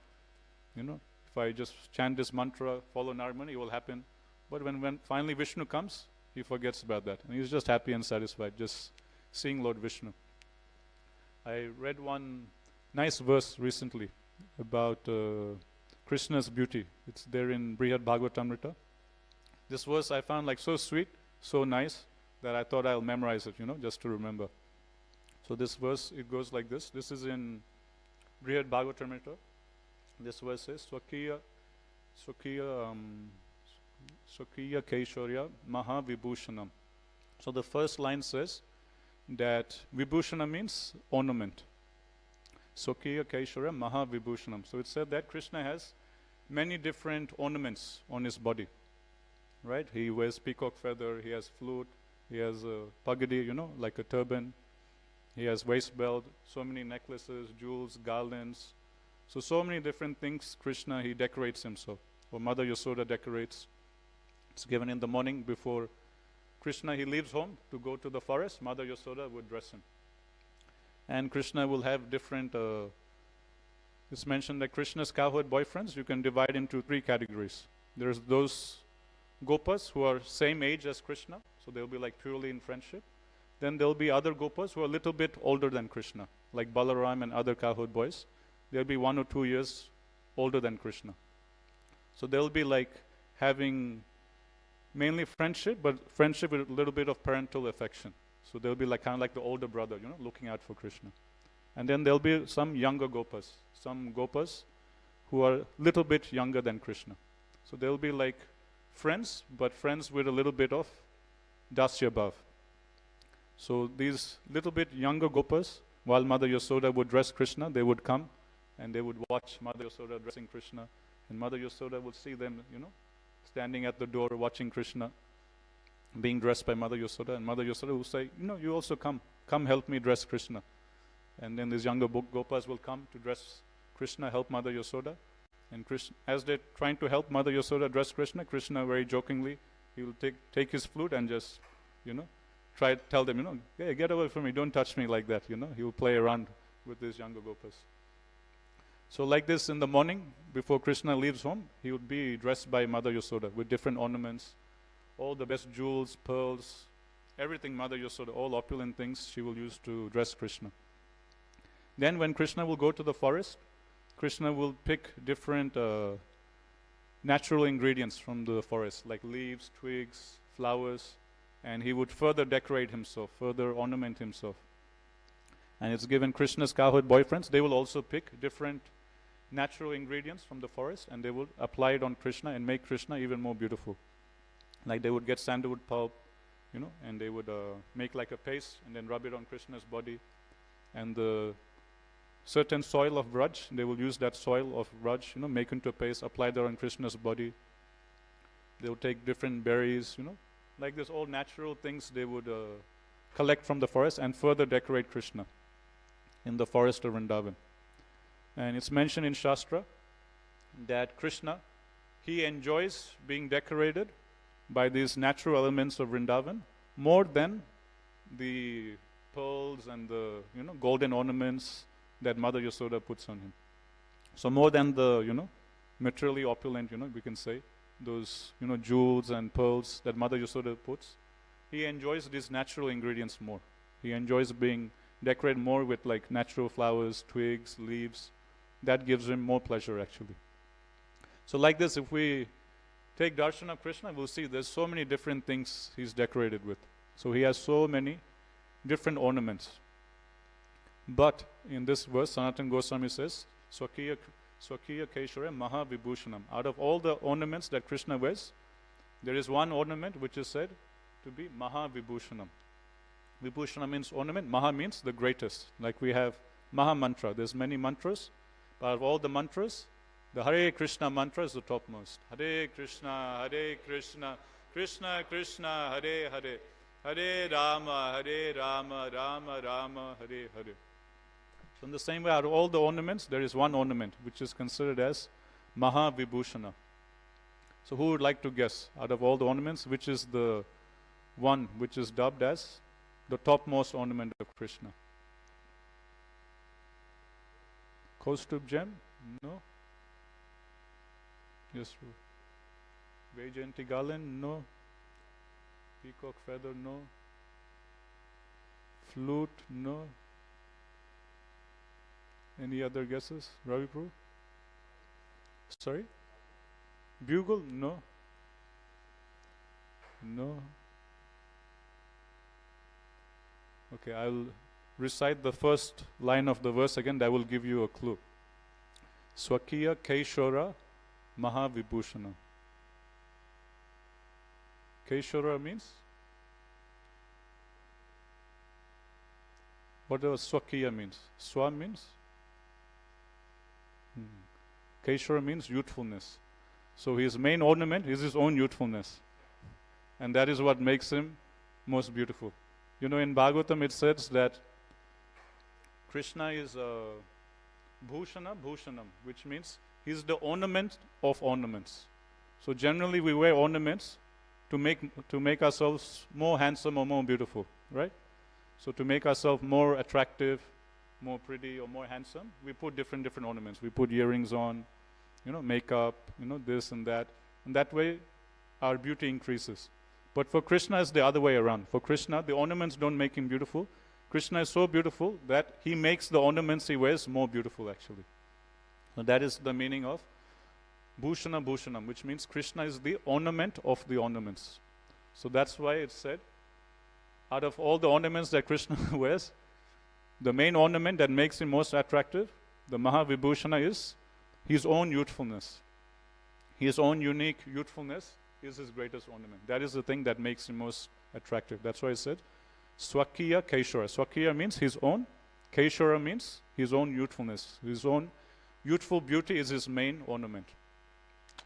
[SPEAKER 1] If I just chant this mantra, follow Narmani, it will happen. But when finally Vishnu comes, he forgets about that. And he's just happy and satisfied, just seeing Lord Vishnu. I read one nice verse recently about Krishna's beauty. It's there in Brihad Bhagavatamrita. This verse I found so sweet, so nice, that I thought I'll memorize it, just to remember. So this verse, it goes like this. This is in Brihad Bhagavatamrita. This verse says, Swakiya Kaishorya Maha Vibhushanam. So the first line says that Vibhushana means ornament. Swakiya Kaishorya Maha Vibhushanam. So it said that Krishna has many different ornaments on his body. Right? He wears peacock feather, he has flute, he has a pagadi, like a turban. He has waist belt, so many necklaces, jewels, garlands. So many different things Krishna, he decorates himself. Or Mother Yasoda decorates. It's given in the morning before Krishna, he leaves home to go to the forest. Mother Yasoda would dress him. And Krishna will have different, it's mentioned that Krishna's cowherd boyfriends, you can divide into 3 categories. There's those Gopas who are same age as Krishna, so they'll be purely in friendship. Then there'll be other Gopas who are a little bit older than Krishna, like Balaram and other cowherd boys. They'll be 1 or 2 years older than Krishna. So they'll be having mainly friendship, but friendship with a little bit of parental affection. So they'll be kind of like the older brother, looking out for Krishna. And then there'll be some younger Gopas, some Gopas who are a little bit younger than Krishna. So they'll be friends, but friends with a little bit of dasya bhav. So these little bit younger Gopas, while Mother Yasoda would dress Krishna, they would come and they would watch Mother Yasoda dressing Krishna. And Mother Yasoda would see them, standing at the door watching Krishna, being dressed by Mother Yasoda. And Mother Yasoda would say, you also come help me dress Krishna. And then these younger Gopas will come to dress Krishna, help Mother Yasoda. And Krishna, as they're trying to help Mother Yasoda dress Krishna, Krishna very jokingly, he will take his flute and just, try to tell them, hey, get away from me, don't touch me like that, He will play around with these younger Gopas. So like this in the morning, before Krishna leaves home, he would be dressed by Mother Yasoda with different ornaments, all the best jewels, pearls, everything Mother Yasoda, all opulent things she will use to dress Krishna. Then when Krishna will go to the forest, Krishna will pick different natural ingredients from the forest, like leaves, twigs, flowers, and he would further decorate himself, further ornament himself. And it's given Krishna's cowherd boyfriends, they will also pick different natural ingredients from the forest and they will apply it on Krishna and make Krishna even more beautiful. Like they would get sandalwood pulp, and they would make like a paste and then rub it on Krishna's body. And the certain soil of Braj, they will use that soil of Braj, make into a paste, apply that on Krishna's body. They will take different berries, like this, all natural things they would collect from the forest and further decorate Krishna in the forest of Vrindavan. And it's mentioned in Shastra that Krishna, he enjoys being decorated by these natural elements of Vrindavan more than the pearls and the golden ornaments that Mother Yasoda puts on him. So more than the materially opulent, we can say, those jewels and pearls that Mother Yasoda puts, he enjoys these natural ingredients more. He enjoys being decorated more with like natural flowers, twigs, leaves. That gives him more pleasure actually. So like this, if we take darshan of Krishna, we'll see there's so many different things he's decorated with. So he has so many different ornaments. But in this verse, Sanatana Goswami says, Swakiya Kaishorya Maha Vibhushanam. Out of all the ornaments that Krishna wears, there is one ornament which is said to be Maha Vibhushanam. Vibhushana means ornament, Maha means the greatest. Like we have Maha Mantra, there's many mantras, but of all the mantras, the Hare Krishna mantra is the topmost. Hare Krishna, Krishna Krishna, Hare Hare, Hare Rama, Hare Rama, Rama Rama, Hare Hare. So in the same way, out of all the ornaments, there is one ornament which is considered as Bhava Vibhushana. So who would like to guess, out of all the ornaments, which is the one which is dubbed as the topmost ornament of Krishna? Kaustubh gem? No. Yes. Vaijayanti garland? No. Peacock feather? No. Flute? No. Any other guesses? Ravi Prabhu? Sorry? Bugle? No. No. Okay, I'll recite the first line of the verse again. That will give you a clue. Swakiya Kaishora Mahavibhushana. Kaishora means? What does Swakiya means? Swa means? Kaishora means youthfulness. So his main ornament is his own youthfulness. And that is what makes him most beautiful. You know, in Bhagavatam it says that Krishna is Bhushana Bhushanam, which means he is the ornament of ornaments. So generally we wear ornaments to make ourselves more handsome or more beautiful, right? So to make ourselves more attractive, more pretty or more handsome, we put different ornaments. We put earrings on, makeup, this and that. And that way our beauty increases. But for Krishna it's the other way around. For Krishna, the ornaments don't make him beautiful. Krishna is so beautiful that he makes the ornaments he wears more beautiful actually. So that is the meaning of Bhushana Bhushanam, which means Krishna is the ornament of the ornaments. So that's why it's said, out of all the ornaments that Krishna wears, the main ornament that makes him most attractive, the Mahavibhushana, is his own youthfulness. His own unique youthfulness is his greatest ornament. That is the thing that makes him most attractive. That's why I said Swakiya Kaishora. Swakiya means his own. Kaishora means his own youthfulness. His own youthful beauty is his main ornament.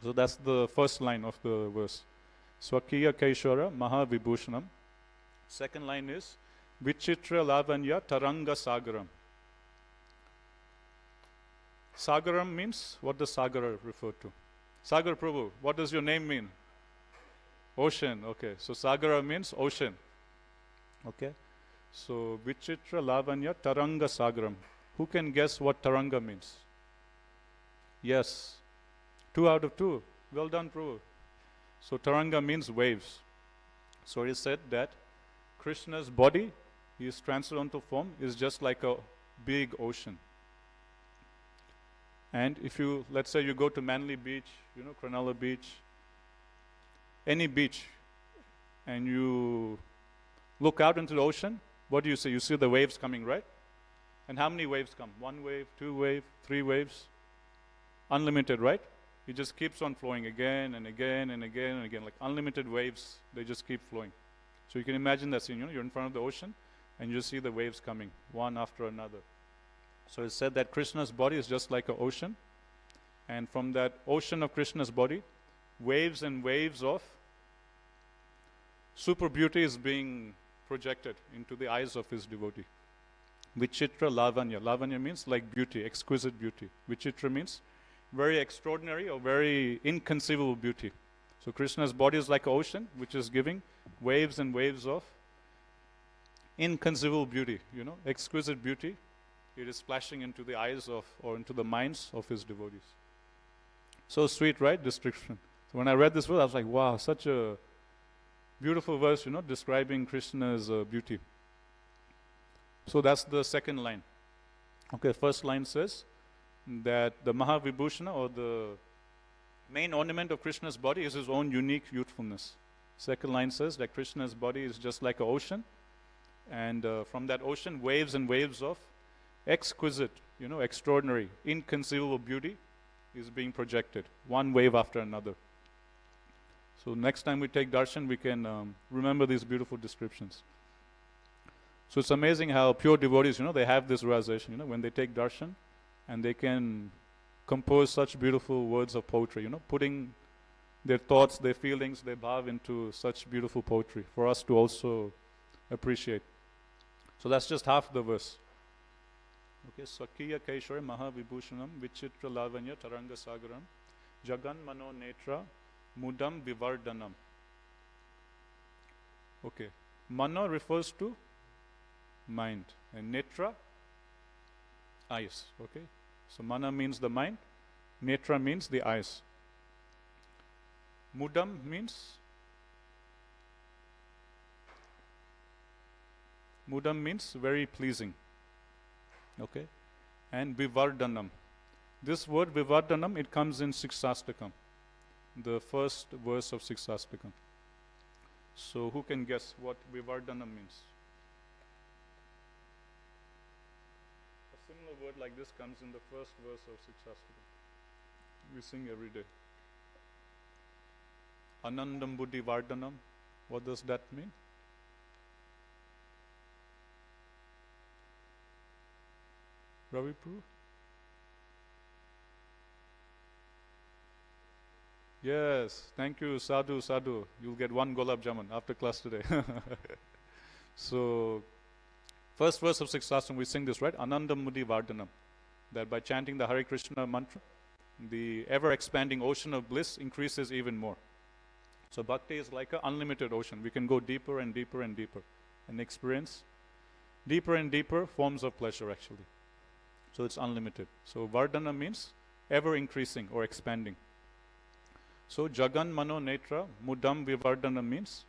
[SPEAKER 1] So that's the first line of the verse. Swakiya Kaishora Mahavibhushanam. Second line is Vichitra Lavanya Taranga Sagaram. Sagaram means, what does Sagara refer to? Sagar Prabhu, what does your name mean? Ocean, okay. So Sagara means ocean. Okay. So Vichitra Lavanya Taranga Sagaram. Who can guess what Taranga means? Yes. 2 out of 2. Well done, Prabhu. So Taranga means waves. So it is said that Krishna's body, his transcendental form, is just like a big ocean. And if you, let's say you go to Manly Beach, Cronulla Beach, any beach, and you look out into the ocean, what do you see? You see the waves coming, right? And how many waves come? 1 wave, 2 wave, 3 waves? Unlimited, right? It just keeps on flowing again and again and again and again, like unlimited waves. They just keep flowing. So you can imagine that scene, you're in front of the ocean and you see the waves coming, one after another. So it's said that Krishna's body is just like an ocean, and from that ocean of Krishna's body, waves and waves of super beauty is being projected into the eyes of his devotee. Vichitra Lavanya. Lavanya means like beauty, exquisite beauty. Vichitra means very extraordinary or very inconceivable beauty. So Krishna's body is like an ocean, which is giving waves and waves of inconceivable beauty, exquisite beauty. It is splashing into the eyes of, or into the minds of his devotees. So sweet, right? Description. So when I read this verse, I was like, wow, such a beautiful verse, describing Krishna's beauty. So that's the second line. Okay, first line says that the Mahavibhushana, or the main ornament of Krishna's body, is his own unique youthfulness. Second line says that Krishna's body is just like an ocean, and from that ocean, waves and waves of exquisite, extraordinary, inconceivable beauty is being projected, one wave after another. So next time we take darshan, we can remember these beautiful descriptions. So it's amazing how pure devotees, they have this realization, when they take darshan, and they can compose such beautiful words of poetry, putting their thoughts, their feelings, their bhav into such beautiful poetry for us to also appreciate. So that's just half the verse. Okay, Sakhiya Kaishore Maha Vibhushanam Vichitra Lavanya Taranga Sagaram Jagan Mano Netra Mudam Vivardhanam. Okay, Mano refers to mind and Netra, eyes. Okay, so Mana means the mind, Netra means the eyes. Mudam means very pleasing. Okay, and Vivardhanam. This word Vivardhanam, it comes in Siksastakam, the first verse of Siksastakam. So who can guess what Vivardhanam means? A similar word like this comes in the first verse of Siksastakam. We sing every day. Anandam Buddhi Vardhanam. What does that mean? Ravi Pru? Yes, thank you, sadhu, sadhu. You'll get 1 Golab Jamun after class today. So, first verse of Siksastakam, we sing this, right? Anandam Mudi Vardhanam. That by chanting the Hare Krishna mantra, the ever-expanding ocean of bliss increases even more. So, bhakti is like an unlimited ocean. We can go deeper and deeper and deeper and experience deeper and deeper forms of pleasure, actually. So it's unlimited. So Vardhana means ever increasing or expanding. So Jagan Mano Netra Mudam Vivardhana means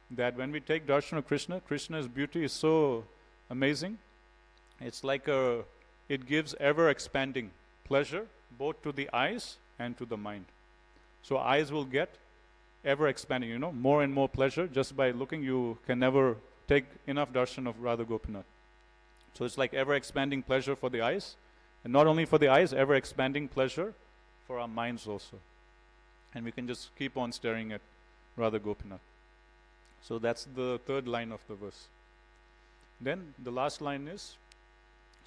[SPEAKER 1] that when we take darshan of Krishna, Krishna's beauty is so amazing. It's like it gives ever expanding pleasure both to the eyes and to the mind. So eyes will get ever expanding, more and more pleasure. Just by looking, you can never take enough darshan of Radha Gopinath. So it's like ever expanding pleasure for the eyes, and not only for the eyes, ever expanding pleasure for our minds also. And we can just keep on staring at Radha Gopinath. So that's the third line of the verse. Then the last line is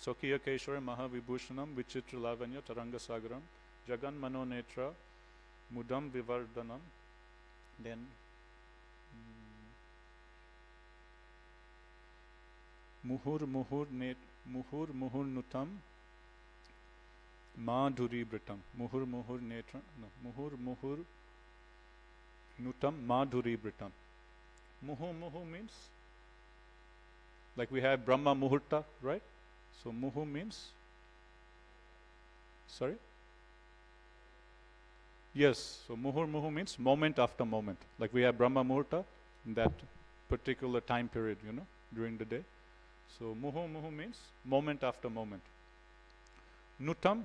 [SPEAKER 1] Sakhiya Keshwara Maha Vibhushanam Vichitra Lavanya Taranga Sagaram Jagan Mano Netra Mudam Vivardhanam. Then Muhur Muhur Nutam Madhuri Britam. Muhur Muhur Nutam Madhuri Britam. Muhu means, like we have Brahma Muhurta, right? So Muhu means, sorry? Yes, so Muhu means moment after moment. Like we have Brahma Muhurta in that particular time period, during the day. So Muhu means moment after moment. Nutam,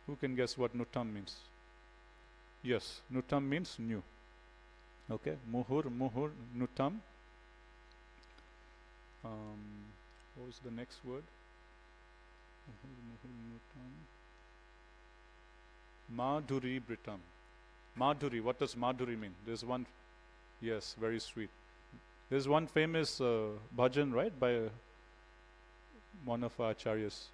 [SPEAKER 1] who can guess what Nutam means? Yes, Nutam means new. Okay, Muhur Nutam. What was the next word? Muhur Nutam. Madhuri Britam. Madhuri, what does Madhuri mean? There's one, yes, very sweet. There's one famous bhajan, right, by one of our acharyas,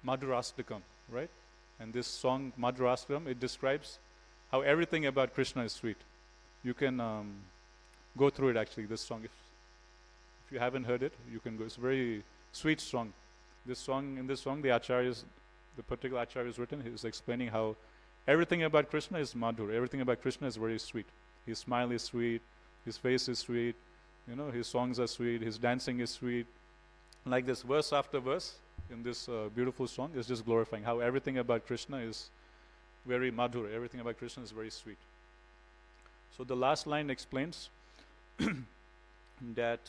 [SPEAKER 1] Madhurastakam, right? And this song, Madhurastakam, it describes how everything about Krishna is sweet. You can go through it actually, this song. If you haven't heard it, you can go. It's a very sweet song. In this song, the particular acharya is written, he's explaining how everything about Krishna is Madhur. Everything about Krishna is very sweet. His smile is sweet, his face is sweet, his songs are sweet, his dancing is sweet. Like this, verse after verse, in this beautiful song, is just glorifying how everything about Krishna is very madhur. Everything about Krishna is very sweet. So the last line explains that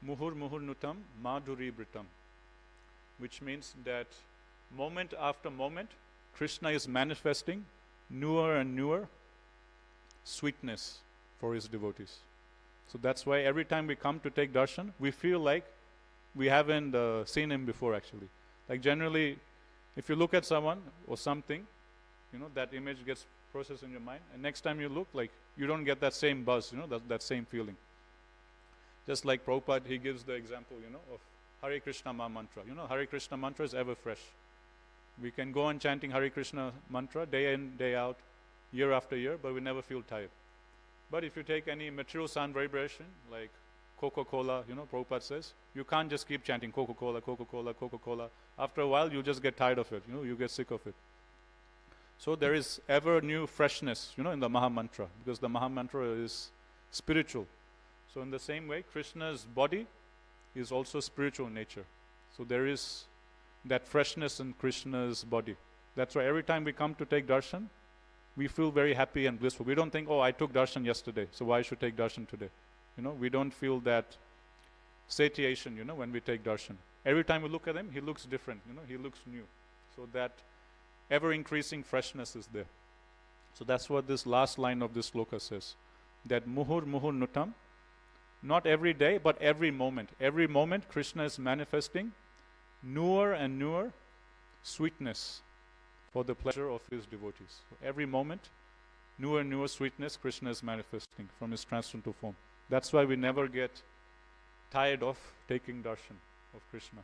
[SPEAKER 1] Muhur Nutam Madhuri Britam, which means that moment after moment, Krishna is manifesting newer and newer sweetness for his devotees. So that's why every time we come to take darshan, we feel like we haven't seen him before actually. Like generally, if you look at someone or something, that image gets processed in your mind, and next time you look, like you don't get that same buzz, that same feeling. Just like Prabhupada, he gives the example, of Hare Krishna mantra. Hare Krishna mantra is ever fresh. We can go on chanting Hare Krishna mantra day in, day out, year after year, but we never feel tired. But if you take any material sound vibration, like Coca-Cola, Prabhupada says, you can't just keep chanting Coca-Cola, Coca-Cola, Coca-Cola. After a while, you just get tired of it, you get sick of it. So there is ever new freshness, in the Maha Mantra, because the Maha Mantra is spiritual. So in the same way, Krishna's body is also spiritual in nature. So there is that freshness in Krishna's body. That's why every time we come to take darshan, we feel very happy and blissful. We don't think, I took darshan yesterday, so why should I take darshan today? We don't feel that satiation, when we take darshan. Every time we look at him, he looks different, he looks new. So that ever-increasing freshness is there. So that's what this last line of this sloka says, that muhur muhur nutam, not every day, but every moment. Every moment, Krishna is manifesting newer and newer sweetness for the pleasure of his devotees. So every moment, newer and newer sweetness Krishna is manifesting from his transcendental form. That's why we never get tired of taking darshan of Krishna.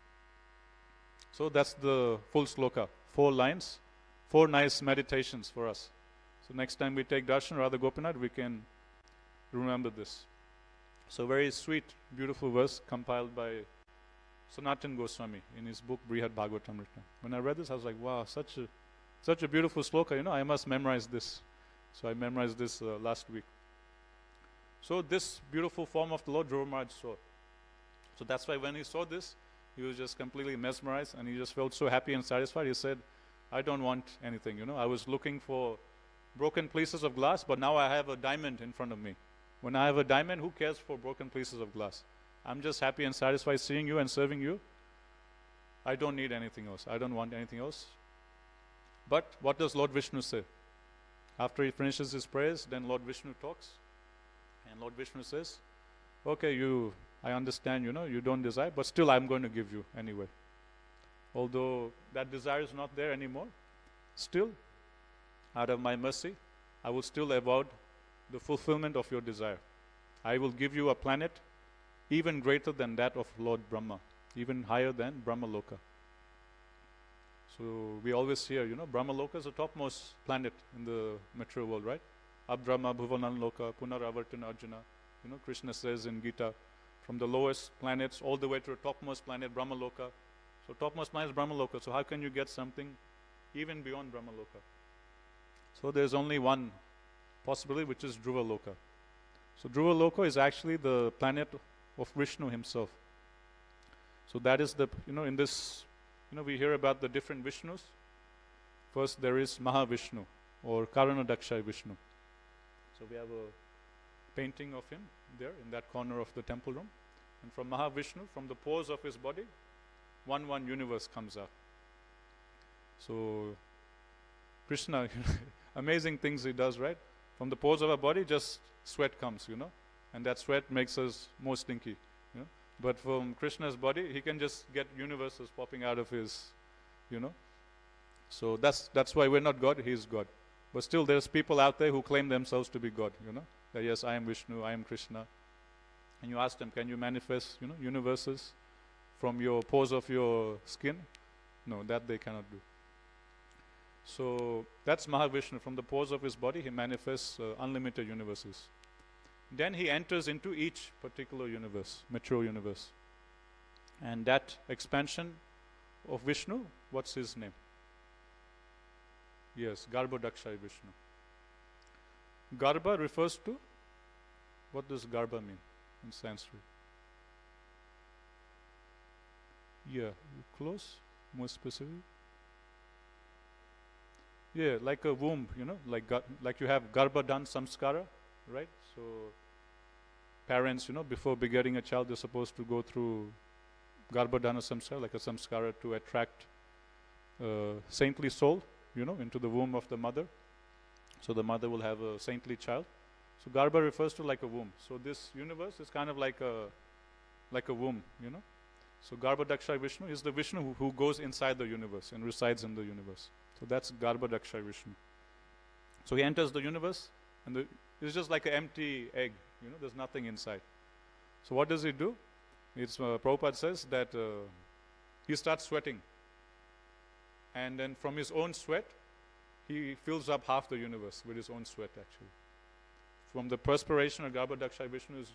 [SPEAKER 1] So that's the full sloka, 4 lines, 4 nice meditations for us. So next time we take darshan, Radha Gopinath, we can remember this. So very sweet, beautiful verse compiled by Sanatan Goswami in his book Brihad Bhagavatamrita. When I read this, I was like, wow, such a beautiful sloka, I must memorize this. So I memorized this last week. So this beautiful form of the Lord, Dhruva Maharaj saw. So that's why when he saw this, he was just completely mesmerized and he just felt so happy and satisfied. He said, I don't want anything, I was looking for broken pieces of glass, but now I have a diamond in front of me. When I have a diamond, who cares for broken pieces of glass? I'm just happy and satisfied seeing you and serving you. I don't need anything else. I don't want anything else. But what does Lord Vishnu say? After he finishes his prayers, then Lord Vishnu talks. And Lord Vishnu says, okay, I understand, you don't desire, but still I'm going to give you anyway. Although that desire is not there anymore, still, out of my mercy, I will still award the fulfillment of your desire. I will give you a planet even greater than that of Lord Brahma, even higher than Brahma Loka. So we always hear, Brahma Loka is the topmost planet in the material world, right? Abbrahma Bhuvanan Loka, Punaravartana Arjuna. Krishna says in Gita, from the lowest planets all the way to the topmost planet, Brahma Loka. So topmost planet is Brahma Loka. So how can you get something even beyond Brahma Loka? So there's only one possibility, which is Dhruva Loka. So Dhruva Loka is actually the planet of Vishnu himself. So that is the, in this, we hear about the different Vishnus. First there is Mahavishnu or Karanadakshay Vishnu. So we have a painting of him there in that corner of the temple room. And from Mahavishnu, from the pores of his body, one universe comes out. So Krishna, amazing things he does, right? From the pores of our body, just sweat comes, and that sweat makes us more stinky, But from Krishna's body, he can just get universes popping out of his, So that's why we're not God, he is God. But still, there's people out there who claim themselves to be God, That yes, I am Vishnu, I am Krishna. And you ask them, can you manifest, universes from your pores of your skin? No, that they cannot do. So that's Mahavishnu. From the pores of his body, he manifests unlimited universes. Then he enters into each particular universe, material universe. And that expansion of Vishnu, what's his name? Yes, Garbhodakshay Vishnu. Garbha refers to, what does Garbha mean in Sanskrit? Yeah, close, more specific. Yeah, like a womb, like you have Garbhadan Samskara, right? So parents, before begetting a child, they're supposed to go through Garbhadana Samskara, like a Samskara to attract saintly soul, into the womb of the mother. So the mother will have a saintly child. So Garbha refers to like a womb. So this universe is kind of like a womb, So Garbhodakshay Vishnu is the Vishnu who goes inside the universe and resides in the universe. So that's Garbhodakshay Vishnu. So he enters the universe and it's just like an empty egg, there's nothing inside. So what does he do? Prabhupada says that he starts sweating. And then from his own sweat, he fills up half the universe with his own sweat actually. From the perspiration of Garbhodakshay Vishnu is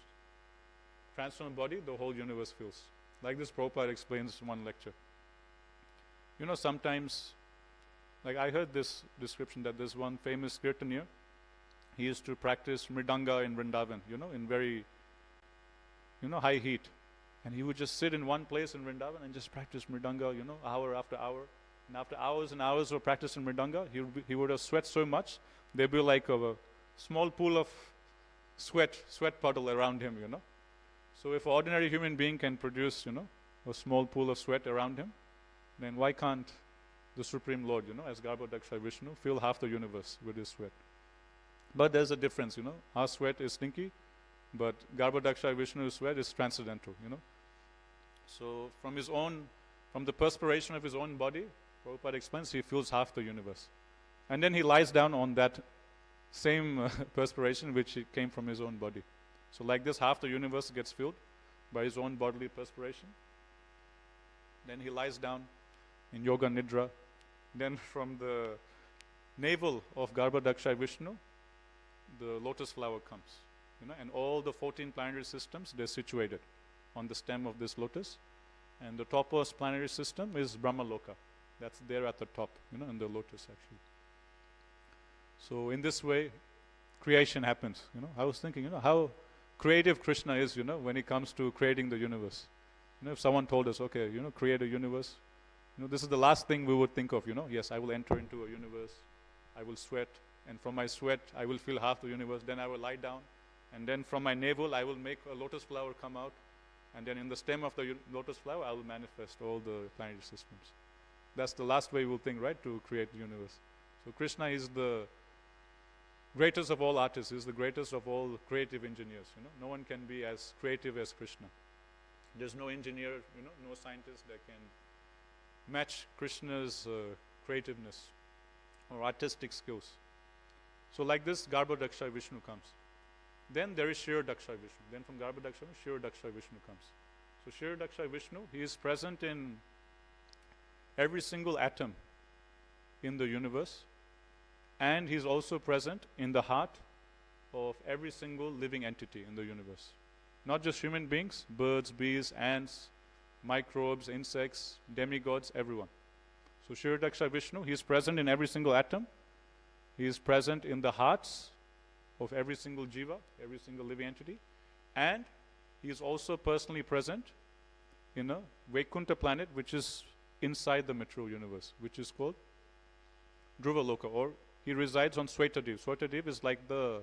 [SPEAKER 1] transcendental body, the whole universe feels. Like this Prabhupada explains in one lecture. You know, sometimes, like I heard this description that there's one famous kirtanier, he used to practice mridanga in Vrindavan, you know, in very, high heat. And he would just sit in one place in Vrindavan and just practice mridanga, hour after hour. And after hours and hours of practicing mridanga, he would have sweat so much, there'd be like a small pool of sweat puddle around him, So if an ordinary human being can produce, a small pool of sweat around him, then why can't the Supreme Lord, as Garbhodaksha Vishnu, fill half the universe with his sweat? But there's a difference, Our sweat is stinky, but Garbhodaksha Vishnu's sweat is transcendental, So from the perspiration of his own body, Prabhupada explains, he fills half the universe. And then he lies down on that same perspiration which came from his own body. So like this, half the universe gets filled by his own bodily perspiration. Then he lies down in Yoga Nidra. Then from the navel of Garbhodaksha Vishnu, the lotus flower comes. And all the 14 planetary systems, they're situated on the stem of this lotus. And the topmost planetary system is Brahmaloka. That's there at the top, in the lotus actually. So in this way, creation happens. I was thinking, how creative Krishna is, when it comes to creating the universe. If someone told us, okay, create a universe, this is the last thing we would think of, Yes, I will enter into a universe, I will sweat, and from my sweat, I will fill half the universe, then I will lie down, and then from my navel, I will make a lotus flower come out, and then in the stem of the lotus flower, I will manifest all the planetary systems. That's the last way we'll think, right, to create the universe. So Krishna is the greatest of all artists, is the greatest of all creative engineers. No one can be as creative as Krishna. There's no engineer, no scientist that can match Krishna's creativeness or artistic skills. So like this, Garbhodaksha Vishnu comes. Then there is Shiradaksha Vishnu. Then from Garbhodaksha, Shiradaksha Vishnu comes. So Shiradaksha Vishnu, he is present in every single atom in the universe, and he's also present in the heart of every single living entity in the universe. Not just human beings, birds, bees, ants, microbes, insects, demigods, everyone. So Shiradaksha Vishnu, he is present in every single atom. He is present in the hearts of every single jiva, every single living entity. And he is also personally present in a Vaikuntha planet, which is inside the material universe, which is called Dhruvaloka, or he resides on Swetadweep. Swetadweep is like the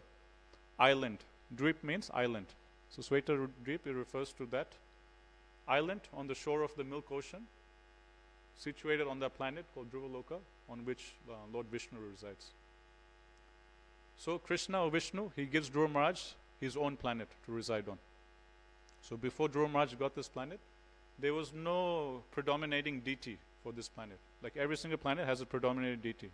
[SPEAKER 1] island. Dweep means island. So Swetadweep, it refers to that island on the shore of the Milk Ocean, situated on that planet called Dhruvaloka, on which Lord Vishnu resides. So Krishna or Vishnu, he gives Dhruva Maharaj his own planet to reside on. So before Dhruva Maharaj got this planet, there was no predominating deity for this planet. Like every single planet has a predominating deity,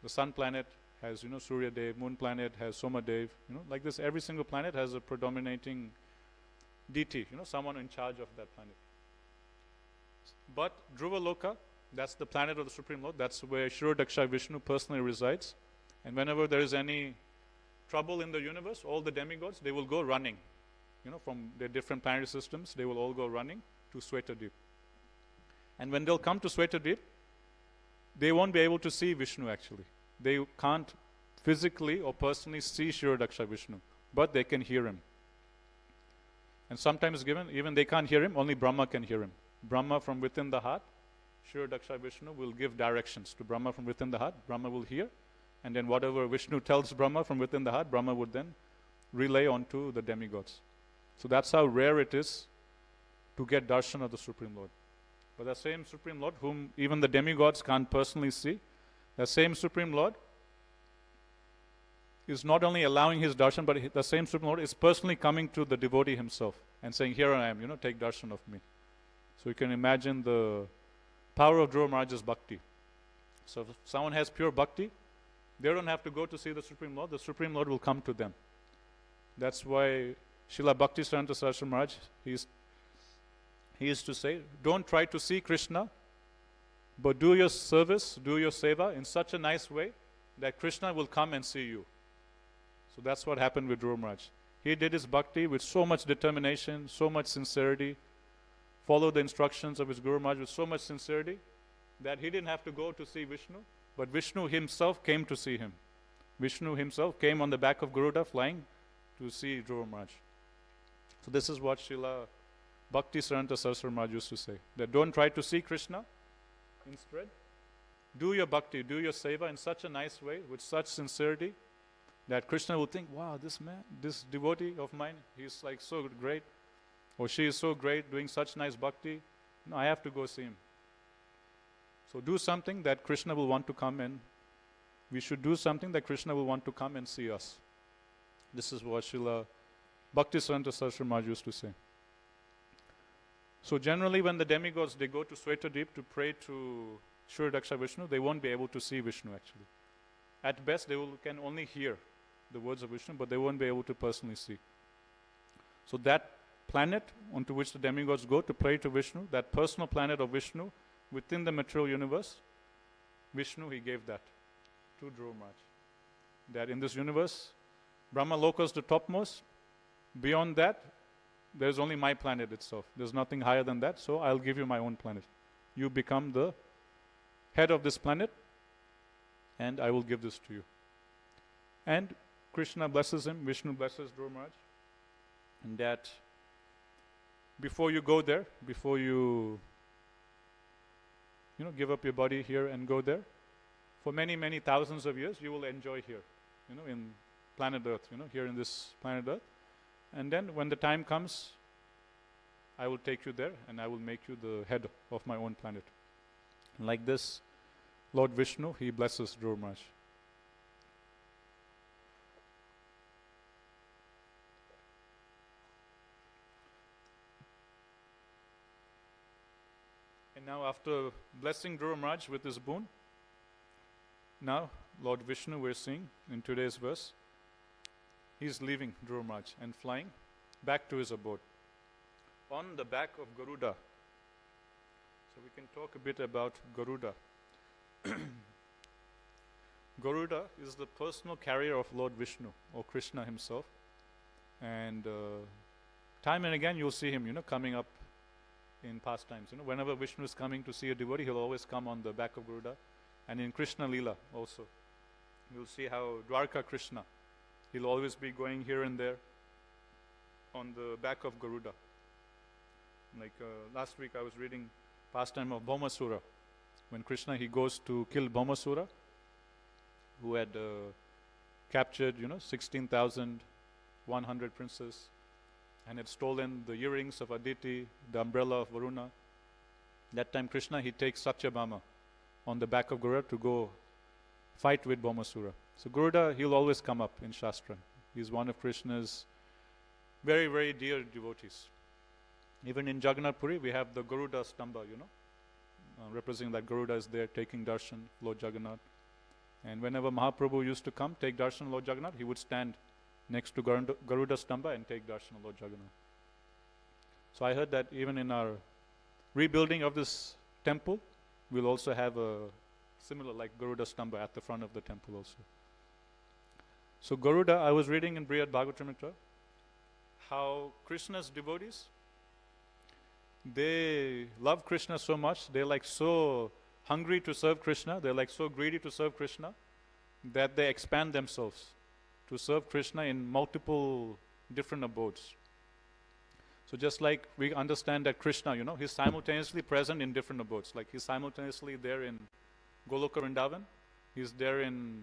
[SPEAKER 1] The sun planet has, Surya Dev, moon planet has Soma Dev, like this every single planet has a predominating deity, someone in charge of that planet. But Dhruvaloka, that's the planet of the Supreme Lord, that's where Shiradaksha Vishnu personally resides. And whenever there is any trouble in the universe, all the demigods, they will go running. From their different planetary systems, they will all go running to Swetadweep. And when they'll come to Swetadweep, they won't be able to see Vishnu actually. They can't physically or personally see Shiradaksha Vishnu, but they can hear him. And sometimes even they can't hear him, only Brahma can hear him. Brahma from within the heart, Shiradaksha Vishnu will give directions to Brahma from within the heart. Brahma will hear, and then whatever Vishnu tells Brahma from within the heart, Brahma would then relay onto the demigods. So that's how rare it is to get darshan of the Supreme Lord. But the same Supreme Lord, whom even the demigods can't personally see, the same Supreme Lord is not only allowing his darshan, but the same Supreme Lord is personally coming to the devotee himself and saying, here I am, take darshan of me. So you can imagine the power of Dhruva Maharaj's bhakti. So if someone has pure bhakti, they don't have to go to see the Supreme Lord will come to them. That's why Srila Bhaktisiddhanta Saraswati Maharaj, he used to say, don't try to see Krishna, but do your service, do your seva in such a nice way that Krishna will come and see you. So that's what happened with Dhruva Maharaj. He did his bhakti with so much determination, so much sincerity, followed the instructions of his Guru Maharaj with so much sincerity that he didn't have to go to see Vishnu, but Vishnu himself came to see him. Vishnu himself came on the back of Garuda flying to see Dhruva Maharaj. So this is what Srila Bhakti Saranta Saraswati Maharaj used to say, that don't try to see Krishna. Instead, do your bhakti, do your seva in such a nice way, with such sincerity, that Krishna will think, wow, this man, this devotee of mine, he's like so great, or she is so great, doing such nice bhakti. No, I have to go see him. So do something that Krishna will want to come and we should do something that Krishna will want to come and see us. This is what Srila Bhakti Saranta Saraswati Maharaj used to say. So generally when the demigods, they go to Swetadeep to pray to Shuradaksha Vishnu, they won't be able to see Vishnu actually. At best they can only hear the words of Vishnu, but they won't be able to personally see. So that planet onto which the demigods go to pray to Vishnu, that personal planet of Vishnu within the material universe, Vishnu, he gave that to Dhruva Maharaj. That in this universe, Brahma Loka is the topmost. Beyond that, there's only my planet itself. There's nothing higher than that, so I'll give you my own planet. You become the head of this planet, and I will give this to you. And Krishna blesses him, Vishnu blesses Dhruva Maharaj, and that before you go there, before you give up your body here and go there, for many, many thousands of years, you will enjoy here, in planet Earth, here in this planet Earth. And then when the time comes, I will take you there and I will make you the head of my own planet. And like this, Lord Vishnu, he blesses Dhruva Maharaj. And now after blessing Dhruva Maharaj with this boon, now Lord Vishnu, we're seeing in today's verse, he's leaving Dhruva Maharaj and flying back to his abode on the back of Garuda. So we can talk a bit about Garuda. Garuda is the personal carrier of Lord Vishnu or Krishna himself, and time and again you'll see him coming up in pastimes. Whenever Vishnu is coming to see a devotee, he'll always come on the back of Garuda. And in Krishna Leela also, you'll see how Dwarka Krishna, he'll always be going here and there on the back of Garuda. Like last week I was reading pastime of Bhaumasura, when Krishna, he goes to kill Bhaumasura, who had captured 16,100 princes and had stolen the earrings of Aditi, the umbrella of Varuna. That time Krishna, he takes Satyabhama on the back of Garuda to go fight with Bhaumasura. So Garuda, he'll always come up in Shastra. He's one of Krishna's very, very dear devotees. Even in Jagannath Puri, we have the Garuda Stamba, representing that Garuda is there taking darshan, Lord Jagannath. And whenever Mahaprabhu used to come, take darshan of Lord Jagannath, he would stand next to Garuda Stamba and take darshan of Lord Jagannath. So I heard that even in our rebuilding of this temple, we'll also have a similar like Garuda Stamba at the front of the temple also. So Garuda, I was reading in Brihad Bhagavatamrita how Krishna's devotees, they love Krishna so much, they're like so hungry to serve Krishna, they're like so greedy to serve Krishna, that they expand themselves to serve Krishna in multiple different abodes. So just like we understand that Krishna, he's simultaneously present in different abodes. Like he's simultaneously there in Goloka Vrindavan, he's there in,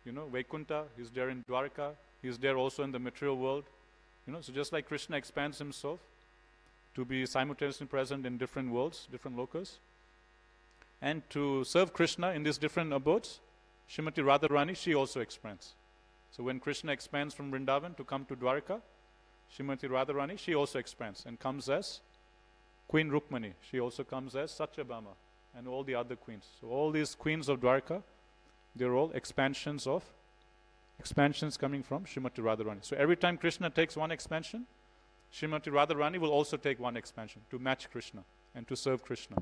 [SPEAKER 1] Vaikunta, he's there in Dwarka, he's there also in the material world. So just like Krishna expands himself to be simultaneously present in different worlds, different lokas, and to serve Krishna in these different abodes, Srimati Radharani, she also expands. So when Krishna expands from Vrindavan to come to Dwarka, Srimati Radharani, she also expands and comes as Queen Rukmani. She also comes as Satyabhama and all the other queens. So all these queens of Dwarka, they're all expansions coming from Srimati Radharani. So every time Krishna takes one expansion, Srimati Radharani will also take one expansion to match Krishna and to serve Krishna.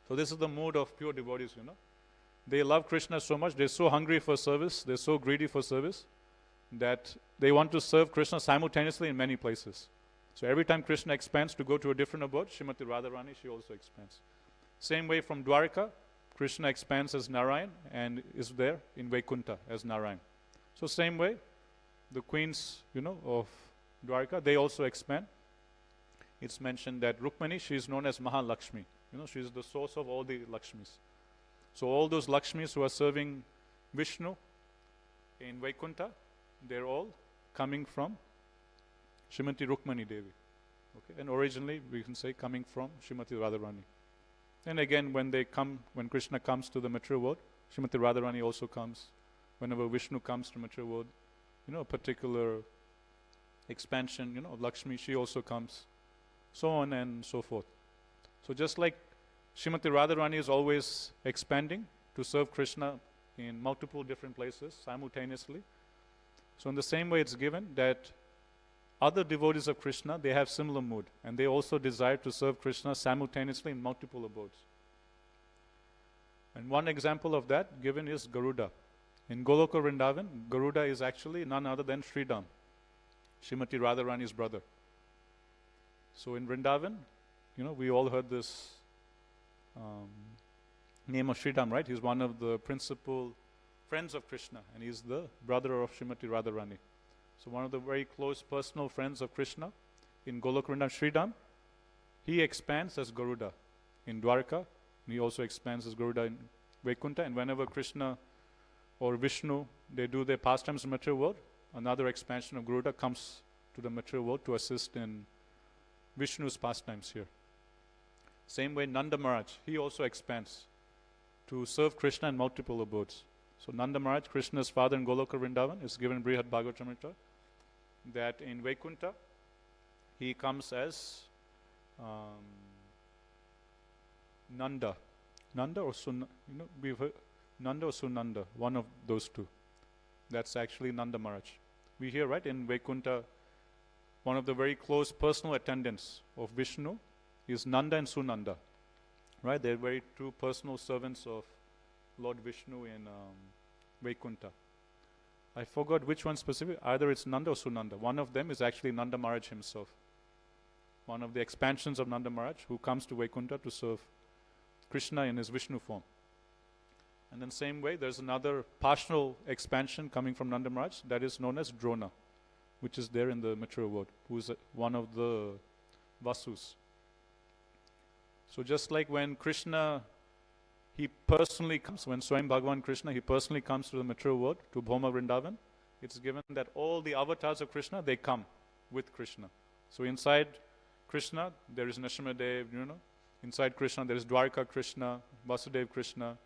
[SPEAKER 1] So this is the mood of pure devotees, They love Krishna so much, they're so hungry for service, they're so greedy for service, that they want to serve Krishna simultaneously in many places. So every time Krishna expands to go to a different abode, Srimati Radharani, she also expands. Same way from Dwarka, Krishna expands as Narayan and is there in Vaikuntha as Narayan. So same way, the queens, of Dwarka, they also expand. It's mentioned that Rukmani, she is known as Mahalakshmi. She is the source of all the Lakshmis. So all those Lakshmis who are serving Vishnu in Vaikuntha, they're all coming from Srimati Rukmani Devi. Okay? And originally, we can say coming from Srimati Radharani. And again, when Krishna comes to the material world, Srimati Radharani also comes. Whenever Vishnu comes to material world, a particular expansion, of Lakshmi, she also comes. So on and so forth. So just like Srimati Radharani is always expanding to serve Krishna in multiple different places simultaneously. So in the same way it's given that other devotees of Krishna, they have similar mood and they also desire to serve Krishna simultaneously in multiple abodes. And one example of that given is Garuda. In Goloka Vrindavan, Garuda is actually none other than Sridham, Srimati Radharani's brother. So in Vrindavan, we all heard this name of Sridham, right? He's one of the principal friends of Krishna and he's the brother of Srimati Radharani. So one of the very close personal friends of Krishna in Goloka Vrindavan, Sridham, he expands as Garuda in Dwarka, and he also expands as Garuda in Vaikuntha. And whenever Krishna or Vishnu, they do their pastimes in the material world, another expansion of Garuda comes to the material world to assist in Vishnu's pastimes here. Same way Nanda Maharaj, he also expands to serve Krishna in multiple abodes. So Nanda Maharaj, Krishna's father in Goloka Vrindavan, is given Brihad Bhagavatamrita that in Vaikuntha, he comes as Nanda. Nanda or Sun, we've heard Nanda or Sunanda, one of those two. That's actually Nanda Maharaj. We hear, right, in Vaikuntha, one of the very close personal attendants of Vishnu is Nanda and Sunanda. Right, they're very true personal servants of Lord Vishnu in Vaikuntha. I forgot which one specific, either it's Nanda or Sunanda. One of them is actually Nanda Maharaj himself. One of the expansions of Nanda Maharaj who comes to Vaikuntha to serve Krishna in his Vishnu form. And then same way, there's another partial expansion coming from Nanda Maharaj that is known as Drona, which is there in the material world, who is one of the Vasus. So just like when Krishna, he personally comes, when Swayam Bhagavan Krishna, he personally comes to the material world, to Bhoma Vrindavan, it's given that all the avatars of Krishna, they come with Krishna. So inside Krishna, there is Nrsimhadev, inside Krishna, there is Dwarka Krishna, Vasudev Krishna,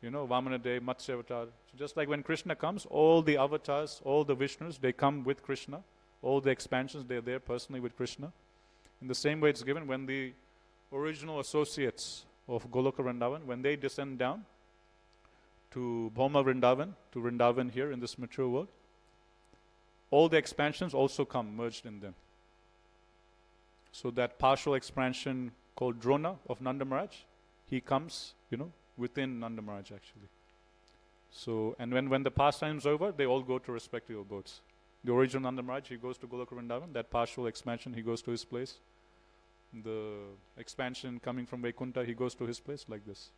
[SPEAKER 1] Vamanadev, Matsya Avatar. So just like when Krishna comes, all the avatars, all the Vishnus, they come with Krishna. All the expansions, they're there personally with Krishna. In the same way it's given when the original associates of Goloka Vrindavan, when they descend down to Bhoma Vrindavan, to Vrindavan here in this material world, all the expansions also come merged in them. So that partial expansion called Drona of Nanda Maharaj, he comes, within Nanda Maharaj actually. So, and when the pastime is over, they all go to respective abodes. The original Nanda Maharaj, he goes to Goloka Vrindavan. That partial expansion, he goes to his place. The expansion coming from Vaikuntha, he goes to his place like this.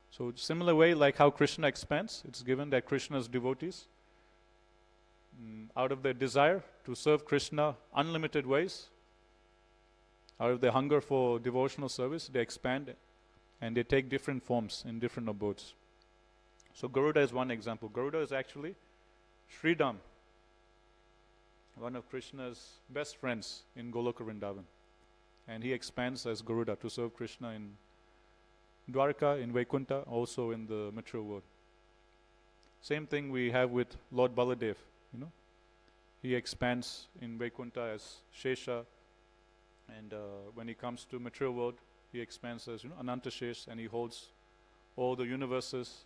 [SPEAKER 1] So similar way, like how Krishna expands, it's given that Krishna's devotees, out of their desire to serve Krishna unlimited ways, out of their hunger for devotional service, they expand and they take different forms in different abodes. So Garuda is one example. Garuda is actually Sridham, one of Krishna's best friends in Goloka Vrindavan. And he expands as Garuda to serve Krishna in Dwarka, in Vaikuntha, also in the material world. Same thing we have with Lord Baladev, He expands in Vaikuntha as Shesha, and when he comes to material world, he expands as Ananta Shesh, and he holds all the universes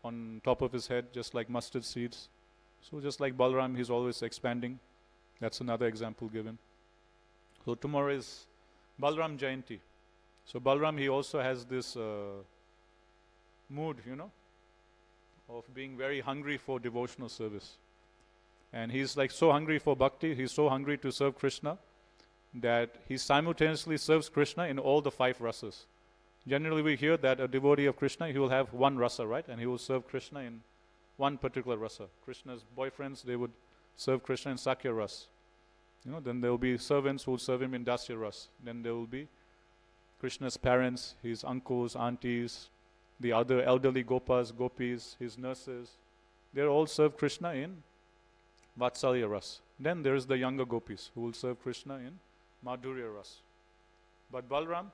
[SPEAKER 1] on top of his head, just like mustard seeds. So just like Balaram, he's always expanding. That's another example given. So tomorrow is Balaram Jayanti. So Balaram, he also has this mood, of being very hungry for devotional service. And he's like so hungry for bhakti, he's so hungry to serve Krishna, that he simultaneously serves Krishna in all the 5 rasas. Generally we hear that a devotee of Krishna, he will have one rasa, right? And he will serve Krishna in one particular rasa. Krishna's boyfriends, they would serve Krishna in Sakya ras. Then there will be servants who will serve him in Dasya ras. Then there will be Krishna's parents, his uncles, aunties, the other elderly gopas, gopis, his nurses. They all serve Krishna in Vatsalya ras. Then there is the younger gopis who will serve Krishna in Madhurya ras. But Balram,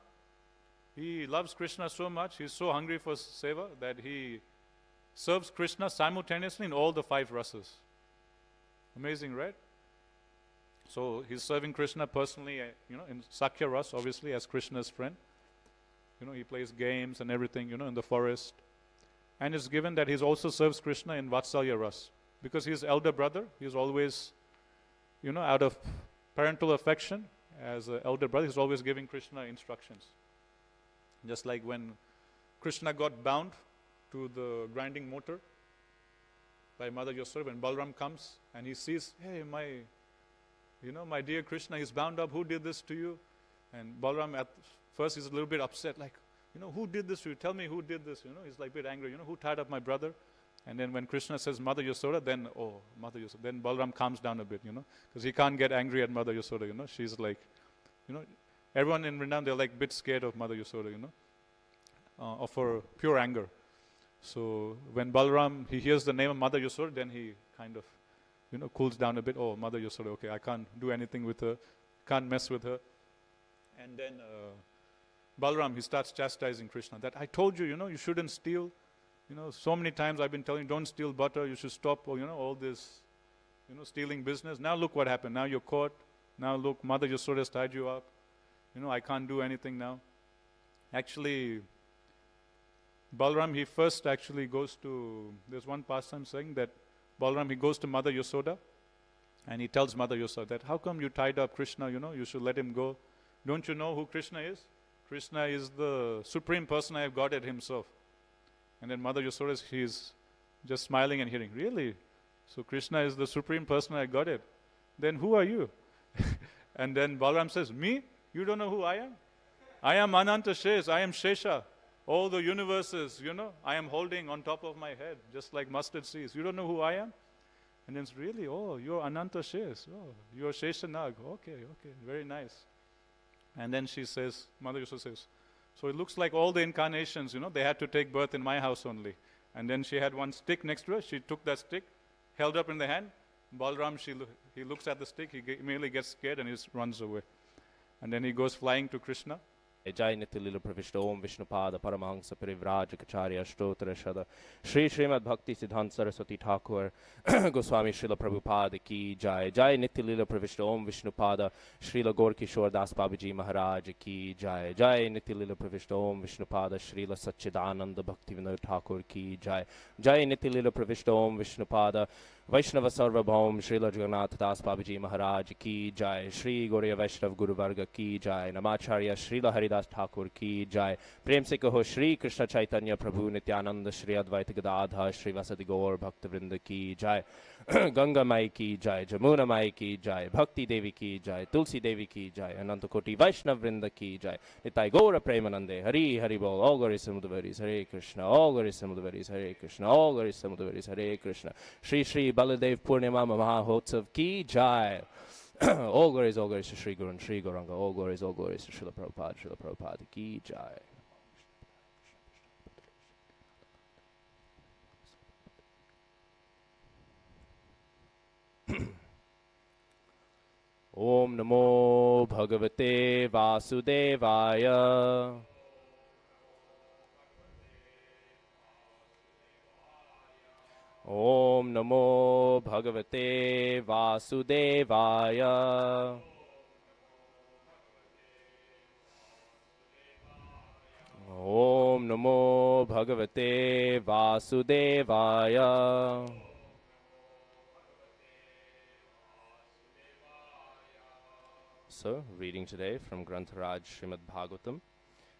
[SPEAKER 1] he loves Krishna so much, he's so hungry for seva that he serves Krishna simultaneously in all the 5 rasas. Amazing, right? So he's serving Krishna personally, in Sakya ras, obviously, as Krishna's friend. He plays games and everything, in the forest. And it's given that he also serves Krishna in Vatsalya ras. Because he's elder brother, he's always, out of parental affection, as an elder brother, he's always giving Krishna instructions. Just like when Krishna got bound to the grinding motor by Mother Yasoda, when Balram comes and he sees, hey, my dear Krishna, he's bound up, who did this to you? And Balram at first is a little bit upset, like, who did this to you? Tell me who did this, he's like a bit angry, who tied up my brother? And then when Krishna says Mother Yasoda, then, Mother Yasoda, then Balram calms down a bit, because he can't get angry at Mother Yasoda, she's like, everyone in Vrindavan, they're like a bit scared of Mother Yasoda, of her pure anger. So when Balram, he hears the name of Mother Yasoda, then he kind of, cools down a bit. Oh, Mother Yasoda, okay, I can't do anything with her, can't mess with her. And then Balram, he starts chastising Krishna, that I told you, you shouldn't steal. So many times I've been telling you, don't steal butter, you should stop, all this, stealing business. Now look what happened. Now you're caught. Now look, Mother Yasoda has tied you up. I can't do anything now. Actually, Balram, he first actually goes to, there's one pastime saying that Balram, he goes to Mother Yasoda and he tells Mother Yasoda that, how come you tied up Krishna, you should let him go. Don't you know who Krishna is? Krishna is the Supreme Personality of Godhead himself. And then Mother Yasoda, he's just smiling and hearing, really? So Krishna is the Supreme Personality of Godhead. Then who are you? And then Balram says, me? You don't know who I am? I am Ananta Shesh, I am Shesha. All the universes, I am holding on top of my head, just like mustard seeds. You don't know who I am? And then it's really, you're Ananta Shesh. Oh, you're Sheshanag. Okay, very nice. And then she says, Mother Yasoda says, so it looks like all the incarnations, they had to take birth in my house only. And then she had one stick next to her. She took that stick, held up in the hand. Balram, he looks at the stick, he immediately gets scared and he runs away. And then he goes flying to Krishna.
[SPEAKER 4] जय नित्य लीला प्रविष्ट ओम विष्णुपाद परमहंस परिव्राजकाचार्य अष्टोत्तर शत श्री श्रीमद् भक्ति सिद्धांत सरस्वती ठाकुर गोस्वामी श्रील प्रभुपाद की जय जय नित्य लीला प्रविष्ट ओम विष्णुपाद श्रील गौर किशोर दास बाबू जी महाराज की जय जय नित्य लीला प्रविष्ट ओम विष्णुपाद श्रील सच्चिदानंद भक्ति विनोद ठाकुर की जय जय नित्य लीला प्रविष्ट ओम विष्णुपाद वैष्णव सार्वभौम श्रील जगन्नाथ दास बाबू जी महाराज की जय श्री गौरीय वैष्णव गुरुवर्ग की जय नमाचार्य श्रील हरिदास ठाकुर की जय प्रेम से कहो श्री कृष्ण चैतन्य प्रभु नित्यानंद श्री अद्वैत गदाधर श्री वसति गौर भक्त वृंद की जय गंगा माई की जय जमुना माई की जय भक्ति देवी की जय तुलसी देवी की जय अनंत कोटि वैष्णव वृंद की जय निताय गौर प्रेमानंदे हरि हरि बोल all glories to Mudavaris Hare Krishna all glories to Mudavaris Hare Krishna all glories to Mudavaris Hare Krishna Shri Shri Baladev Purnima Mahahotsav ki jai all glories to Shri Guru and Shri Gauranga all glories to Srila Prabhupada ki jai Om Namo Bhagavate Vasudevaya Om Namo Bhagavate Vasudevaya Om Namo Bhagavate Vasudevaya So, reading today from Grantharaj Srimad Bhagavatam,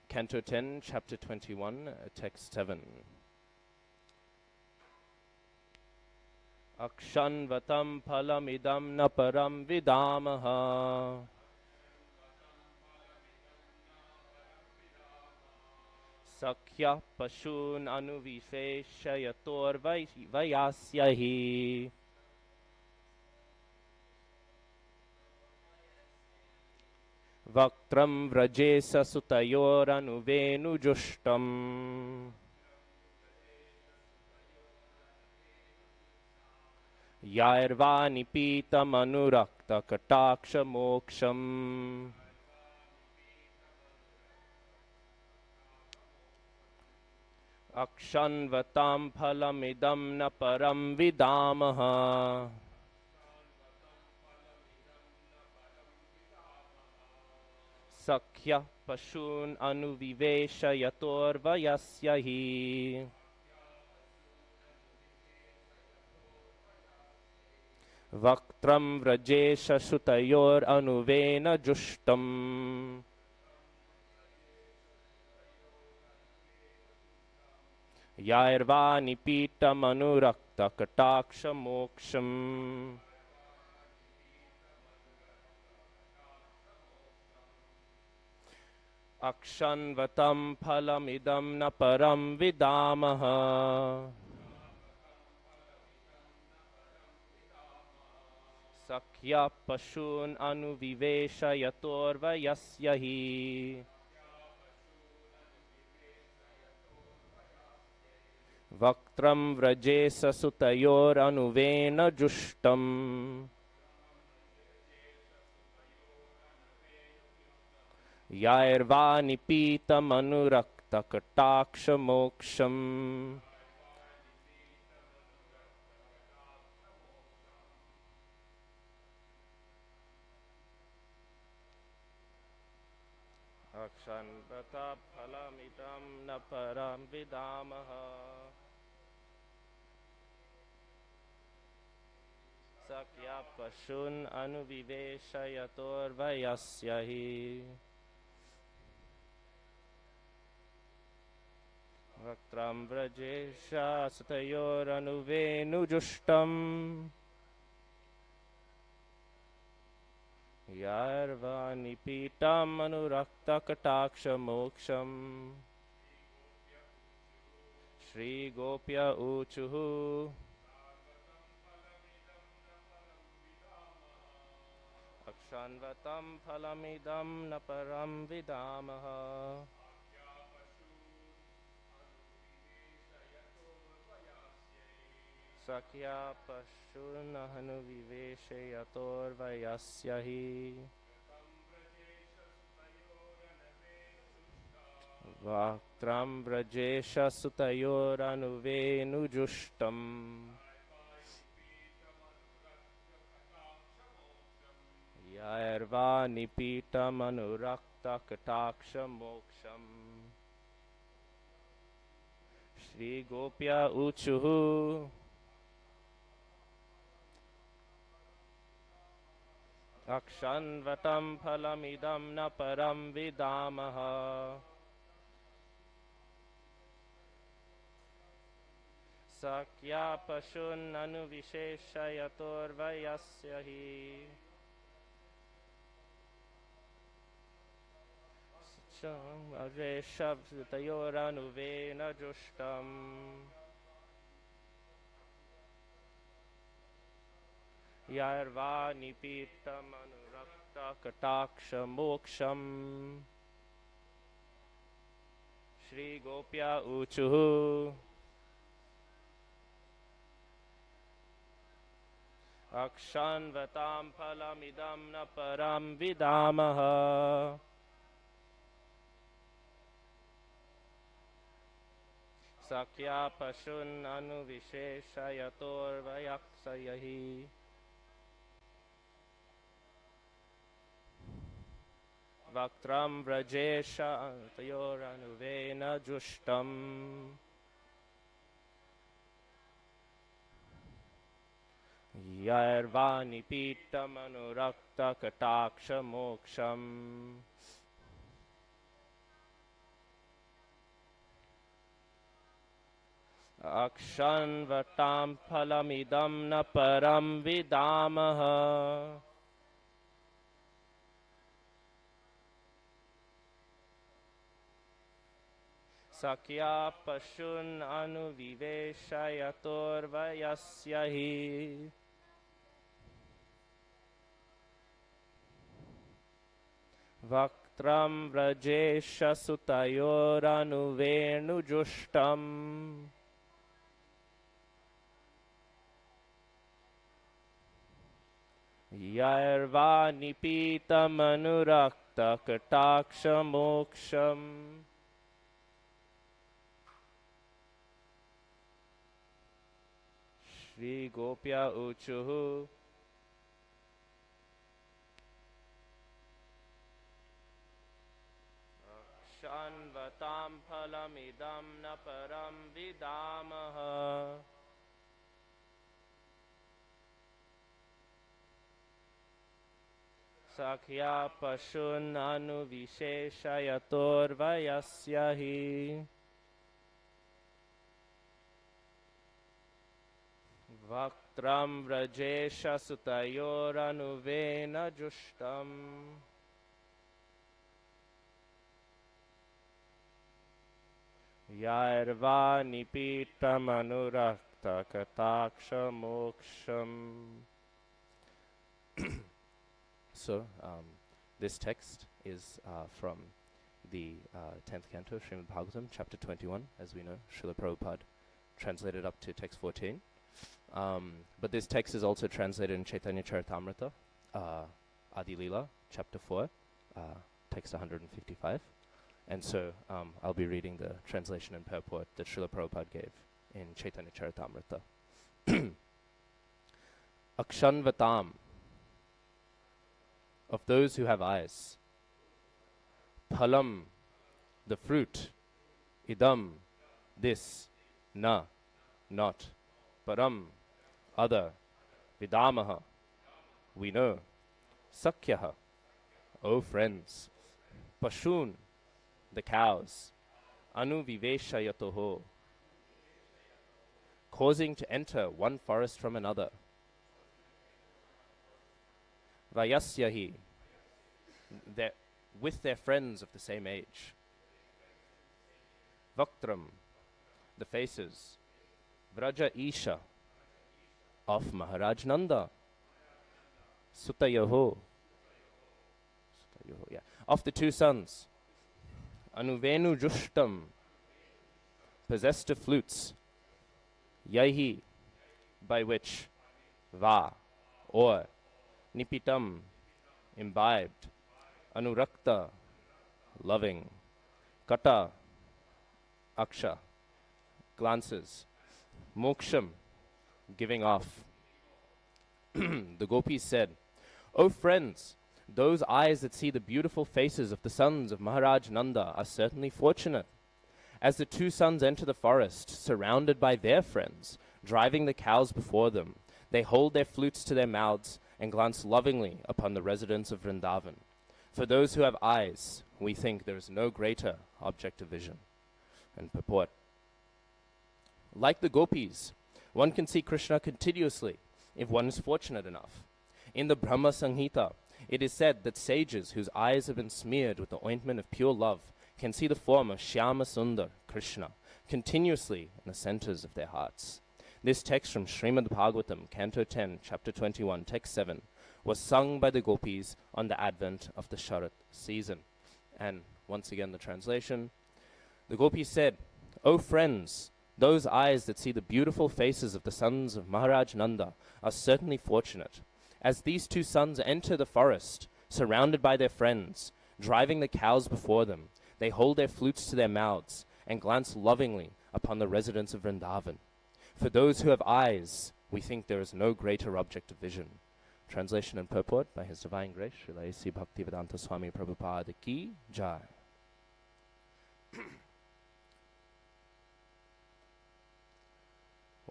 [SPEAKER 4] Canto 10, Chapter 21, Text 7. अक्षन्वतं फलमिदं न परं विदामः सख्यः पशून् अनुविशेषयतोर्वयास्य हि वक्त्रं व्रजे ससुतयोरनुवेनुजुष्टम् यार्वा निपीतमनुरक्तकटाक्षमोक्षम् अक्षन्वतां फलमिदं न परं विदामः सख्यः पशून् अनुविवेशयतोर्वयस्य हि वक्त्रं व्रजे ससुतयोरनुवेन जुष्टम् यार्वा निपीतमनुरक्तकटाक्षमोक्षम् अक्षन्वतं फलमिदं न परं विदामः सख्यः पशून् अनुविवेशयतोर्वयस्य हि वक्त्रं व्रजे ससुतयोरनुवेन जुष्टम् यार्वा निपीतमनुरक्तकटाक्षमोक्षम् अक्षन्वतं फलमिदं न परं विदामः सख्यः पशून् अनुविवेशयतोर्वयस्य हि वक्त्रं व्रजे ससुतयोरनुवेनुजुष्टम् यार्वा निपीतमनुरक्तकटाक्षमोक्षम् श्रीगोप्य ऊचुः अक्षन्वतं फलमिदं न परं विदामः सख्या पशूननुविवेशयतोर्वयस्य हि वक्त्रं व्रजे ससुतयोरनुवेनुजुष्टम् यार्वा निपीतमनुरक्तकटाक्षमोक्षम् श्रीगोप्य ऊचुः अक्षन्वतं फलमिदं न परं विदामः सख्या पशूननुविशेषयतोर्वयस्य हि तयोरनुवेन जुष्टम् यार्वा निपीतमनुरक्तकटाक्षमोक्षम् श्रीगोप्य ऊचुः अक्षन्वतां फलमिदं न परं विदामः सख्या पशूननुविशेषयतोर्वयस्य हि वक्त्रं व्रजे ससुतयोरनुवेन जुष्टम् यार्वा निपीतमनुरक्तकटाक्षमोक्षम् Akshanvatam phalamidam na param vidamaha. Sakya pashun anuviveshayatorvayasyahi. Vaktram vrajesha sutayoranuvenujushtam. Yairva nipitam anurakta katakshamoksham. Shri Gopya Uchuhu. Shanvatam phalamidam na param vidamaha. Sakya pashun anuvisheshayatorvayasyahi. Vaktram vrajesha sutayoranuvena jushtam. Yairva nipitam anurakta katakshamoksham. So, this text is from the 10th canto, Srimad Bhagavatam, chapter 21, as we know. Srila Prabhupada translated up to text 14. But this text is also translated in Chaitanya Charitamrita, Adi Lila, chapter 4, text 155. And so I'll be reading the translation and purport that Srila Prabhupada gave in Chaitanya Charitamrita. Akshanvatam, of those who have eyes. Phalam, the fruit. Idam, this. Na, not. Param, other. Vidamaha, we know. Sakyaha, O friends. Pashun, the cows. Anuviveshayatoho, causing to enter one forest from another. Vayasyahi, with their friends of the same age. Vaktram, the faces. Vraja Isha, of Maharaj Nanda. Sutayaho, of the two sons. Anuvenu Jushtam, possessed of flutes. Yahi, by which. Va, or. Nipitam, imbibed. Anurakta, loving. Kata, aksha, glances. Moksham, giving off. The gopis said, O friends, those eyes that see the beautiful faces of the sons of Maharaj Nanda are certainly fortunate. As the two sons enter the forest, surrounded by their friends, driving the cows before them, they hold their flutes to their mouths and glance lovingly upon the residents of Vrindavan. For those who have eyes, we think there is no greater object of vision. And purport. Like the gopis, one can see Krishna continuously if one is fortunate enough. In the Brahma Samhita, it is said that sages whose eyes have been smeared with the ointment of pure love can see the form of Shyama Sundar, Krishna, continuously in the centers of their hearts. This text from Srimad Bhagavatam, Canto 10, Chapter 21, Text 7, was sung by the gopis on the advent of the Sharat season. And once again the translation. The gopis said, O friends, those eyes that see the beautiful faces of the sons of Maharaj Nanda are certainly fortunate. As these two sons enter the forest, surrounded by their friends, driving the cows before them, they hold their flutes to their mouths and glance lovingly upon the residents of Vrindavan. For those who have eyes, we think there is no greater object of vision. Translation and purport by His Divine Grace, Srila A.C. Bhaktivedanta Swami Prabhupada Ki Jai.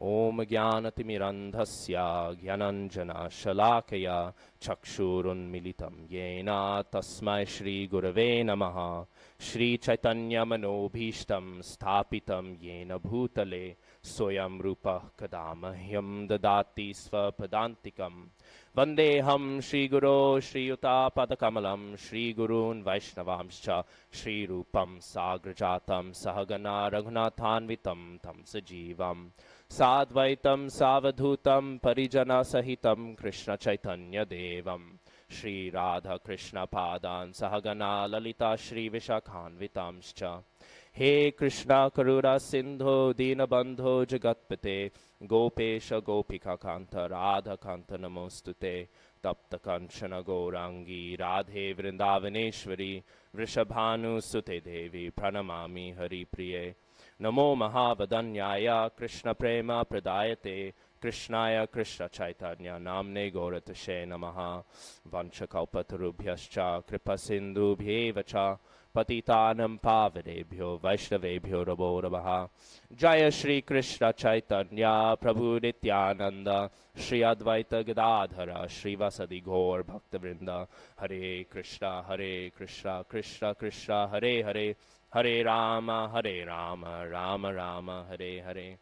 [SPEAKER 4] Om Jnanatimirandhasya Jnananjana Shalakaya Chakshurunmilitam Yena Tasmai Shri Gurave Namaha Shri Chaitanya Manobhishtam Sthapitam Yena Bhutale Soyam Rupa Kadamahyam Dadati Svapadantikam Vandeham Shri Guru Shri Yuta Padakamalam Shri Gurun Vaishnavamscha Shri Rupam Sagrajatam Sahagana Raghunathanvitam Tam Sajivam Sadvaitam Savadhutam Parijana Sahitam Krishna Chaitanya Devam Shri Radha Krishna Padan Sahagana Lalita Shri Vishakhanvitamscha He Krishna Karura Sindho Dinabandho Jagatpate Gopesha Gopika Kanta Radha Kanta Namostute Tapta Kanchana Gaurangi Radhe Vrindavaneshwari Vrishabhanu Sute Devi Pranamami Hari Priye Namo Mahavadanyaya Krishna Prema Pradayate Krishnaya Krishna Chaitanya Namne Gauratashe Namaha Vanchakalpatarubhyascha Kripa Sindhubhyevacha Patitanam Pavanebhyo Vaishnavebhyo Rabo Rabaha Jaya Shri Krishna Chaitanya Prabhu Nityananda Shri Advaita Gadadhara Shri Vasadi Gaur Bhaktavrinda Hare Krishna Krishna Krishna Hare Hare Hare Rama Rama Rama Hare Hare.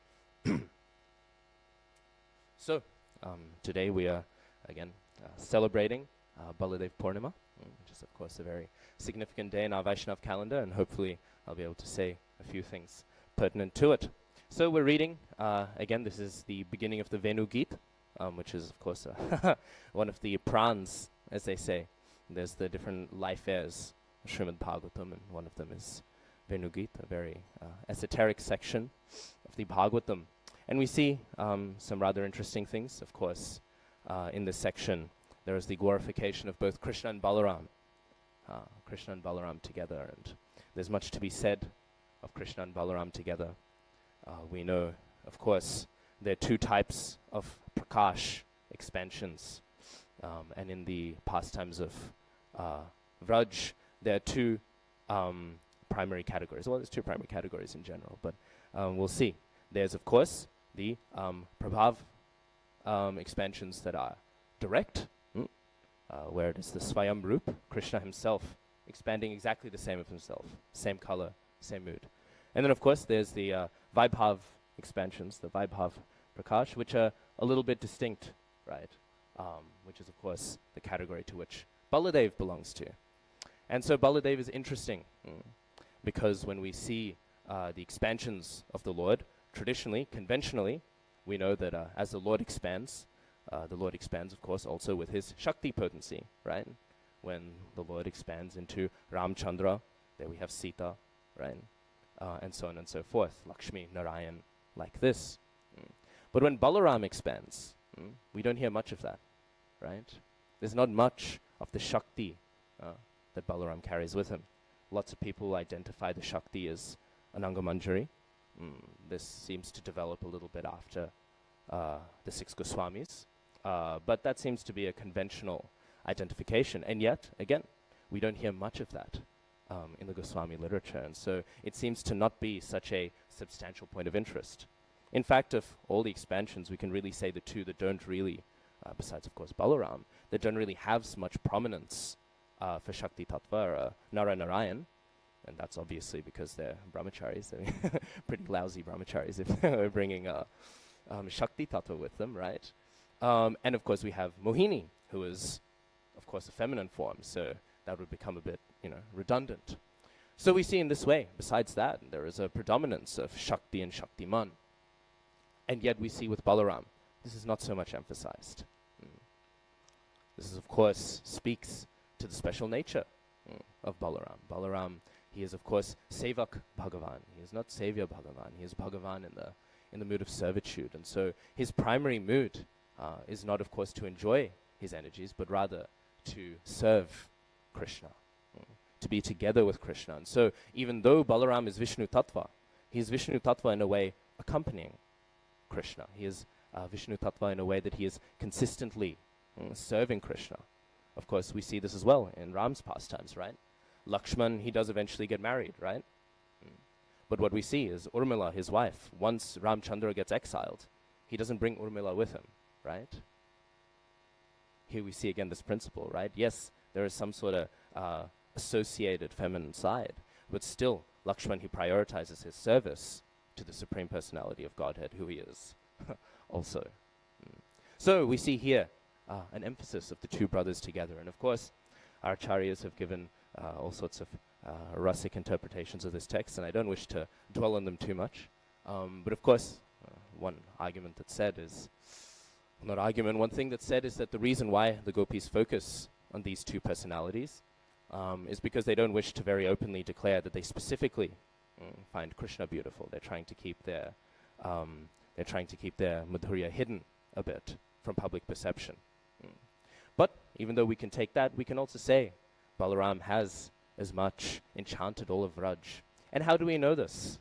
[SPEAKER 4] So, today we are again celebrating Baladev Purnima, which is of course a very significant day in our Vaishnav calendar, and hopefully I'll be able to say a few things pertinent to it. So we're reading, again this is the beginning of the Venu Geet, which is of course one of the prans, as they say. There's the different life airs, Srimad Bhagavatam, and one of them is Venu Geet, a very esoteric section of the Bhagavatam. And we see some rather interesting things, of course. In this section, there is the glorification of both Krishna and Balaram. Krishna and Balaram together, and there's much to be said of Krishna and Balaram together. We know, of course, there are two types of Prakash expansions, and in the pastimes of Vraj, there are two primary categories. Well, there's two primary categories in general, but we'll see. There's, of course, the Prabhav expansions that are direct, where it is the Swayam Rup, Krishna himself, expanding exactly the same of himself, same color, same mood. And then, of course, there's the Vaibhav expansions, the Vaibhav Prakash, which are a little bit distinct, right? Which is, of course, the category to which Baladev belongs to. And so Baladev is interesting, because when we see the expansions of the Lord, traditionally, conventionally, we know that as the Lord expands, of course, also with his Shakti potency, right? When the Lord expands into Ramchandra, there we have Sita, right? And so on and so forth, Lakshmi, Narayan, like this. But when Balaram expands, we don't hear much of that, right? There's not much of the Shakti that Balaram carries with him. Lots of people identify the Shakti as Ananga Manjari. This seems to develop a little bit after the six Goswamis. But that seems to be a conventional identification. And yet, again, we don't hear much of that in the Goswami literature. And so it seems to not be such a substantial point of interest. In fact, of all the expansions, we can really say the two that don't really, besides, of course, Balaram, that don't really have much prominence for Shakti Tattva, Narayan. And that's obviously because they're brahmacharis. They're pretty lousy brahmacharis if they're bringing Shakti Tattva with them, right? And of course we have Mohini, who is, of course, a feminine form, so that would become a bit, redundant. So we see in this way, besides that, there is a predominance of Shakti and Shaktiman. And yet we see with Balaram, this is not so much emphasized. This is, of course, speaks to the special nature of Balaram. Balaram, he is, of course, Sevak Bhagavan. He is not Savior Bhagavan. He is Bhagavan in the mood of servitude. And so his primary mood is not, of course, to enjoy his energies, but rather to serve Krishna, to be together with Krishna. And so even though Balaram is Vishnu Tattva, he is Vishnu Tattva in a way accompanying Krishna. He is Vishnu Tattva in a way that he is consistently serving Krishna. Of course, we see this as well in Ram's pastimes, right? Lakshman, he does eventually get married, right? But what we see is Urmila, his wife, once Ramchandra gets exiled, he doesn't bring Urmila with him, right? Here we see again this principle, right? Yes, there is some sort of associated feminine side, but still, Lakshman, he prioritizes his service to the Supreme Personality of Godhead, who he is also. So we see here an emphasis of the two brothers together. And of course, our acharyas have given all sorts of rasic interpretations of this text, and I don't wish to dwell on them too much. But of course, one argument that's said is, not argument, one thing that's said is that the reason why the gopis focus on these two personalities is because they don't wish to very openly declare that they specifically find Krishna beautiful. They're trying to keep their madhurya hidden a bit from public perception. But even though we can take that, we can also say Balaram has as much enchanted all of Vraj. And how do we know this?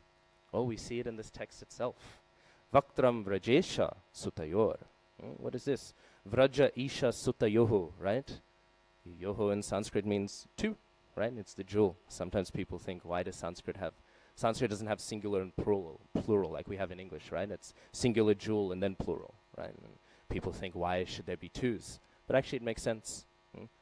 [SPEAKER 4] Well, we see it in this text itself. Vaktram Vrajesha Sutayor. What is this? Vraja Isha Sutayoho, right? Yoho in Sanskrit means two, right? It's the jewel. Sometimes people think, why does Sanskrit doesn't have singular and plural like we have in English, right? It's singular jewel and then plural, right? And people think, why should there be twos? But actually it makes sense.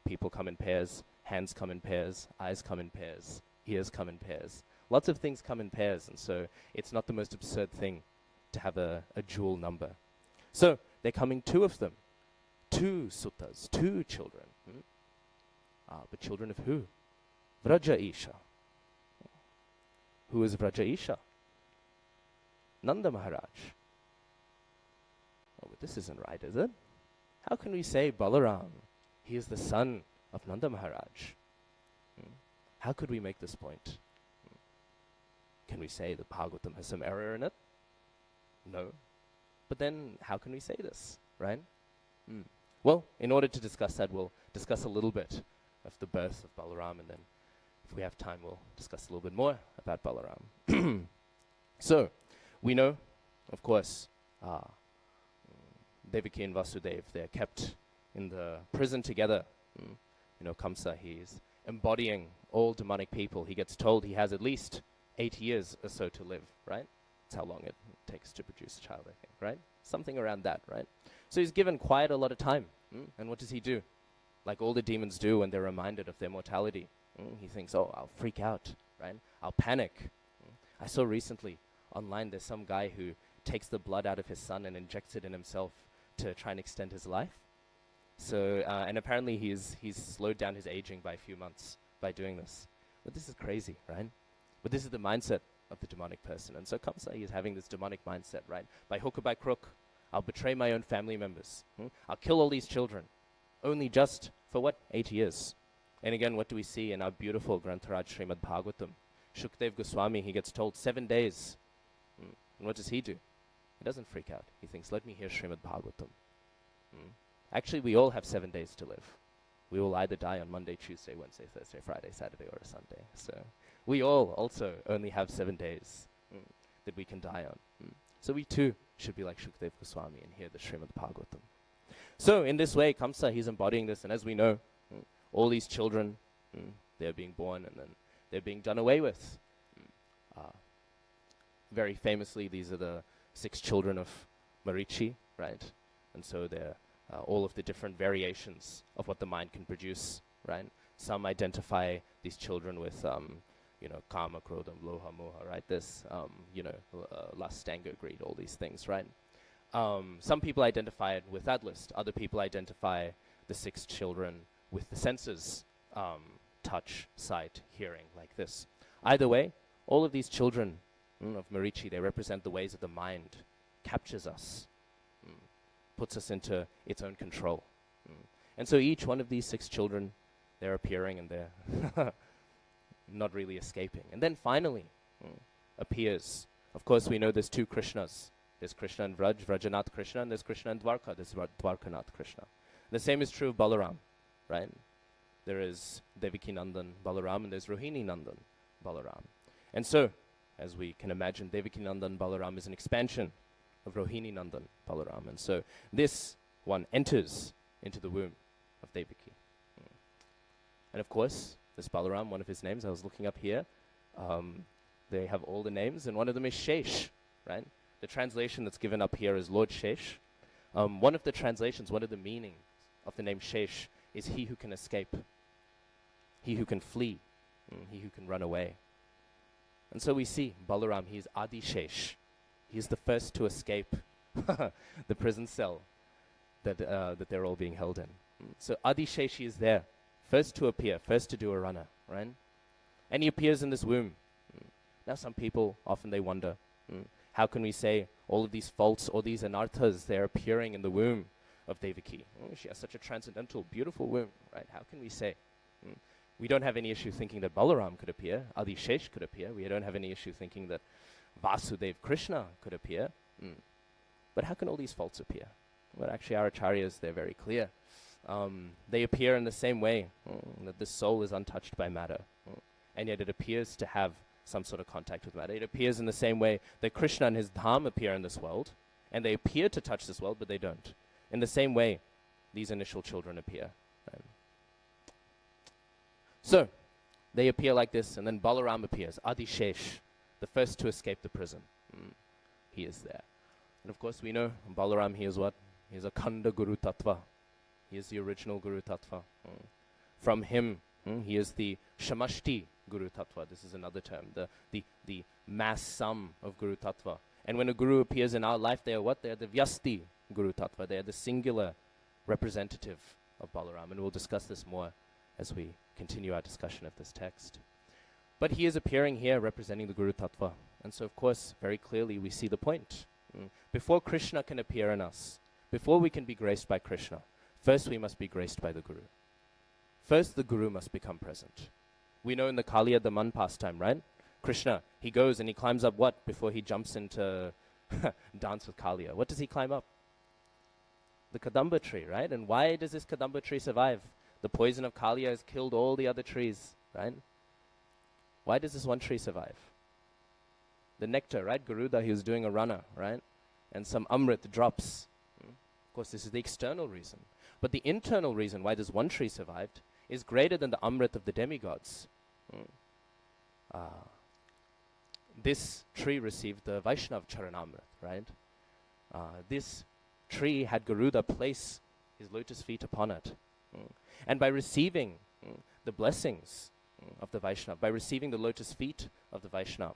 [SPEAKER 4] People come in pairs, hands come in pairs, eyes come in pairs, ears come in pairs. Lots of things come in pairs, and so it's not the most absurd thing to have a jewel number. So they're coming, two of them. Two suttas, two children. But children of who? Vraja Isha. Who is Vraja Isha? Nanda Maharaj. Oh, but this isn't right, is it? How can we say Balaram, he is the son of Nanda Maharaj? How could we make this point? Can we say that Bhagavatam has some error in it? No. But then how can we say this, right? Well, in order to discuss that, we'll discuss a little bit of the birth of Balaram, and then if we have time, we'll discuss a little bit more about Balaram. So, we know, of course, Devaki and Vasudev, they're kept in the prison together. Kamsa, he's embodying all demonic people. He gets told he has at least 8 years or so to live, right? That's how long it takes to produce a child, I think, right? Something around that, right? So he's given quite a lot of time. And what does he do? Like all the demons do when they're reminded of their mortality. He thinks, oh, I'll freak out, right? I'll panic. I saw recently online there's some guy who takes the blood out of his son and injects it in himself to try and extend his life. So, and apparently he's slowed down his aging by a few months by doing this. But this is crazy, right? But this is the mindset of the demonic person. And so Kamsa, he's having this demonic mindset, right? By hook or by crook, I'll betray my own family members. I'll kill all these children. Only just for what? 8 years. And again, what do we see in our beautiful Grantharaj Srimad Bhagavatam? Shukdev Goswami, he gets told 7 days. And what does he do? He doesn't freak out. He thinks, let me hear Srimad Bhagavatam. Actually, we all have 7 days to live. We will either die on Monday, Tuesday, Wednesday, Thursday, Friday, Saturday, or a Sunday. So we all also only have 7 days that we can die on. So we too should be like Shukdev Goswami and hear the Srimad Bhagavatam. So in this way, Kamsa, he's embodying this, and as we know, all these children, they're being born and then they're being done away with. Very famously, these are the 6 children of Marichi, right? And so they're all of the different variations of what the mind can produce, right? Some identify these children with, kama, krodha, loha, moha, right? This, lust, anger, greed, all these things, right? Some people identify it with that list. Other people identify the 6 children with the senses, touch, sight, hearing, like this. Either way, all of these children of Marichi, they represent the ways that the mind captures us, puts us into its own control. And so each one of these 6 children, they're appearing and they're not really escaping. And then finally appears, of course we know there's 2 Krishnas. There's Krishna and Vraj, Vrajanath Krishna, and there's Krishna and Dwarka, there's Dwarkanath Krishna. The same is true of Balaram, right? There is Devaki Nandan Balaram and there's Rohini Nandan Balaram. And so, as we can imagine, Devaki Nandan Balaram is an expansion of Rohini Nandan Balaram. And so this one enters into the womb of Devaki. And of course, this Balaram, one of his names, I was looking up here, they have all the names, and one of them is Shesh, right? the translation that's given up here is Lord Shesh. One of the translations, one of the meanings of the name Shesh is he who can escape, he who can flee, he who can run away. And so we see Balaram, he is Adi Shesh. He is the first to escape the prison cell that they're all being held in. So Adi Sheshi is there, first to appear, first to do a runner, right? And he appears in this womb. Now some people, often they wonder, how can we say all of these faults or these anarthas, they're appearing in the womb of Devaki? She has such a transcendental, beautiful womb, right? How can we say? We don't have any issue thinking that Balaram could appear, Adi Shesh could appear. We don't have any issue thinking that Vasudev Krishna could appear. But how can all these faults appear? Well, actually, our acharyas, they're very clear. They appear in the same way, that the soul is untouched by matter, and yet it appears to have some sort of contact with matter. It appears in the same way that Krishna and his dham appear in this world, and they appear to touch this world, but they don't. In the same way, these initial children appear. Right? So, they appear like this, and then Balaram appears, Adi Shesh, the first to escape the prison. He is there. And of course, we know Balaram, he is what? He is a Khanda Guru Tattva. He is the original Guru Tattva. From him, he is the Shamashti Guru Tattva. This is another term, the mass sum of Guru Tattva. And when a Guru appears in our life, they are what? They are the Vyasti Guru Tattva. They are the singular representative of Balaram. And we'll discuss this more as we continue our discussion of this text. But he is appearing here representing the Guru Tattva. And so, of course, very clearly we see the point. Before Krishna can appear in us, before we can be graced by Krishna, first we must be graced by the Guru. First the Guru must become present. We know in the Kaliya Daman pastime, right? Krishna, he goes and he climbs up what before he jumps into dance with Kaliya? What does he climb up? The Kadamba tree, right? And why does this Kadamba tree survive? The poison of Kaliya has killed all the other trees, right? Why does this one tree survive? The nectar, right? Garuda, he was doing a runner, right? And some amrit drops. Of course, this is the external reason. But the internal reason why this one tree survived is greater than the amrit of the demigods. This tree received the Vaishnav Charanamrit, right? This tree had Garuda place his lotus feet upon it. And by receiving the blessings of the Vaishnav, by receiving the lotus feet of the Vaishnav,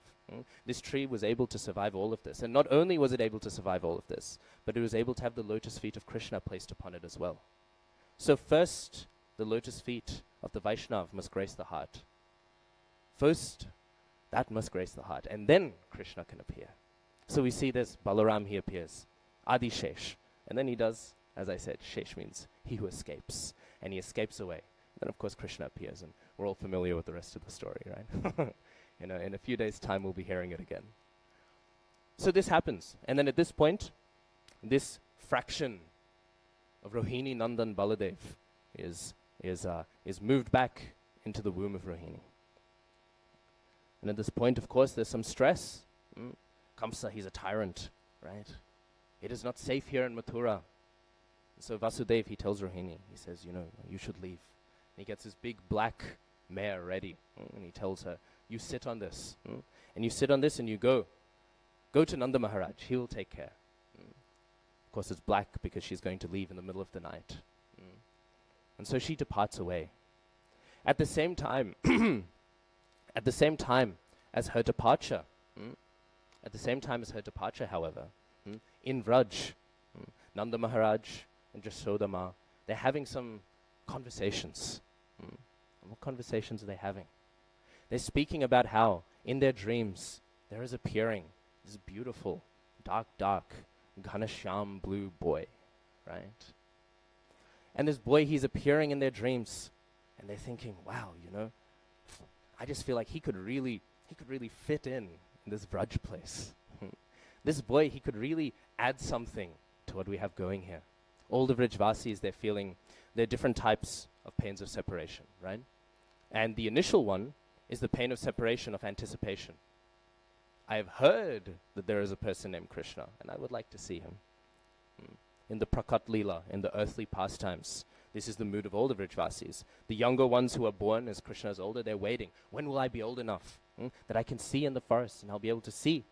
[SPEAKER 4] this tree was able to survive all of this. And not only was it able to survive all of this, but it was able to have the lotus feet of Krishna placed upon it as well. So first, the lotus feet of the Vaishnav must grace the heart. First, that must grace the heart. And then Krishna can appear. So we see this, Balaram, he appears. Adi Shesh. And then he does, as I said, Shesh means he who escapes. And he escapes away. And then of course Krishna appears, and we're all familiar with the rest of the story, right? In a few days' time we'll be hearing it again. So this happens. And then at this point, this fraction of Rohini Nandan Baladev is moved back into the womb of Rohini. And at this point, of course, there's some stress. Kamsa, he's a tyrant, right? It is not safe here in Mathura. So Vasudev, he tells Rohini, he says, you should leave. And he gets his big black mare ready, and he tells her, you sit on this, and you sit on this and you go to Nanda Maharaj, he will take care. Of course it's black because she's going to leave in the middle of the night. And so she departs away. At the same time, as her departure, however, in Vraj, Nanda Maharaj and Jasodama, they're having some conversations. What conversations are they having? They're speaking about how, in their dreams, there is appearing this beautiful, dark, Ghanashyam blue boy, right? And this boy, he's appearing in their dreams, and they're thinking, wow, I just feel like he could really fit in this Vraj place. This boy, he could really add something to what we have going here. All the Vrajvasis, they're feeling, there are different types of pains of separation, right? And the initial one is the pain of separation of anticipation. I have heard that there is a person named Krishna, and I would like to see him. In the Prakat Leela, in the earthly pastimes, this is the mood of all the Vrajvasis. The younger ones who are born as Krishna is older, they're waiting. When will I be old enough that I can see in the forest and I'll be able to see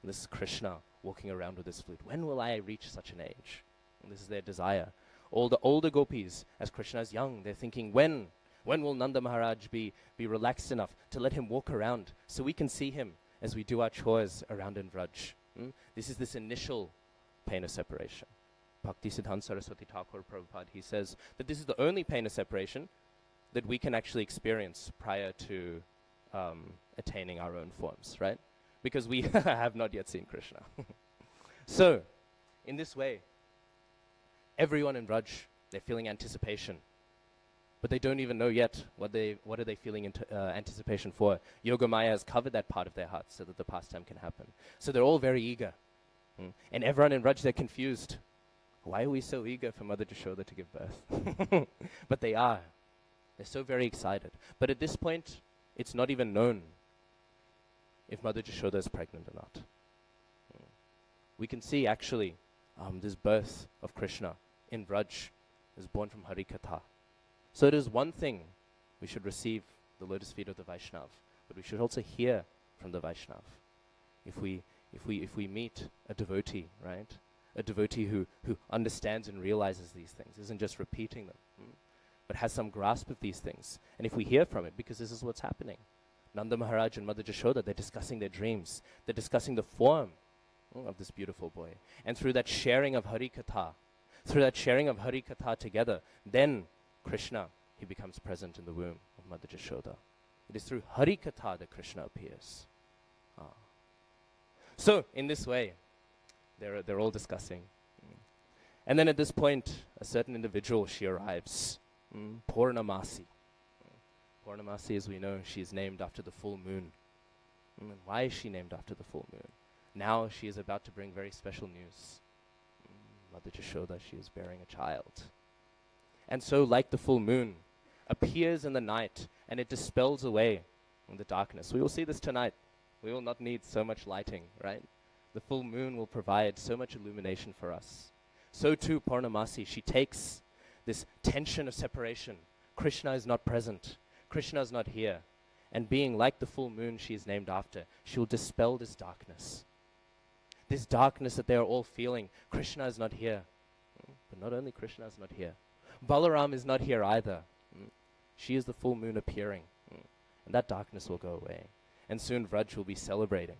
[SPEAKER 4] This is Krishna walking around with his flute. When will I reach such an age? And this is their desire. All the older gopis, as Krishna is young, they're thinking, when will Nanda Maharaj be relaxed enough to let him walk around so we can see him as we do our chores around in Vraj? This is this initial pain of separation. Bhakti Siddhanta Saraswati Thakur Prabhupada, he says that this is the only pain of separation that we can actually experience prior to attaining our own forms, right? Because we have not yet seen Krishna. So, in this way, everyone in Vraj, they're feeling anticipation. But they don't even know yet what are they feeling anticipation for. Yogamaya has covered that part of their hearts so that the pastime can happen. So they're all very eager. And everyone in Vraj, they're confused. Why are we so eager for Mother Jashoda to give birth? But they are. They're so very excited. But at this point, it's not even known if Mother Jashoda is pregnant or not. We can see actually this birth of Krishna in Vraj is born from Harikatha. So it is one thing we should receive the lotus feet of the Vaishnav, but we should also hear from the Vaishnav. If we meet a devotee, right? A devotee who understands and realizes these things, isn't just repeating them, but has some grasp of these things. And if we hear from it, because this is what's happening. Nanda Maharaj and Mother Jashoda, they're discussing their dreams. They're discussing the form of this beautiful boy. And through that sharing of Harikatha, together, then Krishna, he becomes present in the womb of Mother Jashoda. It is through Harikatha that Krishna appears. So, in this way, they're all discussing. And then at this point, a certain individual, she arrives. Purnamasi. Purnamasi, as we know, she is named after the full moon. And why is she named after the full moon? Now she is about to bring very special news. Mother Jashoda, she is bearing a child. And so, like the full moon, appears in the night, and it dispels away the darkness. We will see this tonight. We will not need so much lighting, right? The full moon will provide so much illumination for us. So too, Purnamasi, she takes this tension of separation. Krishna is not present. Krishna is not here. And being like the full moon she is named after, she will dispel this darkness. This darkness that they are all feeling. Krishna is not here. But not only Krishna is not here. Balaram is not here either. She is the full moon appearing. And that darkness will go away. And soon Vraj will be celebrating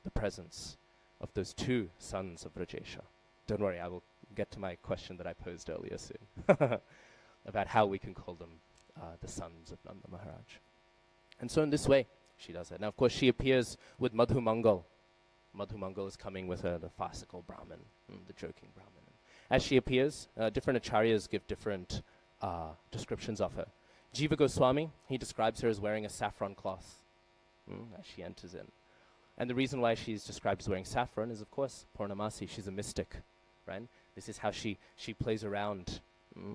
[SPEAKER 4] the presence of those two sons of Vrajesha. Don't worry, I will get to my question that I posed earlier soon. About how we can call them the sons of Nanda Maharaj. And so in this way, she does that. Now, of course, she appears with Madhu Mangal. Madhu Mangal is coming with her, the farcical Brahmin, the joking Brahmin. As she appears, different acharyas give different descriptions of her. Jiva Goswami, he describes her as wearing a saffron cloth as she enters in. And the reason why she's described as wearing saffron is, of course, Purnamasi, she's a mystic, right? This is how she plays around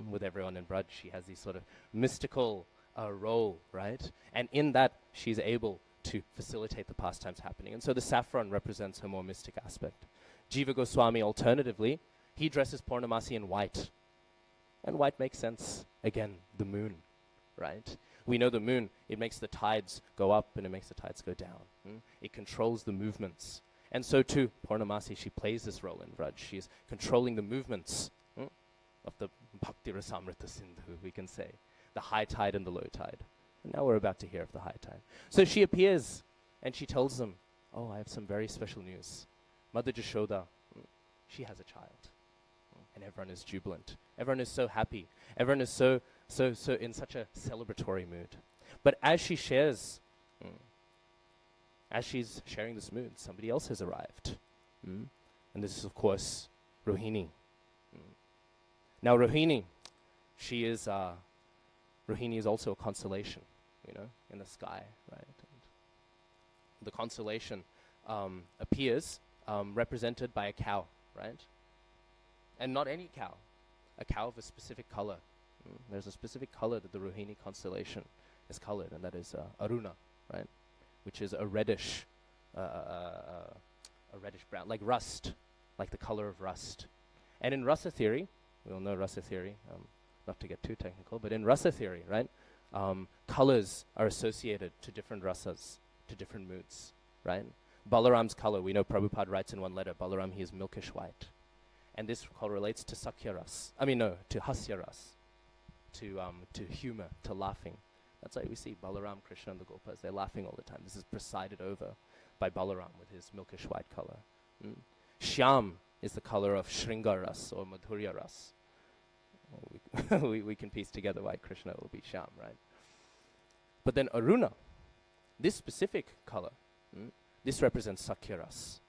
[SPEAKER 4] with everyone in Braj. She has these sort of mystical role, right? And in that, she's able to facilitate the pastimes happening. And so the saffron represents her more mystic aspect. Jiva Goswami, alternatively, he dresses Purnamasi in white. And white makes sense. Again, the moon, right? We know the moon, it makes the tides go up and it makes the tides go down. It controls the movements. And so too, Purnamasi, she plays this role in Vraj. She is controlling the movements of the Bhakti Rasamrita Sindhu, we can say. The high tide and the low tide. And now we're about to hear of the high tide. So she appears and she tells them, oh, I have some very special news. Mother Jashoda, she has a child. And everyone is jubilant. Everyone is so happy. Everyone is so in such a celebratory mood. But as she shares, as she's sharing this mood, somebody else has arrived. And this is, of course, Rohini. Now, Rohini, Rohini is also a constellation, in the sky, right? And the constellation appears represented by a cow, right? And not any cow, a cow of a specific color. There's a specific color that the Rohini constellation is colored, and that is Aruna, right? Which is a reddish brown, like rust, like the color of rust. And in rasa theory, we all know rasa theory, not to get too technical, but in rasa theory, right? Colors are associated to different rasas, to different moods, right? Balaram's color, we know Prabhupada writes in one letter, Balaram, he is milkish white. And this correlates to Sakyaras. To Hasyaras, to humor, to laughing. That's why we see Balaram, Krishna, and the Gopas. They're laughing all the time. This is presided over by Balaram with his milkish white color. Shyam is the color of Shringaras or Madhurya Ras. We can piece together why Krishna will be Shyam, right? But then Aruna, this specific color, this represents Sakyaras.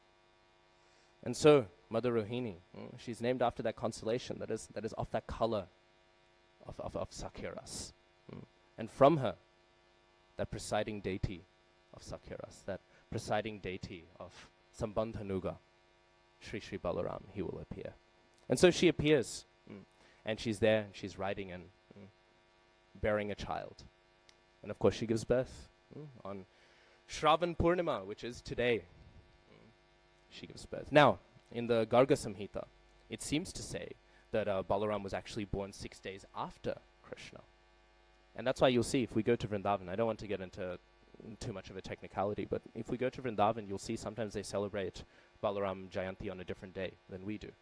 [SPEAKER 4] And so Mother Rohini, she's named after that constellation that is of that color of Sakyaras. And from her, that presiding deity of Sakyaras, that presiding deity of Sambandhanuga, Sri Sri Balaram, he will appear. And so she appears, and she's there, and she's riding and bearing a child. And of course she gives birth on Shravan Purnima, which is today. She gives birth. Now, in the Garga Samhita, it seems to say that Balaram was actually born 6 days after Krishna. And that's why you'll see, if we go to Vrindavan, I don't want to get into too much of a technicality, but if we go to Vrindavan, you'll see sometimes they celebrate Balaram Jayanti on a different day than we do.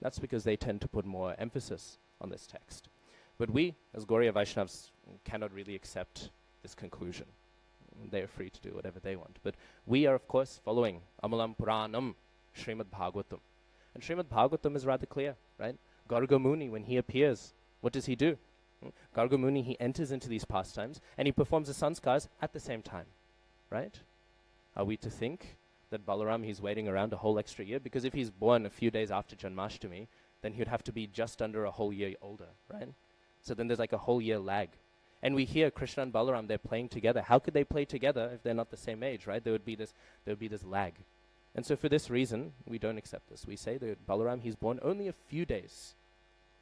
[SPEAKER 4] That's because they tend to put more emphasis on this text. But we, as Gauriya Vaishnavas, cannot really accept this conclusion. They are free to do whatever they want. But we are, of course, following Amalam Puranam, Srimad Bhagavatam. And Srimad Bhagavatam is rather clear, right? Garga Muni, when he appears, what does he do? Garga Muni, he enters into these pastimes and he performs the sanskars at the same time, right? Are we to think that Balaram, he's waiting around a whole extra year? Because if he's born a few days after Janmashtami, then he would have to be just under a whole year older, right? So then there's like a whole year lag. And we hear Krishna and Balaram, they're playing together. How could they play together if they're not the same age, right? There would be this lag. And so for this reason, we don't accept this. We say that Balaram, he's born only a few days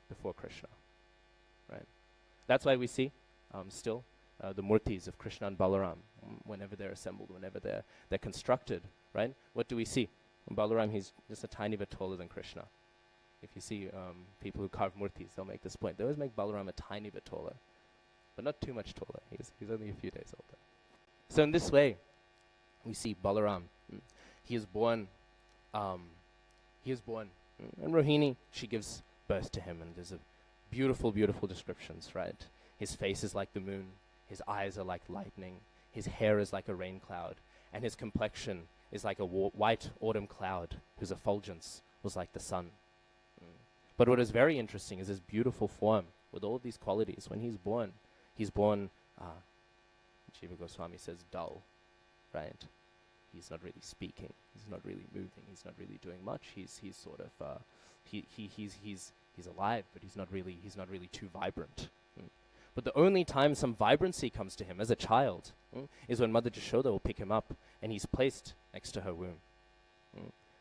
[SPEAKER 4] before Krishna, right? That's why we see still the murtis of Krishna and Balaram, whenever they're assembled, whenever they're constructed, right? What do we see? Balaram, he's just a tiny bit taller than Krishna. If you see people who carve murtis, they'll make this point. They always make Balaram a tiny bit taller, but not too much taller. He's only a few days older. So in this way, we see Balaram. He is born, and Rohini, she gives birth to him, and there's a beautiful, beautiful descriptions, right? His face is like the moon, his eyes are like lightning, his hair is like a rain cloud, and his complexion is like a white autumn cloud whose effulgence was like the sun. But what is very interesting is his beautiful form with all of these qualities. When he's born, Jiva Goswami says dull, right? He's not really speaking, he's not really moving, he's not really doing much. He's sort of he's alive, but he's not really too vibrant. But the only time some vibrancy comes to him as a child is when Mother Jashoda will pick him up and he's placed next to her womb.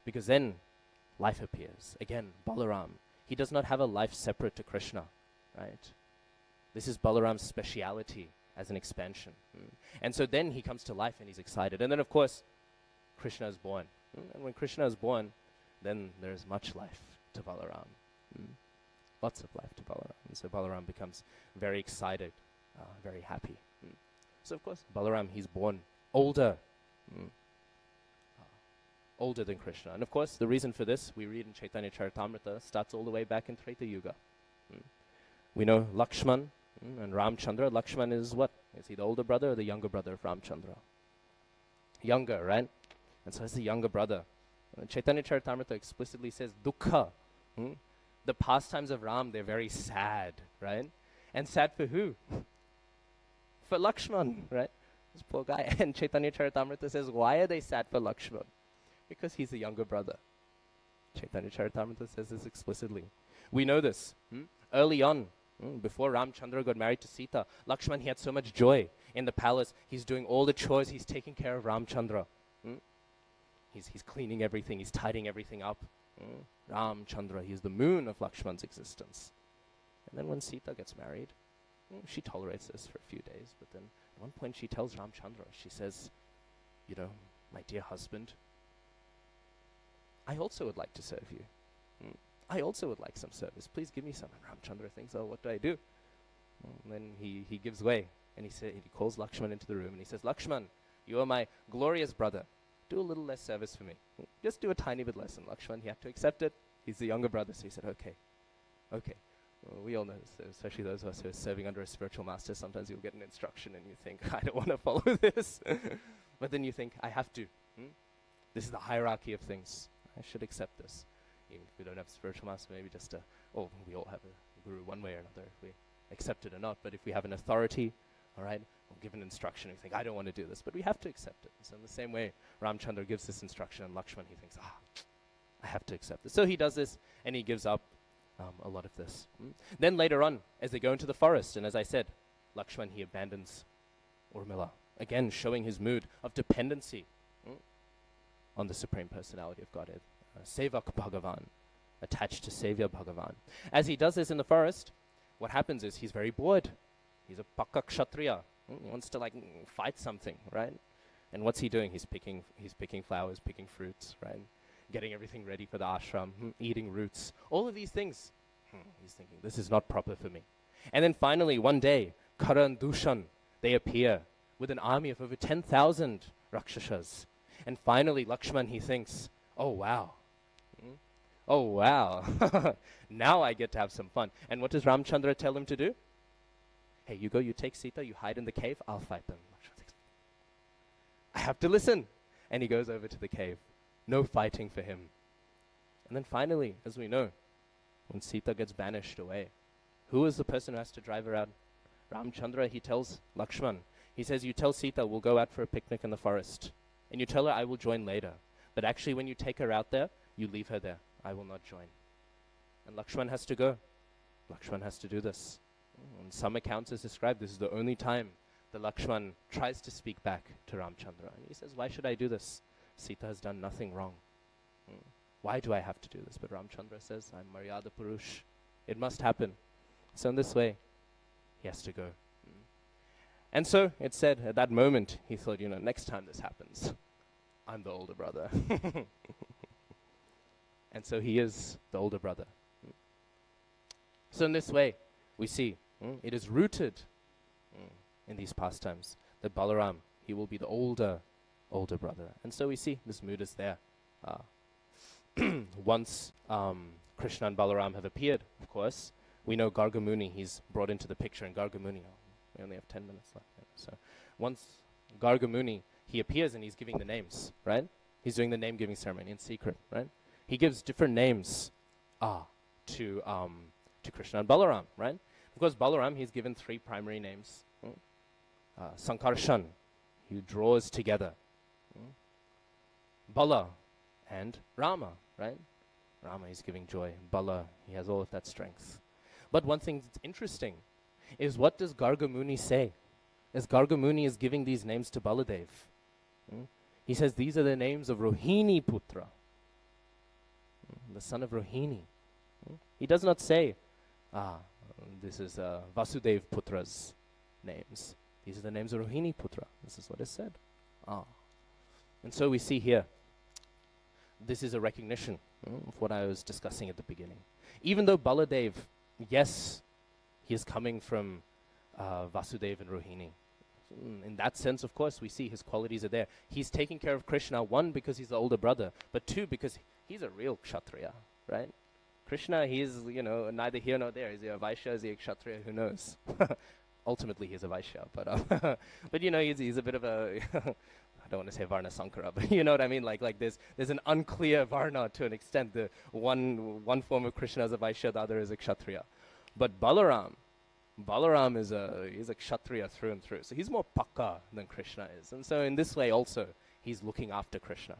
[SPEAKER 4] Because then life appears. Again, Balaram, he does not have a life separate to Krishna, right? This is Balaram's speciality as an expansion. And so then he comes to life and he's excited. And then of course, Krishna is born. And when Krishna is born, then there is much life to Balaram. Lots of life to Balaram. And so Balaram becomes very excited, very happy. So of course, Balaram, he's born older. Older than Krishna. And of course, the reason for this, we read in Chaitanya Charitamrita, starts all the way back in Treta Yuga. We know Lakshman and Ramchandra. Lakshman is what? Is he the older brother or the younger brother of Ramchandra? Younger, right? And so it's the younger brother. Chaitanya Charitamrita explicitly says, Dukkha. The pastimes of Ram, they're very sad, right? And sad for who? For Lakshman, right? This poor guy. And Chaitanya Charitamrita says, why are they sad for Lakshman? Because he's the younger brother. Chaitanya Charitamrita says this explicitly. We know this. Early on, before Ramchandra got married to Sita, Lakshman, he had so much joy in the palace. He's doing all the chores. He's taking care of Ramchandra. He's cleaning everything. He's tidying everything up. Ramchandra, he's the moon of Lakshman's existence. And then when Sita gets married, she tolerates this for a few days. But then at one point she tells Ramchandra, she says, you know, my dear husband, I also would like to serve you. I also would like some service. Please give me some. And Ramchandra thinks, oh, what do I do? And then he gives way. And he calls Lakshman into the room and he says, Lakshman, you are my glorious brother. do a little less service for me. Just do a tiny bit less. And Lakshman, he had to accept it. He's the younger brother, so he said, okay. Well, we all know this, especially those of us who are serving under a spiritual master. Sometimes you'll get an instruction and you think, I don't want to follow this. But then you think, I have to. This is the hierarchy of things. I should accept this. Even if we don't have a spiritual master, maybe just we all have a guru one way or another, if we accept it or not. But if we have an authority, all right, we'll give an instruction, we think, I don't want to do this, but we have to accept it. So in the same way, Ramchandra gives this instruction, and Lakshman, he thinks, I have to accept this. So he does this, and he gives up a lot of this. Then later on, as they go into the forest, and as I said, Lakshman, he abandons Urmila, again showing his mood of dependency on the Supreme Personality of Godhead. Sevak Bhagavan, attached to Savior Bhagavan. As he does this in the forest, what happens is he's very bored. He's a Pakka Kshatriya. He wants to fight something, right? And what's he doing? He's picking flowers, picking fruits, right? Getting everything ready for the ashram, eating roots. All of these things. He's thinking, this is not proper for me. And then finally, one day, Kara and Dushan, they appear with an army of over 10,000 Rakshasas. And finally, Lakshman, he thinks, oh wow. Now I get to have some fun. And what does Ramchandra tell him to do? Hey, you go, you take Sita, you hide in the cave, I'll fight them. Lakshman thinks, I have to listen. And he goes over to the cave. No fighting for him. And then finally, as we know, when Sita gets banished away, who is the person who has to drive her out? Ramchandra, he tells Lakshman. He says, you tell Sita, we'll go out for a picnic in the forest. And you tell her, I will join later. But actually, when you take her out there, you leave her there. I will not join. And Lakshman has to go. Lakshman has to do this. In some accounts as described, this is the only time that Lakshman tries to speak back to Ramchandra. And he says, why should I do this? Sita has done nothing wrong. Why do I have to do this? But Ramchandra says, I'm Maryada Purush. It must happen. So in this way, he has to go. And so it said at that moment, he thought, next time this happens, I'm the older brother. And so he is the older brother. So in this way, we see it is rooted in these pastimes that Balaram, he will be the older brother. And so we see this mood is there. Once Krishna and Balaram have appeared, of course, we know Garga Muni, he's brought into the picture, and Garga Muni, we only have 10 minutes left. So once Garga Muni, he appears and he's giving the names, right? He's doing the name-giving ceremony in secret, right? He gives different names to Krishna and Balaram, right? Because Balaram, he's given 3 primary names. Sankarshan, he draws together. Bala and Rama, right? Rama is giving joy. Bala, he has all of that strength. But one thing that's interesting is, what does Garga Muni say? As Garga Muni is giving these names to Baladev, he says these are the names of Rohini Putra, the son of Rohini. He does not say, this is Vasudev Putra's names. These are the names of Rohini Putra. This is what is said. And so we see here, this is a recognition of what I was discussing at the beginning. Even though Baladev, yes, he is coming from Vasudeva and Rohini. In that sense, of course, we see his qualities are there. He's taking care of Krishna, 1, because he's the older brother, but 2, because he's a real Kshatriya, right? Krishna, he's, neither here nor there. Is he a Vaishya? Is he a Kshatriya? Who knows? Ultimately, he's a Vaishya, but he's a bit of a, I don't want to say Varna Sankara, but you know what I mean? Like there's an unclear Varna to an extent. The one form of Krishna is a Vaishya, the other is a Kshatriya. But Balaram is he's a Kshatriya through and through. So he's more Pakka than Krishna is. And so in this way also, he's looking after Krishna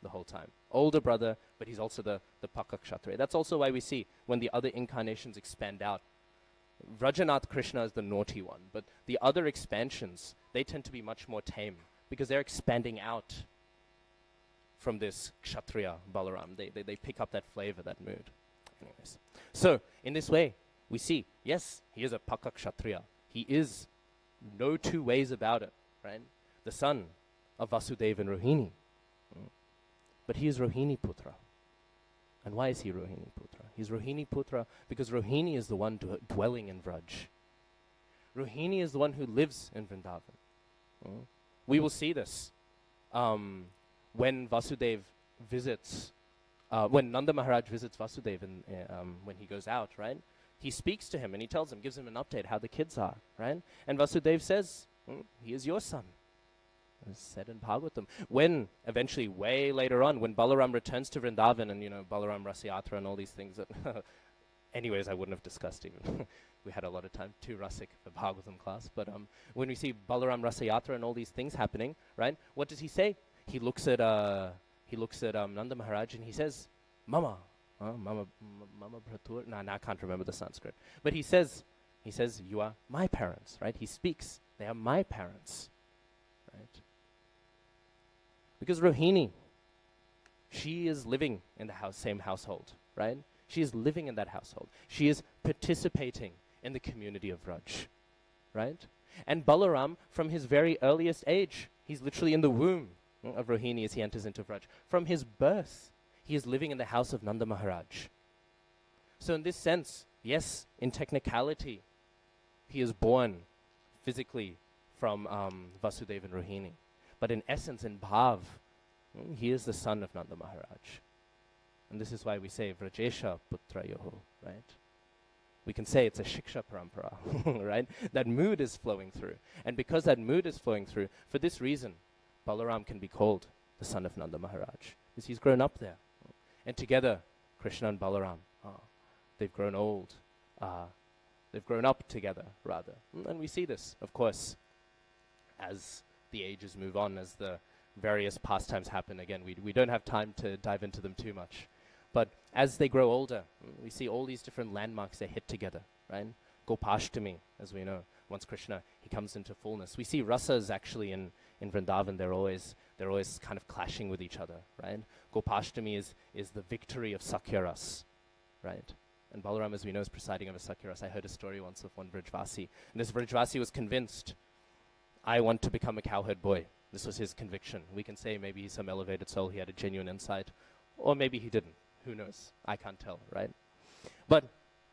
[SPEAKER 4] the whole time. Older brother, but he's also the Pakka Kshatriya. That's also why we see when the other incarnations expand out, Vrajanath Krishna is the naughty one, but the other expansions, they tend to be much more tame because they're expanding out from this Kshatriya Balaram. They pick up that flavor, that mood. Anyways, so in this way, we see, yes, he is a Pakka Kshatriya. He is no two ways about it, right? The son of Vasudeva and Rohini. But he is Rohini Putra. And why is he Rohini Putra? He's Rohini Putra because Rohini is the one dwelling in Vraj. Rohini is the one who lives in Vrindavan. We will see this when Vasudev visits, when Nanda Maharaj visits Vasudev when he goes out, right? He speaks to him and he tells him, gives him an update how the kids are, right? And Vasudev says, he is your son. It's said in Bhagavatam. When eventually, way later on, when Balaram returns to Vrindavan and, Balaram Rasayatra and all these things that, anyways, I wouldn't have discussed even. We had a lot of time, too Rasik for Bhagavatam class. But when we see Balaram Rasayatra and all these things happening, right? What does he say? He looks at Nanda Maharaj and he says, Mama. Mama Bhratur. I can't remember the Sanskrit. But he says, you are my parents, right? He speaks. They are my parents, right? Because Rohini, she is living in the same household, right? She is living in that household. She is participating in the community of Vraj, right? And Balaram, from his very earliest age, he's literally in the womb of Rohini as he enters into Vraj. From his birth, he is living in the house of Nanda Maharaj. So in this sense, yes, in technicality, he is born physically from Vasudeva and Rohini. But in essence, in Bhav, he is the son of Nanda Maharaj. And this is why we say Vrajesha Putra Yoho, right? We can say it's a Shiksha Parampara, right? That mood is flowing through. And because that mood is flowing through, for this reason, Balaram can be called the son of Nanda Maharaj. Because he's grown up there. And together, Krishna and Balaram, they've grown old. They've grown up together, rather. And we see this, of course, as the ages move on, as the various pastimes happen. Again, we don't have time to dive into them too much. But as they grow older, we see all these different landmarks they hit together, right? Gopashtami, as we know, once Krishna, he comes into fullness. We see rasas actually in Vrindavan, they're always kind of clashing with each other, right? Gopashtami is the victory of Sakyaras, right? And Balaram, as we know, is presiding over Sakyaras. I heard a story once of one Vrajvasi, and this Vrajvasi was convinced, I want to become a cowherd boy. This was his conviction. We can say maybe he's some elevated soul, he had a genuine insight, or maybe he didn't. Who knows? I can't tell, right? But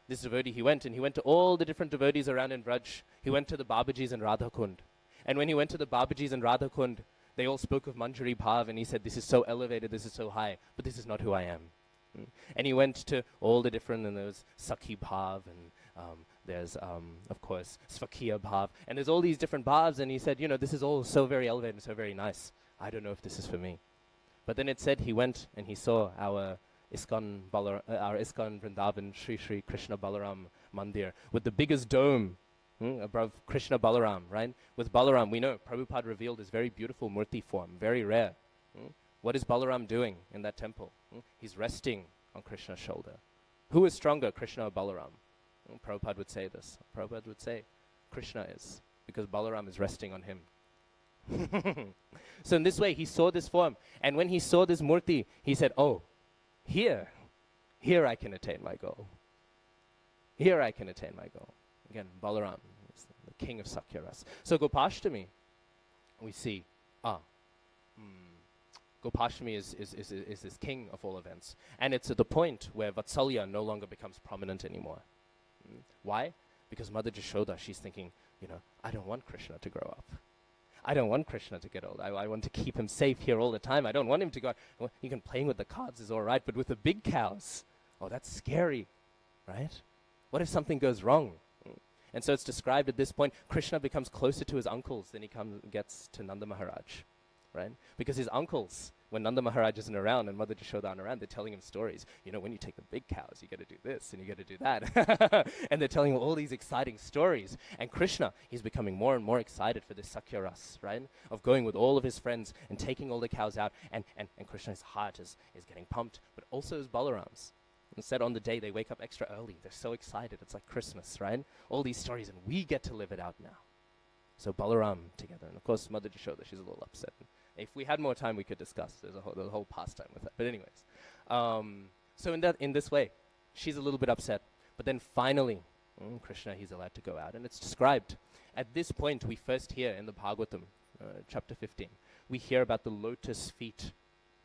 [SPEAKER 4] this devotee, he went to all the different devotees around in Vraj. He went to the Babajis and Radhakund. And when he went to the Babajis and Radhakund, they all spoke of Manjari Bhav, and he said, this is so elevated, this is so high, but this is not who I am. And he went to all the different, and there was Sakhi Bhav, and there's, of course, Svakiya Bhav, and there's all these different Bhavs, and he said, this is all so very elevated and so very nice. I don't know if this is for me. But then it said he went and he saw our ISKCON Vrindavan Sri Sri Krishna Balaram Mandir with the biggest dome above Krishna Balaram, right? With Balaram, we know Prabhupada revealed his very beautiful murti form, very rare. What is Balaram doing in that temple? He's resting on Krishna's shoulder. Who is stronger, Krishna or Balaram? Prabhupada would say this. Prabhupada would say, Krishna is, because Balaram is resting on him. So in this way, he saw this form. And when he saw this murti, he said, oh, here I can attain my goal. Here I can attain my goal. Again, Balaram is the king of Sakyaras. So Gopashtami, we see, Gopashtami is this king of all events. And it's at the point where Vatsalya no longer becomes prominent anymore. Why? Because Mother Jashoda, she's thinking, I don't want Krishna to grow up. I don't want Krishna to get old. I want to keep him safe here all the time. I don't want him to go, even playing with the cards is all right, but with the big cows, that's scary, right? What if something goes wrong? And so it's described at this point, Krishna becomes closer to his uncles than he gets to Nanda Maharaj, right? Because his uncles, when Nanda Maharaj isn't around and Mother Jashoda aren't around, they're telling him stories. When you take the big cows, you got to do this and you got to do that. And they're telling him all these exciting stories. And Krishna, he's becoming more and more excited for this Sakyaras, right? Of going with all of his friends and taking all the cows out. And Krishna's heart is getting pumped, but also is Balaram's. Instead, on the day, they wake up extra early. They're so excited. It's like Christmas, right? All these stories, and we get to live it out now. So Balaram together. And of course, Mother Jashoda, she's a little upset. If we had more time, we could discuss. There's a whole pastime with that. But anyways, so in this way, she's a little bit upset. But then finally, Krishna, he's allowed to go out. And it's described. At this point, we first hear in the Bhagavatam, chapter 15, we hear about the lotus feet,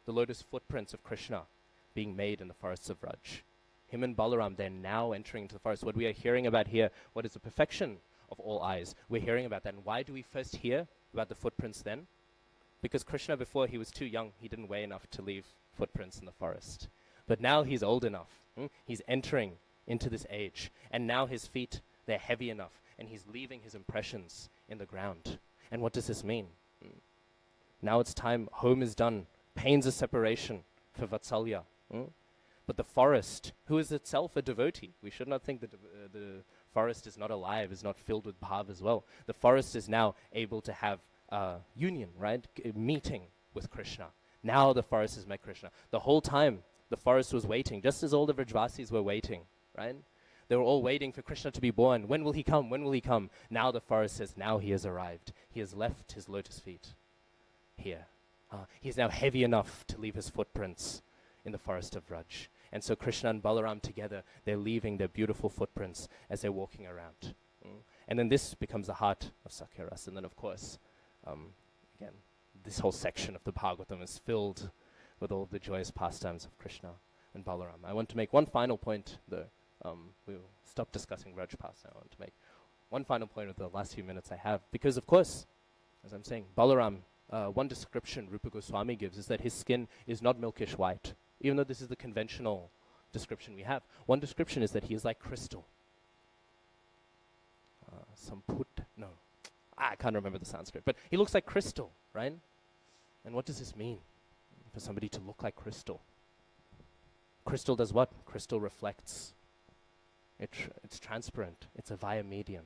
[SPEAKER 4] the lotus footprints of Krishna being made in the forests of Vraj. Him and Balaram, they're now entering into the forest. What we are hearing about here, what is the perfection of all eyes, we're hearing about that. And why do we first hear about the footprints then? Because Krishna, before, he was too young. He didn't weigh enough to leave footprints in the forest. But now he's old enough. He's entering into this age. And now his feet, they're heavy enough. And he's leaving his impressions in the ground. And what does this mean? Now it's time. Home is done. Pains of separation for Vatsalya. But the forest, who is itself a devotee, we should not think that the forest is not alive, is not filled with bhav as well. The forest is now able to have union, right? Meeting with Krishna. Now the forest has met Krishna. The whole time, the forest was waiting, just as all the Vrajvasis were waiting, right? They were all waiting for Krishna to be born. When will he come? When will he come? Now the forest says, now he has arrived. He has left his lotus feet here. He is now heavy enough to leave his footprints in the forest of Vraj. And so Krishna and Balaram together, they're leaving their beautiful footprints as they're walking around. And then this becomes the heart of Sakya Rasa. And then, of course, again, this whole section of the Bhagavatam is filled with all of the joyous pastimes of Krishna and Balaram. I want to make one final point, though. We'll stop discussing Vraj pastime. I want to make one final point with the last few minutes I have. Because, of course, as I'm saying, Balaram, one description Rupa Goswami gives is that his skin is not milkish white. Even though this is the conventional description we have. One description is that he is like crystal. I can't remember the Sanskrit. But he looks like crystal, right? And what does this mean? For somebody to look like crystal. Crystal does what? Crystal reflects. It's transparent. It's a via medium.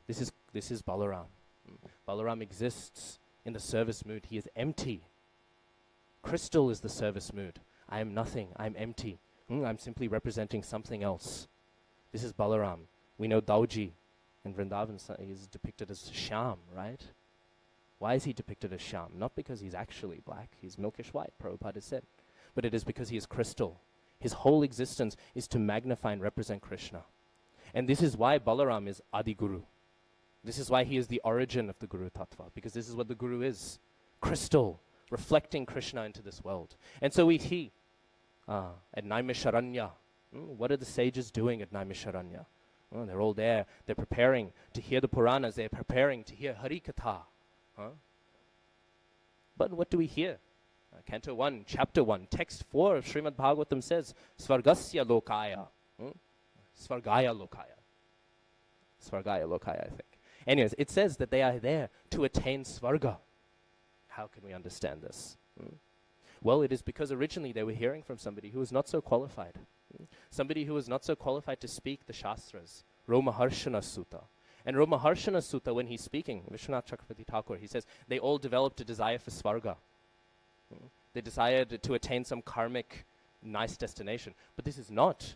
[SPEAKER 4] This is Balaram. Balaram exists in the service mood. He is empty. Crystal is the service mood. I am nothing. I'm empty. I'm simply representing something else. This is Balaram. We know Dauji in Vrindavan is depicted as Shyam, right? Why is he depicted as Shyam? Not because he's actually black. He's milkish white, Prabhupada has said. But it is because he is crystal. His whole existence is to magnify and represent Krishna. And this is why Balaram is Adi Guru. This is why he is the origin of the Guru Tattva. Because this is what the Guru is. Crystal. Reflecting Krishna into this world. And so we see at Naimisharanya, what are the sages doing at Naimisharanya? They're all there. They're preparing to hear the Puranas. They're preparing to hear Hari Katha. But what do we hear? Canto 1, Chapter 1, Text 4 of Srimad Bhagavatam says, Svargasya Lokaya. Svargaya Lokaya. Svargaya Lokaya, I think. Anyways, it says that they are there to attain Svarga. How can we understand this? Well, it is because originally they were hearing from somebody who was not so qualified. Somebody who was not so qualified to speak the Shastras. Romaharshana Sutta. And Romaharshana Sutta, when he's speaking, Vishwanath Chakravarti Thakur, he says, they all developed a desire for Svarga. They desired to attain some karmic, nice destination. But this is not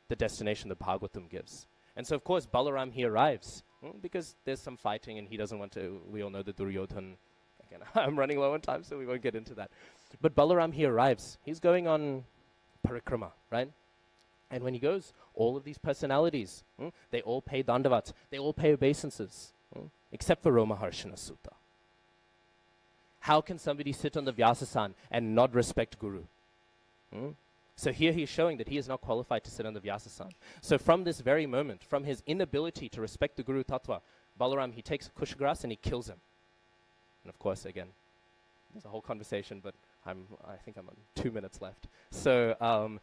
[SPEAKER 4] the destination that Bhagavatam gives. And so, of course, Balaram, he arrives. Because there's some fighting and he doesn't want to, we all know the Duryodhan. Again, I'm running low on time, so we won't get into that. But Balaram, he arrives. He's going on parikrama, right? And when he goes, all of these personalities, they all pay dandavats. They all pay obeisances, except for Romaharshana Sutta. How can somebody sit on the Vyasasan and not respect Guru? So here he's showing that he is not qualified to sit on the Vyasasan. So from this very moment, from his inability to respect the Guru Tattva, Balaram, he takes Kushagras and he kills him. And of course, again, there's a whole conversation, but I think I'm on 2 minutes left. So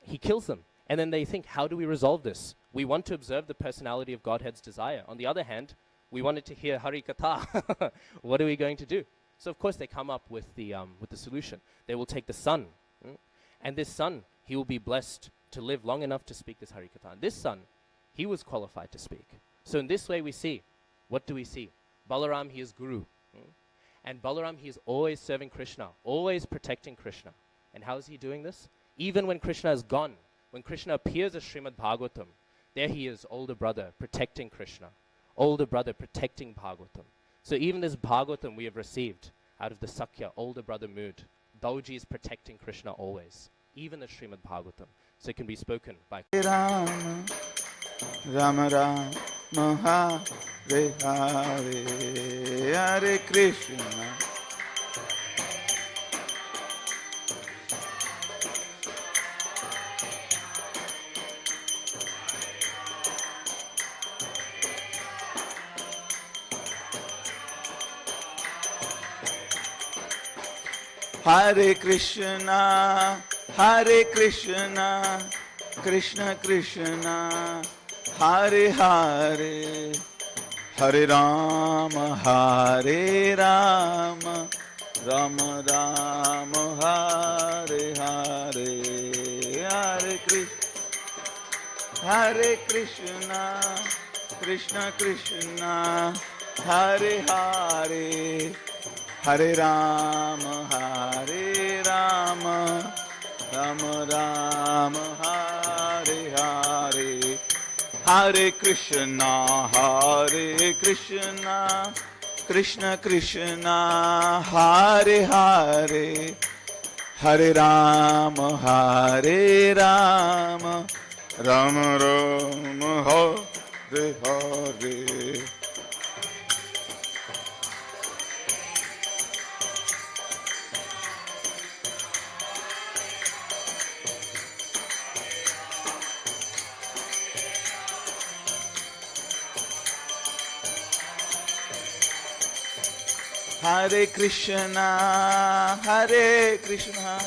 [SPEAKER 4] he kills them. And then they think, how do we resolve this? We want to observe the personality of Godhead's desire. On the other hand, we wanted to hear Hari Katha. What are we going to do? So of course they come up with the solution. They will take the son. And this son, he will be blessed to live long enough to speak this Hari Katha. And this son, he was qualified to speak. So in this way we see, what do we see? Balaram, he is Guru. And Balaram, he is always serving Krishna, always protecting Krishna. And how is he doing this? Even when Krishna is gone, when Krishna appears as Srimad Bhagavatam, there he is, older brother, protecting Krishna. Older brother, protecting Bhagavatam. So even this Bhagavatam we have received out of the Sakya, older brother mood, Dauji is protecting Krishna always, even the Srimad Bhagavatam. So it can be spoken by
[SPEAKER 2] Ram, Ram Ram, Hare Hare, Hare Krishna. Hare Krishna, Hare Krishna, Krishna Krishna, Hare Hare, Hare Rama, Hare Rama, Rama Rama, Hare Hare, Hare Krishna, Hare Krishna, Krishna Krishna, Hare Hare, Hare Rama, Hare Rama, Rama Rama, Hare Hare, Hare Krishna, Hare Krishna, Krishna Krishna, Hare Hare, Hare Rama, Hare Rama, Rama Rama, Hare Hare. Hare Krishna, Hare Krishna,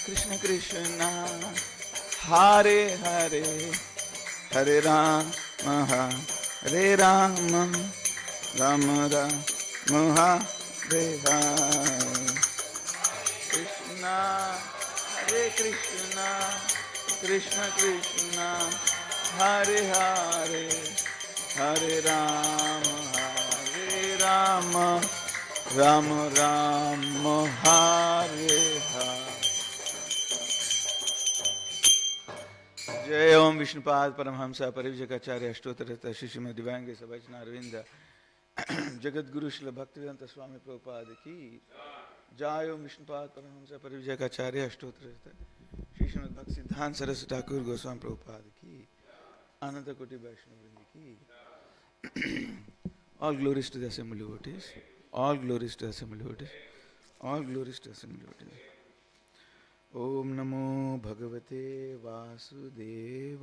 [SPEAKER 2] Krishna Krishna, Hare Hare, Hare Rama, Hare Rama, Rama Rama, Hare Hare. Krishna, Hare Krishna, Krishna Krishna, Hare Hare, Hare Rama, Hare Rama, Rama Rama, Hare Hare. Jai Om Vishnupad Paramhamsa Parivjakacharya Ashtotarata Shishima Divange Savajna Arvinda Jagat Guru Srila Bhaktivedanta Swami Prabhupada Ki Jai Om Vishnupad Paramhamsa Parivjakacharya Ashtotarata Shishima Bhakti Siddhanta Saraswati Thakur Goswami Prabhupada Ki Ananta Koti Vaishnava Ki. All glories to the assembly devotees. All glories to the assembly devotees. All glories to the assembly devotees. Om Namo Bhagavate Vasudevaya.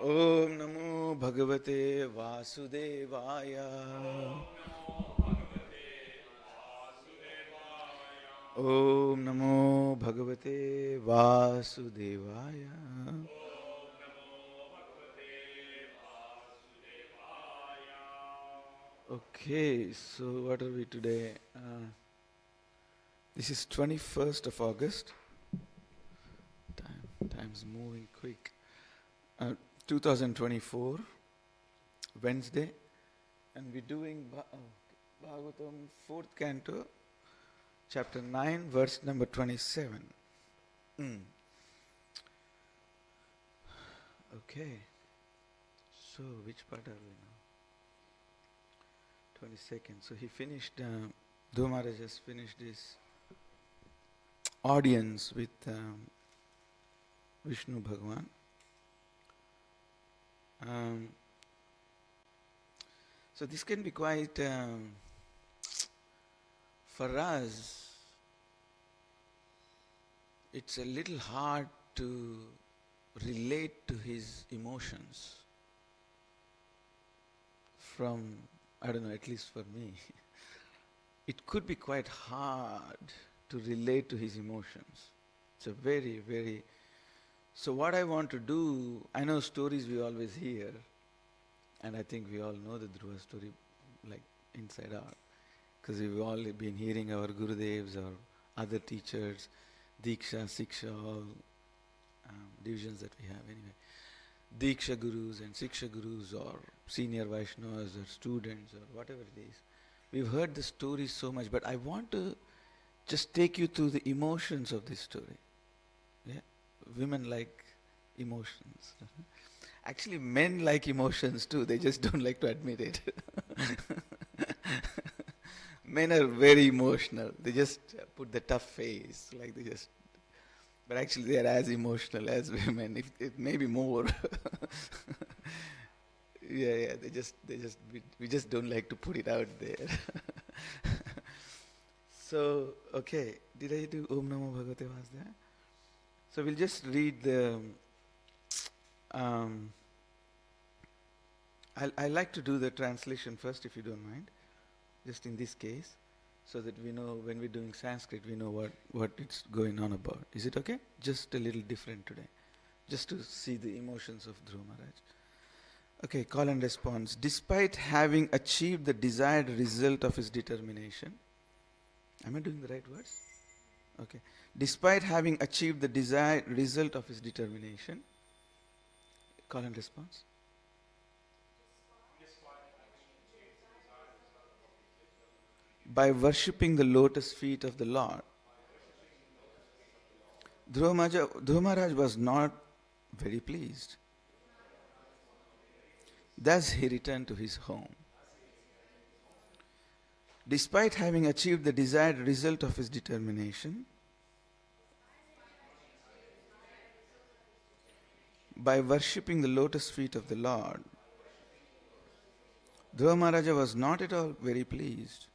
[SPEAKER 2] Om Namo Bhagavate Vasudevaya. Om Namo Bhagavate Vasudevaya. Okay, so what are we today? This is 21st of August. Time's moving quick. 2024, Wednesday, and we're doing Bhagavatam 4th canto, chapter 9, verse number 27. Okay, so which part are we now? 22nd. So he finished, Dhruva Maharaj just finished his audience with Vishnu Bhagavan. So this can be quite, for us, it's a little hard to relate to his emotions from, I don't know, at least for me. It could be quite hard to relate to his emotions. It's a very, very... So what I want to do, I know stories we always hear, and I think we all know the Dhruva story like inside out, because we've all been hearing our Gurudevs or other teachers, Diksha, Siksha, all divisions that we have anyway. Diksha Gurus and Siksha Gurus or senior Vaishnavas or students or whatever it is. We've heard the story so much, but I want to just take you through the emotions of this story. Yeah? Women like emotions. Actually, men like emotions too, they just don't like to admit it. Men are very emotional. They just put the tough face, like they just... But actually they are as emotional as women, if maybe more. Yeah, we just don't like to put it out there. So, okay, did I do Om Namo Bhagavate Vasudevaya? So we'll just read the, I like to do the translation first, if you don't mind, just in this case, so that we know when we're doing Sanskrit, we know what it's going on about. Is it okay? Just a little different today, just to see the emotions of Dhruva Maharaj. Okay, call and response. Despite having achieved the desired result of his determination, am I doing the right words? Okay. Despite having achieved the desired result of his determination, call and response. By worshipping the lotus feet of the Lord, Dhruva Maharaj was not very pleased. Thus he returned to his home. Despite having achieved the desired result of his determination, by worshipping the lotus feet of the Lord, Dhruva Maharaja was not at all very pleased.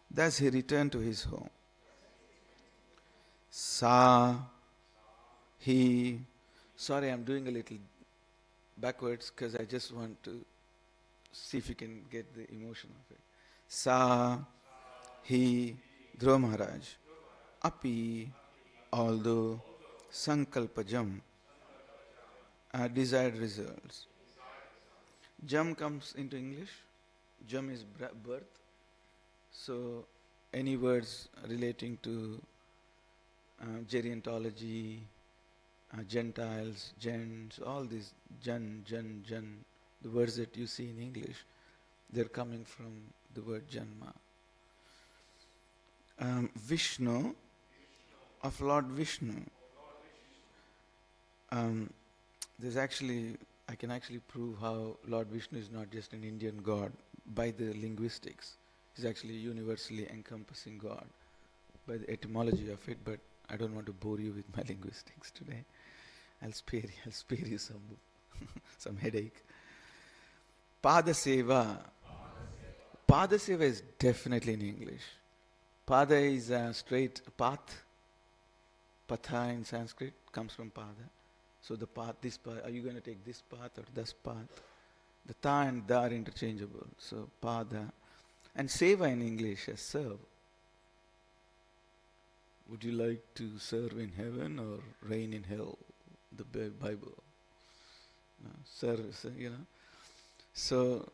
[SPEAKER 2] Thus he returned to his home. Sorry, I'm doing a little backwards because I just want to see if you can get the emotion of it. Dhruva Maharaj, api, although, sankalpajam, desired results. Jam comes into English. Jam is birth. So any words relating to gerontology, Gentiles, gens, all these jan, the words that you see in English, they're coming from the word Janma. Vishnu, of Lord Vishnu. There's actually, I can actually prove how Lord Vishnu is not just an Indian god by the linguistics. He's actually a universally encompassing god by the etymology of it, but I don't want to bore you with my linguistics today. I'll spare you some headache. Pada Seva. Pada Seva is definitely in English. Pada is a straight path. Patha in Sanskrit comes from Pada. So the path, this path, are you going to take this path or this path? The ta and da are interchangeable. So Pada. And Seva in English is serve. Would you like to serve in heaven or reign in hell? The Bible. No, service, So,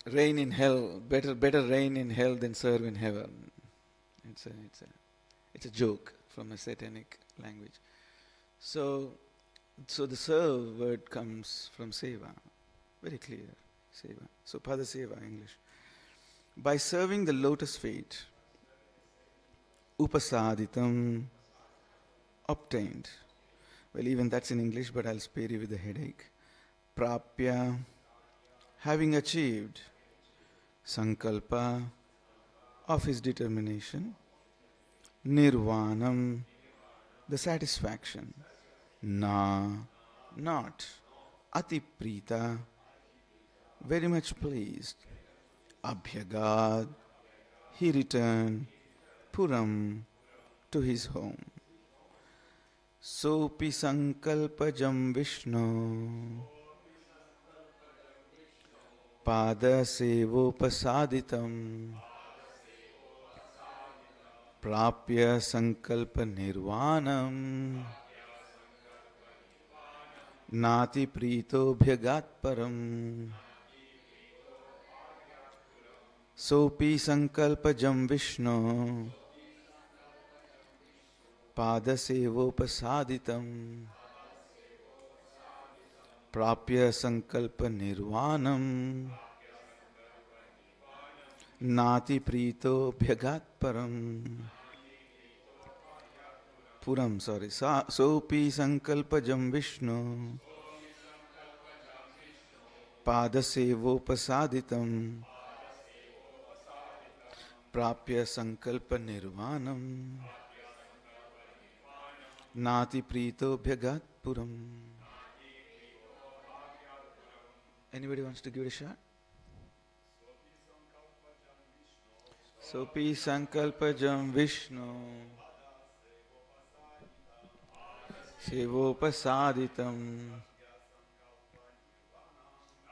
[SPEAKER 2] reign in hell, better reign in hell than serve in heaven. It's a joke from a satanic language. So the serve word comes from seva, very clear, seva. So pada seva English. By serving the lotus feet, upasaditam, obtained. Well, even that's in English, but I'll spare you with the headache. Prapya, having achieved, sankalpa, of his determination, nirvanam, the satisfaction, not, atiprita, very much pleased, abhyagad, he returned, puram, to his home. Sopi sankalpajam Vishnu pada sevopasaditam prapya sankalpa nirvanam nati prito bhyagat param. Sopi sankalpajam Vishnu पादसेवोपसादितं प्राप्य संकल्प निर्वाणं नाति प्रीतो भ्यगात परम. पुरम सोपि संकल्पजं विष्णु पादसेवोपसादितं प्राप्य संकल्प निर्वाणं Nati prito bhyagat puram. Anybody wants to give it a shot? Sopi sankalpajam Vishnu sevopasaditam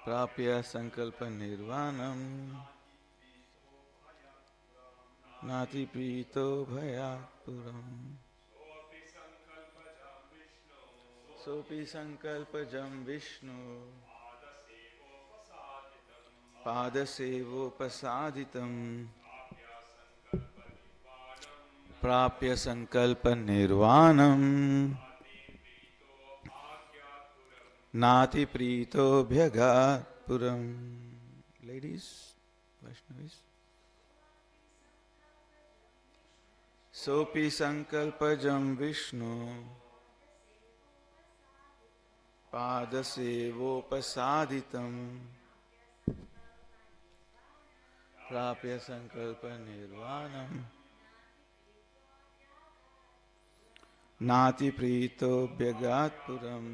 [SPEAKER 2] Prapya sankalpa nirvanam nati pito bhayapuram. Sopi sankalpajam Vishnu padasevopasadhitam prapya sankalpa nirvanam nati prito bhyagat puram. Ladies, Vaishnavis. Sopi sankalpajam Vishnu padasevopasadhitam prapya sankalpa nirvanam nati prito bhyagat puram.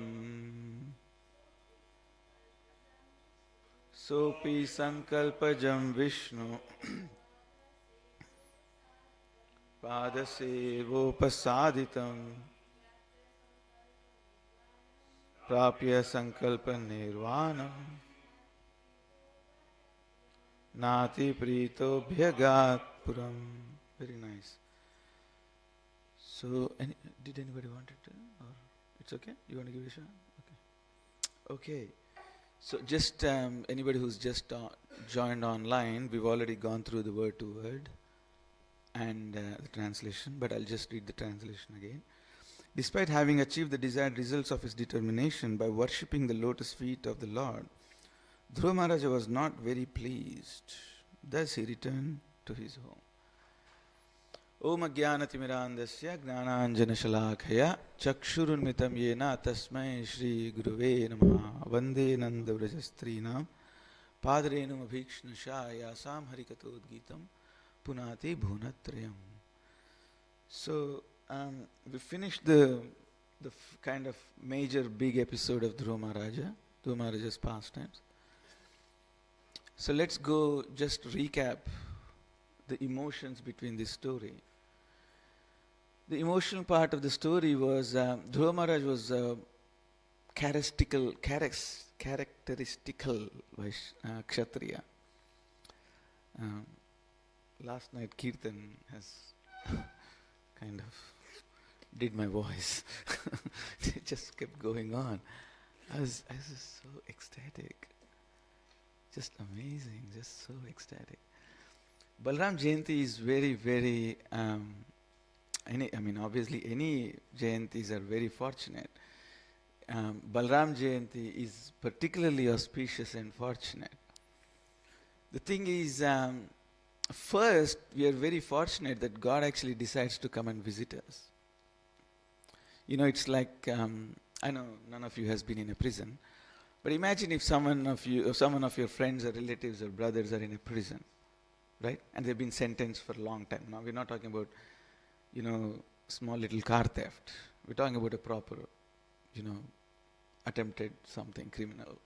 [SPEAKER 2] Sopi sankalpajam Vishnu padasevopasadhitam prapya sankalpa nirvanam nati prito bhyagat puram. Very nice. So, did anybody want it? Or it's okay? You want to give it a shot? Okay. Okay. So, just anybody who's just joined online, we've already gone through the word to word and the translation, but I'll just read the translation again. Despite having achieved the desired results of his determination by worshipping the lotus feet of the Lord, Dhruva Maharaja was not very pleased. Thus he returned to his home. Om Ajnanatimirandasya Gnananjana Shalakaya Chakshurunmitam Yena Tasmai Shri Guruve Namaha Vande Nanda Vrajastrinam Padrenum Abhikshna Shayasam Harikatodgitam Punati Bhunatrayam. So, we finished the kind of major big episode of Dhruva Maharaja's pastimes. So let's go just recap the emotions between this story. The emotional part of the story was Dhruva Maharaj was characteristical Kshatriya. Last night Kirtan has kind of did my voice. It just kept going on. I was so ecstatic. Just amazing, just so ecstatic. Balram Jayanti is very, very, obviously any Jayantis are very fortunate. Balram Jayanti is particularly auspicious and fortunate. The thing is, first, we are very fortunate that God actually decides to come and visit us. You know, it's like, I know none of you has been in a prison, but imagine if someone of your friends or relatives or brothers are in a prison, right? And they've been sentenced for a long time. Now we're not talking about, small little car theft. We're talking about a proper, attempted something criminal.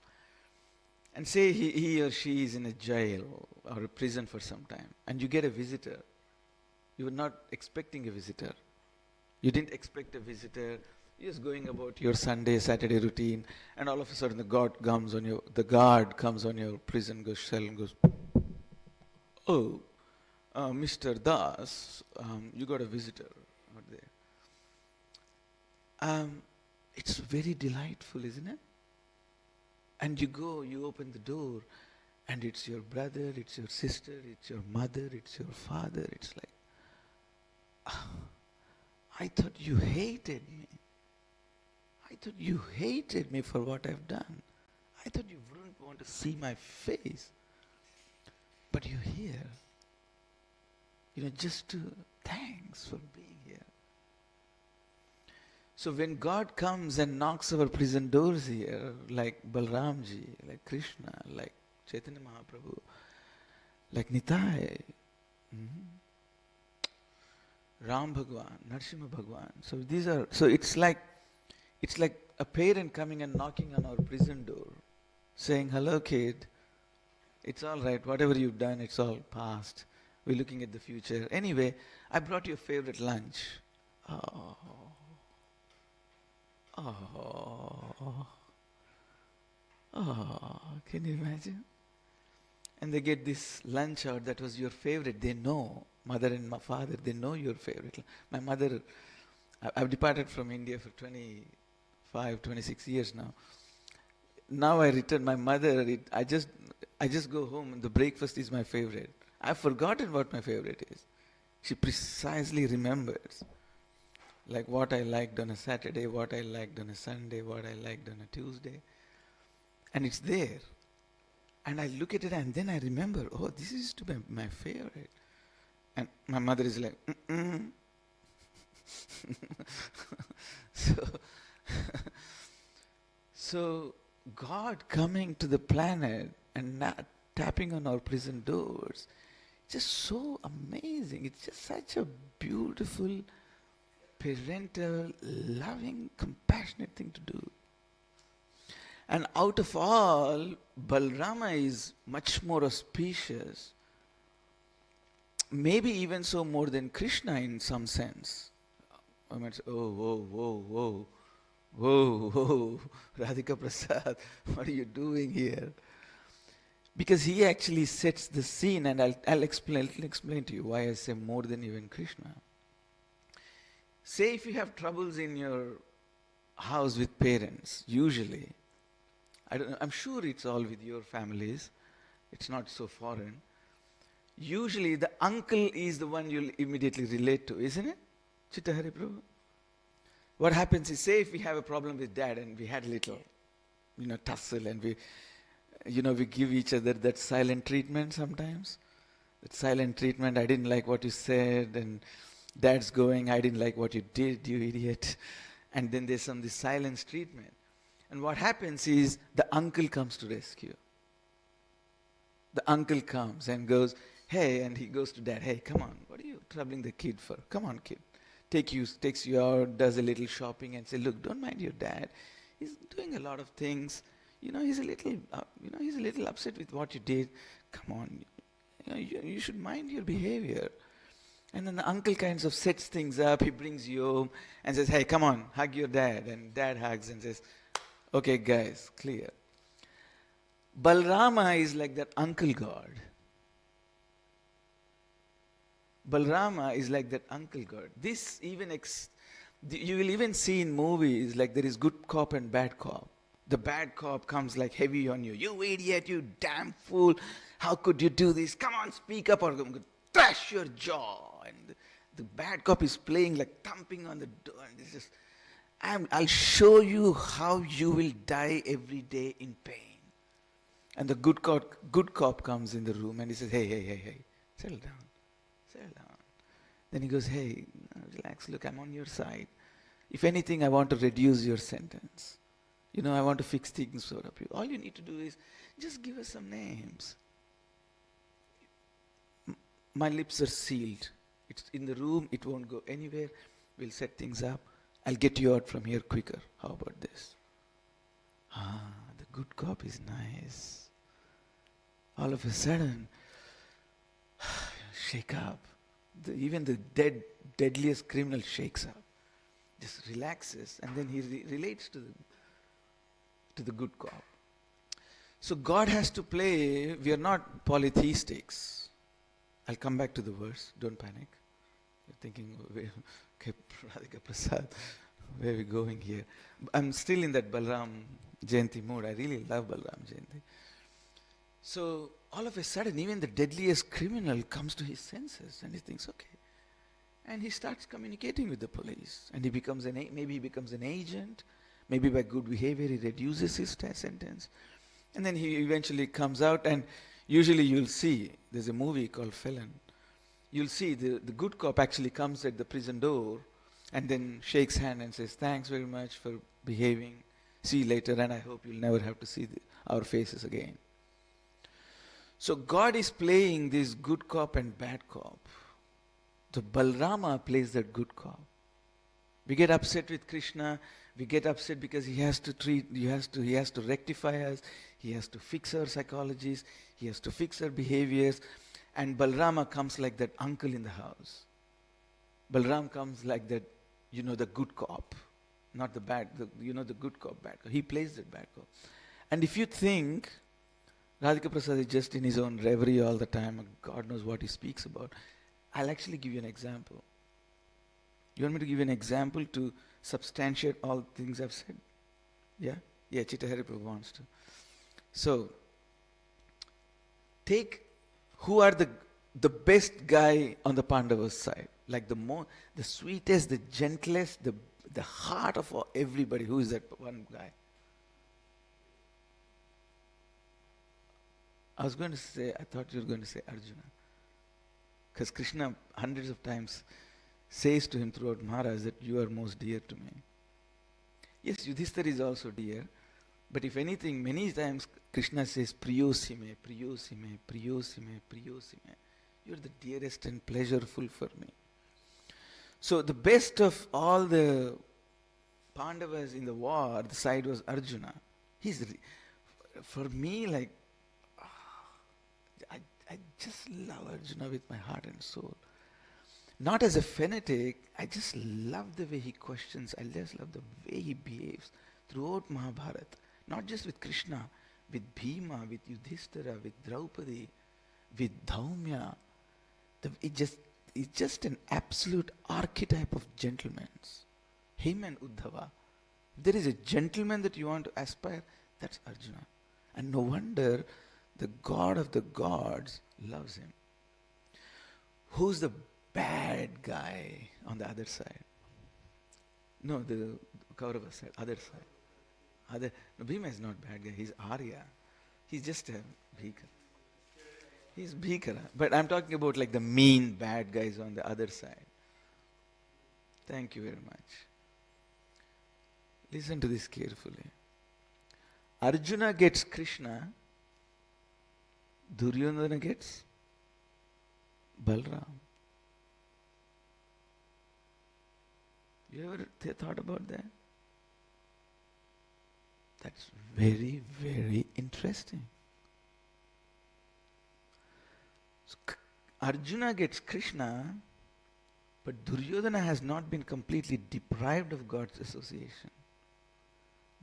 [SPEAKER 2] And say he or she is in a jail or a prison for some time, and you get a visitor. You were not expecting a visitor. You didn't expect a visitor. You're just going about your Sunday, Saturday routine, and all of a sudden the guard comes on your prison cell and goes, "Oh, Mr. Das, you got a visitor out there." It's very delightful, isn't it? And you open the door, and it's your brother, it's your sister, it's your mother, it's your father. It's like, I thought you hated me. I thought you hated me for what I've done. I thought you wouldn't want to see my face. But you're here. Just to thanks for being here. So when God comes and knocks our prison doors here, like Balramji, like Krishna, like Chaitanya Mahaprabhu, like Nitai, Ram Bhagwan, Narsimha Bhagwan. So it's like a parent coming and knocking on our prison door, saying, "Hello, kid. It's all right. Whatever you've done, it's all past. We're looking at the future. Anyway, I brought your favorite lunch." Oh. Oh, can you imagine? And they get this lunch out that was your favorite. They know, mother and my father, they know your favorite. My mother, I've departed from India for 25, 26 years now. Now I return, my mother, I just go home and the breakfast is my favorite. I've forgotten what my favorite is. She precisely remembers. Like what I liked on a Saturday, what I liked on a Sunday, what I liked on a Tuesday. And it's there. And I look at it and then I remember, oh, this used to be my favorite. And my mother is like, mm-mm. So God coming to the planet and not tapping on our prison doors, just so amazing. It's just such a beautiful, parental, loving, compassionate thing to do. And out of all, Balarama is much more auspicious, maybe even so more than Krishna in some sense. I might say, oh, whoa, Radhika Prasad, what are you doing here? Because he actually sets the scene, and I'll explain to you why I say more than even Krishna. Say if you have troubles in your house with parents, usually, I'm sure it's all with your families, it's not so foreign. Usually the uncle is the one you'll immediately relate to, isn't it? Chitta Hari Prabhu. What happens is, say if we have a problem with dad and we had a little, tussle, and we give each other that silent treatment sometimes. That silent treatment, I didn't like what you said, and dad's going, I didn't like what you did, you idiot. And then there's this silence treatment. And what happens is the uncle comes to rescue. The uncle comes and goes, hey, and he goes to dad, hey, come on, what are you troubling the kid for? Come on, kid. Takes you out, does a little shopping and say, look, don't mind your dad. He's doing a lot of things. He's a little upset with what you did. Come on, you should mind your behavior. And then the uncle kind of sets things up. He brings you home and says, hey, come on, hug your dad. And dad hugs and says, okay, guys, clear. Balarama is like that uncle God. Balarama is like that uncle God. This even you will even see in movies like there is good cop and bad cop. The bad cop comes like heavy on you. You idiot, you damn fool. How could you do this? Come on, speak up or I'm going to trash your jaw. And the bad cop is playing like thumping on the door. And this is, I'll show you how you will die every day in pain. And the good cop comes in the room and he says, hey, settle down. Then he goes, hey, relax, look, I'm on your side. If anything, I want to reduce your sentence. I want to fix things for you. All you need to do is just give us some names. My lips are sealed. It's in the room, it won't go anywhere. We'll set things up. I'll get you out from here quicker. How about this? The good cop is nice. All of a sudden, shake up. Even the deadliest criminal shakes up, just relaxes, and then he relates to the good cop. So God has to play. We are not polytheistics. I'll come back to the verse. Don't panic. You're thinking, okay, Radhika Prasad, where are we going here? I'm still in that Balaram Jayanti mood. I really love Balaram Jayanti. So all of a sudden, even the deadliest criminal comes to his senses and he thinks, okay. And he starts communicating with the police. And he becomes maybe he becomes an agent. Maybe by good behavior, he reduces his sentence. And then he eventually comes out, and usually you'll see, there's a movie called Felon. You'll see the good cop actually comes at the prison door and then shakes hand and says, thanks very much for behaving. See you later, and I hope you'll never have to see our faces again. So God is playing this good cop and bad cop. So Balarama plays that good cop. We get upset with Krishna. We get upset because he has to rectify us. He has to fix our psychologies. He has to fix our behaviors. And Balarama comes like that uncle in the house. Balaram comes like that, the good cop. Not the bad, the good cop, bad cop. He plays that bad cop. And if you think Radhika Prasad is just in his own reverie all the time, and God knows what he speaks about, I'll actually give you an example. You want me to give you an example to substantiate all things I've said? Yeah? Yeah, Chittahari Prabhu wants to. So, take who are the best guy on the Pandavas side. Like the sweetest, the gentlest, the heart of everybody. Who is that one guy? I thought you were going to say Arjuna. Because Krishna hundreds of times says to him throughout Maharaj that you are most dear to me. Yes, Yudhishthira is also dear. But if anything, many times Krishna says, Priyosime, Priyosime, Priyosime, Priyosime. You're the dearest and pleasureful for me. So the best of all the Pandavas in the war, the side was Arjuna. For me, like, I just love Arjuna with my heart and soul. Not as a fanatic, I just love the way he questions. I just love the way he behaves throughout Mahabharata. Not just with Krishna, with Bhima, with Yudhishthira, with Draupadi, with Dhaumya. It's just an absolute archetype of gentlemen. Him and Uddhava. If there is a gentleman that you want to aspire, that's Arjuna. And no wonder the god of the gods loves him. Who's the bad guy on the other side? No, the Kaurava side, other side. No, Bhima is not bad guy, he's Arya. He's just a Bhikara. He's Bhikara. But I'm talking about like the mean bad guys on the other side. Thank you very much. Listen to this carefully. Arjuna gets Krishna, Duryodhana gets Balram. You ever thought about that? That's very, very interesting. So, Arjuna gets Krishna, but Duryodhana has not been completely deprived of God's association.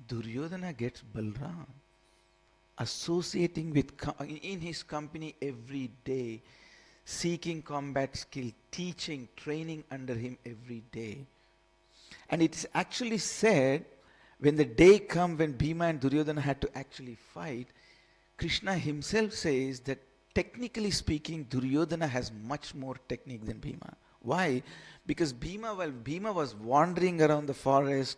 [SPEAKER 2] Duryodhana gets Balram, associating with in his company every day, seeking combat skill, teaching, training under him every day. And it is actually said, when the day comes when Bhima and Duryodhana had to actually fight, Krishna himself says that technically speaking, Duryodhana has much more technique than Bhima. Why? Because while Bhima was wandering around the forest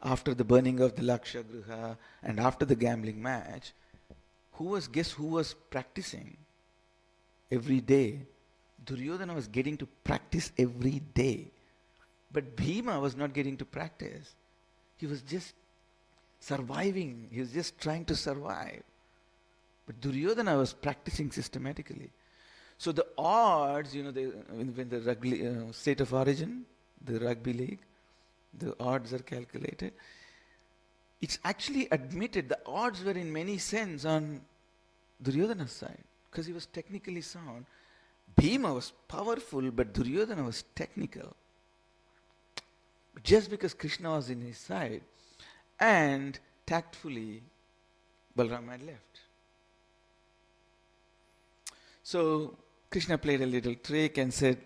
[SPEAKER 2] after the burning of the Laksha Griha and after the gambling match, guess who was practicing every day? Duryodhana was getting to practice every day. But Bhima was not getting to practice. He was just surviving. He was just trying to survive. But Duryodhana was practicing systematically. So the odds, when the rugby, state of origin, the rugby league, the odds are calculated. It's actually admitted the odds were in many sense on Duryodhana's side because he was technically sound. Bhima was powerful, but Duryodhana was technical. Just because Krishna was in his side, and tactfully Balram had left. So Krishna played a little trick and said,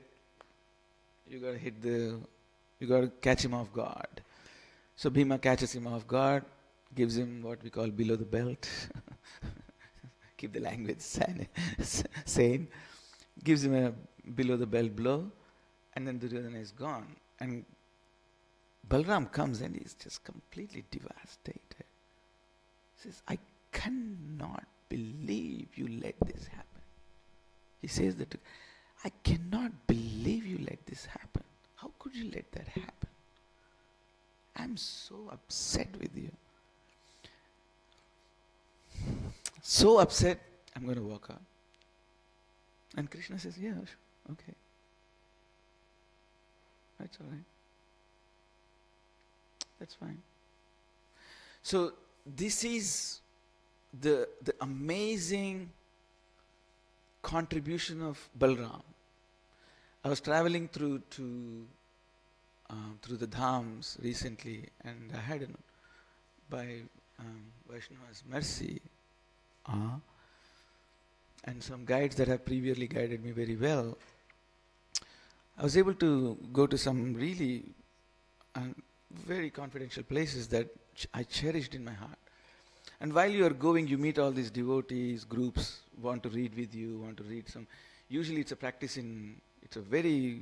[SPEAKER 2] you got to catch him off guard. So Bhima catches him off guard, gives him what we call below the belt. Keep the language sane. Gives him a below the belt blow, and then Duryodhana is gone. And Balram comes and he's just completely devastated. He says, I cannot believe you let this happen. He says that, I cannot believe you let this happen. How could you let that happen? I'm so upset with you. So upset, I'm going to walk out. And Krishna says, yeah, sure, okay. That's all right. That's fine. So this is the amazing contribution of Balram. I was traveling through the dhams recently, and I had Vaishnava's mercy, and some guides that have previously guided me very well, I was able to go to some really very confidential places that I cherished in my heart. And while you are going, you meet all these devotees, groups, want to read with you, want to read some. Usually it's a very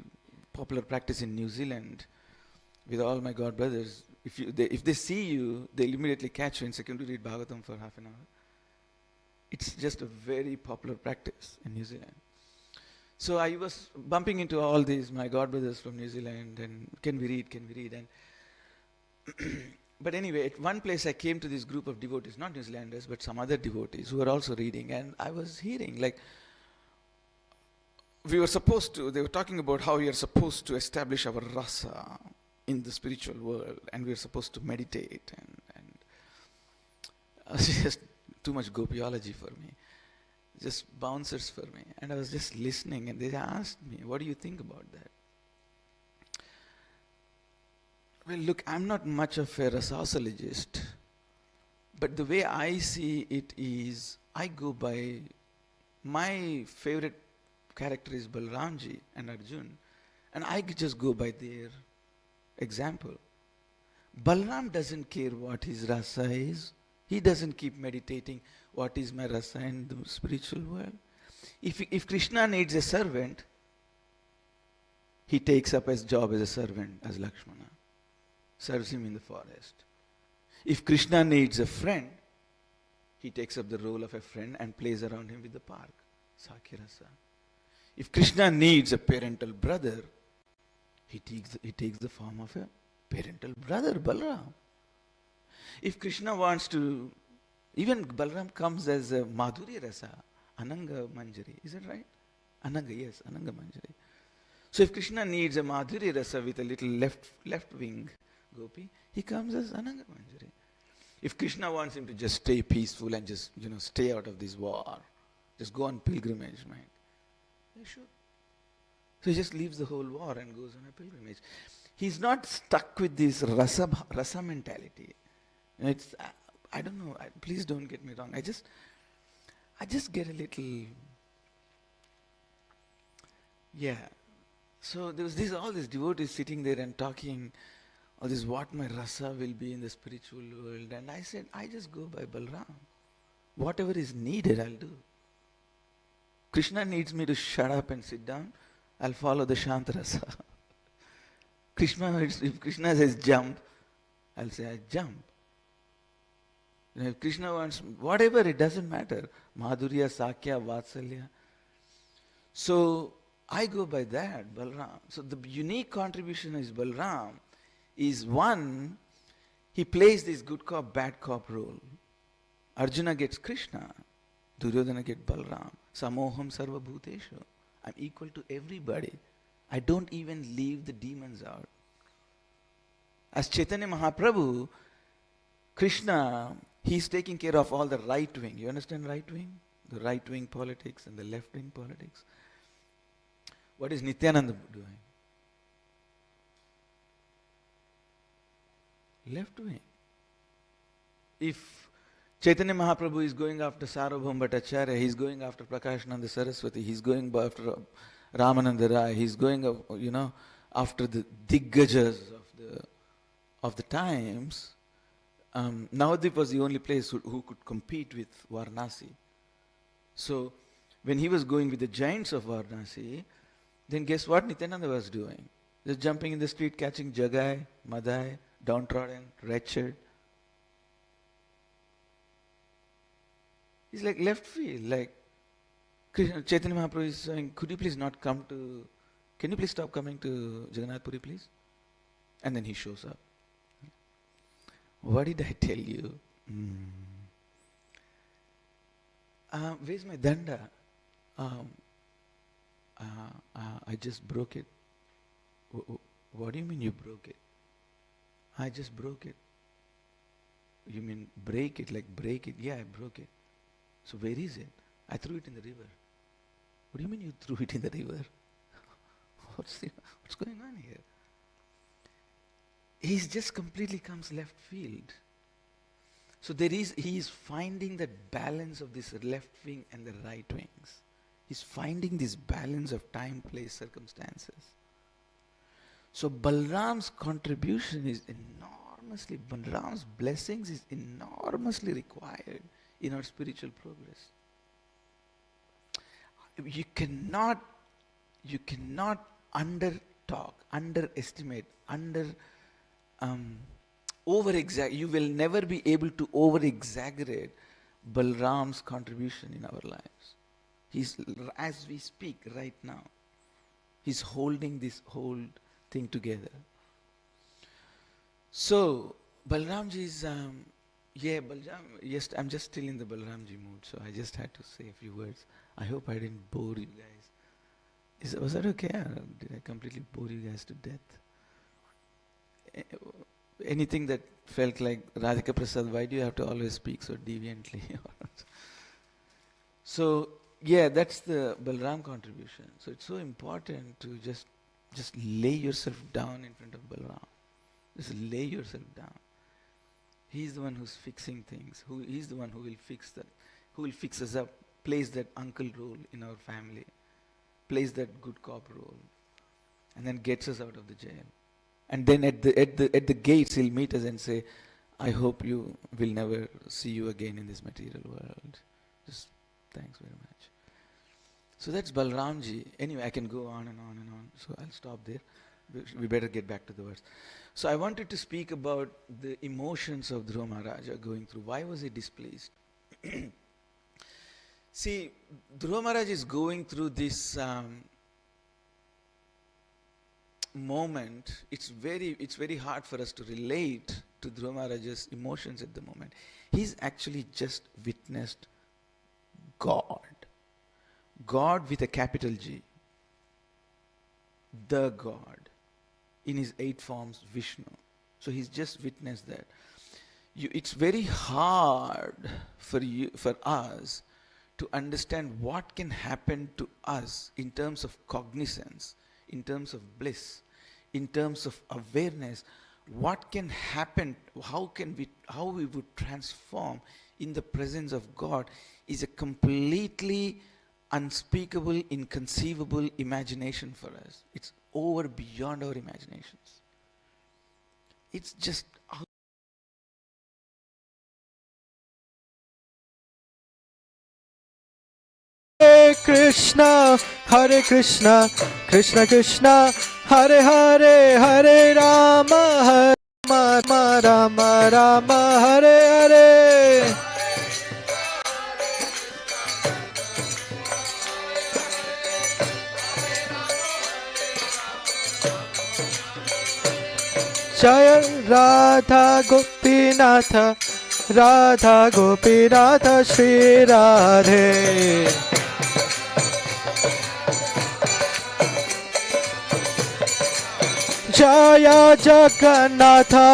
[SPEAKER 2] popular practice in New Zealand with all my God brothers. If they see you, they'll immediately catch you and say, "Can you read Bhagavatam for half an hour?" It's just a very popular practice in New Zealand. So I was bumping into all these, my God brothers from New Zealand, and can we read? And but anyway, at one place I came to this group of devotees, not New Zealanders, but some other devotees who were also reading, and I was hearing, like, they were talking about how we are supposed to establish our rasa in the spiritual world, and we are supposed to meditate, and it's just too much gopiology for me, just bouncers for me. And I was just listening, and they asked me, "What do you think about that?" Well, look, I'm not much of a rasosologist, but the way I see it is, I go by, my favorite character is Balramji and Arjun, and I just go by their example. Balram doesn't care what his rasa is. He doesn't keep meditating, what is my rasa in the spiritual world. If Krishna needs a servant, he takes up his job as a servant, as Lakshmana, serves him in the forest. If Krishna needs a friend, he takes up the role of a friend and plays around him with the park, Sakya rasa. If Krishna needs a parental brother, he takes the form of a parental brother, Balram. If Krishna wants to, even Balram comes as a Madhurya rasa, Ananga Manjari, is that right? Ananga, yes, Ananga Manjari. So if Krishna needs a Madhurya rasa with a little left wing gopi, he comes as Ananga Manjari. If Krishna wants him to just stay peaceful and just, stay out of this war, just go on pilgrimage, right? He should. So he just leaves the whole war and goes on a pilgrimage. He's not stuck with this rasa mentality. It's, I don't know, please don't get me wrong. I just get a little, So there was all these devotees sitting there and talking, all this, what my rasa will be in the spiritual world. And I said, I just go by Balram. Whatever is needed, I'll do. Krishna needs me to shut up and sit down, I'll follow the Shanta rasa. If Krishna says jump, I'll say I jump. If Krishna wants, whatever, it doesn't matter. Madhurya, Sakya, Vatsalya. So I go by that, Balram. So the unique contribution is Balram is, one, he plays this good cop, bad cop role. Arjuna gets Krishna, Duryodhana gets Balram. Samoham sarva bhuteshu. I'm equal to everybody. I don't even leave the demons out. As Chaitanya Mahaprabhu, Krishna, he's taking care of all the right wing. You understand right wing? The right wing politics and the left wing politics. What is Nityananda doing? Left wing. If Chaitanya Mahaprabhu is going after Sarvabhauma Bhattacharya, he's going after Prakashananda Saraswati, he's going after Ramananda Rai, he's going after the Diggajas of the times. Navadvip was the only place who could compete with Varanasi. So when he was going with the giants of Varanasi, then guess what Nityananda was doing? Just jumping in the street, catching Jagai, Madai, downtrodden, wretched. It's like left field, like Chaitanya Mahaprabhu is saying, can you please stop coming to Jagannath Puri, please? And then he shows up. What did I tell you? Where's my danda? I just broke it. What do you mean you broke it? I just broke it. You mean break it, like break it? Yeah, I broke it. So where is it? I threw it in the river. What do you mean you threw it in the river? What's going on here? He just completely comes left field. So he is finding that balance of this left wing and the right wings. He's finding this balance of time, place, circumstances. So Balram's contribution is Balram's blessings is enormously required in our spiritual progress. You cannot underestimate, you will never be able to over-exaggerate Balram's contribution in our lives. As we speak right now, he's holding this whole thing together. So, Balramji is, yes, I'm just still in the Balramji mood, so I just had to say a few words. I hope I didn't bore you guys. Was that okay? Or did I completely bore you guys to death? Anything that felt like, Radhika Prasad, why do you have to always speak so deviantly? So, that's the Balram contribution. So it's so important to just lay yourself down in front of Balram. Just lay yourself down. He's the one who's fixing things. He's the one who will fix us up, plays that uncle role in our family, plays that good cop role, and then gets us out of the jail. And then at the gates, he'll meet us and say, I hope you will never see you again in this material world. Just thanks very much. So that's Balramji. Anyway, I can go on and on and on. So I'll stop there. We better get back to the verse. So I wanted to speak about the emotions of Dhruva Maharaja going through. Why was he displeased? See, Dhruva Maharaj is going through this moment. It's very hard for us to relate to Dhruva Maharaja's emotions at the moment. He's actually just witnessed God. God with a capital G. The God. In his 8 forms, Vishnu. So he's just witnessed that. It's very hard for us to understand what can happen to us in terms of cognizance, in terms of bliss, in terms of awareness. What can happen, how we would transform in the presence of God is a completely unspeakable, inconceivable imagination for us. It's over beyond our imaginations. It's just
[SPEAKER 11] Hare Krishna, Krishna Krishna, Hare Hare, Hare Rama, Rama Rama, Rama Hare Hare. Jaya Radha Gopinatha, Radha Gopinatha Shri Radhe. Jaya Jagannatha,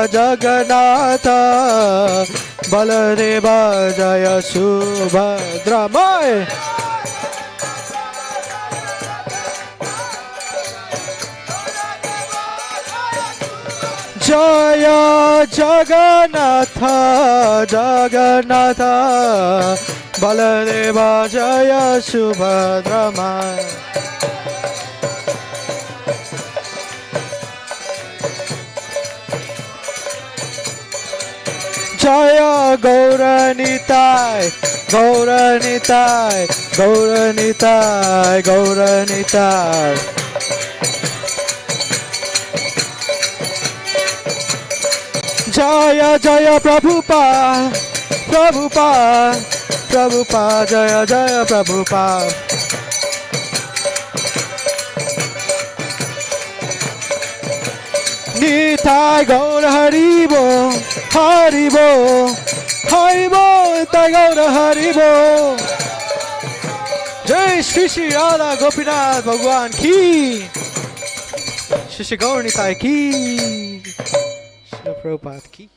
[SPEAKER 11] Jagannatha, Baladeva Jaya Subhadra. Jaya Jagannatha, Jagannatha, Baladeva Jaya Subhadra. Jaya Gauranitai, Gauranitai, Gauranitai, Gauranitai. Jaya Jaya Prabhupada, Prabhupada, Prabhupada, Jaya Jaya Prabhupada. Nitai Gaur Haribo, Haribo, Haribo, Nitai Gaur Haribo. Jai Shri Shri Radha Gopinath Bhagwan ki, Shri Shri Gaur Nitai ki, Srila Prabhupada ki.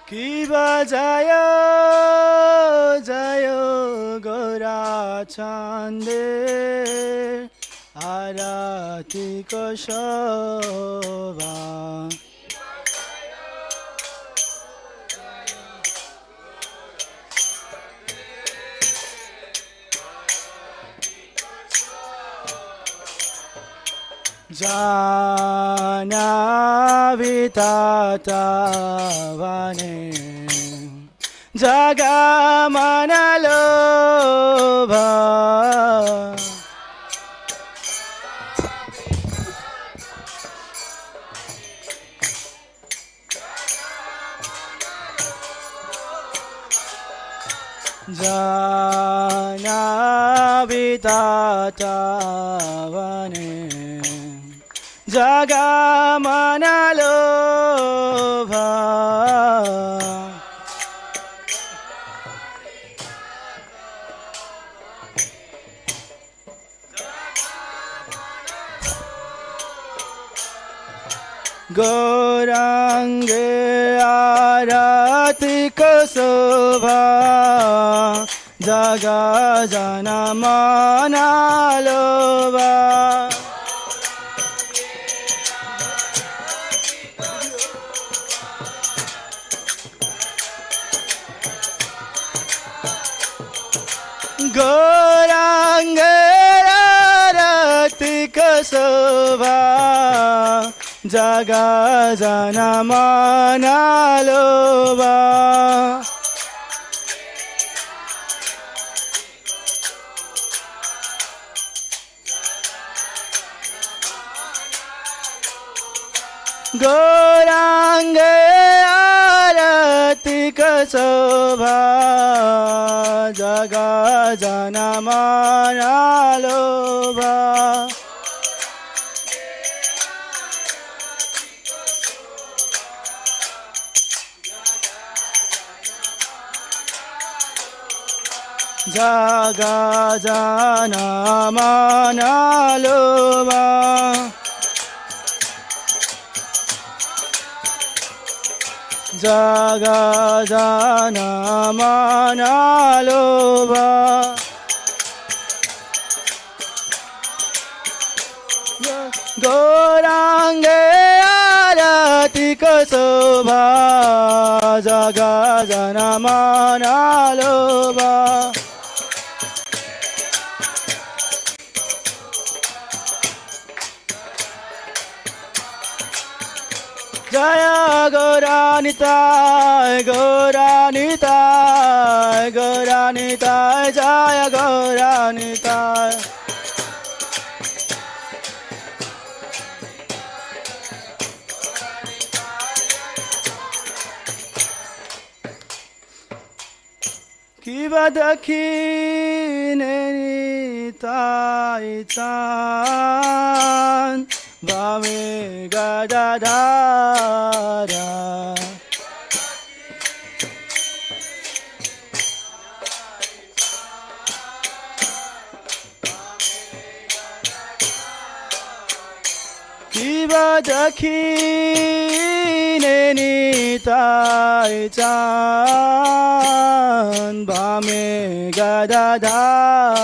[SPEAKER 12] किबा जय जय गोरा चांदे आरती को शोभा जाना विताता वने जगा मन लोभा जाना विताता वने जगा मन लोभा गौरांगे आरती को शोभा जगा जन मन लोभा गौरांग आरती को शोभा जगा जन मन लोभा गौरांग आरती को शोभा जगा जन मन लोभा जगा जन मन लोभा जगा जन मन लोभा गौरांग आरती को शोभा जगा जन मन लोभा जय गौरानिताय गौरानिताय गौरानिताय जय गौरानिताय किबा दखिने निताय चान बामे गदाधारा किबा दखिने निताय चान बामे गदाधारा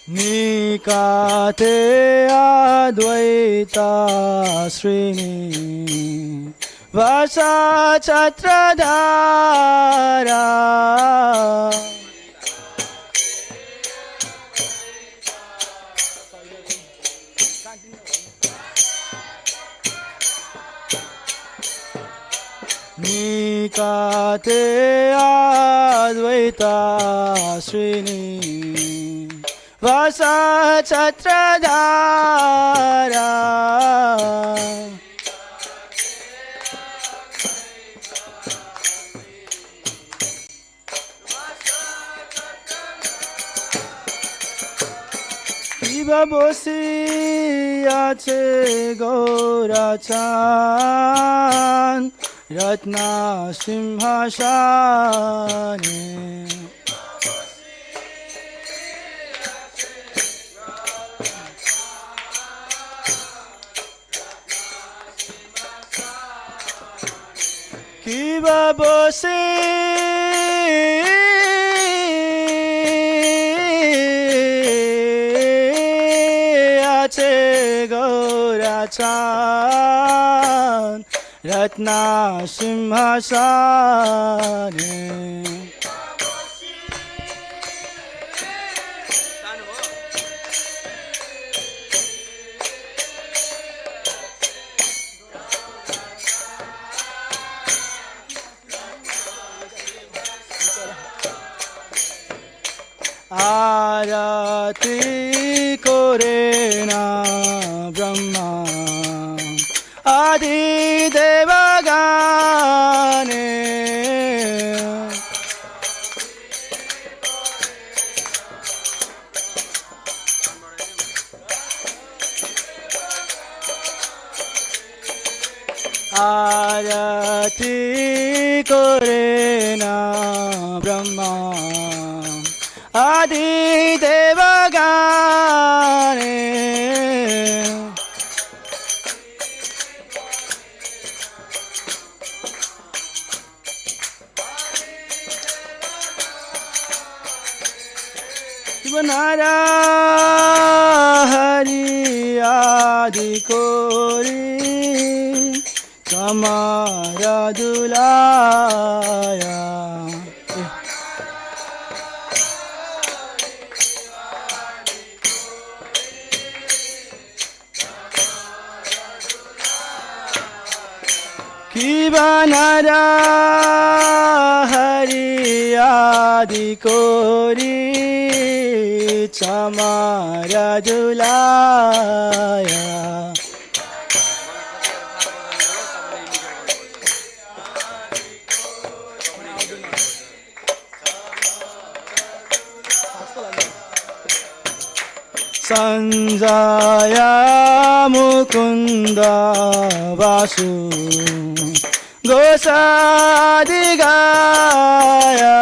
[SPEAKER 12] निकाते अद्वैता श्रीनि वसा छत्रधारा निकाते अद्वैता श्रीनि वसा छत्रधारा কিবা বসি আছে গৌরা চান রত্না সিংহাসনে কিবা বসে আছে গৌরাচান রত্না সিংহাসনে আরতি করে না ব্রহ্মা আদি দেবগানে আরতি করে না ব্রহ্মা আদি দেবগানে নারা হরি আদি করি কামারা দুলায়া কিবা নারা হরি আদি করি চামারা দুলায়া সঞ্জয়া মুকুন্দ বাসু গোসাদি গায়া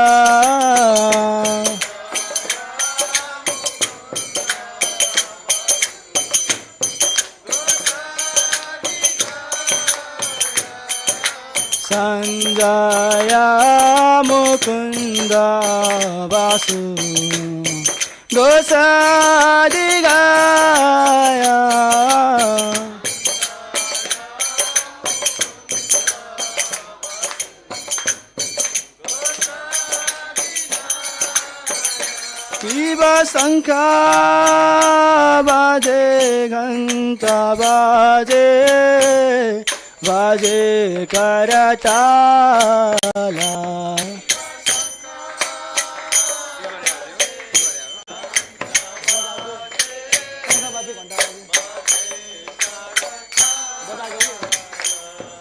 [SPEAKER 12] সঞ্জয়া মুকুন্দ বাসু গোসাদি গায়া কিবা শঙ্খা বাজে ঘন্টা বাজে বাজে করতালা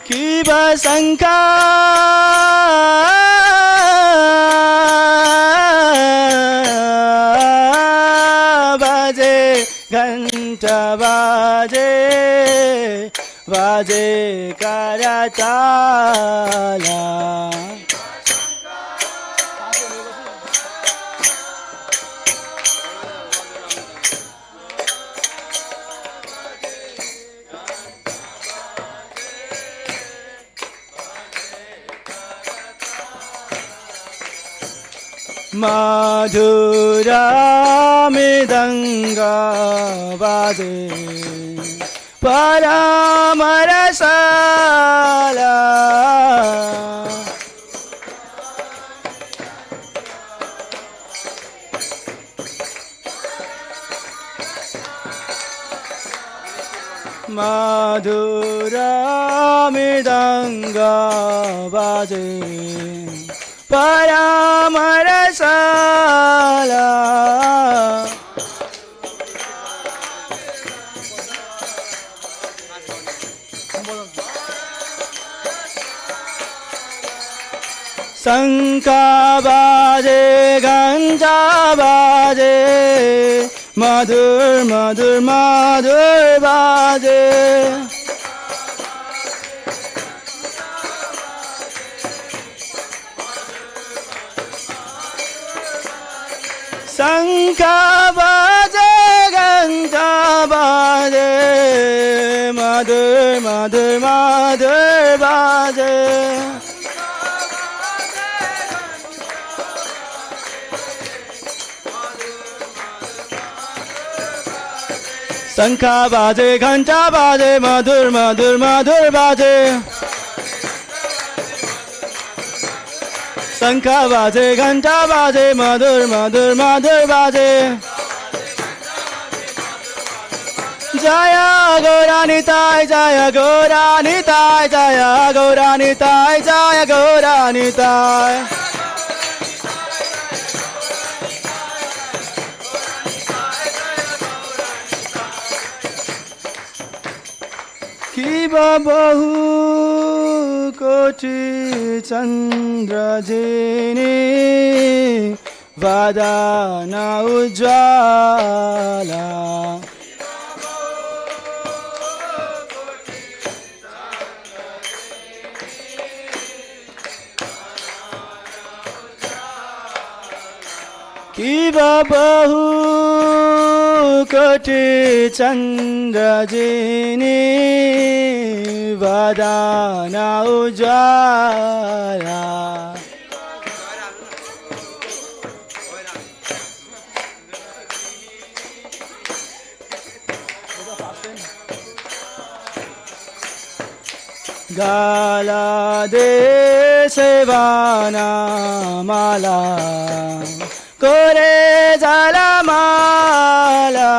[SPEAKER 12] কিবা শঙ্খা বাজে ঘন্টা বাজে বাজে করতালা মাধুরা মৃদঙ্গা বাজে পরমরসালা মাধুরা মৃদঙ্গা বাজে পরমরসালা শঙ্খা বাজে ঘণ্টা বাজে মধুর মধুর মধুর বাজে শঙ্খা বাজে ঘণ্টা বাজে মধুর মধুর মধুর বাজে शंखा बाजे घंटा बाजे मधुर मधुर मधुर बाजे शंखा बाजे घंटा बाजे मधुर मधुर मधुर बाजे जय गौरानिताय जय गौरानिताय जय गौरानिताय जय गौरानिताय कि बहु कोटि चंद्र जिनी वदन उज्ज्वला कि बहु कोटि चंद्र जिनी वदन उज्ज्वला गाला दे सेवाना माला कोरे जला माला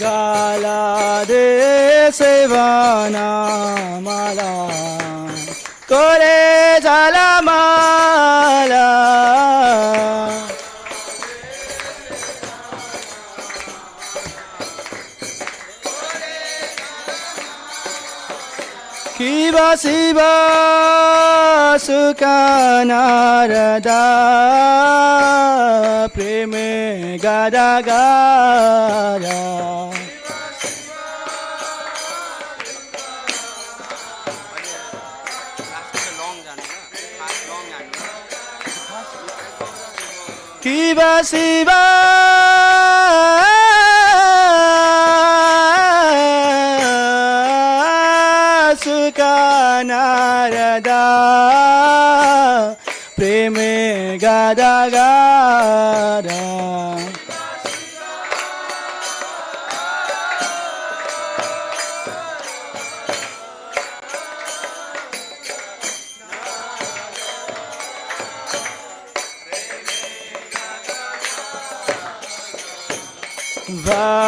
[SPEAKER 12] गाला दे सेवाना माला कोरे जला माला शिवा शिवा सुका नारदा प्रेम गादा गादा शिवा शिवा सुका नारदा प्रेम गादा गादा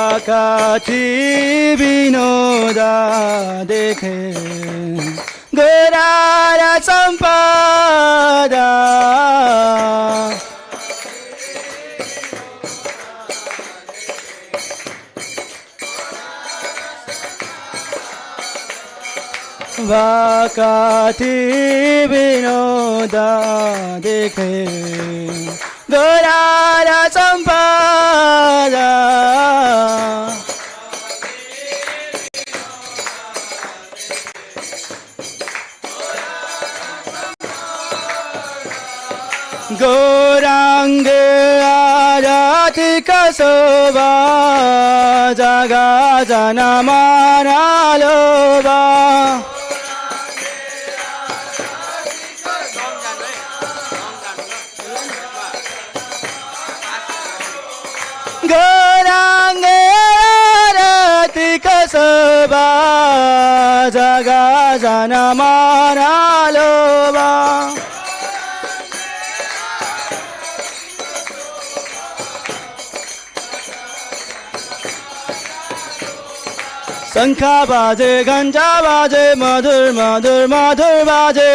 [SPEAKER 12] वाकाती विनोदा देखे गोरारा संपदा वाकाती विनोदा देखे गोरारा संपदा गौरांग आरती कसोबा जगा जना माना लोबा गौरांग आरती कसोबा जगा जना माना लोबा शंखा बाजे घंटा बाजे मधुर मधुर मधुर बाजे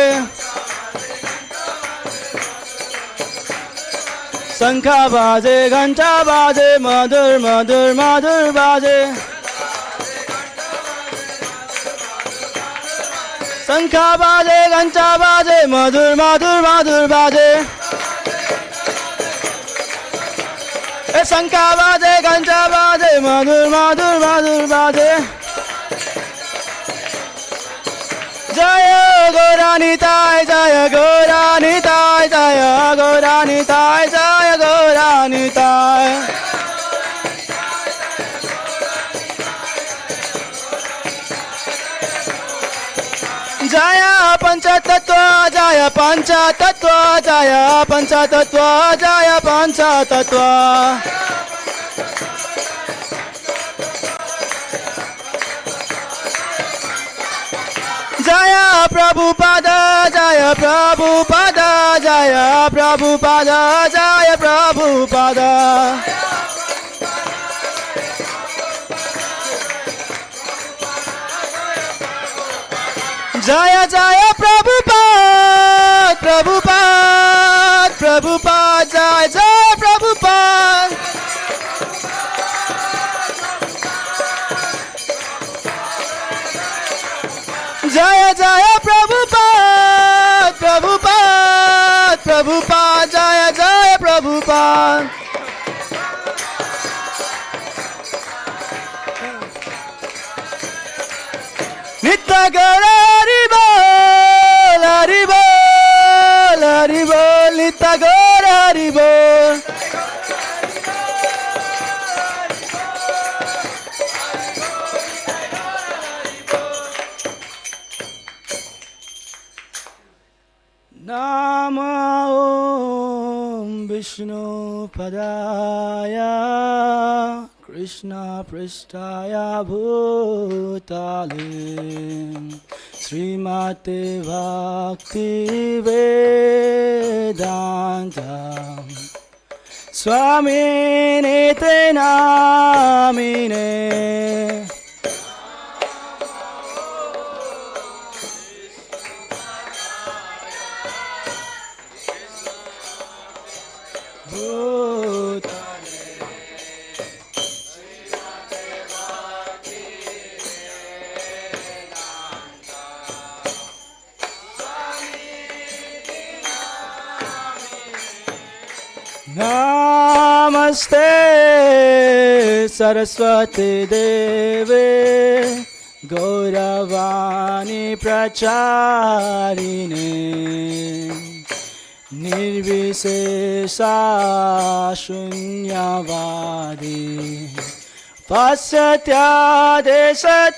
[SPEAKER 12] शंखा बाजे घंटा बाजे मधुर मधुर मधुर बाजे शंखा बाजे घंटा बाजे मधुर मधुर मधुर बाजे शंखा बाजे घंटा बाजे मधुर मधुर मधुर बाजे जय गौरानिताय जय गौरानिताय जय गौरानिताय जय Gaura Nitai Jaya Panchatattva, Jaya Panchatattva, Jaya Panchatattva, Jaya Panchatattva. Jaya Prabhupada, Jaya Prabhupada, Jaya Prabhupada, Jaya Prabhupada. Jaya Jaya Prabhupada, Prabhupada, Prabhupada, Jaya Jaya Prabhupada. Jaya Jaya Prabhupada, Prabhupada, Prabhupada, Jaya Jaya Prabhupada. Nitya Gaura Haribol, Haribol, Haribol, Nitya Gaura Haribol. Nama Om Vishnu Padaya Krishna Pristaya Bhutale Srimate Bhakti Vedanta Swamine Te Namine Namaste Saraswati Deve Gauravani Pracharine Nirvisesa Shunyavadi Pasatya Desatarine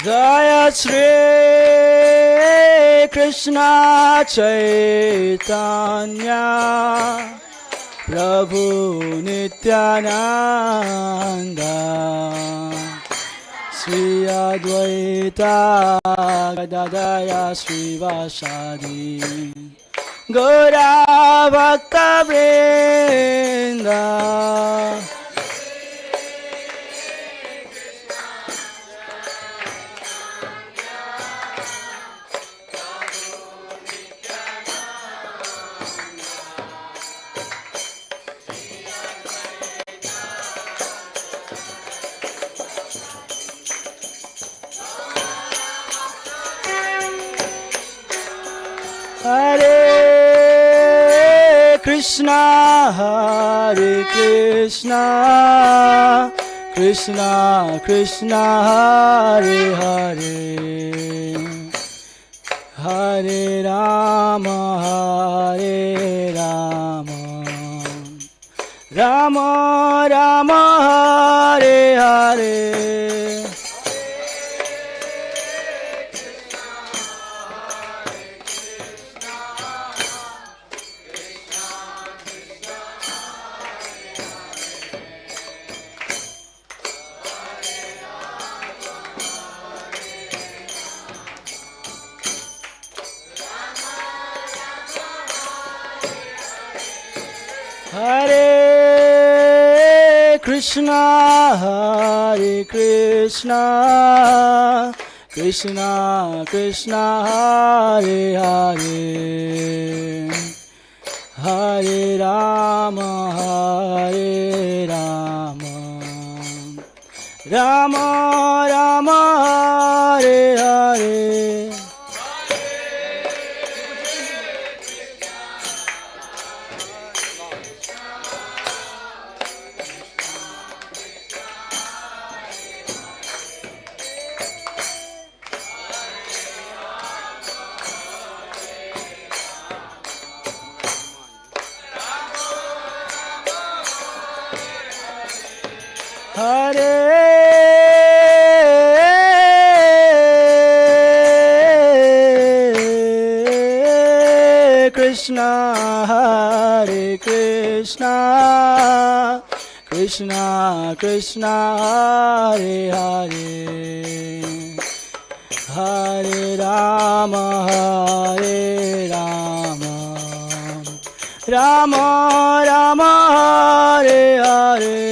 [SPEAKER 12] Jaya Shri Krishna Chaitanya Prabhu Nityananda Sri Advaita Gadadaya Srivasadi Gaura Bhakta Vrinda Hare Krishna, Hare Krishna, Krishna Krishna, Hare Hare, Hare Rama, Hare Rama, Rama Rama, Hare Hare. Hare Krishna, Hare Krishna, Krishna Krishna, Hare Hare, Hare Rama, Hare Rama, Rama Rama, Hare Hare. Hare Krishna, Hare Krishna, Krishna Krishna, Hare Hare, Hare Rama, Hare Rama, Rama Rama, Hare Hare.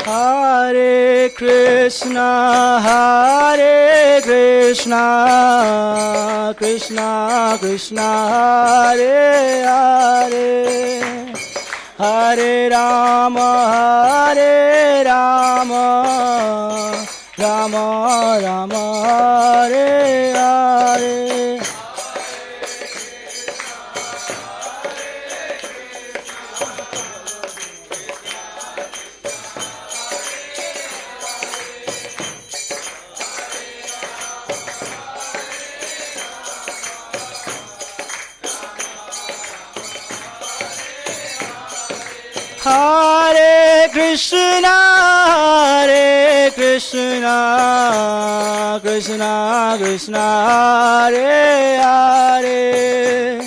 [SPEAKER 12] Hare Krishna, Hare Krishna, Krishna Krishna, Hare Hare, Hare Rama, Hare Rama, Rama Rama, Hare Hare. Hare Krishna, Hare Krishna, Krishna Krishna, Hare Hare,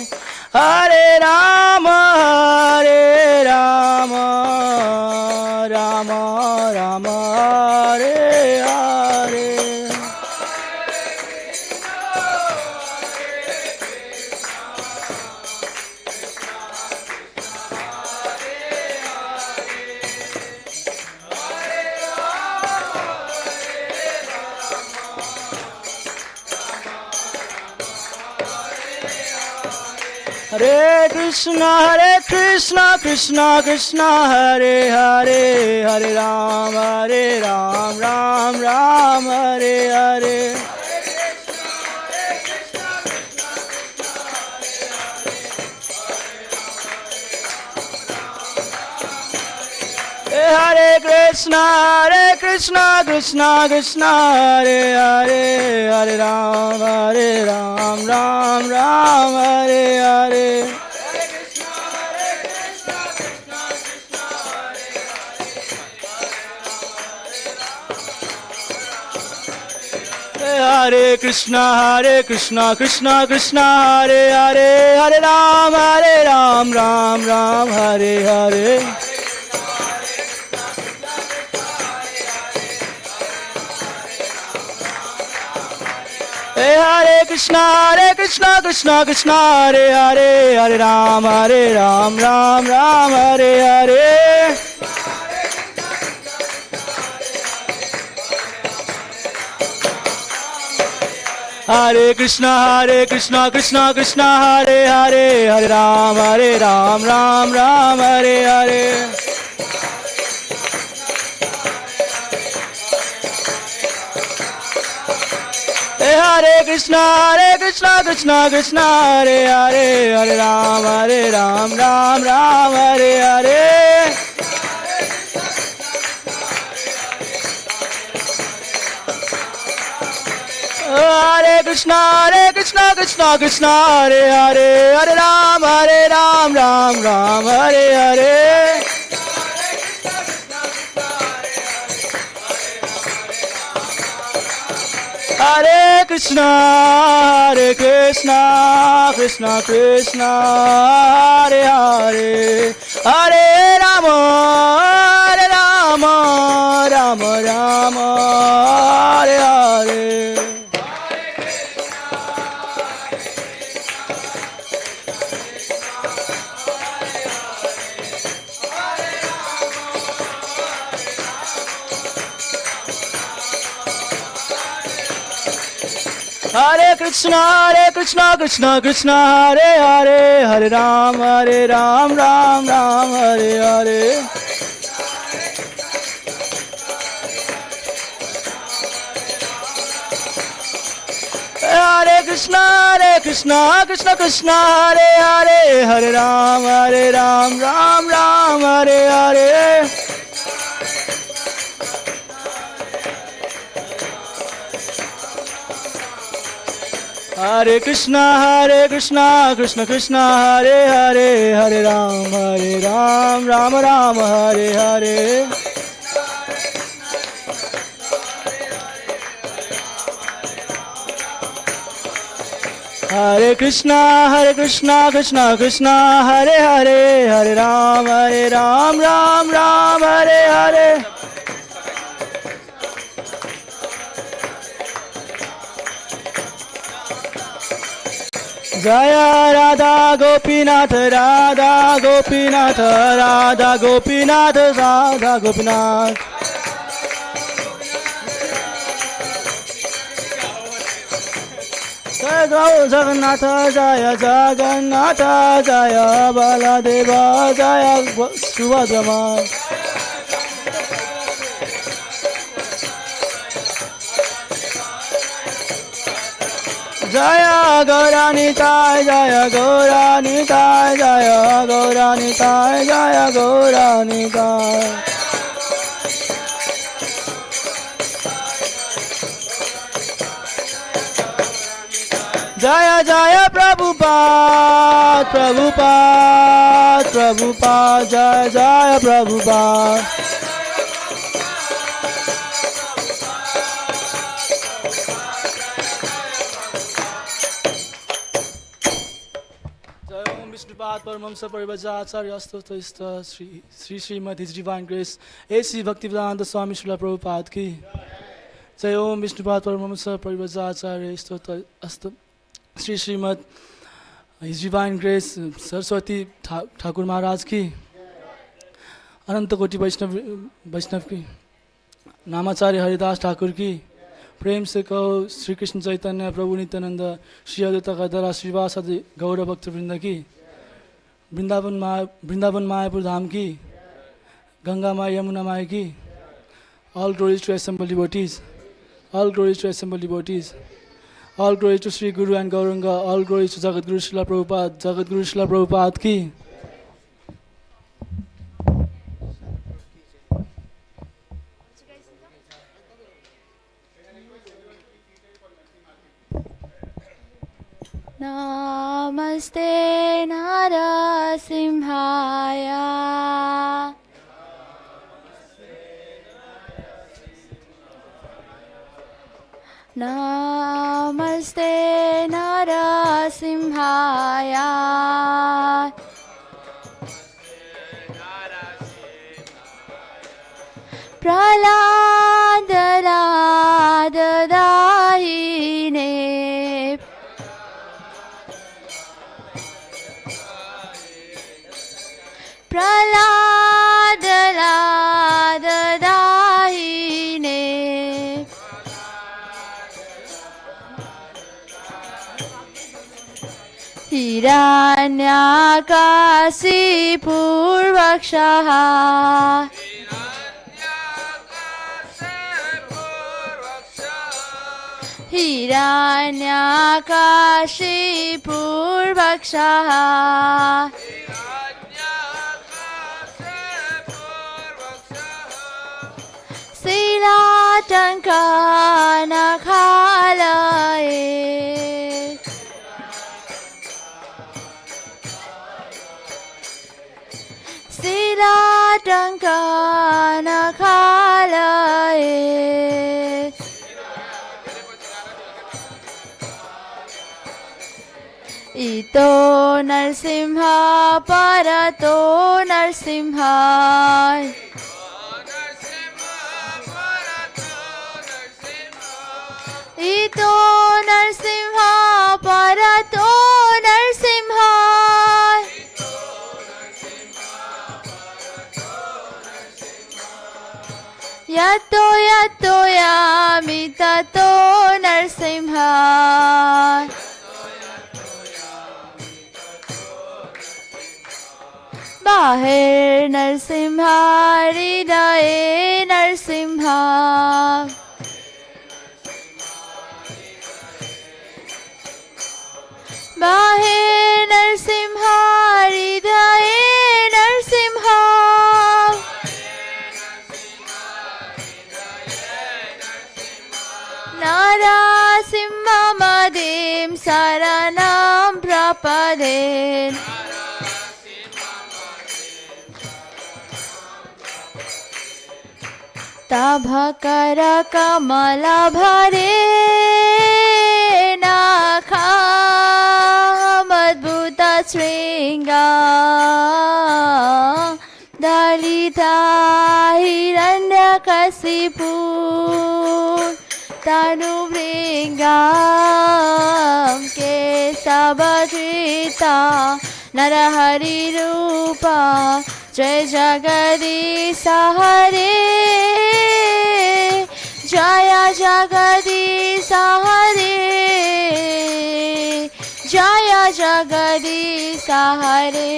[SPEAKER 12] Hare Rama, Hare Rama, Rama Rama, Hare Hare. Hare Krishna, Krishna Krishna, Hare Hare, Hare Ram, Ram Ram, Hare Hare. Hare Krishna, Krishna Krishna, Hare Hare, Hare Ram, Ram Ram, Hare Hare. Hare Krishna, Krishna Krishna, Hare Hare, Hare Ram, Ram Ram, Hare Hare. Hare Krishna, Krishna Krishna, Hare Hare, Hare Ram, Ram Ram, Hare Hare. Hare Krishna, Krishna Krishna, Hare Hare, Hare Ram, Ram Ram, Hare Hare. Hare Krishna, Krishna Krishna, Hare Hare, Hare Ram, Ram Ram, Hare Hare. Hare Krishna, Krishna Krishna, Hare Hare, Hare Ram, Ram Ram, Hare Hare. Hare Krishna, Krishna Krishna, Hare Hare, Hare Rama, Rama Rama, Hare Hare. Hare Krishna, Krishna Hare Hare, Hare Ram, Ram Ram, Hare Hare. Krishna Krishna Krishna Hare Hare Hare Ram Ram Ram Hare Hare. Hare Krishna Krishna Krishna Hare Hare Hare Ram Ram Ram Hare Hare. Hare Krishna Krishna Krishna Hare Hare Hare Ram Ram Ram Hare Hare. Jaya Radha Gopinath Radha Gopinath Radha Gopinath Radha Gopinath. Jaya Jagannath Jaya Jagannath Jaya Baladeva Jaya Subhadrama. Jaya Gauranitai Jaya Gauranitai Jaya Gauranitai Jaya Gauranitai. Jaya Jaya Prabhupada Prabhupada Prabhupada Jaya Jaya Prabhupada. Vishnupada Paramahamsa Parivajacharya Astotista Sri Srimad His Divine Grace A.C. Bhaktivedanta Swami Srila Prabhupada Ki Jai Om Vishnupada Paramahamsa Parivajacharya Astotista Sri Srimad His Divine Grace Saraswati Thakur Maharaj Ki Ananta Koti Vaishnav Ki Namacharya Haridas Thakur Ki प्रेम से कहो श्री कृष्ण चैतन्य प्रभु नित्यानंद श्री अद्वैत गदाधर श्रीवासादि गौर भक्तवृंद की वृंदावन मायापुर धाम की गंगा माई यमुना माई की all glories to assembled devotees, all glories to assembled devotees, all glories to Sri Guru and Gauranga, all glories to Jagat Guru Srila Prabhupada, Jagat Guru Srila Prabhupada ki.
[SPEAKER 13] Namaste Narasimhaya. Namaste Narasimhaya. Praladadadahine. Praladadadahine. Hiranyakasipurvakshaha. Hiranyakasipurvakshaha. Silatangkanakhalaye. Silatangkanakhalaye. Ito Narsimha Parato Narsimha. Ito Narsimha Parato Narsimha. Yato yato yami tato Narsimha. Bahir Narsimha Hridaye Narsimha. Narasimhamadiം saranam prapade. Tabhakara kamala bhare nakham adbhuta sringa dalita hiranyakasipu tanu vringam kesabadrita narahari rupa jai jagadisa hare jaya jagadisa hare jaya jagadisa hare.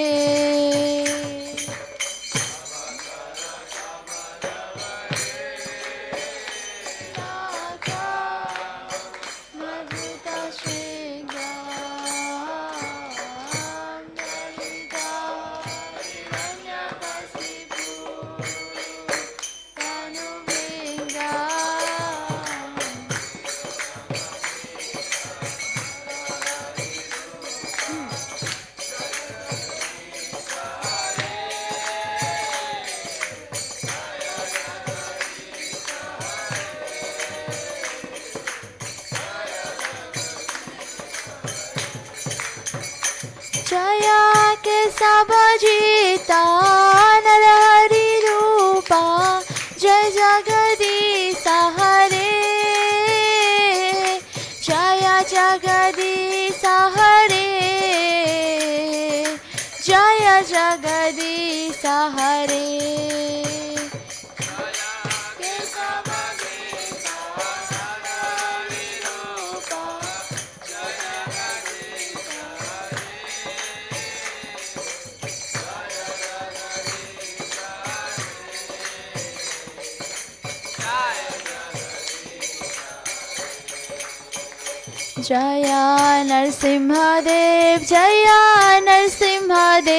[SPEAKER 13] Jaya kesabajita narahari rupa jai jagadisa hare jaya jagadisa hare jaya jagadisa hare. Jaya Narsimhadev, Jaya Narsimhadev,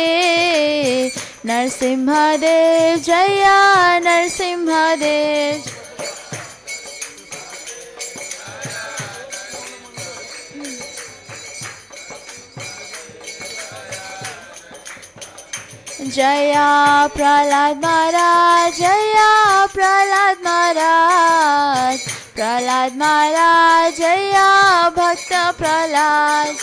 [SPEAKER 13] Narsimhadev, Jaya Narsimhadev. Jaya Prahlad Maharaj, Jaya Prahlad Maharaj, Prahlad Maharaj, Jaya Bhakta Prahlad.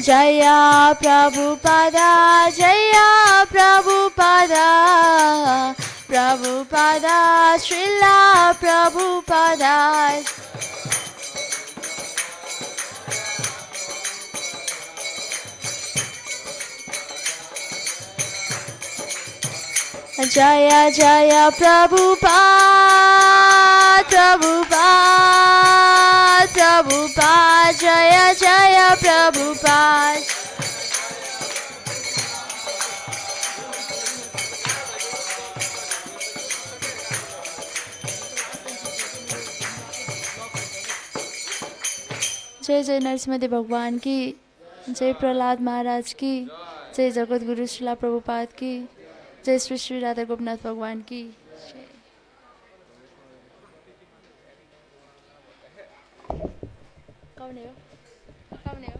[SPEAKER 13] Jaya Prabhupada, Jaya Prabhupada, Prabhupada, Srila Prabhupada. Jaya Jaya Prabhupada, Prabhupada, Prabhupada, Jaya Jaya Prabhupada. जय जय नरसिंहदेव भगवान की, जय प्रहलाद महाराज की, जय जगत गुरु श्रीला प्रभुपाद की, जय श्री श्री राधा गोपनाथ भगवान की। कौन है? कौन है?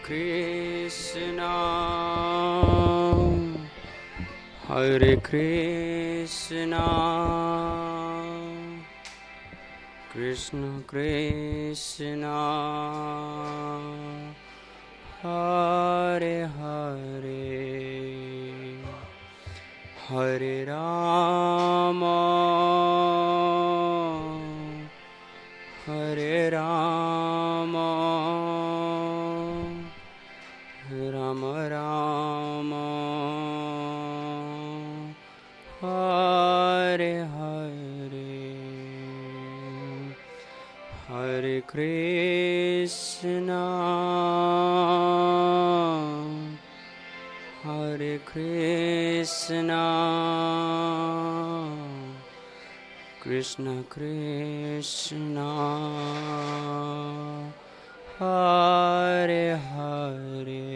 [SPEAKER 14] Krishna, Hare Krishna, Krishna Krishna, Hare Hare, Hare Rama, Hare Rama, Rama Rama, Hare Hare, Hare Krishna, Hare Krishna, Krishna Krishna, Hare Hare,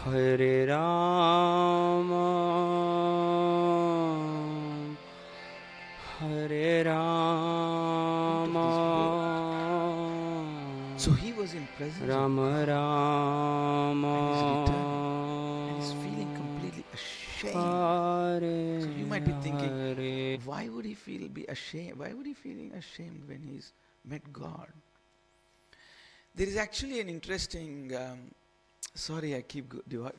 [SPEAKER 14] Hare Rama, Hare Rama,
[SPEAKER 2] So he was in presence
[SPEAKER 14] Rama
[SPEAKER 2] of God,
[SPEAKER 14] Rama,
[SPEAKER 2] and he's returning, and he's feeling completely ashamed. So you might be thinking, why would he be ashamed? Why would he feeling ashamed when he's met God? There is actually an interesting, sorry I keep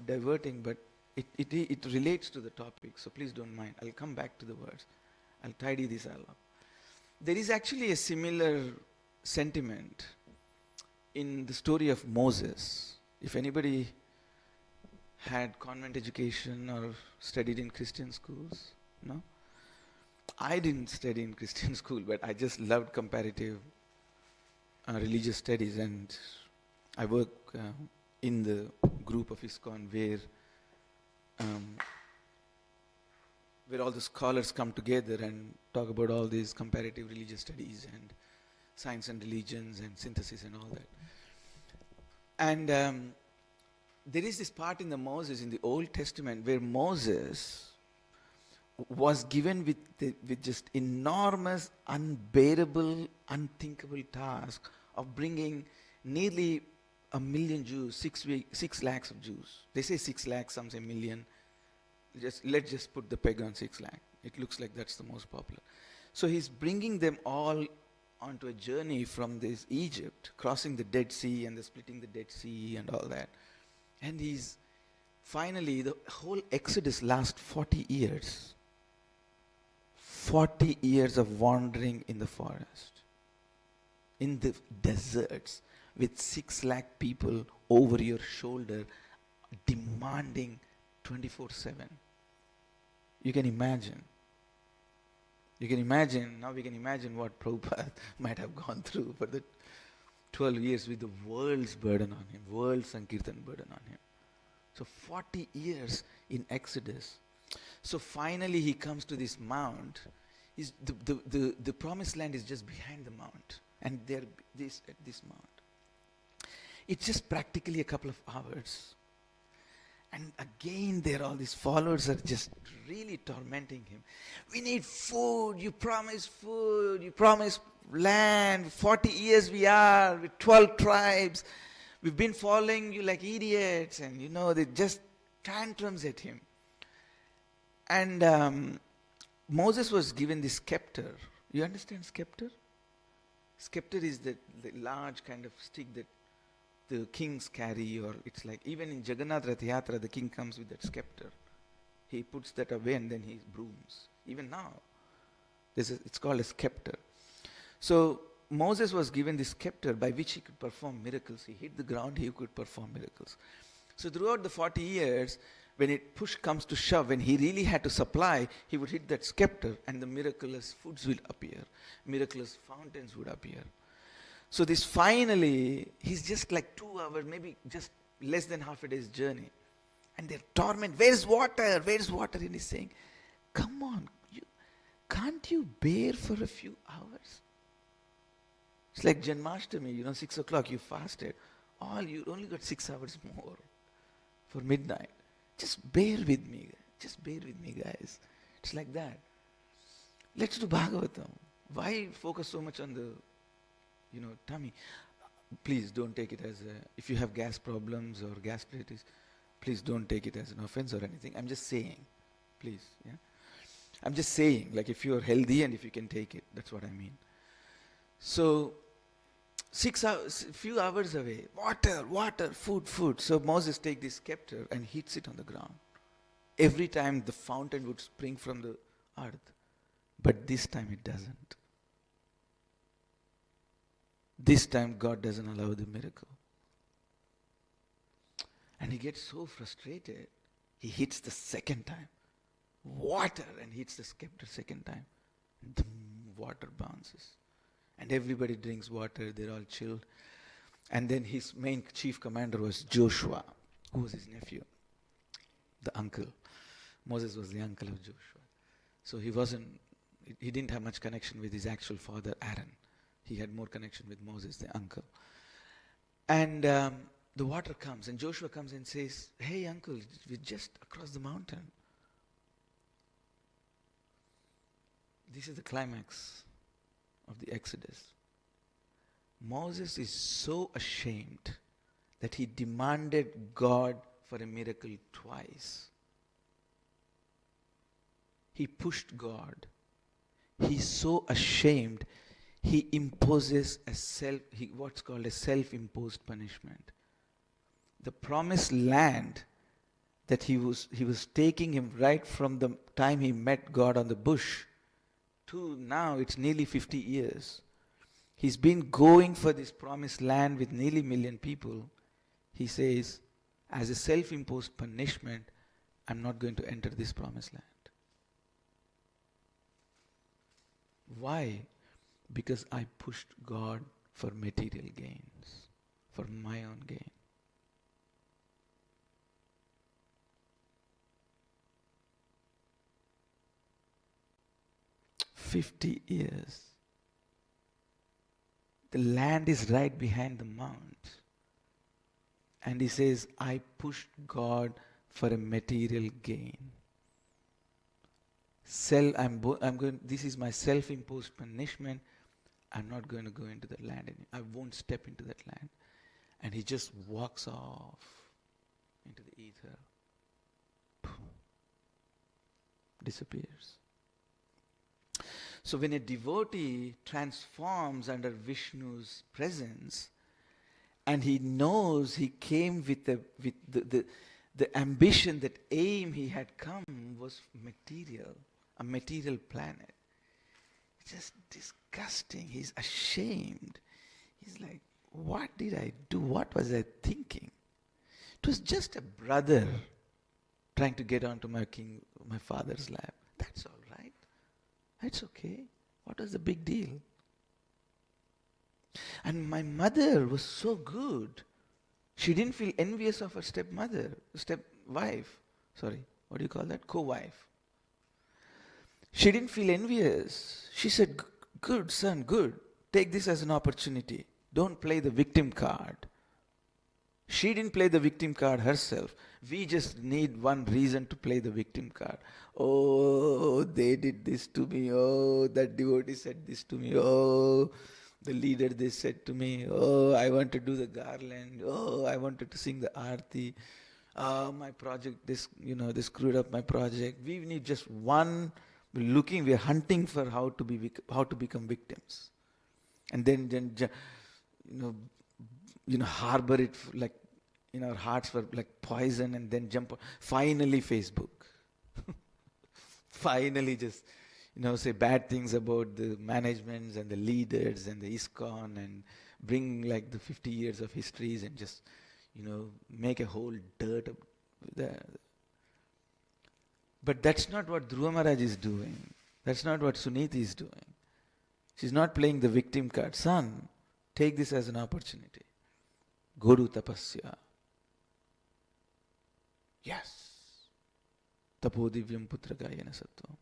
[SPEAKER 2] diverting, but it relates to the topic, so please don't mind. I'll come back to the words. I'll tidy this all up. There is actually a similar sentiment in the story of Moses. If anybody had convent education or studied in Christian schools, no? I didn't study in Christian school, but I just loved comparative religious studies, and I work in the group of ISKCON where all the scholars come together and talk about all these comparative religious studies and science and religions and synthesis and all that. And there is this part in the Old Testament where Moses was given with just enormous, unbearable, unthinkable task of bringing nearly 1 million Jews, 6 lakhs of Jews. They say 6 lakhs, some say million. Let's just put the peg on 6 lakh. It looks like that's the most popular. So he's bringing them all onto a journey from this Egypt, crossing the Dead Sea and the splitting the Dead Sea and all that. And he's finally, the whole Exodus lasts 40 years. 40 years of wandering in the forest, in the deserts, with 6 lakh people over your shoulder, demanding 24/7. You can imagine. Now we can imagine what Prabhupada might have gone through for the 12 years with the world's burden on him, world Sankirtan burden on him. So 40 years in Exodus. So finally he comes to this mount. The promised land is just behind the mount, and they're at this mount. It's just practically a couple of hours. And again, there all these followers are just really tormenting him. We need food, you promised land, 40 years we are, with 12 tribes. We've been following you like idiots, and they just tantrums at him. And Moses was given this scepter. You understand scepter? Scepter is the large kind of stick that the kings carry, or it's like even in Jagannath Rath Yatra, the king comes with that scepter. He puts that away and then he brooms. Even now, it's called a scepter. So Moses was given this scepter by which he could perform miracles. He hit the ground, he could perform miracles. So throughout the 40 years, when push comes to shove, when he really had to supply, he would hit that scepter and the miraculous foods will appear. Miraculous fountains would appear. So this finally, he's just like 2 hours, maybe just less than half a day's journey. And they're torment, where's water? Where's water? And he's saying, come on, can't you bear for a few hours? It's like Janmashtami, 6 o'clock you fasted. You only got 6 hours more for midnight. Just bear with me. Just bear with me, guys. It's like that. Let's do Bhagavatam. Why focus so much on the tummy? please don't take it as if you have gas problems or gastritis, please don't take it as an offense or anything. I'm just saying, please. Yeah, I'm just saying, like if you are healthy and if you can take it, that's what I mean. So 6 hours, few hours away, water, food. So Moses takes this scepter and hits it on the ground. Every time the fountain would spring from the earth, but this time it doesn't. This time God doesn't allow the miracle. And he gets so frustrated, he hits the second time. Water, and hits the scepter second time. The water bounces. And everybody drinks water, they're all chilled. And then his main chief commander was Joshua, who was his nephew, the uncle. Moses was the uncle of Joshua. So he didn't have much connection with his actual father, Aaron. He had more connection with Moses, the uncle. And the water comes, and Joshua comes and says, "Hey uncle, we're just across the mountain." This is the climax of the Exodus. Moses is so ashamed that he demanded God for a miracle twice. He pushed God. He's so ashamed, he imposes what's called a self-imposed punishment. The promised land that he was taking him right from the time he met God on the bush to now, it's nearly 50 years. He's been going for this promised land with nearly 1 million people. He says, as a self-imposed punishment, I'm not going to enter this promised land. Why? Because I pushed God for material gains, for my own gain. "50 years. The land is right behind the mount. And he says, I pushed God for a material gain. This is my self-imposed punishment. I'm not going to go into that land anymore. I won't step into that land." And he just walks off into the ether. Disappears. So when a devotee transforms under Vishnu's presence, and he knows he came with the ambition, that aim he had come was material, a material planet. It's just disgusting. He's ashamed. He's like, what did I do? What was I thinking? It was just a brother trying to get onto my father's lap. That's all right. That's okay. What was the big deal? And my mother was so good. She didn't feel envious of her stepwife. Sorry, what do you call that? Co-wife. She didn't feel envious. She said, "Good, son, good. Take this as an opportunity. Don't play the victim card." She didn't play the victim card herself. We just need one reason to play the victim card. Oh, they did this to me. Oh, that devotee said this to me. Oh, the leader this said to me. Oh, I want to do the garland. Oh, I wanted to sing the aarti. Oh, my project, they screwed up my project. We need just one. We're hunting for how to become victims. And then harbor it like in our hearts for like poison, and then jump. Finally, Facebook. Finally, just say bad things about the managements and the leaders and the ISKCON, and bring like the 50 years of histories and just make a whole dirt of that. But that's not what Dhruva Maharaj is doing. That's not what Suniti is doing. She's not playing the victim card. Son, take this as an opportunity. Guru tapasya. Yes. Tapo divyam putra gayana sattvam.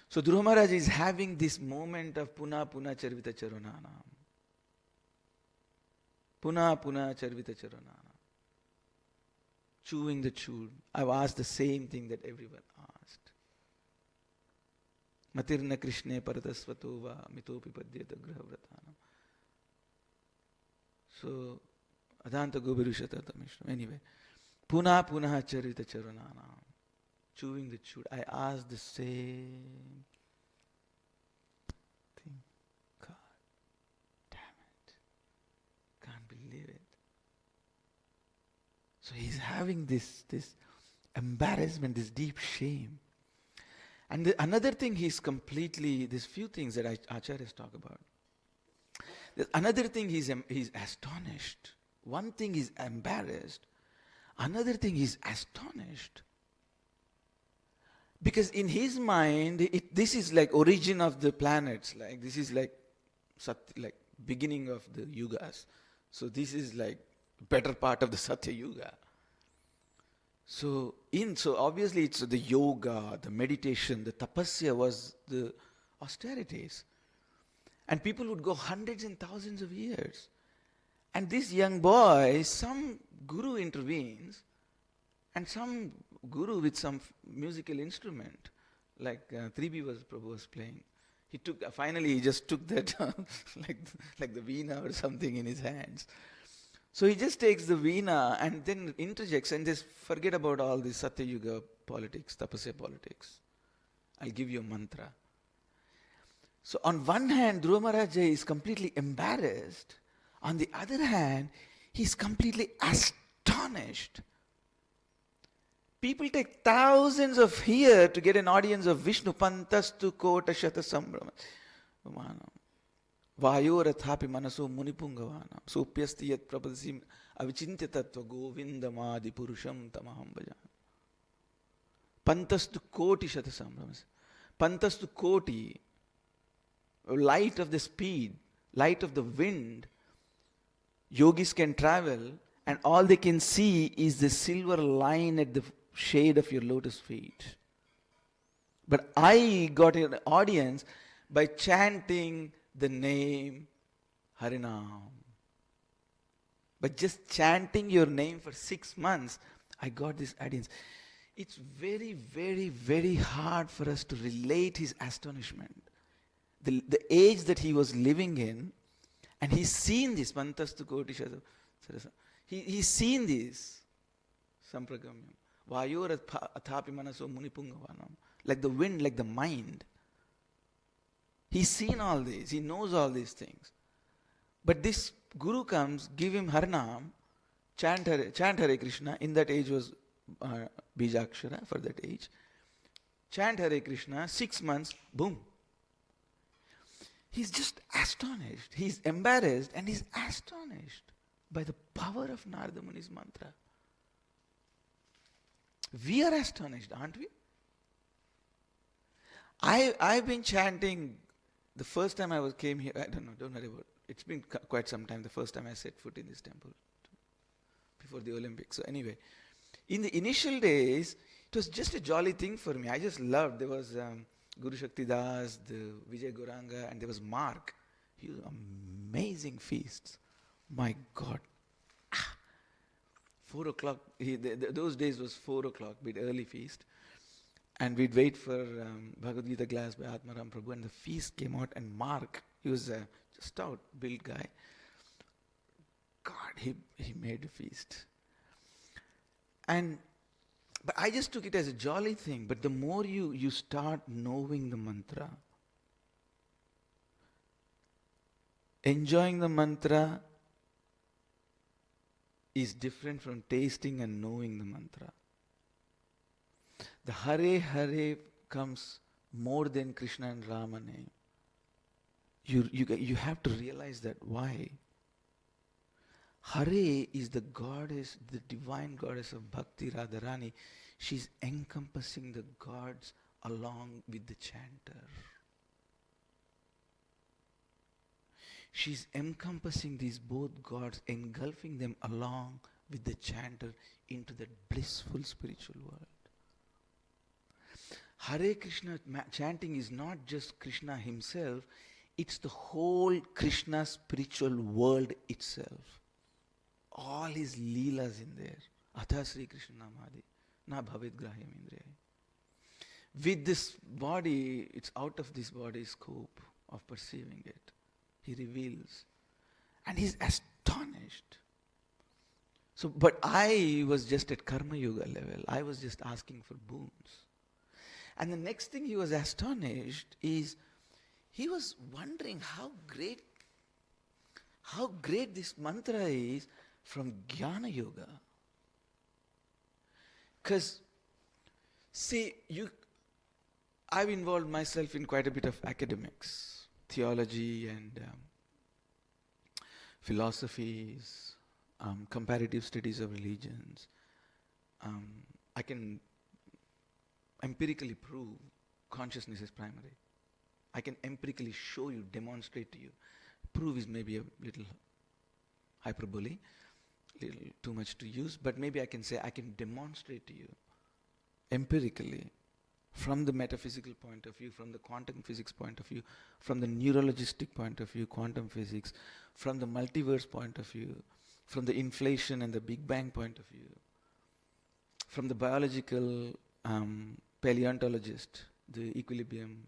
[SPEAKER 2] So Dhruva Maharaj is having this moment of puna puna charvita charananam. Puna puna charvita charananam. Chewing the chewed. I've asked the same thing that everyone asked. Matirna Krishne paratasvato va mitopi padyeta grahavratanam. So, Adanta Gobirushatatamishram. Anyway, Puna Puna Charita Charanana. Chewing the chewed. I asked the same thing. God damn it. Can't believe it. So he's having this embarrassment, this deep shame. And another thing there's few things that Acharyas talk about. Another thing he's astonished. One thing he's embarrassed. Another thing he's astonished. Because in his mind, this is like origin of the planets. Like this is like beginning of the yugas. So this is like better part of the Satya Yuga. So obviously it's the yoga, the meditation, the tapasya was the austerities. And people would go hundreds and thousands of years. And this young boy, some guru intervenes, and some guru with some musical instrument, like 3B Prabhu was playing. Finally he just took that, like the veena or something in his hands. So he just takes the veena and then interjects and just forget about all this Satya Yuga politics, tapasya politics. I'll give you a mantra. So on one hand, Dhruva Maharaj is completely embarrassed. On the other hand, he's completely astonished. People take thousands of years to get an audience of Vishnu. Pantastu kota shata sambrama. Vayorathapi manaso munipungavana. Sopyasti yat prapadasim avichintya tattva govindamadi purusham tamaham bhajana. Pantastu koti shata sambrama. Pantastu koti, light of the speed, light of the wind. Yogis can travel and all they can see is the silver line at the shade of your lotus feet. But I got an audience by chanting the name Harinam. But just chanting your name for 6 months, I got this audience. It's very, very, very hard for us to relate his astonishment. The age that he was living in, and he's seen this, Pantastu Koti Sarasa. He's seen this, Sampragamyam. Vayor athapi manaso munipungavanam. Like the wind, like the mind. He's seen all this, he knows all these things. But this guru comes, give him Harinam, chant Hare Krishna. In that age was Bijakshara for that age. Chant Hare Krishna, 6 months, boom. He's just astonished. He's embarrassed and he's astonished by the power of Narada Muni's mantra. We are astonished, aren't we? I've been chanting the first time came here. I don't know, don't worry about it. It's been quite some time, the first time I set foot in this temple before the Olympics. So anyway, in the initial days, it was just a jolly thing for me. I just loved. There was Guru Shakti Das, the Vijay Gauranga, and there was Mark. He was amazing feasts. My God. 4 o'clock, those days was 4 o'clock, bit early feast. And we'd wait for Bhagavad Gita class by Atmaram Prabhu, and the feast came out, and Mark, he was a stout built guy. God, he made a feast. But I just took it as a jolly thing. But the more you start knowing the mantra, enjoying the mantra is different from tasting and knowing the mantra. The Hare Hare comes more than Krishna and Rama name. You have to realize that. Why? Hare is the goddess, the divine goddess of Bhakti, Radharani. She's encompassing the gods along with the chanter. She's encompassing these both gods, engulfing them along with the chanter into that blissful spiritual world. Hare Krishna chanting is not just Krishna himself, it's the whole Krishna spiritual world itself. All his leelas in there. Atha Sri Krishna Namadi. Na bhavet grahyam indriya. With this body, it's out of this body's scope of perceiving it. He reveals. And he's astonished. So, but I was just at Karma Yoga level. I was just asking for boons. And the next thing he was astonished is, he was wondering how great this mantra is from Jnana Yoga. Because, see, I've involved myself in quite a bit of academics, theology and philosophies, comparative studies of religions. I can empirically prove consciousness is primary. I can empirically show you, demonstrate to you. Prove is maybe a little hyperbole, little too much to use, but maybe I can say I can demonstrate to you empirically, from the metaphysical point of view, from the quantum physics point of view, from the neurologistic point of view, quantum physics, from the multiverse point of view, from the inflation and the Big Bang point of view, from the biological paleontologist, the equilibrium